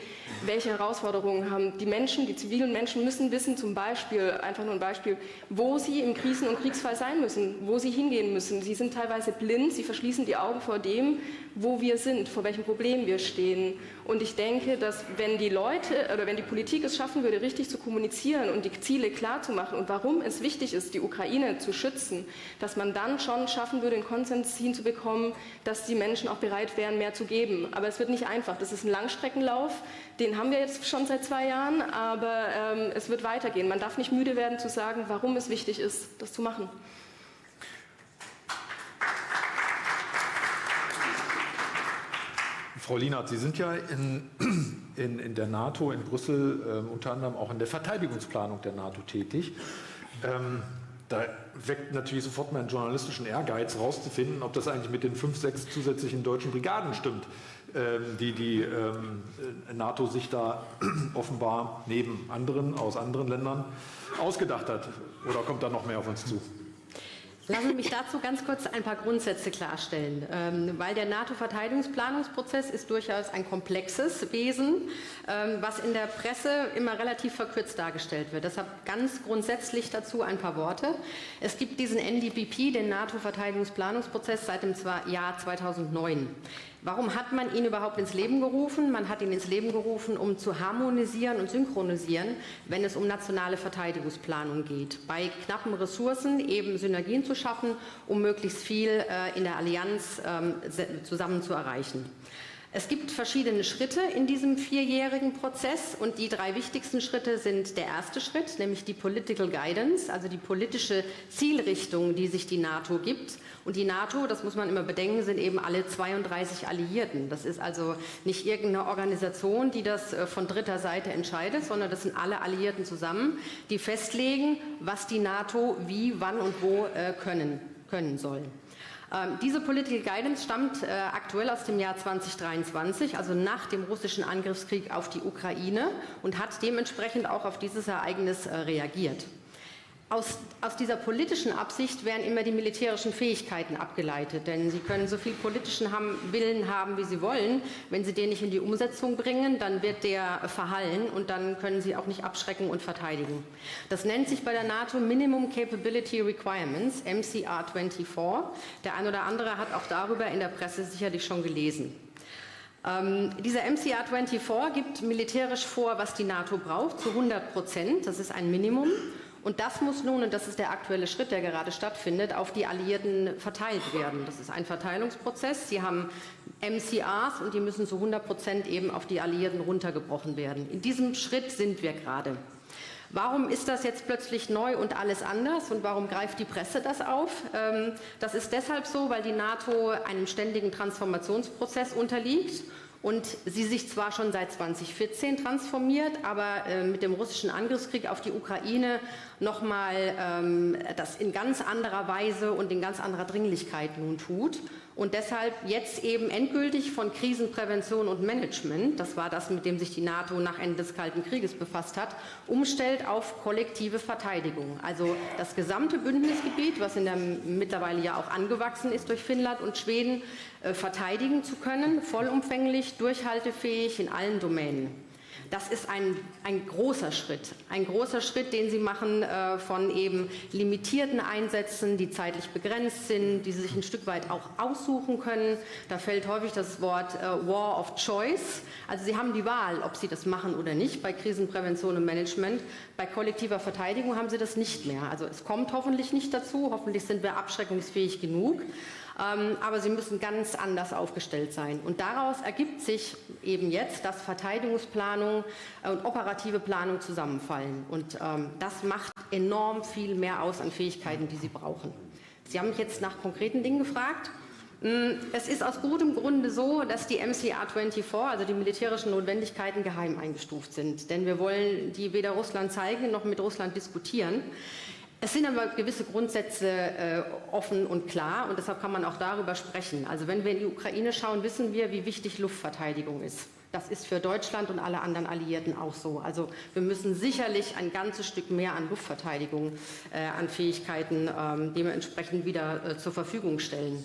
welche Herausforderungen haben. Die Menschen, die zivilen Menschen müssen wissen, zum Beispiel, einfach nur ein Beispiel, wo sie im Krisen- und Kriegsfall sein müssen, wo sie hingehen müssen. Sie sind teilweise blind, sie verschließen die Augen vor dem, wo wir sind, vor welchen Problemen wir stehen. Und ich denke, dass wenn die Leute oder wenn die Politik es schaffen würde, richtig zu kommunizieren und die Ziele klar zu machen und warum es wichtig ist, die Ukraine zu schützen, dass man dann schon schaffen würde, einen Konsens hinzubekommen, dass die Menschen auch bereit wären, mehr zu geben. Aber es wird nicht einfach. Das ist ein Langstreckenlauf, den haben wir jetzt schon seit 2 Jahren, aber es wird weitergehen. Man darf nicht müde werden zu sagen, warum es wichtig ist, das zu machen. Frau Lienert, Sie sind ja in der NATO in Brüssel unter anderem auch in der Verteidigungsplanung der NATO tätig. Da weckt natürlich sofort meinen journalistischen Ehrgeiz, herauszufinden, ob das eigentlich mit den 5, 6 zusätzlichen deutschen Brigaden stimmt, die NATO sich da offenbar neben anderen aus anderen Ländern ausgedacht hat. Oder kommt da noch mehr auf uns zu? Lassen Sie mich dazu ganz kurz ein paar Grundsätze klarstellen, weil der NATO-Verteidigungsplanungsprozess ist durchaus ein komplexes Wesen, was in der Presse immer relativ verkürzt dargestellt wird. Deshalb ganz grundsätzlich dazu ein paar Worte. Es gibt diesen NDPP, den NATO-Verteidigungsplanungsprozess, seit dem Jahr 2009. Warum hat man ihn überhaupt ins Leben gerufen? Man hat ihn ins Leben gerufen, um zu harmonisieren und synchronisieren, wenn es um nationale Verteidigungsplanung geht. Bei knappen Ressourcen eben Synergien zu schaffen, um möglichst viel in der Allianz zusammen zu erreichen. Es gibt verschiedene Schritte in diesem 4-jährigen Prozess und die 3 wichtigsten Schritte sind der erste Schritt, nämlich die Political Guidance, also die politische Zielrichtung, die sich die NATO gibt. Und die NATO, das muss man immer bedenken, sind eben alle 32 Alliierten. Das ist also nicht irgendeine Organisation, die das von dritter Seite entscheidet, sondern das sind alle Alliierten zusammen, die festlegen, was die NATO wie, wann und wo können soll. Diese Political Guidance stammt aktuell aus dem Jahr 2023, also nach dem russischen Angriffskrieg auf die Ukraine und hat dementsprechend auch auf dieses Ereignis reagiert. Aus dieser politischen Absicht werden immer die militärischen Fähigkeiten abgeleitet, denn Sie können so viel politischen Willen haben, wie Sie wollen. Wenn Sie den nicht in die Umsetzung bringen, dann wird der verhallen und dann können Sie auch nicht abschrecken und verteidigen. Das nennt sich bei der NATO Minimum Capability Requirements, MCR 24. Der ein oder andere hat auch darüber in der Presse sicherlich schon gelesen. Dieser MCR 24 gibt militärisch vor, was die NATO braucht, zu 100%. Das ist ein Minimum. Und das muss nun, und das ist der aktuelle Schritt, der gerade stattfindet, auf die Alliierten verteilt werden. Das ist ein Verteilungsprozess. Sie haben MCRs und die müssen zu 100% eben auf die Alliierten runtergebrochen werden. In diesem Schritt sind wir gerade. Warum ist das jetzt plötzlich neu und alles anders und warum greift die Presse das auf? Das ist deshalb so, weil die NATO einem ständigen Transformationsprozess unterliegt und sie sich zwar schon seit 2014 transformiert, aber mit dem russischen Angriffskrieg auf die Ukraine nochmal das in ganz anderer Weise und in ganz anderer Dringlichkeit nun tut. Und deshalb jetzt eben endgültig von Krisenprävention und Management, das war das, mit dem sich die NATO nach Ende des Kalten Krieges befasst hat, umstellt auf kollektive Verteidigung. Also das gesamte Bündnisgebiet, was mittlerweile ja auch angewachsen ist durch Finnland und Schweden, verteidigen zu können, vollumfänglich, durchhaltefähig in allen Domänen. Das ist ein großer Schritt, den Sie machen von eben limitierten Einsätzen, die zeitlich begrenzt sind, die Sie sich ein Stück weit auch aussuchen können. Da fällt häufig das Wort War of Choice. Also Sie haben die Wahl, ob Sie das machen oder nicht bei Krisenprävention und Management. Bei kollektiver Verteidigung haben Sie das nicht mehr. Also es kommt hoffentlich nicht dazu. Hoffentlich sind wir abschreckungsfähig genug. Aber sie müssen ganz anders aufgestellt sein. Und daraus ergibt sich eben jetzt, dass Verteidigungsplanung und operative Planung zusammenfallen. Und das macht enorm viel mehr aus an Fähigkeiten, die Sie brauchen. Sie haben mich jetzt nach konkreten Dingen gefragt. Es ist aus gutem Grunde so, dass die MCR 24, also die militärischen Notwendigkeiten, geheim eingestuft sind. Denn wir wollen die weder Russland zeigen noch mit Russland diskutieren. Es sind aber gewisse Grundsätze offen und klar und deshalb kann man auch darüber sprechen. Also wenn wir in die Ukraine schauen, wissen wir, wie wichtig Luftverteidigung ist. Das ist für Deutschland und alle anderen Alliierten auch so. Also wir müssen sicherlich ein ganzes Stück mehr an Luftverteidigung, an Fähigkeiten dementsprechend wieder zur Verfügung stellen.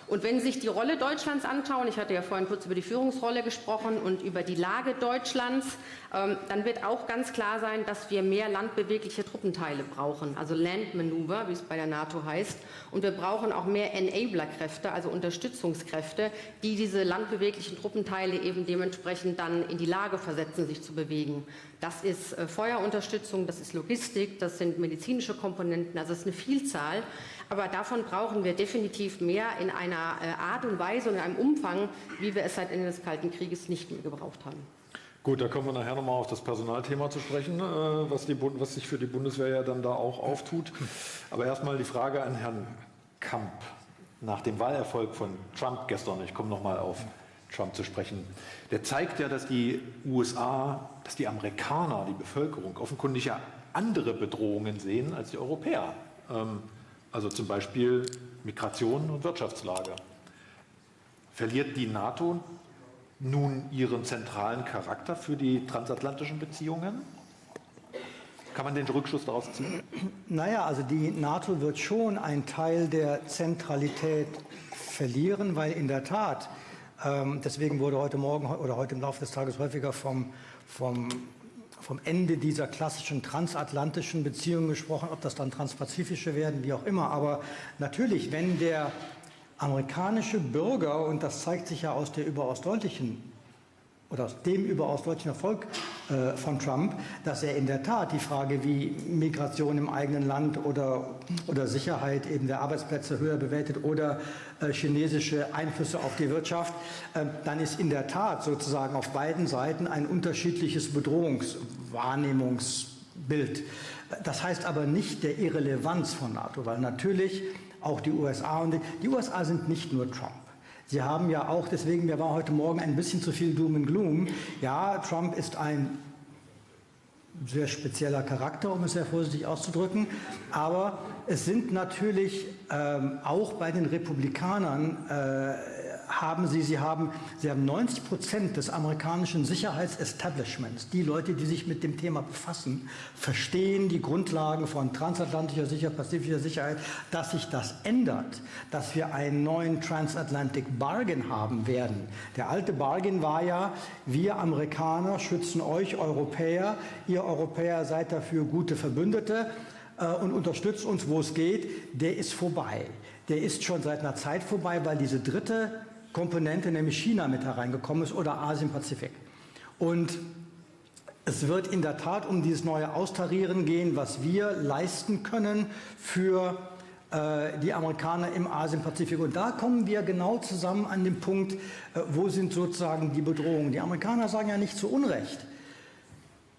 Und wenn Sie sich die Rolle Deutschlands anschauen, ich hatte ja vorhin kurz über die Führungsrolle gesprochen und über die Lage Deutschlands, dann wird auch ganz klar sein, dass wir mehr landbewegliche Truppenteile brauchen, also Land Maneuver, wie es bei der NATO heißt. Und wir brauchen auch mehr Enabler-Kräfte, also Unterstützungskräfte, die diese landbeweglichen Truppenteile eben dementsprechend dann in die Lage versetzen, sich zu bewegen. Das ist Feuerunterstützung, das ist Logistik, das sind medizinische Komponenten, also es ist eine Vielzahl. Aber davon brauchen wir definitiv mehr in einer Art und Weise und in einem Umfang, wie wir es seit Ende des Kalten Krieges nicht mehr gebraucht haben. Gut, da kommen wir nachher nochmal auf das Personalthema zu sprechen, was sich für die Bundeswehr ja dann da auch auftut. Aber erstmal die Frage an Herrn Kamp. Nach dem Wahlerfolg von Trump gestern, ich komme nochmal auf Trump zu sprechen, der zeigt ja, dass die USA, dass die Amerikaner, die Bevölkerung offenkundig ja andere Bedrohungen sehen als die Europäer. Also zum Beispiel Migration und Wirtschaftslage. Verliert die NATO nun ihren zentralen Charakter für die transatlantischen Beziehungen? Kann man den Rückschluss daraus ziehen? Naja, also die NATO wird schon einen Teil der Zentralität verlieren, weil in der Tat, deswegen wurde heute Morgen oder heute im Laufe des Tages häufiger vom Ende dieser klassischen transatlantischen Beziehungen gesprochen, ob das dann transpazifische werden, wie auch immer. Aber natürlich, wenn der amerikanische Bürger, und das zeigt sich ja aus der überaus deutlichen oder aus dem überaus deutlichen Erfolg von Trump, dass er in der Tat die Frage wie Migration im eigenen Land oder Sicherheit eben der Arbeitsplätze höher bewertet oder chinesische Einflüsse auf die Wirtschaft, dann ist in der Tat sozusagen auf beiden Seiten ein unterschiedliches Bedrohungswahrnehmungsbild. Das heißt aber nicht der Irrelevanz von NATO, weil natürlich auch die USA, und die USA sind nicht nur Trump. Sie haben ja auch, deswegen, mir war heute Morgen ein bisschen zu viel Doom and Gloom. Ja, Trump ist ein sehr spezieller Charakter, um es sehr vorsichtig auszudrücken. Aber es sind natürlich auch bei den Republikanern haben Sie haben 90% des amerikanischen Sicherheitsestablishments, die Leute, die sich mit dem Thema befassen, verstehen die Grundlagen von transatlantischer Sicherheit, pazifischer Sicherheit, dass sich das ändert, dass wir einen neuen Transatlantic Bargain haben werden. Der alte Bargain war ja, wir Amerikaner schützen euch Europäer, ihr Europäer seid dafür gute Verbündete und unterstützt uns, wo es geht. Der ist vorbei. Der ist schon seit einer Zeit vorbei, weil diese dritte Komponente, nämlich China, mit hereingekommen ist oder Asien-Pazifik. Und es wird in der Tat um dieses neue Austarieren gehen, was wir leisten können für die Amerikaner im Asien-Pazifik. Und da kommen wir genau zusammen an den Punkt, wo sind sozusagen die Bedrohungen. Die Amerikaner sagen ja nicht zu Unrecht,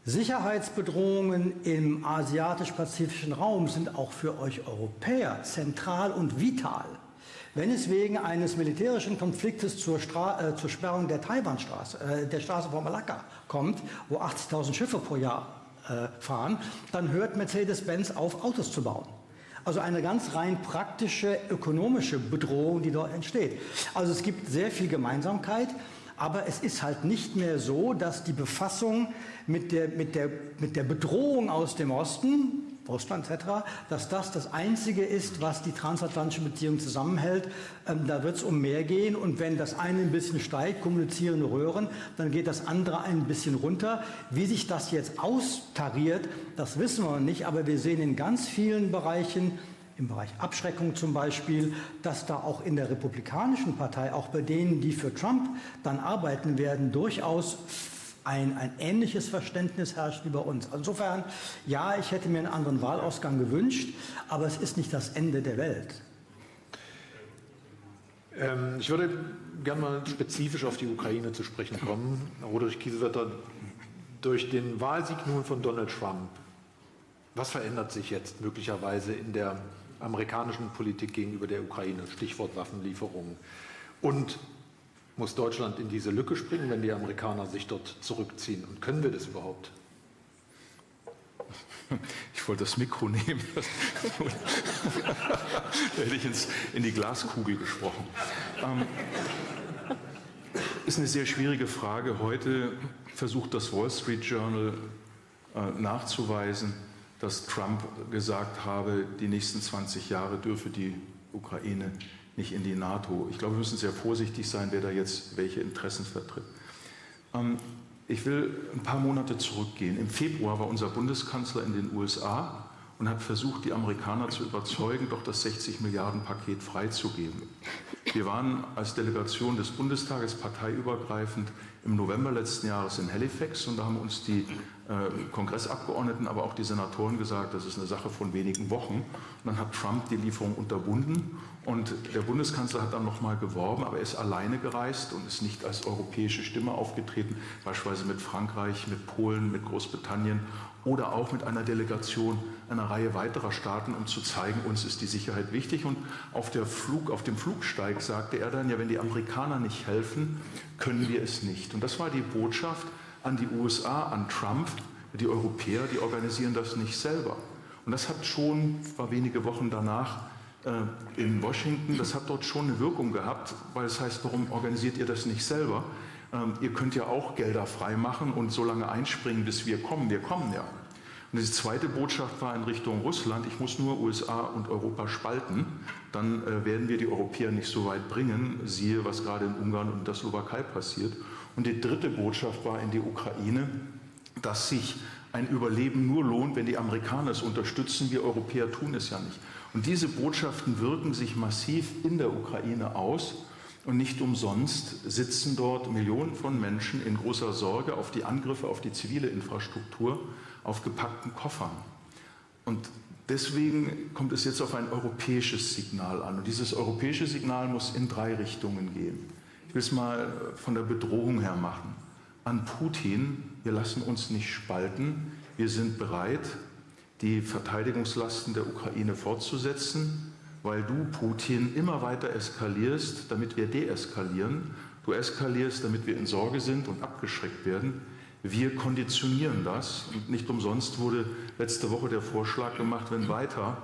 Sicherheitsbedrohungen im asiatisch-pazifischen Raum sind auch für euch Europäer zentral und vital. Wenn es wegen eines militärischen Konfliktes zur Sperrung der Taiwanstraße, der Straße von Malakka kommt, wo 80.000 Schiffe pro Jahr fahren, dann hört Mercedes-Benz auf, Autos zu bauen. Also eine ganz rein praktische, ökonomische Bedrohung, die dort entsteht. Also es gibt sehr viel Gemeinsamkeit, aber es ist halt nicht mehr so, dass die Befassung mit der Bedrohung aus dem Osten, Russland etc., dass das Einzige ist, was die transatlantischen Beziehungen zusammenhält. Da wird es um mehr gehen und wenn das eine ein bisschen steigt, kommunizierende Röhren, dann geht das andere ein bisschen runter. Wie sich das jetzt austariert, das wissen wir noch nicht, aber wir sehen in ganz vielen Bereichen, im Bereich Abschreckung zum Beispiel, dass da auch in der Republikanischen Partei, auch bei denen, die für Trump dann arbeiten werden, durchaus ein ähnliches Verständnis herrscht wie bei uns. Insofern, ja, ich hätte mir einen anderen Wahlausgang gewünscht, aber es ist nicht das Ende der Welt. Ich würde gerne mal spezifisch auf die Ukraine zu sprechen kommen. Roderich Kiesewetter, durch den Wahlsieg nun von Donald Trump, was verändert sich jetzt möglicherweise in der amerikanischen Politik gegenüber der Ukraine? Stichwort Waffenlieferungen. Und muss Deutschland in diese Lücke springen, wenn die Amerikaner sich dort zurückziehen? Und können wir das überhaupt? Ich wollte das Mikro nehmen. Da hätte ich in die Glaskugel gesprochen. Ist eine sehr schwierige Frage. Heute versucht das Wall Street Journal nachzuweisen, dass Trump gesagt habe, die nächsten 20 Jahre dürfe die Ukraine nicht in die NATO. Ich glaube, wir müssen sehr vorsichtig sein, wer da jetzt welche Interessen vertritt. Ich will ein paar Monate zurückgehen. Im Februar war unser Bundeskanzler in den USA und hat versucht, die Amerikaner zu überzeugen, doch das 60-Milliarden-Paket freizugeben. Wir waren als Delegation des Bundestages parteiübergreifend im November letzten Jahres in Halifax und da haben uns die Kongressabgeordneten, aber auch die Senatoren gesagt, das ist eine Sache von wenigen Wochen. Und dann hat Trump die Lieferung unterbunden und der Bundeskanzler hat dann nochmal geworben, aber er ist alleine gereist und ist nicht als europäische Stimme aufgetreten, beispielsweise mit Frankreich, mit Polen, mit Großbritannien oder auch mit einer Delegation einer Reihe weiterer Staaten, um zu zeigen, uns ist die Sicherheit wichtig. Und auf dem Flugsteig sagte er dann, ja, wenn die Amerikaner nicht helfen, können wir es nicht. Und das war die Botschaft an die USA, an Trump, die Europäer, die organisieren das nicht selber. Und das hat schon, war wenige Wochen danach in Washington, das hat dort schon eine Wirkung gehabt, weil es heißt, warum organisiert ihr das nicht selber? Ihr könnt ja auch Gelder freimachen und so lange einspringen, bis wir kommen ja. Und die zweite Botschaft war in Richtung Russland, ich muss nur USA und Europa spalten, dann werden wir die Europäer nicht so weit bringen, siehe, was gerade in Ungarn und der Slowakei passiert. Und die dritte Botschaft war in die Ukraine, dass sich ein Überleben nur lohnt, wenn die Amerikaner es unterstützen, wir Europäer tun es ja nicht. Und diese Botschaften wirken sich massiv in der Ukraine aus. Und nicht umsonst sitzen dort Millionen von Menschen in großer Sorge auf die Angriffe auf die zivile Infrastruktur, auf gepackten Koffern. Und deswegen kommt es jetzt auf ein europäisches Signal an. Und dieses europäische Signal muss in 3 Richtungen gehen. Ich will es mal von der Bedrohung her machen. An Putin, wir lassen uns nicht spalten. Wir sind bereit, die Verteidigungslasten der Ukraine fortzusetzen, weil du, Putin, immer weiter eskalierst, damit wir deeskalieren. Du eskalierst, damit wir in Sorge sind und abgeschreckt werden. Wir konditionieren das. Und nicht umsonst wurde letzte Woche der Vorschlag gemacht, wenn weiter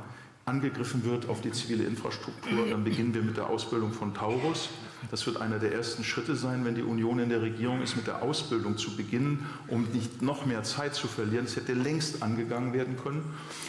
angegriffen wird auf die zivile Infrastruktur, dann beginnen wir mit der Ausbildung von Taurus. Das wird einer der ersten Schritte sein, wenn die Union in der Regierung ist, mit der Ausbildung zu beginnen, um nicht noch mehr Zeit zu verlieren. Es hätte längst angegangen werden können.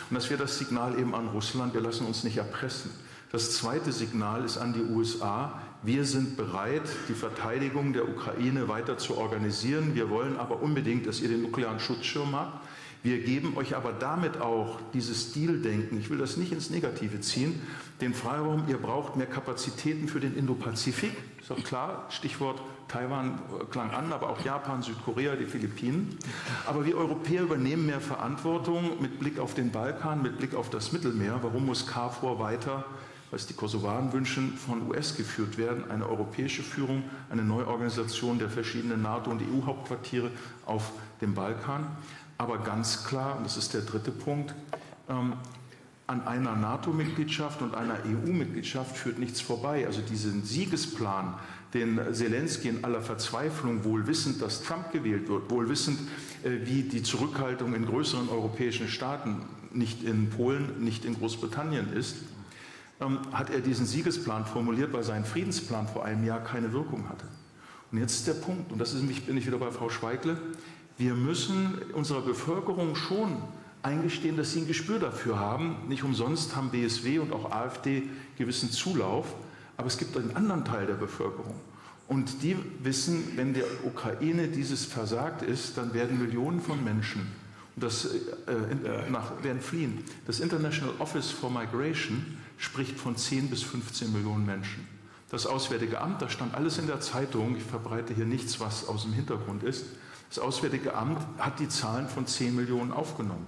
Und das wäre das Signal eben an Russland, wir lassen uns nicht erpressen. Das zweite Signal ist an die USA, wir sind bereit, die Verteidigung der Ukraine weiter zu organisieren. Wir wollen aber unbedingt, dass ihr den nuklearen Schutzschirm habt. Wir geben euch aber damit auch dieses Deal-Denken, ich will das nicht ins Negative ziehen, den Freiraum, ihr braucht mehr Kapazitäten für den Indopazifik, ist doch klar, Stichwort Taiwan klang an, aber auch Japan, Südkorea, die Philippinen. Aber wir Europäer übernehmen mehr Verantwortung mit Blick auf den Balkan, mit Blick auf das Mittelmeer. Warum muss KFOR weiter, was die Kosovaren wünschen, von US geführt werden? Eine europäische Führung, eine Neuorganisation der verschiedenen NATO- und EU-Hauptquartiere auf dem Balkan. Aber ganz klar, und das ist der dritte Punkt, an einer NATO-Mitgliedschaft und einer EU-Mitgliedschaft führt nichts vorbei. Also diesen Siegesplan, den Zelensky in aller Verzweiflung, wohl wissend, dass Trump gewählt wird, wohl wissend, wie die Zurückhaltung in größeren europäischen Staaten, nicht in Polen, nicht in Großbritannien ist, hat er diesen Siegesplan formuliert, weil sein Friedensplan vor einem Jahr keine Wirkung hatte. Und jetzt ist der Punkt, und das ist, bin ich wieder bei Frau Schweigle, wir müssen unserer Bevölkerung schon eingestehen, dass sie ein Gespür dafür haben. Nicht umsonst haben BSW und auch AfD gewissen Zulauf, aber es gibt einen anderen Teil der Bevölkerung. Und die wissen, wenn der Ukraine dieses versagt ist, dann werden Millionen von Menschen werden fliehen. Das International Office for Migration spricht von 10 bis 15 Millionen Menschen. Das Auswärtige Amt, das stand alles in der Zeitung, ich verbreite hier nichts, was aus dem Hintergrund ist, das Auswärtige Amt hat die Zahlen von 10 Millionen aufgenommen.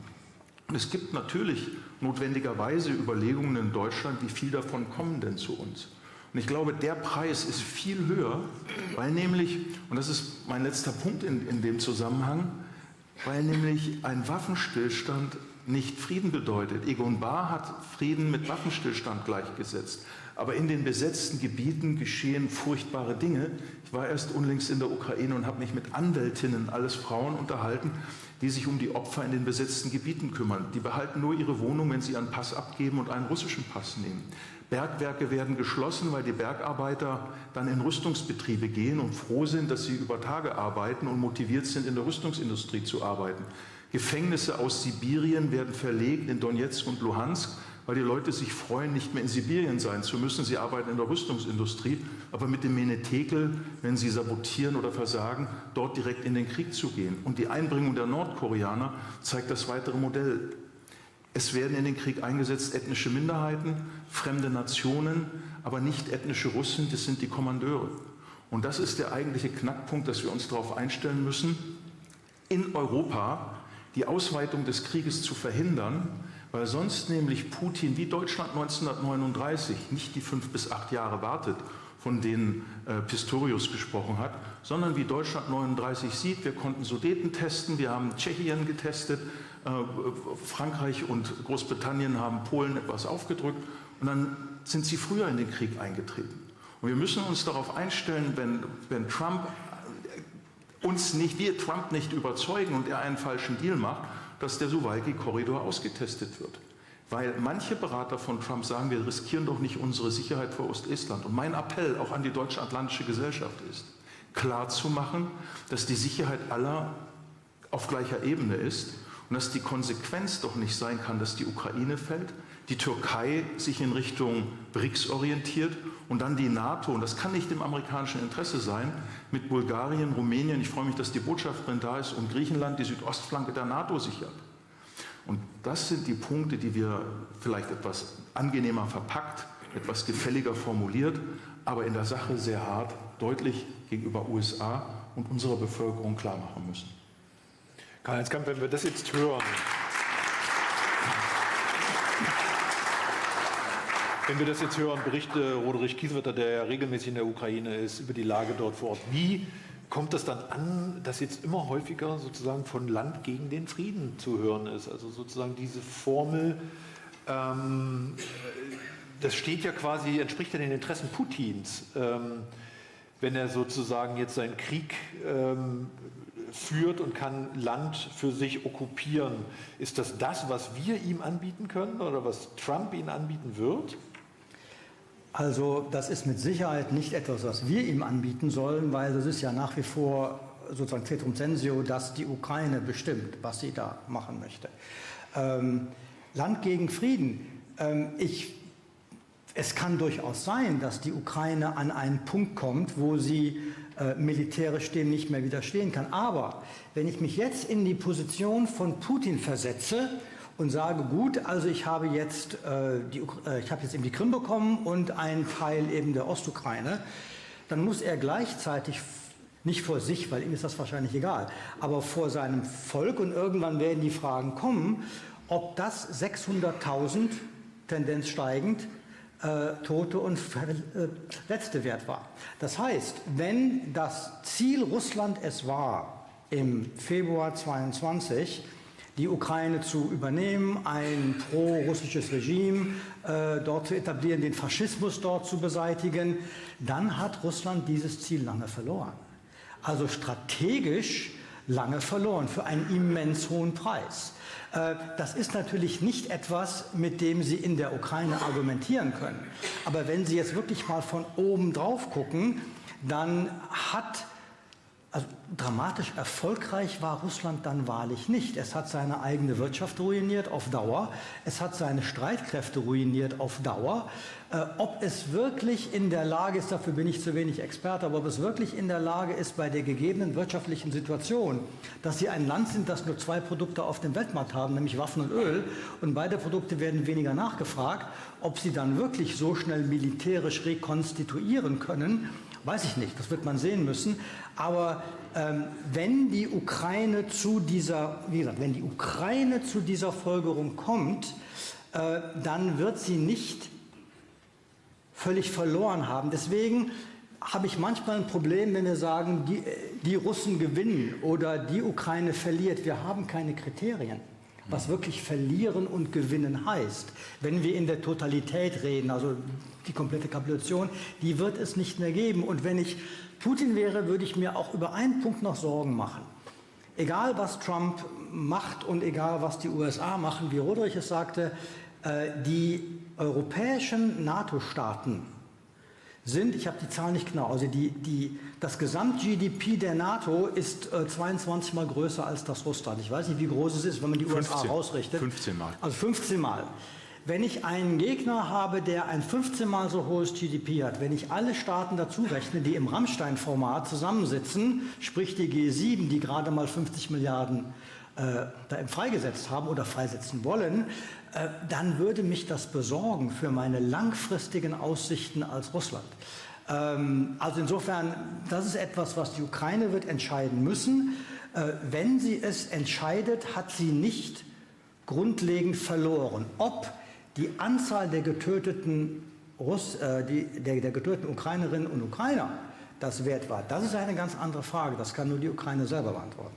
Und es gibt natürlich notwendigerweise Überlegungen in Deutschland, wie viel davon kommen denn zu uns. Und ich glaube, der Preis ist viel höher, weil nämlich, und das ist mein letzter Punkt in dem Zusammenhang, weil nämlich ein Waffenstillstand nicht Frieden bedeutet. Egon Bahr hat Frieden mit Waffenstillstand gleichgesetzt. Aber in den besetzten Gebieten geschehen furchtbare Dinge. Ich war erst unlängst in der Ukraine und habe mich mit Anwältinnen, alles Frauen, unterhalten, die sich um die Opfer in den besetzten Gebieten kümmern. Die behalten nur ihre Wohnung, wenn sie ihren Pass abgeben und einen russischen Pass nehmen. Bergwerke werden geschlossen, weil die Bergarbeiter dann in Rüstungsbetriebe gehen und froh sind, dass sie über Tage arbeiten und motiviert sind, in der Rüstungsindustrie zu arbeiten. Gefängnisse aus Sibirien werden verlegt in Donetsk und Luhansk, weil die Leute sich freuen, nicht mehr in Sibirien sein zu müssen. Sie arbeiten in der Rüstungsindustrie, aber mit dem Menetekel, wenn sie sabotieren oder versagen, dort direkt in den Krieg zu gehen. Und die Einbringung der Nordkoreaner zeigt das weitere Modell. Es werden in den Krieg eingesetzt ethnische Minderheiten, fremde Nationen, aber nicht ethnische Russen, das sind die Kommandeure. Und das ist der eigentliche Knackpunkt, dass wir uns darauf einstellen müssen, in Europa die Ausweitung des Krieges zu verhindern, weil sonst nämlich Putin wie Deutschland 1939 nicht die 5 bis 8 Jahre wartet, von denen Pistorius gesprochen hat, sondern wie Deutschland 1939 sieht, wir konnten Sudeten testen, wir haben Tschechien getestet, Frankreich und Großbritannien haben Polen etwas aufgedrückt und dann sind sie früher in den Krieg eingetreten. Und wir müssen uns darauf einstellen, wenn Trump wir Trump nicht überzeugen und er einen falschen Deal macht, dass der Suwalki-Korridor ausgetestet wird. Weil manche Berater von Trump sagen, wir riskieren doch nicht unsere Sicherheit vor Ostestland. Und mein Appell auch an die deutsch-atlantische Gesellschaft ist, klarzumachen, dass die Sicherheit aller auf gleicher Ebene ist und dass die Konsequenz doch nicht sein kann, dass die Ukraine fällt, die Türkei sich in Richtung BRICS orientiert und dann die NATO, und das kann nicht im amerikanischen Interesse sein, mit Bulgarien, Rumänien, ich freue mich, dass die Botschafterin da ist, und Griechenland die Südostflanke der NATO sichert. Und das sind die Punkte, die wir vielleicht etwas angenehmer verpackt, etwas gefälliger formuliert, aber in der Sache sehr hart, deutlich gegenüber USA und unserer Bevölkerung klar machen müssen. Karl-Heinz Kamp, wenn wir das jetzt hören, berichte Roderich Kiesewetter, der ja regelmäßig in der Ukraine ist, über die Lage dort vor Ort. Wie kommt das dann an, dass jetzt immer häufiger sozusagen von Land gegen den Frieden zu hören ist? Also sozusagen diese Formel, das steht ja quasi, entspricht ja den Interessen Putins. wenn er sozusagen jetzt seinen Krieg führt und kann Land für sich okkupieren. Ist das, was wir ihm anbieten können oder was Trump ihnen anbieten wird? Also das ist mit Sicherheit nicht etwas, was wir ihm anbieten sollen, weil das ist ja nach wie vor sozusagen Ceterum censeo, dass die Ukraine bestimmt, was sie da machen möchte. Land gegen Frieden. Es kann durchaus sein, dass die Ukraine an einen Punkt kommt, wo sie militärisch dem nicht mehr widerstehen kann. Aber wenn ich mich jetzt in die Position von Putin versetze und sage, gut, also ich habe jetzt eben die Krim bekommen und einen Teil eben der Ostukraine, dann muss er gleichzeitig nicht vor sich, weil ihm ist das wahrscheinlich egal, aber vor seinem Volk, und irgendwann werden die Fragen kommen, ob das 600.000, Tendenz steigend, Tote und Verletzte wert war. Das heißt, wenn das Ziel Russland es war, im Februar 22 die Ukraine zu übernehmen, ein pro-russisches Regime dort zu etablieren, den Faschismus dort zu beseitigen, dann hat Russland dieses Ziel lange verloren. Also strategisch lange verloren für einen immens hohen Preis. Das ist natürlich nicht etwas, mit dem Sie in der Ukraine argumentieren können. Aber wenn Sie jetzt wirklich mal von oben drauf gucken, dann also dramatisch erfolgreich war Russland dann wahrlich nicht. Es hat seine eigene Wirtschaft ruiniert auf Dauer. Es hat seine Streitkräfte ruiniert auf Dauer. Ob es wirklich in der Lage ist, dafür bin ich zu wenig Experte, aber ob es wirklich in der Lage ist, bei der gegebenen wirtschaftlichen Situation, dass sie ein Land sind, das nur 2 Produkte auf dem Weltmarkt haben, nämlich Waffen und Öl, und beide Produkte werden weniger nachgefragt, ob sie dann wirklich so schnell militärisch rekonstituieren können, weiß ich nicht, das wird man sehen müssen. Aber wenn die Ukraine zu dieser Folgerung kommt, dann wird sie nicht völlig verloren haben. Deswegen habe ich manchmal ein Problem, wenn wir sagen, die Russen gewinnen oder die Ukraine verliert. Wir haben keine Kriterien, was wirklich verlieren und gewinnen heißt. Wenn wir in der Totalität reden, also die komplette Kapitulation, die wird es nicht mehr geben. Und wenn ich Putin wäre, würde ich mir auch über einen Punkt noch Sorgen machen. Egal, was Trump macht und egal, was die USA machen, wie Roderich es sagte, die europäischen NATO-Staaten sind, ich habe die Zahl nicht genau, also das Gesamt-GDP der NATO ist 22 Mal größer als das Russland. Ich weiß nicht, wie groß es ist, wenn man die USA rausrichtet. 15 Mal. Also 15 Mal. Wenn ich einen Gegner habe, der ein 15 Mal so hohes GDP hat, wenn ich alle Staaten dazu rechne, die im Rammstein-Format zusammensitzen, sprich die G7, die gerade mal 50 Milliarden da freigesetzt haben oder freisetzen wollen, dann würde mich das besorgen für meine langfristigen Aussichten als Russland. Also insofern, das ist etwas, was die Ukraine wird entscheiden müssen. Wenn sie es entscheidet, hat sie nicht grundlegend verloren. Ob die Anzahl der getöteten der getöteten Ukrainerinnen und Ukrainer das wert war, das ist eine ganz andere Frage. Das kann nur die Ukraine selber beantworten.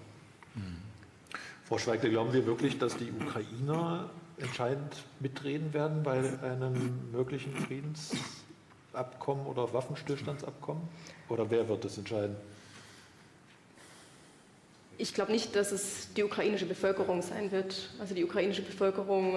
Frau Schweigler, glauben Sie wirklich, dass die Ukrainer entscheidend mitreden werden bei einem möglichen Friedensabkommen oder Waffenstillstandsabkommen? Oder wer wird das entscheiden? Ich glaube nicht, dass es die ukrainische Bevölkerung sein wird. Also die ukrainische Bevölkerung,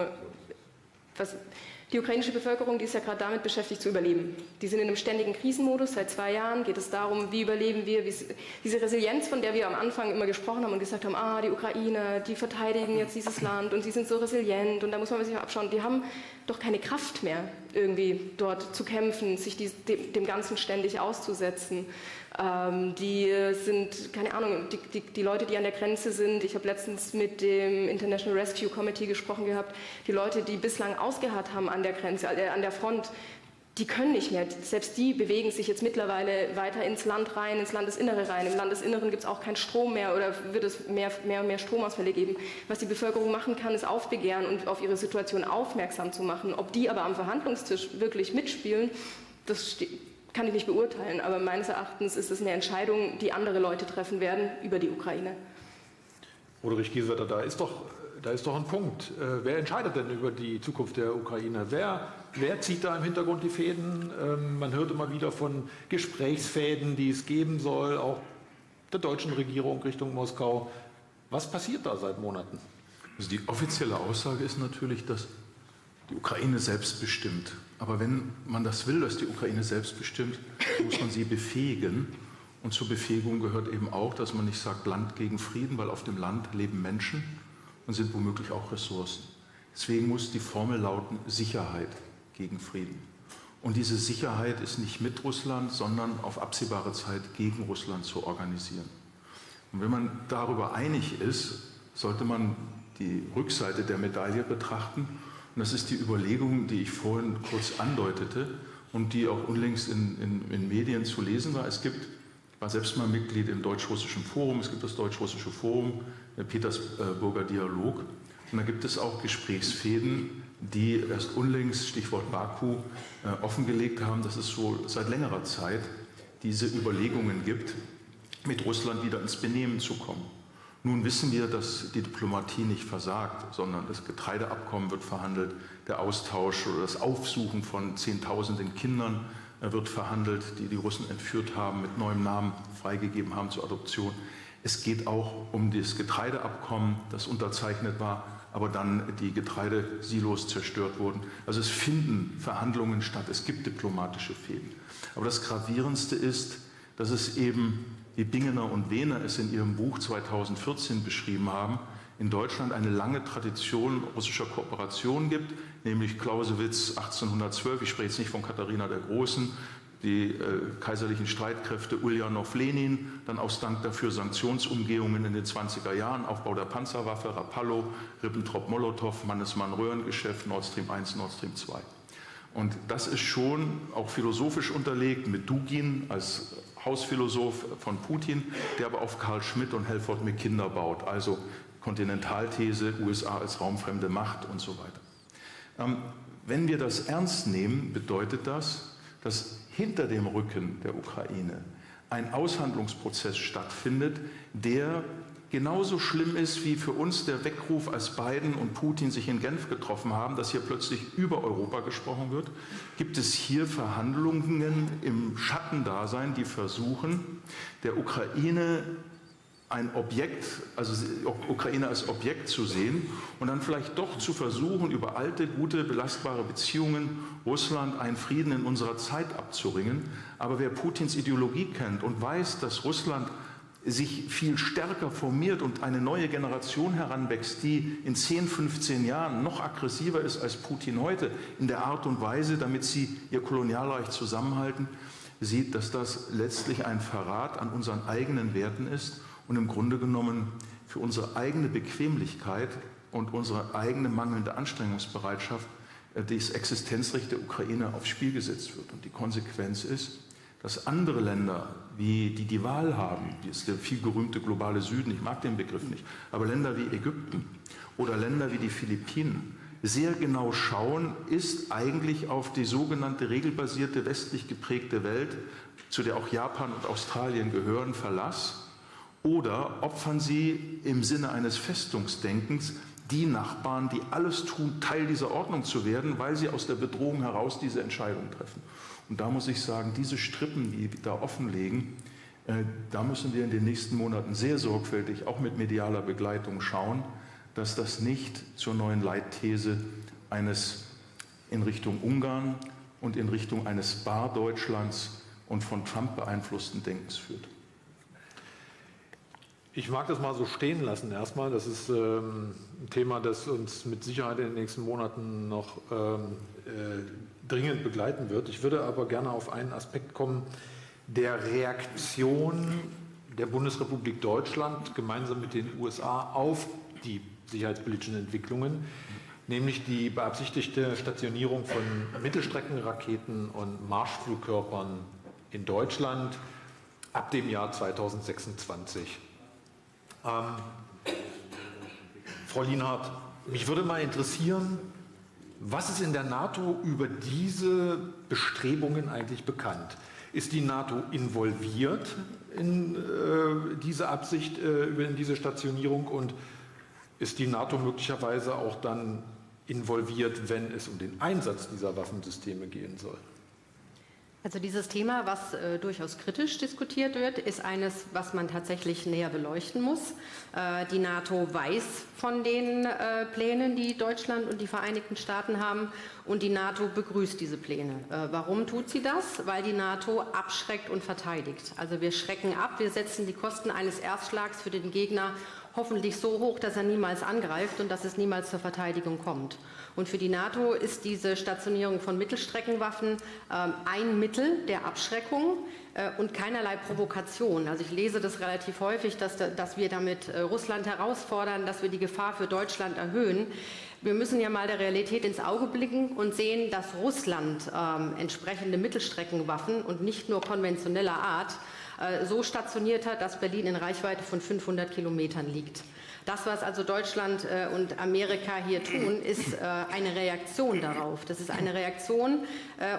die ist ja gerade damit beschäftigt zu überleben. Die sind in einem ständigen Krisenmodus. Seit 2 Jahren geht es darum, wie überleben wir, diese Resilienz, von der wir am Anfang immer gesprochen haben und gesagt haben, die Ukrainer, die verteidigen jetzt dieses Land und sie sind so resilient und da muss man sich abschauen, die haben doch keine Kraft mehr, irgendwie dort zu kämpfen, sich dem Ganzen ständig auszusetzen. Die sind, keine Ahnung, die Leute, die an der Grenze sind, ich habe letztens mit dem International Rescue Committee gesprochen gehabt, die Leute, die bislang ausgeharrt haben an der Grenze, an der Front, die können nicht mehr. Selbst die bewegen sich jetzt mittlerweile weiter ins Land rein, ins Landesinnere rein. Im Landesinneren gibt es auch keinen Strom mehr oder wird es mehr und mehr Stromausfälle geben. Was die Bevölkerung machen kann, ist aufbegehren und auf ihre Situation aufmerksam zu machen. Ob die aber am Verhandlungstisch wirklich mitspielen, das kann ich nicht beurteilen, aber meines Erachtens ist es eine Entscheidung, die andere Leute treffen werden über die Ukraine. Roderich Giesewetter, da ist doch da ist doch ein Punkt. Wer entscheidet denn über die Zukunft der Ukraine? Wer zieht da im Hintergrund die Fäden? Man hört immer wieder von Gesprächsfäden, die es geben soll, auch der deutschen Regierung Richtung Moskau. Was passiert da seit Monaten? Also die offizielle Aussage ist natürlich, dass die Ukraine selbst bestimmt. Aber wenn man das will, dass die Ukraine selbst bestimmt, muss man sie befähigen. Und zur Befähigung gehört eben auch, dass man nicht sagt Land gegen Frieden, weil auf dem Land leben Menschen und sind womöglich auch Ressourcen. Deswegen muss die Formel lauten Sicherheit gegen Frieden. Und diese Sicherheit ist nicht mit Russland, sondern auf absehbare Zeit gegen Russland zu organisieren. Und wenn man darüber einig ist, sollte man die Rückseite der Medaille betrachten. Und das ist die Überlegung, die ich vorhin kurz andeutete und die auch unlängst in Medien zu lesen war. Ich war selbst mal Mitglied im Deutsch-Russischen Forum. Es gibt das Deutsch-Russische Forum, der Petersburger Dialog. Und da gibt es auch Gesprächsfäden, die erst unlängst, Stichwort Baku, offengelegt haben, dass es so seit längerer Zeit diese Überlegungen gibt, mit Russland wieder ins Benehmen zu kommen. Nun wissen wir, dass die Diplomatie nicht versagt, sondern das Getreideabkommen wird verhandelt, der Austausch oder das Aufsuchen von Zehntausenden Kindern wird verhandelt, die die Russen entführt haben, mit neuem Namen freigegeben haben zur Adoption. Es geht auch um das Getreideabkommen, das unterzeichnet war, aber dann die Getreidesilos zerstört wurden. Also es finden Verhandlungen statt, es gibt diplomatische Fäden. Aber das Gravierendste ist, dass es eben, wie Bingener und Wehner es in ihrem Buch 2014 beschrieben haben, in Deutschland eine lange Tradition russischer Kooperation gibt, nämlich Clausewitz 1812, ich spreche jetzt nicht von Katharina der Großen, die kaiserlichen Streitkräfte Uljanov, Lenin, dann aus Dank dafür Sanktionsumgehungen in den 20er Jahren, Aufbau der Panzerwaffe, Rapallo, Ribbentrop-Molotow, Mannesmann-Röhrengeschäft, Nord Stream 1, Nord Stream 2. Und das ist schon auch philosophisch unterlegt mit Dugin als Hausphilosoph von Putin, der aber auf Carl Schmitt und Halford Mackinder baut, also Kontinentalthese, USA als raumfremde Macht und so weiter. Wenn wir das ernst nehmen, bedeutet das, dass hinter dem Rücken der Ukraine ein Aushandlungsprozess stattfindet, der genauso schlimm ist wie für uns der Weckruf, als Biden und Putin sich in Genf getroffen haben, dass hier plötzlich über Europa gesprochen wird. Gibt es hier Verhandlungen im Schattendasein, die versuchen, der Ukraine ein Objekt, also Ukraine als Objekt zu sehen und dann vielleicht doch zu versuchen, über alte, gute, belastbare Beziehungen Russland einen Frieden in unserer Zeit abzuringen. Aber wer Putins Ideologie kennt und weiß, dass Russland sich viel stärker formiert und eine neue Generation heranwächst, die in 10, 15 Jahren noch aggressiver ist als Putin heute, in der Art und Weise, damit sie ihr Kolonialreich zusammenhalten, sieht, dass das letztlich ein Verrat an unseren eigenen Werten ist und im Grunde genommen für unsere eigene Bequemlichkeit und unsere eigene mangelnde Anstrengungsbereitschaft das Existenzrecht der Ukraine aufs Spiel gesetzt wird. Und die Konsequenz ist, dass andere Länder, wie die Wahl haben, wie ist der viel gerühmte globale Süden, ich mag den Begriff nicht, aber Länder wie Ägypten oder Länder wie die Philippinen, sehr genau schauen, ist eigentlich auf die sogenannte regelbasierte westlich geprägte Welt, zu der auch Japan und Australien gehören, Verlass, oder opfern sie im Sinne eines Festungsdenkens die Nachbarn, die alles tun, Teil dieser Ordnung zu werden, weil sie aus der Bedrohung heraus diese Entscheidung treffen. Und da muss ich sagen, diese Strippen, die da offenlegen, da müssen wir in den nächsten Monaten sehr sorgfältig, auch mit medialer Begleitung schauen, dass das nicht zur neuen Leitthese eines in Richtung Ungarn und in Richtung eines Bar-Deutschlands und von Trump beeinflussten Denkens führt. Ich mag das mal so stehen lassen erstmal. Das ist ein Thema, das uns mit Sicherheit in den nächsten Monaten noch dringend begleiten wird. Ich würde aber gerne auf einen Aspekt kommen, der Reaktion der Bundesrepublik Deutschland gemeinsam mit den USA auf die sicherheitspolitischen Entwicklungen, nämlich die beabsichtigte Stationierung von Mittelstreckenraketen und Marschflugkörpern in Deutschland ab dem Jahr 2026. Frau Lienhardt, mich würde mal interessieren, was ist in der NATO über diese Bestrebungen eigentlich bekannt? Ist die NATO involviert in diese Absicht, in diese Stationierung, und ist die NATO möglicherweise auch dann involviert, wenn es um den Einsatz dieser Waffensysteme gehen soll? Also dieses Thema, was durchaus kritisch diskutiert wird, ist eines, was man tatsächlich näher beleuchten muss. Die NATO weiß von den Plänen, die Deutschland und die Vereinigten Staaten haben, und die NATO begrüßt diese Pläne. Warum tut sie das? Weil die NATO abschreckt und verteidigt. Also wir schrecken ab, wir setzen die Kosten eines Erstschlags für den Gegner hoffentlich so hoch, dass er niemals angreift und dass es niemals zur Verteidigung kommt. Und für die NATO ist diese Stationierung von Mittelstreckenwaffen ein Mittel der Abschreckung und keinerlei Provokation. Also ich lese das relativ häufig, dass wir damit Russland herausfordern, dass wir die Gefahr für Deutschland erhöhen. Wir müssen ja mal der Realität ins Auge blicken und sehen, dass Russland entsprechende Mittelstreckenwaffen und nicht nur konventioneller Art so stationiert hat, dass Berlin in Reichweite von 500 Kilometern liegt. Das, was also Deutschland und Amerika hier tun, ist eine Reaktion darauf. Das ist eine Reaktion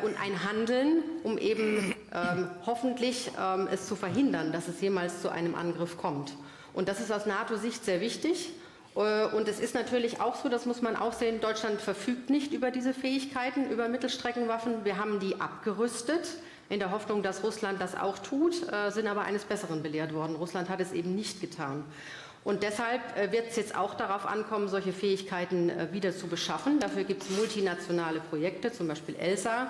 und ein Handeln, um eben hoffentlich es zu verhindern, dass es jemals zu einem Angriff kommt. Und das ist aus NATO-Sicht sehr wichtig. Und es ist natürlich auch so, das muss man auch sehen, Deutschland verfügt nicht über diese Fähigkeiten, über Mittelstreckenwaffen. Wir haben die abgerüstet, in der Hoffnung, dass Russland das auch tut, sind aber eines Besseren belehrt worden. Russland hat es eben nicht getan. Und deshalb wird es jetzt auch darauf ankommen, solche Fähigkeiten wieder zu beschaffen. Dafür gibt es multinationale Projekte, zum Beispiel ELSA,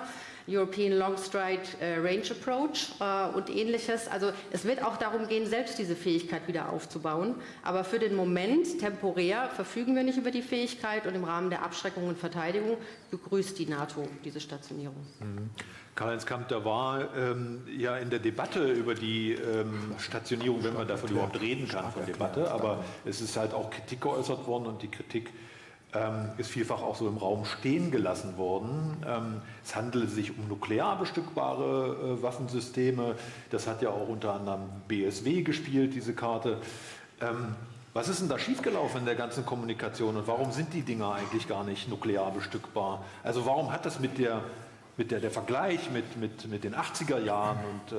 European Long Strike Range Approach und Ähnliches. Also es wird auch darum gehen, selbst diese Fähigkeit wieder aufzubauen. Aber für den Moment, temporär, verfügen wir nicht über die Fähigkeit, und im Rahmen der Abschreckung und Verteidigung begrüßt die NATO diese Stationierung. Karl-Heinz Kamp, da war ja in der Debatte über die Stationierung, wenn man davon überhaupt reden kann, von Debatte, aber es ist halt auch Kritik geäußert worden, und die Kritik ist vielfach auch so im Raum stehen gelassen worden. Es handelt sich um nuklear bestückbare Waffensysteme. Das hat ja auch unter anderem BSW gespielt, diese Karte. Was ist denn da schiefgelaufen in der ganzen Kommunikation, und warum sind die Dinger eigentlich gar nicht nuklear bestückbar? Also warum hat das mit der Vergleich mit den 80er Jahren und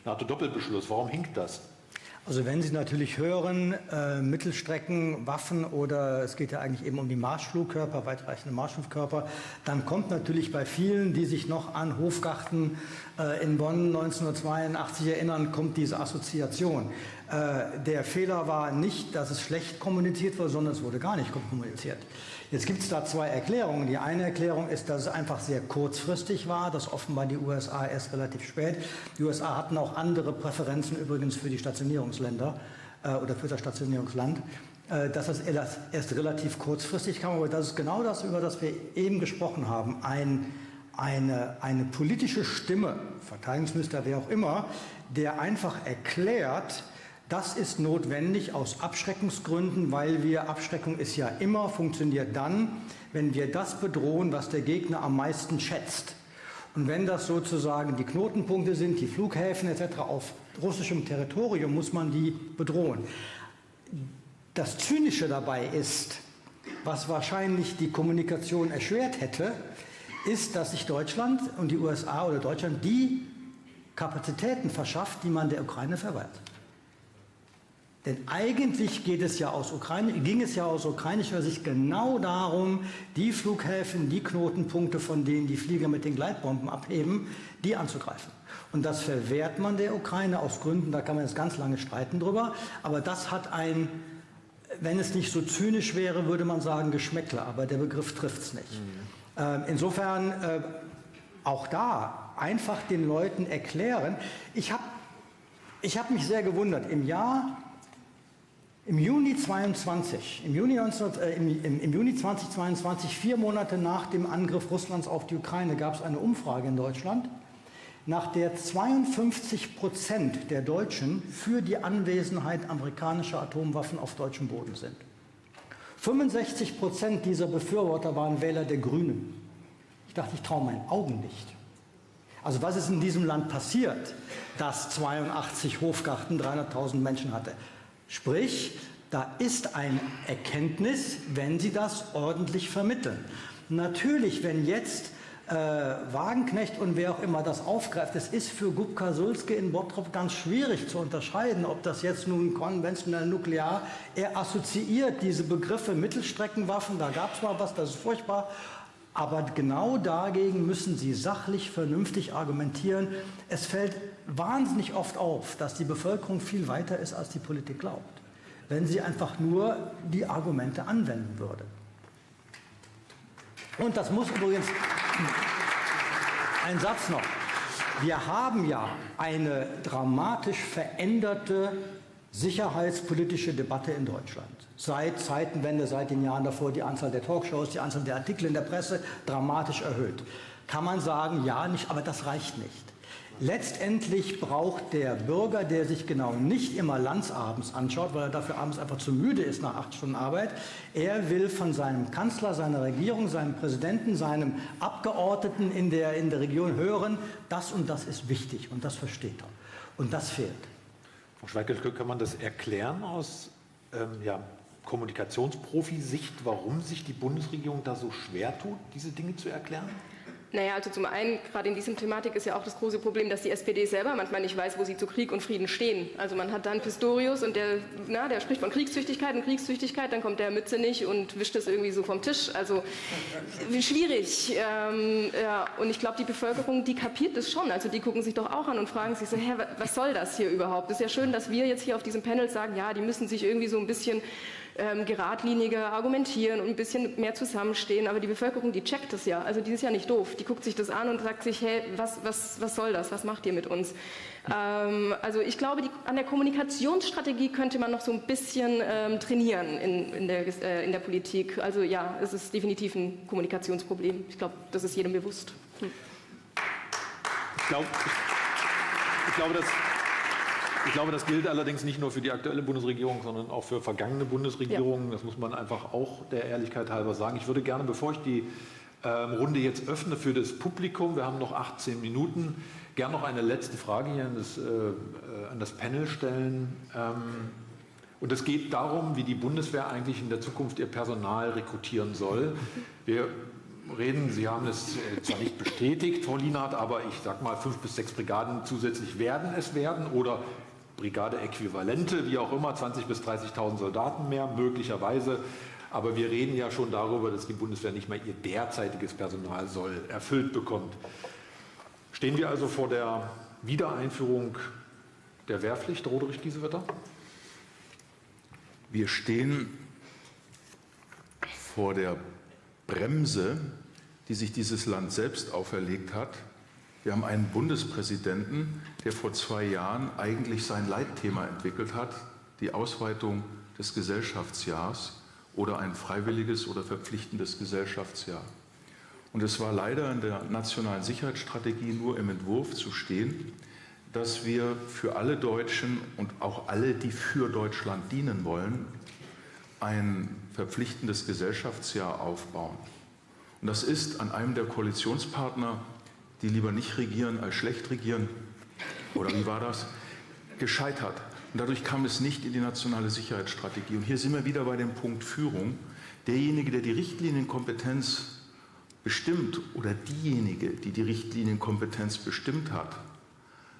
NATO-Doppelbeschluss, warum hinkt das? Also wenn Sie natürlich hören, Mittelstreckenwaffen, oder es geht ja eigentlich eben um die Marschflugkörper, weitreichende Marschflugkörper, dann kommt natürlich bei vielen, die sich noch an Hofgarten in Bonn 1982 erinnern, kommt diese Assoziation. Der Fehler war nicht, dass es schlecht kommuniziert wurde, sondern es wurde gar nicht kommuniziert. Jetzt gibt es da zwei Erklärungen. Die eine Erklärung ist, dass es einfach sehr kurzfristig war, dass offenbar die USA erst relativ spät. Die USA hatten auch andere Präferenzen übrigens für die Stationierungsländer oder für das Stationierungsland, dass das erst relativ kurzfristig kam. Aber das ist genau das, über das wir eben gesprochen haben. Eine politische Stimme, Verteidigungsminister, wer auch immer, der einfach erklärt, das ist notwendig aus Abschreckungsgründen, weil Abschreckung ist ja immer, funktioniert dann, wenn wir das bedrohen, was der Gegner am meisten schätzt. Und wenn das sozusagen die Knotenpunkte sind, die Flughäfen etc. auf russischem Territorium, muss man die bedrohen. Das Zynische dabei ist, was wahrscheinlich die Kommunikation erschwert hätte, ist, dass sich Deutschland und die USA oder Deutschland die Kapazitäten verschafft, die man der Ukraine verwehrt. Denn eigentlich ging es ja aus ukrainischer Sicht genau darum, die Flughäfen, die Knotenpunkte, von denen die Flieger mit den Gleitbomben abheben, die anzugreifen. Und das verwehrt man der Ukraine aus Gründen, da kann man jetzt ganz lange streiten drüber, aber das hat wenn es nicht so zynisch wäre, würde man sagen Geschmäckle, aber der Begriff trifft es nicht. Insofern auch da einfach den Leuten erklären. Ich hab mich sehr gewundert, im Juni 2022, 4 Monate nach dem Angriff Russlands auf die Ukraine, gab es eine Umfrage in Deutschland, nach der 52% der Deutschen für die Anwesenheit amerikanischer Atomwaffen auf deutschem Boden sind. 65% dieser Befürworter waren Wähler der Grünen. Ich dachte, ich traue meinen Augen nicht. Also was ist in diesem Land passiert, dass 82 Hofgarten 300.000 Menschen hatte? Sprich, da ist eine Erkenntnis, wenn Sie das ordentlich vermitteln. Natürlich, wenn jetzt Wagenknecht und wer auch immer das aufgreift, es ist für Gubka-Sulzke in Bottrop ganz schwierig zu unterscheiden, ob das jetzt nun konventionell nuklear, er assoziiert diese Begriffe Mittelstreckenwaffen, da gab es mal was, das ist furchtbar, aber genau dagegen müssen Sie sachlich, vernünftig argumentieren. Es fällt wahnsinnig oft auf, dass die Bevölkerung viel weiter ist, als die Politik glaubt, wenn sie einfach nur die Argumente anwenden würde. Und das muss übrigens, ein Satz noch, wir haben ja eine dramatisch veränderte sicherheitspolitische Debatte in Deutschland. Seit Zeitenwende, seit den Jahren davor, die Anzahl der Talkshows, die Anzahl der Artikel in der Presse dramatisch erhöht. Kann man sagen, ja, nicht, aber das reicht nicht. Letztendlich braucht der Bürger, der sich genau nicht immer landsabends anschaut, weil er dafür abends einfach zu müde ist nach 8 Stunden Arbeit, er will von seinem Kanzler, seiner Regierung, seinem Präsidenten, seinem Abgeordneten in der Region hören, das und das ist wichtig und das versteht er. Und das fehlt. Frau Schweigelke, kann man das erklären aus Kommunikationsprofi-Sicht, warum sich die Bundesregierung da so schwer tut, diese Dinge zu erklären? Naja, also zum einen, gerade in diesem Thematik ist ja auch das große Problem, dass die SPD selber manchmal nicht weiß, wo sie zu Krieg und Frieden stehen. Also man hat dann Pistorius und der spricht von Kriegstüchtigkeit und Kriegstüchtigkeit, dann kommt der Mütze nicht und wischt es irgendwie so vom Tisch. Also schwierig. Und ich glaube, die Bevölkerung, die kapiert das schon. Also die gucken sich doch auch an und fragen sich so, hä, was soll das hier überhaupt? Es ist ja schön, dass wir jetzt hier auf diesem Panel sagen, ja, die müssen sich irgendwie so ein bisschen geradliniger argumentieren und ein bisschen mehr zusammenstehen. Aber die Bevölkerung, die checkt das ja. Also die ist ja nicht doof. Die guckt sich das an und sagt sich, hey, was soll das? Was macht ihr mit uns? Also ich glaube, an der Kommunikationsstrategie könnte man noch so ein bisschen trainieren in der Politik. Also ja, es ist definitiv ein Kommunikationsproblem. Ich glaube, das ist jedem bewusst. Ich glaube, das gilt allerdings nicht nur für die aktuelle Bundesregierung, sondern auch für vergangene Bundesregierungen. Ja. Das muss man einfach auch der Ehrlichkeit halber sagen. Ich würde gerne, bevor ich die Runde jetzt öffne für das Publikum, wir haben noch 18 Minuten, gerne noch eine letzte Frage hier an das Panel stellen. Und es geht darum, wie die Bundeswehr eigentlich in der Zukunft ihr Personal rekrutieren soll. Wir reden, Sie haben es zwar nicht bestätigt, Frau Lienhardt, aber ich sage mal, 5 bis 6 Brigaden zusätzlich werden oder Brigade-Äquivalente, wie auch immer, 20.000 bis 30.000 Soldaten mehr, möglicherweise. Aber wir reden ja schon darüber, dass die Bundeswehr nicht mehr ihr derzeitiges Personal erfüllt bekommt. Stehen wir also vor der Wiedereinführung der Wehrpflicht, Roderich Kiesewetter? Wir stehen vor der Bremse, die sich dieses Land selbst auferlegt hat. Wir haben einen Bundespräsidenten, der vor 2 Jahren eigentlich sein Leitthema entwickelt hat, die Ausweitung des Gesellschaftsjahrs oder ein freiwilliges oder verpflichtendes Gesellschaftsjahr. Und es war leider in der nationalen Sicherheitsstrategie nur im Entwurf zu stehen, dass wir für alle Deutschen und auch alle, die für Deutschland dienen wollen, ein verpflichtendes Gesellschaftsjahr aufbauen. Und das ist an einem der Koalitionspartner, die lieber nicht regieren als schlecht regieren, oder wie war das, gescheitert. Und dadurch kam es nicht in die nationale Sicherheitsstrategie. Und hier sind wir wieder bei dem Punkt Führung. Derjenige, der die Richtlinienkompetenz bestimmt oder diejenige, die die Richtlinienkompetenz bestimmt hat,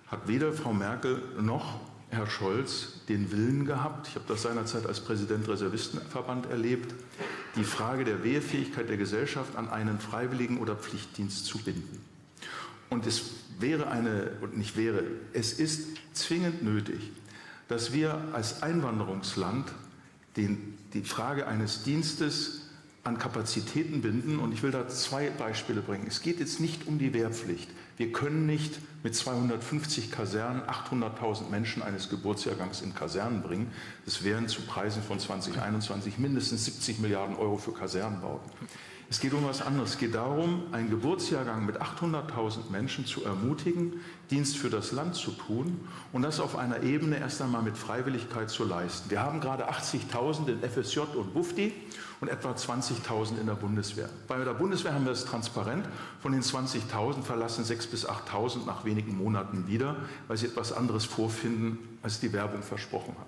hat weder Frau Merkel noch Herr Scholz den Willen gehabt, ich habe das seinerzeit als Präsident Reservistenverband erlebt, die Frage der Wehrfähigkeit der Gesellschaft an einen Freiwilligen- oder Pflichtdienst zu binden. Und es ist zwingend nötig, dass wir als Einwanderungsland die Frage eines Dienstes an Kapazitäten binden. Und ich will da 2 Beispiele bringen. Es geht jetzt nicht um die Wehrpflicht. Wir können nicht mit 250 Kasernen 800.000 Menschen eines Geburtsjahrgangs in Kasernen bringen. Das wären zu Preisen von 2021 mindestens 70 Milliarden Euro für Kasernenbauten. Es geht um was anderes. Es geht darum, einen Geburtsjahrgang mit 800.000 Menschen zu ermutigen, Dienst für das Land zu tun und das auf einer Ebene erst einmal mit Freiwilligkeit zu leisten. Wir haben gerade 80.000 in FSJ und Bufdi und etwa 20.000 in der Bundeswehr. Bei der Bundeswehr haben wir es transparent. Von den 20.000 verlassen 6.000 bis 8.000 nach wenigen Monaten wieder, weil sie etwas anderes vorfinden, als die Werbung versprochen hat.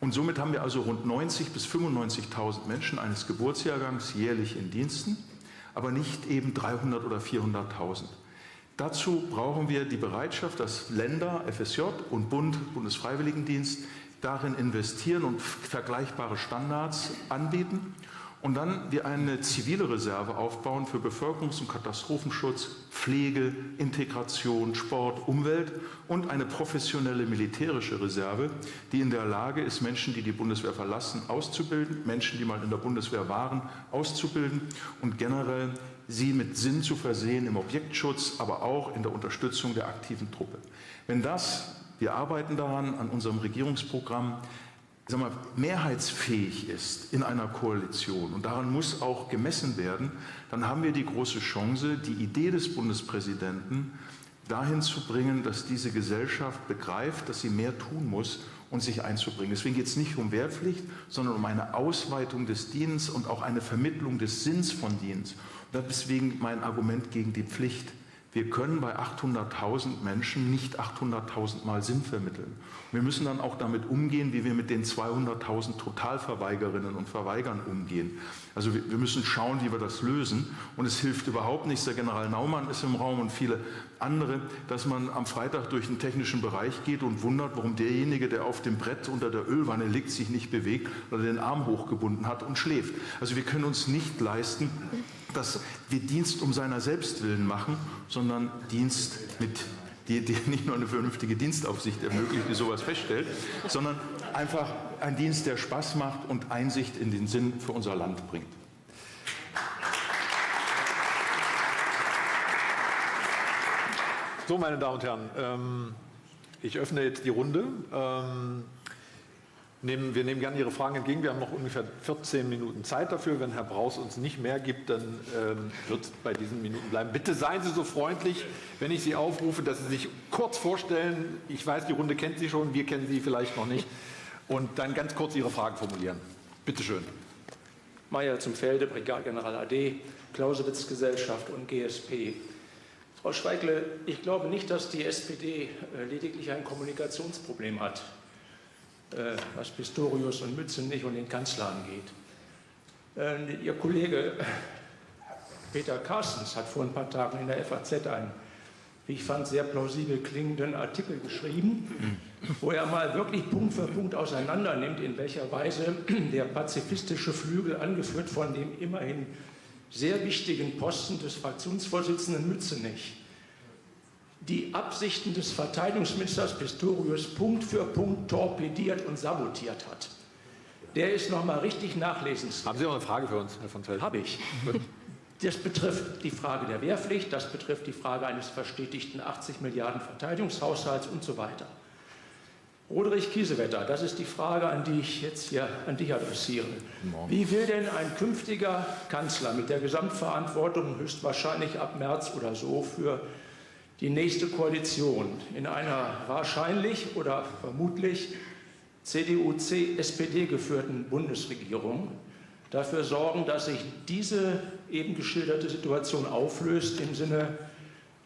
Und somit haben wir also rund 90.000 bis 95.000 Menschen eines Geburtsjahrgangs jährlich in Diensten. aber nicht eben 300 oder 400.000. Dazu brauchen wir die Bereitschaft, dass Länder, FSJ und Bund, Bundesfreiwilligendienst, darin investieren und vergleichbare Standards anbieten. Und dann wir eine zivile Reserve aufbauen für Bevölkerungs- und Katastrophenschutz, Pflege, Integration, Sport, Umwelt und eine professionelle militärische Reserve, die in der Lage ist, Menschen, die die Bundeswehr verlassen, auszubilden, Menschen, die mal in der Bundeswehr waren, auszubilden und generell sie mit Sinn zu versehen im Objektschutz, aber auch in der Unterstützung der aktiven Truppe. Wenn das, wir arbeiten daran, an unserem Regierungsprogramm, mehrheitsfähig ist in einer Koalition und daran muss auch gemessen werden, dann haben wir die große Chance, die Idee des Bundespräsidenten dahin zu bringen, dass diese Gesellschaft begreift, dass sie mehr tun muss und sich einzubringen. Deswegen geht es nicht um Wehrpflicht, sondern um eine Ausweitung des Dienstes und auch eine Vermittlung des Sinns von Dienst. Und deswegen mein Argument gegen die Pflicht. Wir können bei 800.000 Menschen nicht 800.000 Mal Sinn vermitteln. Wir müssen dann auch damit umgehen, wie wir mit den 200.000 Totalverweigerinnen und Verweigern umgehen. Also wir müssen schauen, wie wir das lösen. Und es hilft überhaupt nichts, der General Naumann ist im Raum und viele andere, dass man am Freitag durch den technischen Bereich geht und wundert, warum derjenige, der auf dem Brett unter der Ölwanne liegt, sich nicht bewegt oder den Arm hochgebunden hat und schläft. Also wir können uns nicht leisten, dass wir Dienst um seiner selbst willen machen, sondern Dienst die nicht nur eine vernünftige Dienstaufsicht ermöglicht, die sowas feststellt, sondern einfach ein Dienst, der Spaß macht und Einsicht in den Sinn für unser Land bringt. So, meine Damen und Herren, ich öffne jetzt die Runde. Wir nehmen gerne Ihre Fragen entgegen. Wir haben noch ungefähr 14 Minuten Zeit dafür. Wenn Herr Braus uns nicht mehr gibt, dann wird es bei diesen Minuten bleiben. Bitte seien Sie so freundlich, wenn ich Sie aufrufe, dass Sie sich kurz vorstellen. Ich weiß, die Runde kennt Sie schon, wir kennen Sie vielleicht noch nicht. Und dann ganz kurz Ihre Fragen formulieren. Bitte schön. Meier zum Felde, Brigadegeneral AD, Clausewitz Gesellschaft und GSP. Frau Schweigle, ich glaube nicht, dass die SPD lediglich ein Kommunikationsproblem hat, was Pistorius und Mützen nicht und den Kanzler angeht. Ihr Kollege Peter Carstens hat vor ein paar Tagen in der FAZ einen, wie ich fand, sehr plausibel klingenden Artikel geschrieben, wo er mal wirklich Punkt für Punkt auseinander nimmt, in welcher Weise der pazifistische Flügel, angeführt von dem immerhin sehr wichtigen Posten des Fraktionsvorsitzenden Mützenich, die Absichten des Verteidigungsministers Pistorius Punkt für Punkt torpediert und sabotiert hat. Der ist noch mal richtig nachlesenswert. Haben Sie auch eine Frage für uns, Herr von Feld? Habe ich. Das betrifft die Frage der Wehrpflicht, das betrifft die Frage eines verstetigten 80 Milliarden Verteidigungshaushalts und so weiter. Roderich Kiesewetter, das ist die Frage, an die ich jetzt hier an dich adressiere. Wie will denn ein künftiger Kanzler mit der Gesamtverantwortung höchstwahrscheinlich ab März oder so für die nächste Koalition in einer wahrscheinlich oder vermutlich CDU-SPD geführten Bundesregierung dafür sorgen, dass sich diese eben geschilderte Situation auflöst, im Sinne,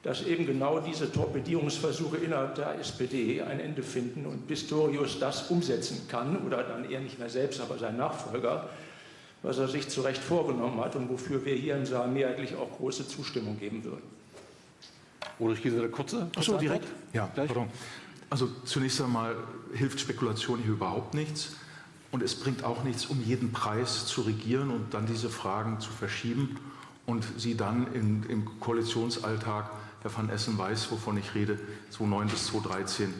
dass eben genau diese Torpedierungsversuche innerhalb der SPD ein Ende finden und Pistorius das umsetzen kann, oder dann er nicht mehr selbst, aber sein Nachfolger, was er sich zu Recht vorgenommen hat und wofür wir hier im Saal mehrheitlich auch große Zustimmung geben würden. Ulrich Kiesewetter, kurze? Achso, direkt? Ja, pardon. Also zunächst einmal hilft Spekulation hier überhaupt nichts. Und es bringt auch nichts, um jeden Preis zu regieren und dann diese Fragen zu verschieben und sie dann im Koalitionsalltag, Herr van Essen weiß, wovon ich rede, 2009 bis 2013,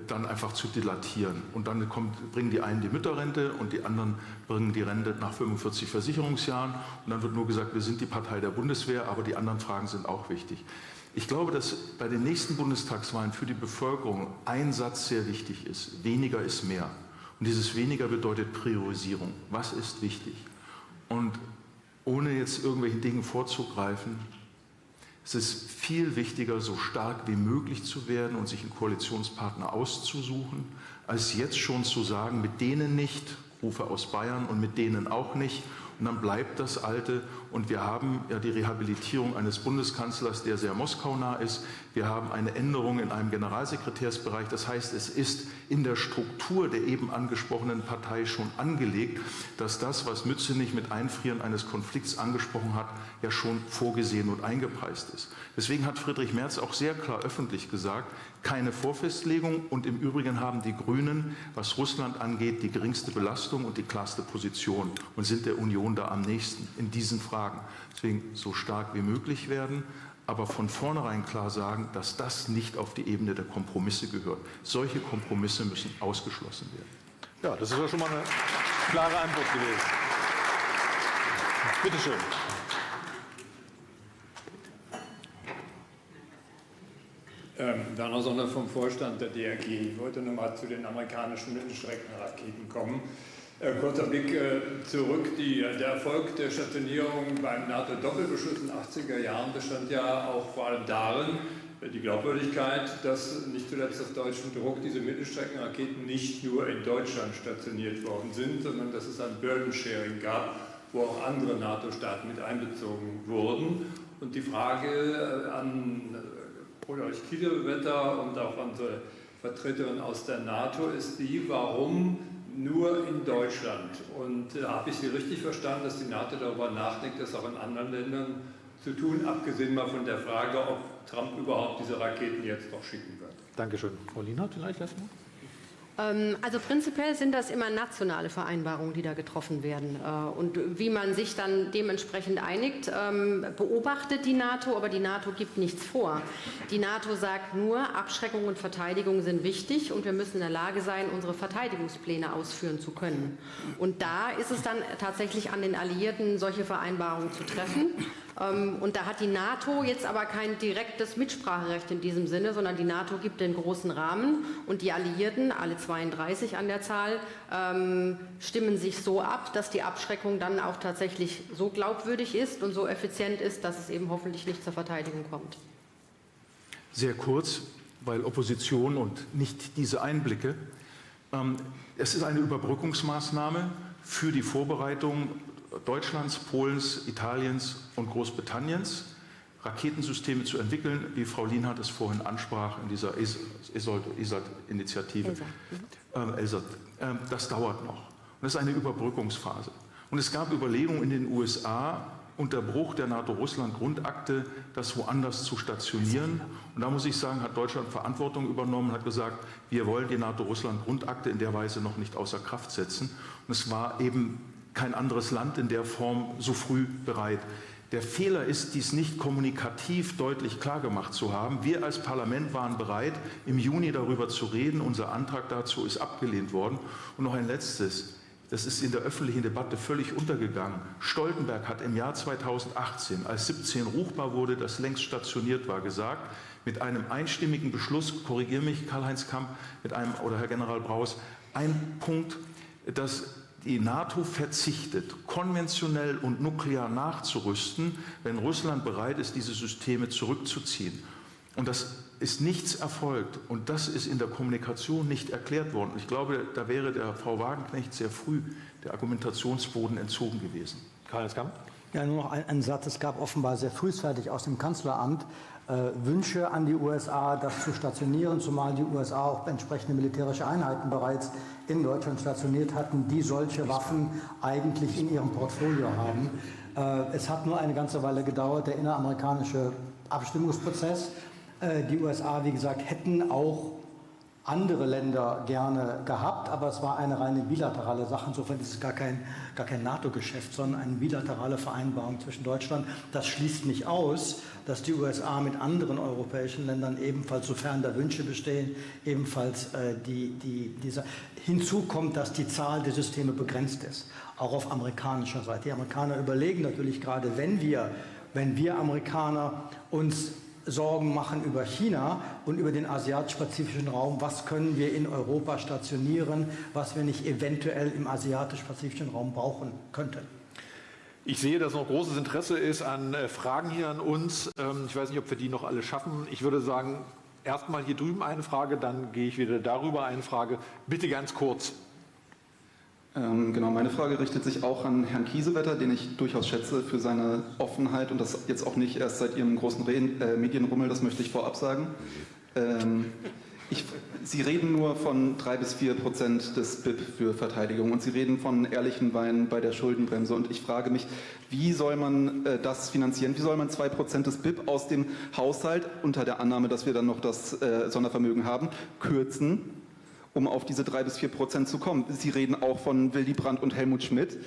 dann einfach zu dilatieren. Und dann bringen die einen die Mütterrente und die anderen bringen die Rente nach 45 Versicherungsjahren. Und dann wird nur gesagt, wir sind die Partei der Bundeswehr, aber die anderen Fragen sind auch wichtig. Ich glaube, dass bei den nächsten Bundestagswahlen für die Bevölkerung ein Satz sehr wichtig ist. Weniger ist mehr. Und dieses weniger bedeutet Priorisierung. Was ist wichtig? Und ohne jetzt irgendwelchen Dingen vorzugreifen, es ist viel wichtiger, so stark wie möglich zu werden und sich einen Koalitionspartner auszusuchen, als jetzt schon zu sagen, mit denen nicht, Rufe aus Bayern, und mit denen auch nicht. Und dann bleibt das Alte Und wir haben ja die Rehabilitierung eines Bundeskanzlers, der sehr moskaunah ist. Wir haben eine Änderung in einem Generalsekretärsbereich. Das heißt, es ist in der Struktur der eben angesprochenen Partei schon angelegt, dass das, was Mützenich mit Einfrieren eines Konflikts angesprochen hat, ja schon vorgesehen und eingepreist ist. Deswegen hat Friedrich Merz auch sehr klar öffentlich gesagt, keine Vorfestlegung. Und im Übrigen haben die Grünen, was Russland angeht, die geringste Belastung und die klarste Position und sind der Union da am nächsten in diesen Fragen. Deswegen so stark wie möglich werden, aber von vornherein klar sagen, dass das nicht auf die Ebene der Kompromisse gehört. Solche Kompromisse müssen ausgeschlossen werden. Ja, das ist ja schon mal eine klare Antwort gewesen. Bitte schön. Werner Sonner vom Vorstand der DRG. Ich wollte noch mal zu den amerikanischen Mittelstreckenraketen kommen. Kurzer Blick zurück. Der Erfolg der Stationierung beim NATO-Doppelbeschuss in den 80er Jahren bestand ja auch vor allem darin, die Glaubwürdigkeit, dass nicht zuletzt auf deutschen Druck diese Mittelstreckenraketen nicht nur in Deutschland stationiert worden sind, sondern dass es ein Burden-Sharing gab, wo auch andere NATO-Staaten mit einbezogen wurden. Und die Frage an Ulrich Kiedewetter und auch unsere Vertreterin aus der NATO ist die, warum nur in Deutschland? Und habe ich Sie richtig verstanden, dass die NATO darüber nachdenkt, das auch in anderen Ländern zu tun, abgesehen mal von der Frage, ob Trump überhaupt diese Raketen jetzt noch schicken wird? Dankeschön. Frau Lienhardt vielleicht erstmal? Also prinzipiell sind das immer nationale Vereinbarungen, die da getroffen werden. Und wie man sich dann dementsprechend einigt, beobachtet die NATO, aber die NATO gibt nichts vor. Die NATO sagt nur, Abschreckung und Verteidigung sind wichtig und wir müssen in der Lage sein, unsere Verteidigungspläne ausführen zu können. Und da ist es dann tatsächlich an den Alliierten, solche Vereinbarungen zu treffen. Und da hat die NATO jetzt aber kein direktes Mitspracherecht in diesem Sinne, sondern die NATO gibt den großen Rahmen und die Alliierten, alle 32 an der Zahl, stimmen sich so ab, dass die Abschreckung dann auch tatsächlich so glaubwürdig ist und so effizient ist, dass es eben hoffentlich nicht zur Verteidigung kommt. Sehr kurz, weil Opposition und nicht diese Einblicke. Es ist eine Überbrückungsmaßnahme für die Vorbereitung Deutschlands, Polens, Italiens und Großbritanniens, Raketensysteme zu entwickeln, wie Frau Lienhardt es vorhin ansprach, in dieser ESAT-Initiative. Das dauert noch. Und das ist eine Überbrückungsphase. Und es gab Überlegungen in den USA, unter Bruch der NATO-Russland-Grundakte, das woanders zu stationieren. Und da muss ich sagen, hat Deutschland Verantwortung übernommen und hat gesagt, wir wollen die NATO-Russland-Grundakte in der Weise noch nicht außer Kraft setzen. Und es war eben kein anderes Land in der Form so früh bereit. Der Fehler ist, dies nicht kommunikativ deutlich klargemacht zu haben. Wir als Parlament waren bereit, im Juni darüber zu reden. Unser Antrag dazu ist abgelehnt worden. Und noch ein letztes, das ist in der öffentlichen Debatte völlig untergegangen. Stoltenberg hat im Jahr 2018, als 17 ruchbar wurde, das längst stationiert war, gesagt, mit einem einstimmigen Beschluss, korrigiere mich Karl-Heinz Kamp, oder Herr General Braus, ein Punkt, dass die NATO verzichtet, konventionell und nuklear nachzurüsten, wenn Russland bereit ist, diese Systeme zurückzuziehen. Und das ist nichts erfolgt. Und das ist in der Kommunikation nicht erklärt worden. Ich glaube, da wäre der Frau Wagenknecht sehr früh der Argumentationsboden entzogen gewesen. Karl-Heinz Kamp? Ja, nur noch ein Satz. Es gab offenbar sehr frühzeitig aus dem Kanzleramt Wünsche an die USA, das zu stationieren, zumal die USA auch entsprechende militärische Einheiten bereits in Deutschland stationiert hatten, die solche Waffen eigentlich in ihrem Portfolio haben. Es hat nur eine ganze Weile gedauert, der inneramerikanische Abstimmungsprozess. Die USA, wie gesagt, hätten auch andere Länder gerne gehabt, aber es war eine reine bilaterale Sache. Insofern ist es gar kein NATO-Geschäft, sondern eine bilaterale Vereinbarung zwischen Deutschland. Das schließt nicht aus, dass die USA mit anderen europäischen Ländern ebenfalls, sofern da Wünsche bestehen, ebenfalls dieser. Hinzu kommt, dass die Zahl der Systeme begrenzt ist, auch auf amerikanischer Seite. Die Amerikaner überlegen natürlich gerade, wenn wir Amerikaner uns Sorgen machen über China und über den asiatisch-pazifischen Raum, was können wir in Europa stationieren, was wir nicht eventuell im asiatisch-pazifischen Raum brauchen könnten. Ich sehe, dass noch großes Interesse ist an Fragen hier an uns. Ich weiß nicht, ob wir die noch alle schaffen. Ich würde sagen, erstmal hier drüben eine Frage, dann gehe ich wieder darüber eine Frage. Bitte ganz kurz. Genau, meine Frage richtet sich auch an Herrn Kiesewetter, den ich durchaus schätze für seine Offenheit und das jetzt auch nicht erst seit Ihrem großen Medienrummel, das möchte ich vorab sagen. Sie reden nur von 3-4% des BIP für Verteidigung und Sie reden von ehrlichen Weinen bei der Schuldenbremse und ich frage mich, wie soll man das finanzieren? Wie soll man 2% des BIP aus dem Haushalt, unter der Annahme, dass wir dann noch das Sondervermögen haben, kürzen, um auf diese 3-4% zu kommen? Sie reden auch von Willy Brandt und Helmut Schmidt.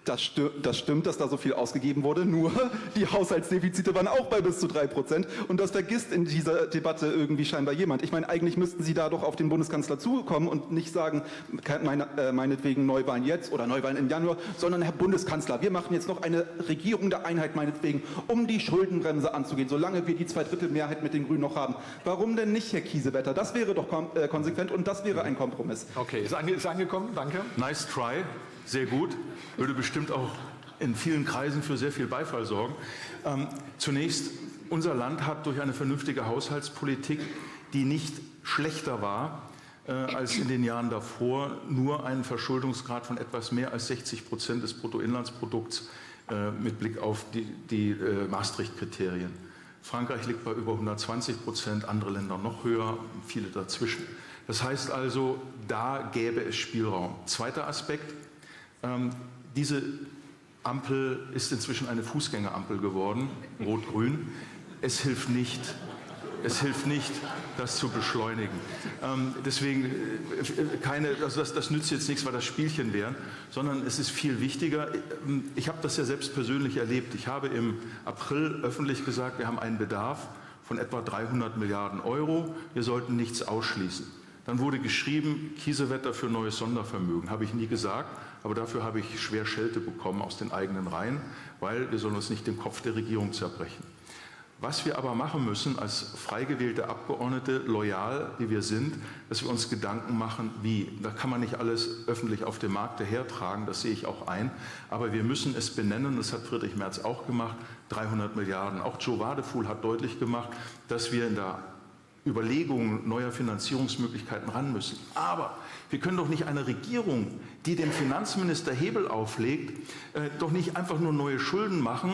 Das stimmt, dass da so viel ausgegeben wurde, nur die Haushaltsdefizite waren auch bei bis zu 3% und das vergisst in dieser Debatte irgendwie scheinbar jemand. Ich meine, eigentlich müssten Sie da doch auf den Bundeskanzler zukommen und nicht sagen, meinetwegen Neuwahlen jetzt oder Neuwahlen im Januar, sondern Herr Bundeskanzler, wir machen jetzt noch eine Regierung der Einheit meinetwegen, um die Schuldenbremse anzugehen, solange wir die 2/3 mit den Grünen noch haben. Warum denn nicht, Herr Kiesewetter? Das wäre doch konsequent und das wäre ein Kompromiss. Okay, ist angekommen, danke. Nice try. Sehr gut, würde bestimmt auch in vielen Kreisen für sehr viel Beifall sorgen. Zunächst, unser Land hat durch eine vernünftige Haushaltspolitik, die nicht schlechter war als in den Jahren davor, nur einen Verschuldungsgrad von etwas mehr als 60% des Bruttoinlandsprodukts mit Blick auf die Maastricht-Kriterien. Frankreich liegt bei über 120%, andere Länder noch höher, viele dazwischen. Das heißt also, da gäbe es Spielraum. Zweiter Aspekt. Diese Ampel ist inzwischen eine Fußgängerampel geworden, rot-grün. Es hilft nicht, das zu beschleunigen. Deswegen, das nützt jetzt nichts, weil das Spielchen wären, sondern es ist viel wichtiger. Ich habe das ja selbst persönlich erlebt. Ich habe im April öffentlich gesagt, wir haben einen Bedarf von etwa 300 Milliarden Euro. Wir sollten nichts ausschließen. Dann wurde geschrieben, Kiesewetter für neues Sondervermögen. Habe ich nie gesagt, aber dafür habe ich schwer Schelte bekommen aus den eigenen Reihen, weil wir sollen uns nicht den Kopf der Regierung zerbrechen. Was wir aber machen müssen als frei gewählte Abgeordnete, loyal wie wir sind, dass wir uns Gedanken machen, wie. Da kann man nicht alles öffentlich auf dem Markt dahertragen, das sehe ich auch ein. Aber wir müssen es benennen, das hat Friedrich Merz auch gemacht, 300 Milliarden. Auch Joe Wadefuhl hat deutlich gemacht, dass wir in der Überlegungen neuer Finanzierungsmöglichkeiten ran müssen. Aber wir können doch nicht eine Regierung, die dem Finanzminister Hebel auflegt, doch nicht einfach nur neue Schulden machen,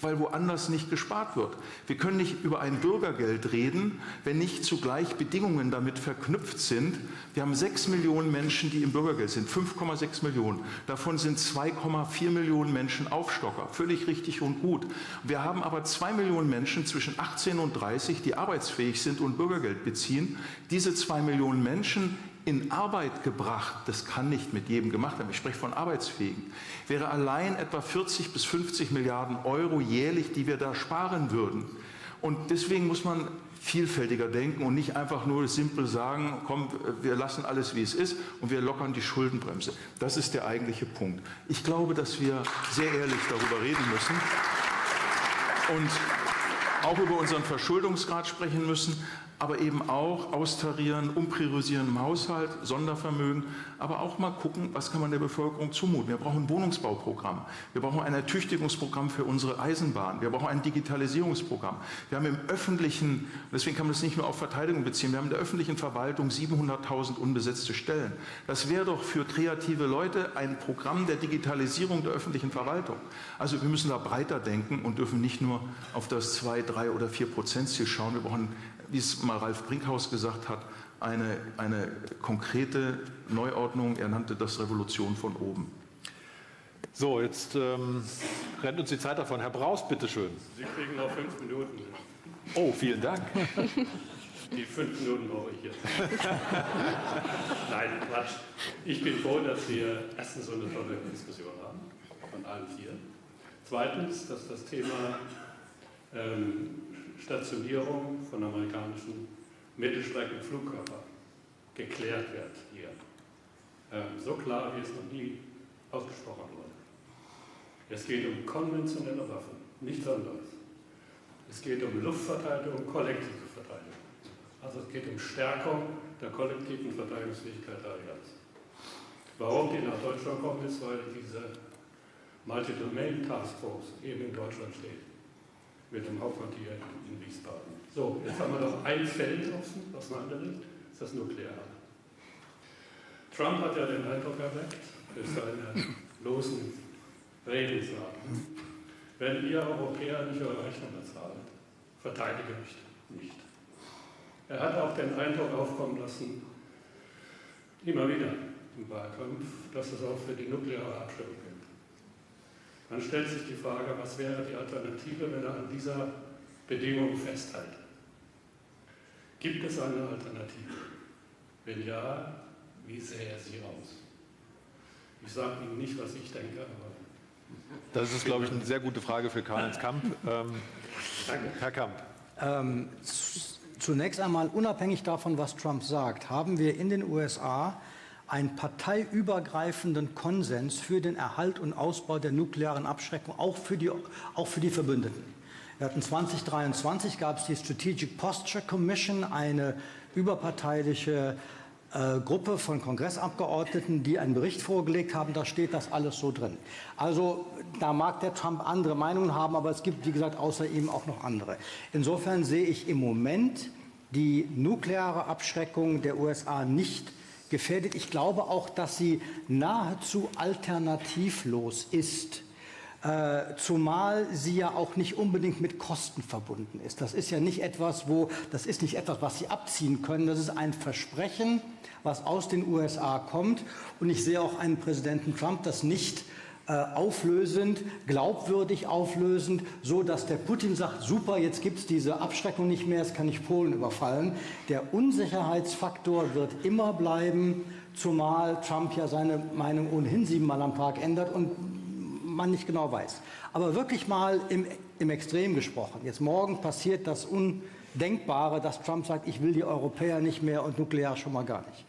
weil woanders nicht gespart wird. Wir können nicht über ein Bürgergeld reden, wenn nicht zugleich Bedingungen damit verknüpft sind. Wir haben 6 Millionen Menschen, die im Bürgergeld sind, 5,6 Millionen. Davon sind 2,4 Millionen Menschen Aufstocker, völlig richtig und gut. Wir haben aber 2 Millionen Menschen zwischen 18 und 30, die arbeitsfähig sind und Bürgergeld beziehen. Diese 2 Millionen Menschen in Arbeit gebracht, das kann nicht mit jedem gemacht werden, ich spreche von Arbeitsfähigen, wäre allein etwa 40 bis 50 Milliarden Euro jährlich, die wir da sparen würden. Und deswegen muss man vielfältiger denken und nicht einfach nur simpel sagen, komm, wir lassen alles, wie es ist und wir lockern die Schuldenbremse. Das ist der eigentliche Punkt. Ich glaube, dass wir sehr ehrlich darüber reden müssen und auch über unseren Verschuldungsgrad sprechen müssen, aber eben auch austarieren, umpriorisieren im Haushalt, Sondervermögen, aber auch mal gucken, was kann man der Bevölkerung zumuten. Wir brauchen ein Wohnungsbauprogramm, wir brauchen ein Ertüchtigungsprogramm für unsere Eisenbahn, wir brauchen ein Digitalisierungsprogramm. Wir haben im öffentlichen, deswegen kann man das nicht nur auf Verteidigung beziehen, wir haben in der öffentlichen Verwaltung 700.000 unbesetzte Stellen. Das wäre doch für kreative Leute ein Programm der Digitalisierung der öffentlichen Verwaltung. Also wir müssen da breiter denken und dürfen nicht nur auf das 2, 3 oder 4% Ziel schauen. Wir brauchen, wie es mal Ralf Brinkhaus gesagt hat, eine konkrete Neuordnung. Er nannte das Revolution von oben. So, jetzt rennt uns die Zeit davon. Herr Braus, bitteschön. Sie kriegen noch 5 Minuten. Oh, vielen Dank. Die 5 Minuten brauche ich jetzt. Nein, Quatsch. Ich bin froh, dass wir erstens so eine tolle Diskussion haben, von allen 4. Zweitens, dass das Thema Stationierung von amerikanischen Mittelstreckenflugkörpern geklärt wird hier. So klar, wie es noch nie ausgesprochen wurde. Es geht um konventionelle Waffen, nichts anderes. Es geht um Luftverteidigung, kollektive Verteidigung. Also es geht um Stärkung der kollektiven Verteidigungsfähigkeit der Allianz. Warum die nach Deutschland kommen, ist, weil diese Multi-Domain Task Force eben in Deutschland steht. Mit dem Hauptquartier in Wiesbaden. So, jetzt haben wir noch ein Feld offen, was man andere liegt, ist das Nukleare. Trump hat ja den Eindruck erweckt, für seine losen Reden sagen. Wenn ihr Europäer nicht eure Rechnung bezahlt, verteidige mich nicht. Er hat auch den Eindruck aufkommen lassen, immer wieder im Wahlkampf, dass es auch für die nukleare Abschreckung gilt. Dann stellt sich die Frage, was wäre die Alternative, wenn er an dieser Bedingung festhält? Gibt es eine Alternative? Wenn ja, wie sähe sie aus? Ich sage Ihnen nicht, was ich denke, aber... Das ist, glaube ich, eine sehr gute Frage für Karl ins Kamp. Herr Kamp. Zunächst einmal, unabhängig davon, was Trump sagt, haben wir in den USA einen parteiübergreifenden Konsens für den Erhalt und Ausbau der nuklearen Abschreckung, auch für die Verbündeten. Wir hatten 2023 gab es die Strategic Posture Commission, eine überparteiliche Gruppe von Kongressabgeordneten, die einen Bericht vorgelegt haben, da steht das alles so drin. Also da mag der Trump andere Meinungen haben, aber es gibt, wie gesagt, außer ihm auch noch andere. Insofern sehe ich im Moment die nukleare Abschreckung der USA nicht gefährdet. Ich glaube auch, dass sie nahezu alternativlos ist. Zumal sie ja auch nicht unbedingt mit Kosten verbunden ist. Das ist ja nicht etwas, was Sie abziehen können. Das ist ein Versprechen, was aus den USA kommt. Und ich sehe auch einen Präsidenten Trump, das nicht auflösend, glaubwürdig auflösend, so dass der Putin sagt, super, jetzt gibt es diese Abschreckung nicht mehr, jetzt kann ich Polen überfallen. Der Unsicherheitsfaktor wird immer bleiben, zumal Trump ja seine Meinung ohnehin 7-mal am Tag ändert und man nicht genau weiß. Aber wirklich mal im Extrem gesprochen. Jetzt morgen passiert das Undenkbare, dass Trump sagt, ich will die Europäer nicht mehr und nuklear schon mal gar nicht.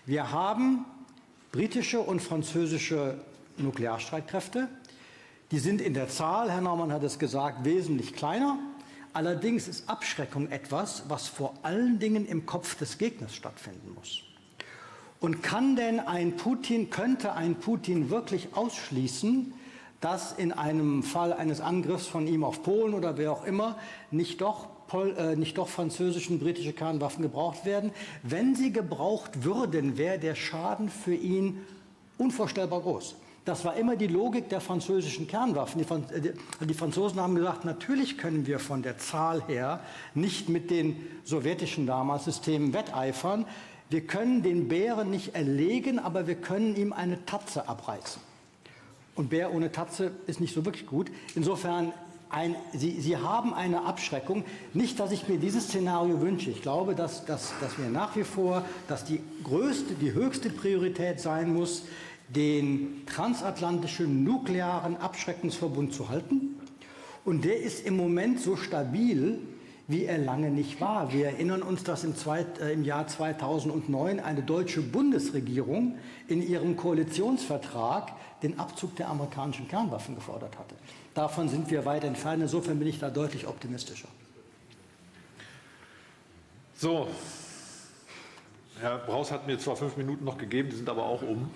Wir haben britische und französische Nuklearstreitkräfte. Die sind in der Zahl, Herr Naumann hat es gesagt, wesentlich kleiner. Allerdings ist Abschreckung etwas, was vor allen Dingen im Kopf des Gegners stattfinden muss. Und könnte ein Putin wirklich ausschließen, dass in einem Fall eines Angriffs von ihm auf Polen oder wer auch immer nicht doch französische und britische Kernwaffen gebraucht werden? Wenn sie gebraucht würden, wäre der Schaden für ihn unvorstellbar groß. Das war immer die Logik der französischen Kernwaffen. Die Franzosen haben gesagt, natürlich können wir von der Zahl her nicht mit den sowjetischen damals Systemen wetteifern. Wir können den Bären nicht erlegen, aber wir können ihm eine Tatze abreißen. Und Bär ohne Tatze ist nicht so wirklich gut. Insofern, Sie haben eine Abschreckung. Nicht, dass ich mir dieses Szenario wünsche. Ich glaube, dass wir nach wie vor, dass die höchste Priorität sein muss, den transatlantischen nuklearen Abschreckungsverbund zu halten. Und der ist im Moment so stabil, wie er lange nicht war. Wir erinnern uns, dass im Jahr 2009 eine deutsche Bundesregierung in ihrem Koalitionsvertrag den Abzug der amerikanischen Kernwaffen gefordert hatte. Davon sind wir weit entfernt. Insofern bin ich da deutlich optimistischer. So, Herr Braus hat mir zwar 5 Minuten noch gegeben, die sind aber auch um.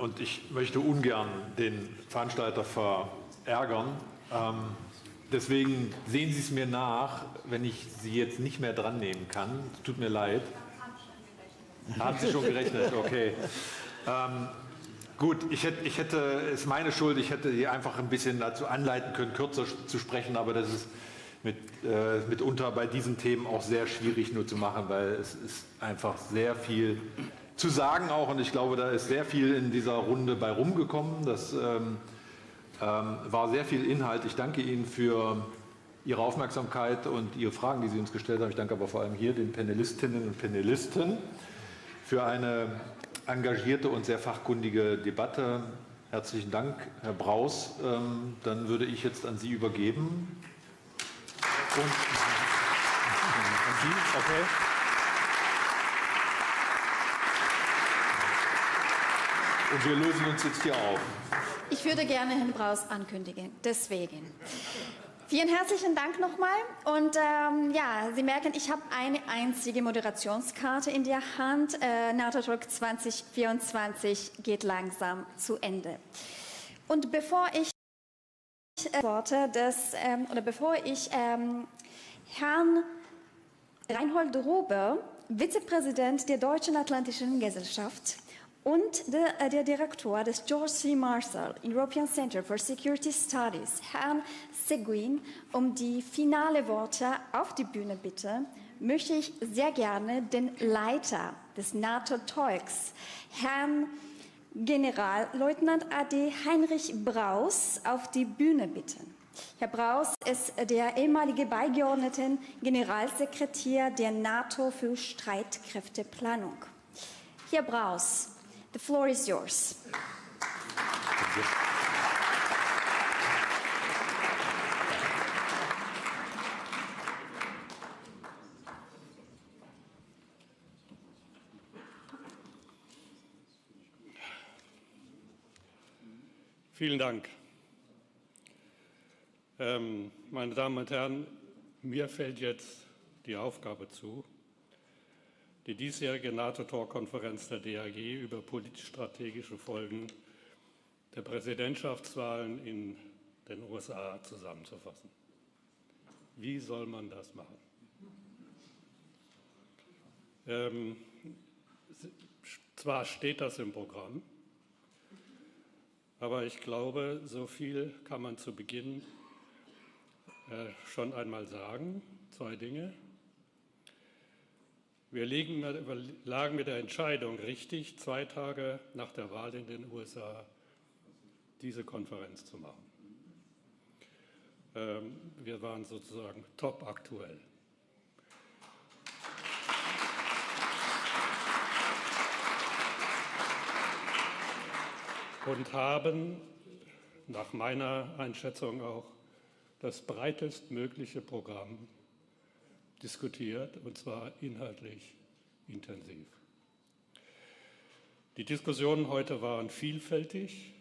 Und ich möchte ungern den Veranstalter verärgern. Deswegen sehen Sie es mir nach, wenn ich Sie jetzt nicht mehr dran nehmen kann. Es tut mir leid. Haben Sie schon gerechnet? Okay. Gut, ist meine Schuld, ich hätte Sie einfach ein bisschen dazu anleiten können, kürzer zu sprechen, aber das ist mitunter bei diesen Themen auch sehr schwierig nur zu machen, weil es ist einfach sehr viel zu sagen auch und ich glaube, da ist sehr viel in dieser Runde bei rumgekommen. Das war sehr viel Inhalt. Ich danke Ihnen für Ihre Aufmerksamkeit und Ihre Fragen, die Sie uns gestellt haben. Ich danke aber vor allem hier den Panelistinnen und Panelisten für eine engagierte und sehr fachkundige Debatte. Herzlichen Dank, Herr Braus. Dann würde ich jetzt an Sie übergeben. Und an Sie? Okay. Und wir lösen uns jetzt hier auf. Ich würde gerne Herrn Braus ankündigen. Deswegen. Vielen herzlichen Dank nochmal. Und ja, Sie merken, ich habe eine einzige Moderationskarte in der Hand. NATO Talk 2024 geht langsam zu Ende. Und bevor ich Herrn Reinhold Ruber, Vizepräsident der Deutschen Atlantischen Gesellschaft, und der Direktor des George C. Marshall European Center for Security Studies, Herrn Seguin, um die finale Worte auf die Bühne bitte, möchte ich sehr gerne den Leiter des NATO Talks, Herrn Generalleutnant AD Heinrich Braus, auf die Bühne bitten. Herr Braus ist der ehemalige beigeordnete Generalsekretär der NATO für Streitkräfteplanung. Herr Braus, the floor is yours. Vielen Dank. Meine Damen und Herren, mir fällt jetzt die Aufgabe zu, die diesjährige NATO Talk-Konferenz der DAG über politisch-strategische Folgen der Präsidentschaftswahlen in den USA zusammenzufassen. Wie soll man das machen? Zwar steht das im Programm, aber ich glaube, so viel kann man zu Beginn schon einmal sagen. 2 Dinge. Wir lagen mit der Entscheidung richtig, 2 Tage nach der Wahl in den USA diese Konferenz zu machen. Wir waren sozusagen top aktuell. Und haben nach meiner Einschätzung auch das breitestmögliche Programm diskutiert, und zwar inhaltlich intensiv. Die Diskussionen heute waren vielfältig,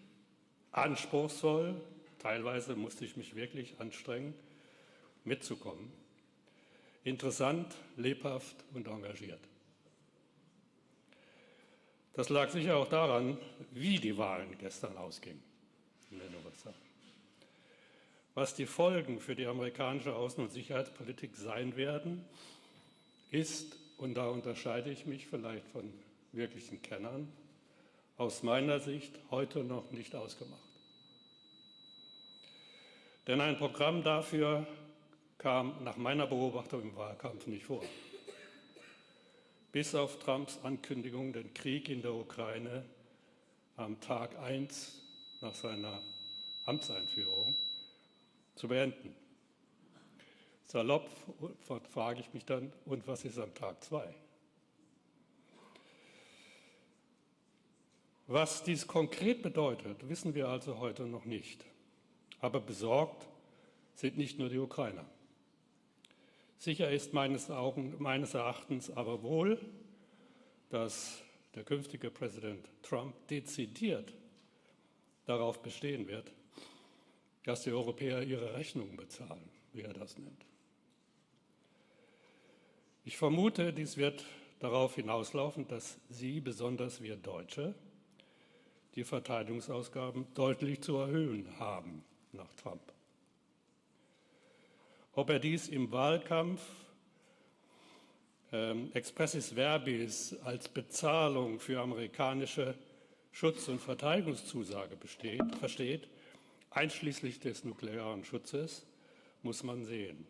anspruchsvoll, teilweise musste ich mich wirklich anstrengen, mitzukommen, interessant, lebhaft und engagiert. Das lag sicher auch daran, wie die Wahlen gestern ausgingen in den USA. Was die Folgen für die amerikanische Außen- und Sicherheitspolitik sein werden, ist, und da unterscheide ich mich vielleicht von wirklichen Kennern, aus meiner Sicht heute noch nicht ausgemacht. Denn ein Programm dafür kam nach meiner Beobachtung im Wahlkampf nicht vor. Bis auf Trumps Ankündigung, den Krieg in der Ukraine am Tag 1 nach seiner Amtseinführung zu beenden. Salopp frage ich mich dann, und was ist am Tag 2? Was dies konkret bedeutet, wissen wir also heute noch nicht. Aber besorgt sind nicht nur die Ukrainer. Sicher ist meines Erachtens aber wohl, dass der künftige Präsident Trump dezidiert darauf bestehen wird, dass die Europäer ihre Rechnungen bezahlen, wie er das nennt. Ich vermute, dies wird darauf hinauslaufen, dass Sie, besonders wir Deutsche, die Verteidigungsausgaben deutlich zu erhöhen haben nach Trump. Ob er dies im Wahlkampf expressis verbis als Bezahlung für amerikanische Schutz- und Verteidigungszusage versteht, einschließlich des nuklearen Schutzes, muss man sehen.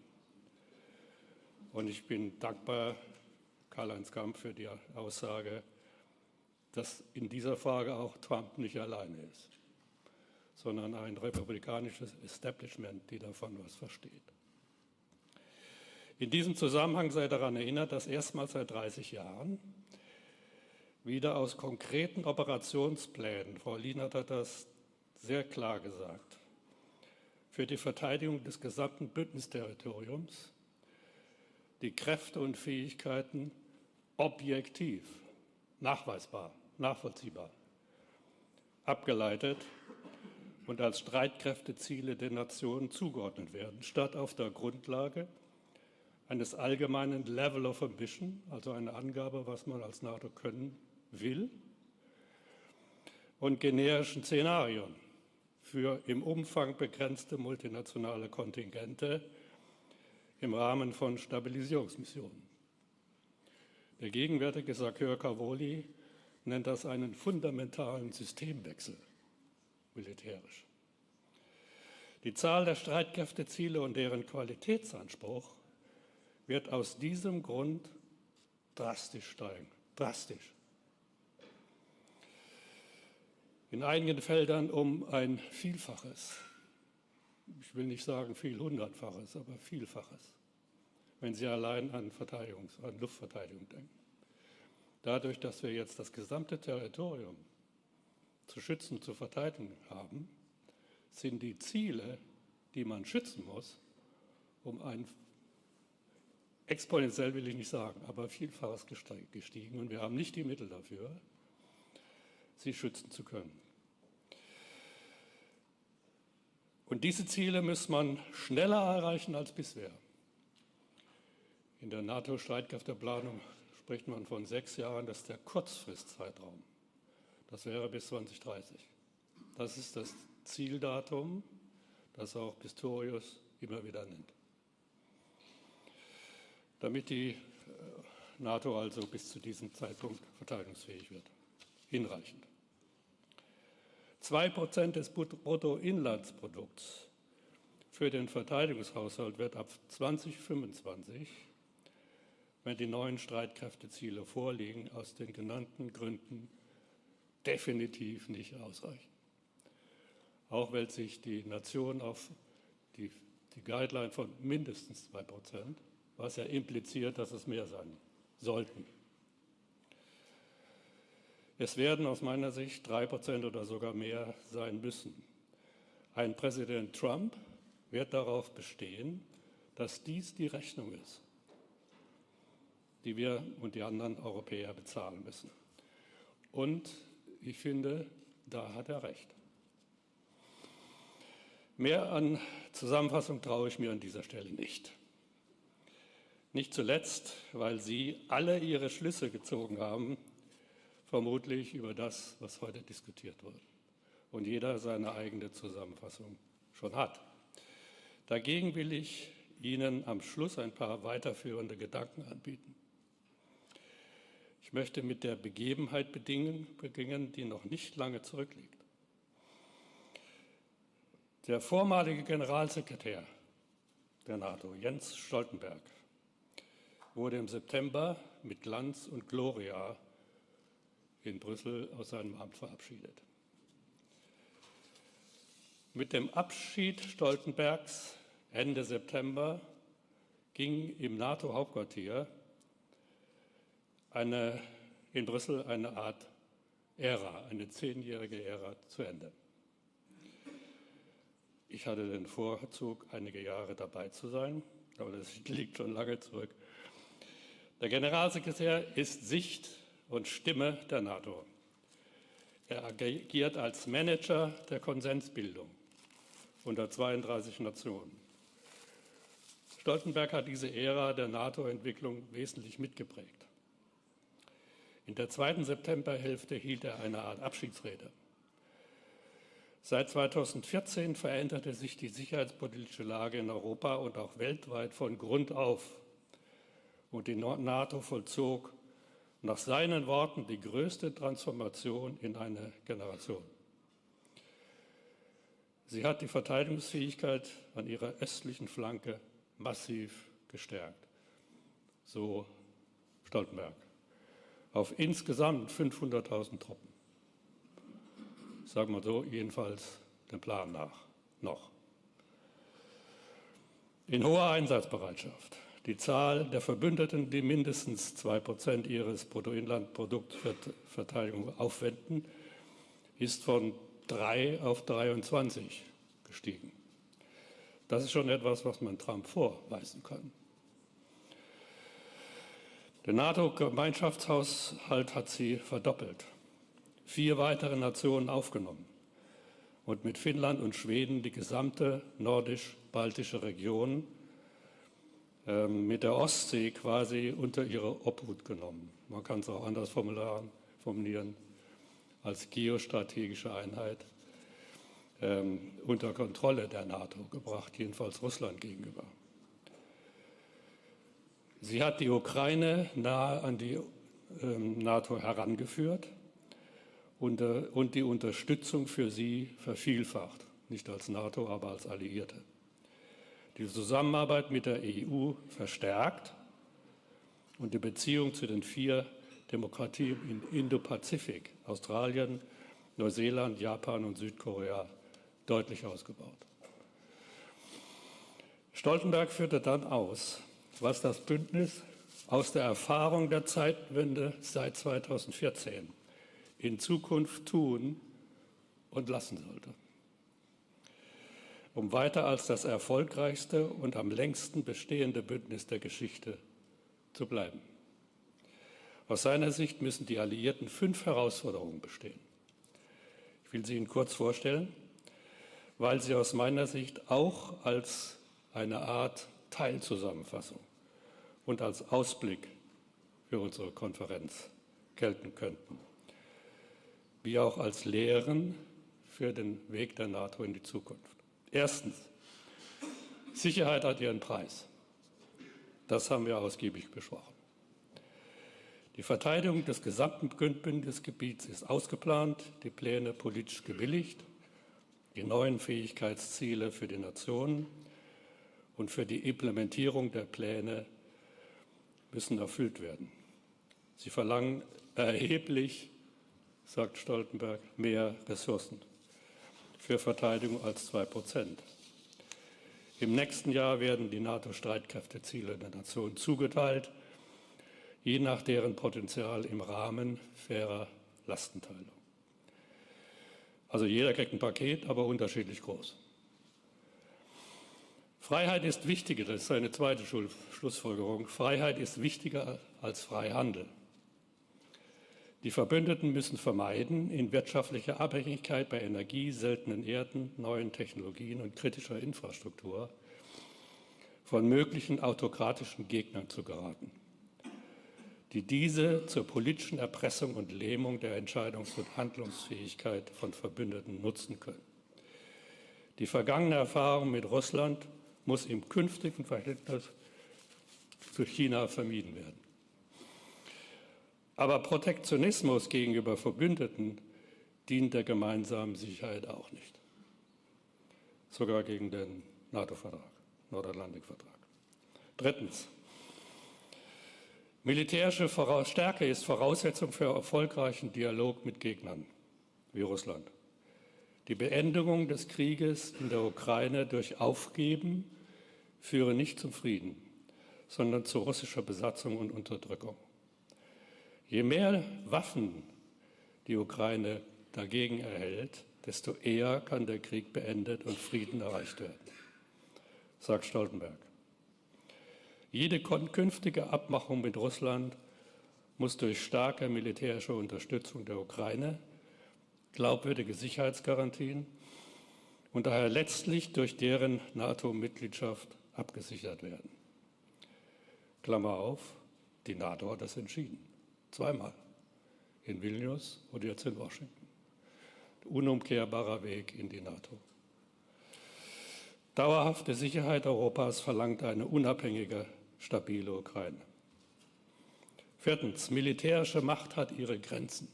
Und ich bin dankbar Karl-Heinz Kamp für die Aussage, dass in dieser Frage auch Trump nicht alleine ist, sondern ein republikanisches Establishment, die davon was versteht. In diesem Zusammenhang sei daran erinnert, dass erstmals seit 30 Jahren wieder aus konkreten Operationsplänen, Frau Lienert hat das sehr klar gesagt, für die Verteidigung des gesamten Bündnisterritoriums die Kräfte und Fähigkeiten objektiv, nachweisbar, nachvollziehbar, abgeleitet und als Streitkräfteziele der Nationen zugeordnet werden, statt auf der Grundlage eines allgemeinen Level of Ambition, also eine Angabe, was man als NATO können will, und generischen Szenarien für im Umfang begrenzte multinationale Kontingente im Rahmen von Stabilisierungsmissionen. Der gegenwärtige Sakeur Cavoli nennt das einen fundamentalen Systemwechsel, militärisch. Die Zahl der Streitkräfteziele und deren Qualitätsanspruch wird aus diesem Grund drastisch steigen. Drastisch. In einigen Feldern um ein Vielfaches. Ich will nicht sagen viel Hundertfaches, aber Vielfaches, wenn Sie allein an Luftverteidigung denken. Dadurch, dass wir jetzt das gesamte Territorium zu schützen, zu verteidigen haben, sind die Ziele, die man schützen muss, um ein exponentiell will ich nicht sagen, aber Vielfaches gestiegen. Und wir haben nicht die Mittel dafür, sie schützen zu können. Und diese Ziele muss man schneller erreichen als bisher. In der NATO-Streitkräfteplanung spricht man von 6 Jahren, das ist der Kurzfristzeitraum. Das wäre bis 2030. Das ist das Zieldatum, das auch Pistorius immer wieder nennt. Damit die NATO also bis zu diesem Zeitpunkt verteidigungsfähig wird. Hinreichend. 2% des Bruttoinlandsprodukts für den Verteidigungshaushalt wird ab 2025, wenn die neuen Streitkräfteziele vorliegen, aus den genannten Gründen definitiv nicht ausreichen. Auch weil sich die Nation auf die Guideline von mindestens 2%, was ja impliziert, dass es mehr sein sollten. Es werden aus meiner Sicht 3% oder sogar mehr sein müssen. Ein Präsident Trump wird darauf bestehen, dass dies die Rechnung ist, die wir und die anderen Europäer bezahlen müssen. Und ich finde, da hat er recht. Mehr an Zusammenfassung traue ich mir an dieser Stelle nicht. Nicht zuletzt, weil Sie alle Ihre Schlüsse gezogen haben, vermutlich über das, was heute diskutiert wurde. Und jeder seine eigene Zusammenfassung schon hat. Dagegen will ich Ihnen am Schluss ein paar weiterführende Gedanken anbieten. Ich möchte mit der Begebenheit beginnen, die noch nicht lange zurückliegt. Der vormalige Generalsekretär der NATO, Jens Stoltenberg, wurde im September mit Glanz und Gloria in Brüssel aus seinem Amt verabschiedet. Mit dem Abschied Stoltenbergs Ende September ging im NATO-Hauptquartier in Brüssel eine Art Ära, eine 10-jährige Ära zu Ende. Ich hatte den Vorzug, einige Jahre dabei zu sein, aber das liegt schon lange zurück. Der Generalsekretär ist Sicht und Stimme der NATO. Er agiert als Manager der Konsensbildung unter 32 Nationen. Stoltenberg hat diese Ära der NATO-Entwicklung wesentlich mitgeprägt. In der zweiten Septemberhälfte hielt er eine Art Abschiedsrede. Seit 2014 veränderte sich die sicherheitspolitische Lage in Europa und auch weltweit von Grund auf. Und die NATO vollzog nach seinen Worten die größte Transformation in einer Generation. Sie hat die Verteidigungsfähigkeit an ihrer östlichen Flanke massiv gestärkt. So Stoltenberg. Auf insgesamt 500.000 Truppen. Sagen wir so, jedenfalls dem Plan nach noch. In hoher Einsatzbereitschaft. Die Zahl der Verbündeten, die mindestens 2% ihres Bruttoinlandprodukts für Verteidigung aufwenden, ist von 3 auf 23 gestiegen. Das ist schon etwas, was man Trump vorweisen kann. Der NATO-Gemeinschaftshaushalt hat sie verdoppelt, 4 weitere Nationen aufgenommen und mit Finnland und Schweden die gesamte nordisch-baltische Region mit der Ostsee quasi unter ihre Obhut genommen. Man kann es auch anders formulieren, als geostrategische Einheit unter Kontrolle der NATO gebracht, jedenfalls Russland gegenüber. Sie hat die Ukraine nahe an die NATO herangeführt und die Unterstützung für sie vervielfacht, nicht als NATO, aber als Alliierte. Die Zusammenarbeit mit der EU verstärkt und die Beziehung zu den 4 Demokratien in Indo-Pazifik, Australien, Neuseeland, Japan und Südkorea, deutlich ausgebaut. Stoltenberg führte dann aus, was das Bündnis aus der Erfahrung der Zeitwende seit 2014 in Zukunft tun und lassen sollte, um weiter als das erfolgreichste und am längsten bestehende Bündnis der Geschichte zu bleiben. Aus seiner Sicht müssen die Alliierten 5 Herausforderungen bestehen. Ich will sie Ihnen kurz vorstellen, weil sie aus meiner Sicht auch als eine Art Teilzusammenfassung und als Ausblick für unsere Konferenz gelten könnten, wie auch als Lehren für den Weg der NATO in die Zukunft. Erstens, Sicherheit hat ihren Preis. Das haben wir ausgiebig besprochen. Die Verteidigung des gesamten Bündnisgebiets ist ausgeplant, die Pläne politisch gebilligt, die neuen Fähigkeitsziele für die Nationen und für die Implementierung der Pläne müssen erfüllt werden. Sie verlangen erheblich, sagt Stoltenberg, mehr Ressourcen für Verteidigung als 2%. Im nächsten Jahr werden die NATO-Streitkräfteziele der Nation zugeteilt, je nach deren Potenzial im Rahmen fairer Lastenteilung. Also jeder kriegt ein Paket, aber unterschiedlich groß. Freiheit ist wichtiger, das ist eine zweite Schlussfolgerung, Freiheit ist wichtiger als Freihandel. Die Verbündeten müssen vermeiden, in wirtschaftlicher Abhängigkeit bei Energie, seltenen Erden, neuen Technologien und kritischer Infrastruktur von möglichen autokratischen Gegnern zu geraten, die diese zur politischen Erpressung und Lähmung der Entscheidungs- und Handlungsfähigkeit von Verbündeten nutzen können. Die vergangene Erfahrung mit Russland muss im künftigen Verhältnis zu China vermieden werden. Aber Protektionismus gegenüber Verbündeten dient der gemeinsamen Sicherheit auch nicht. Sogar gegen den NATO-Vertrag, Nordatlantikvertrag. Drittens. Militärische Stärke ist Voraussetzung für erfolgreichen Dialog mit Gegnern wie Russland. Die Beendigung des Krieges in der Ukraine durch Aufgeben führe nicht zum Frieden, sondern zu russischer Besatzung und Unterdrückung. Je mehr Waffen die Ukraine dagegen erhält, desto eher kann der Krieg beendet und Frieden erreicht werden, sagt Stoltenberg. Jede künftige Abmachung mit Russland muss durch starke militärische Unterstützung der Ukraine, glaubwürdige Sicherheitsgarantien und daher letztlich durch deren NATO-Mitgliedschaft abgesichert werden. Klammer auf, die NATO hat das entschieden. Zweimal. In Vilnius und jetzt in Washington. Unumkehrbarer Weg in die NATO. Dauerhafte Sicherheit Europas verlangt eine unabhängige, stabile Ukraine. Viertens, militärische Macht hat ihre Grenzen.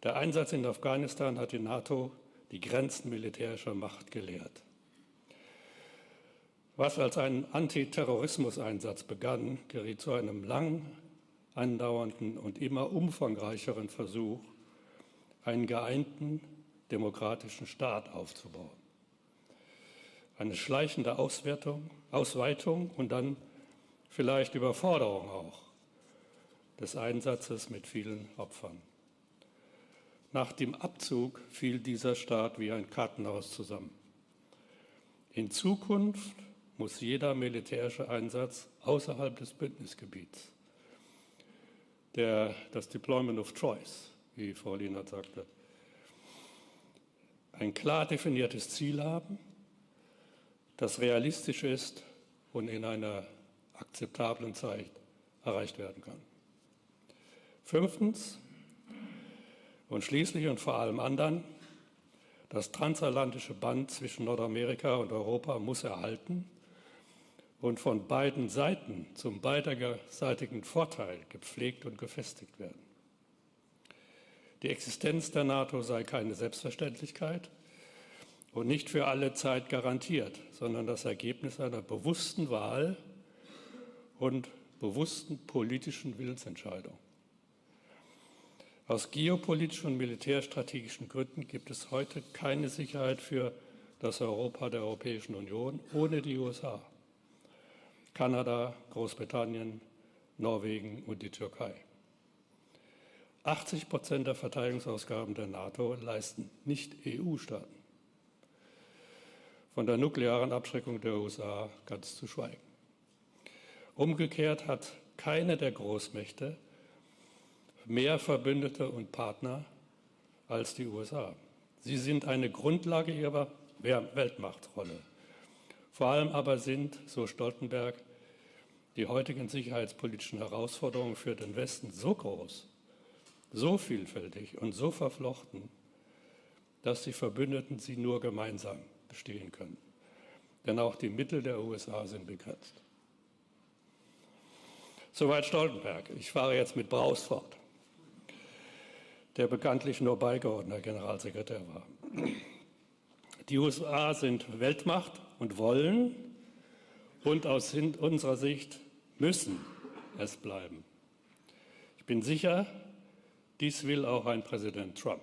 Der Einsatz in Afghanistan hat die NATO die Grenzen militärischer Macht gelehrt. Was als ein Antiterrorismuseinsatz begann, geriet zu einem lang andauernden und immer umfangreicheren Versuch, einen geeinten demokratischen Staat aufzubauen. Eine schleichende Ausweitung und dann vielleicht Überforderung auch des Einsatzes mit vielen Opfern. Nach dem Abzug fiel dieser Staat wie ein Kartenhaus zusammen. In Zukunft muss jeder militärische Einsatz außerhalb des Bündnisgebiets, das Deployment of Choice, wie Frau Lienert sagte, ein klar definiertes Ziel haben, das realistisch ist und in einer akzeptablen Zeit erreicht werden kann. Fünftens und schließlich und vor allem anderen, das transatlantische Band zwischen Nordamerika und Europa muss erhalten und von beiden Seiten zum beiderseitigen Vorteil gepflegt und gefestigt werden. Die Existenz der NATO sei keine Selbstverständlichkeit und nicht für alle Zeit garantiert, sondern das Ergebnis einer bewussten Wahl und bewussten politischen Willensentscheidung. Aus geopolitischen und militärstrategischen Gründen gibt es heute keine Sicherheit für das Europa der Europäischen Union ohne die USA, Kanada, Großbritannien, Norwegen und die Türkei. 80% der Verteidigungsausgaben der NATO leisten nicht EU-Staaten. Von der nuklearen Abschreckung der USA ganz zu schweigen. Umgekehrt hat keine der Großmächte mehr Verbündete und Partner als die USA. Sie sind eine Grundlage ihrer Weltmachtrolle. Vor allem aber sind, so Stoltenberg, die heutigen sicherheitspolitischen Herausforderungen für den Westen so groß, so vielfältig und so verflochten, dass die Verbündeten sie nur gemeinsam bestehen können. Denn auch die Mittel der USA sind begrenzt. Soweit Stoltenberg. Ich fahre jetzt mit Braus fort, der bekanntlich nur beigeordneter Generalsekretär war. Die USA sind Weltmacht und wollen und aus unserer Sicht müssen es bleiben. Ich bin sicher, dies will auch ein Präsident Trump.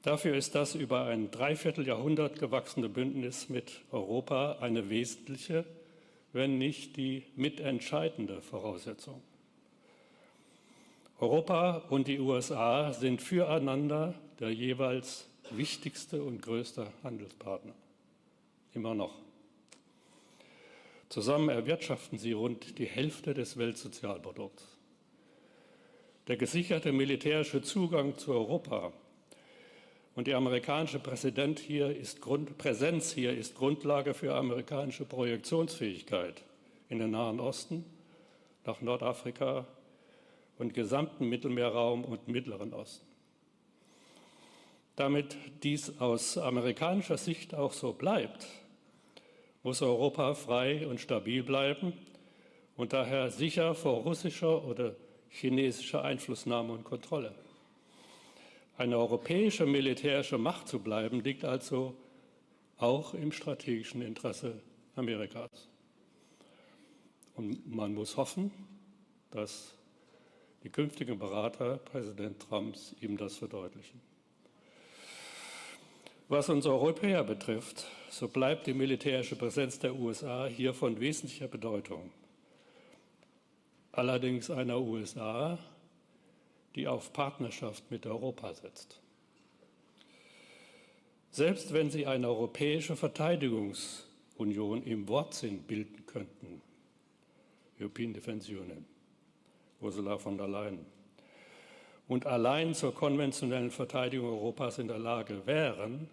Dafür ist das über ein Dreivierteljahrhundert gewachsene Bündnis mit Europa eine wesentliche, wenn nicht die mitentscheidende Voraussetzung. Europa und die USA sind füreinander der jeweils wichtigste und größte Handelspartner. Immer noch. Zusammen erwirtschaften sie rund die Hälfte des Weltsozialprodukts. Der gesicherte militärische Zugang zu Europa und die amerikanische Präsenz hier ist Grundlage für amerikanische Projektionsfähigkeit in den Nahen Osten, nach Nordafrika und gesamten Mittelmeerraum und Mittleren Osten. Damit dies aus amerikanischer Sicht auch so bleibt, muss Europa frei und stabil bleiben und daher sicher vor russischer oder chinesischer Einflussnahme und Kontrolle. Eine europäische militärische Macht zu bleiben, liegt also auch im strategischen Interesse Amerikas. Und man muss hoffen, dass die künftigen Berater Präsident Trumps ihm das verdeutlichen. Was uns Europäer betrifft, so bleibt die militärische Präsenz der USA hier von wesentlicher Bedeutung. Allerdings einer USA, die auf Partnerschaft mit Europa setzt. Selbst wenn sie eine europäische Verteidigungsunion im Wortsinn bilden könnten, European Defence Union, Ursula von der Leyen, und allein zur konventionellen Verteidigung Europas in der Lage wären,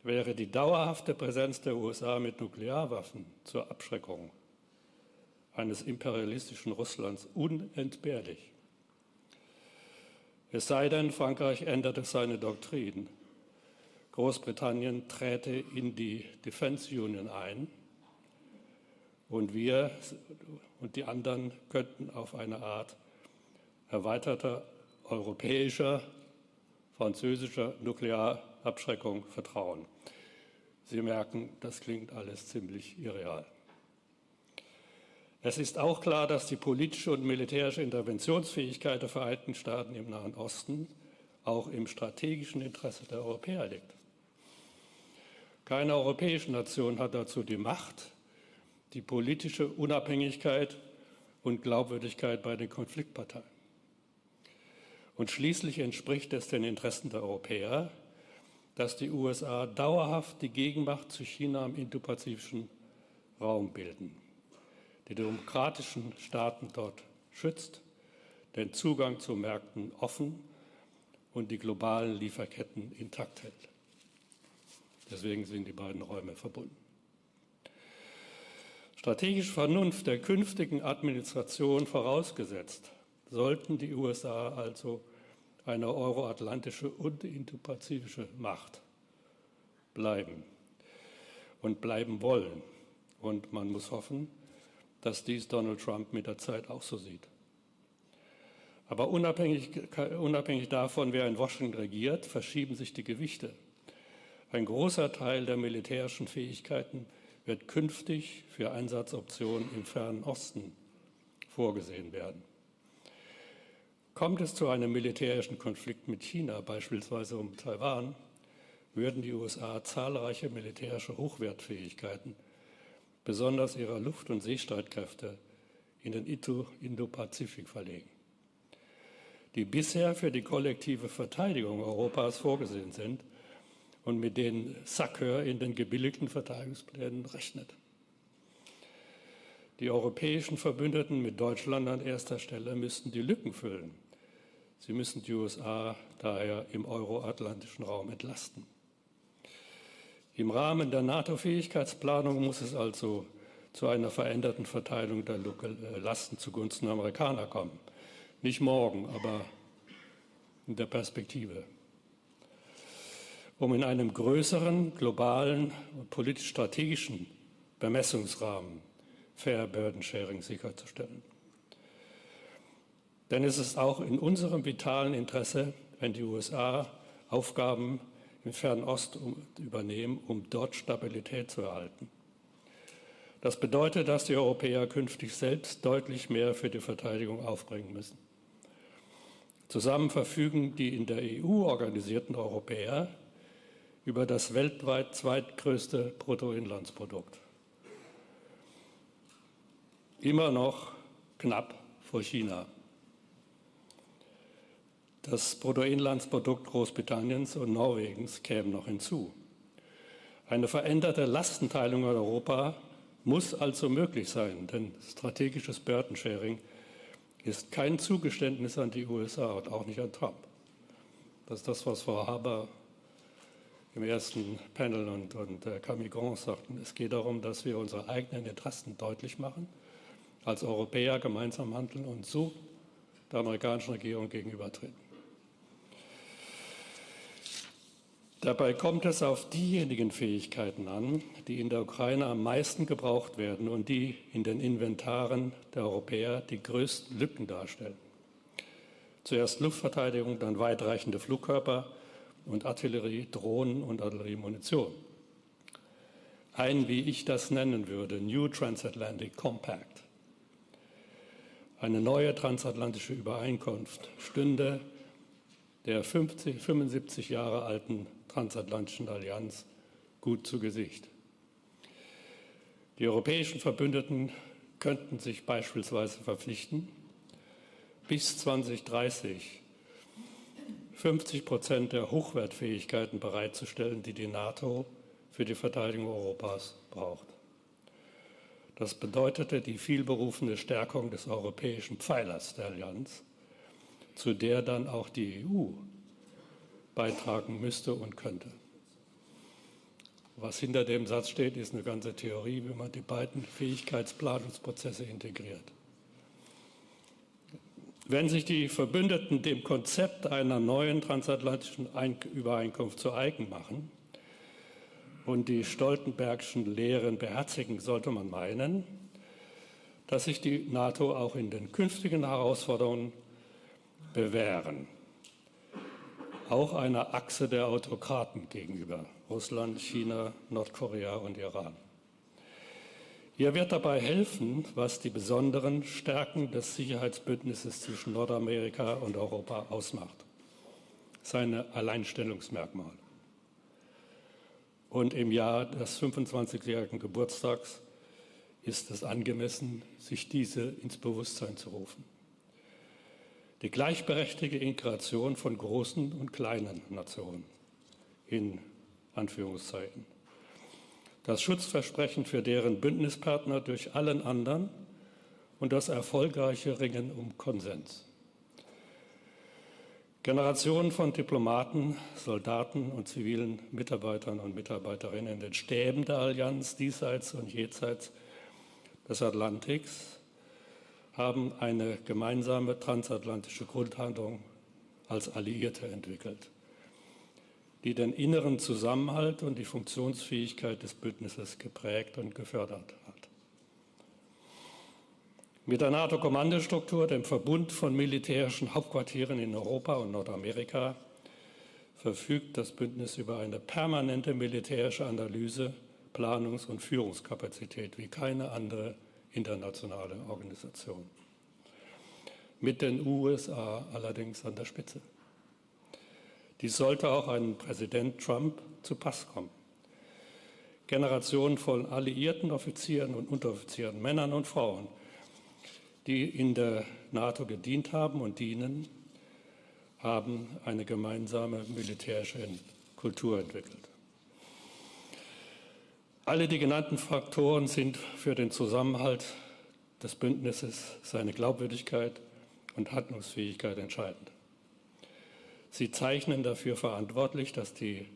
wäre die dauerhafte Präsenz der USA mit Nuklearwaffen zur Abschreckung eines imperialistischen Russlands unentbehrlich. Es sei denn, Frankreich änderte seine Doktrin. Großbritannien träte in die Defence Union ein und wir und die anderen könnten auf eine Art erweiterter europäischer, französischer Nuklearabschreckung vertrauen. Sie merken, das klingt alles ziemlich irreal. Es ist auch klar, dass die politische und militärische Interventionsfähigkeit der Vereinigten Staaten im Nahen Osten auch im strategischen Interesse der Europäer liegt. Keine europäische Nation hat dazu die Macht, die politische Unabhängigkeit und Glaubwürdigkeit bei den Konfliktparteien. Und schließlich entspricht es den Interessen der Europäer, dass die USA dauerhaft die Gegenmacht zu China im indopazifischen Raum bilden, die demokratischen Staaten dort schützt, den Zugang zu Märkten offen und die globalen Lieferketten intakt hält. Deswegen sind die beiden Räume verbunden. Strategische Vernunft der künftigen Administration vorausgesetzt, sollten die USA also eine euroatlantische und indopazifische Macht bleiben und bleiben wollen. Und man muss hoffen, dass dies Donald Trump mit der Zeit auch so sieht. Aber unabhängig davon, wer in Washington regiert, verschieben sich die Gewichte. Ein großer Teil der militärischen Fähigkeiten wird künftig für Einsatzoptionen im Fernen Osten vorgesehen werden. Kommt es zu einem militärischen Konflikt mit China, beispielsweise um Taiwan, würden die USA zahlreiche militärische Hochwertfähigkeiten, besonders ihrer Luft- und Seestreitkräfte, in den Indo-Pazifik verlegen, die bisher für die kollektive Verteidigung Europas vorgesehen sind und mit denen SACEUR in den gebilligten Verteidigungsplänen rechnet. Die europäischen Verbündeten mit Deutschland an erster Stelle müssten die Lücken füllen. Sie müssen die USA daher im euroatlantischen Raum entlasten. Im Rahmen der NATO-Fähigkeitsplanung muss es also zu einer veränderten Verteilung der Lasten zugunsten der Amerikaner kommen. Nicht morgen, aber in der Perspektive. Um in einem größeren, globalen und politisch-strategischen Bemessungsrahmen Fair Burden Sharing sicherzustellen. Denn es ist auch in unserem vitalen Interesse, wenn die USA Aufgaben im Fernen Osten übernehmen, um dort Stabilität zu erhalten. Das bedeutet, dass die Europäer künftig selbst deutlich mehr für die Verteidigung aufbringen müssen. Zusammen verfügen die in der EU organisierten Europäer über das weltweit zweitgrößte Bruttoinlandsprodukt. Immer noch knapp vor China. Das Bruttoinlandsprodukt Großbritanniens und Norwegens käme noch hinzu. Eine veränderte Lastenteilung in Europa muss also möglich sein, denn strategisches Burden Sharing ist kein Zugeständnis an die USA und auch nicht an Trump. Das ist das, was Frau Haber im ersten Panel und Camille Grand sagten. Es geht darum, dass wir unsere eigenen Interessen deutlich machen, als Europäer gemeinsam handeln und so der amerikanischen Regierung gegenübertreten. Dabei kommt es auf diejenigen Fähigkeiten an, die in der Ukraine am meisten gebraucht werden und die in den Inventaren der Europäer die größten Lücken darstellen. Zuerst Luftverteidigung, dann weitreichende Flugkörper und Artillerie, Drohnen und Artilleriemunition. Ein, wie ich das nennen würde, New Transatlantic Compact. Eine neue transatlantische Übereinkunft stünde der 75 Jahre alten transatlantischen Allianz gut zu Gesicht. Die europäischen Verbündeten könnten sich beispielsweise verpflichten, bis 2030 50% der Hochwertfähigkeiten bereitzustellen, die die NATO für die Verteidigung Europas braucht. Das bedeutete die vielberufene Stärkung des europäischen Pfeilers der Allianz, zu der dann auch die EU beitragen müsste und könnte. Was hinter dem Satz steht, ist eine ganze Theorie, wie man die beiden Fähigkeitsplanungsprozesse integriert. Wenn sich die Verbündeten dem Konzept einer neuen transatlantischen Übereinkunft zu eigen machen und die Stoltenbergschen Lehren beherzigen, sollte man meinen, dass sich die NATO auch in den künftigen Herausforderungen bewähren. Auch einer Achse der Autokraten gegenüber, Russland, China, Nordkorea und Iran. Ihr wird dabei helfen, was die besonderen Stärken des Sicherheitsbündnisses zwischen Nordamerika und Europa ausmacht, seine Alleinstellungsmerkmale. Und im Jahr des 25-jährigen Geburtstags ist es angemessen, sich diese ins Bewusstsein zu rufen. Die gleichberechtigte Integration von großen und kleinen Nationen, in Anführungszeichen. Das Schutzversprechen für deren Bündnispartner durch allen anderen und das erfolgreiche Ringen um Konsens. Generationen von Diplomaten, Soldaten und zivilen Mitarbeitern und Mitarbeiterinnen in den Stäben der Allianz diesseits und jenseits des Atlantiks haben eine gemeinsame transatlantische Grundhaltung als Alliierte entwickelt, die den inneren Zusammenhalt und die Funktionsfähigkeit des Bündnisses geprägt und gefördert hat. Mit der NATO-Kommandostruktur, dem Verbund von militärischen Hauptquartieren in Europa und Nordamerika, verfügt das Bündnis über eine permanente militärische Analyse, Planungs- und Führungskapazität wie keine andere internationale Organisation. Mit den USA allerdings an der Spitze. Dies sollte auch einem Präsident Trump zu Pass kommen. Generationen von alliierten Offizieren und Unteroffizieren, Männern und Frauen, die in der NATO gedient haben und dienen, haben eine gemeinsame militärische Kultur entwickelt. Alle die genannten Faktoren sind für den Zusammenhalt des Bündnisses, seine Glaubwürdigkeit und Handlungsfähigkeit entscheidend. Sie zeichnen dafür verantwortlich, dass die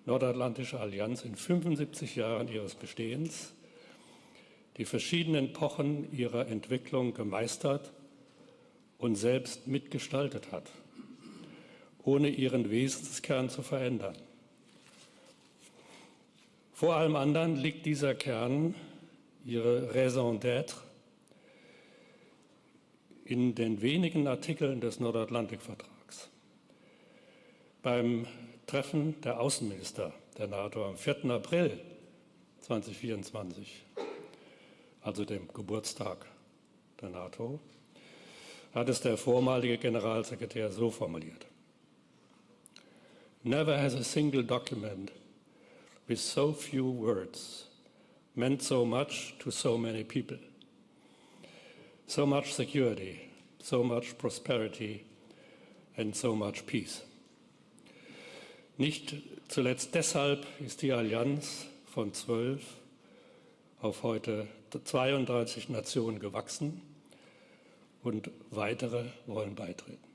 Nordatlantische Allianz in 75 Jahren ihres Bestehens die verschiedenen Epochen ihrer Entwicklung gemeistert und selbst mitgestaltet hat, ohne ihren Wesenskern zu verändern. Vor allem anderen liegt dieser Kern, ihre Raison d'être, in den wenigen Artikeln des Nordatlantikvertrags. Beim Treffen der Außenminister der NATO am 4. April 2024, also dem Geburtstag der NATO, hat es der vormalige Generalsekretär so formuliert: Never has a single document with so few words meant so much to so many people. So much security, so much prosperity and so much peace. Nicht zuletzt deshalb ist die Allianz von 12 auf heute 32 Nationen gewachsen und weitere wollen beitreten.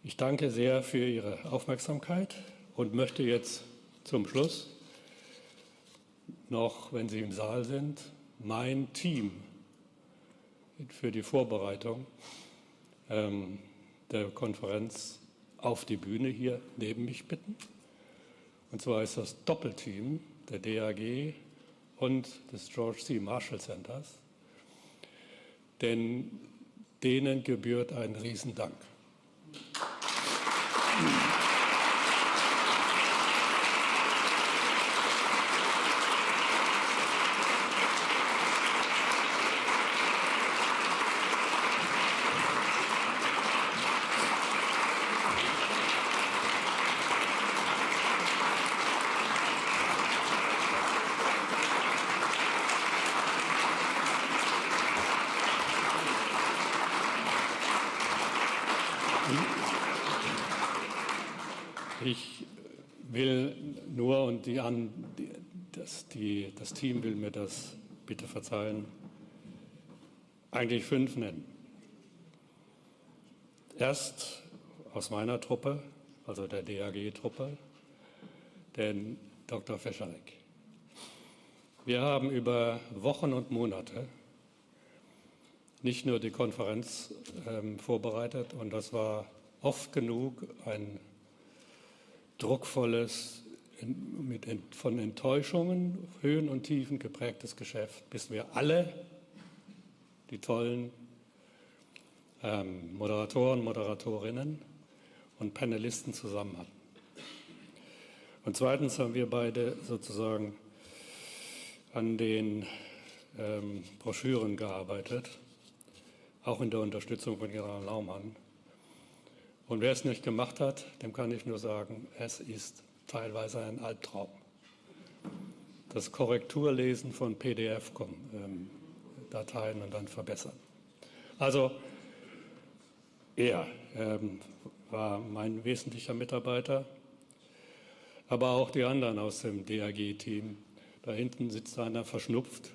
Ich danke sehr für Ihre Aufmerksamkeit und möchte jetzt zum Schluss noch, wenn Sie im Saal sind, mein Team für die Vorbereitung der Konferenz auf die Bühne hier neben mich bitten. Und zwar ist das Doppelteam der DAG und des George C. Marshall Centers, denn denen gebührt ein Riesendank. Ich will nur, und das Team will mir das bitte verzeihen, eigentlich 5 nennen. Erst aus meiner Truppe, also der DAG-Truppe, den Dr. Fischerek. Wir haben über Wochen und Monate nicht nur die Konferenz vorbereitet, und das war oft genug ein druckvolles, von Enttäuschungen, Höhen und Tiefen geprägtes Geschäft, bis wir alle die tollen Moderatoren, Moderatorinnen und Panelisten zusammen hatten. Und zweitens haben wir beide sozusagen an den Broschüren gearbeitet, auch in der Unterstützung von General Naumann. Und wer es nicht gemacht hat, dem kann ich nur sagen, es ist teilweise ein Albtraum. Das Korrekturlesen von PDF-Dateien und dann verbessern. Also er war mein wesentlicher Mitarbeiter, aber auch die anderen aus dem DAG-Team. Da hinten sitzt einer verschnupft,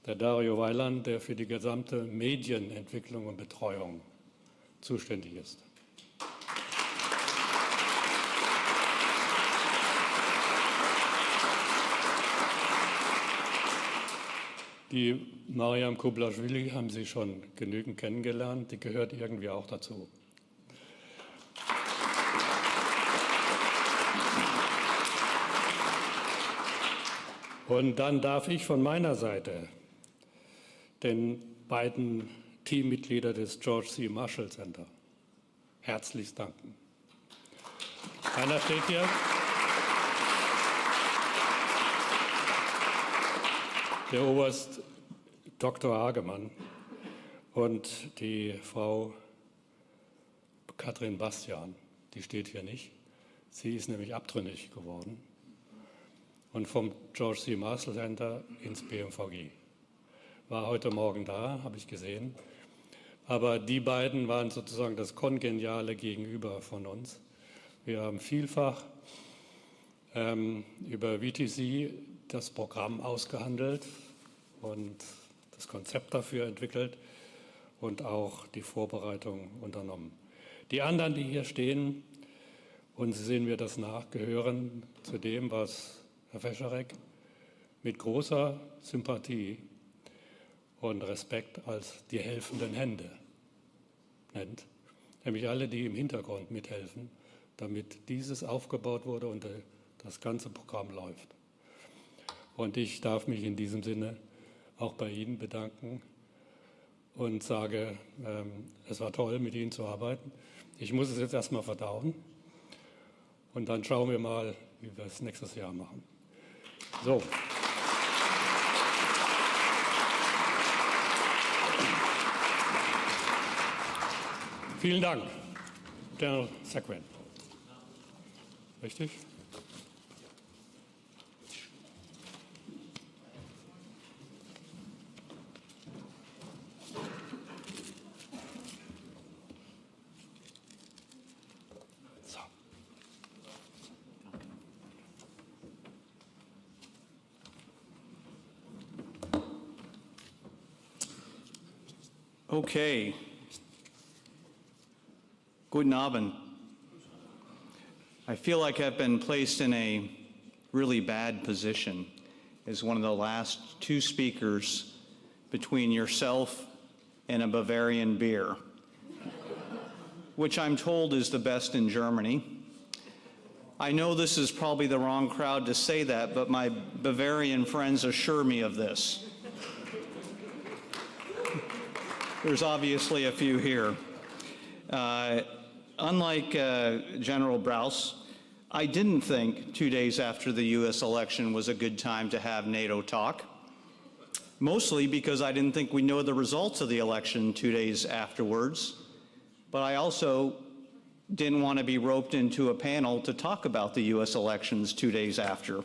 der Dario Weiland, der für die gesamte Medienentwicklung und Betreuung zuständig ist. Die Mariam Kublaschwili haben Sie schon genügend kennengelernt, die gehört irgendwie auch dazu. Und dann darf ich von meiner Seite den beiden Teammitgliedern des George C. Marshall Center herzlichst danken. Einer steht hier. Der Oberst Dr. Hagemann und die Frau Katrin Bastian, die steht hier nicht. Sie ist nämlich abtrünnig geworden und vom George C. Marshall Center ins BMVG. War heute Morgen da, habe ich gesehen. Aber die beiden waren sozusagen das kongeniale Gegenüber von uns. Wir haben vielfach über VTC das Programm ausgehandelt und das Konzept dafür entwickelt und auch die Vorbereitung unternommen. Die anderen, die hier stehen, und Sie sehen mir das nach, gehören zu dem, was Herr Fescharek mit großer Sympathie und Respekt als die helfenden Hände nennt. Nämlich alle, die im Hintergrund mithelfen, damit dieses aufgebaut wurde und das ganze Programm läuft. Und ich darf mich in diesem Sinne auch bei Ihnen bedanken und sage, es war toll, mit Ihnen zu arbeiten. Ich muss es jetzt erstmal verdauen und dann schauen wir mal, wie wir es nächstes Jahr machen. So. Vielen Dank, General Secretary. Richtig? Okay. Guten Abend. I feel like I've been placed in a really bad position as one of the last two speakers between yourself and a Bavarian beer, which I'm told is the best in Germany. I know this is probably the wrong crowd to say that, but my Bavarian friends assure me of this. There's obviously a few here. Unlike General Brous, I didn't think 2 days after the U.S. election was a good time to have NATO talk, mostly because I didn't think we know the results of the election 2 days afterwards, but I also didn't want to be roped into a panel to talk about the U.S. elections 2 days after.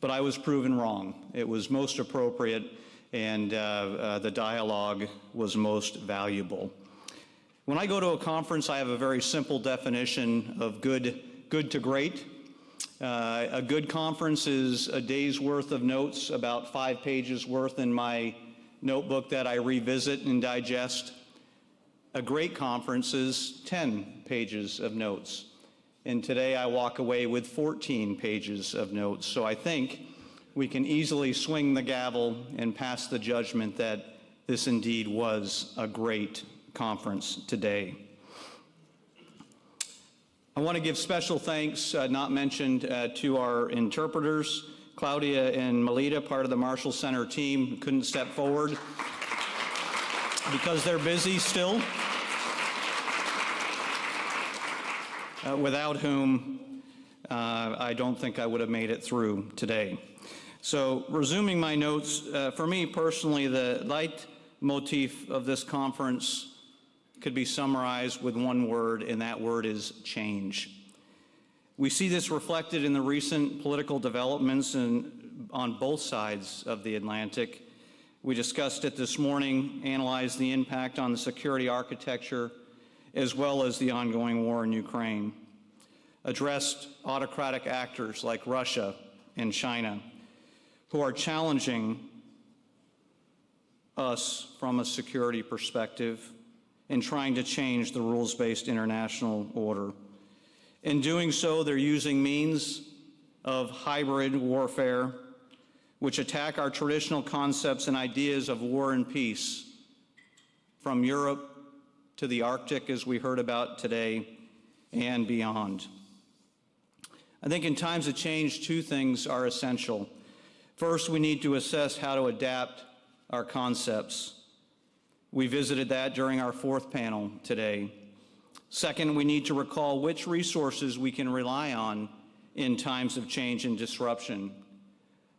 But I was proven wrong. It was most appropriate, and the dialogue was most valuable. When I go to a conference, I have a very simple definition of good to great. A good conference is a day's worth of notes, about 5 pages worth in my notebook that I revisit and digest. A great conference is 10 pages of notes. And today I walk away with 14 pages of notes. So I think we can easily swing the gavel and pass the judgment that this indeed was a great conference today. I want to give special thanks, not mentioned, to our interpreters, Claudia and Melita, part of the Marshall Center team, couldn't step forward because they're busy still, without whom I don't think I would have made it through today. So resuming my notes, for me personally, the leitmotif of this conference could be summarized with one word, and that word is change. We see this reflected in the recent political developments on both sides of the Atlantic. We discussed it this morning, analyzed the impact on the security architecture, as well as the ongoing war in Ukraine. Addressed autocratic actors like Russia and China, who are challenging us from a security perspective in trying to change the rules-based international order. In doing so, they're using means of hybrid warfare, which attack our traditional concepts and ideas of war and peace, from Europe to the Arctic, as we heard about today, and beyond. I think in times of change, two things are essential. First, we need to assess how to adapt our concepts. We visited that during our fourth panel today. Second, we need to recall which resources we can rely on in times of change and disruption.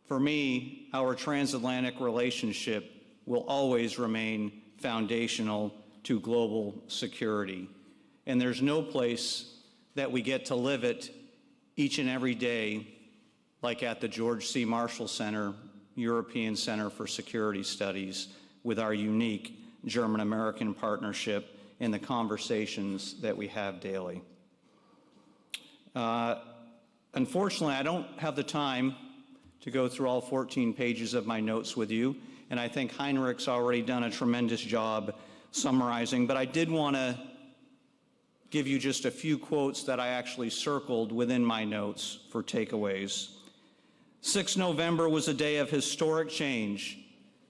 For me, our transatlantic relationship will always remain foundational to global security. And there's no place that we get to live it each and every day like at the George C. Marshall Center, European Center for Security Studies, with our unique German-American partnership and the conversations that we have daily. Unfortunately, I don't have the time to go through all 14 pages of my notes with you, and I think Heinrich's already done a tremendous job summarizing, but I did want to give you just a few quotes that I actually circled within my notes for takeaways. 6 November was a day of historic change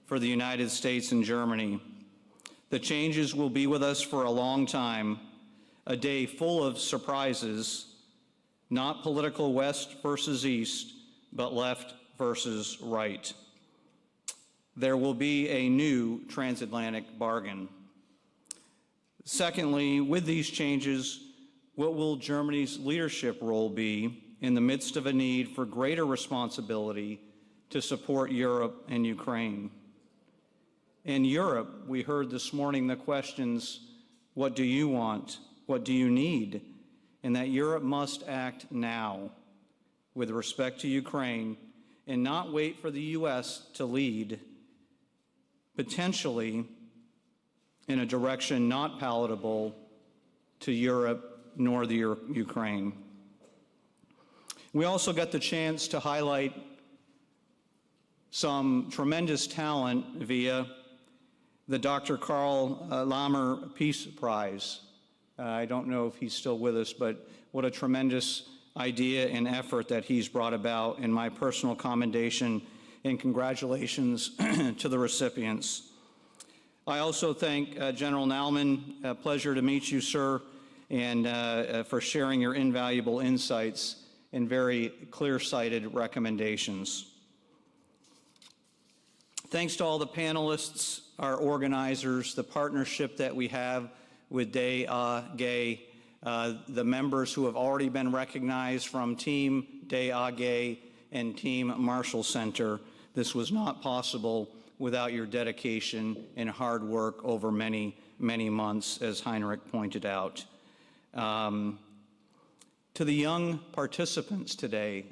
for the United States and Germany. The changes will be with us for a long time, a day full of surprises, not political West versus East, but left versus right. There will be a new transatlantic bargain. Secondly, with these changes, what will Germany's leadership role be in the midst of a need for greater responsibility to support Europe and Ukraine? In Europe, we heard this morning the questions, what do you want? What do you need? And that Europe must act now with respect to Ukraine and not wait for the U.S. to lead, potentially in a direction not palatable to Europe nor the Ukraine. We also got the chance to highlight some tremendous talent via the Dr. Karl Lammer Peace Prize. I don't know if he's still with us, but what a tremendous idea and effort that he's brought about, and my personal commendation and congratulations to the recipients. I also thank General Naumann. A pleasure to meet you, sir, and for sharing your invaluable insights and very clear-sighted recommendations. Thanks to all the panelists, our organizers, the partnership that we have with DAG, the members who have already been recognized from Team DAG and Team Marshall Center. This was not possible without your dedication and hard work over many, many months, as Heinrich pointed out. To the young participants today,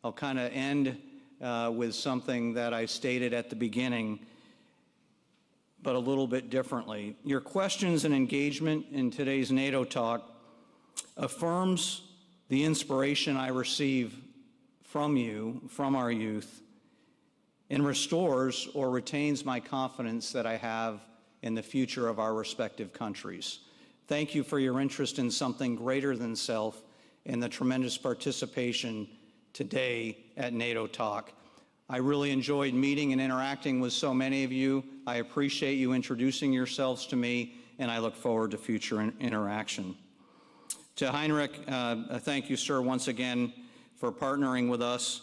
I'll kind of end with something that I stated at the beginning, but a little bit differently. Your questions and engagement in today's NATO Talk affirms the inspiration I receive from you, from our youth, and restores or retains my confidence that I have in the future of our respective countries. Thank you for your interest in something greater than self and the tremendous participation today at NATO Talk. I really enjoyed meeting and interacting with so many of you. I appreciate you introducing yourselves to me, and I look forward to future interaction. To Heinrich, thank you, sir, once again for partnering with us.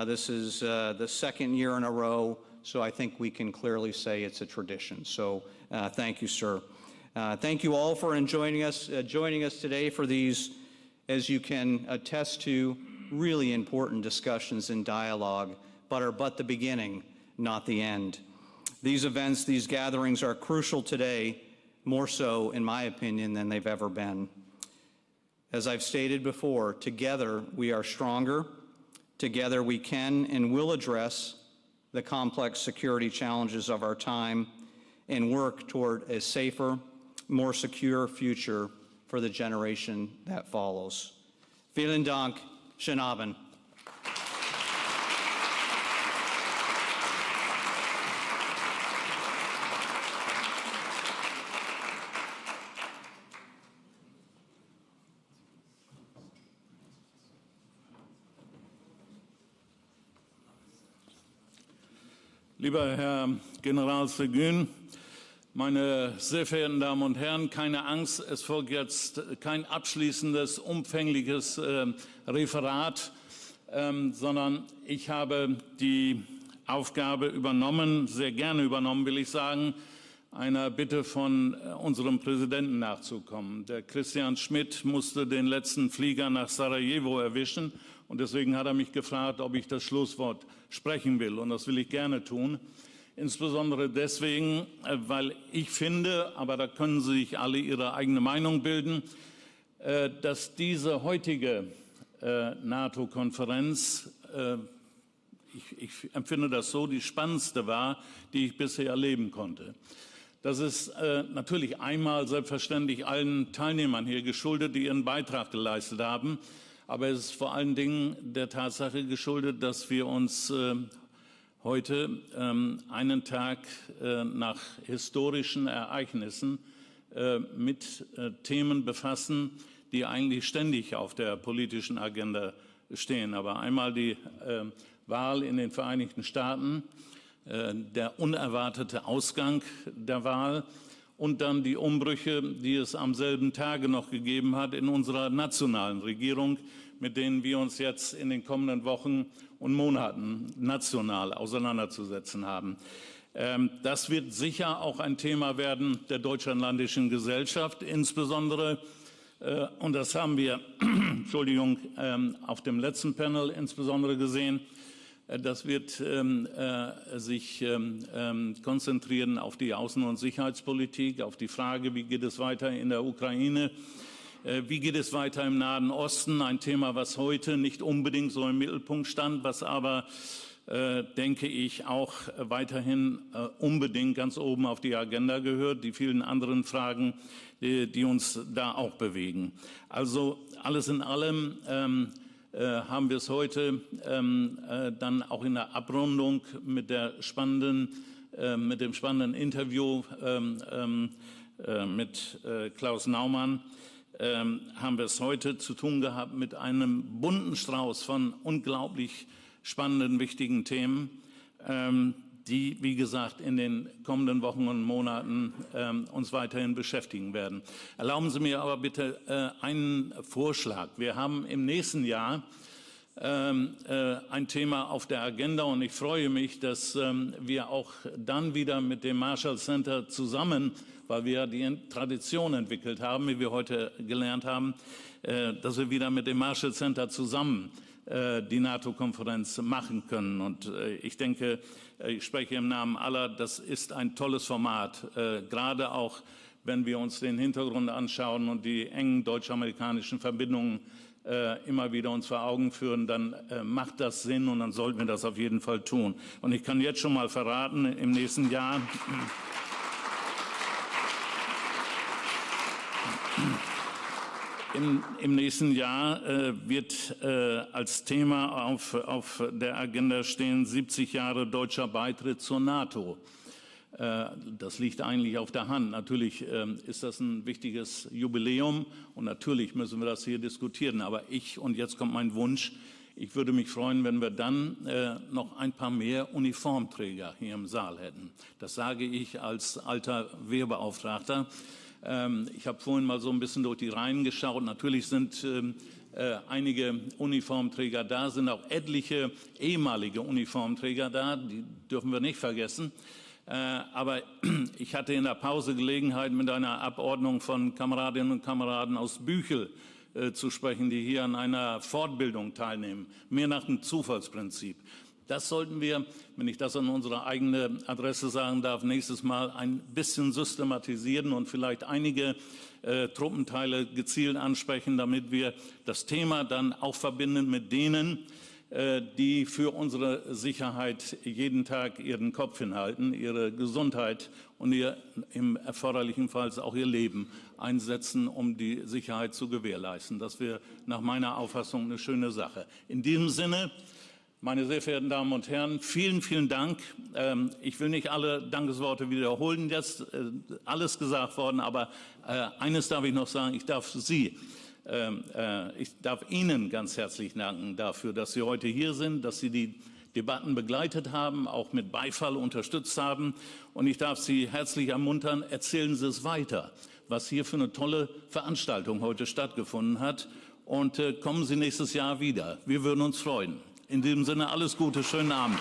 This is the second year in a row, so I think we can clearly say it's a tradition. So thank you, sir. Thank you all for joining us today for these, as you can attest to, really important discussions and dialogue, but are but the beginning, not the end. These events, these gatherings are crucial today, more so, in my opinion, than they've ever been. As I've stated before, together we are stronger. Together we can and will address the complex security challenges of our time and work toward a safer, more secure future for the generation that follows. Vielen Dank. Schönen Abend. Lieber Herr General Seguin, meine sehr verehrten Damen und Herren, keine Angst, es folgt jetzt kein abschließendes, umfängliches Referat, sondern ich habe die Aufgabe übernommen, sehr gerne übernommen, will ich sagen, einer Bitte von unserem Präsidenten nachzukommen. Der Christian Schmidt musste den letzten Flieger nach Sarajevo erwischen und deswegen hat er mich gefragt, ob ich das Schlusswort sprechen will, und das will ich gerne tun. Insbesondere deswegen, weil ich finde, aber da können Sie sich alle Ihre eigene Meinung bilden, dass diese heutige NATO-Konferenz, ich empfinde das so, die spannendste war, die ich bisher erleben konnte. Das ist natürlich einmal selbstverständlich allen Teilnehmern hier geschuldet, die ihren Beitrag geleistet haben. Aber es ist vor allen Dingen der Tatsache geschuldet, dass wir uns heute, einen Tag nach historischen Ereignissen, mit Themen befassen, die eigentlich ständig auf der politischen Agenda stehen. Aber einmal die Wahl in den Vereinigten Staaten, der unerwartete Ausgang der Wahl und dann die Umbrüche, die es am selben Tage noch gegeben hat in unserer nationalen Regierung, mit denen wir uns jetzt in den kommenden Wochen und Monaten national auseinanderzusetzen haben. Das wird sicher auch ein Thema werden der deutschlandländischen Gesellschaft, insbesondere, und das haben wir Entschuldigung, auf dem letzten Panel insbesondere gesehen. Das wird sich konzentrieren auf die Außen- und Sicherheitspolitik, auf die Frage, wie geht es weiter in der Ukraine, wie geht es weiter im Nahen Osten, ein Thema, was heute nicht unbedingt so im Mittelpunkt stand, was aber, denke ich, auch weiterhin unbedingt ganz oben auf die Agenda gehört, die vielen anderen Fragen, die uns da auch bewegen. Also alles in allem haben wir es heute dann auch in der Abrundung mit dem spannenden Interview mit Klaus Naumann, haben wir es heute zu tun gehabt mit einem bunten Strauß von unglaublich spannenden, wichtigen Themen, die, wie gesagt, in den kommenden Wochen und Monaten uns weiterhin beschäftigen werden. Erlauben Sie mir aber bitte einen Vorschlag. Wir haben im nächsten Jahr ein Thema auf der Agenda und ich freue mich, dass wir auch dann wieder mit dem Marshall Center zusammen, weil wir die Tradition entwickelt haben, wie wir heute gelernt haben, dass wir wieder mit dem Marshall Center zusammen die NATO-Konferenz machen können. Und ich denke, ich spreche im Namen aller, das ist ein tolles Format, gerade auch, wenn wir uns den Hintergrund anschauen und die engen deutsch-amerikanischen Verbindungen immer wieder uns vor Augen führen, dann macht das Sinn und dann sollten wir das auf jeden Fall tun. Und ich kann jetzt schon mal verraten, im nächsten Jahr Im nächsten Jahr wird als Thema auf der Agenda stehen 70 Jahre deutscher Beitritt zur NATO. Das liegt eigentlich auf der Hand. Natürlich ist das ein wichtiges Jubiläum und natürlich müssen wir das hier diskutieren. Aber und jetzt kommt mein Wunsch, ich würde mich freuen, wenn wir dann noch ein paar mehr Uniformträger hier im Saal hätten. Das sage ich als alter Wehrbeauftragter. Ich habe vorhin mal so ein bisschen durch die Reihen geschaut. Natürlich sind einige Uniformträger da, sind auch etliche ehemalige Uniformträger da, die dürfen wir nicht vergessen. Aber ich hatte in der Pause Gelegenheit, mit einer Abordnung von Kameradinnen und Kameraden aus Büchel zu sprechen, die hier an einer Fortbildung teilnehmen, mehr nach dem Zufallsprinzip. Das sollten wir, wenn ich das an unsere eigene Adresse sagen darf, nächstes Mal ein bisschen systematisieren und vielleicht einige Truppenteile gezielt ansprechen, damit wir das Thema dann auch verbinden mit denen, die für unsere Sicherheit jeden Tag ihren Kopf hinhalten, ihre Gesundheit und im erforderlichen Fall auch ihr Leben einsetzen, um die Sicherheit zu gewährleisten. Das wäre nach meiner Auffassung eine schöne Sache. In diesem Sinne, meine sehr verehrten Damen und Herren, vielen, vielen Dank. Ich will nicht alle Dankesworte wiederholen, jetzt alles gesagt worden, aber eines darf ich noch sagen, ich darf Ihnen ganz herzlich danken dafür, dass Sie heute hier sind, dass Sie die Debatten begleitet haben, auch mit Beifall unterstützt haben. Und ich darf Sie herzlich ermuntern, erzählen Sie es weiter, was hier für eine tolle Veranstaltung heute stattgefunden hat. Und kommen Sie nächstes Jahr wieder. Wir würden uns freuen. In diesem Sinne alles Gute, schönen Abend.